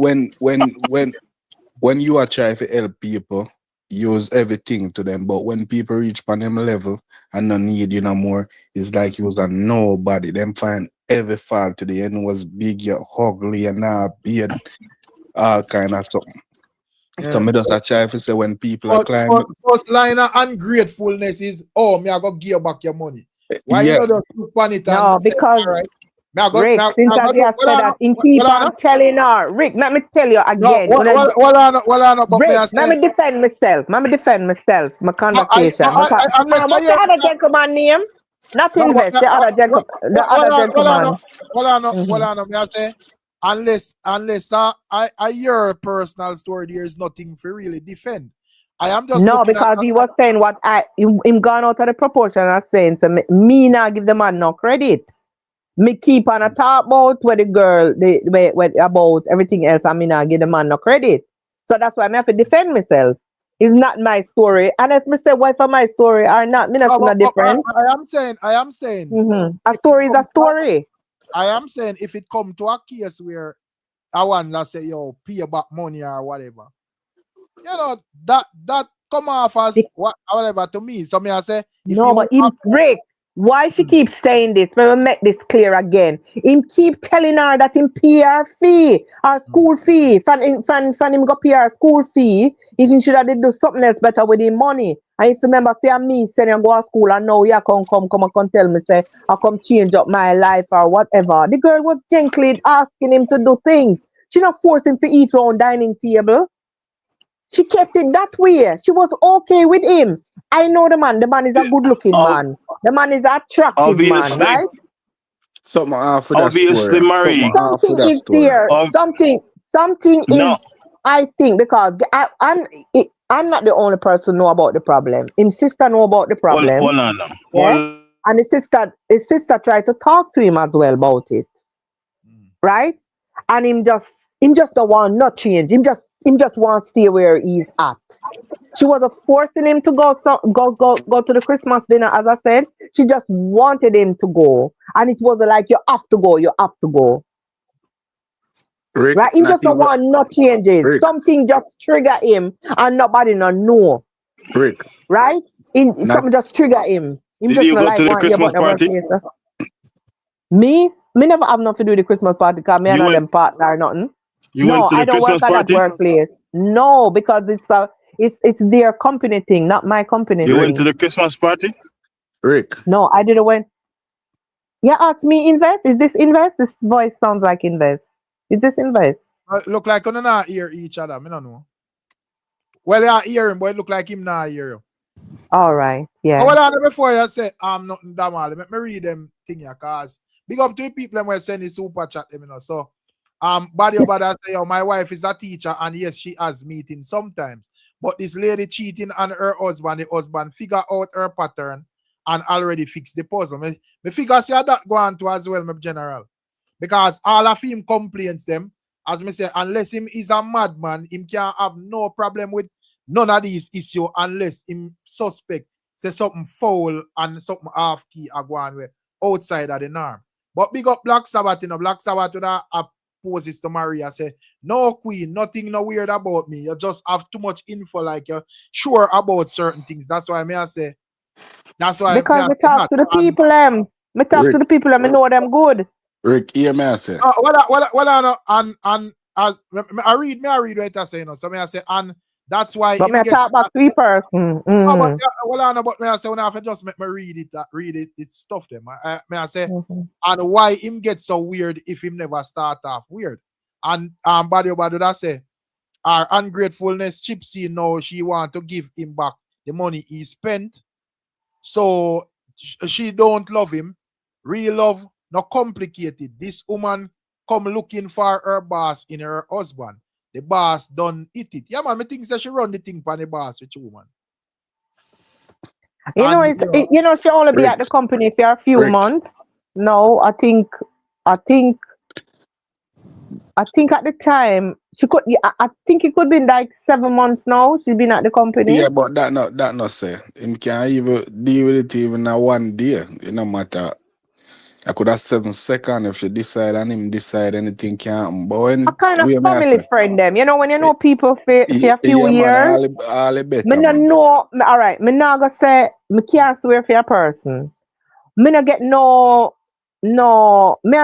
you are trying to help people, use everything to them. But when people reach on them level and no need you no more, it's like you was a nobody. Them find every fault to the end was big, you're ugly and beard, all kind of something. Yeah. So me just a try to say when people are climbing. First line of ungratefulness is, oh, me I go give you back your money. Why you not just look on it and no, say, because all right. Rick, since as you said that, in keep on telling her. Rick, let me tell you again. Rick, let me defend myself. My conversation. What's the other gentleman name? Not invest. The other gentleman. Hold on. May I say, unless I hear a personal story, there is nothing for really defend. I am just no, because he was saying what him gone out of the proportion of saying so me not give the man no credit. Me keep on a talk about where the girl about everything else. I mean, I give the man no credit. So that's why I have to defend myself. It's not my story. And if me say why for my story or not, me not no different. I am saying a story is a story. I am saying if it come to a case where I want to say yo pay back money or whatever, you know that come off as whatever to me. So me I say no, but him Rick. Why she keeps saying this? Let me make this clear again. Him keep telling her that him pay her fee, her school fee. From him go pay her school fee. If he should have did do something else better with him money. And if you remember, say me saying you go to school and now you come and tell me say I come change up my life or whatever. The girl was gently asking him to do things. She not forced him to eat round dining table. She kept it that way. She was okay with him. I know the man. The man is a good looking man. The man is an attractive man, Obviously, right? Something off for that obviously, story. Something Marie. off for Something that is story. there. Something No, is, I think, because I'm not the only person know about the problem. His sister know about the problem. hold on now. Yeah. And his sister tried to talk to him as well about it. Right? And him just don't want not change. Him just want to stay where he's at. She wasn't forcing him to go to the Christmas dinner, as I said. She just wanted him to go. And it wasn't like you have to go. Rick, Right? Him not just don't even want no changes. Rick. Something just trigger him and nobody no know. Rick. Right? Not Something just trigger him. Him Did just you not go like to the want you Christmas about the party? workplace. Me never have nothing to do with the Christmas party because me and You all went. them partner or nothing. You No, went to I the don't work Christmas at that party. workplace. No, because it's their company thing, not my company You went to thing. the Christmas party. Rick. No, I didn't went. Yeah, ask me invest. Is this invest? This voice sounds like invest. Is this invest? Look like you not hear each other. I don't know. Well, you hear him, but it look like him not hear you. All right, yeah. Oh, well, I know before you say nothing that mal. Let me read them thing here, cause big up to the people when send the super chat them, you know. So body say, oh, my wife is a teacher, and yes, she has meetings sometimes. But this lady cheating on her husband, the husband figure out her pattern and already fix the puzzle. Me figure see that go on to as well, my general. Because all of him complaints them, as me say, unless him is a madman, him can have no problem with none of these issues unless him suspect say something foul and something half key are going with outside of the norm. But big up Black Sabbath, you know, Black Sabbath to that opposes to Maria say, no queen, nothing no weird about me. You just have too much info, like you're sure about certain things. That's why I say, Because we talk to the people them. Me talk Rick. to the people them, I know them good. Rick, hear me I say. I read what I say, you know. So I say, and that's why But me talk back to the person. No, but but me I say when I have to just make me read it, it's stuff them. I say, and why him get so weird if him never start off weird. And body that say, our ungratefulness Chipsy now she want to give him back the money he spent. So she don't love him. Real love, not complicated. This woman come looking for her boss in her husband. The boss done eat it. Yeah, man, me think that she run the thing for the boss with you, woman. You know, she only be Rick. at the company for a few Rick. months. No, I think at the time she could. I think it could be like 7 months now. She's been at the company. Yeah, but that not say. Him can't even deal with it even in 1 day. It no matter. I could have 7 seconds if she decide and him decide anything can happen. But when A kind of we may family say, friend them. You know, when you know people for a few yeah, man, years. all the better, Me no man. know. All right, me not gonna say me can't swear for a person. Me no get no. Me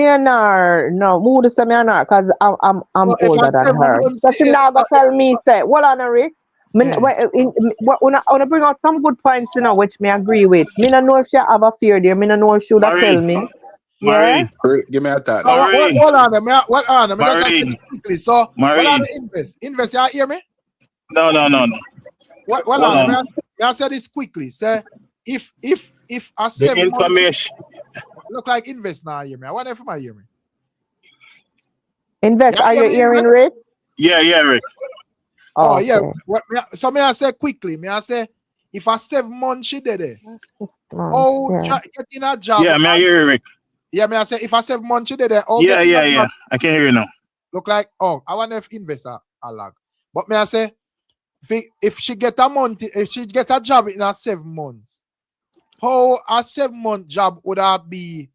and her, no, who to say me and her, because I'm So if older I than 7 her. months, So she now gonna tell me, say, well, on Rick, when I bring out some good points, you know, which me agree with. Me no know if she have a fear there. Me no know if she would tell me. Yeah. Give me a thought no, now. what on them? What on them? Just Marie, text quickly. So what on the invest? Invest, you hear me? No. What Hold on them? on. I said this quickly. Say if a The 7 months information. look like invest now, hear me. I wonder if I hear me. Invest. Are you hearing Rick? Yeah, Rick. Oh yeah. Okay. So may I say quickly? May I say if a 7 months she did it? Oh, yeah. getting a job. Yeah, may I hear you, Rick? Yeah, may I say if a 7 months she did it? Oh, Yeah. getting a job. I can hear you now. Look like I wonder if investor a lag. But may I say if she get a month, if she get a job in a 7 months, how a 7-month job would that be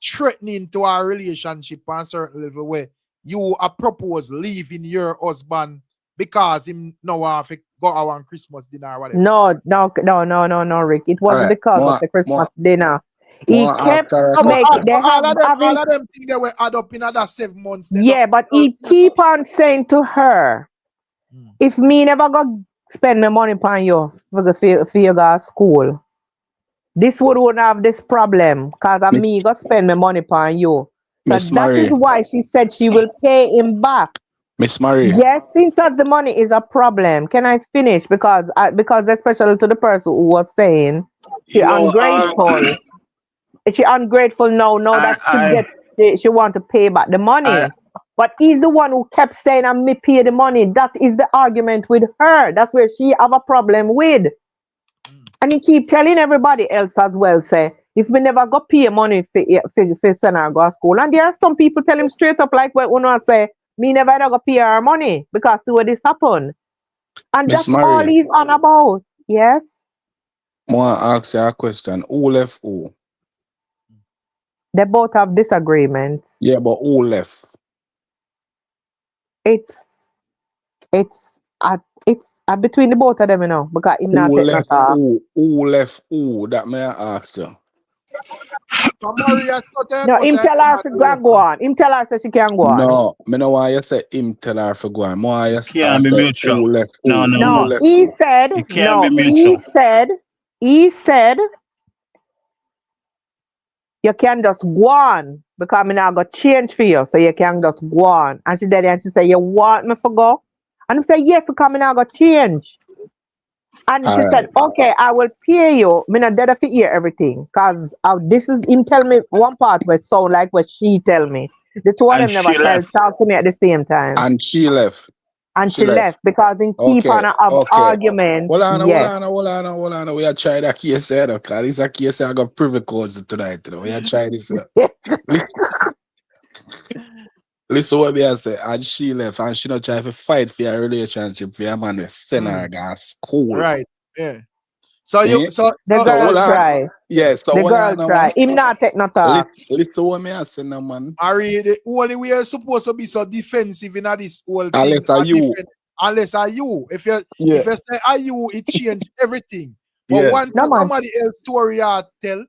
threatening to our relationship on a certain level where you are propose leaving your husband because him no have to go out on Christmas dinner or whatever? No, Rick. It wasn't because of the Christmas dinner. He kept making all of them things they were add up in that 7 months. Yeah, but he keep on saying to her, if me never go spend my money upon you for you go to school, this wouldn't have this problem because me go spend my money upon you. Miss that is Marie. why she said she will pay him back. Miss Marie. Yes, since as the money is a problem. Can I finish? Because especially to the person who was saying she You know, ungrateful. She ungrateful now. Now that she want to pay back the money. But he's the one who kept saying, "I'm me pay the money." That is the argument with her. That's where she have a problem with. And he keep telling everybody else as well, say, if we never go pay money for send her go to school. And there are some people tell him straight up like what one say, me never ever go pay her money because see what this happen. And Miss that's all Marie. he's on about. Yes. I want to ask you a question. Who left who? They both have disagreements. Yeah, but who left? It's between the both of them, you know, because him not Who take no left talk. who left who? That may I ask you. No, him tell her to go on. Him tell her so she can go on. No, me no want you say him tell her for go on. More you can't be mutual. who left No, who? no, Who no. left He who? said, It can't no, be mutual. he said, you can just go on because I'm not going to change for you. So you can just go on. And she did it and she said, you want me to go? And I said, yes, because I'm not going to change. And she said, okay, I will pay you. I'm not dead to hear everything. Because this is him tell me one part where it sound like what she tell me. The two of them never talk to me at the same time. And she left. And she left because in keep on a argument. Hold on. Yes. We are trying that case here, because this is a case I got privy codes tonight. We are trying this. Listen what me I say. And she left and she not trying to fight for your relationship for your man with send her to school. Right. Yeah. So you the girl try. Yeah, so the girl try. Him not take no talk. Listen what me I say now, man. Ari, the only way you're supposed to be so defensive in this whole thing. Unless are you. Unless are you. If you say are you, it change everything. But one somebody else story I tell,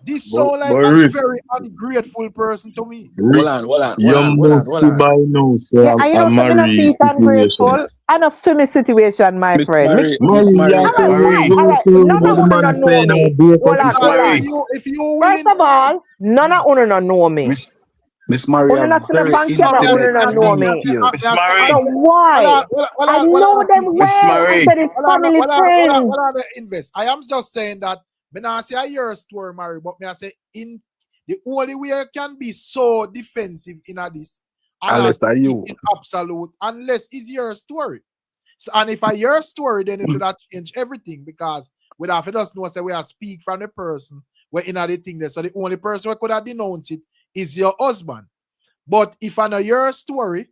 this sound like a very ungrateful person to me. Hold on. You must see by now, say yeah, and you know something I see it ungrateful. And a family situation, my friend. Marie, all right. None of una don't know me. Hold on. If you First of all, none of una don't know me. Miss Marie, una not see the bank camera, una don't know me. Miss Marie. So why? I know them well. I said it's family friends. I am just saying that me not say I hear a story, Mary, but me I say in the only way I can be so defensive in this, unless are you in absolute, unless it's your story. So, and if I hear a story, then it will change everything because we have to just know say we are speak from the person we're in the thing there. So the only person who could have denounced it is your husband. But if I know your story,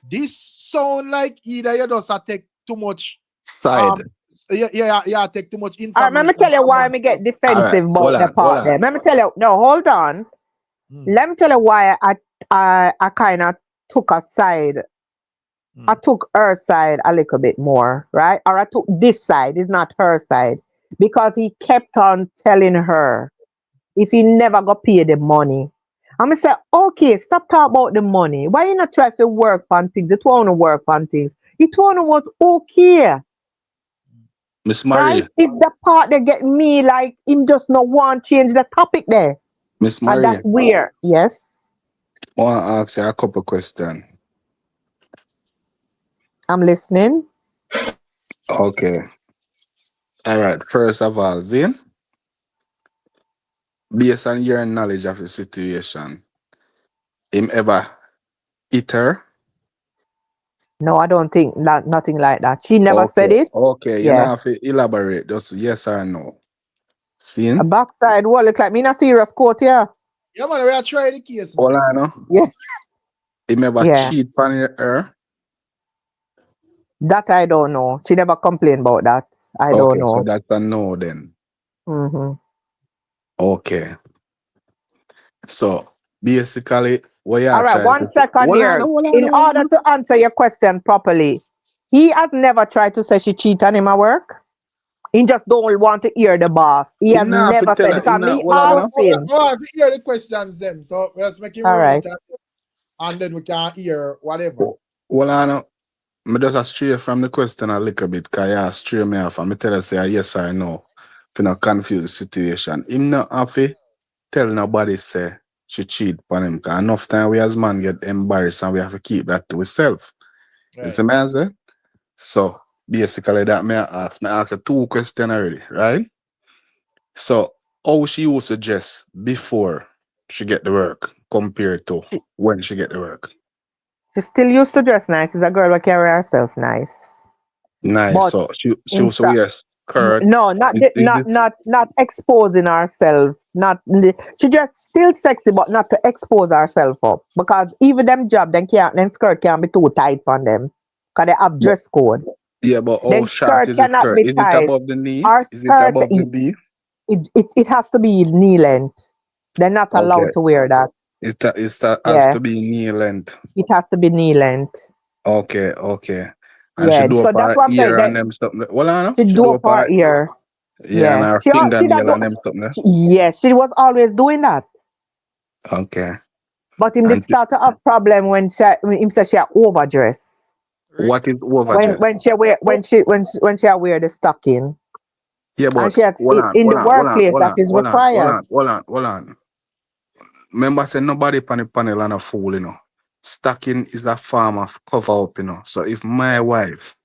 this sound like either you just take too much side. Take too much information. All right, let me tell you why I get defensive about the part there. Let me tell you. No, hold on. Let me tell you why I kind of took a side. I took her side a little bit more, right? Or I took this side. It's not her side. Because he kept on telling her if he never got paid the money. I'm going to say, okay, stop talking about the money. Why you not try to work on things? It won't work on things. It was okay. Miss Marie. Right? It's the part that get me like him just not want to change the topic there. Miss Marie. And that's weird. Yes. I want to ask you a couple questions. I'm listening. Okay. All right. First of all, Zane, based on your knowledge of the situation, him ever hit her? No, I don't think nothing like that. She never said it. Okay, you have to elaborate. Just yes or no. See? A backside wall look like me in a serious court, yeah. Yeah, man, we are trying the case. Hold on, no? Yeah. Him ever cheat on her? That I don't know. She never complained about that. I don't know. So that's a no then. Mm-hmm. Okay. So basically, what you are all right, 1 second here. In order to answer your question properly, he has never tried to say she cheat on him at work. He just don't want to hear the boss. He has never said it. Because me ask him. I want to hear the questions then. So let's make it right. And then we can hear whatever. Well, I know. I just stray from the question a little bit because you stray me off and me tell you say yes or no. If you not confuse the situation. Him not have to tell nobody say she cheat on him. Cause enough time we as man get embarrassed and we have to keep that to ourselves. You see me as it? So basically that me ask her 2 questions already, right? So how she used to dress before she get the work compared to when she get the work. She still used to dress nice. She's a girl that carry herself nice. Nice. But So she also wear skirt. no, not exposing herself. She just still sexy, but not to expose herself up. Because even them job, them skirt can't be too tight on them. Cause they have dress code. Yeah, but how Then short skirt is the cannot skirt? be Is it tight. above the knee? Our Is it skirt, above the knee? it has to be knee length. They're not Okay. allowed to wear that. It has Yeah, to be knee length. it has to be knee length. Okay. And she Yeah, do so up that's her what I'm saying. ear and them stuff. Well, I know. She She do do up up her her ear. yeah and Yeah, her she that fingernail do. and them stuff. There. Yes, she was always doing that. Okay. But him did And start to have problem when him said she overdress. what is overdress? When she wear the stocking. Yeah, And but she had in the workplace that is required. hold on. Remember, say nobody on the panel and a fool, you know. Stacking is a form of cover up, you know. So if my wife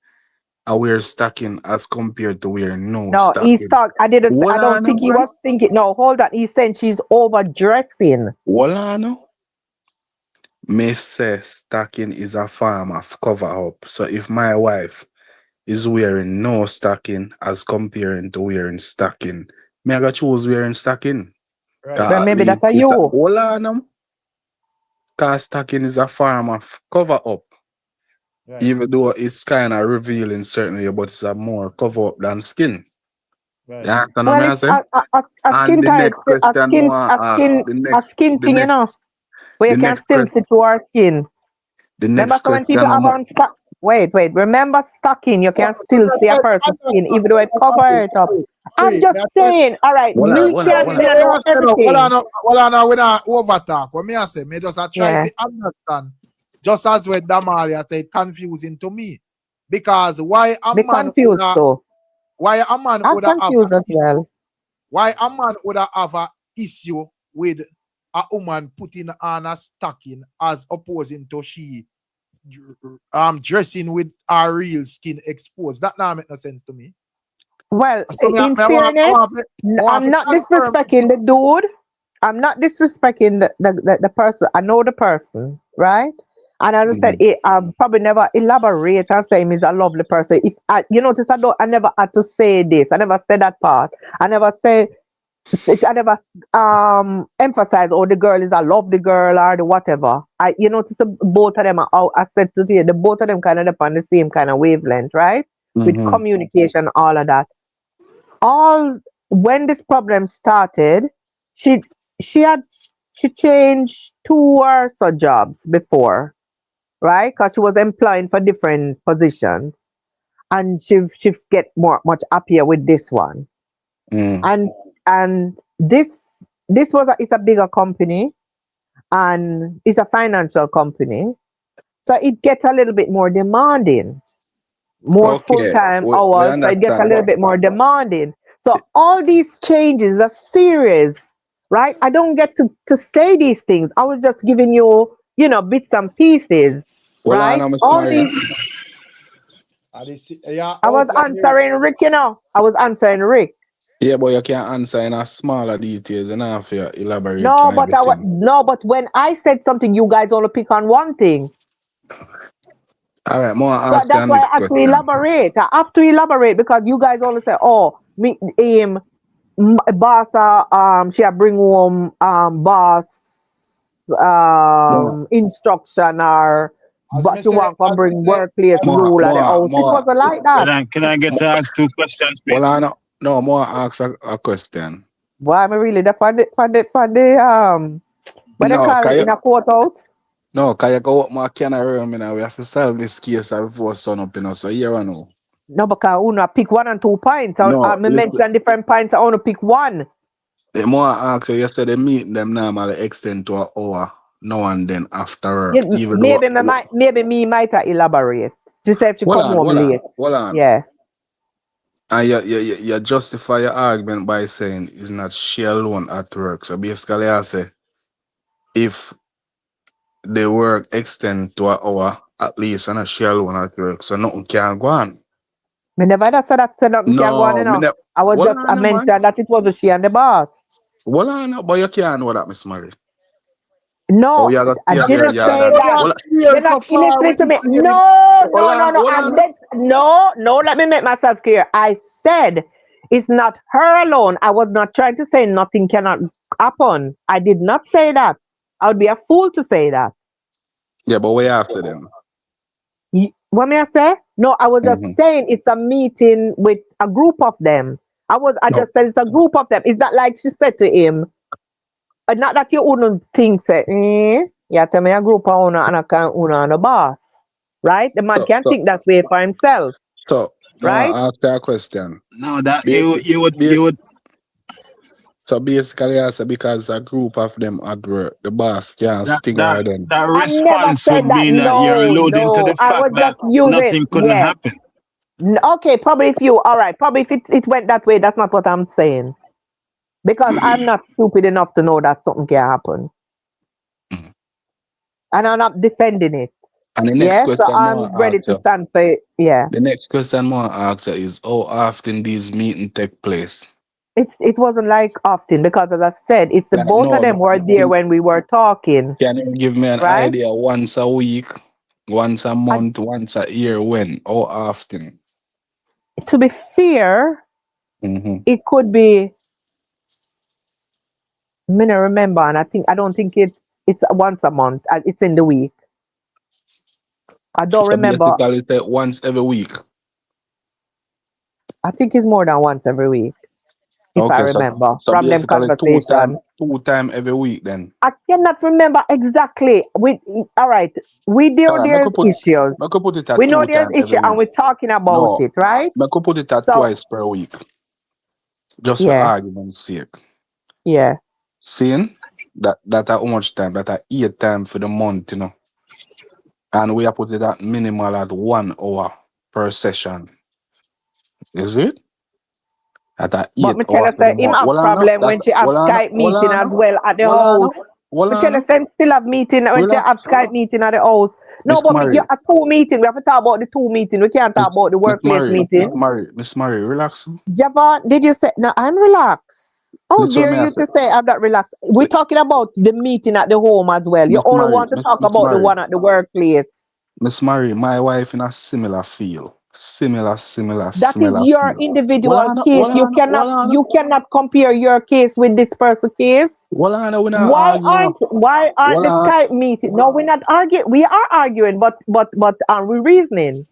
I wear stocking as compared to wearing no No, stocking. I don't think he was thinking. No, hold on. He's saying she's overdressing. Hold on. May say stocking is a form of cover up. So if my wife is wearing no stocking as comparing to wearing stocking, may I go choose wearing stocking? Well, maybe that's a you. Hold on. Because stocking is a form of cover up. Right. Even though it's kind of revealing certainly, but it's a more cover up than skin. Right. Yeah, Well, it's a skin type, a skin thing, you know, where you can still see through our skin. Remember, so when people have on stock, wait, remember stocking, you can still see a person's skin even though it cover it up. I'm just saying, all right, me can't know everything. Hold on, we not overtalk. What me I say, me just try to understand. Just as with Damalia said, confusing to me. Because why a be man confused though. Why a man I'm would have confused as well. Why a man would have an issue with a woman putting on a stocking as opposing to she dressing with her real skin exposed? That now make no sense to me. Well, in fairness, I'm not disrespecting the dude. I'm not disrespecting the person. I know the person, right? And as I said, I probably never elaborate and say he's a lovely person. If you notice, I never had to say this. I never said that part. I never say I never emphasize, oh, the girl is a lovely girl or the whatever. You notice both of them are, I said to you, the both of them kind of on the same kind of wavelength, right? With communication, all of that. When this problem started, she changed 2 or so jobs before, right? Because she was employing for different positions, and she get much happier with this one. And this it's a bigger company, and it's a financial company, so it gets a little bit more demanding. More full-time hours, so it gets a little bit more demanding. So all these changes are serious, right? I don't get to say these things. I was just giving you, bits and pieces, right? All these. I was answering Rick, I was answering Rick. Yeah, but you can't answer in a smaller details and have to elaborate. No, but when I said something, you guys only pick on one thing. All right, more. So that's why I have to elaborate. I have to elaborate because you guys only say, "Oh, me, boss, she bring home, boss, instruction or." But you want to bring workplace rule at the house. It wasn't like that. Can I get to ask 2 questions, please? Well, no, more ask a question. Why am I really the when they call it in a courthouse? No, because you go up my camera room, we have to solve this case before sun up, so here I know. No, because I want to pick 1 and 2 points. I mention different points. I want to pick one. The more I ask you yesterday, meet them normally extend to an hour, now and then after work. Yeah, maybe me might elaborate. Just say if she come home late. Hold on. Yeah. And you justify your argument by saying it's not she alone at work. So basically I say if the work extend to an hour, at least and a shell one at work, so nothing can go on. Me never said that said nothing can go on, No, you know. I was just I mentioned that it was she and the boss. Well, I know, but you can't know that, Miss Mary. No, Oh, you got I tear didn't yard say and that. well, You're not listening to me. No. No. Let me make myself clear. I said it's not her alone. I was not trying to say nothing cannot happen. I did not say that. I would be a fool to say that. Yeah, but way after them. What may I say? No, I was just saying it's a meeting with a group of them. I just said it's a group of them. Is that like she said to him? Not that you wouldn't think say, yeah, tell me a group of owner and I can't owner and a boss. Right? The man can think that way for himself. So right? I'll ask that question. No, that you would. So basically, I say because a group of them at work, the boss can't sting her then. That I never response said would that. mean that you're alluding to No. the I was fact that just using nothing couldn't happen. Okay, probably if you all right, probably if it went that way, that's not what I'm saying. Because I'm not stupid enough to know that something can happen. And I'm not defending it. And the next question so I'm ready to stand for it. Yeah. The next question I ask is how often these meetings take place? It wasn't like often because as I said, it's the both of them were there when we were talking. Can you give me an idea once a week, once a month, once a year, when? How often? To be fair, it could be I don't remember, and I don't think it's once a month. It's in the week. I don't remember. Basically, it's once every week. I think it's more than once every week, if I remember from them conversation. Two time every week then. I cannot remember exactly. All right. We know there's issues. We know there's issue, and we're talking about it, right? I could put it at twice per week, just for argument's sake. Yeah. Seeing that how much time? That 8 times for the month, you know. And we are put it at minimal at 1 hour per session. Is it? At 8 but me tell her say him have problem when she have Skype meeting as well at the house. Me tell her say still have meeting when she have Skype meeting at the house. No, but you have 2 meeting. We have to talk about the 2 meeting. We can't talk about the workplace meeting. Miss Murray, relax. Javon, did you say no? I'm relaxed. Oh, dare you to say I'm not relaxed? We're talking about the meeting at the home as well. You only want to talk about the one at the workplace. Miss Murray, my wife in a similar field. Similar. That is your individual case. You cannot compare your case with this person's case. Why aren't the Skype meeting? No, we're not arguing. We are arguing, but are we reasoning?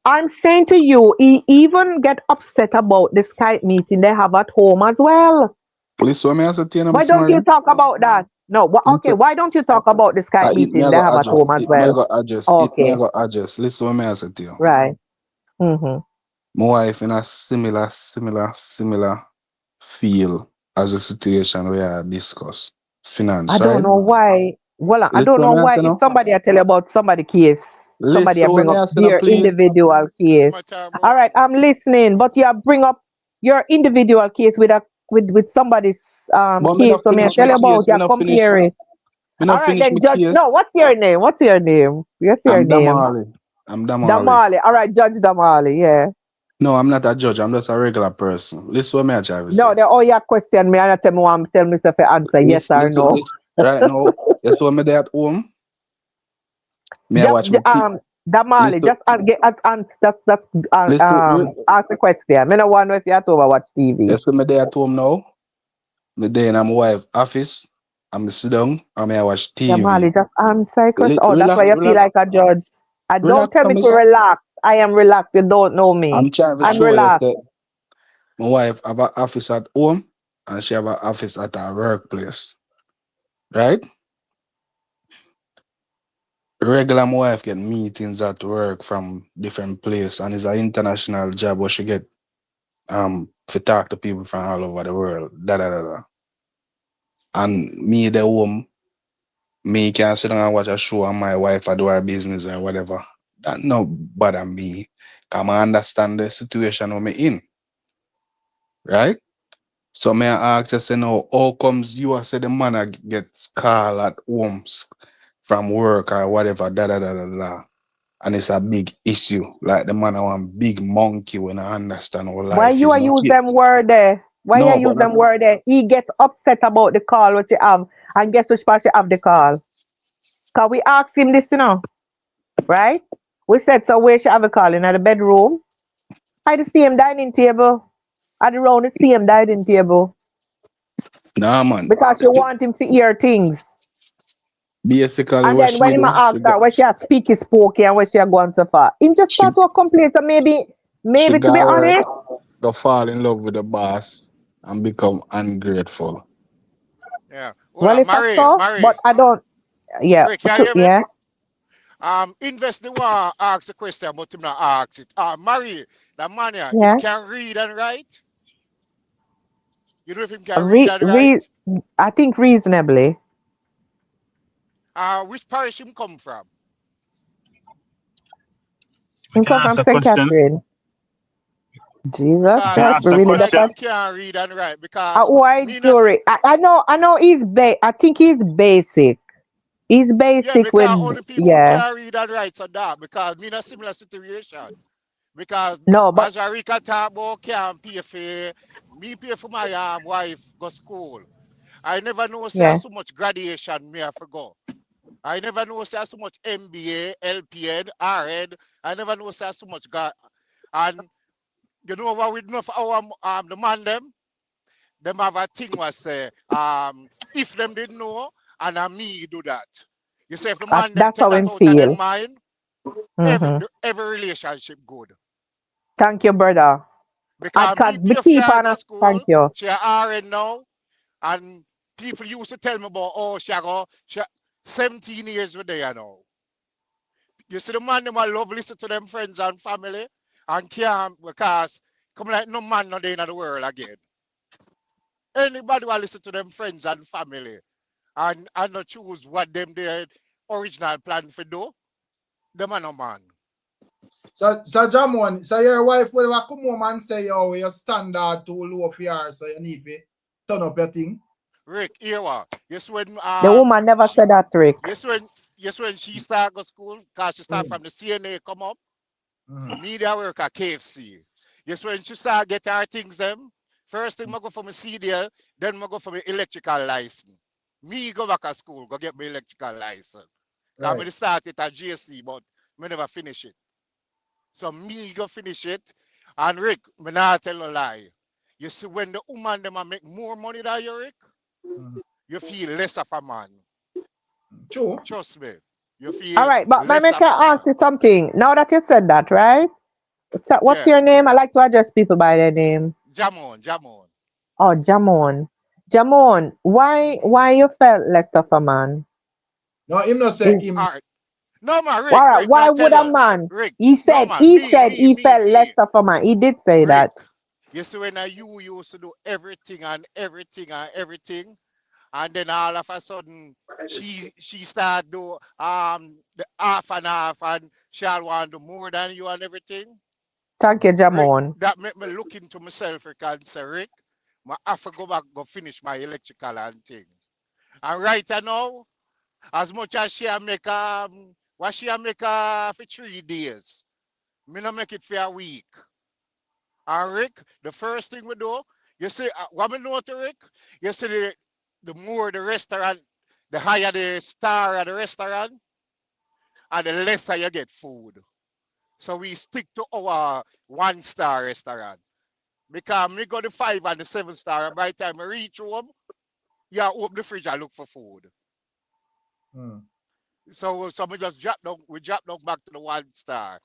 I'm saying to you, he even get upset about the Skype meeting they have at home as well. Why don't you talk about that? No, okay. Why don't you talk about the Skype meeting they have at home as well? Okay. Listen, what me I say to you. Right. Mm-hmm. My wife in a similar feel as the situation we are discuss. Finance. I don't know why. Well, I don't know why. If somebody I tell you about somebody case, somebody I bring up their individual case. All right, I'm listening, but you bring up your individual case with somebody's case. So me I tell you about you compare it. All right, then judge. No, what's your name? I'm Damali. All right, Judge Damali. Yeah. No, I'm not a judge. I'm just a regular person. Listen what me I try to say. No, you question me and I tell me if I answer yes or no. Right now, you saw me there at home. Damali, just ask a question. I don't want to know if you have to watch TV. You saw me there at home now. Me there in my wife's office. I'm sit down and I watch TV. Damali, just answer a question. That's why you feel like a judge. Don't tell me to relax. I am relaxed. You don't know me. I'm trying to show you that my wife have an office at home and she have an office at her workplace. Right? Regular my wife get meetings at work from different places and it's an international job where she get to talk to people from all over the world. And me the home, me can sit down and watch a show and my wife do her business or whatever. That no bother me. Cause I understand the situation I'm in. Right? So may I ask just know how comes you are say the man a gets call at home from work or whatever, and it's a big issue. Like the man a one big monkey when I understand what Why life you is. a use them word there? Why you No, but use them word there? He gets upset about the call what you have, and guess which part you have the call? Cause we asked him this, right? We said, so where she have a call in the bedroom? At the same dining table. At around the same dining table. nah man. Because you want him to hear things. Basically And what then when she him do, ask her what she has speaky spooky and what she a go on so far, him just she start to complain. So maybe to be got work, honest, go fall in love with the boss and become ungrateful. Yeah. Hold well on, if I Marie, saw, but Marie. I don't. Yeah, Rick, can you hear me? yeah, Invest the one ask the question, but him not ask it. Marie, the man here, him yeah. can read and write. You know if him can read and Re, write? I think reasonably. Which parish him come from? I Him can come from ask a St. question. Catherine. Jesus I can Because Christ, ask we a really somebody say question. better. him can't read and write because Why me not jury? I know he's I think he's basic. He's yeah, basic because when only people who yeah. can read and write so that because me in a similar situation. Because No, but as Rika talk about can't pay for me pay for my wife go school. I never know say yeah. so much graduation me have to go. I never know say so much MBA, LPN, RN. I never know say so much and you know what we know for our the man them have a thing was say if them didn't know and me do that. You say if the man them That's take how that him out of them feel. mind, Hmm. every relationship good. Thank you, brother. Because Cause me we pay for keep her on go us. Thank school, you. she a RN now, and people used to tell me about she 17 years with there now. You see the man them a love listen to them friends and family and can't because come like no man no day in the world again. Anybody will listen to them friends and family and not choose what them their original plan for do, them are no man. So Jamon, so your wife will come home and say, oh, your standard too low for her, so you need to turn up your thing. Rick, here what? Yes when The woman never said that, Rick. yes when she start go school, cause she start from the CNA come up. Media work at KFC. Yes, when she start get her things them, first thing I go for my CDL, then I go for my electrical license. Me go back at school, go get my electrical license. Cause I start it at JC, but I never finish it. So me go finish it. And Rick, me not tell a lie. You see, when the woman them a make more money than you, Rick, you feel less of a man. True. Trust me. You All feel right, but less me of a can ask man. you something. Now that you said that, right? So what's Yeah. your name? I like to address people by their name. Jamon, Jamon. Oh, Jamon. Jamon, why you felt less of a man? No, him not say Is him. All right. No man, All Rick, right, Rick, me why I would tell a you. man? Rick, He no said man, he said he felt less me. of a man. He did say Rick, that. you see when you used to do everything and then all of a sudden she start do the half and half and she'll want to do more than you and everything. Thank you, Rick, Jamon. that make me look into myself, Rick, and say, Rick, I have to go back, go finish my electrical and thing. And right now, as much as she a make what she a make for 3 days, me not make it for a week. And Rick, the first thing we do, you see, what we know to Rick, you see the more the restaurant, the higher the star of the restaurant, and the lesser you get food. So we stick to our 1 star restaurant. Because me go the 5 and the 7 star, and by the time I reach home, you open the fridge and look for food. So we just we drop down back to the 1 star.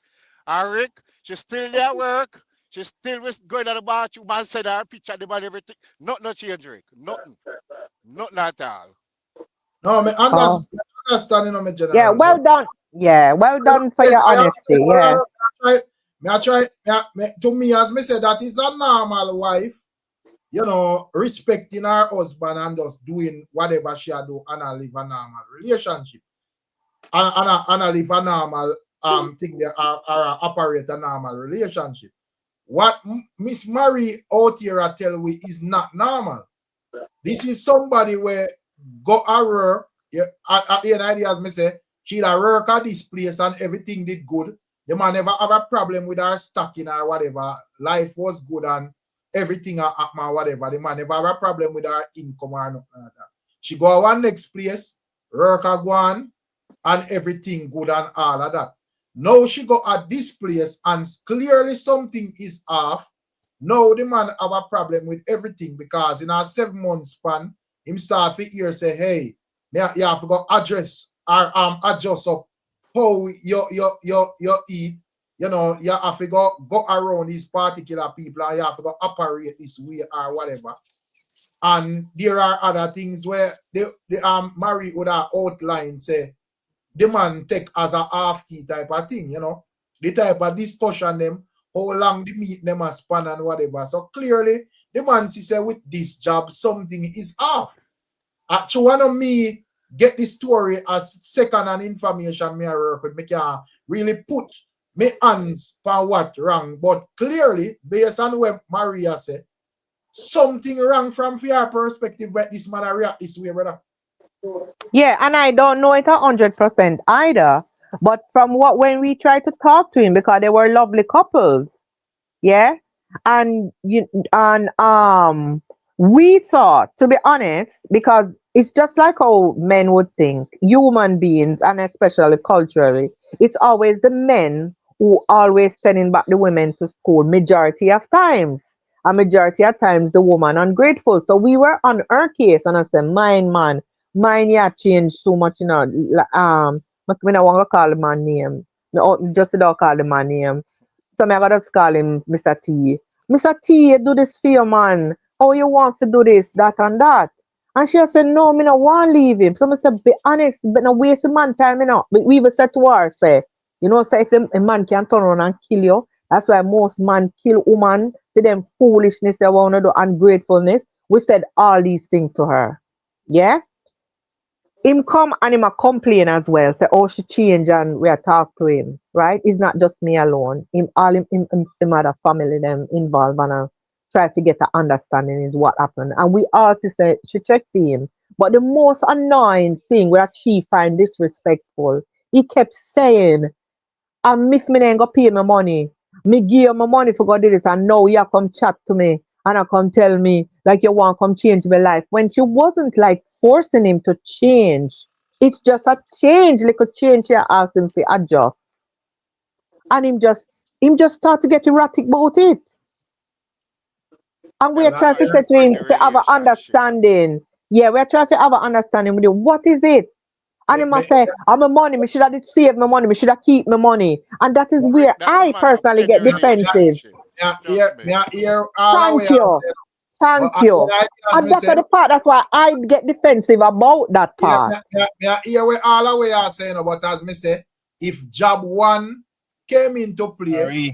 And Rick, she's still there at work. She still was going to the bathroom and said her picture them and everything. Nothing no change, Rick. Nothing. Nothing at all. No, me Oh, understand, you know, me yeah, general. well But done. Yeah, well done for your honesty. Yeah. to me, as me say, that is a normal wife, you know, respecting her husband and just doing whatever she do and I live a normal relationship. And I live a normal thing there or operate a normal relationship. what Miss Marie out here I tell we is not normal. This is somebody where go a work. Yeah, at the end of the day, as me say, she a work at this place and everything did good. The man never have a problem with her stocking or whatever. Life was good and everything happen or whatever. The man never have a problem with her income or nothing like that. She go to one next place, work a go on, and everything good and all of that. Now she go at this place and clearly something is off. Now the man have a problem with everything because in a 7 month span, him start to hear say, hey, you have to go address or adjust up how you eat. You know, you have to go around these particular people and you have to go operate this way or whatever. And there are other things where the Marie would have outlined say the man take as a half key type of thing, you know, the type of discussion them, how long the meet them a span and whatever. So clearly the man say with this job something is off. Actually, one of me get this story as second hand information me I work with, me can really put me hands for what wrong, but clearly based on what Maria said, something wrong from your perspective when this man react this way, brother. Yeah, and I don't know it 100% either. But from what when we tried to talk to him, because they were lovely couples, yeah, and we thought, to be honest, because it's just like how men would think, human beings, and especially culturally, it's always the men who always sending back the women to school majority of times. A majority of times the woman ungrateful. So we were on her case and I said, mine man, mine yeah changed so much, you know. When I want to call the man name. Just don't call the man name. So I gotta just call him Mr. T. Mr. T, you do this for your man. How you want to do this, that and that? And she said, no, me no want to leave him. So I said, be honest, but no waste the man time, you know. We even said to her, say, you know, say if a man can turn around and kill you, that's why most men kill woman for them foolishness they want to do, ungratefulness. We said all these things to her. Yeah? Him come and him a complain as well. Say, oh, she change and we are talk to him, right? It's not just me alone. Him all him other family them involved and try to get an understanding is what happened. And we also say she checked for him. But the most annoying thing where she find disrespectful, he kept saying, and if me ain't go pay my money, me give you my money for go do this, and now you come chat to me and I come tell me like you want come change my life. When she wasn't like forcing him to change. It's just a change, like a change you ask him to adjust. And him just start to get erratic about it. And we're trying to say to him to have an understanding. Yeah, we're trying to have an understanding with him. What is it? And he must say, I'm a money, me should have save my money, me should have keep my money. And that is where I personally get defensive. Thank you. Thank you. And that's the part, that's why I get defensive about that part. Yeah, here we all the way are saying about as me say, if job 1 came into play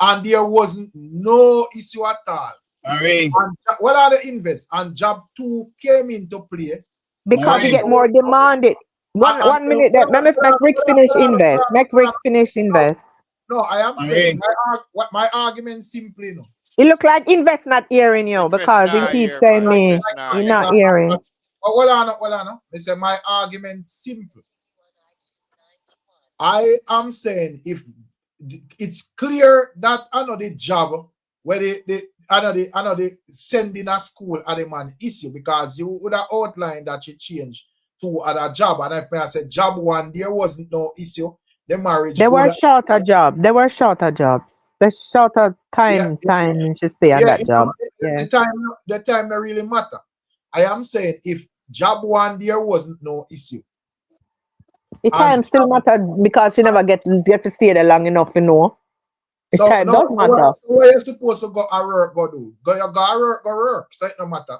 and there wasn't no issue at all. What are the invest? And job 2 came into play. Because you get more demanded. One minute, let me make Rick finish invest. Make Rick finish invest. No, I am saying my argument simply no. It look like invest not hearing you because he keeps saying me he not hearing. But hold on. They say my argument simple. I am saying if it's clear that another job where another sending a school at a man issue because you would have outlined that you changed to other job, and if I said job 1 there wasn't no issue, the marriage there were shorter jobs. There were shorter jobs. The shorter time she stay on that job. The time that really matter. I am saying if job 1 there wasn't no issue. The time still matter because she never get to stay there long enough, you know. The time does matter. So where you supposed to go to work, go do? Go work, so it no matter.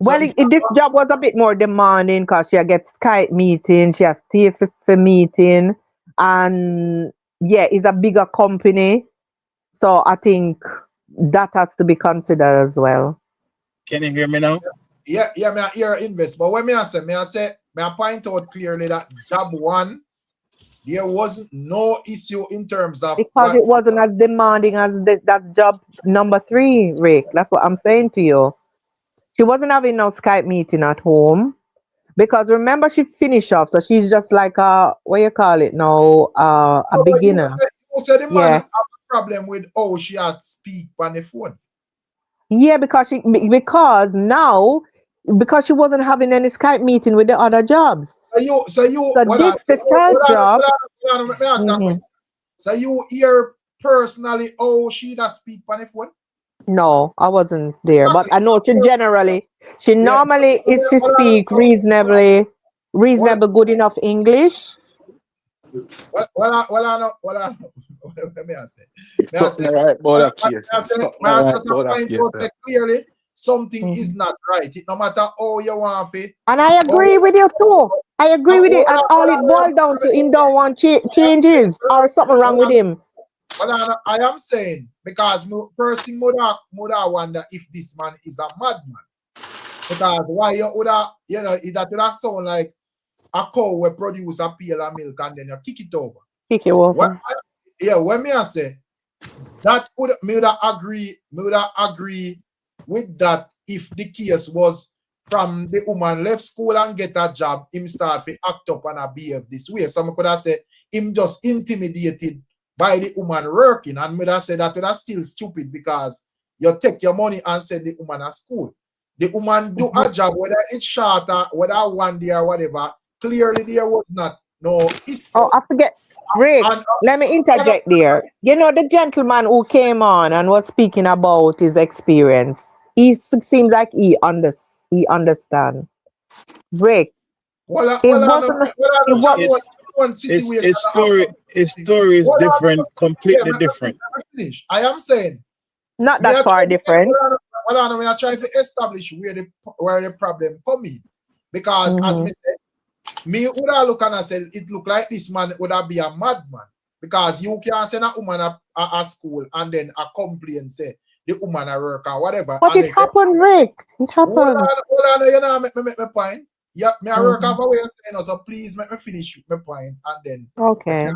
Well, this job was a bit more demanding because she gets Skype meeting, she has stay for meeting, and yeah, it's a bigger company. So I think that has to be considered as well. Can you hear me now? Yeah, me I hear invest. But when me I say, me I point out clearly that job 1 there wasn't no issue in terms of Because what. it wasn't as demanding as that's job number 3, Rick. That's what I'm saying to you. She wasn't having no Skype meeting at home. Because remember, she finished off, so she's just like what you call it now, a Oh, but beginner. you said the man Yeah, have a problem with how she had speak on the phone. yeah, because now because she wasn't having any Skype meeting with the other jobs. So you, So well, this the third job. let me ask that Mhm. question. So you hear personally how she does speak on the phone? No, I wasn't there, but Exactly. I know she Yeah. normally is she speak reasonable good enough English. Well, I know. Let me say. Something right about that case. Something right Just about that point case. out that clearly something Mhm. is not right. It no matter how you want it. And I agree with you too. I agree with it, and all it boiled down to him don't want changes or something wrong with him. Well, I am saying because first thing would wonder if this man is a madman. Because why you would have, that would have sound like a cow will produce a pail of milk and then you kick it over. Kick it over. When me I say that me would agree with that if the case was from the woman left school and get a job, him start to act up and behave this way. Some could have said him just intimidated by the woman working, and me would have said that would have still stupid because you take your money and send the woman at school. The woman do a job, whether it's shorter, whether 1 day or whatever. Clearly, there was not no issue. Oh, I forget. Rick, let me interject there. You know, the gentleman who came on and was speaking about his experience, he seems like he understand. Rick, His story is different, completely different. I am saying not that far different. We are trying to establish where the problem come in. Because as me said, me would have look and I said it look like this man would have be a madman. Because you can't send a woman at school and then a complaint say the woman a work or whatever. But it happens, Rick. It happens. Hold on, you know, make my point. Yeah, me I work off a way of saying, so please make me finish my point and then okay.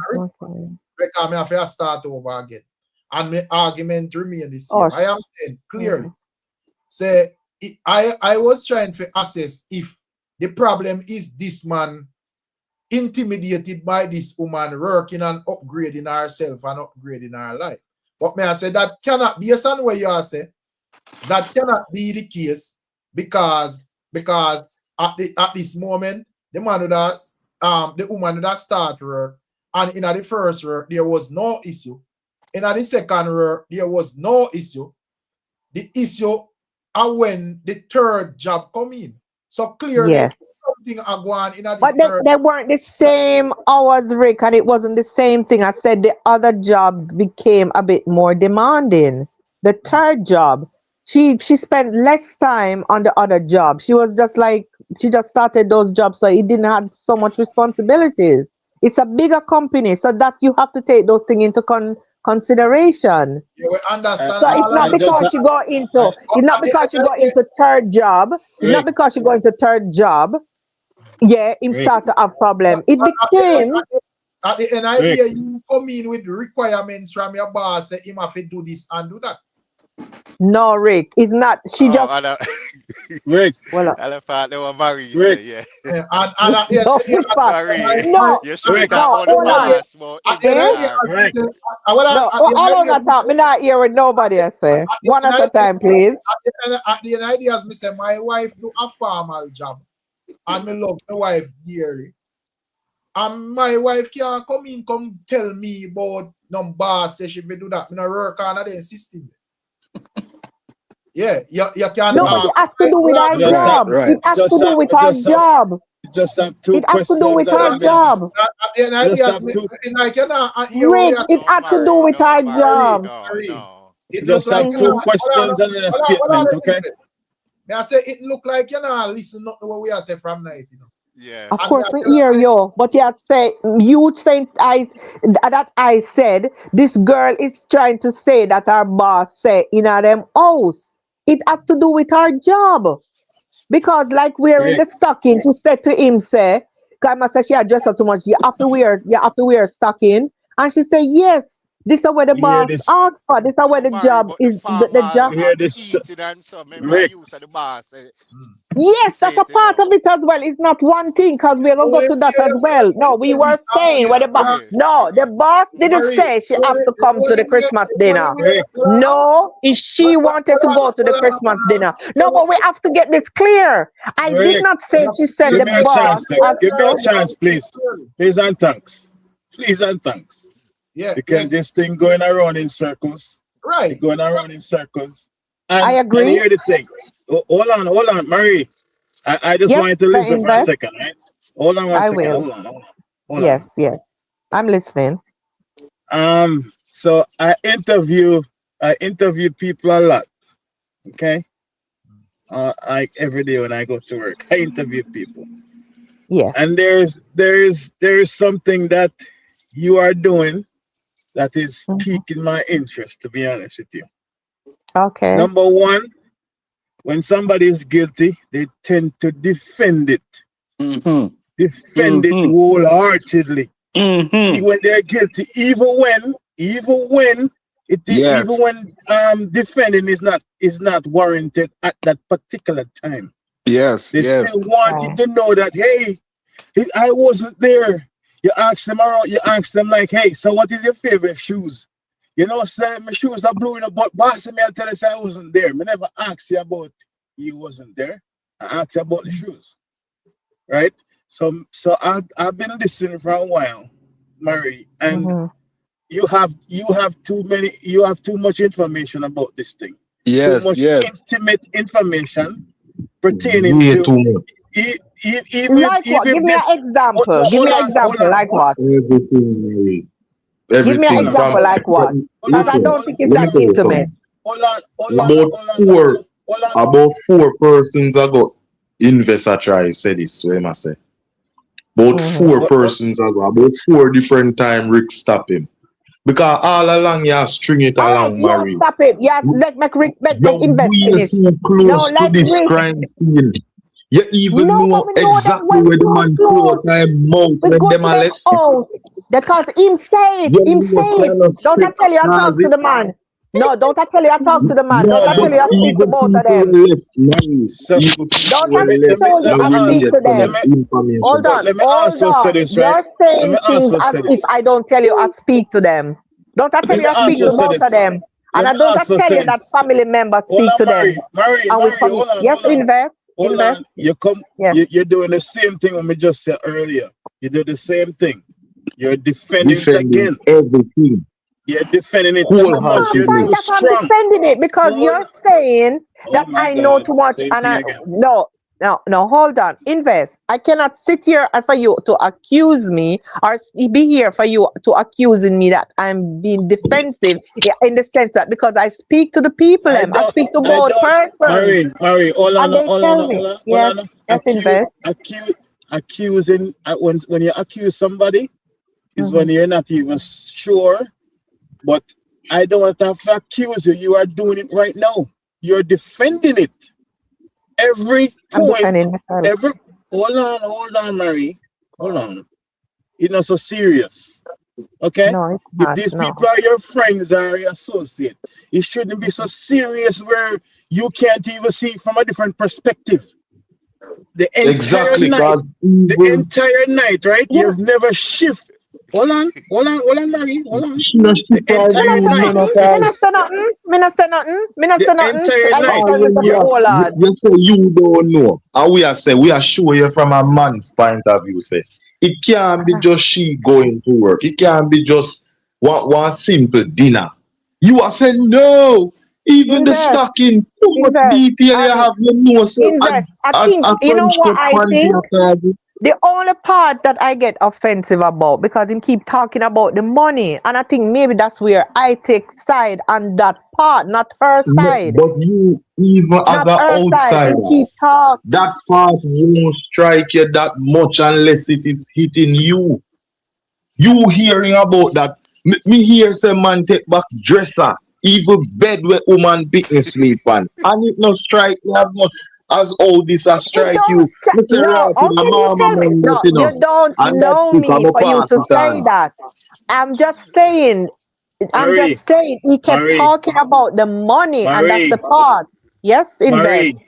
Because me have to start over again. And my argument remain the same. I am saying clearly. Say I was trying to assess if the problem is this man intimidated by this woman working and upgrading herself and upgrading her life. But may I say that cannot be a son where you are say that cannot be the case because at this moment the man would have the woman would have start work, and in the first work there was no issue. In the second work there was no issue. The issue are when the third job come in. So clearly something are going in this but they weren't the same hours, Rick, and it wasn't the same thing. I said the other job became a bit more demanding. The third job, she spent less time on the other job. She was just like she just started those jobs, so it didn't have so much responsibilities. It's a bigger company, so that you have to take those things into consideration. You understand. So it's not because she got into third job. It's not because she got into third job. Yeah, him start to have problem. It became at the end idea you come in with requirements from your boss, say him have to do this and do that. No, Rick, it's not. She just Rick. Well, I thought they were married, Rick. yeah. No, which part? No, You should Rick, talk about the hold on. boss, but No, all of that talk. Me not here with nobody. I say one at a time, please. At the end idea, as me say, my wife do a formal job, and me love my wife dearly. And my wife can't come tell me about no boss say she will do that. Me no work on the system. Yeah, you can't. No, but it has to do with our job. It has to do with our job. Just have two it has to do with our job. Rick, it has to do with our job. Just have two questions and then a statement, okay? I say it look like you know listen not to what we are say from night, you know. Yeah. Of course, we hear you, but you saying I said this girl is trying to say that our boss say in them house. It has to do with our job. Because like we're in the stocking, she said to him, say, I said she had dressed up too much. You have to wear stocking. And she said, yes. This is where the You hear boss this? asks for. This is where the Mary, job but the is. The farmer job. You hear and this? eating and so remember Rick, you said the boss Yes, say that's a it, part of it as well. It's not one thing because we're gonna go to that as well. No, we were saying where the boss. okay. No, the boss didn't Mary, say she have to come to the Christmas dinner. Rick, No, if she wanted to go to the Christmas dinner. No, but we have to get this clear. I did Rick, not say she said give the me a boss chance. Then. has Give me a to. chance, please. Please and thanks. Please and thanks. yeah, Because this thing going around in circles. right. It's going around in circles. I And agree. here the thing. Hold on, Marie. I just Yes, wanted to the listen for a invest. second, right? Hold on one I second. will. Hold on. Yes. I'm listening. So I interview people a lot. Okay. Like every day when I go to work, I interview people. Yes. And there's something that you are doing that is piquing my interest, to be honest with you. Okay. Number one, when somebody is guilty, they tend to defend it. Defend it wholeheartedly. When they're guilty, even when defending is not warranted at that particular time. Yes. They still want you to know that, hey, I wasn't there. You ask them around, you ask them like, hey, so what is your favorite shoes? You know, say my shoes are blue, but boss me, I'll tell you, say I wasn't there. I never asked you about you wasn't there. I asked you about the shoes. Right? So I've been listening for a while, Marie, and you have too much information about this thing. Too much intimate information pertaining Way to too much. Like what? Give me an example. Give me an example. Like what? Everything, Mary. Give me an Everything. example. Like what? Because I don't think it's Let me that tell you intimate. something. About four persons ago, investor try say this, what am I say? About four persons ago, about 4 different times Rick stop him. Because all along you have string it All right, along, yes, Marie. stop it. Yes, make You're invest way finish. too No, close to let this Rick. crime scene. You even No, but know we know them exactly when where the man close. time mouth We when go them to are them left. house because him say it. You Him know say it. kind of Don't I sick tell you I talk to closet. the man? No, don't I tell you I talk to the man? Don't No, I but tell you I speak to even both of people them? will left, Marie. so Even people Don't will I left. tell you let me I And speak relate to ask some let of them? me the information. Hold but on, let me hold also say on. this, right? You're Let me saying things also as say if this. I don't tell you I speak to them. Don't I tell Let you me I speak also to say both of this. them? And Let I me don't I also tell say you that this. family members Hold speak on, to them. Marie, And we come. Yes, hold on. invest. Hold on. Yes. You're doing the same thing what we just said earlier. You do the same thing. You're defending it Defending again. everything You're defending it too I much. can't You're wholeheartedly. find too that I'm strong. defending it because Hold you're on. saying Oh that my I know God. too much Same and thing I again. no, hold on. Invest. I cannot sit here and for you to accuse me or be here for you to accusing me that I'm being defensive in the sense that because I speak to the people, I speak to both persons Marie, hold and on, they tell me, yes, invest. Accusing when you accuse somebody is when you're not even sure. But I don't want to have to accuse you. You are doing it right now. You're defending it. Every I'm point, defending myself. hold on, Mary. Hold on. It's not so serious. Okay? No, it's If not. these No. people are your friends or your associates, it shouldn't be so serious where you can't even see it from a different perspective. The entire Exactly, night, because right? You You've never shifted. Hold on, Marie. Hold on. she not The entire say night. nothing. Me not say nothing. Me not say nothing. Me not The say nothing. entire I night. listen to the whole lot. you say you don't know. And we are sure you from a man's point of view, say. It can't be just she going to work. It can't be just one simple dinner. You are saying no. Even the Invest. stocking, too much Invest. detail you have, you know, so Invest. I a think, you know French what cut I panty think? after The only part that I get offensive about because him keep talking about the money, and I think maybe that's where I take side on that part, not her side, but you, even as not an her side. outsider, Him keep talk. that part won't strike you that much unless it is hitting you. You hearing about that? Me hear say man take back dresser, even bed where woman picking sleep on, and it not strike me as much. as how this a It strike don't you. Mr. no. Right How in a can you mama tell me? man, but No, you know. you don't And that's know it, I'm me a for you pass to it say on. that. I'm just saying. I'm Marie, just saying. He kept Marie, talking about the money, and that's the Marie, part. Yes, invest. Marie,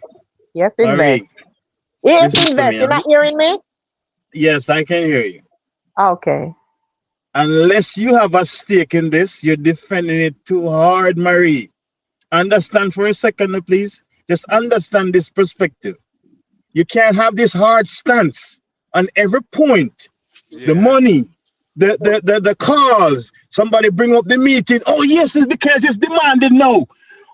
Yes, invest. Marie. Yes, Listen to me. invest. You're not hearing me? Yes, I can hear you. Okay. Unless you have a stake in this, you're defending it too hard, Marie. Understand for a second, please. Just understand this perspective. You can't have this hard stance on every point. The Yeah. money, the cause. Somebody bring up the meeting. Oh, yes, it's because it's demanded now.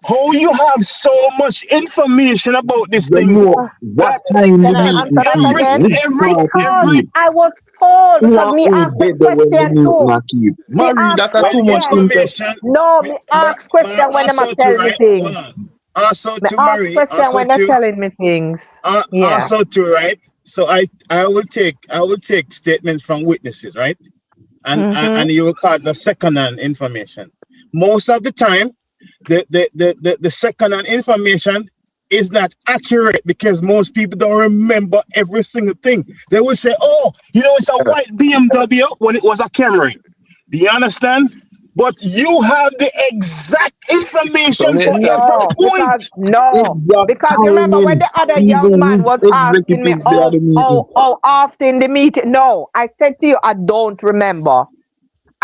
How you have so much information about this You thing know what that time Can the I meeting answer that keep, again? which part Because it keep. I was told, Who because are me who asked the dead when the question meeting too. a keep? Me Marie, ask that are when too much question. info. information, No, me ask question when them are also to tell me right, hold things. on. Also Me to ask Marie, question when they're telling me things. Yeah. also to right. So I will take statements from witnesses, right? And Mm-hmm. you will call the second hand information. Most of the time, the second hand information is not accurate because most people don't remember every single thing. They will say, "Oh, it's a white BMW when it was a Camry." Do you understand? But you have the exact So information for then that every No, because point. no, exact because you remember when timing, the other young even man which was asking me, executives they are the meeting. how often the meeting. No, I said to you, I don't remember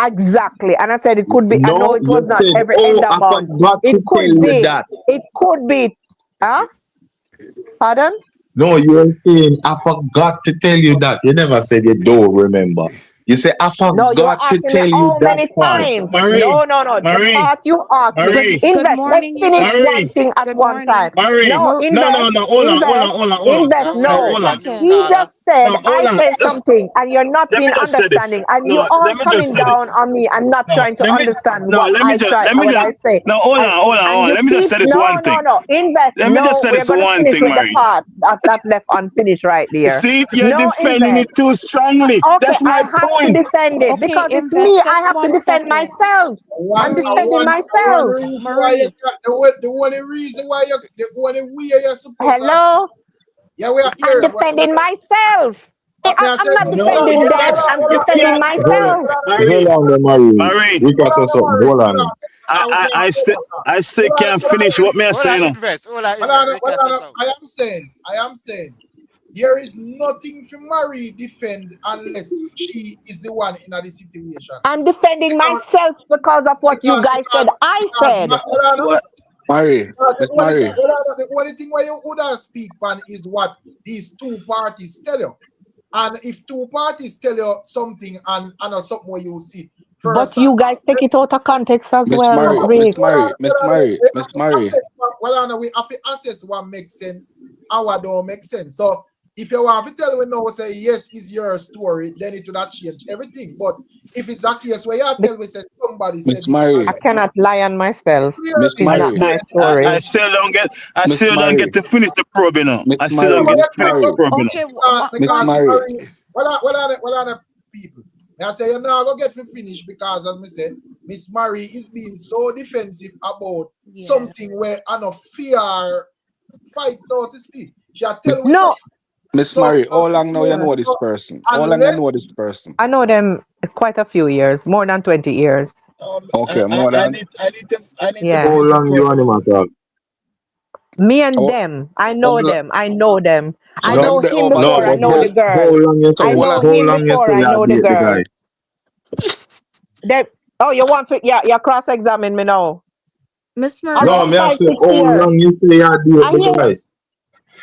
exactly, and I said it could be. I know No, it you was not said, every oh, end of I month. forgot It to tell could you be. that. It could be. Huh? Pardon? No, you were saying, I forgot to tell you that. You never said you don't remember. You say, I No, you are forgot to asking me tell you how that many part. times. Marie, No, no, no. The Marie, part you asked me. Marie, Good Invest. Let's morning, you finish guys. one Marie, thing at Good one time. morning. Marie. No, Mer- No, no, invest, no. Hold on, hold on, invest, hold on, hold on. invest. Hold on a No, No, hold on. second. he just said, No, hold I on. said Just something and you're not let me being just say this. understanding and you No, all let me just coming say down this. on me and not No, trying to understand no, what I try, let me what just, I say. no, hold on, hold on, And hold on. you Let me just keep, say this no, one no, thing. no, invest. Let me just No, say we're this going to one finish thing, with the Marie. part that left unfinished right there. See, you're No, defending invest. it too strongly. Okay, That's I my have to point. defend it Okay, because it's me. invest. I Just have to one defend second. myself. I'm Marie, defending One myself. reason why you Marie. got the only reason why you the only way you're supposed to ask. Hello? Yeah, we are I'm here. defending myself. What me I I'm say? not No, defending No, them. that's I'm you defending can't. myself. Hold Marie, on, there, Marie. Marie. We can say something. Hold on. I still can't finish what me I Hold on, say now. invest. Hold on, invest. We can say something. I am saying, there is nothing for Marie defend unless she is the one in the situation. I'm defending Because, myself because of what you because, guys said. because, I because, said. Marie, Miss Marie. the only thing why you would have speak on is what these two parties tell you. And if two parties tell you something and something where you see But first you guys take it out of context as Miss well, Marie, Miss Rick. Marie, Miss Marie, Miss Marie. we have to assess what makes sense and what don't make sense. So if you want to tell me now, say yes, it's your story, then it would have changed everything. But if it's a case where you tell me say somebody said Miss this, I Marie, cannot lie on myself. Miss It's I not Marie, still, my story. I still don't get, I Miss still don't get Marie, to finish the probing now. Miss I still don't Marie, get Miss to finish the Marie, probing Okay, Miss because one. Marie. Marie, what are the people? I say you now go get me finished because as me say, Miss Marie is being so defensive about Yeah. something where I no fear fight, so to speak. She a tell me No, something. Miss So, Marie, how long now you know this so person? How long you unless know this person? I know them quite a few years, more than 20 years. Okay, more than I need to Yeah. How finish the long you probing. on him at all? Me and how, them. I how, know them. I know them. so I No, them know the him over no, before I but 20 know how, the years. how girl. long you So I say, how know long? how him long you before say I you know the date the girl. guy? They, oh, you want to, yeah, you cross-examine me now. Miss No, Around Marie. me I five, say, six how years. long you say you date I the hear guy?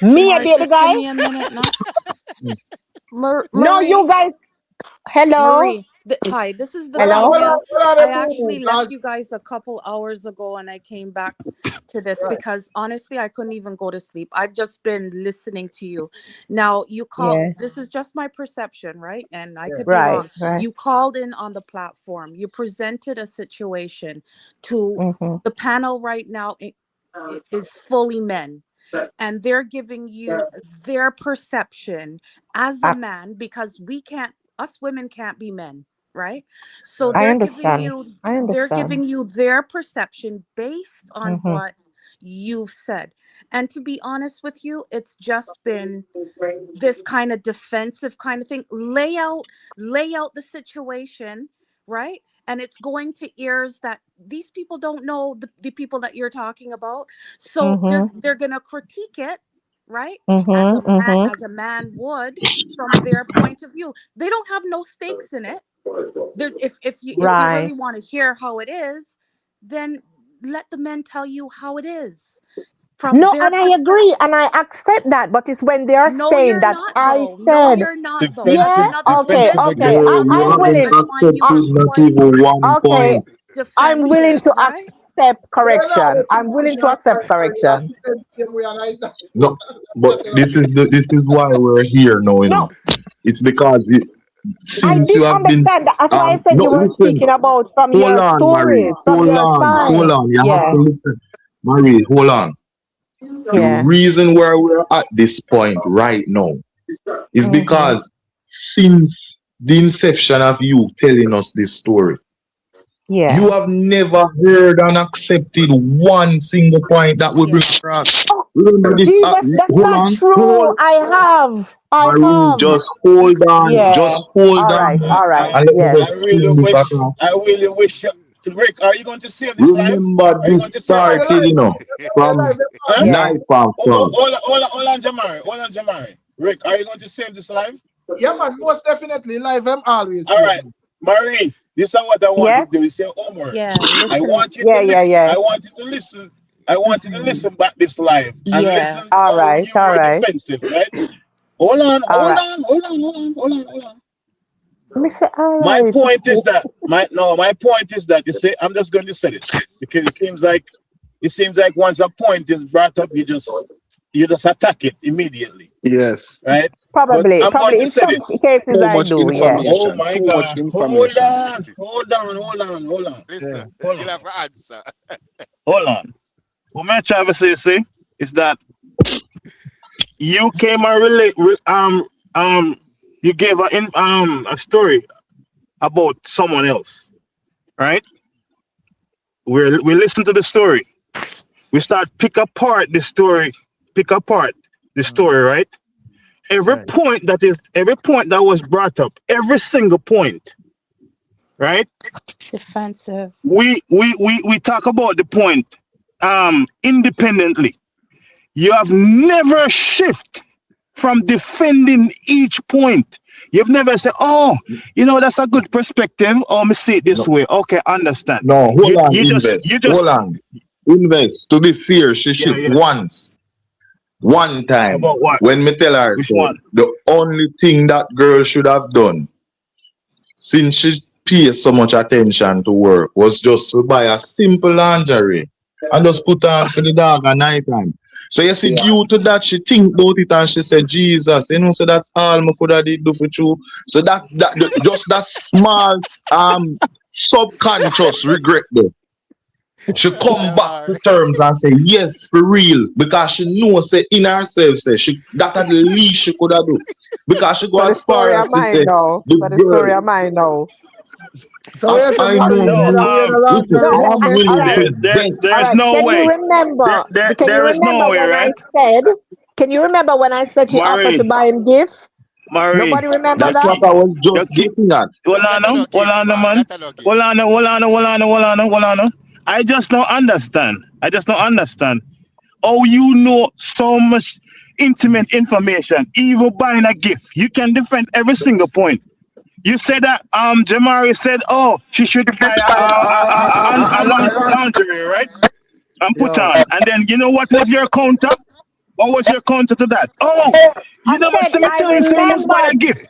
me a Smart, date the just give guy. me a minute now. No, you Marie. guys. Hello. Marie, hi, this is the Hello. female. what are I the boo actually boo? left you guys a couple hours ago and I came back to this Right. because honestly, I couldn't even go to sleep. I've just been listening to you. Now, you call, Yeah. this is just my perception, right? And I could be Right. wrong. Right. You called in on the platform, you presented a situation to Mm-hmm. the panel right now. It is fully men and they're giving you their perception as a I, man because us women can't be men, right? So I they're giving understand. you I they're understand. giving you their perception based on Mm-hmm. what you've said. And to be honest with you, it's just been this kind of defensive kind of thing. Lay out the situation, right? And it's going to ears that these people don't know the people that you're talking about. So they're gonna critique it, right? As a man would, from their point of view. They don't have no stakes in it. If you really want to hear how it is, then let the men tell you how it is. No, and I agree and I accept that, but it's when they are saying that I said, you're not though. yeah, okay, No, you I'm willing. haven't accepted not even one Okay, point. I'm willing to right? accept correction. I'm willing to accept correction. No, but this is why we're here now, you know. It's because I since did you have been understand that. That's why I said no you were listen, speaking about from hold your on, Marie, stories, from your hold side. on, you have Yeah, to listen. Marie, hold on. The yeah. reason where we're at this point right now is because since the inception of you telling us this story, Yeah. you have never heard and accepted one single point that we bring across. Remember this? Jesus, that's Hold not on, true. I have. Marie, just hold on, Yeah. just hold All right. on, All right. and let me Yes. just spin this across. I really wish. Rick, are you going to save this live? Remember Are you going this to save it? started, you know, from Yeah. night past Hold on, Jamari. Rick, are you going to save this live? Yeah, man, most definitely. Live, I'm always All saying. right, Marie, this is what I want Yes. to do. It's your homework. Yeah, I listen. want you Yeah, to yeah, listen. yeah. I want you to listen. I want you to listen back this live and Yeah. listen All how right. you All were right. defensive, right? Hold on. All right. Let me say, all My right. point is that my point is that you say I'm just going to say this because it seems like once a point is brought up, you just attack it immediately, Yes. right? But Probably. I'm going Probably to in say some this. cases Too I much do. Yeah. Oh information. my Too much God. Hold information. on. Listen, Hold you'll on. have to answer. Hold on. What I'm trying to say is that you came and you gave a story about someone else, right? We listen to the story. We start pick apart the story, right? Every point that was brought up, every single point, right? Defensive. We talk about the point independently. You have never shift from defending each point. You've never said, "Oh, that's a good perspective." Or me see it this No, way. Okay, understand. no, hold on, You invest. just Hold on. Invest. To be fair, she shift yeah. once. One time. About what? When me tell her Which so, one? the only thing that girl should have done since she pays so much attention to work was just to buy a simple lingerie and just put on for the dog at night time. So you see, due to that, she think about it and she said, Jesus, so that's all I could have did do for you. So just that small subconscious regret there. She come back to terms and say yes for real because she knows say in herself say that at the least she could have do because she go So the as far story as of to mine say now. the So the story girl of mine now. So yes, I Marie, know you No, better you wear the listen lingerie. No. I'm All willing right. to bet All there's right. no Can you way. remember? Can you There is no remember way, when I right? said? Can you remember when I said she offered to Marie, buy him gift? Nobody remember that's that? what I was the just key. getting at. Hold That a no gift, on, man. man. That a no gift. Hold on. I just don't understand. Oh, you know so much intimate information, even buying a gift. You can defend every single point. You said that Jamari said, oh, she should buy a lingerie, right? And put Yo. on. And then you know what was your counter? What was your counter to that? Oh, you I never said see me I telling you say let's buy a remembered. gift.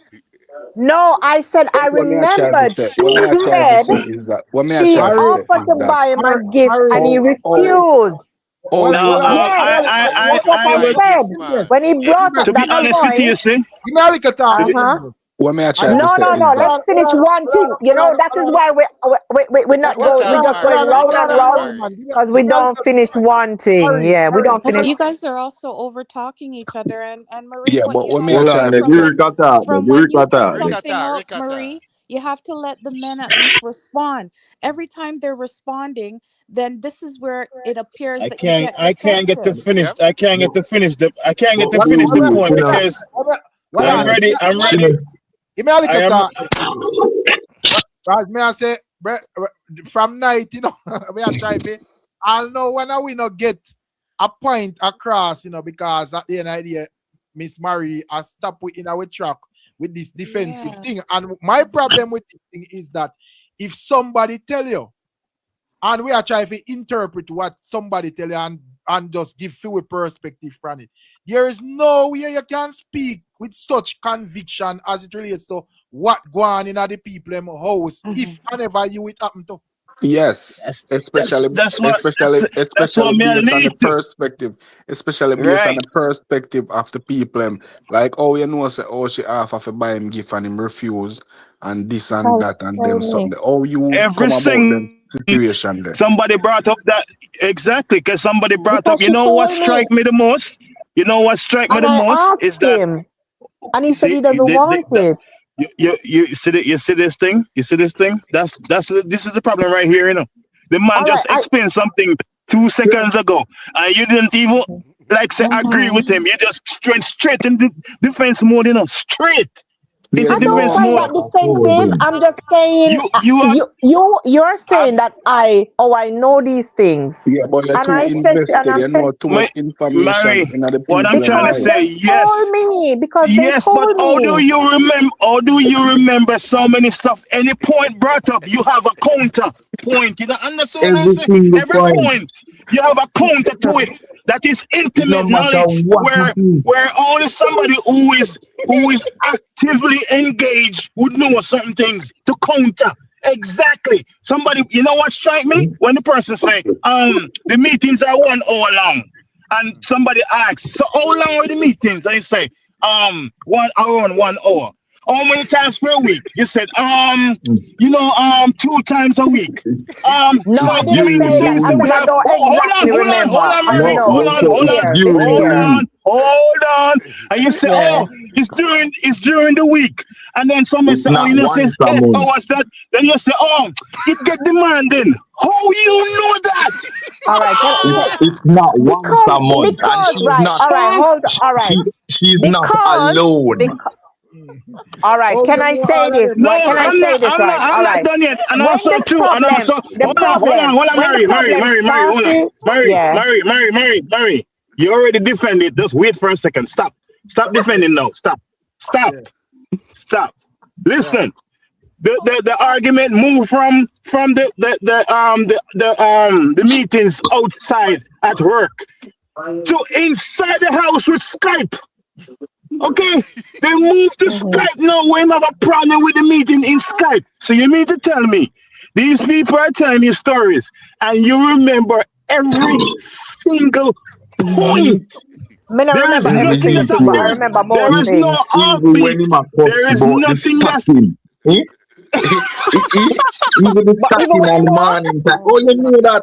No, I said I What me I try to remembered. say, what me She I try to said say is that, what me I she try to Marie, say offered is to that buy him a Marie, gift Marie, and he Marie. refused. Hold Now, on, Yes, You that's hold what should I buy on. said. gift, man. When he brought up to be that Invest. honest with you, point, see, Give me a little talk, to so be, uh-huh. invest. what me I I try know, to No, say no, is no. that Let's finish one thing. You know, that is why we're not Take your going. We're time, just Mary. going Take round your and time, round Mary. because we give me a don't little, finish one thing. Marie, Yeah, we Marie, don't give me finish. You guys are also over talking each other, and Marie, yeah, what but you what me have I Hold to try on, do the to from say, when you put Rikata. something Ricata, out, Ricata. Marie, you have to let the men at least respond. Every time they're responding, then this is where it appears I that you can't get I can't get to defensive. finish Yep. I can't get to finish the I can't get But to What, finish what, the what, point you know, because what I'm I say? ready. I'm ready. Give me a I little am talk. Right, may I say, from night, we are trying to, I'll know when we not get a point across, because at the end of the day, Miss Marie, I stop in our track with this defensive Yeah. thing. And my problem with this thing is that if somebody tell you, and we are trying to interpret what somebody tell you and just give you a perspective from it. There is no way you can speak with such conviction as it relates to what go on in the people in house, if whenever you it happen to. Yes, especially That's what especially me I based on the lead to. perspective, especially based on Right. the perspective of the people. Like, oh, you know, say, oh, she half of a buy him gift and him refuse and this and Hush, that and tell them me. something. Oh, you Every come about them single situation there. somebody brought up that exactly because somebody brought up. Because You she know what told me, strike me the most? You know what strike me and the I most is asked that him, and he said see he doesn't want it. you see this thing? You see this thing? This is the problem right here. The man All right, just explained something 2 seconds ago, and you didn't even like say agree with him. You just went straight in the defense mode. Straight into I There's don't defense no find mode. that gap forward defensive. them. I'm just saying, You have you're saying that I know these things, Yeah, but you're and too I said, and invested. I'm You know telling too much my information Mary. in the What I'm people in trying to because life. say, they told yes. me, because they Yes, but told me. how do you remember so many stuff? Any point brought up, you have a counter point. You don't understand what I Every say? single Every point. point, you have a counter to it. That is It no intimate matter knowledge what where it is. only somebody who is actively engaged would know certain things to counter. Exactly. Somebody, you know what strike me? When the person say, the meetings are 1 hour long. And somebody asks, so how long are the meetings? And you say, 1 hour and 1 hour. How many times per week? You said, 2 times a week. No, So I the didn't say that. meetings I During we said I have. don't exactly Hold remember. on, I Mary. no, know. Hold you on, say hold it's on, Here, during the hold here. week. on, hold on. And you say, Yeah. it's during the week. And then somebody It's say, not says once a eight month. hours that. Then you say, it get demanding. How you know that? All right. It's not once a month, and Because right. All right. Hold. All right. she's not Because alone. because. All right. Oh, Can you I know say all of this? them. No, What can I I'm say not. this? I'm not. Right. I'm All not right. done yet. And When also the too. And problem, also, hold on, when the problem Mary, hold on, started, Mary, yeah. Mary, Mary, Mary, Mary. You already defended. Just wait for a second. Stop defending now. Stop. Yeah, yeah. Listen. The argument moved from the meetings outside at work to inside the house with Skype. Okay, they moved to Skype now. We have a problem with the meeting in Skype. So you mean to tell me these people are telling you stories and you remember every single point? Me not There is remember Every nothing everything, that's but I detail. remember there most is no things. Even when offbeat. him a There cuss is about the nothing that's stocking. Eh? Even the But even stocking when on you the know, morning time. Oh, you know that.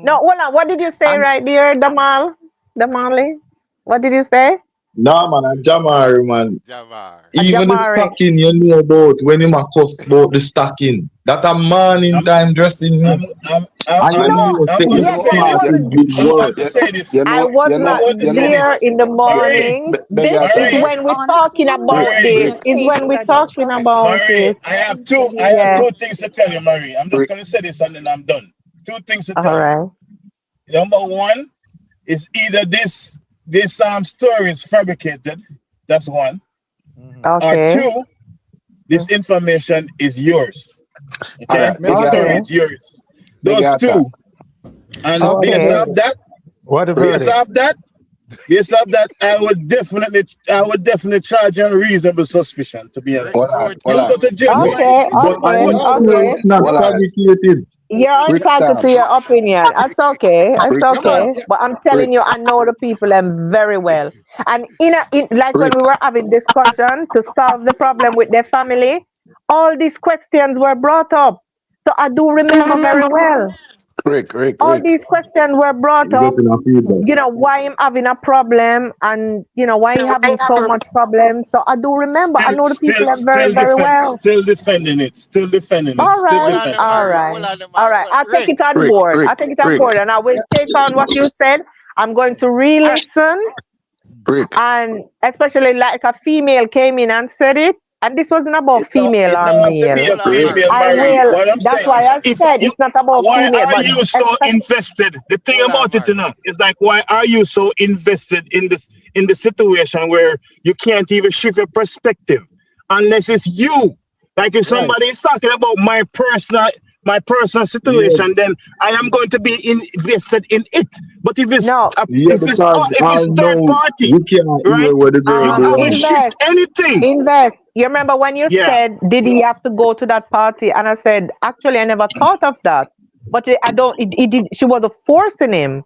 no, hold on. What did you say And right there, Damali? What did you say? no man, a Jamari man. Javar. A Even the Jamari. stocking you know about when him a cuss about the stocking. That a morning I'm time dressing I'm me. I'm I'm And you I'm No, know I'm say about it to yes, say I starts this. wasn't. with I'm about work. to say this. I was I'm not about to say there this. in the Mary, morning. This is Mary, when we're talking Honestly, about this could be this. a Mary, Is case when we're study. talking Trust me. about Mary. it. I have Seems to two. be I a have Yeah. two case things to study. tell you, Mary. I'm just gonna say this and then I'm done. Two things to All tell you. right. Number one is either this story is fabricated. That's one. Or Okay. two, this information is yours. All Okay, right, Me big this go yata, story Okay. is yours. big Those yata. two, and So what the based Okay. off verdict? that, What the Rick, based verdict? off that, I would definitely charge you unreasonable suspicion. To be Rick, hold honest, you on, would hold you'll you on. go would to jail still for it. like Okay. But I Okay. am would sure Okay. it's not Hold on. fabricated. You're Rick entitled to Star, your opinion. That's okay. That's Rick yeah, man. Star, okay. Yeah. But I'm telling Rick, you, I know the people very well. And like when Rick. we were having discussion to solve the problem with their family, all these questions were brought up. So I do remember very well. All these questions were brought up. Why I'm having a problem and why he having so much problem. So I do remember. I know the people very, very well. Still defending it. Still defending it. All Still right, defending all it. right, all right. I'll take it on board. I'll take it on board, and I will take on what you said. I'm going to re-listen, and especially like a female came in and said it, and this wasn't about female or male. I will. What I'm That's saying why I is, said it's not about why female, are but you so invested? The thing about it, is like, why are you so invested in the situation where you can't even shift your perspective unless it's you? Like if somebody is talking about my personal situation, then I am going to be invested in it. But if it's if it's third party, you can't right? hear what the girl You haven't doing. shift anything. Invest. You remember when you said, did he have to go to that party? And I said, actually, I never thought of that. But I don't. It did. She was forcing him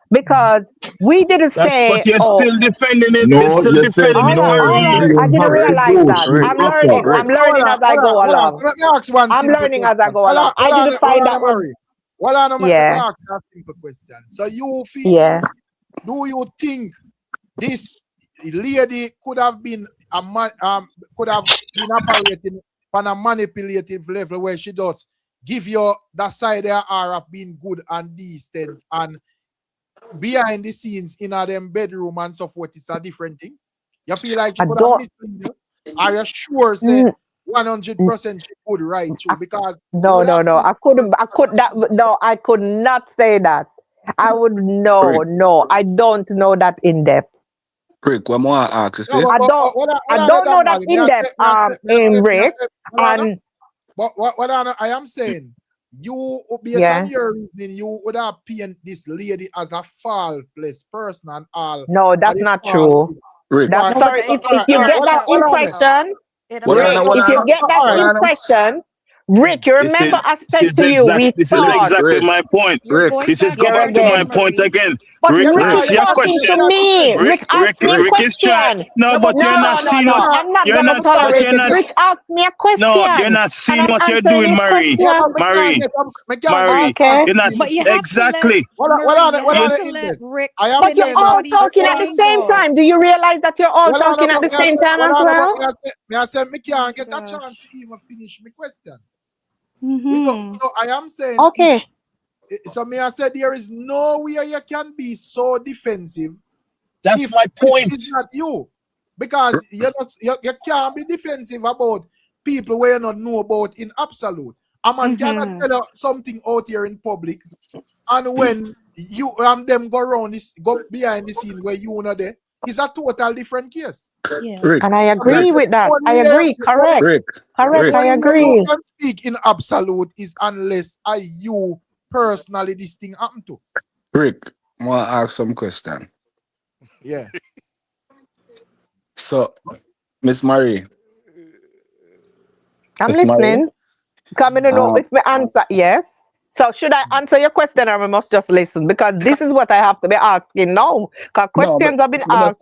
because we didn't say. But you're Oh, still defending it. No, You're still you said defending it, no. all Marie. right. I You didn't have to realize go. that. She I'm learning. after. I'm learning as I go along. Let me ask one I'm simple learning question. as I go along. I didn't find that was. Mary. Well, I'm going to Yeah. ask a simple question. So you feel? Yeah. Do you think this lady could have been operating on a manipulative level where she does give you that side of her of being good and decent, and behind the scenes in them bedroom and so forth is a different thing? You feel like she could have mislead you? Are you sure say 100% she could right through? Because no. I could not say that. I would no. I don't know that in depth. Rick, what more I ask? No, I don't know that in depth, Rick. And what I am saying, you based on your reasoning, you would have painted this lady as a faultless person and all. No, that's not true. Rick. That's sorry. If you get that impression, Rick, if you get that impression, Rick, you remember I said to you, we this thought. is exactly my point. This is go back to my point again. But Rick, Rick is your talking question. to me. Rick asked me a Rick is trying. question. No, but you're not seeing what I'm not you're gonna not. tolerate You're it. not. Rick asked me a question. No, you're not seeing and I'm what you're answering doing, his Marie. question. Marie. Okay. You're not. But you have Exactly. to let Rick But you're finish all what he's talking at the saying, same though. time. Do you realize that you're all talking at the same time as well? I said, me can't get a chance to even finish my question. Mm-hmm. So I am saying, okay. So me I said there is no way you can be so defensive. That's my point. It's not you, because you can't be defensive about people where you not know about in absolute. A man cannot tell you something out here in public, and when you them go around this, go behind the scene where you know there, it's a total different case. Yeah. And I agree with that. I agree. Correct. Correct. I agree. You can speak in absolute is unless you personally this thing happen to. Rick, I want to ask some question. Yeah. So, Miss Marie. I'm listening. Come in to know if my answer yes. So should I answer your question or I must just listen? Because this is what I have to be asking now. Because questions have been asked.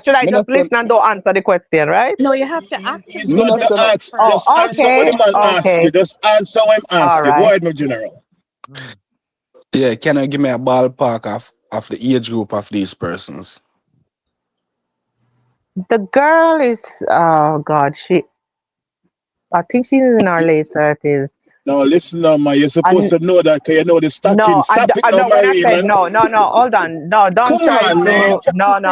Should I just listen and don't answer the question, right? No, you have to actively You not to ask. Just answer what the man ask you. Just answer what him ask you. Go ahead, my general. Yeah, can you give me a ballpark of the age group of these persons? The girl is, oh God, I think she's in her late 30s. No, listen now, man. You're supposed to know that because you know the stacking. No, Stop it now, when I Marie, said man. no, hold on. No, don't Come try on, to. man.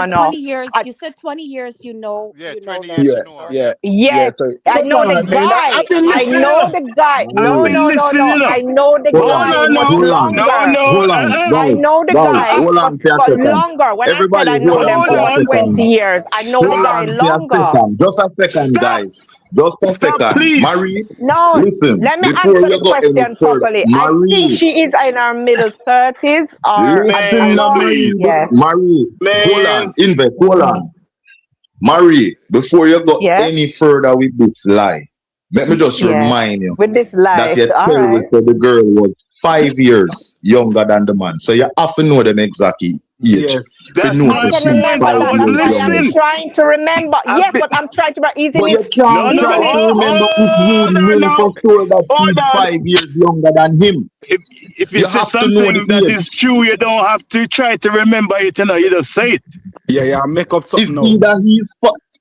No. 20 years. You said 20 years. You know. Yeah, you 20 know years. that. You know. Yeah. Yes, So, I know the guy. I've been I listening. know the guy. No. I know the guy much longer. Hold on, I know the guy hold on for a for second. longer. When Everybody, I said I know hold them on for for a about second. 20 years, I know the Hold guy on for a longer. second. Just a second, guys. Just a Stop, second. please. Marie, No, listen. let me Before answer you the go any question further, properly. I think Marie, she is in her middle 30s or listen, Marie. yeah. Marie, hold on. Invest. Hold on. Marie, before you go any further with this lie, let me just remind you with this lie. that you All tell right. us that the girl was 5 years younger than the man. So you have to know them exact age. Yes. to That's know my if I can she's point. remember 5 I that. was That's years why I'm younger. listening. trying to remember. I've Yes, been, but I'm trying to. He's in But his. you can't He's no. in try to his. remember if you Hold on know now. for sure that Hold she's on. 5 years younger than him. If you You say have to know the something that age. is true, you don't have to try to remember it. You know, you just say it. Yeah, make up It's something now. either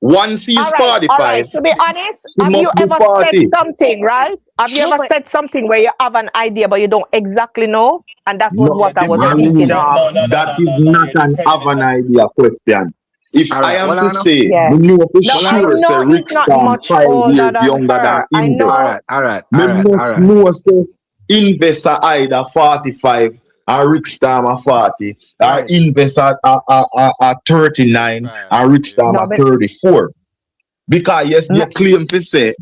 once he's All right, all 45, right. To be honest, she have you must be ever said 40. something, right? Have you No, ever but said something where you have an idea but you don't exactly know? And that was No, You're what I was defending. speaking Marie, of. that is No. not You're an have defending it an now. idea question. If All I right, am well, to I know. say, Yeah. me know for No, I sure, say know he's Rick not Storm much 5 years older than younger than her. I Invest. All know. right, all right, Me all right, all must right. know say Invest are either 45 or Rick Storm are 40 or Right. Invest are 39 and Rick Storm No, are but 34. Because yes, you no, claim to say,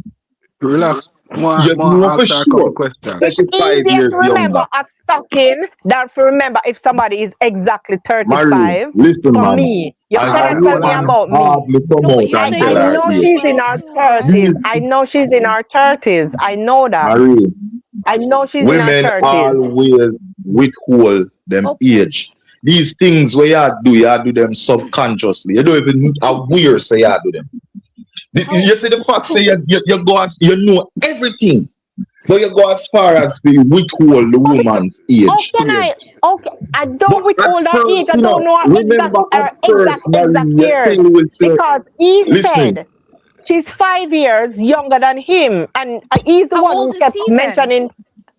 Relax. you More know for answer a couple sure questions. that it's she's 5 easier years to younger. remember a stocking than to remember if somebody is exactly Marie, 35. listen, For man. me, you As All a right, cannot tell well, me I woman know. about me. hardly come no, but out you and say I tell you're her know too age. she's in well her too, right? 30s. These I know she's in her 30s. I know that. Marie, I know she's in her women 30s. always withhold them Okay. age. These things where you do them subconsciously. You don't even aware say you do them. How You see the fact say you go as you know everything. But you go as far as to withhold the How, woman's how age. can I? Okay, I But don't at withhold her age. first, I don't know remember at her first, Marie, exact you say years you will say, because he listen, said she's 5 years younger than him, and he's the how one old who is kept he then? mentioning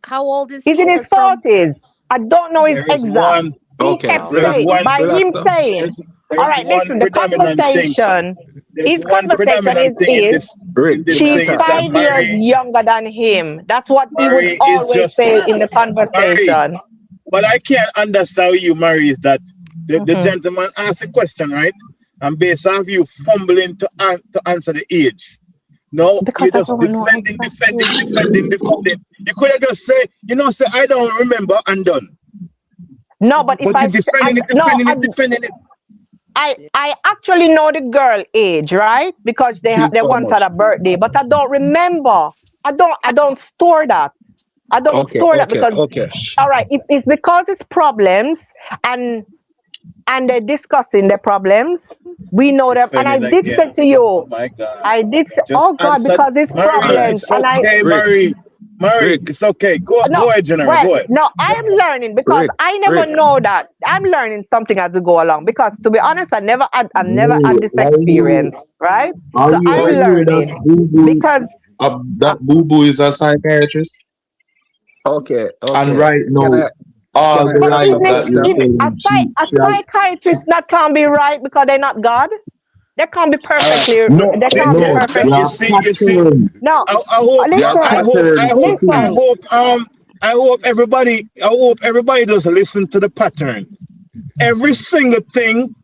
How old is he's he? in his Because from 40s. I don't know his There is exact. one. He Okay, kept oh, There is relax saying now. one. by Relax him now. saying, all There's right, one listen. The predominant thing. conversation, There's his one conversation predominant thing is Rick, in this give me a thing she's is time. that 5 years younger than him. That's what he would Murray is always just say in the Murray. conversation. What I can't understand you, Murray, is that the Mhm. gentleman asked a question, right? And based off you fumbling to answer the age. No, Because you're I just don't know defending. You could have just say, say, I don't remember and done. No, but if But you're defending it. I actually know the girl age, right? Because she's they how once had much? a birthday, but I don't remember. I don't store that. I don't Okay, store that okay, because okay. all right, if it's because it's problems and they're discussing the problems, we know them. And I Defending did say again. to you, Oh my God. I did say, Just oh God, answer. because it's All Murray, right. problems, it's and I okay, Rick, Murray, Rick, it's okay. Go no, ahead, General. well, Go ahead. no, I'm learning because I never Rick. know that. I'm learning something as we go along because to be honest, I've never Marie, had this experience, right? So I'm I hear that learning because Boo Boo is a psychiatrist. Okay, And okay. right Can now, I all the but lies even if, that you're if telling, a she has, psychiatrist that can't be right because they're not God, they can't be All right. perfectly no, they See, can't be no, perfect. you your see. pattern, No, I hope, your listen, pattern, listen. I hope everybody does listen to the pattern. Every single thing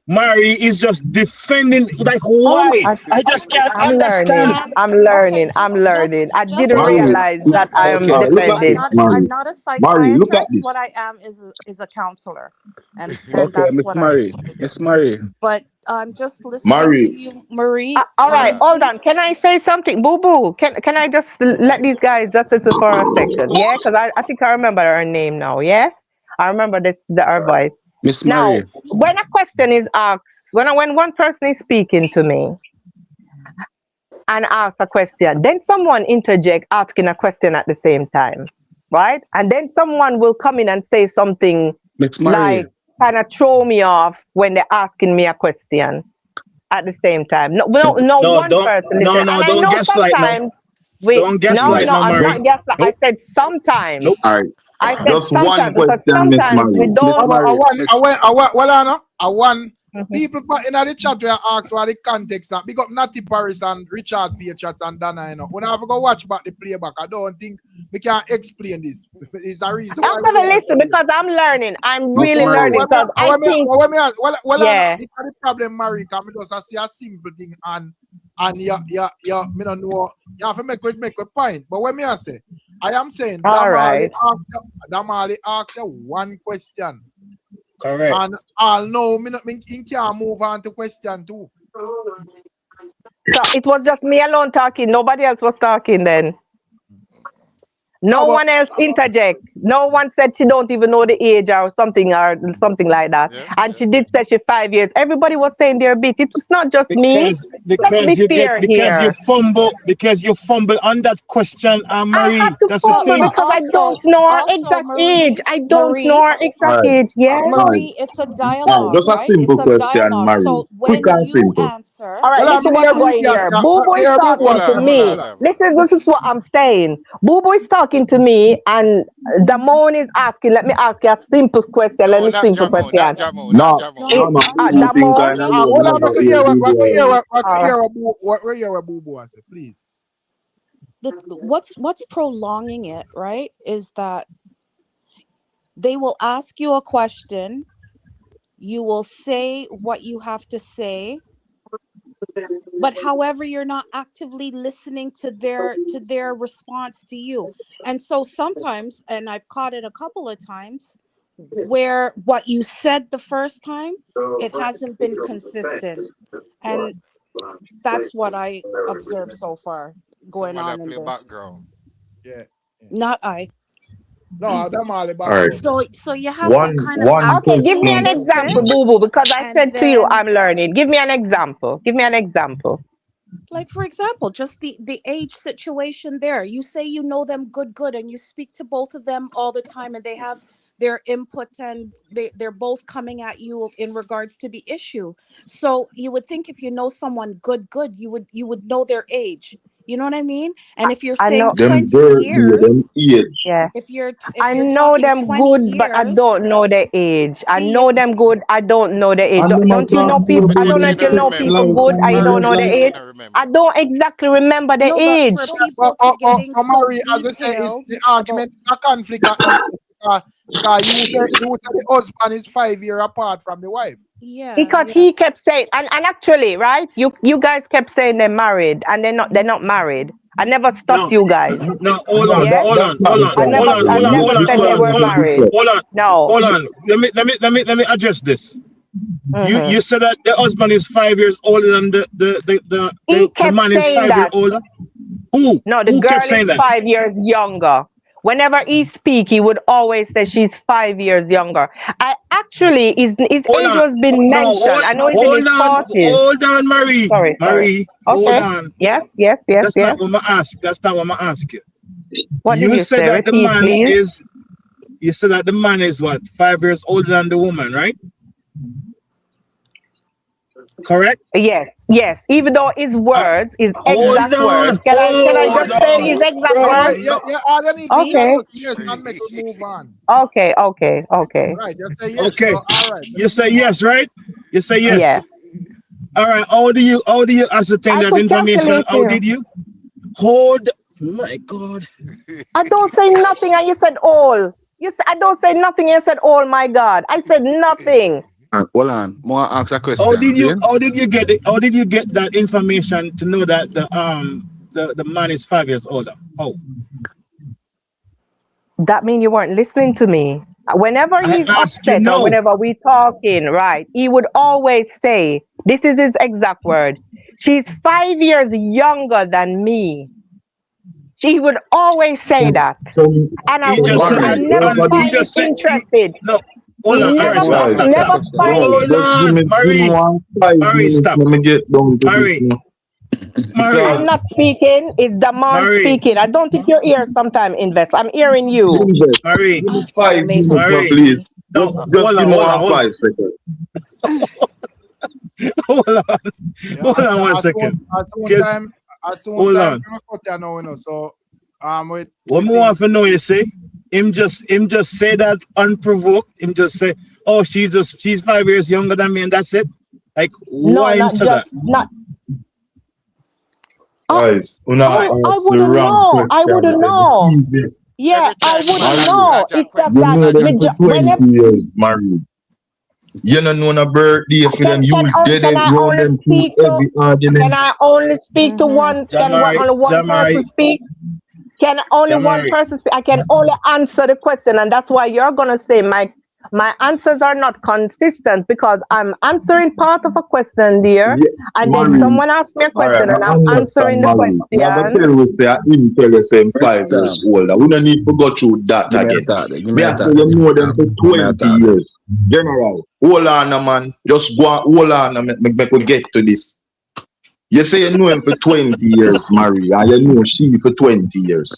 Mary is just defending. Like, Oh, why? I just can't I'm learning. understand. I'm okay, learning. I'm learning. I didn't Marie, realize that just I so am you okay. look know, at this, defending. Marie. I'm not a Marie, look at psychiatrist. What this. I am is a counselor, and Okay, that's Miss what I. Murray. Miss Murray. But I'm just listening to Marie, you, Marie. All right, Alright. hold Honestly, on. Can I say something? Boo Boo. Can I just let these guys just listen for a second? Yeah, because I think I remember her name now. Yeah, I remember her voice. Miss Now, Murray. when a question is asked, when one person is speaking to me and asks a question, then someone interject asking a question at the same time, right? And then someone will come in and say something Miss Murray. like kind of throw me off when they're asking me a question at the same time. No No, one person listen. And I don't know gaslight. No, sometimes don't gaslight. No, I'm Mary. not gaslight. I Nope, said sometimes. nope. all right. I said Just one sometimes because question, Miss sometimes we Marie. Miss don't. Murray. Miss I want Mhm. people in the chat where ask what the context are. Big up Natty Paris and Richard Patriots and Dana, When I have to go watch back the playback, I don't think we can explain this. It's a reason why I'm we gonna don't listen explain. because I'm learning. I'm Miss really Okay, Murray. learning because I think yeah. this is the problem, Marie, because I just see a simple thing and me don't know, you have to make a point. But when I say, I am saying, All right. Damali asks you one question. Correct. And I'll know, me can't move on to question two. So it was just me alone talking. Nobody else was talking then. No No, but one else interject. No one said she don't even know the age or something like that. And she did say she 5 years. Everybody was saying their bit. It was not just me. Let's be fair here. Because you fumble on that question, I have Marie. to That's the fumble thing. because I don't know her exact age. I don't know her exact age. Yes. Marie, it's a dialogue, Just a right? It's simple a question, dialogue. Marie. So Quick when and you simple. answer, All right, Well, listen what's going here. Boo Boy is talking to me. This is what I'm saying. Boo Boy is talking to me, and Damone is asking. Let me ask you a simple question. Let me simple question. No, I think I Damone. know Hold on, never hear video. what Boo Boo say, please. What's prolonging it, right, is that they will ask you a question, you will say what you have to say, but however you're not actively listening to their response to you. And so sometimes, and I've caught it a couple of times, where what you said the first time, it hasn't been consistent. And that's what I observed so far going on in this. Yeah. Not I. No, I'm all about All right. So you have to kind of Okay, give me an listen, example, Boo Boo, because I and said to you, then, I'm learning. Give me an example. Give me an example. like, for example, just the age situation there. You say you know them good, and you speak to both of them all the time, and they have their input, and they're both coming at you in regards to the issue. So you would think if you know someone good, you would know their age. You know what I mean? And if you're I saying know 20 them years, age. Yeah. if you're I know talking them 20 good, but I years, don't know their age. I know them good. I don't know their age. And them a Don't you know talk people? good I don't know if you know people good and you don't know their age. I don't exactly remember their no, but age. for people to getting so Marie, as I say, detailed the about, argument is a conflict of interest because you say the husband is 5 years apart from the wife. Because he kept saying, and actually, right? You guys kept saying they're married, and they're not married. I never stopped you guys. No, hold on, Yeah? hold on, hold on, I never said they were married. No. hold on. Let me address this. You said that the husband is 5 years older than He the kept man is saying 5 years that. older. Who? No, the Who girl kept is saying that? 5 years younger. Whenever he speak, he would always say she's 5 years younger. I actually his Hold age on. was been No, mentioned. I know he's in his 40s. hold on, Marie. Sorry. Marie, hold Okay. on. Yes. That's not what I ask. That's not what I ask you. What did You you said say? that the Repeat, man please. is. You said that the man is what, 5 years older than the woman, right? Correct? Yes. Even though his words, his Hold exact words. on. Can I Hold just say on. his exact No, words? all you need to say Okay. is yes and make us move on. Okay. Right, just say yes. Okay. So all right. You say yes, right? You say yes. Yeah. All right. How do you ascertain I that could information? calculate How you. did you? Hold. My God. I don't say nothing and you said all. You said I don't say nothing and you said all, my God. I said nothing. Hold on. More ask a How question. did you Okay? get it? How did you get that information to know that the man is 5 years older? How? That means you weren't listening to me. Whenever I he's ask you upset or no. whenever we talking, right, he would always say, this is his exact word, she's 5 years younger than me. She would always say that. And He just said I that. never And he find it just said interested. no. Hold on. All right. Stop. Never find it. Hold on, Marie. Marie, stop. Let me get down to Marie. this now. Marie. I'm not speaking, it's the man Marie. speaking. I don't think your ears sometimes invest. I'm hearing you. Marie. Give me 5 minutes, Marie. please. No, Just give me 5 seconds. Hold on. Yeah, Hold on 1 second. As soon Hold time on. cut you now, you know. So with What more want to know, you say? Him just say that unprovoked. Him just say, oh, she's 5 years younger than me, and that's it. Like, No, why him not say that? just not. Guys, una I ask the wouldn't wrong know. I question. wouldn't know. Yeah, I wouldn't know. It's just You that know them for 20 whenever years, married. You don't know a birthday for them. You dead can it I round only them through speak to every argument. only speak to one? Can only one person speak? Can only one Jamari. person speak? I can only answer the question, and that's why you're gonna say, Mike. my answers are not consistent because I'm answering part of a question there, Yeah, and then Marie. someone asks me a All right, question and I I'm answering understand, the Marie. You have to question. tell we say him tell you say him 5 years Rickstorm. older. We don't need to go through that Give me a again. thought there. Give me Me a I say thought there. you Give me know a them thought for there. Give me a 20 thought there. years. General. Hold on, man. Just go on, hold on and make we get to this. You say you know him for 20 years, Marie, and you know she for 20 years.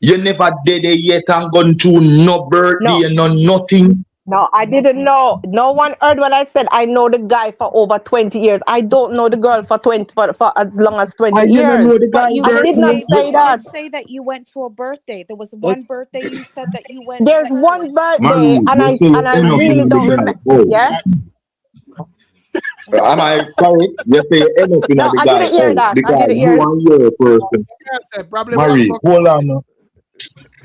You never did it yet and gone through no birthday, No, no nothing. no, I didn't know. No one heard what I said. I know the guy for over 20 years. I don't know the girl for for as long as 20 And you don't years. know the But guy you I did did not birthday. say, but say you that. did say that you went to a birthday. There was one birthday you said that you went There's one pictures. birthday, Marie, you say you and I end up in really the don't guy remember. house. Yeah. Am I correct? You say you end up in No, the I guy didn't hear house that. I because didn't you hear. and your person. Yes, probably we have to Marie, go hold catch on it. now.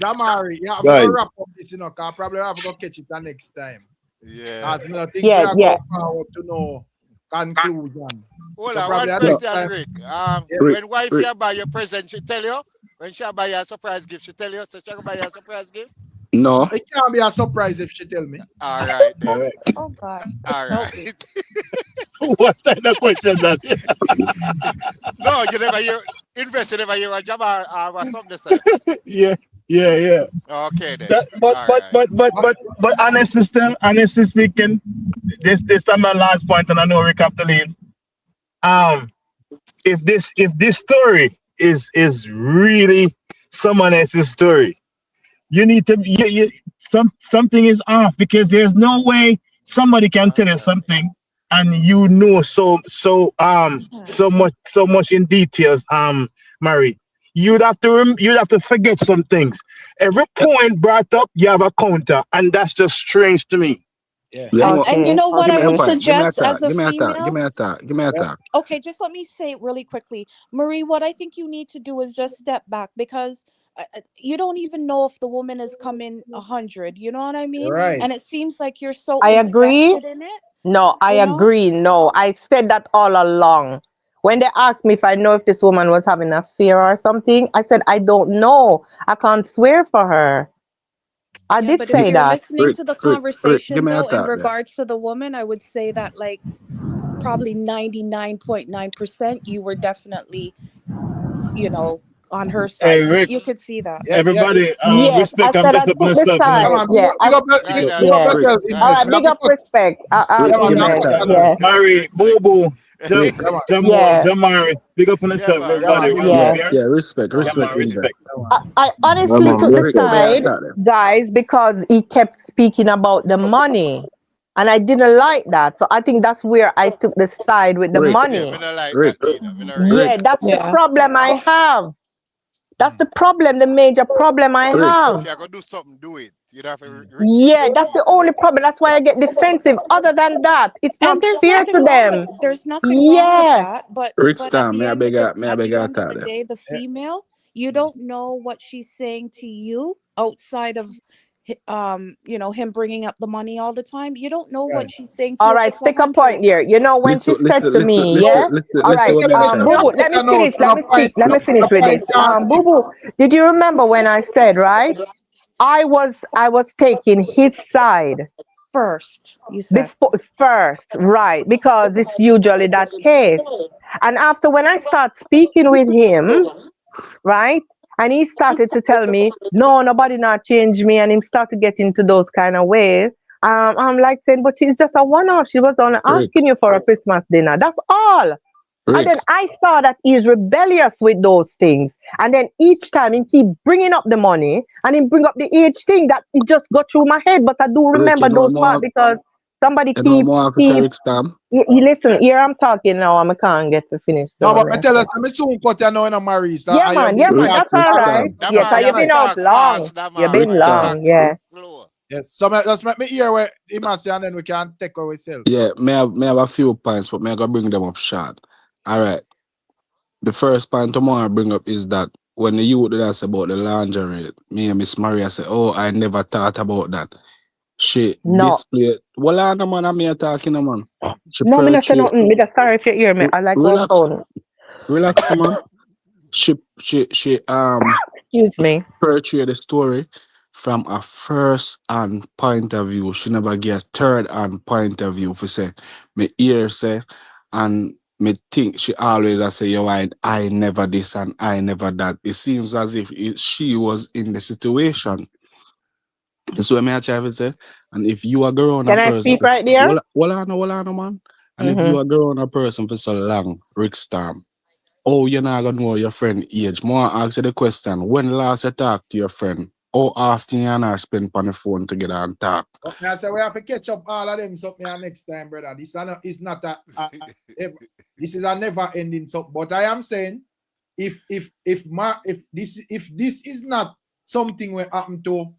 Jamari, you have to go Guys, wrap up this, probably have to go catch it the next time. Yeah. As I think we Yeah, are yeah. going forward to no conclusion. Hold So on, probably one at no, next question, time. Rick. Yeah. When wife Rick. here buy your present, she tell you? When she buy you a surprise gift, she tell you? So she gonna buy you a surprise gift? No. It can't be a surprise if she tell me. All right then. Oh gosh, All help me. right. What kind of question that? No, you never hear invest, you never hear a job or something say. Yeah, yeah, yeah. Okay then. That, but All but right. but but but but honestly speaking, this is my last point, and I know Rick have to leave. Um, if this story is really someone else's story, you need to something is off, because there's no way somebody can tell you something and you know so much in details, Mary. You'd have to forget some things. Every point brought up, you have a counter, and that's just strange to me. Yeah. Let me And you Okay, know what give I me a would okay. point. Give me a suggest thought. as a Give me a thought. Give female? me a thought. Give me a Yeah. thought. Okay, just let me say it really quickly. Marie, what I think you need to do is just step back because you don't even know if the woman is coming 100. You know what I mean? Right. And it seems like you're so I agree. invested in it, No, I you know? agree. No, I said that all along. When they asked me if I know if this woman was having an affair or something, I said I don't know. I can't swear for her. I Yeah, did but if say you're that. listening to the Rick, give conversation me a though, in thought there. regards to the woman, I would say that like probably 99.9% you were definitely, you know, on her Hey side. Rick, You could see that. Yeah, yeah. everybody, Yes, I respect and said I bless up took the yourself, you know. Come side. on, Yeah, Guide us. big up yeah. Rick, yourself, All invest. right, We have big to up put, respect. Rick, yeah, man, give we me have a to Argument. put thought that there. on. Yeah, Mary, Boo Boo, Rick, Yeah, man. Jamari, big up on Yeah, yourself, man. Yeah, man. everybody. Big We up love yeah. you. yourself. yeah, respect, Yeah, man. Jamari, respect, invest. respect. Yeah, man. I yeah, honestly man, took the Rick, give me blessing. a side, thought there. guys, because he kept speaking about the money. And I didn't like that. So I think that's where I took the side with the Rick, Yeah, money. me not like Rick, that neither. Me not rate Rick, Yeah, that. that's the Yeah. problem I have. That's the problem, the major problem I Rick. have. If you're gonna do something, do it. You don't have to Yeah, that's the only problem. That's why I get defensive. Other than that, it's And not there's fair to nothing wrong with them. that, Rick but at Star, the may I end of beg the a thought there. day, the Yeah. female, you don't know what she's saying to you outside of him bringing up the money all the time. You don't know Right. what she's saying to All you if right, it's a stick a hundred. point there. You know when she Listen, said listen, to listen, me, listen, yeah. listen, All listen right, what me Definitely, tell we you. have Boo to Boo, put let me that note finish. on Let a me point. speak. Let me A finish with point this. can Boo Boo, did you remember when I said right? I was taking his side First, you said. before first, right? Because it's usually that case. And after when I start speaking with him, right? And he started to tell me, no, nobody not change me, and him start to get into those kind of ways. I'm like saying, but she's just a one-off. She was only Rick, asking you for a Christmas dinner. That's all. And Rick, then I saw that he's rebellious with those things. And then each time he keep bringing up the money and he bring up the age thing that it just got through my head. But I do Rick, remember those parts because somebody more officer keep Rick Star. you listen, here I'm talking now, I can't get to finish No, so but I tell us, myself. I'm soon cut you now in a Maurice. Yeah, And you man, bring that that's all right. That Yeah, man, cause you you've have to been right. out talk fast, long. that You've man. been You have to talk long, yeah. slow. Yes. So let's make me hear what he must say and then we can take ourselves. Yeah, may have a few points, but may I go bring them up short. All right. The first point I want to bring up is that when the youth did ask about the lingerie, me and Miss Maria said, oh, I never thought about that. She No. displayed, well, I know, man, I'm here talking, man. She No, me not say portrayed, nothing. Me just sorry if you hear me. I like our relax, phone. relax, man. She Excuse me. portrayed the story from a first-hand point of view. She never get a third-hand point of view. For say, me hear say, and me think she always say, yo, I never this and I never that. It seems as if she was in the situation. That's what I try to say. And if you are growing a Can I person, speak right there? well, I know, man. And if you are growing a person for so long, Rickstorm, oh, you're not gonna know your friend age. More ask you the question, when last you talk to your friend? How often you and her spend on the phone together and talk? Okay, I say we have to catch up all of them something next time, brother. This is not this is a never ending something. But I am saying if this is not something we happen to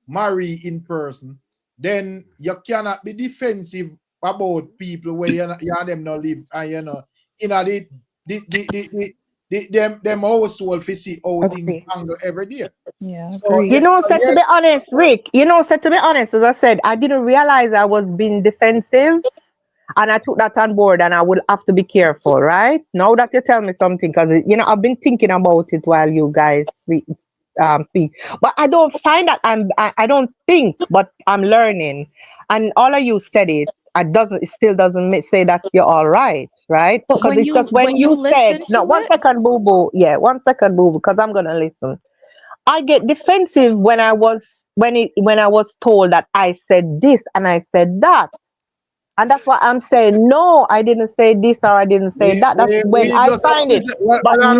marry in person, then you cannot be defensive about people where you and them not live and you know them household to see how things angle every day. Yeah, So You know, said to yes, be honest, Rick, said to be honest, as I said, I didn't realize I was being defensive. And I took that on board and I will have to be careful, right? Now that you tell me something, because, I've been thinking about it while you guys speak. But I don't find that I don't think, but I'm learning. And all of you said it. It still doesn't say that you're all right? but Because it's just when when you you said, listen no, to one it, second, boo boo. Yeah, 1 second, boo boo, because I'm going to listen. I get defensive when I was told that I said this and I said that. And that's why I'm saying, no, I didn't say this or I didn't say that. That's when we I just find it. present, But now,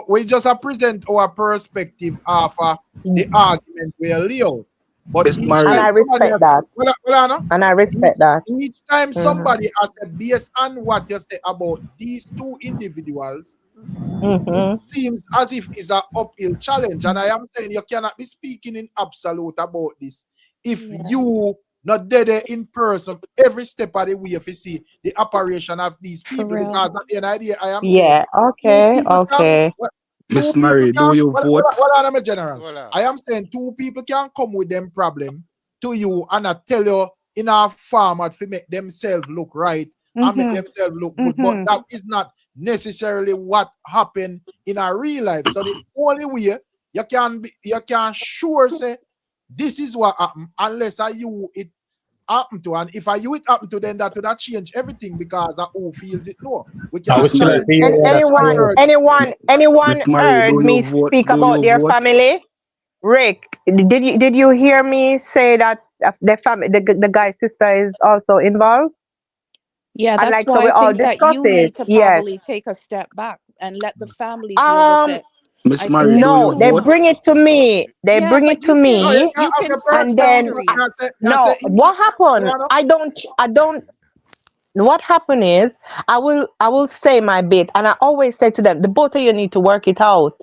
we just present our perspective of the argument we are Leo. But Miss each and Marie, time I somebody respect has, that. And I each, respect that. each time Hmm. somebody has said based on what you say about these two individuals, it Hmm. seems as if it's an uphill challenge. And I am saying you cannot be speaking in absolute about this. If you not there in person every step of the way if you see the operation of these for people, real. because at the end of the day, I am saying Yeah. Okay. Okay. Miss Marie, do you vote? what I'm a general. Voilà. I am saying two people can come with them problem to you and I tell you in a format to make themselves look right and make themselves look good. But that is not necessarily what happened in a real life. So the only way you can sure say this is what happened unless it happen to, and if it happen to, then that would have change everything because of who feels it. No, we I can't was still at challenge the And area that's anyone, still. anyone, Miss anyone Marie, heard do you me vote? speak Do about you their vote? family? Rick, did you hear me say that the family, the guy's sister is also involved? Yeah, And that's like, so why we I all think that discuss you it. need to Yes. probably take a step back and let the family deal with Um, it. Miss I think Marie, do it's you no, too they vote? bring much. it to me. They Yeah, bring but it to no, you me, can't you have can your set and perspective. then boundaries. no. What happened? I don't. What happened is I will say my bit, and I always say to them, the both of you need to work it out.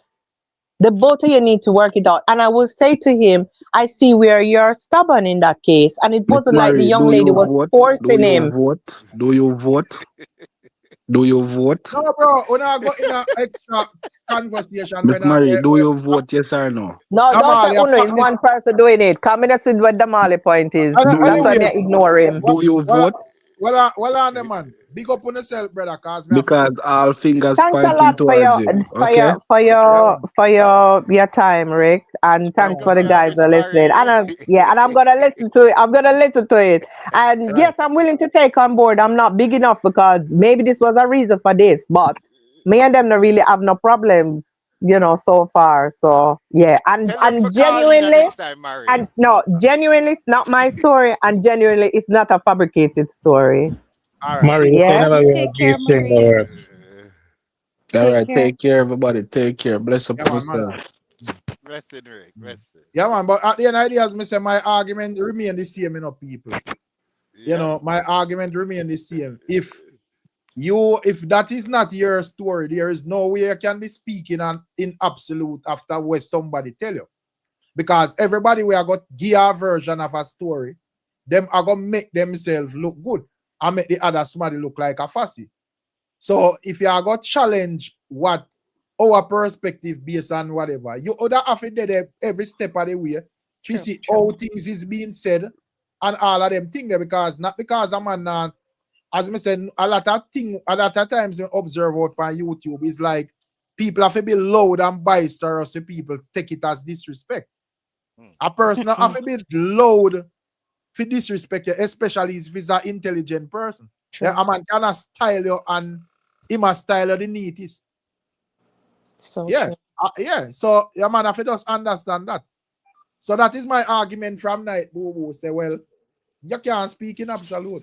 The both of you need to work it out. And I will say to him, I see where you're stubborn in that case. And it Miss wasn't like the Marie, young do lady you was vote? Do forcing you him. vote? Do you vote? Do you vote? No, bro, when I go in an extra conversation Miss when I Marie, do you vote? Yes or no? No, don't say Damali, Uno is one person doing it. Come in and see what the Mali point is. Do That's why you me I anyways, ignore him. do you vote? well on the man. Big up on yourself, brother, cause me have to go. Because all fingers Thanks a pointing lot for towards your you. for Okay? your for Yeah, your man. for your time, Rick, and thanks for Welcome the here, guys Miss who are listening. Marie. And I'm gonna listen to it. I'm gonna listen to it. And yes, I'm willing to take on board. I'm not big enough because maybe this was a reason for this, but me and them don't really have no problems, so far. So yeah, and Tell them for and call in genuinely, next time, Marie. and no, genuinely, it's not my story, and genuinely, it's not a fabricated story. All right, Marie, big you up. can Yeah. never You be a take care, beast thing, Marie. or All Take right, care. take care, everybody. Take care. Bless up Yeah, on man. yourself. Blessing, Rick. Blessing. Yeah, man. But at the end of the day, as me say, my argument remain the same, people. Yeah. My argument remain the same. If that is not your story, there is no way you can be speaking in absolute after what somebody tell you. Because everybody we are got give a version of a story, them are gonna make themselves look good and make the other somebody look like a fussy. So if you are got challenge what our perspective based on whatever, you other have to do there every step of the way to see how things is being said and all of them things there, because not because a man as I said, a lot of times you observe out on YouTube is like people have to be loud and boisterous so people take it as disrespect. A person have to be loud for disrespect you, especially if he's an intelligent person. True. A man cannot style you and he must style you the neatest. So Yeah. true. Yeah. So your man have to just understand that. So that is my argument from night. Boo Boo say, well, you can't speak in absolute.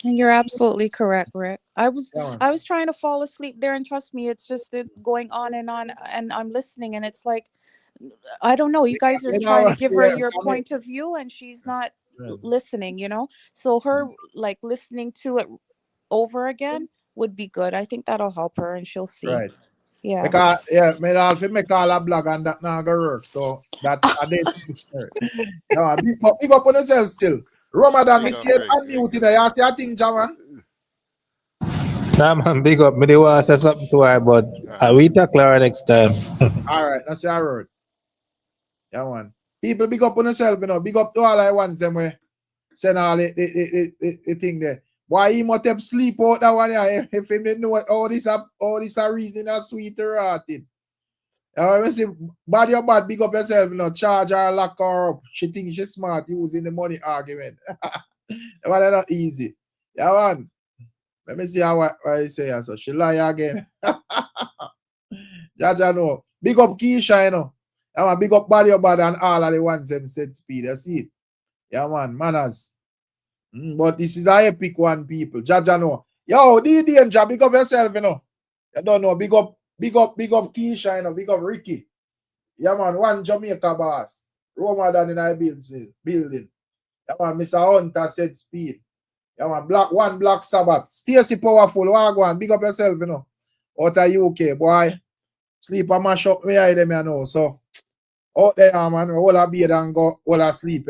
And you're absolutely correct, Rick. I was Yeah, trying to fall asleep there, and trust me, it's just going on, and I'm listening, and it's like, I don't know. You guys are trying to give her your point of view, and she's not listening. So her like listening to it over again would be good. I think that'll help her, and she'll see. right. Yeah. Because me also make all a blog and that now go work. So that I did. Yeah, big up on yourself still. Ramadan, me see it unmuted. You see a thing, Jaman? Nah, man, big up. Me, they want to say something to her, but we tackle her next time. All right, that's your word. Yeah, man. People, big up on yourself, Big up to all I want them way. Send all the thing there. Why he must have sleep out that one? Yeah, if him didn't know all this a reason a sweeter hearted. I say, bad your bad, big up yourself, charge her, lock her up. She thinks she's smart using the money argument. That's not easy. Yeah, man. Let me see how I say so. She lie again. Jaja no. Big up Keisha, Yeah, man, big up bad your bad and all of the ones them said speed. You see it? Yeah, man, manners. But this is a epic one, people. Jaja no. Yo, the danger, big up yourself, You don't know. Big up Keisha, Big up Ricky. Yeah, man, one Jamaica boss. Roma than in our building. Yeah, man, Mr. Hunter said speed. Yeah, man, Black Sabbath. Stacy Powerful. Wagwan, big up yourself, Out of UK, boy. Sleep and mash up me eye them, So, out there, man, all a beard and go, all a sleep,